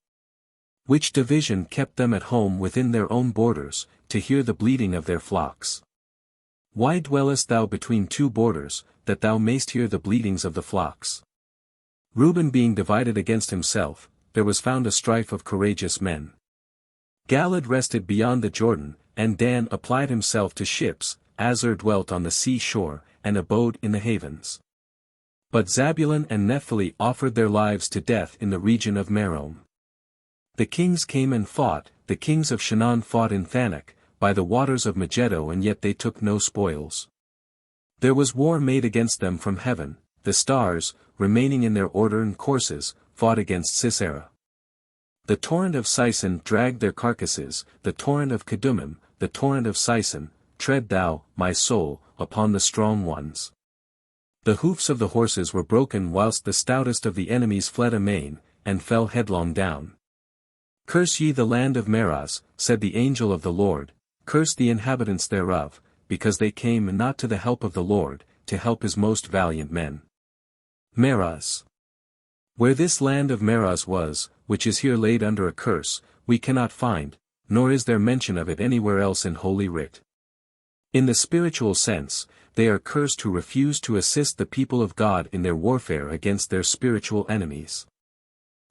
A: Which division kept them at home within their own borders, to hear the bleating of their flocks. Why dwellest thou between two borders, that thou mayst hear the bleatings of the flocks? Reuben being divided against himself, there was found a strife of courageous men. Gad rested beyond the Jordan, and Dan applied himself to ships, Aser dwelt on the sea shore, and abode in the havens. But Zabulon and Naphtali offered their lives to death in the region of Merom. The kings came and fought, the kings of Shinar fought in Thanach, by the waters of Megiddo, and yet they took no spoils. There was war made against them from heaven, the stars, remaining in their order and courses, fought against Sisera. The torrent of Sison dragged their carcasses, the torrent of Kedumim, the torrent of Sison, tread thou, my soul, upon the strong ones. The hoofs of the horses were broken whilst the stoutest of the enemies fled amain, and fell headlong down. Curse ye the land of Meroz, said the angel of the Lord, curse the inhabitants thereof, because they came not to the help of the Lord, to help his most valiant men. Meroz. Where this land of Meroz was, which is here laid under a curse, we cannot find, nor is there mention of it anywhere else in Holy Writ. In the spiritual sense, they are cursed who refuse to assist the people of God in their warfare against their spiritual enemies.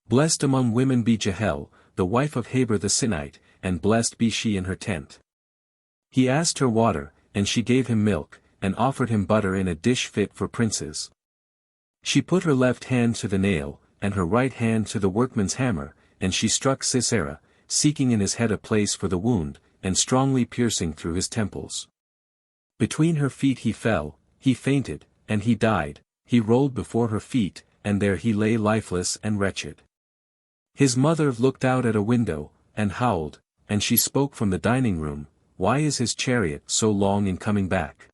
A: Blessed among women be Jahel, the wife of Heber the Sinite, and blessed be she in her tent. He asked her water, and she gave him milk, and offered him butter in a dish fit for princes. She put her left hand to the nail, and her right hand to the workman's hammer, and she struck Sisera, seeking in his head a place for the wound, and strongly piercing through his temples. Between her feet he fell, he fainted, and he died, he rolled before her feet, and there he lay lifeless and wretched. His mother looked out at a window, and howled, and she spoke from the dining room, why is his chariot so long in coming back?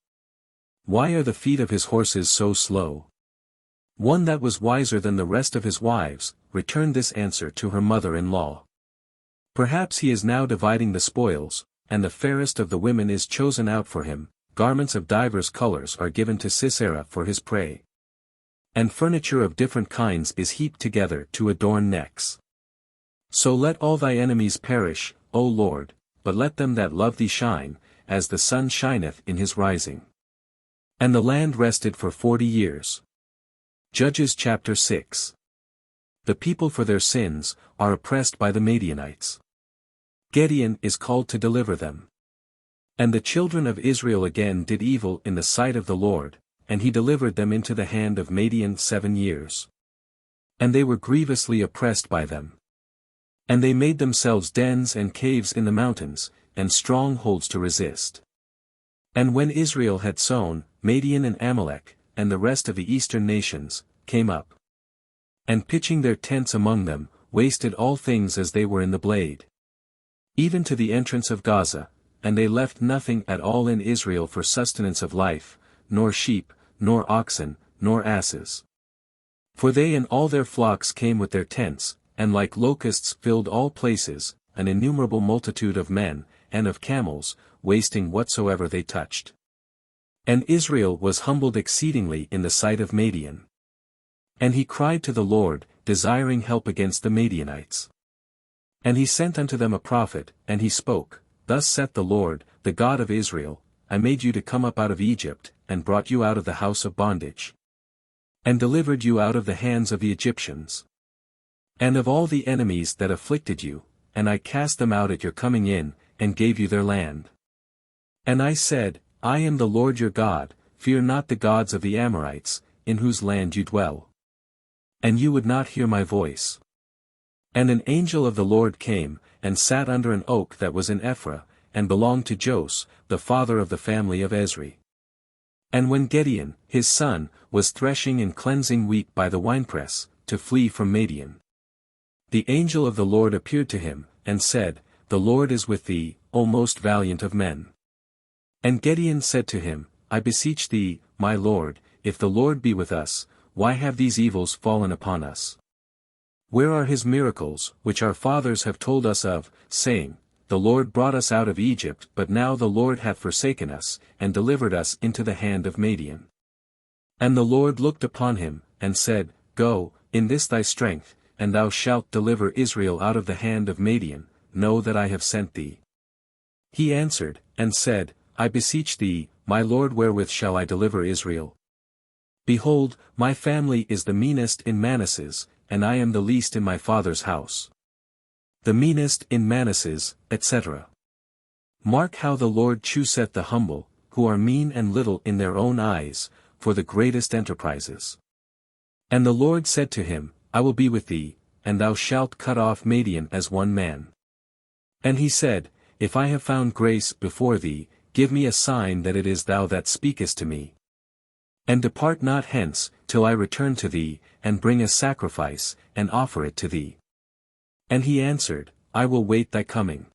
A: Why are the feet of his horses so slow? One that was wiser than the rest of his wives, returned this answer to her mother-in-law. Perhaps he is now dividing the spoils, and the fairest of the women is chosen out for him, garments of divers colors are given to Sisera for his prey. And furniture of different kinds is heaped together to adorn necks. So let all thy enemies perish, O Lord, but let them that love thee shine, as the sun shineth in his rising. And the land rested for 40 years. Judges chapter 6. The people for their sins, are oppressed by the Madianites. Gideon is called to deliver them. And the children of Israel again did evil in the sight of the Lord, and he delivered them into the hand of Madian 7 years. And they were grievously oppressed by them. And they made themselves dens and caves in the mountains, and strongholds to resist. And when Israel had sown, Madian and Amalek, and the rest of the eastern nations, came up. And pitching their tents among them, wasted all things as they were in the blade. even to the entrance of Gaza, and they left nothing at all in Israel for sustenance of life, nor sheep, nor oxen, nor asses. For they and all their flocks came with their tents, and like locusts filled all places, an innumerable multitude of men, and of camels, wasting whatsoever they touched. And Israel was humbled exceedingly in the sight of Madian. And he cried to the Lord, desiring help against the Madianites. And he sent unto them a prophet, and he spoke, Thus saith the Lord, the God of Israel, I made you to come up out of Egypt, and brought you out of the house of bondage. And delivered you out of the hands of the Egyptians. And of all the enemies that afflicted you, and I cast them out at your coming in, and gave you their land. And I said, I am the Lord your God, fear not the gods of the Amorites, in whose land you dwell. And you would not hear my voice. And an angel of the Lord came, and sat under an oak that was in Ephraim, and belonged to JOSUE, the father of the family of Ezri. And when Gideon, his son, was threshing and cleansing wheat by the winepress, to flee from Madian, the angel of the Lord appeared to him, and said, The Lord is with thee, O most valiant of men. And Gideon said to him, I beseech thee, my Lord, if the Lord be with us, why have these evils fallen upon us? Where are his miracles, which our fathers have told us of, saying, The Lord brought us out of Egypt, but now the Lord hath forsaken us, and delivered us into the hand of Madian. And the Lord looked upon him, and said, Go, in this thy strength, and thou shalt deliver Israel out of the hand of Madian, know that I have sent thee. He answered, and said, I beseech thee, my Lord, wherewith shall I deliver Israel? Behold, my family is the meanest in Manasseh, and I am the least in my father's house. The meanest in Manasseh, etc. Mark how the Lord chooseth the humble, who are mean and little in their own eyes, for the greatest enterprises. And the Lord said to him, I will be with thee, and thou shalt cut off Madian as one man. And he said, If I have found grace before thee, give me a sign that it is thou that speakest to me. And depart not hence, till I return to thee, and bring a sacrifice, and offer it to thee. And he answered, I will wait thy coming.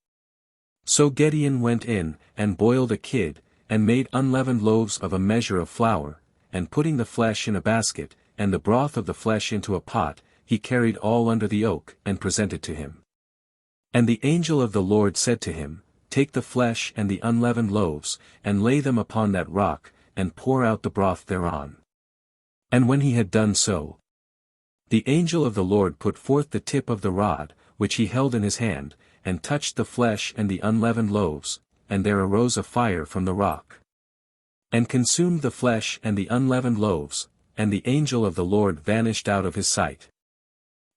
A: So Gideon went in, and boiled a kid, and made unleavened loaves of a measure of flour, and putting the flesh in a basket, and the broth of the flesh into a pot, he carried all under the oak, and presented to him. And the angel of the Lord said to him, Take the flesh and the unleavened loaves, and lay them upon that rock, and pour out the broth thereon. And when he had done so, the angel of the Lord put forth the tip of the rod, which he held in his hand, and touched the flesh and the unleavened loaves, and there arose a fire from the rock, and consumed the flesh and the unleavened loaves, and the angel of the Lord vanished out of his sight.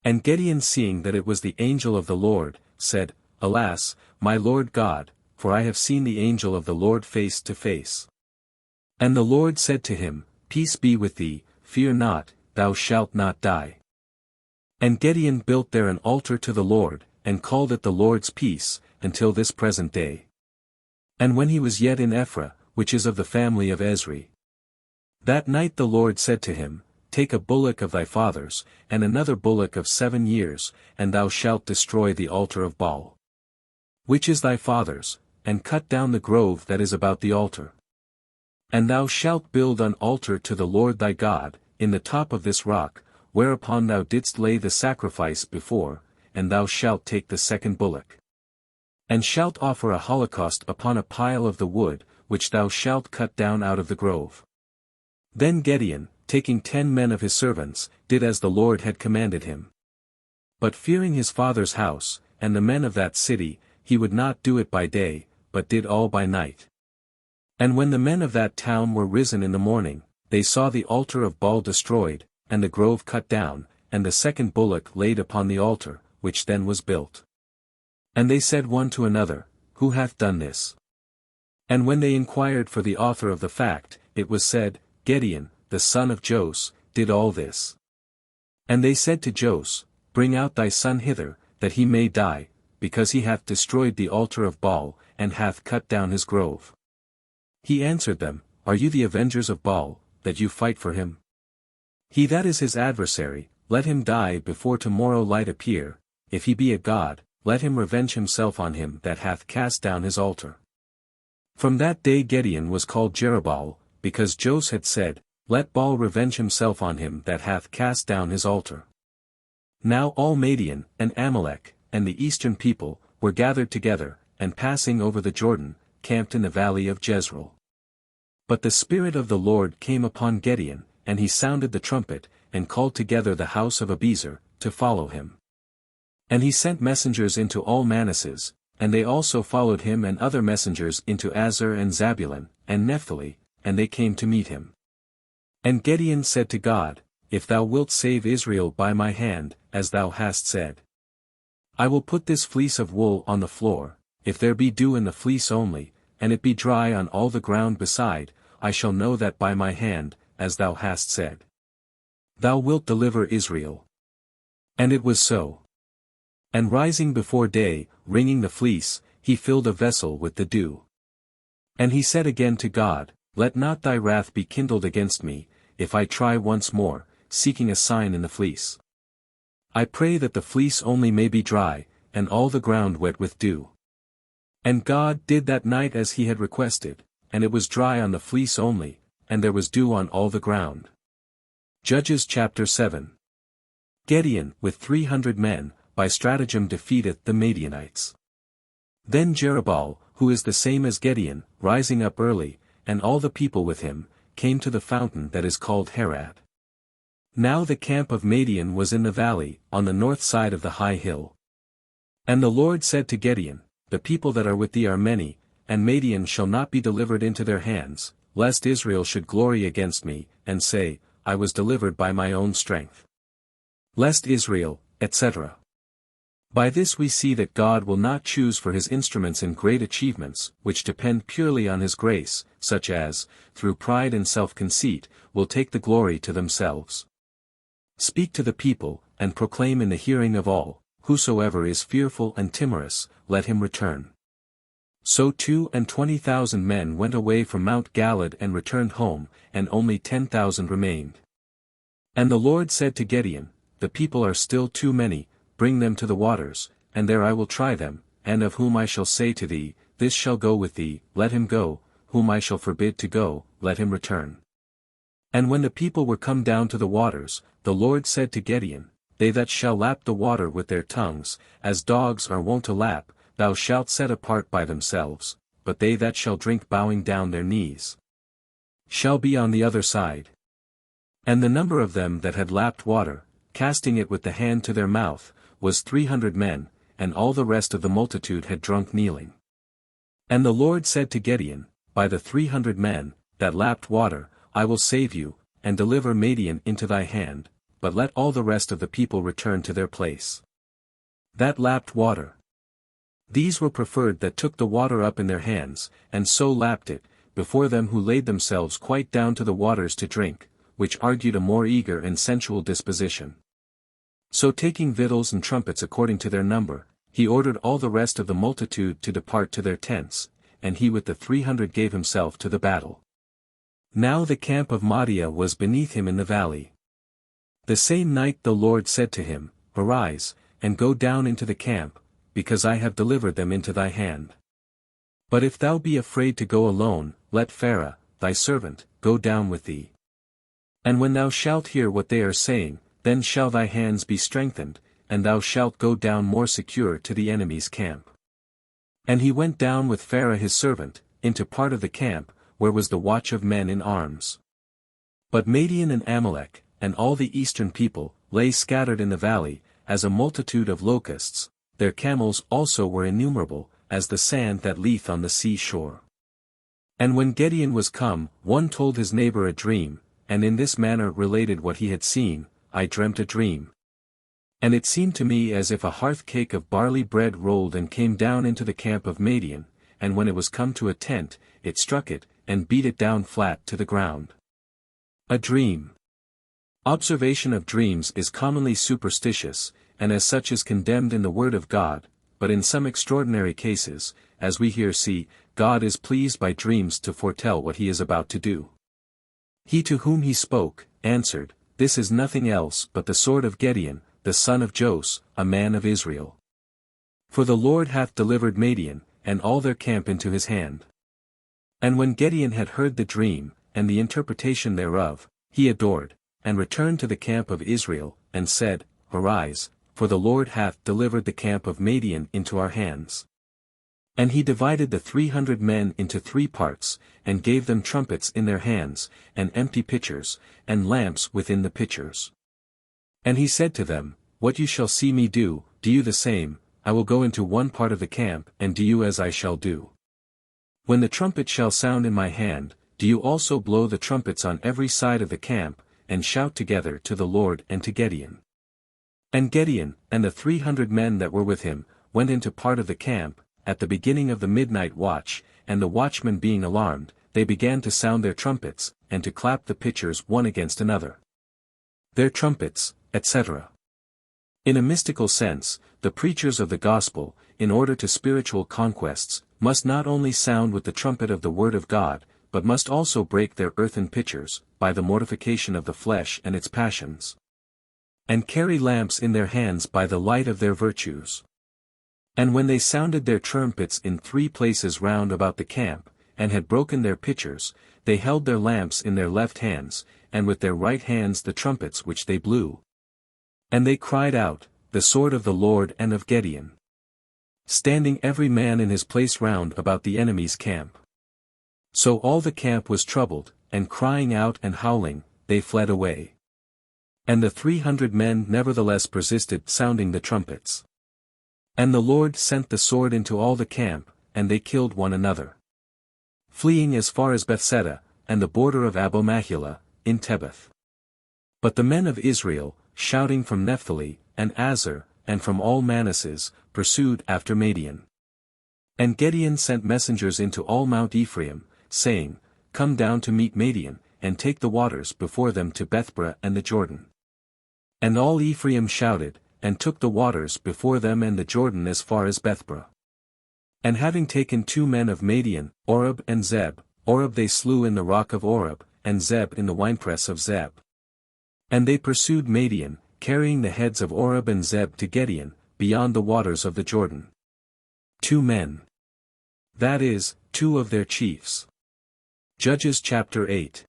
A: And Gideon, seeing that it was the angel of the Lord, said, Alas, my Lord God, for I have seen the angel of the Lord face to face. And the Lord said to him, Peace be with thee, fear not, thou shalt not die. And Gideon built there an altar to the Lord, and called it the Lord's Peace, until this present day. And when he was yet in Ephraim, which is of the family of Ezri, that night the Lord said to him, Take a bullock of thy fathers, and another bullock of 7 years, and thou shalt destroy the altar of Baal, which is thy father's, and cut down the grove that is about the altar. And thou shalt build an altar to the Lord thy God, in the top of this rock, whereupon thou didst lay the sacrifice before, and thou shalt take the second bullock, and shalt offer a holocaust upon a pile of the wood, which thou shalt cut down out of the grove. Then Gideon, taking 10 men of his servants, did as the Lord had commanded him. But fearing his father's house, and the men of that city, he would not do it by day, but did all by night. And when the men of that town were risen in the morning, they saw the altar of Baal destroyed, and the grove cut down, and the second bullock laid upon the altar, which then was built. And they said one to another, Who hath done this? And when they inquired for the author of the fact, it was said, Gideon, the son of JOSUE, did all this. And they said to JOSUE, Bring out thy son hither, that he may die, because he hath destroyed the altar of Baal, and hath cut down his grove. He answered them, Are you the avengers of Baal, that you fight for him? He that is his adversary, let him die before tomorrow light appear. If he be a god, let him revenge himself on him that hath cast down his altar. From that day Gideon was called Jerubbaal, because JOSUE had said, Let Baal revenge himself on him that hath cast down his altar. Now all Madian, and Amalek, and the eastern people, were gathered together, and passing over the Jordan, camped in the valley of Jezreel. But the Spirit of the Lord came upon Gideon, and he sounded the trumpet, and called together the house of Abiezer, to follow him. And he sent messengers into all Manasses, and they also followed him, and other messengers into Aser and Zabulon, and Naphtali, and they came to meet him. And Gideon said to God, If thou wilt save Israel by my hand, as thou hast said, I will put this fleece of wool on the floor, if there be dew in the fleece only, and it be dry on all the ground beside, I shall know that by my hand, as thou hast said, thou wilt deliver Israel. And it was so. And rising before day, wringing the fleece, he filled a vessel with the dew. And he said again to God, Let not thy wrath be kindled against me, if I try once more, seeking a sign in the fleece. I pray that the fleece only may be dry, and all the ground wet with dew. And God did that night as he had requested, and it was dry on the fleece only, and there was dew on all the ground. Judges chapter 7. Gideon, with 300 men, by stratagem defeateth the Madianites. Then Jerubbaal, who is the same as Gideon, rising up early, and all the people with him, came to the fountain that is called Harad. Now the camp of Madian was in the valley, on the north side of the high hill. And the Lord said to Gideon, The people that are with thee are many, and Madian shall not be delivered into their hands, lest Israel should glory against me, and say, I was delivered by my own strength. Lest Israel, etc. By this we see that God will not choose for his instruments in great achievements, which depend purely on his grace, such as, through pride and self-conceit, will take the glory to themselves. Speak to the people, and proclaim in the hearing of all, whosoever is fearful and timorous, let him return. So 22,000 men went away from Mount Galad and returned home, and only 10,000 remained. And the Lord said to Gideon, The people are still too many, bring them to the waters, and there I will try them, and of whom I shall say to thee, This shall go with thee, let him go, whom I shall forbid to go, let him return. And when the people were come down to the waters, the Lord said to Gideon, They that shall lap the water with their tongues, as dogs are wont to lap, thou shalt set apart by themselves, but they that shall drink bowing down their knees, shall be on the other side. And the number of them that had lapped water, casting it with the hand to their mouth, was 300 men, and all the rest of the multitude had drunk kneeling. And the Lord said to Gideon, By the 300 men, that lapped water, I will save you, and deliver Madian into thy hand, but let all the rest of the people return to their place. That lapped water. These were preferred that took the water up in their hands, and so lapped it, before them who laid themselves quite down to the waters to drink, which argued a more eager and sensual disposition. So taking victuals and trumpets according to their number, he ordered all the rest of the multitude to depart to their tents, and he with the 300 gave himself to the battle. Now the camp of Madiah was beneath him in the valley. The same night the Lord said to him, Arise, and go down into the camp, because I have delivered them into thy hand. But if thou be afraid to go alone, let Pharaoh, thy servant, go down with thee. And when thou shalt hear what they are saying, then shall thy hands be strengthened, and thou shalt go down more secure to the enemy's camp. And he went down with Pharaoh his servant, into part of the camp, where was the watch of men in arms. But Madian and Amalek, and all the eastern people, lay scattered in the valley, as a multitude of locusts, their camels also were innumerable, as the sand that lieth on the sea shore. And when Gideon was come, one told his neighbor a dream, and in this manner related what he had seen, I dreamt a dream. And it seemed to me as if a hearth cake of barley bread rolled and came down into the camp of Madian, and when it was come to a tent, it struck it, and beat it down flat to the ground. A dream. Observation of dreams is commonly superstitious, and as such is condemned in the Word of God, but in some extraordinary cases, as we here see, God is pleased by dreams to foretell what he is about to do. He to whom he spoke, answered, This is nothing else but the sword of Gideon, the son of JOSUE, a man of Israel. For the Lord hath delivered Madian, and all their camp into his hand. And when Gideon had heard the dream, and the interpretation thereof, he adored, and returned to the camp of Israel, and said, Arise, for the Lord hath delivered the camp of Madian into our hands. And he divided the 300 men into 3 parts, and gave them trumpets in their hands, and empty pitchers, and lamps within the pitchers. And he said to them, What you shall see me do you the same. I will go into one part of the camp, and do you as I shall do. When the trumpet shall sound in my hand, do you also blow the trumpets on every side of the camp, and shout together to the Lord and to Gideon. And Gideon, and the 300 men that were with him, went into part of the camp, at the beginning of the midnight watch, and the watchmen being alarmed, they began to sound their trumpets, and to clap the pitchers one against another. Their trumpets, etc. In a mystical sense, the preachers of the gospel, in order to spiritual conquests, must not only sound with the trumpet of the word of God, but must also break their earthen pitchers, by the mortification of the flesh and its passions. And carry lamps in their hands by the light of their virtues. And when they sounded their trumpets in 3 places round about the camp, and had broken their pitchers, they held their lamps in their left hands, and with their right hands the trumpets which they blew. And they cried out, The sword of the Lord and of Gideon. Standing every man in his place round about the enemy's camp. So all the camp was troubled, and crying out and howling, they fled away. And the 300 men nevertheless persisted sounding the trumpets. And the Lord sent the sword into all the camp, and they killed one another. Fleeing as far as Bethsaida, and the border of Abomahila, in Tebeth. But the men of Israel, shouting from Naphtali, and Azer, and from all Manasses, pursued after Madian. And Gideon sent messengers into all Mount Ephraim, saying, Come down to meet Madian, and take the waters before them to Bethbara and the Jordan. And all Ephraim shouted, and took the waters before them and the Jordan as far as Bethbara. And having taken 2 men of Madian, Oreb and Zeb, Oreb they slew in the rock of Oreb, and Zeb in the winepress of Zeb. And they pursued Madian, carrying the heads of Oreb and Zeb to Gideon, beyond the waters of the Jordan. 2 men. That is, 2 of their chiefs. Judges chapter 8.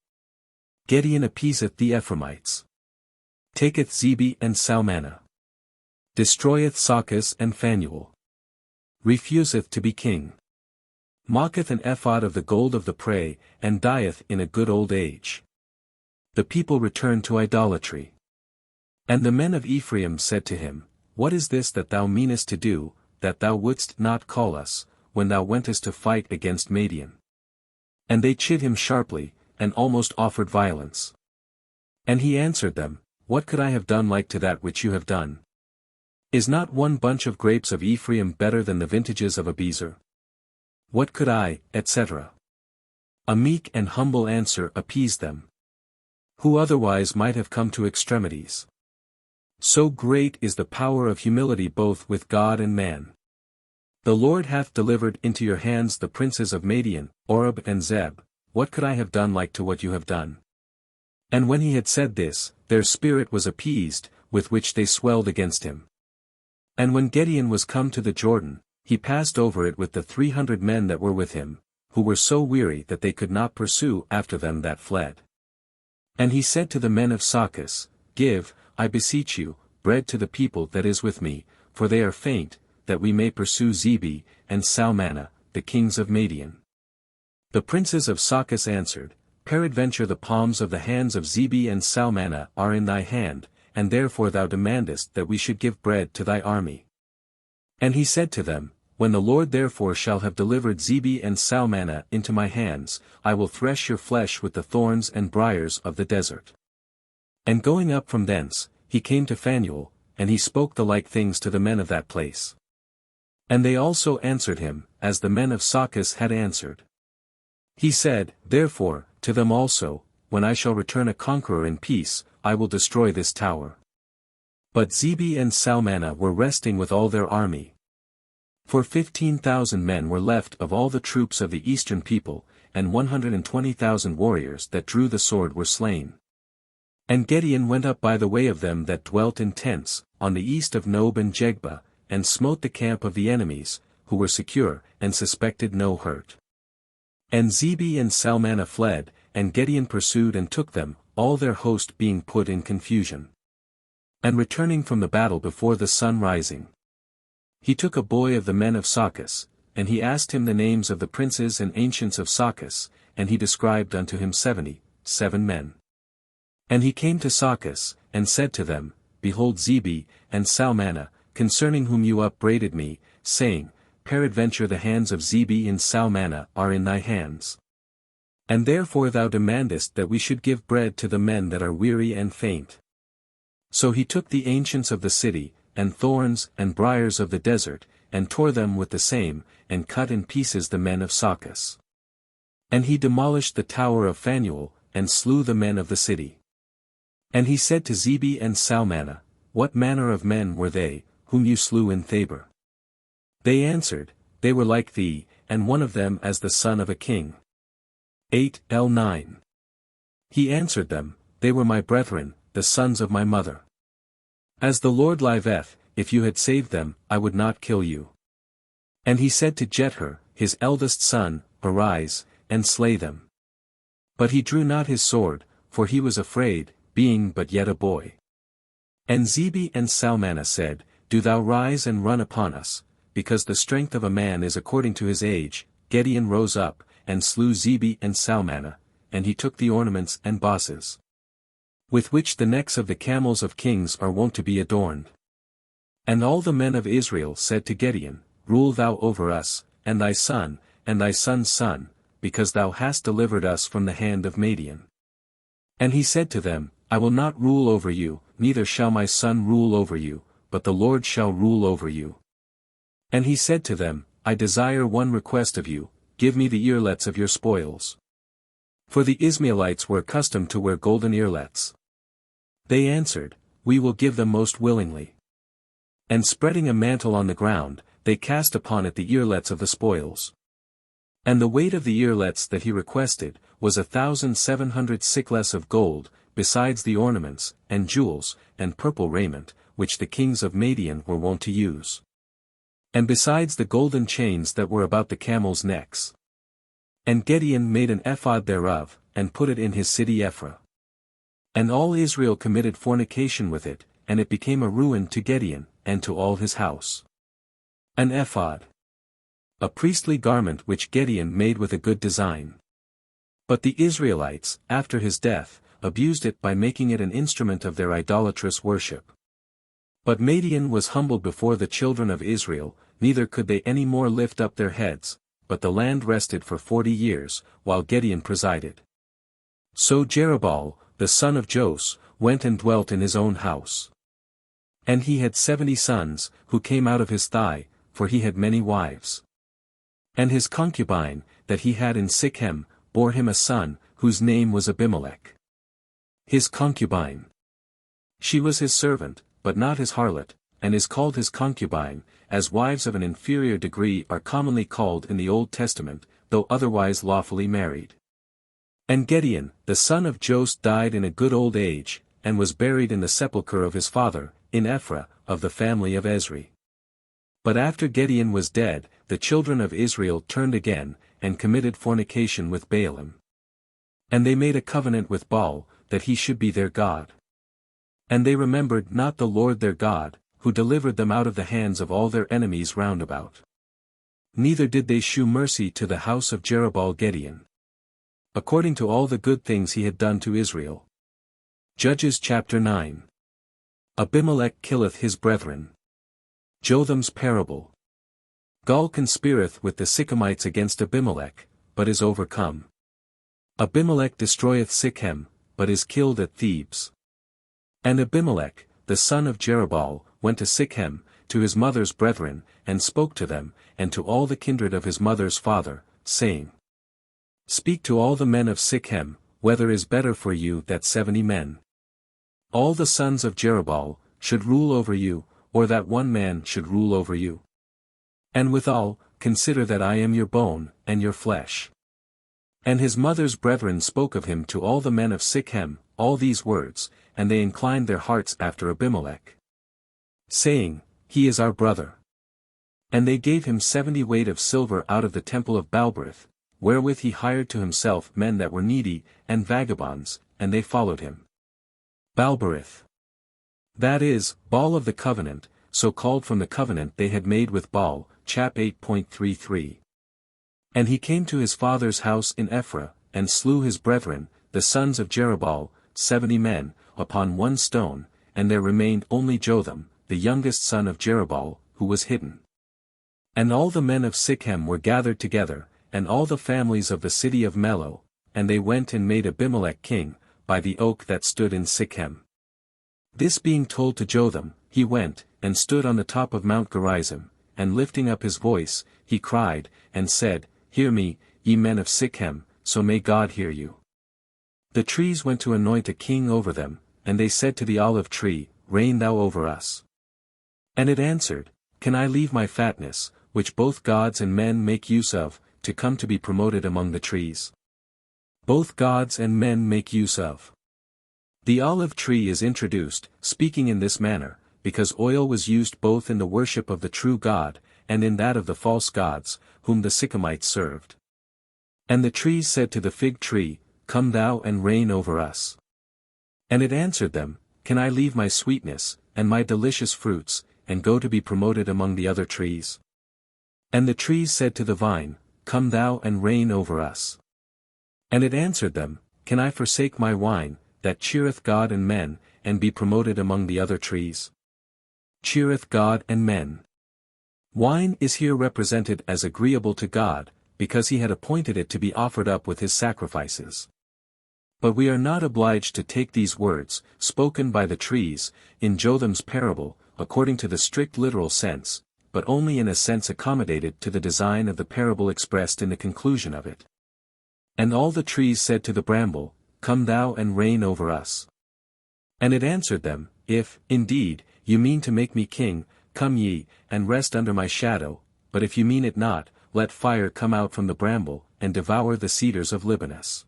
A: Gideon appeaseth the Ephraimites. Taketh Zebah and Salmanah. Destroyeth Sakis and Phanuel. Refuseth to be king. Mocketh an ephod of the gold of the prey, and dieth in a good old age. The people return to idolatry. And the men of Ephraim said to him, What is this that thou meanest to do, that thou wouldst not call us, when thou wentest to fight against Madian? And they chid him sharply, and almost offered violence. And he answered them, What could I have done like to that which you have done? Is not one bunch of grapes of Ephraim better than the vintages of Abiezer? What could I, etc. A meek and humble answer appeased them. Who otherwise might have come to extremities. So great is the power of humility both with God and man. The Lord hath delivered into your hands the princes of Madian, Oreb and Zeb. What could I have done like to what you have done? And when he had said this, their spirit was appeased, with which they swelled against him. And when Gideon was come to the Jordan, he passed over it with the 300 men that were with him, who were so weary that they could not pursue after them that fled. And he said to the men of Sakis, Give, I beseech you, bread to the people that is with me, for they are faint, that we may pursue Zebah and Salmanah, the kings of Madian. The princes of Sakis answered, Peradventure the palms of the hands of Zebah and Salmanah are in thy hand, and therefore thou demandest that we should give bread to thy army. And he said to them, When the Lord therefore shall have delivered Zebah and Salmanah into my hands, I will thresh your flesh with the thorns and briars of the desert. And going up from thence, he came to Phanuel, and he spoke the like things to the men of that place. And they also answered him, as the men of Sakis had answered. He said, Therefore, to them also, when I shall return a conqueror in peace, I will destroy this tower. But Zebah and Salmanah were resting with all their army. For 15,000 men were left of all the troops of the eastern people, and 120,000 warriors that drew the sword were slain. And Gideon went up by the way of them that dwelt in tents, on the east of Nob and Jegbah, and smote the camp of the enemies, who were secure, and suspected no hurt. And Zebah and Salmanah fled, and Gideon pursued and took them, all their host being put in confusion. And returning from the battle before the sun rising, he took a boy of the men of Sakis, and he asked him the names of the princes and ancients of Sakis, and he described unto him 77 men. And he came to Sakis, and said to them, Behold Zebah and Salmanah, concerning whom you upbraided me, saying, Peradventure the hands of Zebah and Salmanah are in thy hands. And therefore thou demandest that we should give bread to the men that are weary and faint. So he took the ancients of the city, and thorns and briars of the desert, and tore them with the same, and cut in pieces the men of Sakis. And he demolished the tower of Phanuel, and slew the men of the city. And he said to Zebah and Salmanah, What manner of men were they, whom you slew in Thabor? They answered, They were like thee, and one of them as the son of a king. 8:9. He answered them, They were my brethren, the sons of my mother. As the Lord liveth, if you had saved them, I would not kill you. And he said to Jether, his eldest son, Arise, and slay them. But he drew not his sword, for he was afraid, being but yet a boy. And Zebah and Salmanah said, Do thou rise and run upon us, because the strength of a man is according to his age. Gideon rose up, and slew Zebah and Salmanah, and he took the ornaments and bosses, with which the necks of the camels of kings are wont to be adorned. And all the men of Israel said to Gideon, Rule thou over us, and thy son, and thy son's son, because thou hast delivered us from the hand of Midian. And he said to them, I will not rule over you, neither shall my son rule over you, but the Lord shall rule over you. And he said to them, I desire one request of you, give me the earlets of your spoils. For the Ishmaelites were accustomed to wear golden earlets. They answered, We will give them most willingly. And spreading a mantle on the ground, they cast upon it the earlets of the spoils. And the weight of the earlets that he requested, was 1,700 siklets of gold, besides the ornaments, and jewels, and purple raiment, which the kings of Midian were wont to use. And besides the golden chains that were about the camels' necks. And Gideon made an ephod thereof, and put it in his city Ephra. And all Israel committed fornication with it, and it became a ruin to Gideon, and to all his house. An ephod, a priestly garment which Gideon made with a good design. But the Israelites, after his death, abused it by making it an instrument of their idolatrous worship. But Midian was humbled before the children of Israel, neither could they any more lift up their heads, but the land rested for 40 years, while Gideon presided. So Jerubbaal, the son of JOSUE, went and dwelt in his own house. And he had 70 sons, who came out of his thigh, for he had many wives. And his concubine, that he had in Sichem, bore him a son, whose name was Abimelech. His concubine. She was his servant, but not his harlot, and is called his concubine, as wives of an inferior degree are commonly called in the Old Testament, though otherwise lawfully married. And Gideon, the son of JOSUE, died in a good old age, and was buried in the sepulchre of his father, in Ephra, of the family of Ezri. But after Gideon was dead, the children of Israel turned again, and committed fornication with Baalim. And they made a covenant with Baal, that he should be their God. And they remembered not the Lord their God, who delivered them out of the hands of all their enemies round about. Neither did they shew mercy to the house of Jerubbaal Gideon, according to all the good things he had done to Israel. Judges chapter 9. Abimelech killeth his brethren. Jotham's parable. Gaal conspireth with the Sychemites against Abimelech, but is overcome. Abimelech destroyeth Sichem, but is killed at Thebes. And Abimelech, the son of Jerubbaal, went to Sichem, to his mother's brethren, and spoke to them, and to all the kindred of his mother's father, saying, Speak to all the men of Sichem, whether is better for you that 70 men, all the sons of Jerubbaal, should rule over you, or that one man should rule over you. And withal, consider that I am your bone, and your flesh. And his mother's brethren spoke of him to all the men of Sichem, all these words, and they inclined their hearts after Abimelech, saying, He is our brother. And they gave him 70 weight of silver out of the temple of Baalberith, wherewith he hired to himself men that were needy, and vagabonds, and they followed him. Baalberith. That is, Baal of the covenant, so called from the covenant they had made with Baal, chap 8.33. And he came to his father's house in Ephraim, and slew his brethren, the sons of Jerubbaal, 70 men, upon one stone, and there remained only Jotham, the youngest son of Jerubbaal, who was hidden. And all the men of Sichem were gathered together, and all the families of the city of Mello, and they went and made Abimelech king, by the oak that stood in Sichem. This being told to Jotham, he went, and stood on the top of Mount Gerizim, and lifting up his voice, he cried, and said, Hear me, ye men of Sichem, so may God hear you. The trees went to anoint a king over them, and they said to the olive tree, Reign thou over us. And it answered, Can I leave my fatness, which both gods and men make use of, to come to be promoted among the trees? Both gods and men make use of. The olive tree is introduced, speaking in this manner, because oil was used both in the worship of the true God, and in that of the false gods, whom the Sychemites served. And the trees said to the fig tree, Come thou and reign over us. And it answered them, Can I leave my sweetness, and my delicious fruits, and go to be promoted among the other trees? And the trees said to the vine, Come thou and reign over us. And it answered them, Can I forsake my wine, that cheereth God and men, and be promoted among the other trees? Cheereth God and men. Wine is here represented as agreeable to God, because he had appointed it to be offered up with his sacrifices. But we are not obliged to take these words, spoken by the trees, in Jotham's parable, according to the strict literal sense, but only in a sense accommodated to the design of the parable expressed in the conclusion of it. And all the trees said to the bramble, Come thou and reign over us. And it answered them, If, indeed, you mean to make me king, come ye, and rest under my shadow, but if you mean it not, let fire come out from the bramble, and devour the cedars of Libanus.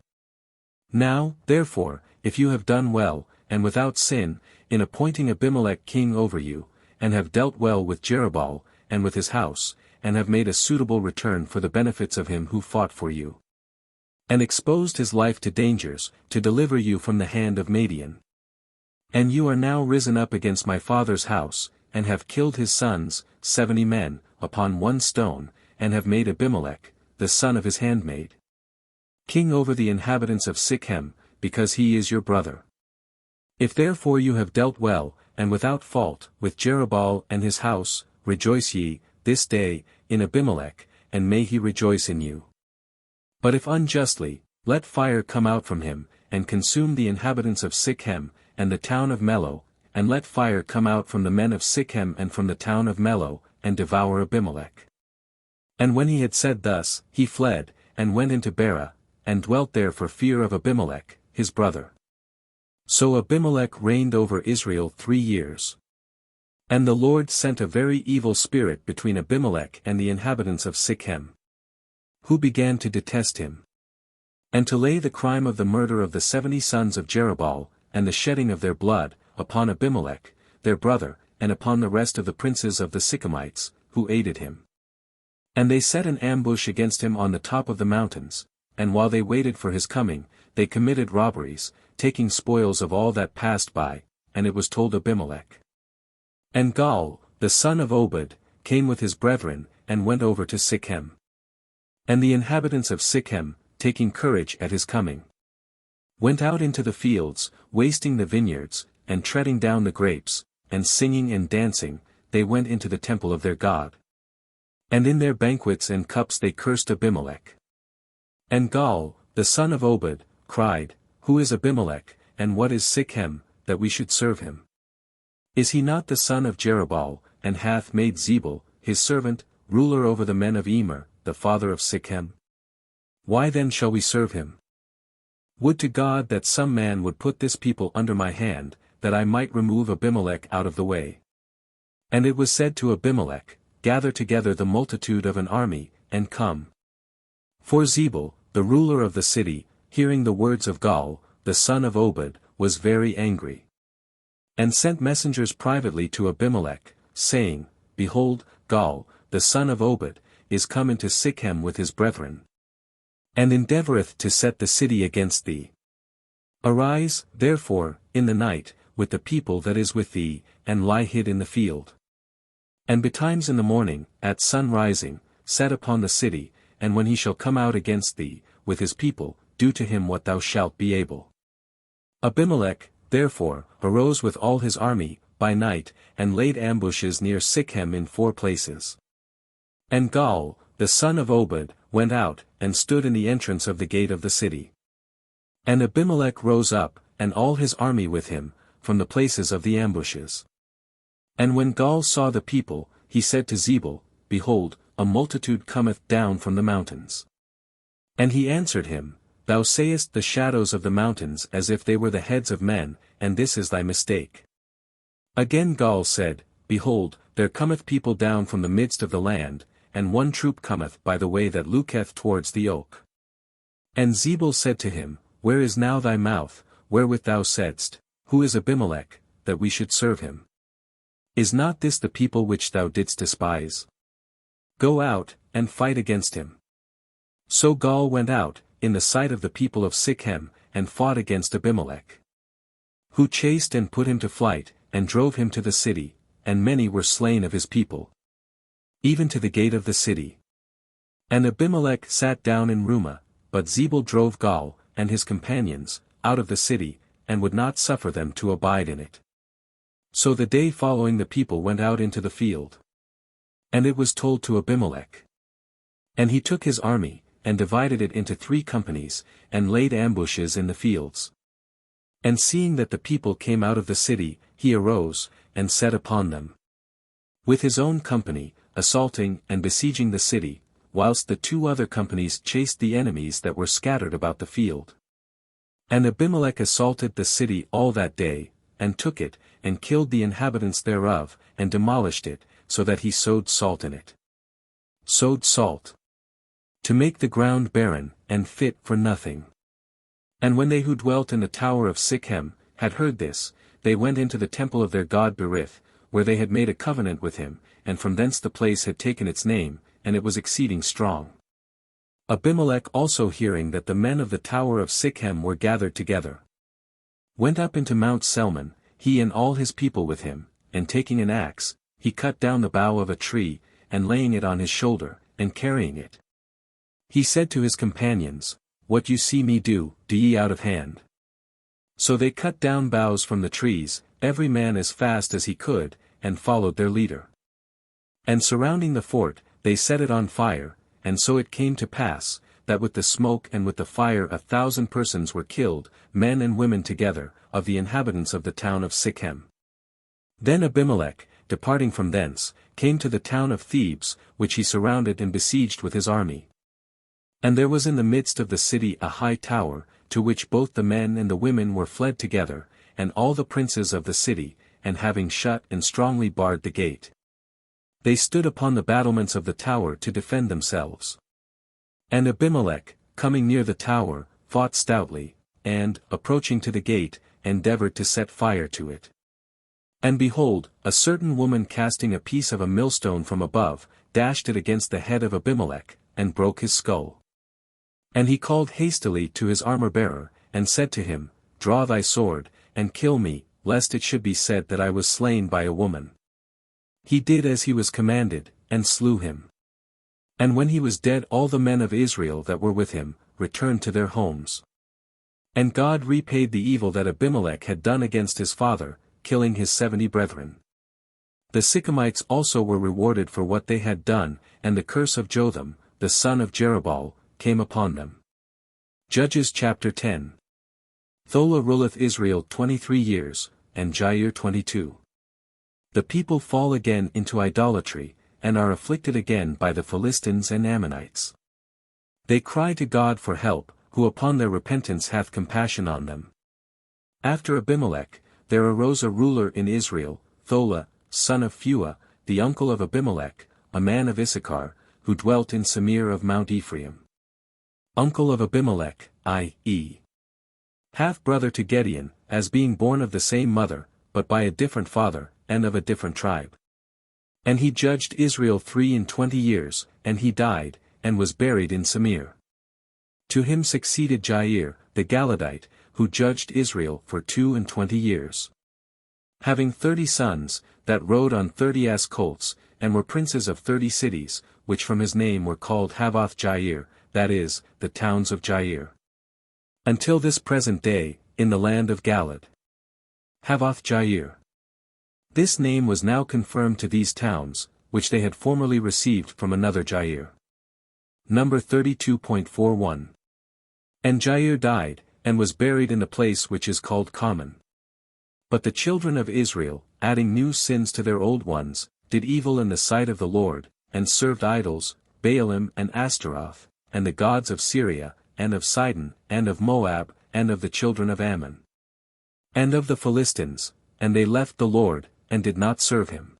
A: Now, therefore, if you have done well, and without sin, in appointing Abimelech king over you, and have dealt well with Jerubbaal, and with his house, and have made a suitable return for the benefits of him who fought for you, and exposed his life to dangers, to deliver you from the hand of Madian. And you are now risen up against my father's house, and have killed his sons, 70 men, upon one stone, and have made Abimelech, the son of his handmaid, king over the inhabitants of Sichem, because he is your brother. If therefore you have dealt well, and without fault, with Jerubbaal and his house, rejoice ye, this day, in Abimelech, and may he rejoice in you. But if unjustly, let fire come out from him, and consume the inhabitants of Sichem, and the town of Mello, and let fire come out from the men of Sichem and from the town of Mello, and devour Abimelech. And when he had said thus, he fled, and went into Berah, and dwelt there for fear of Abimelech, his brother. So Abimelech reigned over Israel 3 years. And the Lord sent a very evil spirit between Abimelech and the inhabitants of Sichem, who began to detest him, and to lay the crime of the murder of the 70 sons of Jerubbaal, and the shedding of their blood, upon Abimelech, their brother, and upon the rest of the princes of the Sychemites, who aided him. And they set an ambush against him on the top of the mountains, and while they waited for his coming, they committed robberies, taking spoils of all that passed by, and it was told Abimelech. And Gaal, the son of Obed, came with his brethren, and went over to Sichem. And the inhabitants of Sichem, taking courage at his coming, went out into the fields, wasting the vineyards, and treading down the grapes, and singing and dancing, they went into the temple of their God. And in their banquets and cups they cursed Abimelech. And Gaal, the son of Obed, cried, Who is Abimelech, and what is Sichem, that we should serve him? Is he not the son of Jerubbaal, and hath made Zebul, his servant, ruler over the men of Emer, the father of Sichem? Why then shall we serve him? Would to God that some man would put this people under my hand, that I might remove Abimelech out of the way. And it was said to Abimelech, Gather together the multitude of an army, and come. For Zebul, the ruler of the city, hearing the words of Gaal, the son of Obed, was very angry, and sent messengers privately to Abimelech, saying, Behold, Gaal, the son of Obed, is come into Sichem with his brethren, and endeavoureth to set the city against thee. Arise, therefore, in the night, with the people that is with thee, and lie hid in the field. And betimes in the morning, at sun rising, set upon the city, and when he shall come out against thee, with his people, do to him what thou shalt be able. Abimelech, therefore, arose with all his army, by night, and laid ambushes near Sichem in 4 places. And Gaal, the son of Obed, went out, and stood in the entrance of the gate of the city. And Abimelech rose up, and all his army with him, from the places of the ambushes. And when Gaal saw the people, he said to Zebul, Behold, a multitude cometh down from the mountains. And he answered him, Thou sayest the shadows of the mountains as if they were the heads of men, and this is thy mistake. Again Gaal said, Behold, there cometh people down from the midst of the land, and one troop cometh by the way that looketh towards the oak. And Zebul said to him, Where is now thy mouth, wherewith thou saidst, Who is Abimelech, that we should serve him? Is not this the people which thou didst despise? Go out, and fight against him. So Gaal went out, in the sight of the people of Sichem, and fought against Abimelech, who chased and put him to flight, and drove him to the city, and many were slain of his people, even to the gate of the city. And Abimelech sat down in Rumah, but Zebul drove Gaal, and his companions, out of the city, and would not suffer them to abide in it. So the day following the people went out into the field. And it was told to Abimelech. And he took his army, and divided it into 3 companies, and laid ambushes in the fields. And seeing that the people came out of the city, he arose, and set upon them, with his own company, assaulting and besieging the city, whilst the 2 other companies chased the enemies that were scattered about the field. And Abimelech assaulted the city all that day, and took it, and killed the inhabitants thereof, and demolished it, so that he sowed salt in it. Sowed salt, to make the ground barren, and fit for nothing. And when they who dwelt in the tower of Sichem had heard this, they went into the temple of their god Berith, where they had made a covenant with him, and from thence the place had taken its name, and it was exceeding strong. Abimelech also hearing that the men of the tower of Sichem were gathered together, went up into Mount Selman, he and all his people with him, and taking an axe, he cut down the bough of a tree, and laying it on his shoulder, and carrying it, he said to his companions, What you see me do ye out of hand. So they cut down boughs from the trees, every man as fast as he could, and followed their leader. And surrounding the fort, they set it on fire, and so it came to pass, that with the smoke and with the fire 1,000 persons were killed, men and women together, of the inhabitants of the town of Sichem. Then Abimelech, departing from thence, came to the town of Thebes, which he surrounded and besieged with his army. And there was in the midst of the city a high tower, to which both the men and the women were fled together, and all the princes of the city, and having shut and strongly barred the gate, they stood upon the battlements of the tower to defend themselves. And Abimelech, coming near the tower, fought stoutly, and, approaching to the gate, endeavored to set fire to it. And behold, a certain woman casting a piece of a millstone from above, dashed it against the head of Abimelech, and broke his skull. And he called hastily to his armor-bearer, and said to him, Draw thy sword, and kill me, lest it should be said that I was slain by a woman. He did as he was commanded, and slew him. And when he was dead, all the men of Israel that were with him, returned to their homes. And God repaid the evil that Abimelech had done against his father, killing his 70 brethren. The Sichemites also were rewarded for what they had done, and the curse of Jotham, the son of Jerubbaal, came upon them. Judges chapter 10. Thola ruleth Israel 23 years, and Jair 22. The people fall again into idolatry, and are afflicted again by the Philistines and Ammonites. They cry to God for help, who upon their repentance hath compassion on them. After Abimelech, there arose a ruler in Israel, Thola, son of Phua, the uncle of Abimelech, a man of Issachar, who dwelt in Samir of Mount Ephraim. Uncle of Abimelech, i.e. half-brother to Gideon, as being born of the same mother, but by a different father, and of a different tribe. And he judged Israel 23 years, and he died, and was buried in Samir. To him succeeded Jair, the Galadite, who judged Israel for 22 years. Having 30 sons, that rode on 30 ass colts, and were princes of 30 cities, which from his name were called Havoth Jair, that is, the towns of Jair. Until this present day, in the land of Galad. Havoth Jair. This name was now confirmed to these towns, which they had formerly received from another Jair. Number 32.41. And Jair died, and was buried in the place which is called Common. But the children of Israel, adding new sins to their old ones, did evil in the sight of the Lord, and served idols, Baalim and Ashtaroth, and the gods of Syria, and of Sidon, and of Moab, and of the children of Ammon, and of the Philistines, and they left the Lord, and did not serve him.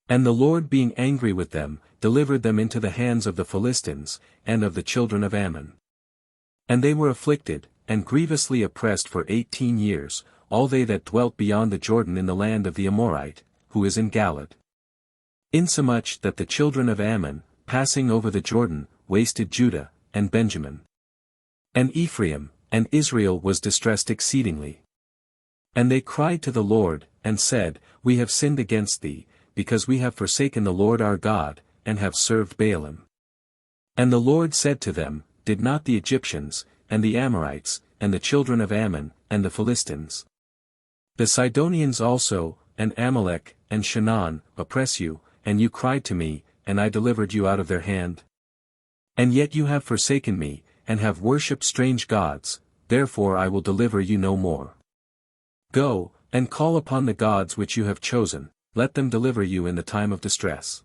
A: And the Lord being angry with them, delivered them into the hands of the Philistines, and of the children of Ammon. And they were afflicted, and grievously oppressed for 18 years, all they that dwelt beyond the Jordan in the land of the Amorite, who is in Galad. Insomuch that the children of Ammon, passing over the Jordan, wasted Judah, and Benjamin, and Ephraim, and Israel was distressed exceedingly. And they cried to the Lord, and said, We have sinned against thee, because we have forsaken the Lord our God, and have served Baalim. And the Lord said to them, Did not the Egyptians, and the Amorites, and the children of Ammon, and the Philistines, the Sidonians also, and Amalek, and Shinar, oppress you, and you cried to me, and I delivered you out of their hand? And yet you have forsaken me, and have worshipped strange gods, therefore I will deliver you no more. Go, and call upon the gods which you have chosen, let them deliver you in the time of distress.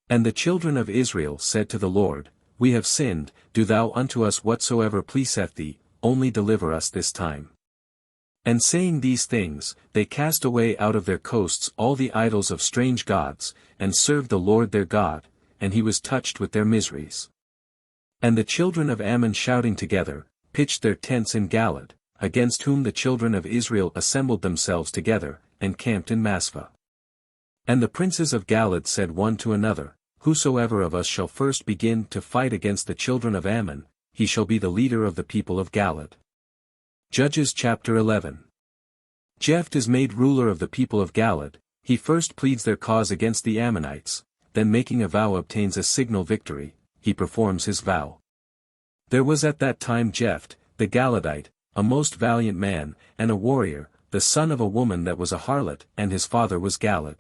A: And the children of Israel said to the Lord, We have sinned, do thou unto us whatsoever pleaseth thee, only deliver us this time. And saying these things, they cast away out of their coasts all the idols of strange gods, and served the Lord their God, and he was touched with their miseries. And the children of Ammon shouting together, pitched their tents in Galad, against whom the children of Israel assembled themselves together, and camped in Maspha. And the princes of Galad said one to another, Whosoever of us shall first begin to fight against the children of Ammon, he shall be the leader of the people of Galad. Judges chapter 11. Jephthah is made ruler of the people of Galad. He first pleads their cause against the Ammonites, then making a vow obtains a signal victory, he performs his vow. There was at that time Jephthah, the Galadite, a most valiant man, and a warrior, the son of a woman that was a harlot, and his father was Galad.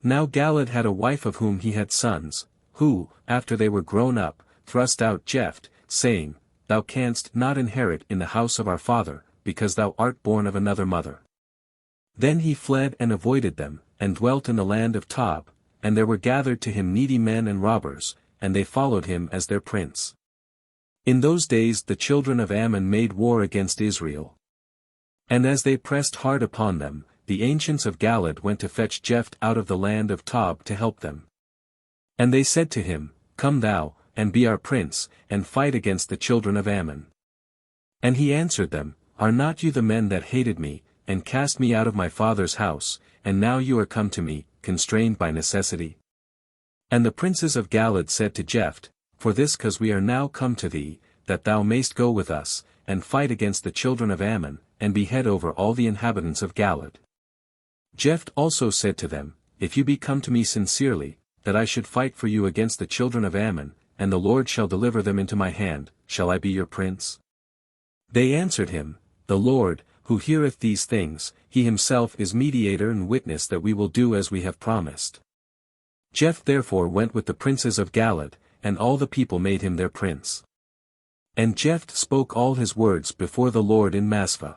A: Now Galad had a wife of whom he had sons, who, after they were grown up, thrust out Jephthah, saying, Thou canst not inherit in the house of our father, because thou art born of another mother. Then he fled and avoided them, and dwelt in the land of Tob, and there were gathered to him needy men and robbers, and they followed him as their prince. In those days the children of Ammon made war against Israel. And as they pressed hard upon them, the ancients of Galad went to fetch Jephthah out of the land of Tob to help them. And they said to him, Come thou, and be our prince, and fight against the children of Ammon. And he answered them, Are not you the men that hated me, and cast me out of my father's house, and now you are come to me, constrained by necessity? And the princes of Galad said to Jephthah, For this cause we are now come to thee, that thou mayst go with us, and fight against the children of Ammon, and be head over all the inhabitants of Galad. Jephthah also said to them, If you be come to me sincerely, that I should fight for you against the children of Ammon, and the Lord shall deliver them into my hand, shall I be your prince? They answered him, The Lord, who heareth these things, he himself is mediator and witness that we will do as we have promised. Jephthah therefore went with the princes of Galad, and all the people made him their prince. And Jephthah spoke all his words before the Lord in Maspha.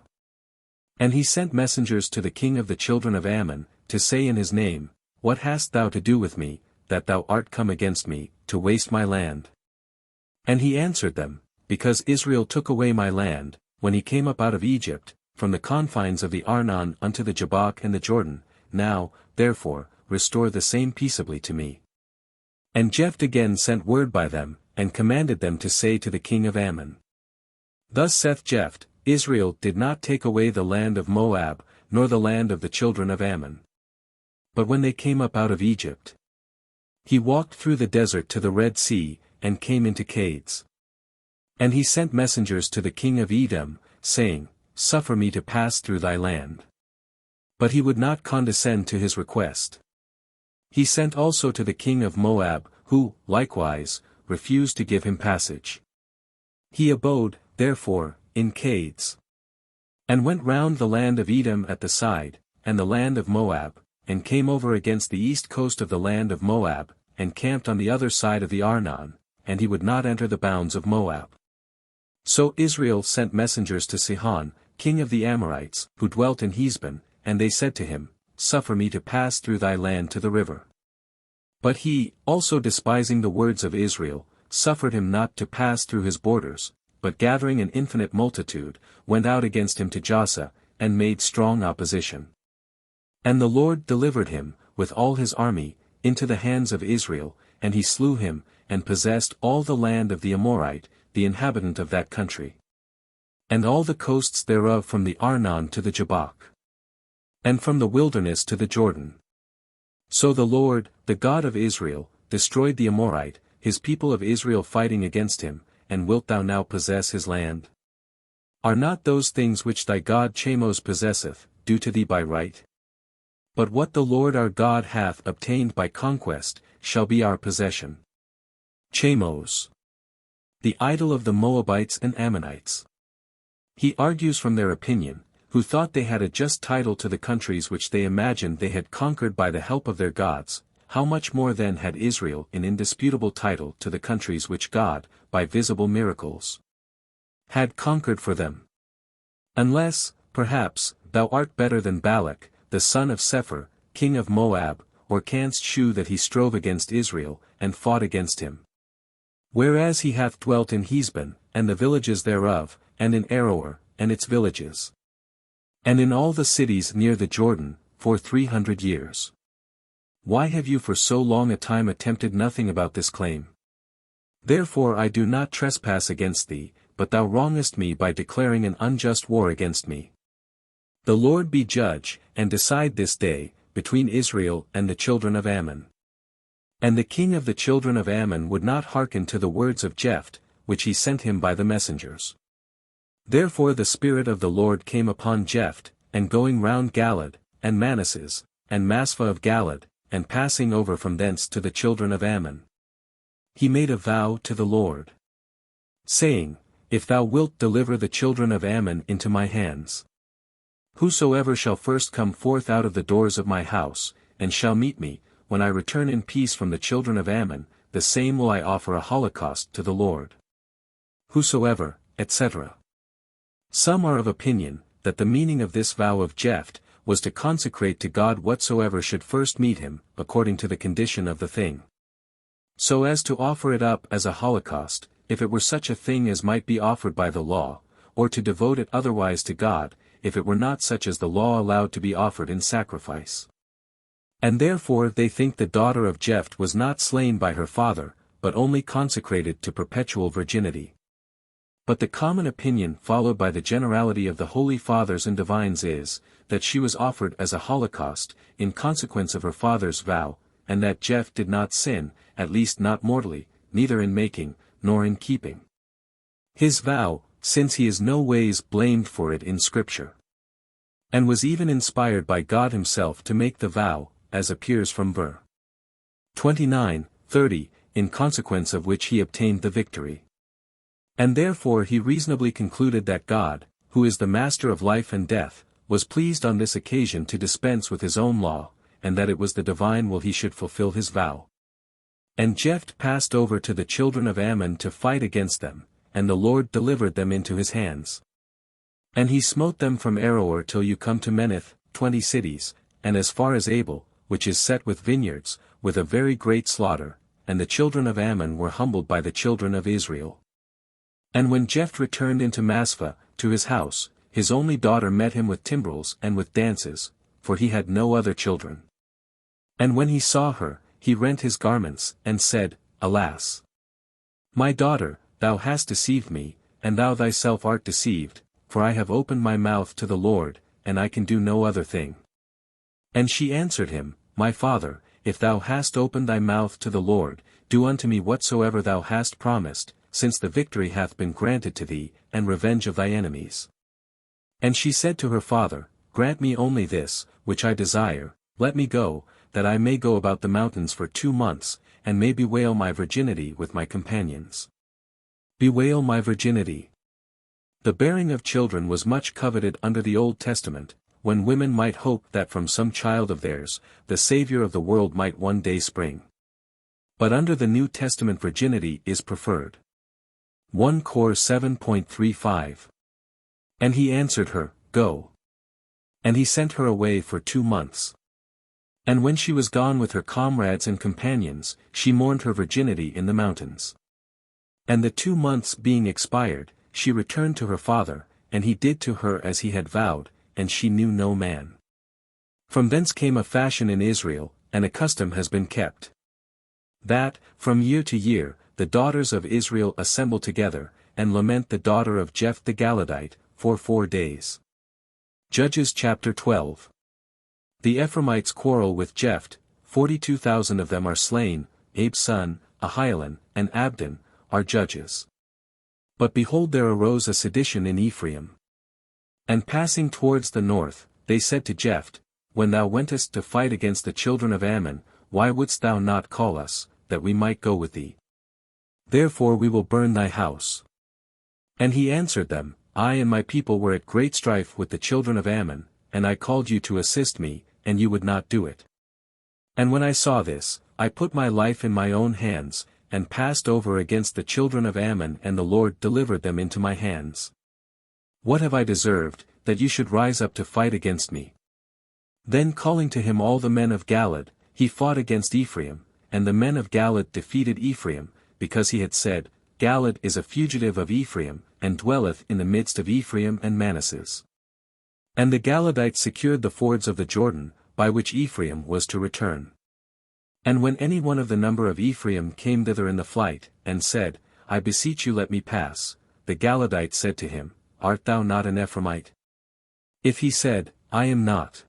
A: And he sent messengers to the king of the children of Ammon, to say in his name, What hast thou to do with me, that thou art come against me, to waste my land? And he answered them, Because Israel took away my land, when he came up out of Egypt, from the confines of the Arnon unto the Jabbok and the Jordan, now, therefore, restore the same peaceably to me. And Jephthah again sent word by them, and commanded them to say to the king of Ammon, Thus saith Jephthah, Israel did not take away the land of Moab, nor the land of the children of Ammon. But when they came up out of Egypt, he walked through the desert to the Red Sea, and came into Cades. And he sent messengers to the king of Edom, saying, Suffer me to pass through thy land. But he would not condescend to his request. He sent also to the king of Moab, who, likewise, refused to give him passage. He abode, therefore, in Cades, and went round the land of Edom at the side, and the land of Moab, and came over against the east coast of the land of Moab, and camped on the other side of the Arnon, and he would not enter the bounds of Moab. So Israel sent messengers to Sihon, king of the Amorites, who dwelt in Heshbon, and they said to him, Suffer me to pass through thy land to the river. But he, also despising the words of Israel, suffered him not to pass through his borders, but gathering an infinite multitude, went out against him to JOSUE, and made strong opposition. And the Lord delivered him, with all his army, into the hands of Israel, and he slew him, and possessed all the land of the Amorite, the inhabitant of that country, and all the coasts thereof from the Arnon to the Jabbok, and from the wilderness to the Jordan. So the Lord, the God of Israel, destroyed the Amorite, his people of Israel fighting against him, and wilt thou now possess his land? Are not those things which thy God Chamos possesseth, due to thee by right? But what the Lord our God hath obtained by conquest, shall be our possession. Chamos, the idol of the Moabites and Ammonites. He argues from their opinion, who thought they had a just title to the countries which they imagined they had conquered by the help of their gods, how much more then had Israel an indisputable title to the countries which God, by visible miracles, had conquered for them. Unless, perhaps, thou art better than Balak, the son of Sepher, king of Moab, or canst shew that he strove against Israel, and fought against him. Whereas he hath dwelt in Heshbon, and the villages thereof, and in Aroer, and its villages, and in all the cities near the Jordan, for 300 years. Why have you for so long a time attempted nothing about this claim? Therefore I do not trespass against thee, but thou wrongest me by declaring an unjust war against me. The Lord be judge, and decide this day, between Israel and the children of Ammon. And the king of the children of Ammon would not hearken to the words of Jephthah, which he sent him by the messengers. Therefore the Spirit of the Lord came upon Jephthah, and going round Galad, and Manasses, and Maspha of Galad, and passing over from thence to the children of Ammon, he made a vow to the Lord, saying, If thou wilt deliver the children of Ammon into my hands, whosoever shall first come forth out of the doors of my house, and shall meet me, when I return in peace from the children of Ammon, the same will I offer a holocaust to the Lord. Whosoever, etc. Some are of opinion, that the meaning of this vow of Jephthah, was to consecrate to God whatsoever should first meet him, according to the condition of the thing, so as to offer it up as a holocaust, if it were such a thing as might be offered by the law, or to devote it otherwise to God, if it were not such as the law allowed to be offered in sacrifice. And therefore they think the daughter of Jephthah was not slain by her father, but only consecrated to perpetual virginity. But the common opinion followed by the generality of the holy fathers and divines is, that she was offered as a holocaust, in consequence of her father's vow, and that Jephthah did not sin, at least not mortally, neither in making, nor in keeping his vow, since he is no ways blamed for it in Scripture, and was even inspired by God himself to make the vow, as appears from ver. 29:30, in consequence of which he obtained the victory. And therefore he reasonably concluded that God, who is the master of life and death, was pleased on this occasion to dispense with his own law, and that it was the divine will he should fulfill his vow. And Jephthah passed over to the children of Ammon to fight against them, and the Lord delivered them into his hands. And he smote them from Aroer till you come to Meneth, 20 cities, and as far as Abel, which is set with vineyards, with a very great slaughter, and the children of Ammon were humbled by the children of Israel. And when Jephthah returned into Maspha, to his house, his only daughter met him with timbrels and with dances, for he had no other children. And when he saw her, he rent his garments, and said, Alas! My daughter, thou hast deceived me, and thou thyself art deceived, for I have opened my mouth to the Lord, and I can do no other thing. And she answered him, My father, if thou hast opened thy mouth to the Lord, do unto me whatsoever thou hast promised, since the victory hath been granted to thee, and revenge of thy enemies. And she said to her father, Grant me only this, which I desire, let me go, that I may go about the mountains for 2 months, and may bewail my virginity with my companions. Bewail my virginity. The bearing of children was much coveted under the Old Testament, when women might hope that from some child of theirs, the Savior of the world might one day spring. But under the New Testament virginity is preferred. 1 Cor 7.35. And he answered her, Go. And he sent her away for 2 months. And when she was gone with her comrades and companions, she mourned her virginity in the mountains. And the 2 months being expired, she returned to her father, and he did to her as he had vowed, and she knew no man. From thence came a fashion in Israel, and a custom has been kept. That, from year to year, the daughters of Israel assemble together, and lament the daughter of Jephthah the Galadite, for 4 days. Judges chapter 12. The Ephraimites quarrel with Jephthah, 42,000 of them are slain, Abe's son, Ahialan, and Abdon, are judges. But behold, there arose a sedition in Ephraim. And passing towards the north, they said to Jephthah, When thou wentest to fight against the children of Ammon, why wouldst thou not call us, that we might go with thee? Therefore we will burn thy house. And he answered them, I and my people were at great strife with the children of Ammon, and I called you to assist me, and you would not do it. And when I saw this, I put my life in my own hands, and passed over against the children of Ammon, and the Lord delivered them into my hands. What have I deserved, that you should rise up to fight against me? Then calling to him all the men of Galad, he fought against Ephraim, and the men of Galad defeated Ephraim, because he had said, Galad is a fugitive of Ephraim, and dwelleth in the midst of Ephraim and Manasseh. And the Galadites secured the fords of the Jordan, by which Ephraim was to return. And when any one of the number of Ephraim came thither in the flight, and said, I beseech you let me pass, the Galadites said to him, Art thou not an Ephraimite? If he said, I am not.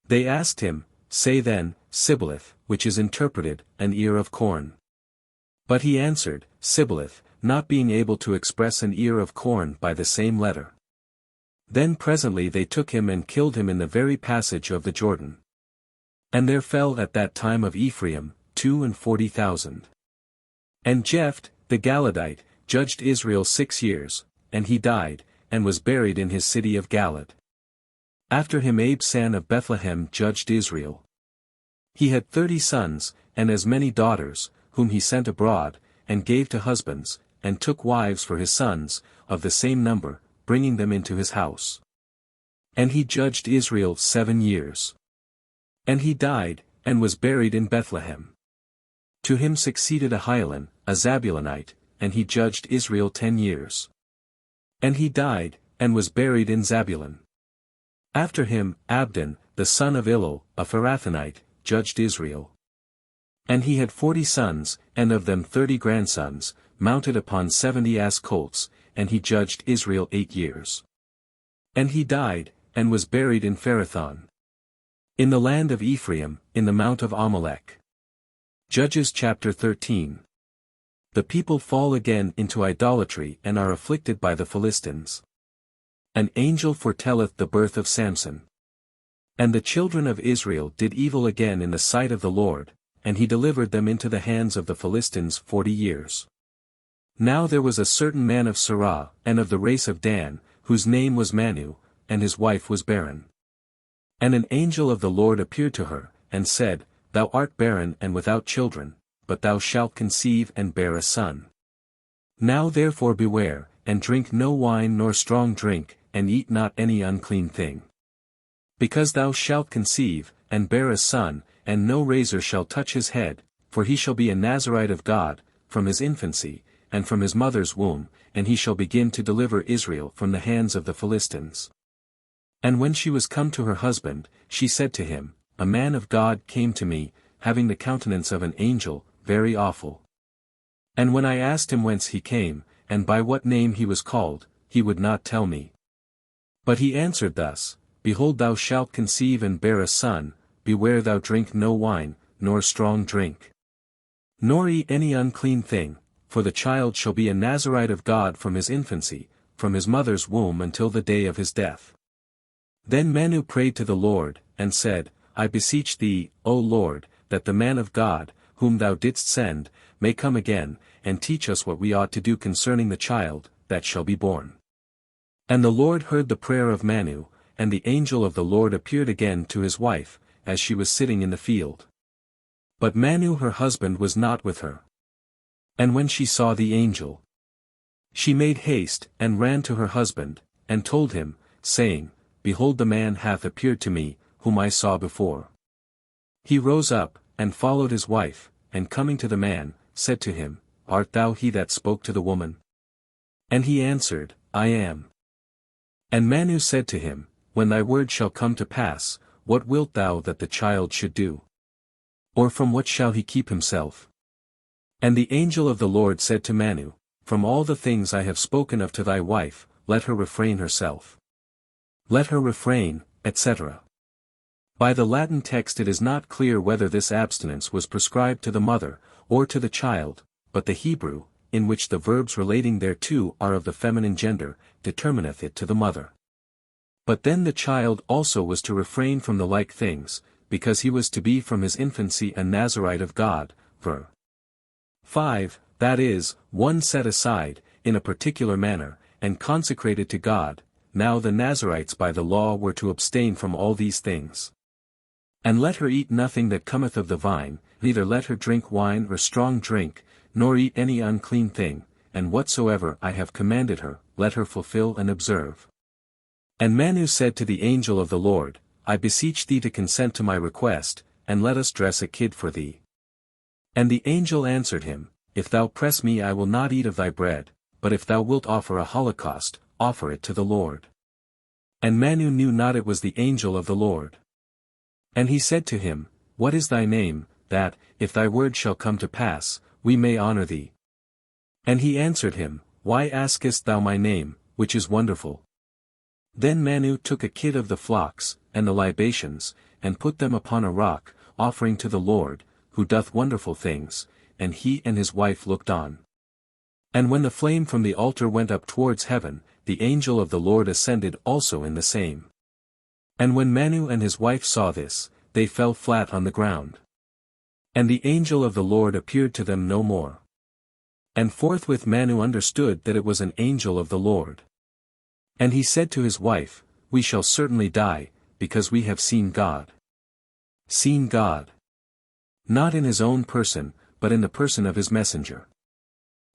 A: They asked him, Say then, Sibboleth, which is interpreted, an ear of corn. But he answered, Sibboleth, not being able to express an ear of corn by the same letter. Then presently they took him and killed him in the very passage of the Jordan. And there fell at that time of Ephraim, 42,000. And Jephthah, the Galadite, judged Israel 6 years, and he died, and was buried in his city of Galad. After him Abe son of Bethlehem judged Israel. He had 30 sons, and as many daughters, whom he sent abroad, and gave to husbands, and took wives for his sons, of the same number, bringing them into his house. And he judged Israel 7 years. And he died, and was buried in Bethlehem. To him succeeded Ahialan, a Zabulonite, and he judged Israel 10 years. And he died, and was buried in Zabulon. After him, Abdon, the son of Illel, a Pharathonite, judged Israel. And he had 40 sons, and of them 30 grandsons, mounted upon 70 ass colts, and he judged Israel 8 years. And he died, and was buried in Pharathon. In the land of Ephraim, in the mount of Amalek. Judges chapter 13. The people fall again into idolatry and are afflicted by the Philistines. An angel foretelleth the birth of Samson. And the children of Israel did evil again in the sight of the Lord, and he delivered them into the hands of the Philistines 40 years. Now there was a certain man of Serah, and of the race of Dan, whose name was Manu, and his wife was barren. And an angel of the Lord appeared to her, and said, Thou art barren and without children, but thou shalt conceive and bear a son. Now therefore beware, and drink no wine nor strong drink, and eat not any unclean thing. Because thou shalt conceive, and bear a son, and no razor shall touch his head, for he shall be a Nazarite of God, from his infancy, and from his mother's womb, and he shall begin to deliver Israel from the hands of the Philistines. And when she was come to her husband, she said to him, A man of God came to me, having the countenance of an angel, very awful. And when I asked him whence he came, and by what name he was called, he would not tell me. But he answered thus, Behold, thou shalt conceive and bear a son, beware thou drink no wine, nor strong drink. Nor eat any unclean thing, for the child shall be a Nazarite of God from his infancy, from his mother's womb until the day of his death. Then Manu prayed to the Lord, and said, I beseech thee, O Lord, that the man of God, whom thou didst send, may come again, and teach us what we ought to do concerning the child that shall be born. And the Lord heard the prayer of Manu, and the angel of the Lord appeared again to his wife, as she was sitting in the field. But Manu her husband was not with her. And when she saw the angel, she made haste, and ran to her husband, and told him, saying, Behold, the man hath appeared to me, whom I saw before. He rose up, and followed his wife, and coming to the man, said to him, Art thou he that spoke to the woman? And he answered, I am. And Manu said to him, When thy word shall come to pass, what wilt thou that the child should do? Or from what shall he keep himself? And the angel of the Lord said to Manu, From all the things I have spoken of to thy wife, let her refrain herself. Let her refrain, etc. By the Latin text it is not clear whether this abstinence was prescribed to the mother, or to the child, but the Hebrew, in which the verbs relating thereto are of the feminine gender, determineth it to the mother. But then the child also was to refrain from the like things, because he was to be from his infancy a Nazarite of God, ver. 5, that is, one set aside, in a particular manner, and consecrated to God. Now the Nazarites by the law were to abstain from all these things. And let her eat nothing that cometh of the vine, neither let her drink wine or strong drink, nor eat any unclean thing, and whatsoever I have commanded her, let her fulfill and observe. And Manu said to the angel of the Lord, I beseech thee to consent to my request, and let us dress a kid for thee. And the angel answered him, If thou press me I will not eat of thy bread, but if thou wilt offer a holocaust, offer it to the Lord. And Manu knew not it was the angel of the Lord. And he said to him, What is thy name, that, if thy word shall come to pass, we may honor thee? And he answered him, Why askest thou my name, which is wonderful? Then Manu took a kid of the flocks, and the libations, and put them upon a rock, offering to the Lord, who doth wonderful things, and he and his wife looked on. And when the flame from the altar went up towards heaven, the angel of the Lord ascended also in the same. And when Manu and his wife saw this, they fell flat on the ground. And the angel of the Lord appeared to them no more. And forthwith Manu understood that it was an angel of the Lord. And he said to his wife, We shall certainly die, because we have seen God. Seen God. Not in his own person, but in the person of his messenger.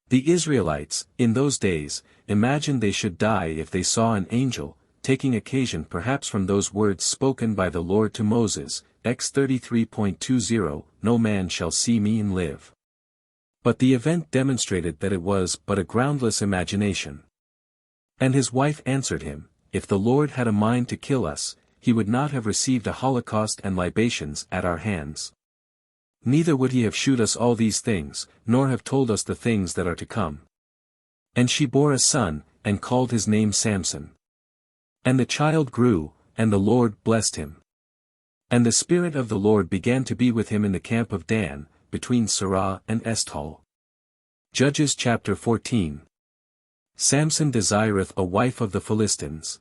A: The Israelites, in those days, imagined they should die if they saw an angel, taking occasion perhaps from those words spoken by the Lord to Moses, Ex 33.20, No man shall see me and live. But the event demonstrated that it was but a groundless imagination. And his wife answered him, If the Lord had a mind to kill us, he would not have received a holocaust and libations at our hands. Neither would he have shewed us all these things, nor have told us the things that are to come. And she bore a son, and called his name Samson. And the child grew, and the Lord blessed him. And the Spirit of the Lord began to be with him in the camp of Dan, between Sarah and Eshtal. Judges chapter 14. Samson desireth a wife of the Philistines.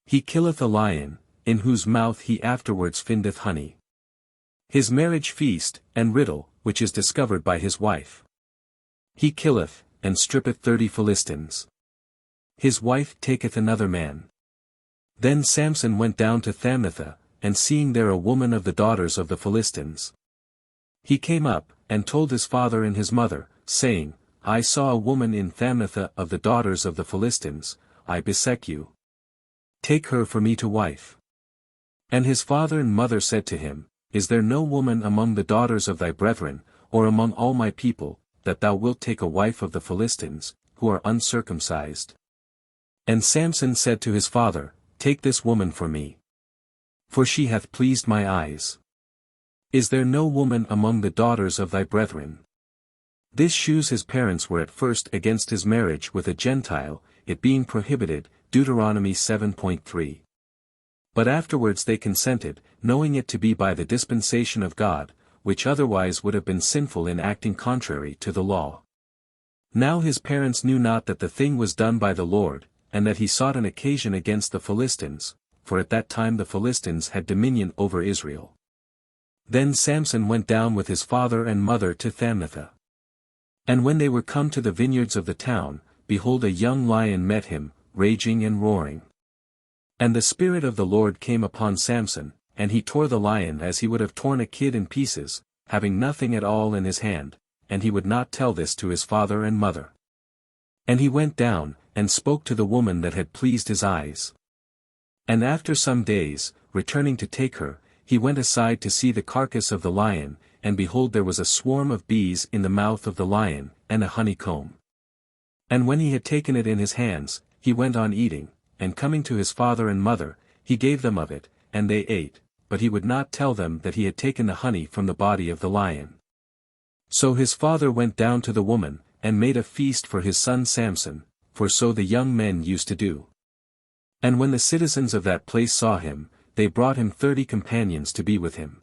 A: He killeth a lion, in whose mouth he afterwards findeth honey. His marriage feast, and riddle, which is discovered by his wife. He killeth, and strippeth 30 Philistines. His wife taketh another man. Then Samson went down to Thamnatha, and seeing there a woman of the daughters of the Philistines. He came up, and told his father and his mother, saying, I saw a woman in Thamnatha of the daughters of the Philistines, I beseech you. Take her for me to wife. And his father and mother said to him, Is there no woman among the daughters of thy brethren, or among all my people, that thou wilt take a wife of the Philistines, who are uncircumcised? And Samson said to his father, Take this woman for me. For she hath pleased my eyes. Is there no woman among the daughters of thy brethren? This shews his parents were at first against his marriage with a Gentile, it being prohibited, Deuteronomy 7.3. But afterwards they consented, knowing it to be by the dispensation of God, which otherwise would have been sinful in acting contrary to the law. Now his parents knew not that the thing was done by the Lord, and that he sought an occasion against the Philistines, for at that time the Philistines had dominion over Israel. Then Samson went down with his father and mother to Thamnatha. And when they were come to the vineyards of the town, behold, a young lion met him, raging and roaring. And the Spirit of the Lord came upon Samson, and he tore the lion as he would have torn a kid in pieces, having nothing at all in his hand, and he would not tell this to his father and mother. And he went down, and spoke to the woman that had pleased his eyes. And after some days, returning to take her, he went aside to see the carcass of the lion, and behold, there was a swarm of bees in the mouth of the lion, and a honeycomb. And when he had taken it in his hands, he went on eating, and coming to his father and mother, he gave them of it, and they ate, but he would not tell them that he had taken the honey from the body of the lion. So his father went down to the woman, and made a feast for his son Samson, for so the young men used to do. And when the citizens of that place saw him, they brought him 30 companions to be with him.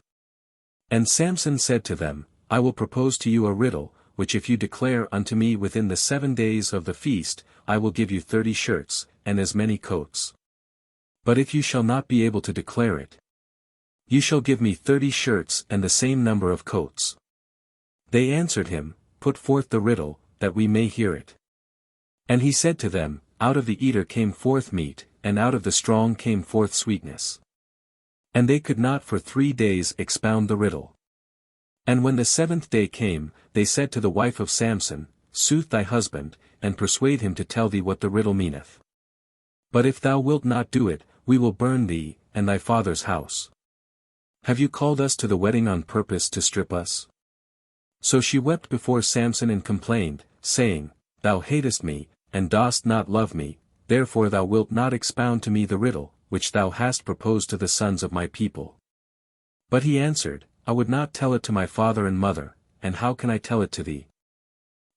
A: And Samson said to them, I will propose to you a riddle, which if you declare unto me within the 7 days of the feast, I will give you 30 shirts, and as many coats. But if you shall not be able to declare it, you shall give me 30 shirts and the same number of coats. They answered him, Put forth the riddle, that we may hear it. And he said to them, Out of the eater came forth meat, and out of the strong came forth sweetness. And they could not for 3 days expound the riddle. And when the 7th day came, they said to the wife of Samson, Sooth thy husband, and persuade him to tell thee what the riddle meaneth. But if thou wilt not do it, we will burn thee, and thy father's house. Have you called us to the wedding on purpose to strip us? So she wept before Samson and complained, saying, Thou hatest me, and dost not love me, therefore thou wilt not expound to me the riddle, which thou hast proposed to the sons of my people. But he answered, I would not tell it to my father and mother, and how can I tell it to thee?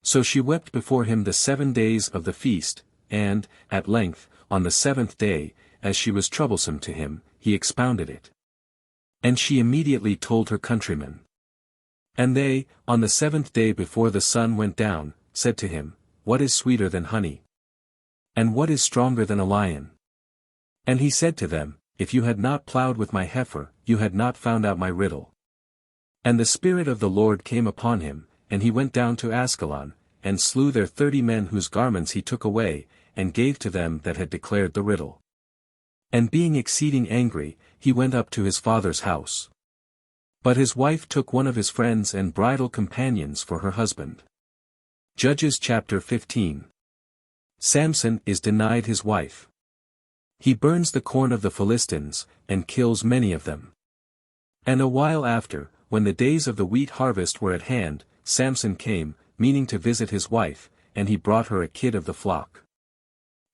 A: So she wept before him the 7 days of the feast, and, at length, on the 7th day, as she was troublesome to him, he expounded it. And she immediately told her countrymen. And they, on the 7th day before the sun went down, said to him, What is sweeter than honey? And what is stronger than a lion? And he said to them, If you had not plowed with my heifer, you had not found out my riddle. And the Spirit of the Lord came upon him, and he went down to Askelon, and slew their 30 men whose garments he took away, and gave to them that had declared the riddle. And being exceeding angry, he went up to his father's house. But his wife took one of his friends and bridal companions for her husband. Judges chapter 15. Samson is denied his wife. He burns the corn of the Philistines, and kills many of them. And a while after, when the days of the wheat harvest were at hand, Samson came, meaning to visit his wife, and he brought her a kid of the flock.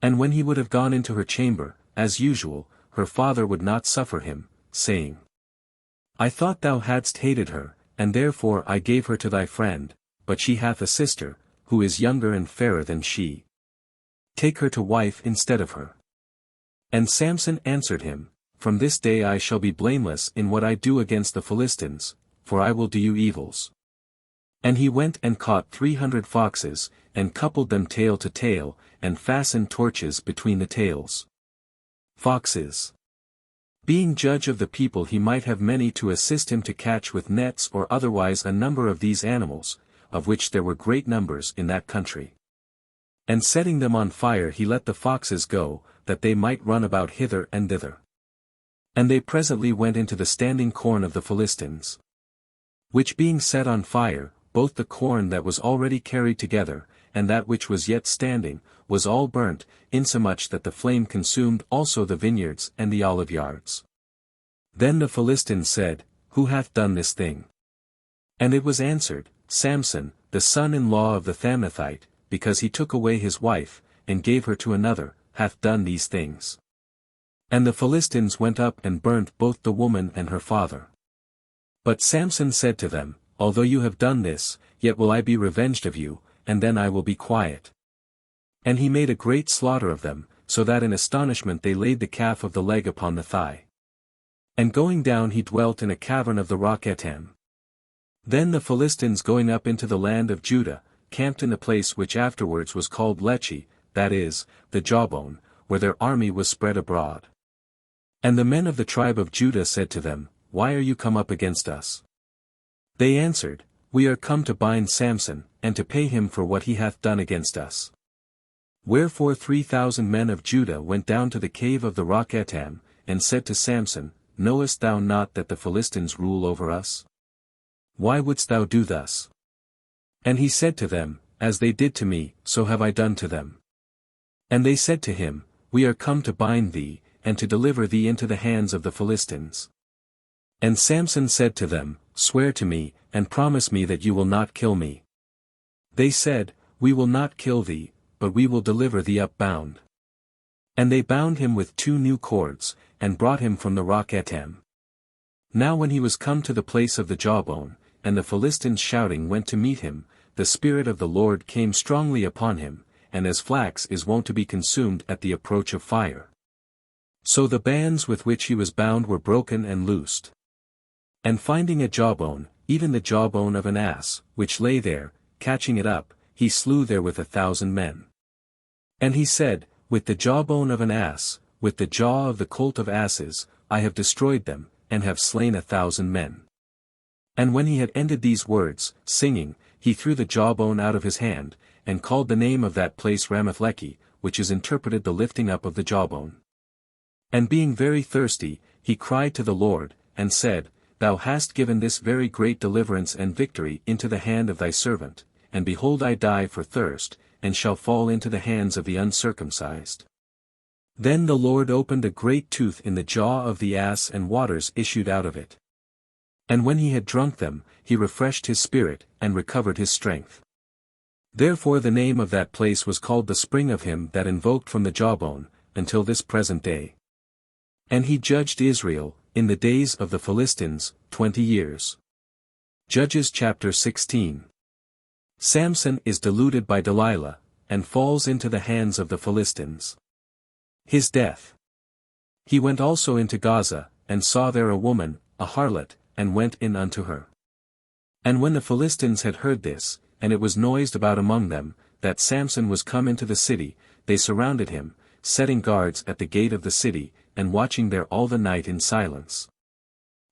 A: And when he would have gone into her chamber, as usual, her father would not suffer him, saying, I thought thou hadst hated her, and therefore I gave her to thy friend, but she hath a sister, who is younger and fairer than she. Take her to wife instead of her. And Samson answered him, From this day I shall be blameless in what I do against the Philistines, for I will do you evils. And he went and caught 300 foxes, and coupled them tail to tail, and fastened torches between the tails. Foxes. Being judge of the people, he might have many to assist him to catch with nets or otherwise a number of these animals, of which there were great numbers in that country. And setting them on fire he let the foxes go, that they might run about hither and thither. And they presently went into the standing corn of the Philistines. Which being set on fire, both the corn that was already carried together, and that which was yet standing, was all burnt, insomuch that the flame consumed also the vineyards and the oliveyards. Then the Philistines said, Who hath done this thing? And it was answered, Samson, the son-in-law of the Thamnathite, because he took away his wife, and gave her to another, hath done these things. And the Philistines went up and burnt both the woman and her father. But Samson said to them, Although you have done this, yet will I be revenged of you, and then I will be quiet. And he made a great slaughter of them, so that in astonishment they laid the calf of the leg upon the thigh. And going down he dwelt in a cavern of the rock Etam. Then the Philistines going up into the land of Judah, camped in the place which afterwards was called Lechi, that is, the jawbone, where their army was spread abroad. And the men of the tribe of Judah said to them, Why are you come up against us? They answered, We are come to bind Samson, and to pay him for what he hath done against us. Wherefore 3,000 men of Judah went down to the cave of the rock Etam, and said to Samson, Knowest thou not that the Philistines rule over us? Why wouldst thou do thus? And he said to them, As they did to me, so have I done to them. And they said to him, We are come to bind thee, and to deliver thee into the hands of the Philistines. And Samson said to them, Swear to me, and promise me that you will not kill me. They said, We will not kill thee, but we will deliver thee up bound. And they bound him with 2 new cords, and brought him from the rock Etam. Now when he was come to the place of the jawbone, and the Philistines shouting went to meet him, the Spirit of the Lord came strongly upon him, and as flax is wont to be consumed at the approach of fire. So the bands with which he was bound were broken and loosed. And finding a jawbone, even the jawbone of an ass, which lay there, catching it up, he slew therewith 1,000 men. And he said, With the jawbone of an ass, with the jaw of the colt of asses, I have destroyed them, and have slain 1,000 men. And when he had ended these words, singing, he threw the jawbone out of his hand, and called the name of that place Ramathlehi, which is interpreted the lifting up of the jawbone. And being very thirsty, he cried to the Lord, and said, Thou hast given this very great deliverance and victory into the hand of thy servant, and behold I die for thirst, and shall fall into the hands of the uncircumcised. Then the Lord opened a great tooth in the jaw of the ass, and waters issued out of it. And when he had drunk them, he refreshed his spirit, and recovered his strength. Therefore the name of that place was called the spring of him that invoked from the jawbone, until this present day. And he judged Israel, in the days of the Philistines, 20 years. Judges chapter 16. Samson is deluded by Delilah, and falls into the hands of the Philistines. His death. He went also into Gaza, and saw there a woman, a harlot, and went in unto her. And when the Philistines had heard this, and it was noised about among them, that Samson was come into the city, they surrounded him, setting guards at the gate of the city, and watching there all the night in silence,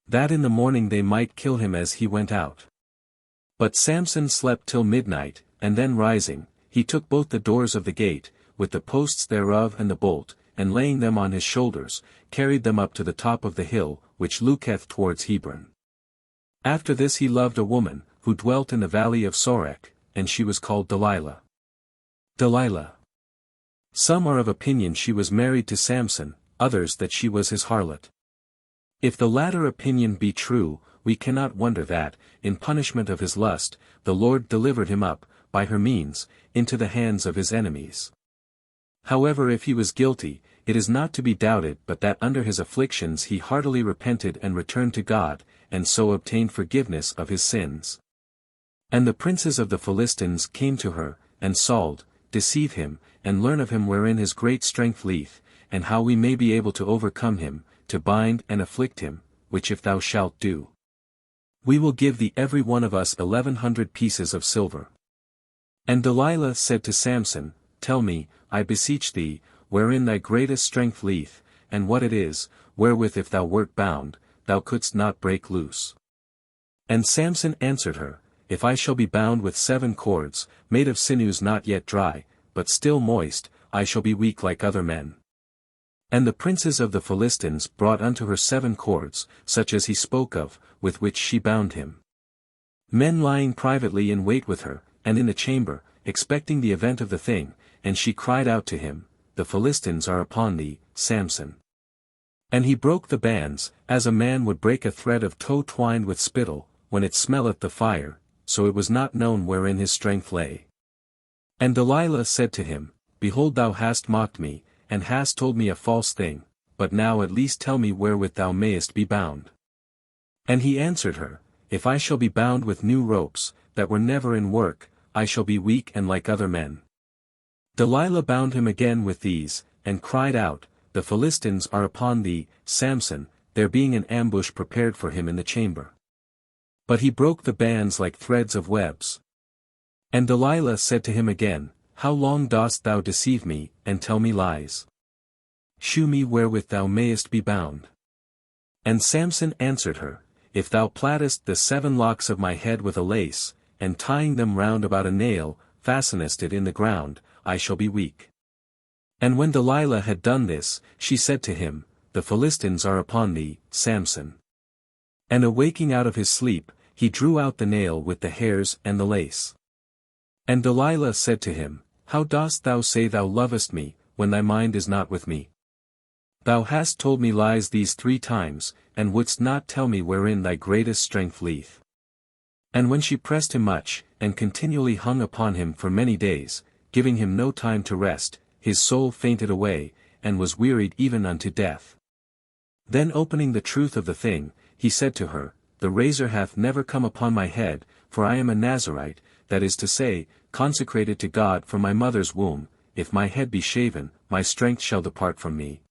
A: that in the morning they might kill him as he went out. But Samson slept till midnight, and then rising, he took both the doors of the gate, with the posts thereof and the bolt, and laying them on his shoulders, carried them up to the top of the hill, which looketh towards Hebron. After this he loved a woman, who dwelt in the valley of Sorek, and she was called Delilah. Delilah. Some are of opinion she was married to Samson, others that she was his harlot. If the latter opinion be true, we cannot wonder that, in punishment of his lust, the Lord delivered him up, by her means, into the hands of his enemies. However, if he was guilty, it is not to be doubted but that under his afflictions he heartily repented and returned to God, and so obtained forgiveness of his sins. And the princes of the Philistines came to her, and Sauled, deceive him, and learn of him wherein his great strength lieth, and how we may be able to overcome him, to bind and afflict him, which if thou shalt do, we will give thee every one of us 1,100 pieces of silver. And Delilah said to Samson, Tell me, I beseech thee, wherein thy greatest strength lieth, and what it is, wherewith if thou wert bound, thou couldst not break loose. And Samson answered her, If I shall be bound with 7 cords, made of sinews not yet dry, but still moist, I shall be weak like other men. And the princes of the Philistines brought unto her 7 cords, such as he spoke of, with which she bound him. Men lying privately in wait with her, and in the chamber, expecting the event of the thing, and she cried out to him, The Philistines are upon thee, Samson. And he broke the bands, as a man would break a thread of tow twined with spittle, when it smelleth the fire, so it was not known wherein his strength lay. And Delilah said to him, Behold, thou hast mocked me, and hast told me a false thing, but now at least tell me wherewith thou mayest be bound. And he answered her, If I shall be bound with new ropes, that were never in work, I shall be weak and like other men. Delilah bound him again with these, and cried out, The Philistines are upon thee, Samson, there being an ambush prepared for him in the chamber. But he broke the bands like threads of webs. And Delilah said to him again, How long dost thou deceive me, and tell me lies? Shew me wherewith thou mayest be bound. And Samson answered her, If thou plaitest the 7 locks of my head with a lace, and tying them round about a nail, fastenest it in the ground, I shall be weak. And when Delilah had done this, she said to him, The Philistines are upon thee, Samson. And awaking out of his sleep, he drew out the nail with the hairs and the lace. And Delilah said to him, How dost thou say thou lovest me, when thy mind is not with me? Thou hast told me lies these 3 times, and wouldst not tell me wherein thy greatest strength lieth. And when she pressed him much, and continually hung upon him for many days, giving him no time to rest, his soul fainted away, and was wearied even unto death. Then opening the truth of the thing, he said to her, The razor hath never come upon my head, for I am a Nazarite, that is to say, consecrated to God from my mother's womb. If my head be shaven, my strength shall depart from me.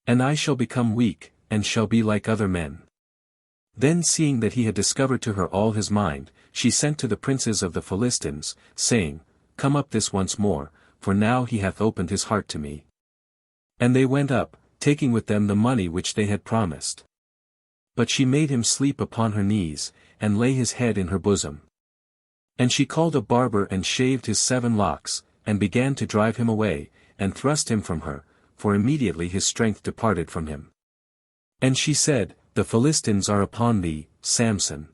A: And I shall become weak, and shall be like other men. Then seeing that he had discovered to her all his mind, she sent to the princes of the Philistines, saying, Come up this once more, for now he hath opened his heart to me. And they went up, taking with them the money which they had promised. But she made him sleep upon her knees, and lay his head in her bosom. And she called a barber and shaved his 7 locks, and began to drive him away, and thrust him from her, for immediately his strength departed from him. And she said, The Philistines are upon thee, Samson.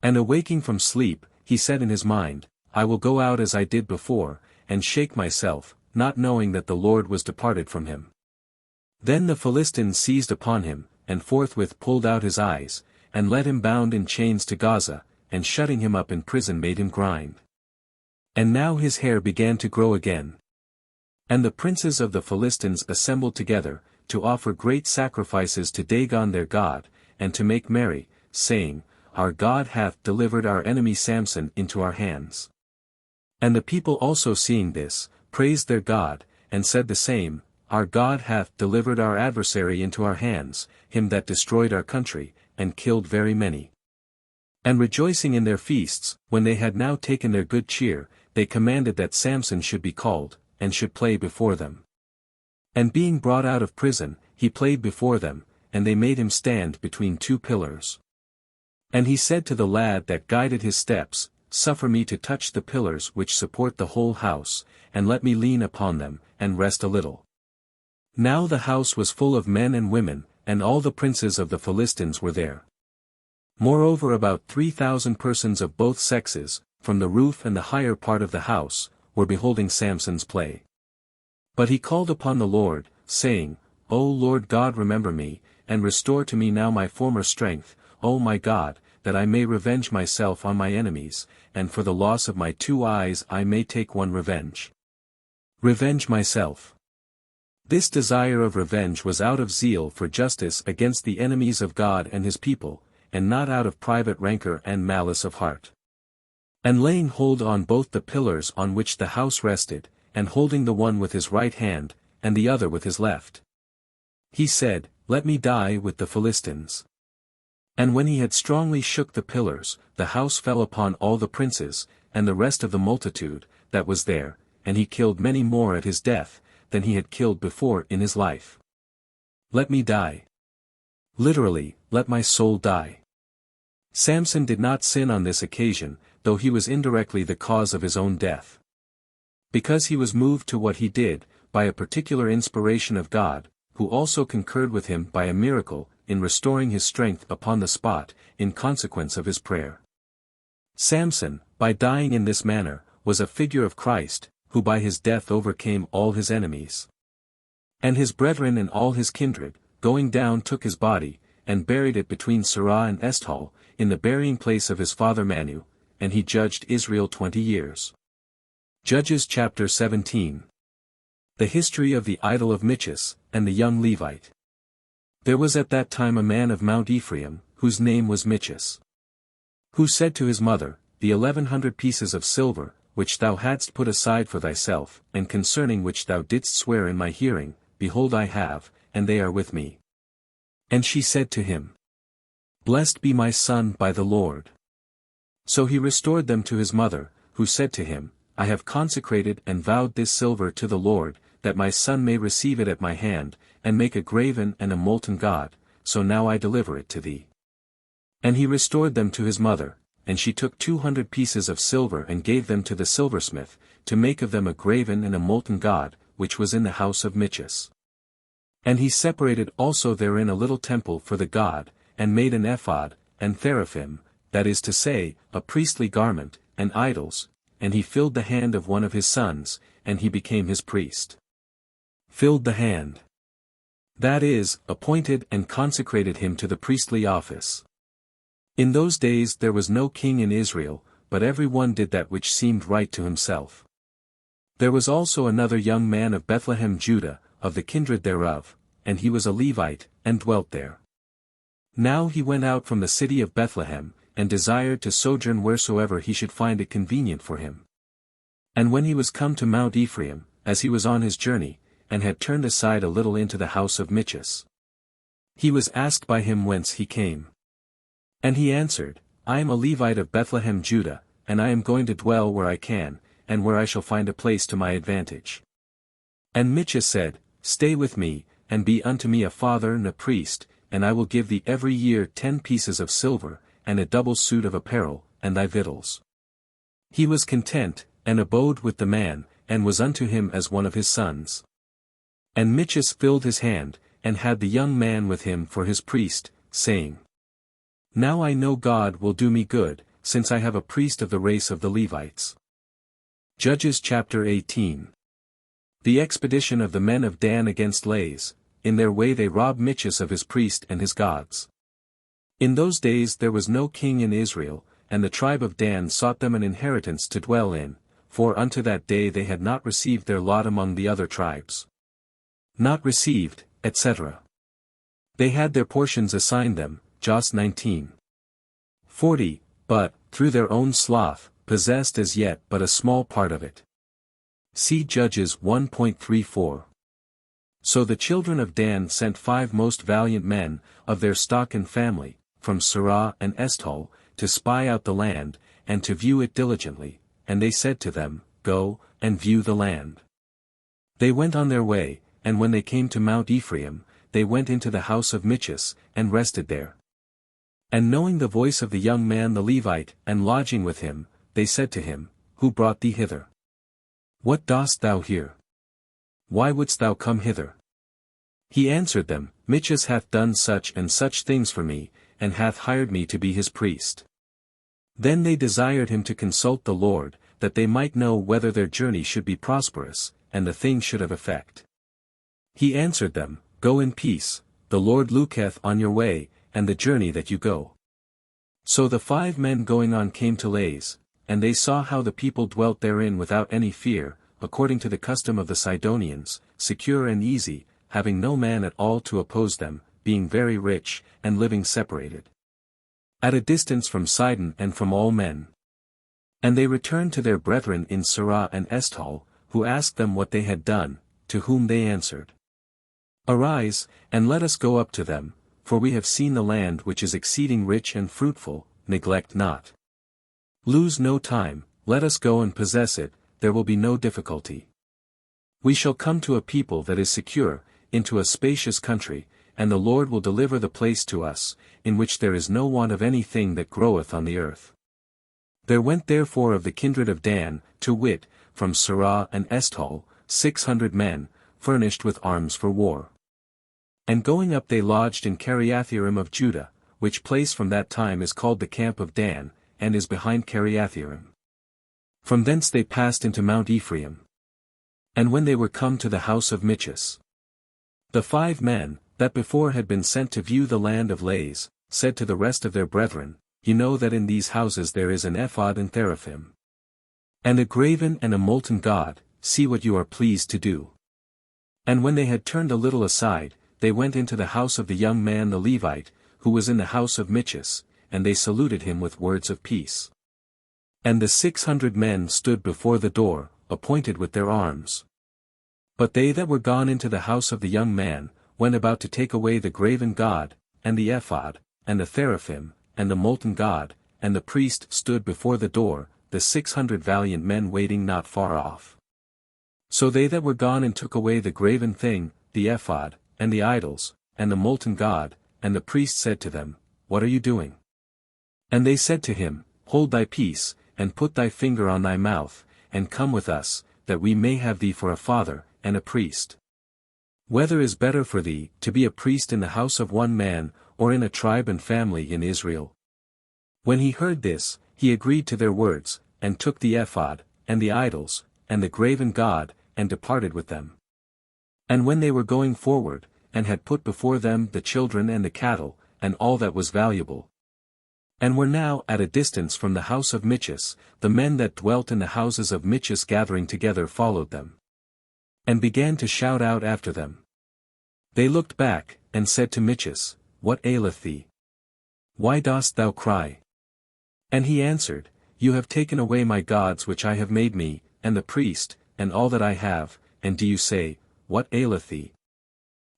A: And awaking from sleep, he said in his mind, I will go out as I did before, and shake myself, not knowing that the Lord was departed from him. Then the Philistines seized upon him, and forthwith pulled out his eyes, and led him bound in chains to Gaza, and shutting him up in prison made him grind. And now his hair began to grow again. And the princes of the Philistines assembled together, to offer great sacrifices to Dagon their god, and to make merry, saying, Our God hath delivered our enemy Samson into our hands. And the people also seeing this, praised their God, and said the same, Our God hath delivered our adversary into our hands, him that destroyed our country, and killed very many. And rejoicing in their feasts, when they had now taken their good cheer, they commanded that Samson should be called, and should play before them. And being brought out of prison, he played before them, and they made him stand between 2 pillars. And he said to the lad that guided his steps, Suffer me to touch the pillars which support the whole house, and let me lean upon them, and rest a little. Now the house was full of men and women, and all the princes of the Philistines were there. Moreover about 3,000 persons of both sexes, from the roof and the higher part of the house, were beholding Samson's play. But he called upon the Lord, saying, O Lord God, remember me, and restore to me now my former strength, O my God, that I may revenge myself on my enemies, and for the loss of my 2 eyes I may take one revenge. Revenge myself. This desire of revenge was out of zeal for justice against the enemies of God and his people, and not out of private rancor and malice of heart. And laying hold on both the pillars on which the house rested, and holding the one with his right hand, and the other with his left, he said, Let me die with the Philistines. And when he had strongly shook the pillars, the house fell upon all the princes, and the rest of the multitude, that was there, and he killed many more at his death, than he had killed before in his life. Let me die. Literally, let my soul die. Samson did not sin on this occasion, though he was indirectly the cause of his own death. Because he was moved to what he did, by a particular inspiration of God, who also concurred with him by a miracle, in restoring his strength upon the spot, in consequence of his prayer. Samson, by dying in this manner, was a figure of Christ, who by his death overcame all his enemies. And his brethren and all his kindred, going down took his body, and buried it between Sirah and Esthal, in the burying place of his father Manu, and he judged Israel 20 years. Judges chapter 17. The history of the idol of Michus, and the young Levite. There was at that time a man of Mount Ephraim, whose name was Michus, who said to his mother, The 1,100 pieces of silver, which thou hadst put aside for thyself, and concerning which thou didst swear in my hearing, behold I have, and they are with me. And she said to him, Blessed be my son by the Lord. So he restored them to his mother, who said to him, I have consecrated and vowed this silver to the Lord, that my son may receive it at my hand, and make a graven and a molten god, so now I deliver it to thee. And he restored them to his mother, and she took 200 pieces of silver and gave them to the silversmith, to make of them a graven and a molten god, which was in the house of Michas. And he separated also therein a little temple for the god, and made an ephod, and teraphim, that is to say, a priestly garment, and idols, and he filled the hand of one of his sons, and he became his priest. Filled the hand. That is, appointed and consecrated him to the priestly office. In those days there was no king in Israel, but every one did that which seemed right to himself. There was also another young man of Bethlehem Judah, of the kindred thereof, and he was a Levite, and dwelt there. Now he went out from the city of Bethlehem, and desired to sojourn wheresoever he should find it convenient for him. And when he was come to Mount Ephraim, as he was on his journey, and had turned aside a little into the house of Michas, he was asked by him whence he came. And he answered, I am a Levite of Bethlehem Judah, and I am going to dwell where I can, and where I shall find a place to my advantage. And Michas said, Stay with me, and be unto me a father and a priest, and I will give thee every year 10 pieces of silver, and a double suit of apparel, and thy victuals. He was content, and abode with the man, and was unto him as one of his sons. And Michas filled his hand, and had the young man with him for his priest, saying, Now I know God will do me good, since I have a priest of the race of the Levites. Judges chapter 18. The expedition of the men of Dan against Lais. In their way they robbed Michas of his priest and his gods. In those days there was no king in Israel, and the tribe of Dan sought them an inheritance to dwell in, for unto that day they had not received their lot among the other tribes. Not received, etc. They had their portions assigned them, Jos 19:40, but, through their own sloth, possessed as yet but a small part of it. See Judges 1.34. So the children of Dan sent 5 most valiant men, of their stock and family, from Serah and Eshtaol, to spy out the land, and to view it diligently, and they said to them, Go, and view the land. They went on their way, and when they came to Mount Ephraim, they went into the house of Michas, and rested there. And knowing the voice of the young man the Levite, and lodging with him, they said to him, Who brought thee hither? What dost thou here? Why wouldst thou come hither? He answered them, Michas hath done such and such things for me, and hath hired me to be his priest. Then they desired him to consult the Lord, that they might know whether their journey should be prosperous, and the thing should have effect. He answered them, Go in peace, the Lord looketh on your way, and the journey that you go. So the 5 men going on came to Lais, and they saw how the people dwelt therein without any fear, according to the custom of the Sidonians, secure and easy, having no man at all to oppose them, being very rich, and living separated at a distance from Sidon and from all men. And they returned to their brethren in Serah and Eshtaol, who asked them what they had done, to whom they answered, Arise, and let us go up to them, for we have seen the land which is exceeding rich and fruitful, neglect not. Lose no time, let us go and possess it, there will be no difficulty. We shall come to a people that is secure, into a spacious country, and the Lord will deliver the place to us, in which there is no want of anything that groweth on the earth. There went therefore of the kindred of Dan, to wit, from Serah and Eshtaol, 600 men, furnished with arms for war. And going up they lodged in Kiriath-jearim of Judah, which place from that time is called the camp of Dan, and is behind Kiriath-jearim. From thence they passed into Mount Ephraim. And when they were come to the house of Michas, the 5 men, that before had been sent to view the land of Lais, said to the rest of their brethren, You know that in these houses there is an ephod and teraphim, and a graven and a molten god, see what you are pleased to do. And when they had turned a little aside, they went into the house of the young man the Levite, who was in the house of Michas, and they saluted him with words of peace. And the 600 men stood before the door, appointed with their arms. But they that were gone into the house of the young man, went about to take away the graven god, and the ephod, and the teraphim, and the molten god, and the priest stood before the door, the 600 valiant men waiting not far off. So they that were gone and took away the graven thing, the ephod, and the idols, and the molten god, and the priest said to them, What are you doing? And they said to him, Hold thy peace, and put thy finger on thy mouth, and come with us, that we may have thee for a father, and a priest. Whether is better for thee, to be a priest in the house of one man, or in a tribe and family in Israel? When he heard this, he agreed to their words, and took the ephod, and the idols, and the graven god, and departed with them. And when they were going forward, and had put before them the children and the cattle, and all that was valuable, and were now at a distance from the house of Michas, the men that dwelt in the houses of Michas gathering together followed them, and began to shout out after them. They looked back, and said to Michas, What aileth thee? Why dost thou cry? And he answered, You have taken away my gods which I have made me, and the priest, and all that I have, and do you say, What aileth thee?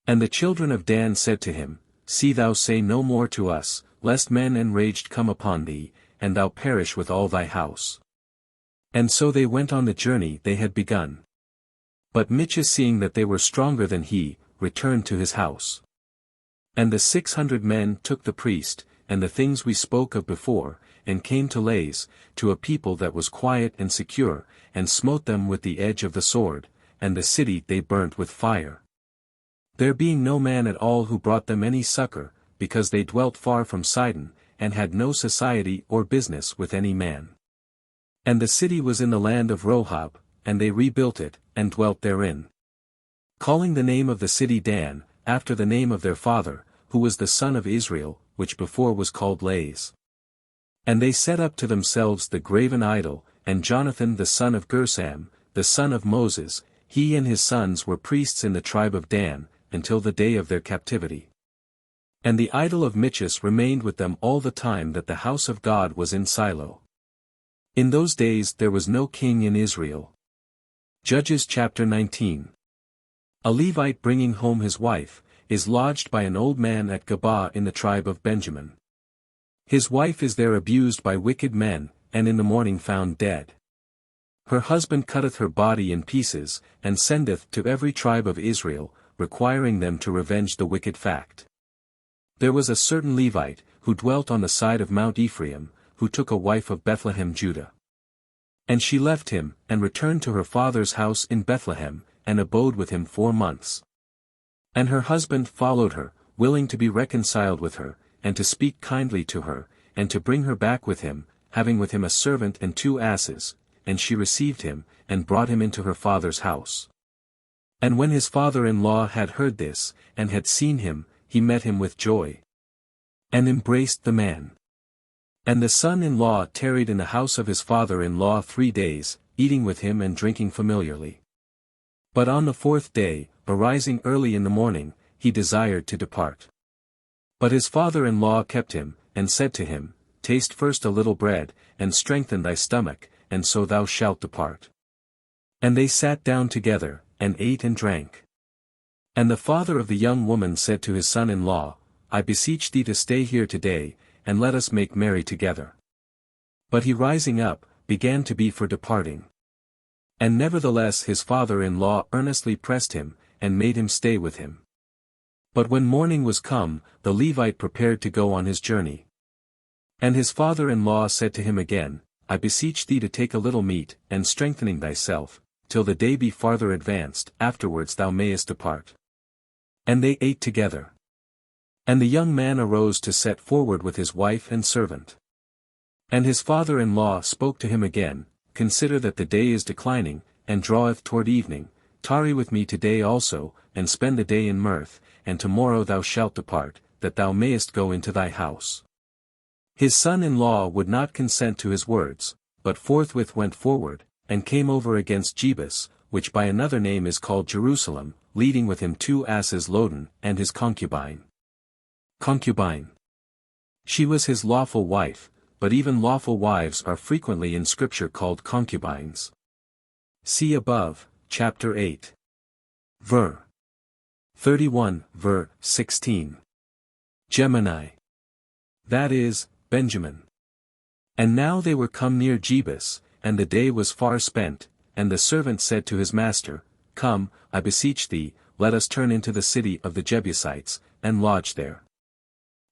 A: And the children of Dan said to him, See thou say no more to us, lest men enraged come upon thee, and thou perish with all thy house. And so they went on the journey they had begun. But Michas, seeing that they were stronger than he, returned to his house. And the 600 men took the priest, and the things we spoke of before, and came to Lais, to a people that was quiet and secure, and smote them with the edge of the sword, and the city they burnt with fire. There being no man at all who brought them any succor, because they dwelt far from Sidon, and had no society or business with any man. And the city was in the land of Rohab, and they rebuilt it, and dwelt therein. Calling the name of the city Dan, after the name of their father, who was the son of Israel, which before was called Lais. And they set up to themselves the graven idol, and Jonathan the son of Gersam, the son of Moses, he and his sons were priests in the tribe of Dan, until the day of their captivity. And the idol of Michas remained with them all the time that the house of God was in Silo. In those days there was no king in Israel. Judges chapter 19. A Levite bringing home his wife, is lodged by an old man at Gabaa in the tribe of Benjamin. His wife is there abused by wicked men, and in the morning found dead. Her husband cutteth her body in pieces, and sendeth to every tribe of Israel, requiring them to revenge the wicked fact. There was a certain Levite, who dwelt on the side of Mount Ephraim, who took a wife of Bethlehem Judah. And she left him, and returned to her father's house in Bethlehem, and abode with him 4 months. And her husband followed her, willing to be reconciled with her, and to speak kindly to her, and to bring her back with him, having with him a servant and 2 asses, and she received him, and brought him into her father's house. And when his father-in-law had heard this, and had seen him, he met him with joy, and embraced the man. And the son-in-law tarried in the house of his father-in-law 3 days, eating with him and drinking familiarly. But on the 4th day, arising early in the morning, he desired to depart. But his father-in-law kept him, and said to him, Taste first a little bread, and strengthen thy stomach, and so thou shalt depart. And they sat down together, and ate and drank. And the father of the young woman said to his son-in-law, I beseech thee to stay here today, and let us make merry together. But he rising up, began to be for departing. And nevertheless his father-in-law earnestly pressed him, and made him stay with him. But when morning was come, the Levite prepared to go on his journey. And his father-in-law said to him again, I beseech thee to take a little meat, and strengthening thyself, till the day be farther advanced, afterwards thou mayest depart. And they ate together. And the young man arose to set forward with his wife and servant. And his father-in-law spoke to him again, Consider that the day is declining, and draweth toward evening, tarry with me today also, and spend the day in mirth, and tomorrow thou shalt depart, that thou mayest go into thy house. His son-in-law would not consent to his words, but forthwith went forward, and came over against Jebus, which by another name is called Jerusalem, leading with him 2 asses loaden, and his concubine. Concubine. She was his lawful wife, but even lawful wives are frequently in Scripture called concubines. See above, chapter 8. Ver. 31, ver. 16. Gemini. That is, Benjamin. And now they were come near Jebus, and the day was far spent, and the servant said to his master, Come, I beseech thee, let us turn into the city of the Jebusites, and lodge there.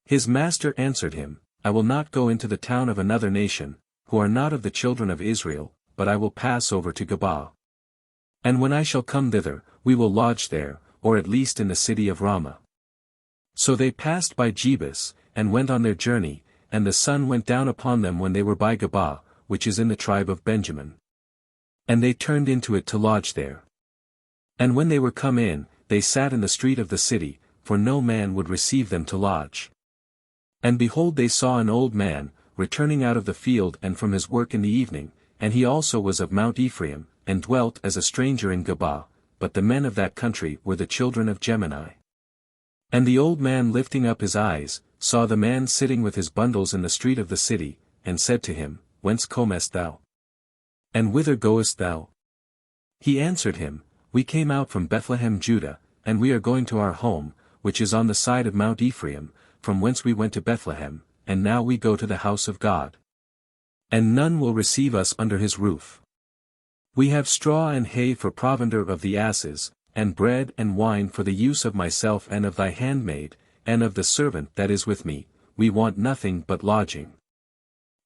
A: His master answered him, I will not go into the town of another nation, who are not of the children of Israel, but I will pass over to Geba. And when I shall come thither, we will lodge there, or at least in the city of Ramah. So they passed by Jebus, and went on their journey, and the sun went down upon them when they were by Geba, which is in the tribe of Benjamin. And they turned into it to lodge there. And when they were come in, they sat in the street of the city, for no man would receive them to lodge. And behold, they saw an old man, returning out of the field and from his work in the evening, and he also was of Mount Ephraim, and dwelt as a stranger in Geba, but the men of that country were the children of Gemini. And the old man lifting up his eyes, saw the man sitting with his bundles in the street of the city, and said to him, Whence comest thou? And whither goest thou? He answered him, We came out from Bethlehem Judah, and we are going to our home, which is on the side of Mount Ephraim, from whence we went to Bethlehem, and now we go to the house of God. And none will receive us under his roof. We have straw and hay for provender of the asses, and bread and wine for the use of myself and of thy handmaid, and of the servant that is with me, we want nothing but lodging.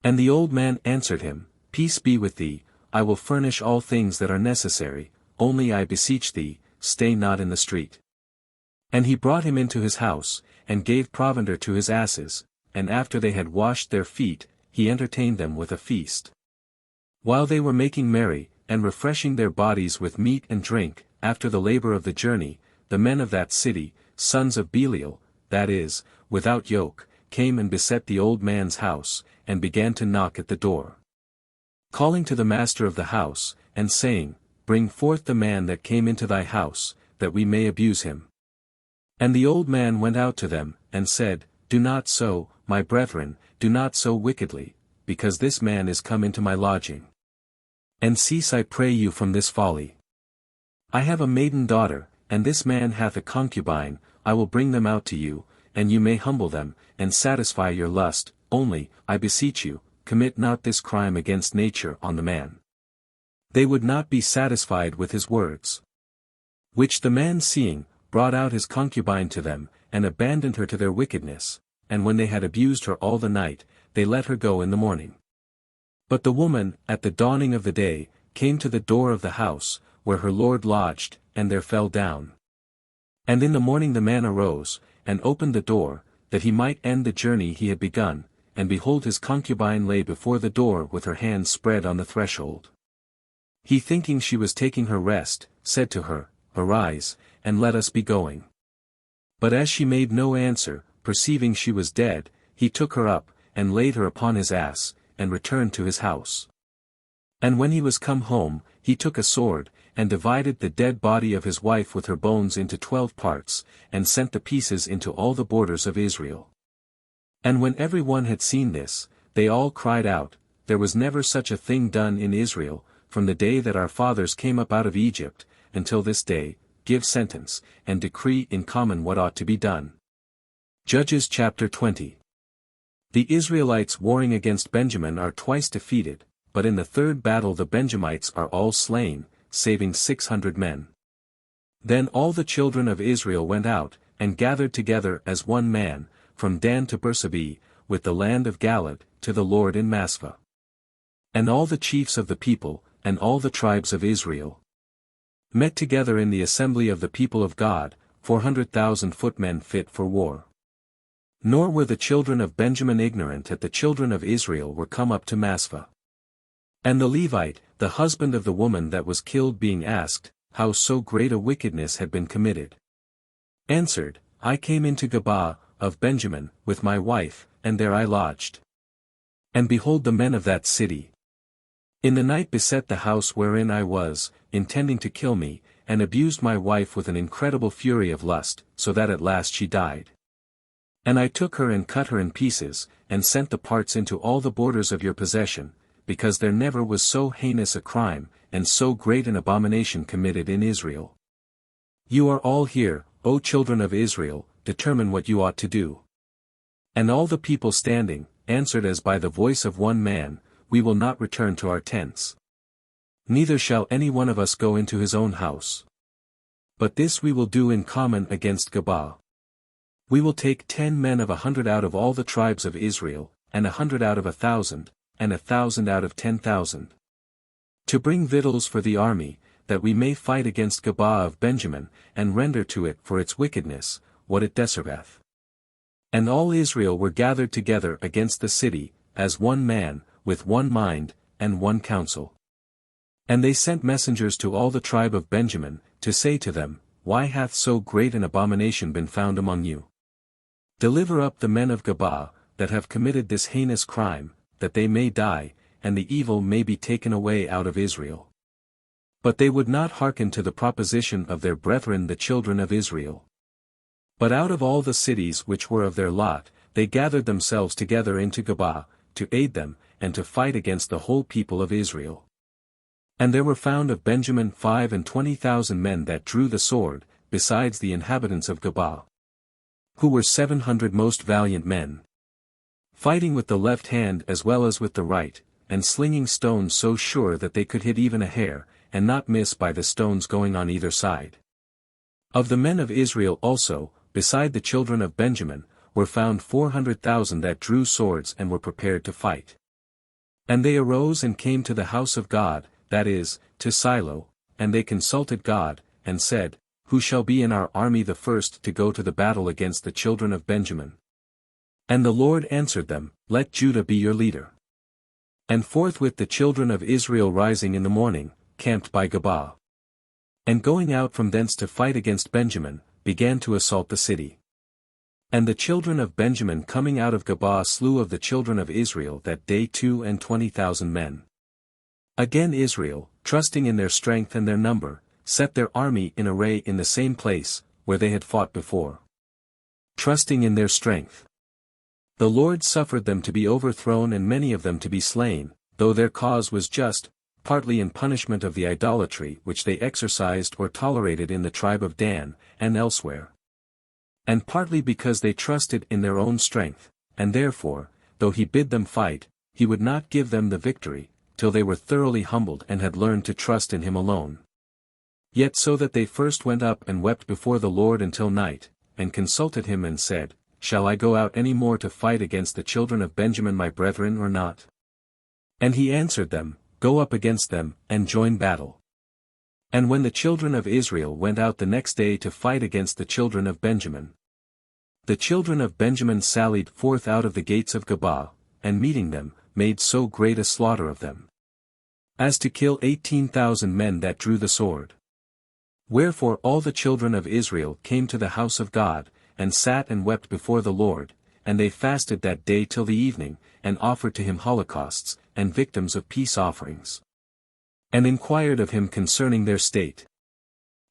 A: And the old man answered him, Peace be with thee, I will furnish all things that are necessary, only I beseech thee, stay not in the street. And he brought him into his house, and gave provender to his asses, and after they had washed their feet, he entertained them with a feast. While they were making merry, and refreshing their bodies with meat and drink, after the labor of the journey, the men of that city, sons of Belial, that is, without yoke, came and beset the old man's house, and began to knock at the door. Calling to the master of the house, and saying, Bring forth the man that came into thy house, that we may abuse him. And the old man went out to them, and said, Do not so, my brethren, do not so wickedly, because this man is come into my lodging. And cease I pray you from this folly. I have a maiden daughter, and this man hath a concubine, I will bring them out to you, and you may humble them, and satisfy your lust, only, I beseech you, commit not this crime against nature on the man. They would not be satisfied with his words. Which the man seeing, brought out his concubine to them, and abandoned her to their wickedness, and when they had abused her all the night, they let her go in the morning. But the woman, at the dawning of the day, came to the door of the house, where her lord lodged, and there fell down. And in the morning the man arose, and opened the door, that he might end the journey he had begun, and behold his concubine lay before the door with her hands spread on the threshold. He thinking she was taking her rest, said to her, Arise, and let us be going. But as she made no answer, perceiving she was dead, he took her up, and laid her upon his ass, and returned to his house. And when he was come home, he took a sword, and divided the dead body of his wife with her bones into 12 parts, and sent the pieces into all the borders of Israel. And when every one had seen this, they all cried out, There was never such a thing done in Israel, from the day that our fathers came up out of Egypt, until this day, give sentence, and decree in common what ought to be done. Judges chapter 20. The Israelites warring against Benjamin are twice defeated, but in the third battle the Benjamites are all slain, saving 600 men. Then all the children of Israel went out, and gathered together as one man, from Dan to Bersabee, with the land of Galaad, to the Lord in Maspah. And all the chiefs of the people, and all the tribes of Israel, met together in the assembly of the people of God, 400,000 footmen fit for war. Nor were the children of Benjamin ignorant that the children of Israel were come up to Maspah. And the Levite, the husband of the woman that was killed being asked, how so great a wickedness had been committed, answered, I came into Geba, of Benjamin, with my wife, and there I lodged. And behold the men of that city in the night beset the house wherein I was, intending to kill me, and abused my wife with an incredible fury of lust, so that at last she died. And I took her and cut her in pieces, and sent the parts into all the borders of your possession, because there never was so heinous a crime, and so great an abomination committed in Israel. You are all here, O children of Israel, determine what you ought to do. And all the people standing, answered as by the voice of one man, We will not return to our tents. Neither shall any one of us go into his own house. But this we will do in common against Gabaa. We will take 10 men of 100 out of all the tribes of Israel, and 100 out of 1,000, and 1,000 out of 10,000. To bring victuals for the army, that we may fight against Gabaa of Benjamin, and render to it for its wickedness, what it deserveth. And all Israel were gathered together against the city, as one man, with one mind, and one counsel. And they sent messengers to all the tribe of Benjamin, to say to them, Why hath so great an abomination been found among you? Deliver up the men of Gabaa, that have committed this heinous crime, that they may die, and the evil may be taken away out of Israel. But they would not hearken to the proposition of their brethren the children of Israel. But out of all the cities which were of their lot, they gathered themselves together into Gabaa, to aid them, and to fight against the whole people of Israel. And there were found of Benjamin 25,000 men that drew the sword, besides the inhabitants of Gabaa, who were 700 most valiant men, fighting with the left hand as well as with the right, and slinging stones so sure that they could hit even a hair, and not miss by the stones going on either side. Of the men of Israel also, beside the children of Benjamin, were found 400,000 that drew swords and were prepared to fight. And they arose and came to the house of God, that is, to Shiloh, and they consulted God, and said, Who shall be in our army the first to go to the battle against the children of Benjamin? And the Lord answered them, Let Judah be your leader. And forthwith the children of Israel rising in the morning, camped by Gabaa. And going out from thence to fight against Benjamin, began to assault the city. And the children of Benjamin coming out of Gabaa slew of the children of Israel that day 22,000 men. Again Israel, trusting in their strength and their number, set their army in array in the same place, where they had fought before. Trusting in their strength. The Lord suffered them to be overthrown and many of them to be slain, though their cause was just, partly in punishment of the idolatry which they exercised or tolerated in the tribe of Dan, and elsewhere. And partly because they trusted in their own strength, and therefore, though he bid them fight, he would not give them the victory, till they were thoroughly humbled and had learned to trust in him alone. Yet so that they first went up and wept before the Lord until night, and consulted him and said, Shall I go out any more to fight against the children of Benjamin my brethren or not? And he answered them, Go up against them, and join battle. And when the children of Israel went out the next day to fight against the children of Benjamin, the children of Benjamin sallied forth out of the gates of Gabaa, and meeting them, made so great a slaughter of them, as to kill 18,000 men that drew the sword. Wherefore all the children of Israel came to the house of God, and sat and wept before the Lord, and they fasted that day till the evening, and offered to him holocausts, and victims of peace offerings, and inquired of him concerning their state.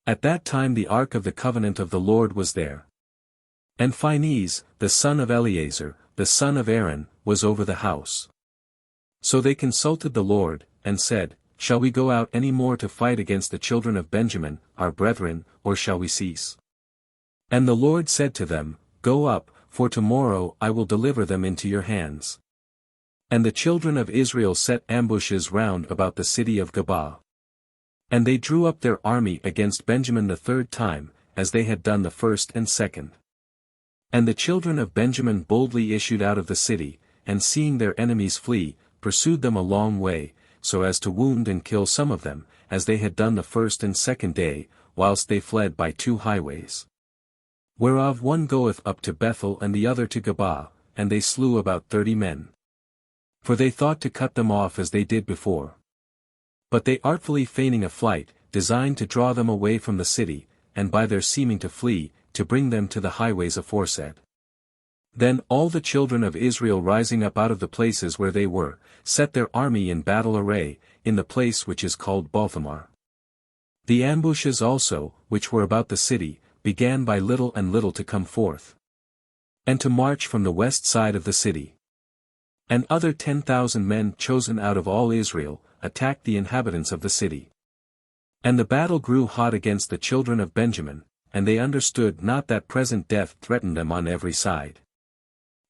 A: At that time the ark of the covenant of the Lord was there. And Phinehas, the son of Eleazar, the son of Aaron, was over the house. So they consulted the Lord, and said, Shall we go out any more to fight against the children of Benjamin, our brethren, or shall we cease? And the Lord said to them, Go up, for tomorrow I will deliver them into your hands. And the children of Israel set ambushes round about the city of Gabaa. And they drew up their army against Benjamin the third time, as they had done the first and second. And the children of Benjamin boldly issued out of the city, and seeing their enemies flee, pursued them a long way, so as to wound and kill some of them, as they had done the first and second day, whilst they fled by 2 highways. Whereof one goeth up to Bethel and the other to Gabaa, and they slew about 30 men. For they thought to cut them off as they did before. But they artfully feigning a flight, designed to draw them away from the city, and by their seeming to flee, to bring them to the highways aforesaid. Then all the children of Israel rising up out of the places where they were, set their army in battle array, in the place which is called Balthamar. The ambushes also, which were about the city, began by little and little to come forth, and to march from the west side of the city. And other 10,000 men chosen out of all Israel, attacked the inhabitants of the city. And the battle grew hot against the children of Benjamin, and they understood not that present death threatened them on every side.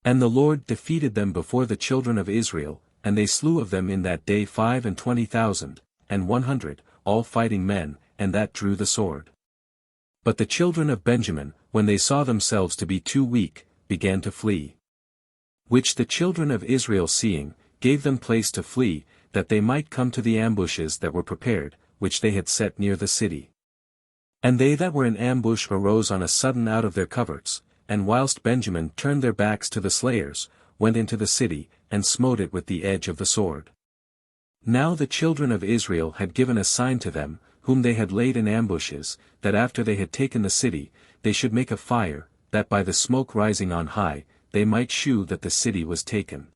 A: And the Lord defeated them before the children of Israel, and they slew of them in that day 25,000, and 100, all fighting men, and that drew the sword. But the children of Benjamin, when they saw themselves to be too weak, began to flee. Which the children of Israel seeing, gave them place to flee, that they might come to the ambushes that were prepared, which they had set near the city. And they that were in ambush arose on a sudden out of their coverts, and whilst Benjamin turned their backs to the slayers, went into the city, and smote it with the edge of the sword. Now the children of Israel had given a sign to them, whom they had laid in ambushes, that after they had taken the city, they should make a fire, that by the smoke rising on high, they might shew that the city was taken.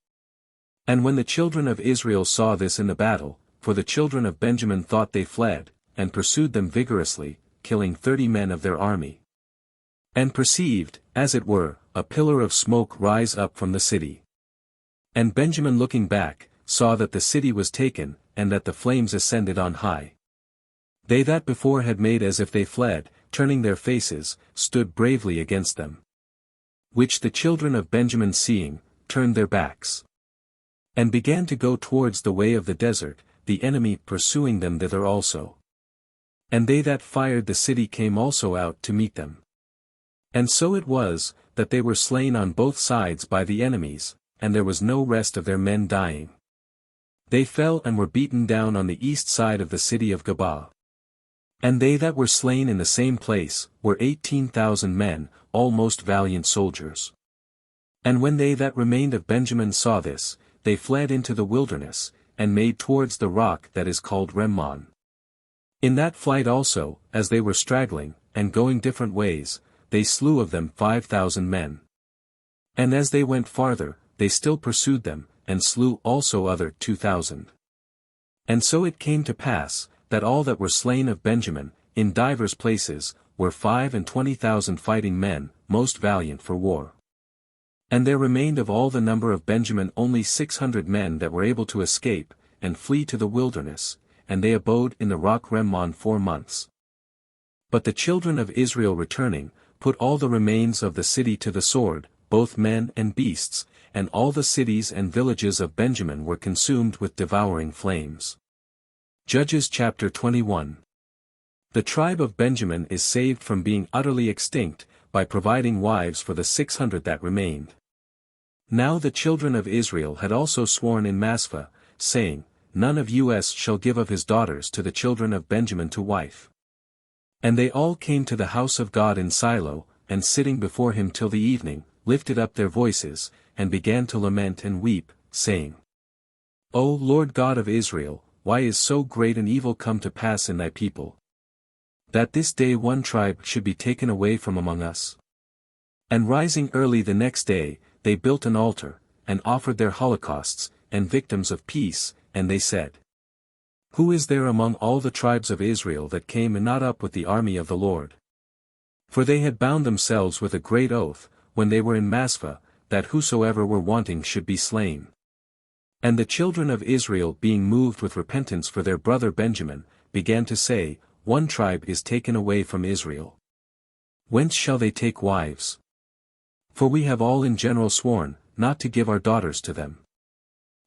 A: And when the children of Israel saw this in the battle, for the children of Benjamin thought they fled, and pursued them vigorously, killing 30 men of their army. And perceived, as it were, a pillar of smoke rise up from the city. And Benjamin looking back, saw that the city was taken, and that the flames ascended on high. They that before had made as if they fled, turning their faces, stood bravely against them. Which the children of Benjamin seeing, turned their backs. And began to go towards the way of the desert, the enemy pursuing them thither also. And they that fired the city came also out to meet them. And so it was, that they were slain on both sides by the enemies, and there was no rest of their men dying. They fell and were beaten down on the east side of the city of Gabaa. And they that were slain in the same place, were 18,000 men, all most valiant soldiers. And when they that remained of Benjamin saw this, they fled into the wilderness, and made towards the rock that is called Remmon. In that flight also, as they were straggling, and going different ways, they slew of them 5,000 men. And as they went farther, they still pursued them, and slew also other 2,000. And so it came to pass, that all that were slain of Benjamin, in divers places, were 25,000 fighting men, most valiant for war. And there remained of all the number of Benjamin only 600 men that were able to escape, and flee to the wilderness, and they abode in the rock Remmon 4 months. But the children of Israel returning, put all the remains of the city to the sword, both men and beasts, and all the cities and villages of Benjamin were consumed with devouring flames. Judges chapter 21. The tribe of Benjamin is saved from being utterly extinct, by providing wives for the 600 that remained. Now the children of Israel had also sworn in Massah, saying, None of us shall give of his daughters to the children of Benjamin to wife. And they all came to the house of God in Silo, and sitting before him till the evening, lifted up their voices, and began to lament and weep, saying, O Lord God of Israel, why is so great an evil come to pass in thy people? That this day one tribe should be taken away from among us. And rising early the next day, they built an altar, and offered their holocausts, and victims of peace, and they said, Who is there among all the tribes of Israel that came not up with the army of the Lord? For they had bound themselves with a great oath, when they were in Massah, that whosoever were wanting should be slain. And the children of Israel being moved with repentance for their brother Benjamin, began to say, One tribe is taken away from Israel. Whence shall they take wives? For we have all in general sworn, not to give our daughters to them.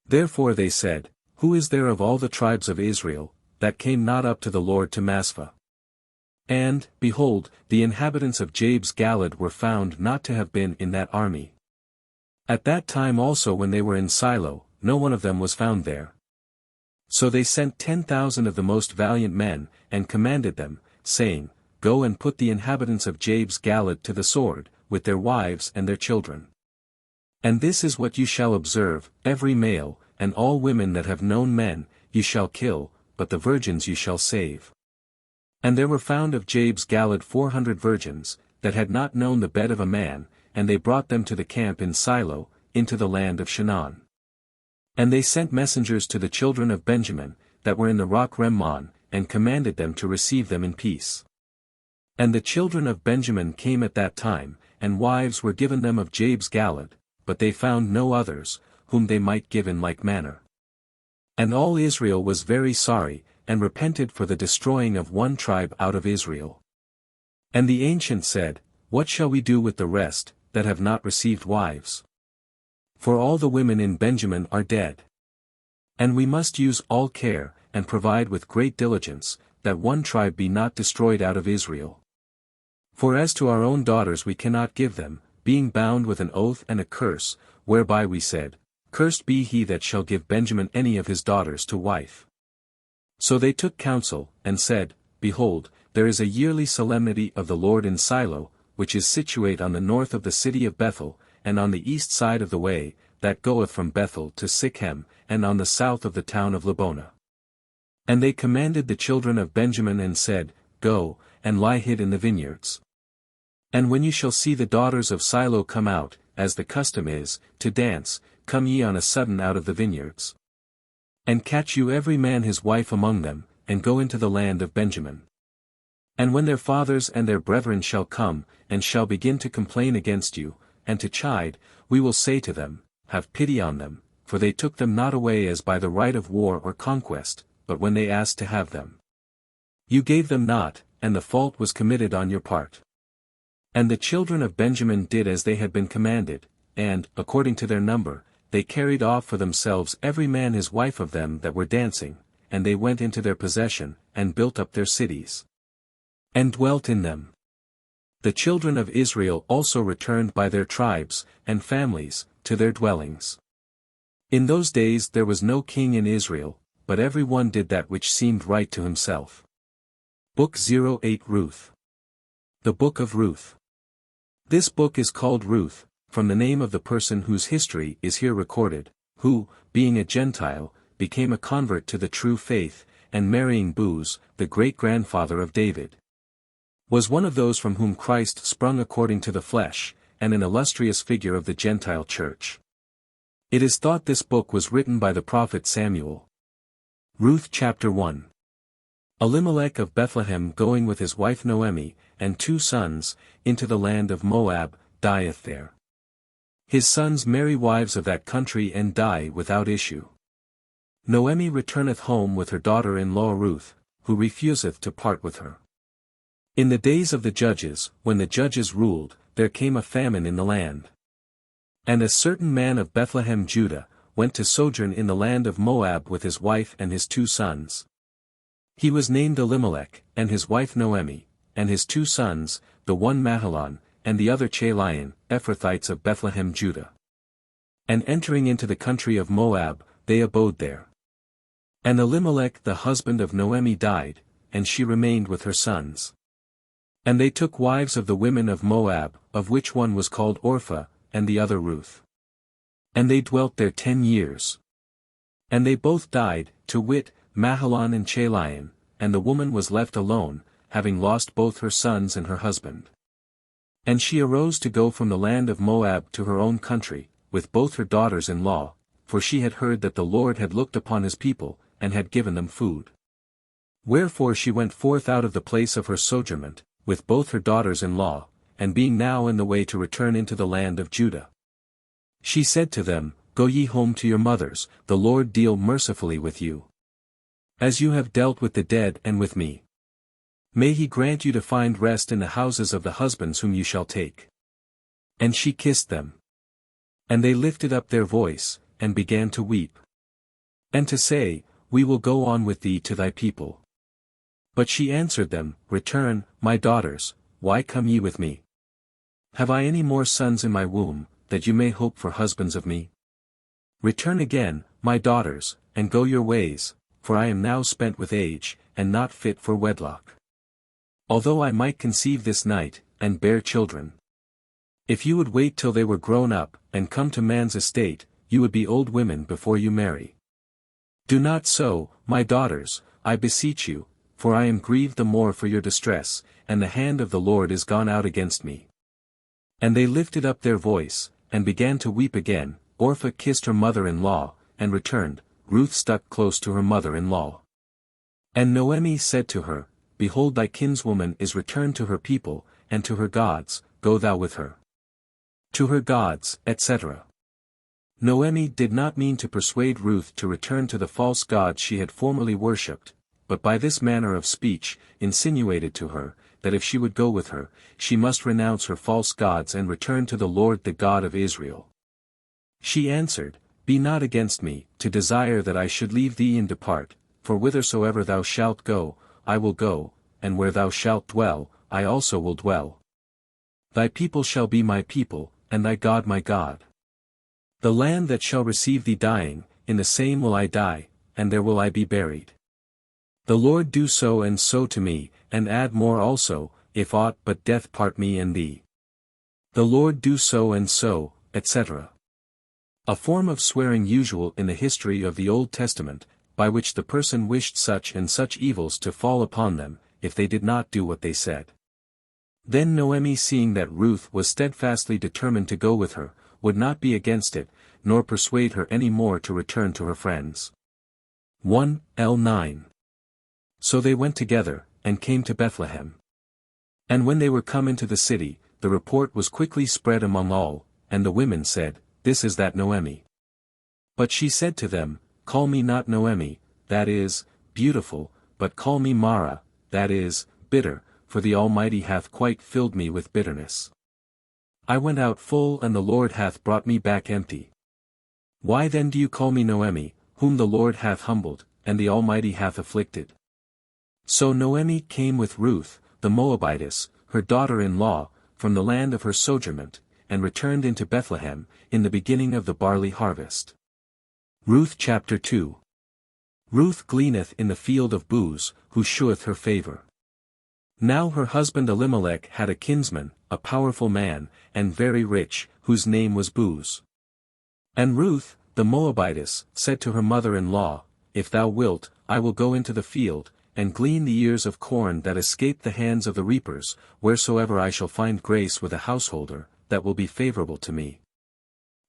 A: Therefore they said, Who is there of all the tribes of Israel, that came not up to the Lord to Massah? And, behold, the inhabitants of Jabes Galad were found not to have been in that army. At that time also when they were in Silo, no one of them was found there. So they sent 10,000 of the most valiant men, and commanded them, saying, Go and put the inhabitants of Jabes Galad to the sword, with their wives and their children. And this is what you shall observe, every male, and all women that have known men, you shall kill, but the virgins you shall save. And there were found of Jabes Galad 400 virgins, that had not known the bed of a man, and they brought them to the camp in Silo, into the land of Shinar. And they sent messengers to the children of Benjamin, that were in the rock Remmon, and commanded them to receive them in peace. And the children of Benjamin came at that time, and wives were given them of Jabes Galad, but they found no others, whom they might give in like manner. And all Israel was very sorry, and repented for the destroying of one tribe out of Israel. And the ancient said, What shall we do with the rest, that have not received wives? For all the women in Benjamin are dead. And we must use all care, and provide with great diligence, that one tribe be not destroyed out of Israel. For as to our own daughters we cannot give them, being bound with an oath and a curse, whereby we said, Cursed be he that shall give Benjamin any of his daughters to wife. So they took counsel, and said, Behold, there is a yearly solemnity of the Lord in Silo, which is situate on the north of the city of Bethel, and on the east side of the way, that goeth from Bethel to Sichem, and on the south of the town of Lebonah. And they commanded the children of Benjamin and said, Go, and lie hid in the vineyards. And when you shall see the daughters of Silo come out, as the custom is, to dance, come ye on a sudden out of the vineyards. And catch you every man his wife among them, and go into the land of Benjamin. And when their fathers and their brethren shall come, and shall begin to complain against you, and to chide, we will say to them, Have pity on them, for they took them not away as by the right of war or conquest, but when they asked to have them. You gave them not, and the fault was committed on your part. And the children of Benjamin did as they had been commanded, and, according to their number, they carried off for themselves every man his wife of them that were dancing, and they went into their possession, and built up their cities, and dwelt in them. The children of Israel also returned by their tribes, and families, to their dwellings. In those days there was no king in Israel, but every one did that which seemed right to himself. Book 08 Ruth. The Book of Ruth. This book is called Ruth, from the name of the person whose history is here recorded, who, being a Gentile, became a convert to the true faith, and marrying Boaz, the great-grandfather of David, was one of those from whom Christ sprung according to the flesh, and an illustrious figure of the Gentile church. It is thought this book was written by the prophet Samuel. Ruth chapter 1. Elimelech of Bethlehem going with his wife Noemi, and 2 sons, into the land of Moab, dieth there. His sons marry wives of that country and die without issue. Noemi returneth home with her daughter-in-law Ruth, who refuseth to part with her. In the days of the judges, when the judges ruled, there came a famine in the land. And a certain man of Bethlehem Judah, went to sojourn in the land of Moab with his wife and his 2 sons. He was named Elimelech, and his wife Noemi, and his 2 sons, the one Mahlon, and the other Chalion, Ephrathites of Bethlehem Judah. And entering into the country of Moab, they abode there. And Elimelech the husband of Noemi died, and she remained with her sons. And they took wives of the women of Moab, of which one was called Orpah, and the other Ruth. And they dwelt there 10 years. And they both died, to wit, Mahlon and Chalion, and the woman was left alone, having lost both her sons and her husband. And she arose to go from the land of Moab to her own country, with both her daughters-in-law, for she had heard that the Lord had looked upon his people, and had given them food. Wherefore she went forth out of the place of her sojournment, with both her daughters-in-law, and being now in the way to return into the land of Judah. She said to them, Go ye home to your mothers, the Lord deal mercifully with you, as you have dealt with the dead and with me. May he grant you to find rest in the houses of the husbands whom you shall take. And she kissed them. And they lifted up their voice, and began to weep, and to say, We will go on with thee to thy people. But she answered them, Return, my daughters, why come ye with me? Have I any more sons in my womb, that you may hope for husbands of me? Return again, my daughters, and go your ways, for I am now spent with age, and not fit for wedlock. Although I might conceive this night, and bear children. If you would wait till they were grown up, and come to man's estate, you would be old women before you marry. Do not so, my daughters, I beseech you, for I am grieved the more for your distress, and the hand of the Lord is gone out against me. And they lifted up their voice, and began to weep again. Orpah kissed her mother-in-law, and returned. Ruth stuck close to her mother-in-law. And Noemi said to her, Behold, thy kinswoman is returned to her people, and to her gods, go thou with her. To her gods, etc. Noemi did not mean to persuade Ruth to return to the false gods she had formerly worshipped, but by this manner of speech, insinuated to her, that if she would go with her, she must renounce her false gods and return to the Lord the God of Israel. She answered, Be not against me, to desire that I should leave thee and depart, for whithersoever thou shalt go, I will go, and where thou shalt dwell, I also will dwell. Thy people shall be my people, and thy God my God. The land that shall receive thee dying, in the same will I die, and there will I be buried. The Lord do so and so to me, and add more also, if aught but death part me and thee. The Lord do so and so, etc. A form of swearing usual in the history of the Old Testament, by which the person wished such and such evils to fall upon them, if they did not do what they said. Then Noemi, seeing that Ruth was steadfastly determined to go with her, would not be against it, nor persuade her any more to return to her friends. 1 L9. So they went together, and came to Bethlehem. And when they were come into the city, the report was quickly spread among all, and the women said, This is that Noemi. But she said to them, Call me not Noemi, that is, beautiful, but call me Mara, that is, bitter, for the Almighty hath quite filled me with bitterness. I went out full and the Lord hath brought me back empty. Why then do you call me Noemi, whom the Lord hath humbled, and the Almighty hath afflicted? So Noemi came with Ruth, the Moabitess, her daughter-in-law, from the land of her sojournment, and returned into Bethlehem, in the beginning of the barley harvest. Ruth chapter 2. Ruth gleaneth in the field of Boaz, who sheweth her favor. Now her husband Elimelech had a kinsman, a powerful man, and very rich, whose name was Boaz. And Ruth, the Moabitess, said to her mother-in-law, If thou wilt, I will go into the field, and glean the ears of corn that escape the hands of the reapers, wheresoever I shall find grace with a householder, that will be favorable to me.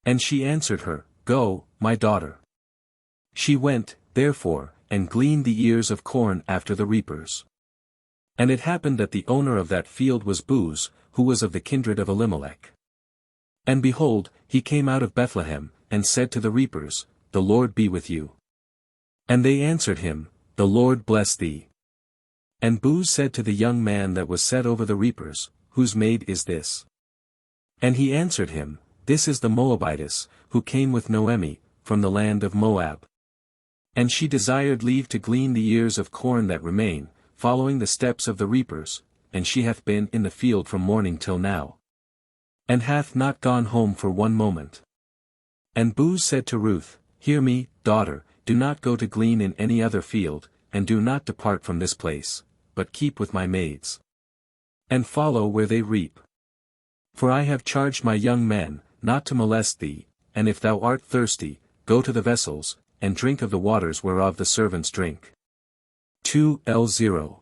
A: And she answered her, Go, my daughter. She went, therefore, and gleaned the ears of corn after the reapers. And it happened that the owner of that field was Boaz, who was of the kindred of Elimelech. And behold, he came out of Bethlehem, and said to the reapers, The Lord be with you. And they answered him, The Lord bless thee. And Boaz said to the young man that was set over the reapers, Whose maid is this? And he answered him, This is the Moabitess, who came with Noemi, from the land of Moab. And she desired leave to glean the ears of corn that remain, following the steps of the reapers, and she hath been in the field from morning till now. And hath not gone home for one moment. And Boaz said to Ruth, Hear me, daughter, do not go to glean in any other field, and do not depart from this place, but keep with my maids. And follow where they reap. For I have charged my young men, not to molest thee, and if thou art thirsty, go to the vessels, and drink of the waters whereof the servants drink. 2 L0.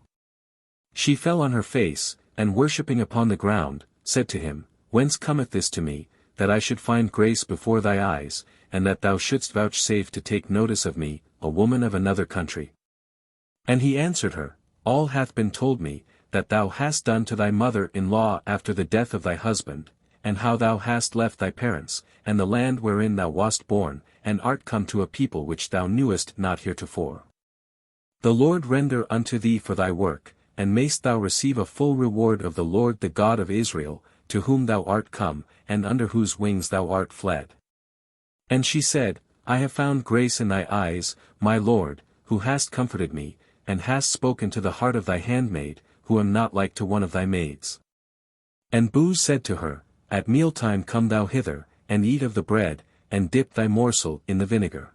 A: She fell on her face, and worshipping upon the ground, said to him, Whence cometh this to me, that I should find grace before thy eyes, and that thou shouldst vouchsafe to take notice of me, a woman of another country? And he answered her, All hath been told me, that thou hast done to thy mother-in-law after the death of thy husband, and how thou hast left thy parents, and the land wherein thou wast born, and art come to a people which thou knewest not heretofore. The Lord render unto thee for thy work, and mayst thou receive a full reward of the Lord the God of Israel, to whom thou art come, and under whose wings thou art fled. And she said, I have found grace in thy eyes, my Lord, who hast comforted me, and hast spoken to the heart of thy handmaid, who am not like to one of thy maids. And Boaz said to her, At mealtime come thou hither, and eat of the bread, and dip thy morsel in the vinegar.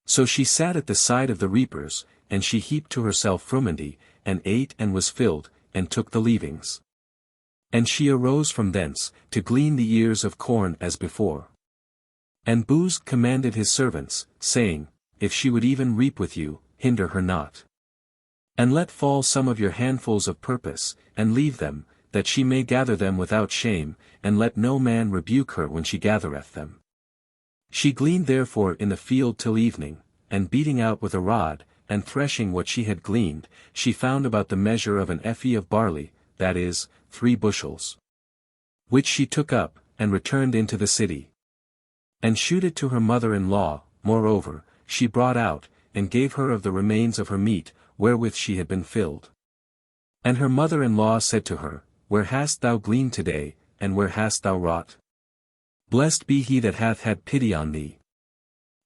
A: So she sat at the side of the reapers, and she heaped to herself frumenty, and ate and was filled, and took the leavings. And she arose from thence, to glean the ears of corn as before. And Boaz commanded his servants, saying, If she would even reap with you, hinder her not. And let fall some of your handfuls of purpose, and leave them, that she may gather them without shame, and let no man rebuke her when she gathereth them. She gleaned therefore in the field till evening, and beating out with a rod, and threshing what she had gleaned, she found about the measure of an ephah of barley, that is, 3 bushels. Which she took up, and returned into the city. And shewed it to her mother-in-law, moreover, she brought out, and gave her of the remains of her meat, wherewith she had been filled. And her mother-in-law said to her, Where hast thou gleaned today, and where hast thou wrought? Blessed be he that hath had pity on thee.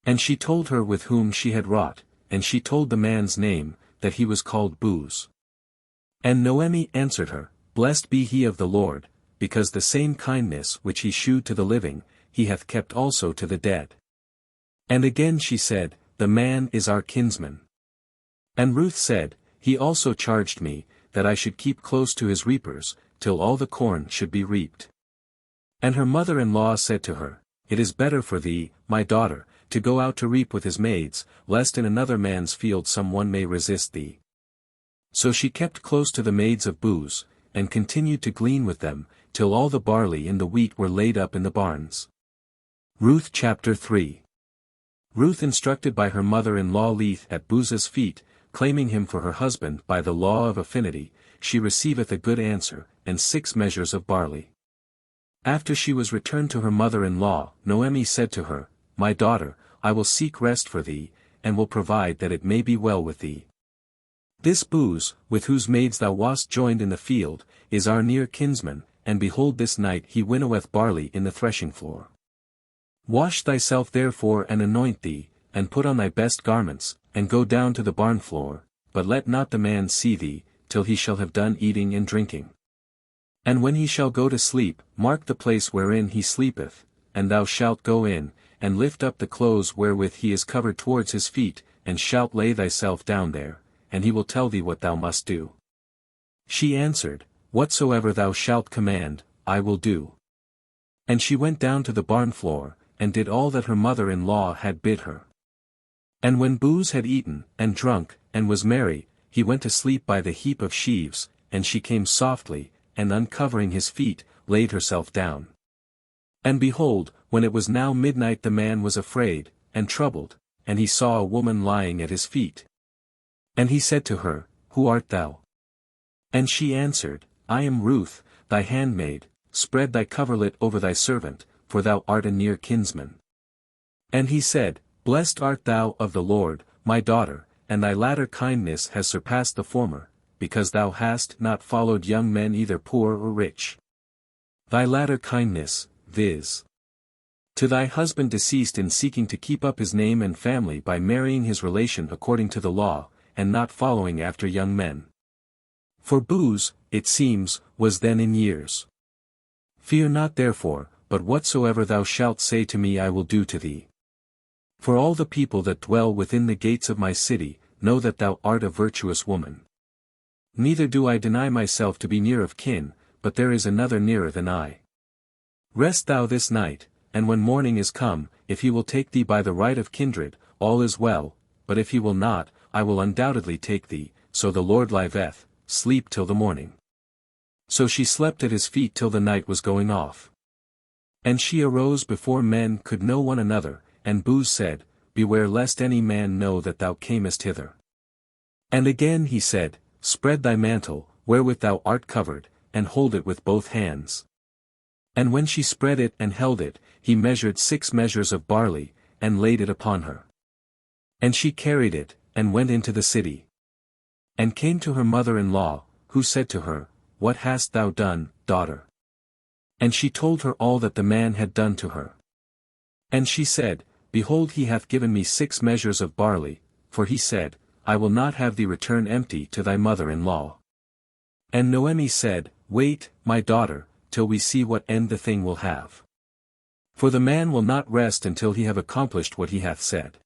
A: And she told her with whom she had wrought, and she told the man's name, that he was called Boaz. And Noemi answered her, Blessed be he of the Lord, because the same kindness which he shewed to the living, he hath kept also to the dead. And again she said, The man is our kinsman. And Ruth said, He also charged me, that I should keep close to his reapers, till all the corn should be reaped. And her mother-in-law said to her, It is better for thee, my daughter, to go out to reap with his maids, lest in another man's field some one may resist thee. So she kept close to the maids of Boaz, and continued to glean with them, till all the barley and the wheat were laid up in the barns. Ruth chapter 3. Ruth instructed by her mother-in-law leath at Boaz's feet, claiming him for her husband by the law of affinity, she receiveth a good answer, and 6 measures of barley. After she was returned to her mother-in-law, Noemi said to her, My daughter, I will seek rest for thee, and will provide that it may be well with thee. This Boaz, with whose maids thou wast joined in the field, is our near kinsman, and behold this night he winnoweth barley in the threshing floor. Wash thyself therefore and anoint thee, and put on thy best garments, and go down to the barn floor, but let not the man see thee, till he shall have done eating and drinking. And when he shall go to sleep, mark the place wherein he sleepeth, and thou shalt go in, and lift up the clothes wherewith he is covered towards his feet, and shalt lay thyself down there, and he will tell thee what thou must do. She answered, Whatsoever thou shalt command, I will do. And she went down to the barn floor, and did all that her mother-in-law had bid her. And when Boaz had eaten, and drunk, and was merry, he went to sleep by the heap of sheaves, and she came softly, and uncovering his feet, laid herself down. And behold, when it was now midnight the man was afraid, and troubled, and he saw a woman lying at his feet. And he said to her, Who art thou? And she answered, I am Ruth, thy handmaid, spread thy coverlet over thy servant, for thou art a near kinsman. And he said, Blessed art thou of the Lord, my daughter, and thy latter kindness has surpassed the former, because thou hast not followed young men either poor or rich. Thy latter kindness, viz. to thy husband deceased in seeking to keep up his name and family by marrying his relation according to the law, and not following after young men. For Boaz, it seems, was then in years. Fear not therefore, but whatsoever thou shalt say to me I will do to thee. For all the people that dwell within the gates of my city, know that thou art a virtuous woman. Neither do I deny myself to be near of kin, but there is another nearer than I. Rest thou this night, and when morning is come, if he will take thee by the right of kindred, all is well, but if he will not, I will undoubtedly take thee, so the Lord liveth, sleep till the morning. So she slept at his feet till the night was going off. And she arose before men could know one another, and Boaz said, Beware lest any man know that thou camest hither. And again he said, Spread thy mantle, wherewith thou art covered, and hold it with both hands. And when she spread it and held it, he measured 6 measures of barley, and laid it upon her. And she carried it, and went into the city. And came to her mother-in-law, who said to her, What hast thou done, daughter? And she told her all that the man had done to her. And she said, Behold, he hath given me 6 measures of barley, for he said, I will not have thee return empty to thy mother-in-law. And Noemi said, Wait, my daughter, till we see what end the thing will have. For the man will not rest until he have accomplished what he hath said.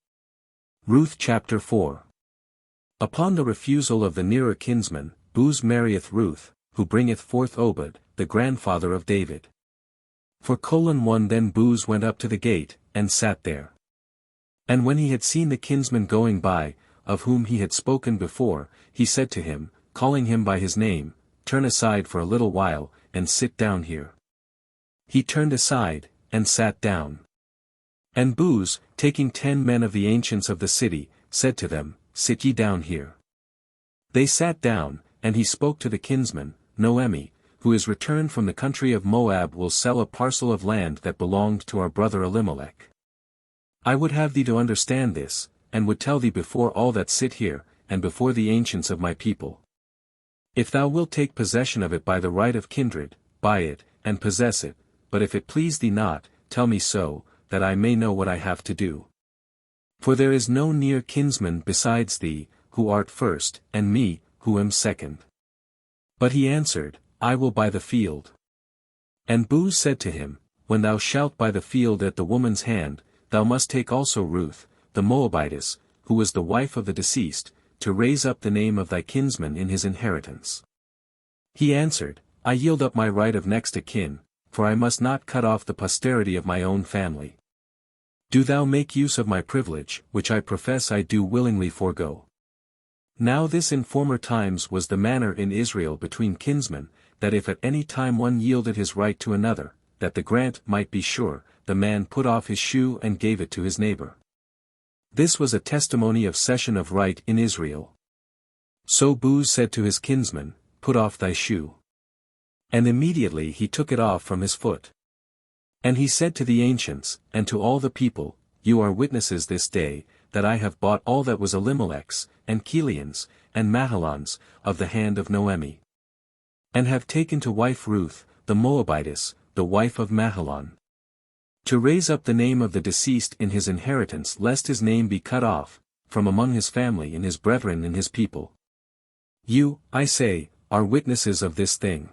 A: Ruth chapter 4. Upon the refusal of the nearer kinsman, Boaz marrieth Ruth, who bringeth forth Obed, the grandfather of David. For 1 Then Boaz went up to the gate, and sat there. And when he had seen the kinsman going by, of whom he had spoken before, he said to him, calling him by his name, Turn aside for a little while, and sit down here. He turned aside, and sat down. And Boaz, taking 10 men of the ancients of the city, said to them, Sit ye down here. They sat down, and he spoke to the kinsman, Noemi, who is returned from the country of Moab, will sell a parcel of land that belonged to our brother Elimelech. I would have thee to understand this, and would tell thee before all that sit here, and before the ancients of my people. If thou wilt take possession of it by the right of kindred, buy it, and possess it, but if it please thee not, tell me so, that I may know what I have to do. For there is no near kinsman besides thee, who art first, and me, who am second. But he answered, I will buy the field. And Boaz said to him, When thou shalt buy the field at the woman's hand, thou must take also Ruth, the Moabitess, who was the wife of the deceased, to raise up the name of thy kinsman in his inheritance. He answered, I yield up my right of next of kin, for I must not cut off the posterity of my own family. Do thou make use of my privilege, which I profess I do willingly forego. Now this in former times was the manner in Israel between kinsmen, that if at any time one yielded his right to another, that the grant might be sure, the man put off his shoe and gave it to his neighbor. This was a testimony of cession of right in Israel. So Boaz said to his kinsman, Put off thy shoe. And immediately he took it off from his foot. And he said to the ancients, and to all the people, You are witnesses this day, that I have bought all that was Elimelech's, and Chilion's, and Mahlon's, of the hand of Noemi. And have taken to wife Ruth, the Moabitess, the wife of Mahlon. To raise up the name of the deceased in his inheritance lest his name be cut off, from among his family and his brethren and his people. You, I say, are witnesses of this thing.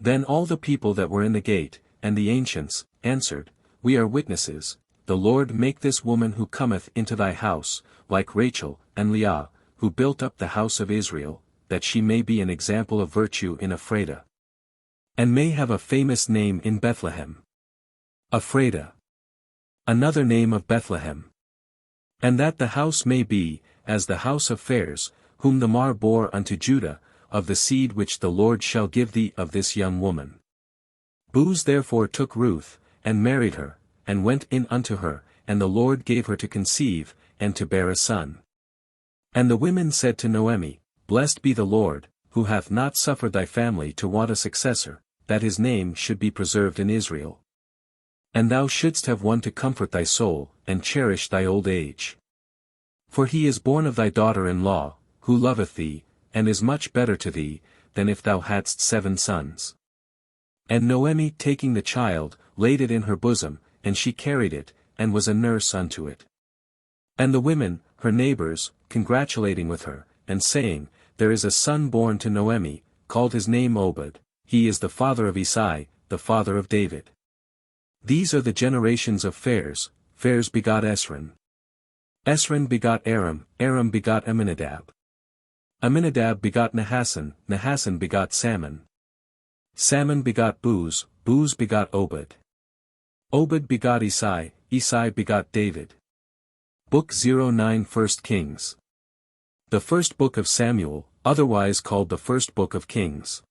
A: Then all the people that were in the gate, and the ancients, answered, We are witnesses, the Lord make this woman who cometh into thy house, like Rachel and Leah, who built up the house of Israel, that she may be an example of virtue in Ephrathah. And may have a famous name in Bethlehem. Ephrathah. Another name of Bethlehem. And that the house may be, as the house of Phares, whom the Mar bore unto Judah, of the seed which the Lord shall give thee of this young woman. Boaz therefore took Ruth, and married her, and went in unto her, and the Lord gave her to conceive, and to bear a son. And the women said to Noemi, Blessed be the Lord, who hath not suffered thy family to want a successor, that his name should be preserved in Israel. And thou shouldst have one to comfort thy soul, and cherish thy old age. For he is born of thy daughter-in-law, who loveth thee, and is much better to thee, than if thou hadst 7 sons. And Noemi taking the child, laid it in her bosom, and she carried it, and was a nurse unto it. And the women, her neighbors, congratulating with her, and saying, There is a son born to Noemi, called his name Obed, he is the father of Isai, the father of David. These are the generations of Phares. Phares begot Esron. Esron begot Aram, Aram begot Amminadab. Amminadab begot Nahasson, Nahasson begot Salmon. Salmon begot Boaz, Boaz begot Obed. Obed begot Isai, Isai begot David. Book 09 First Kings. The first book of Samuel, otherwise called the first book of Kings.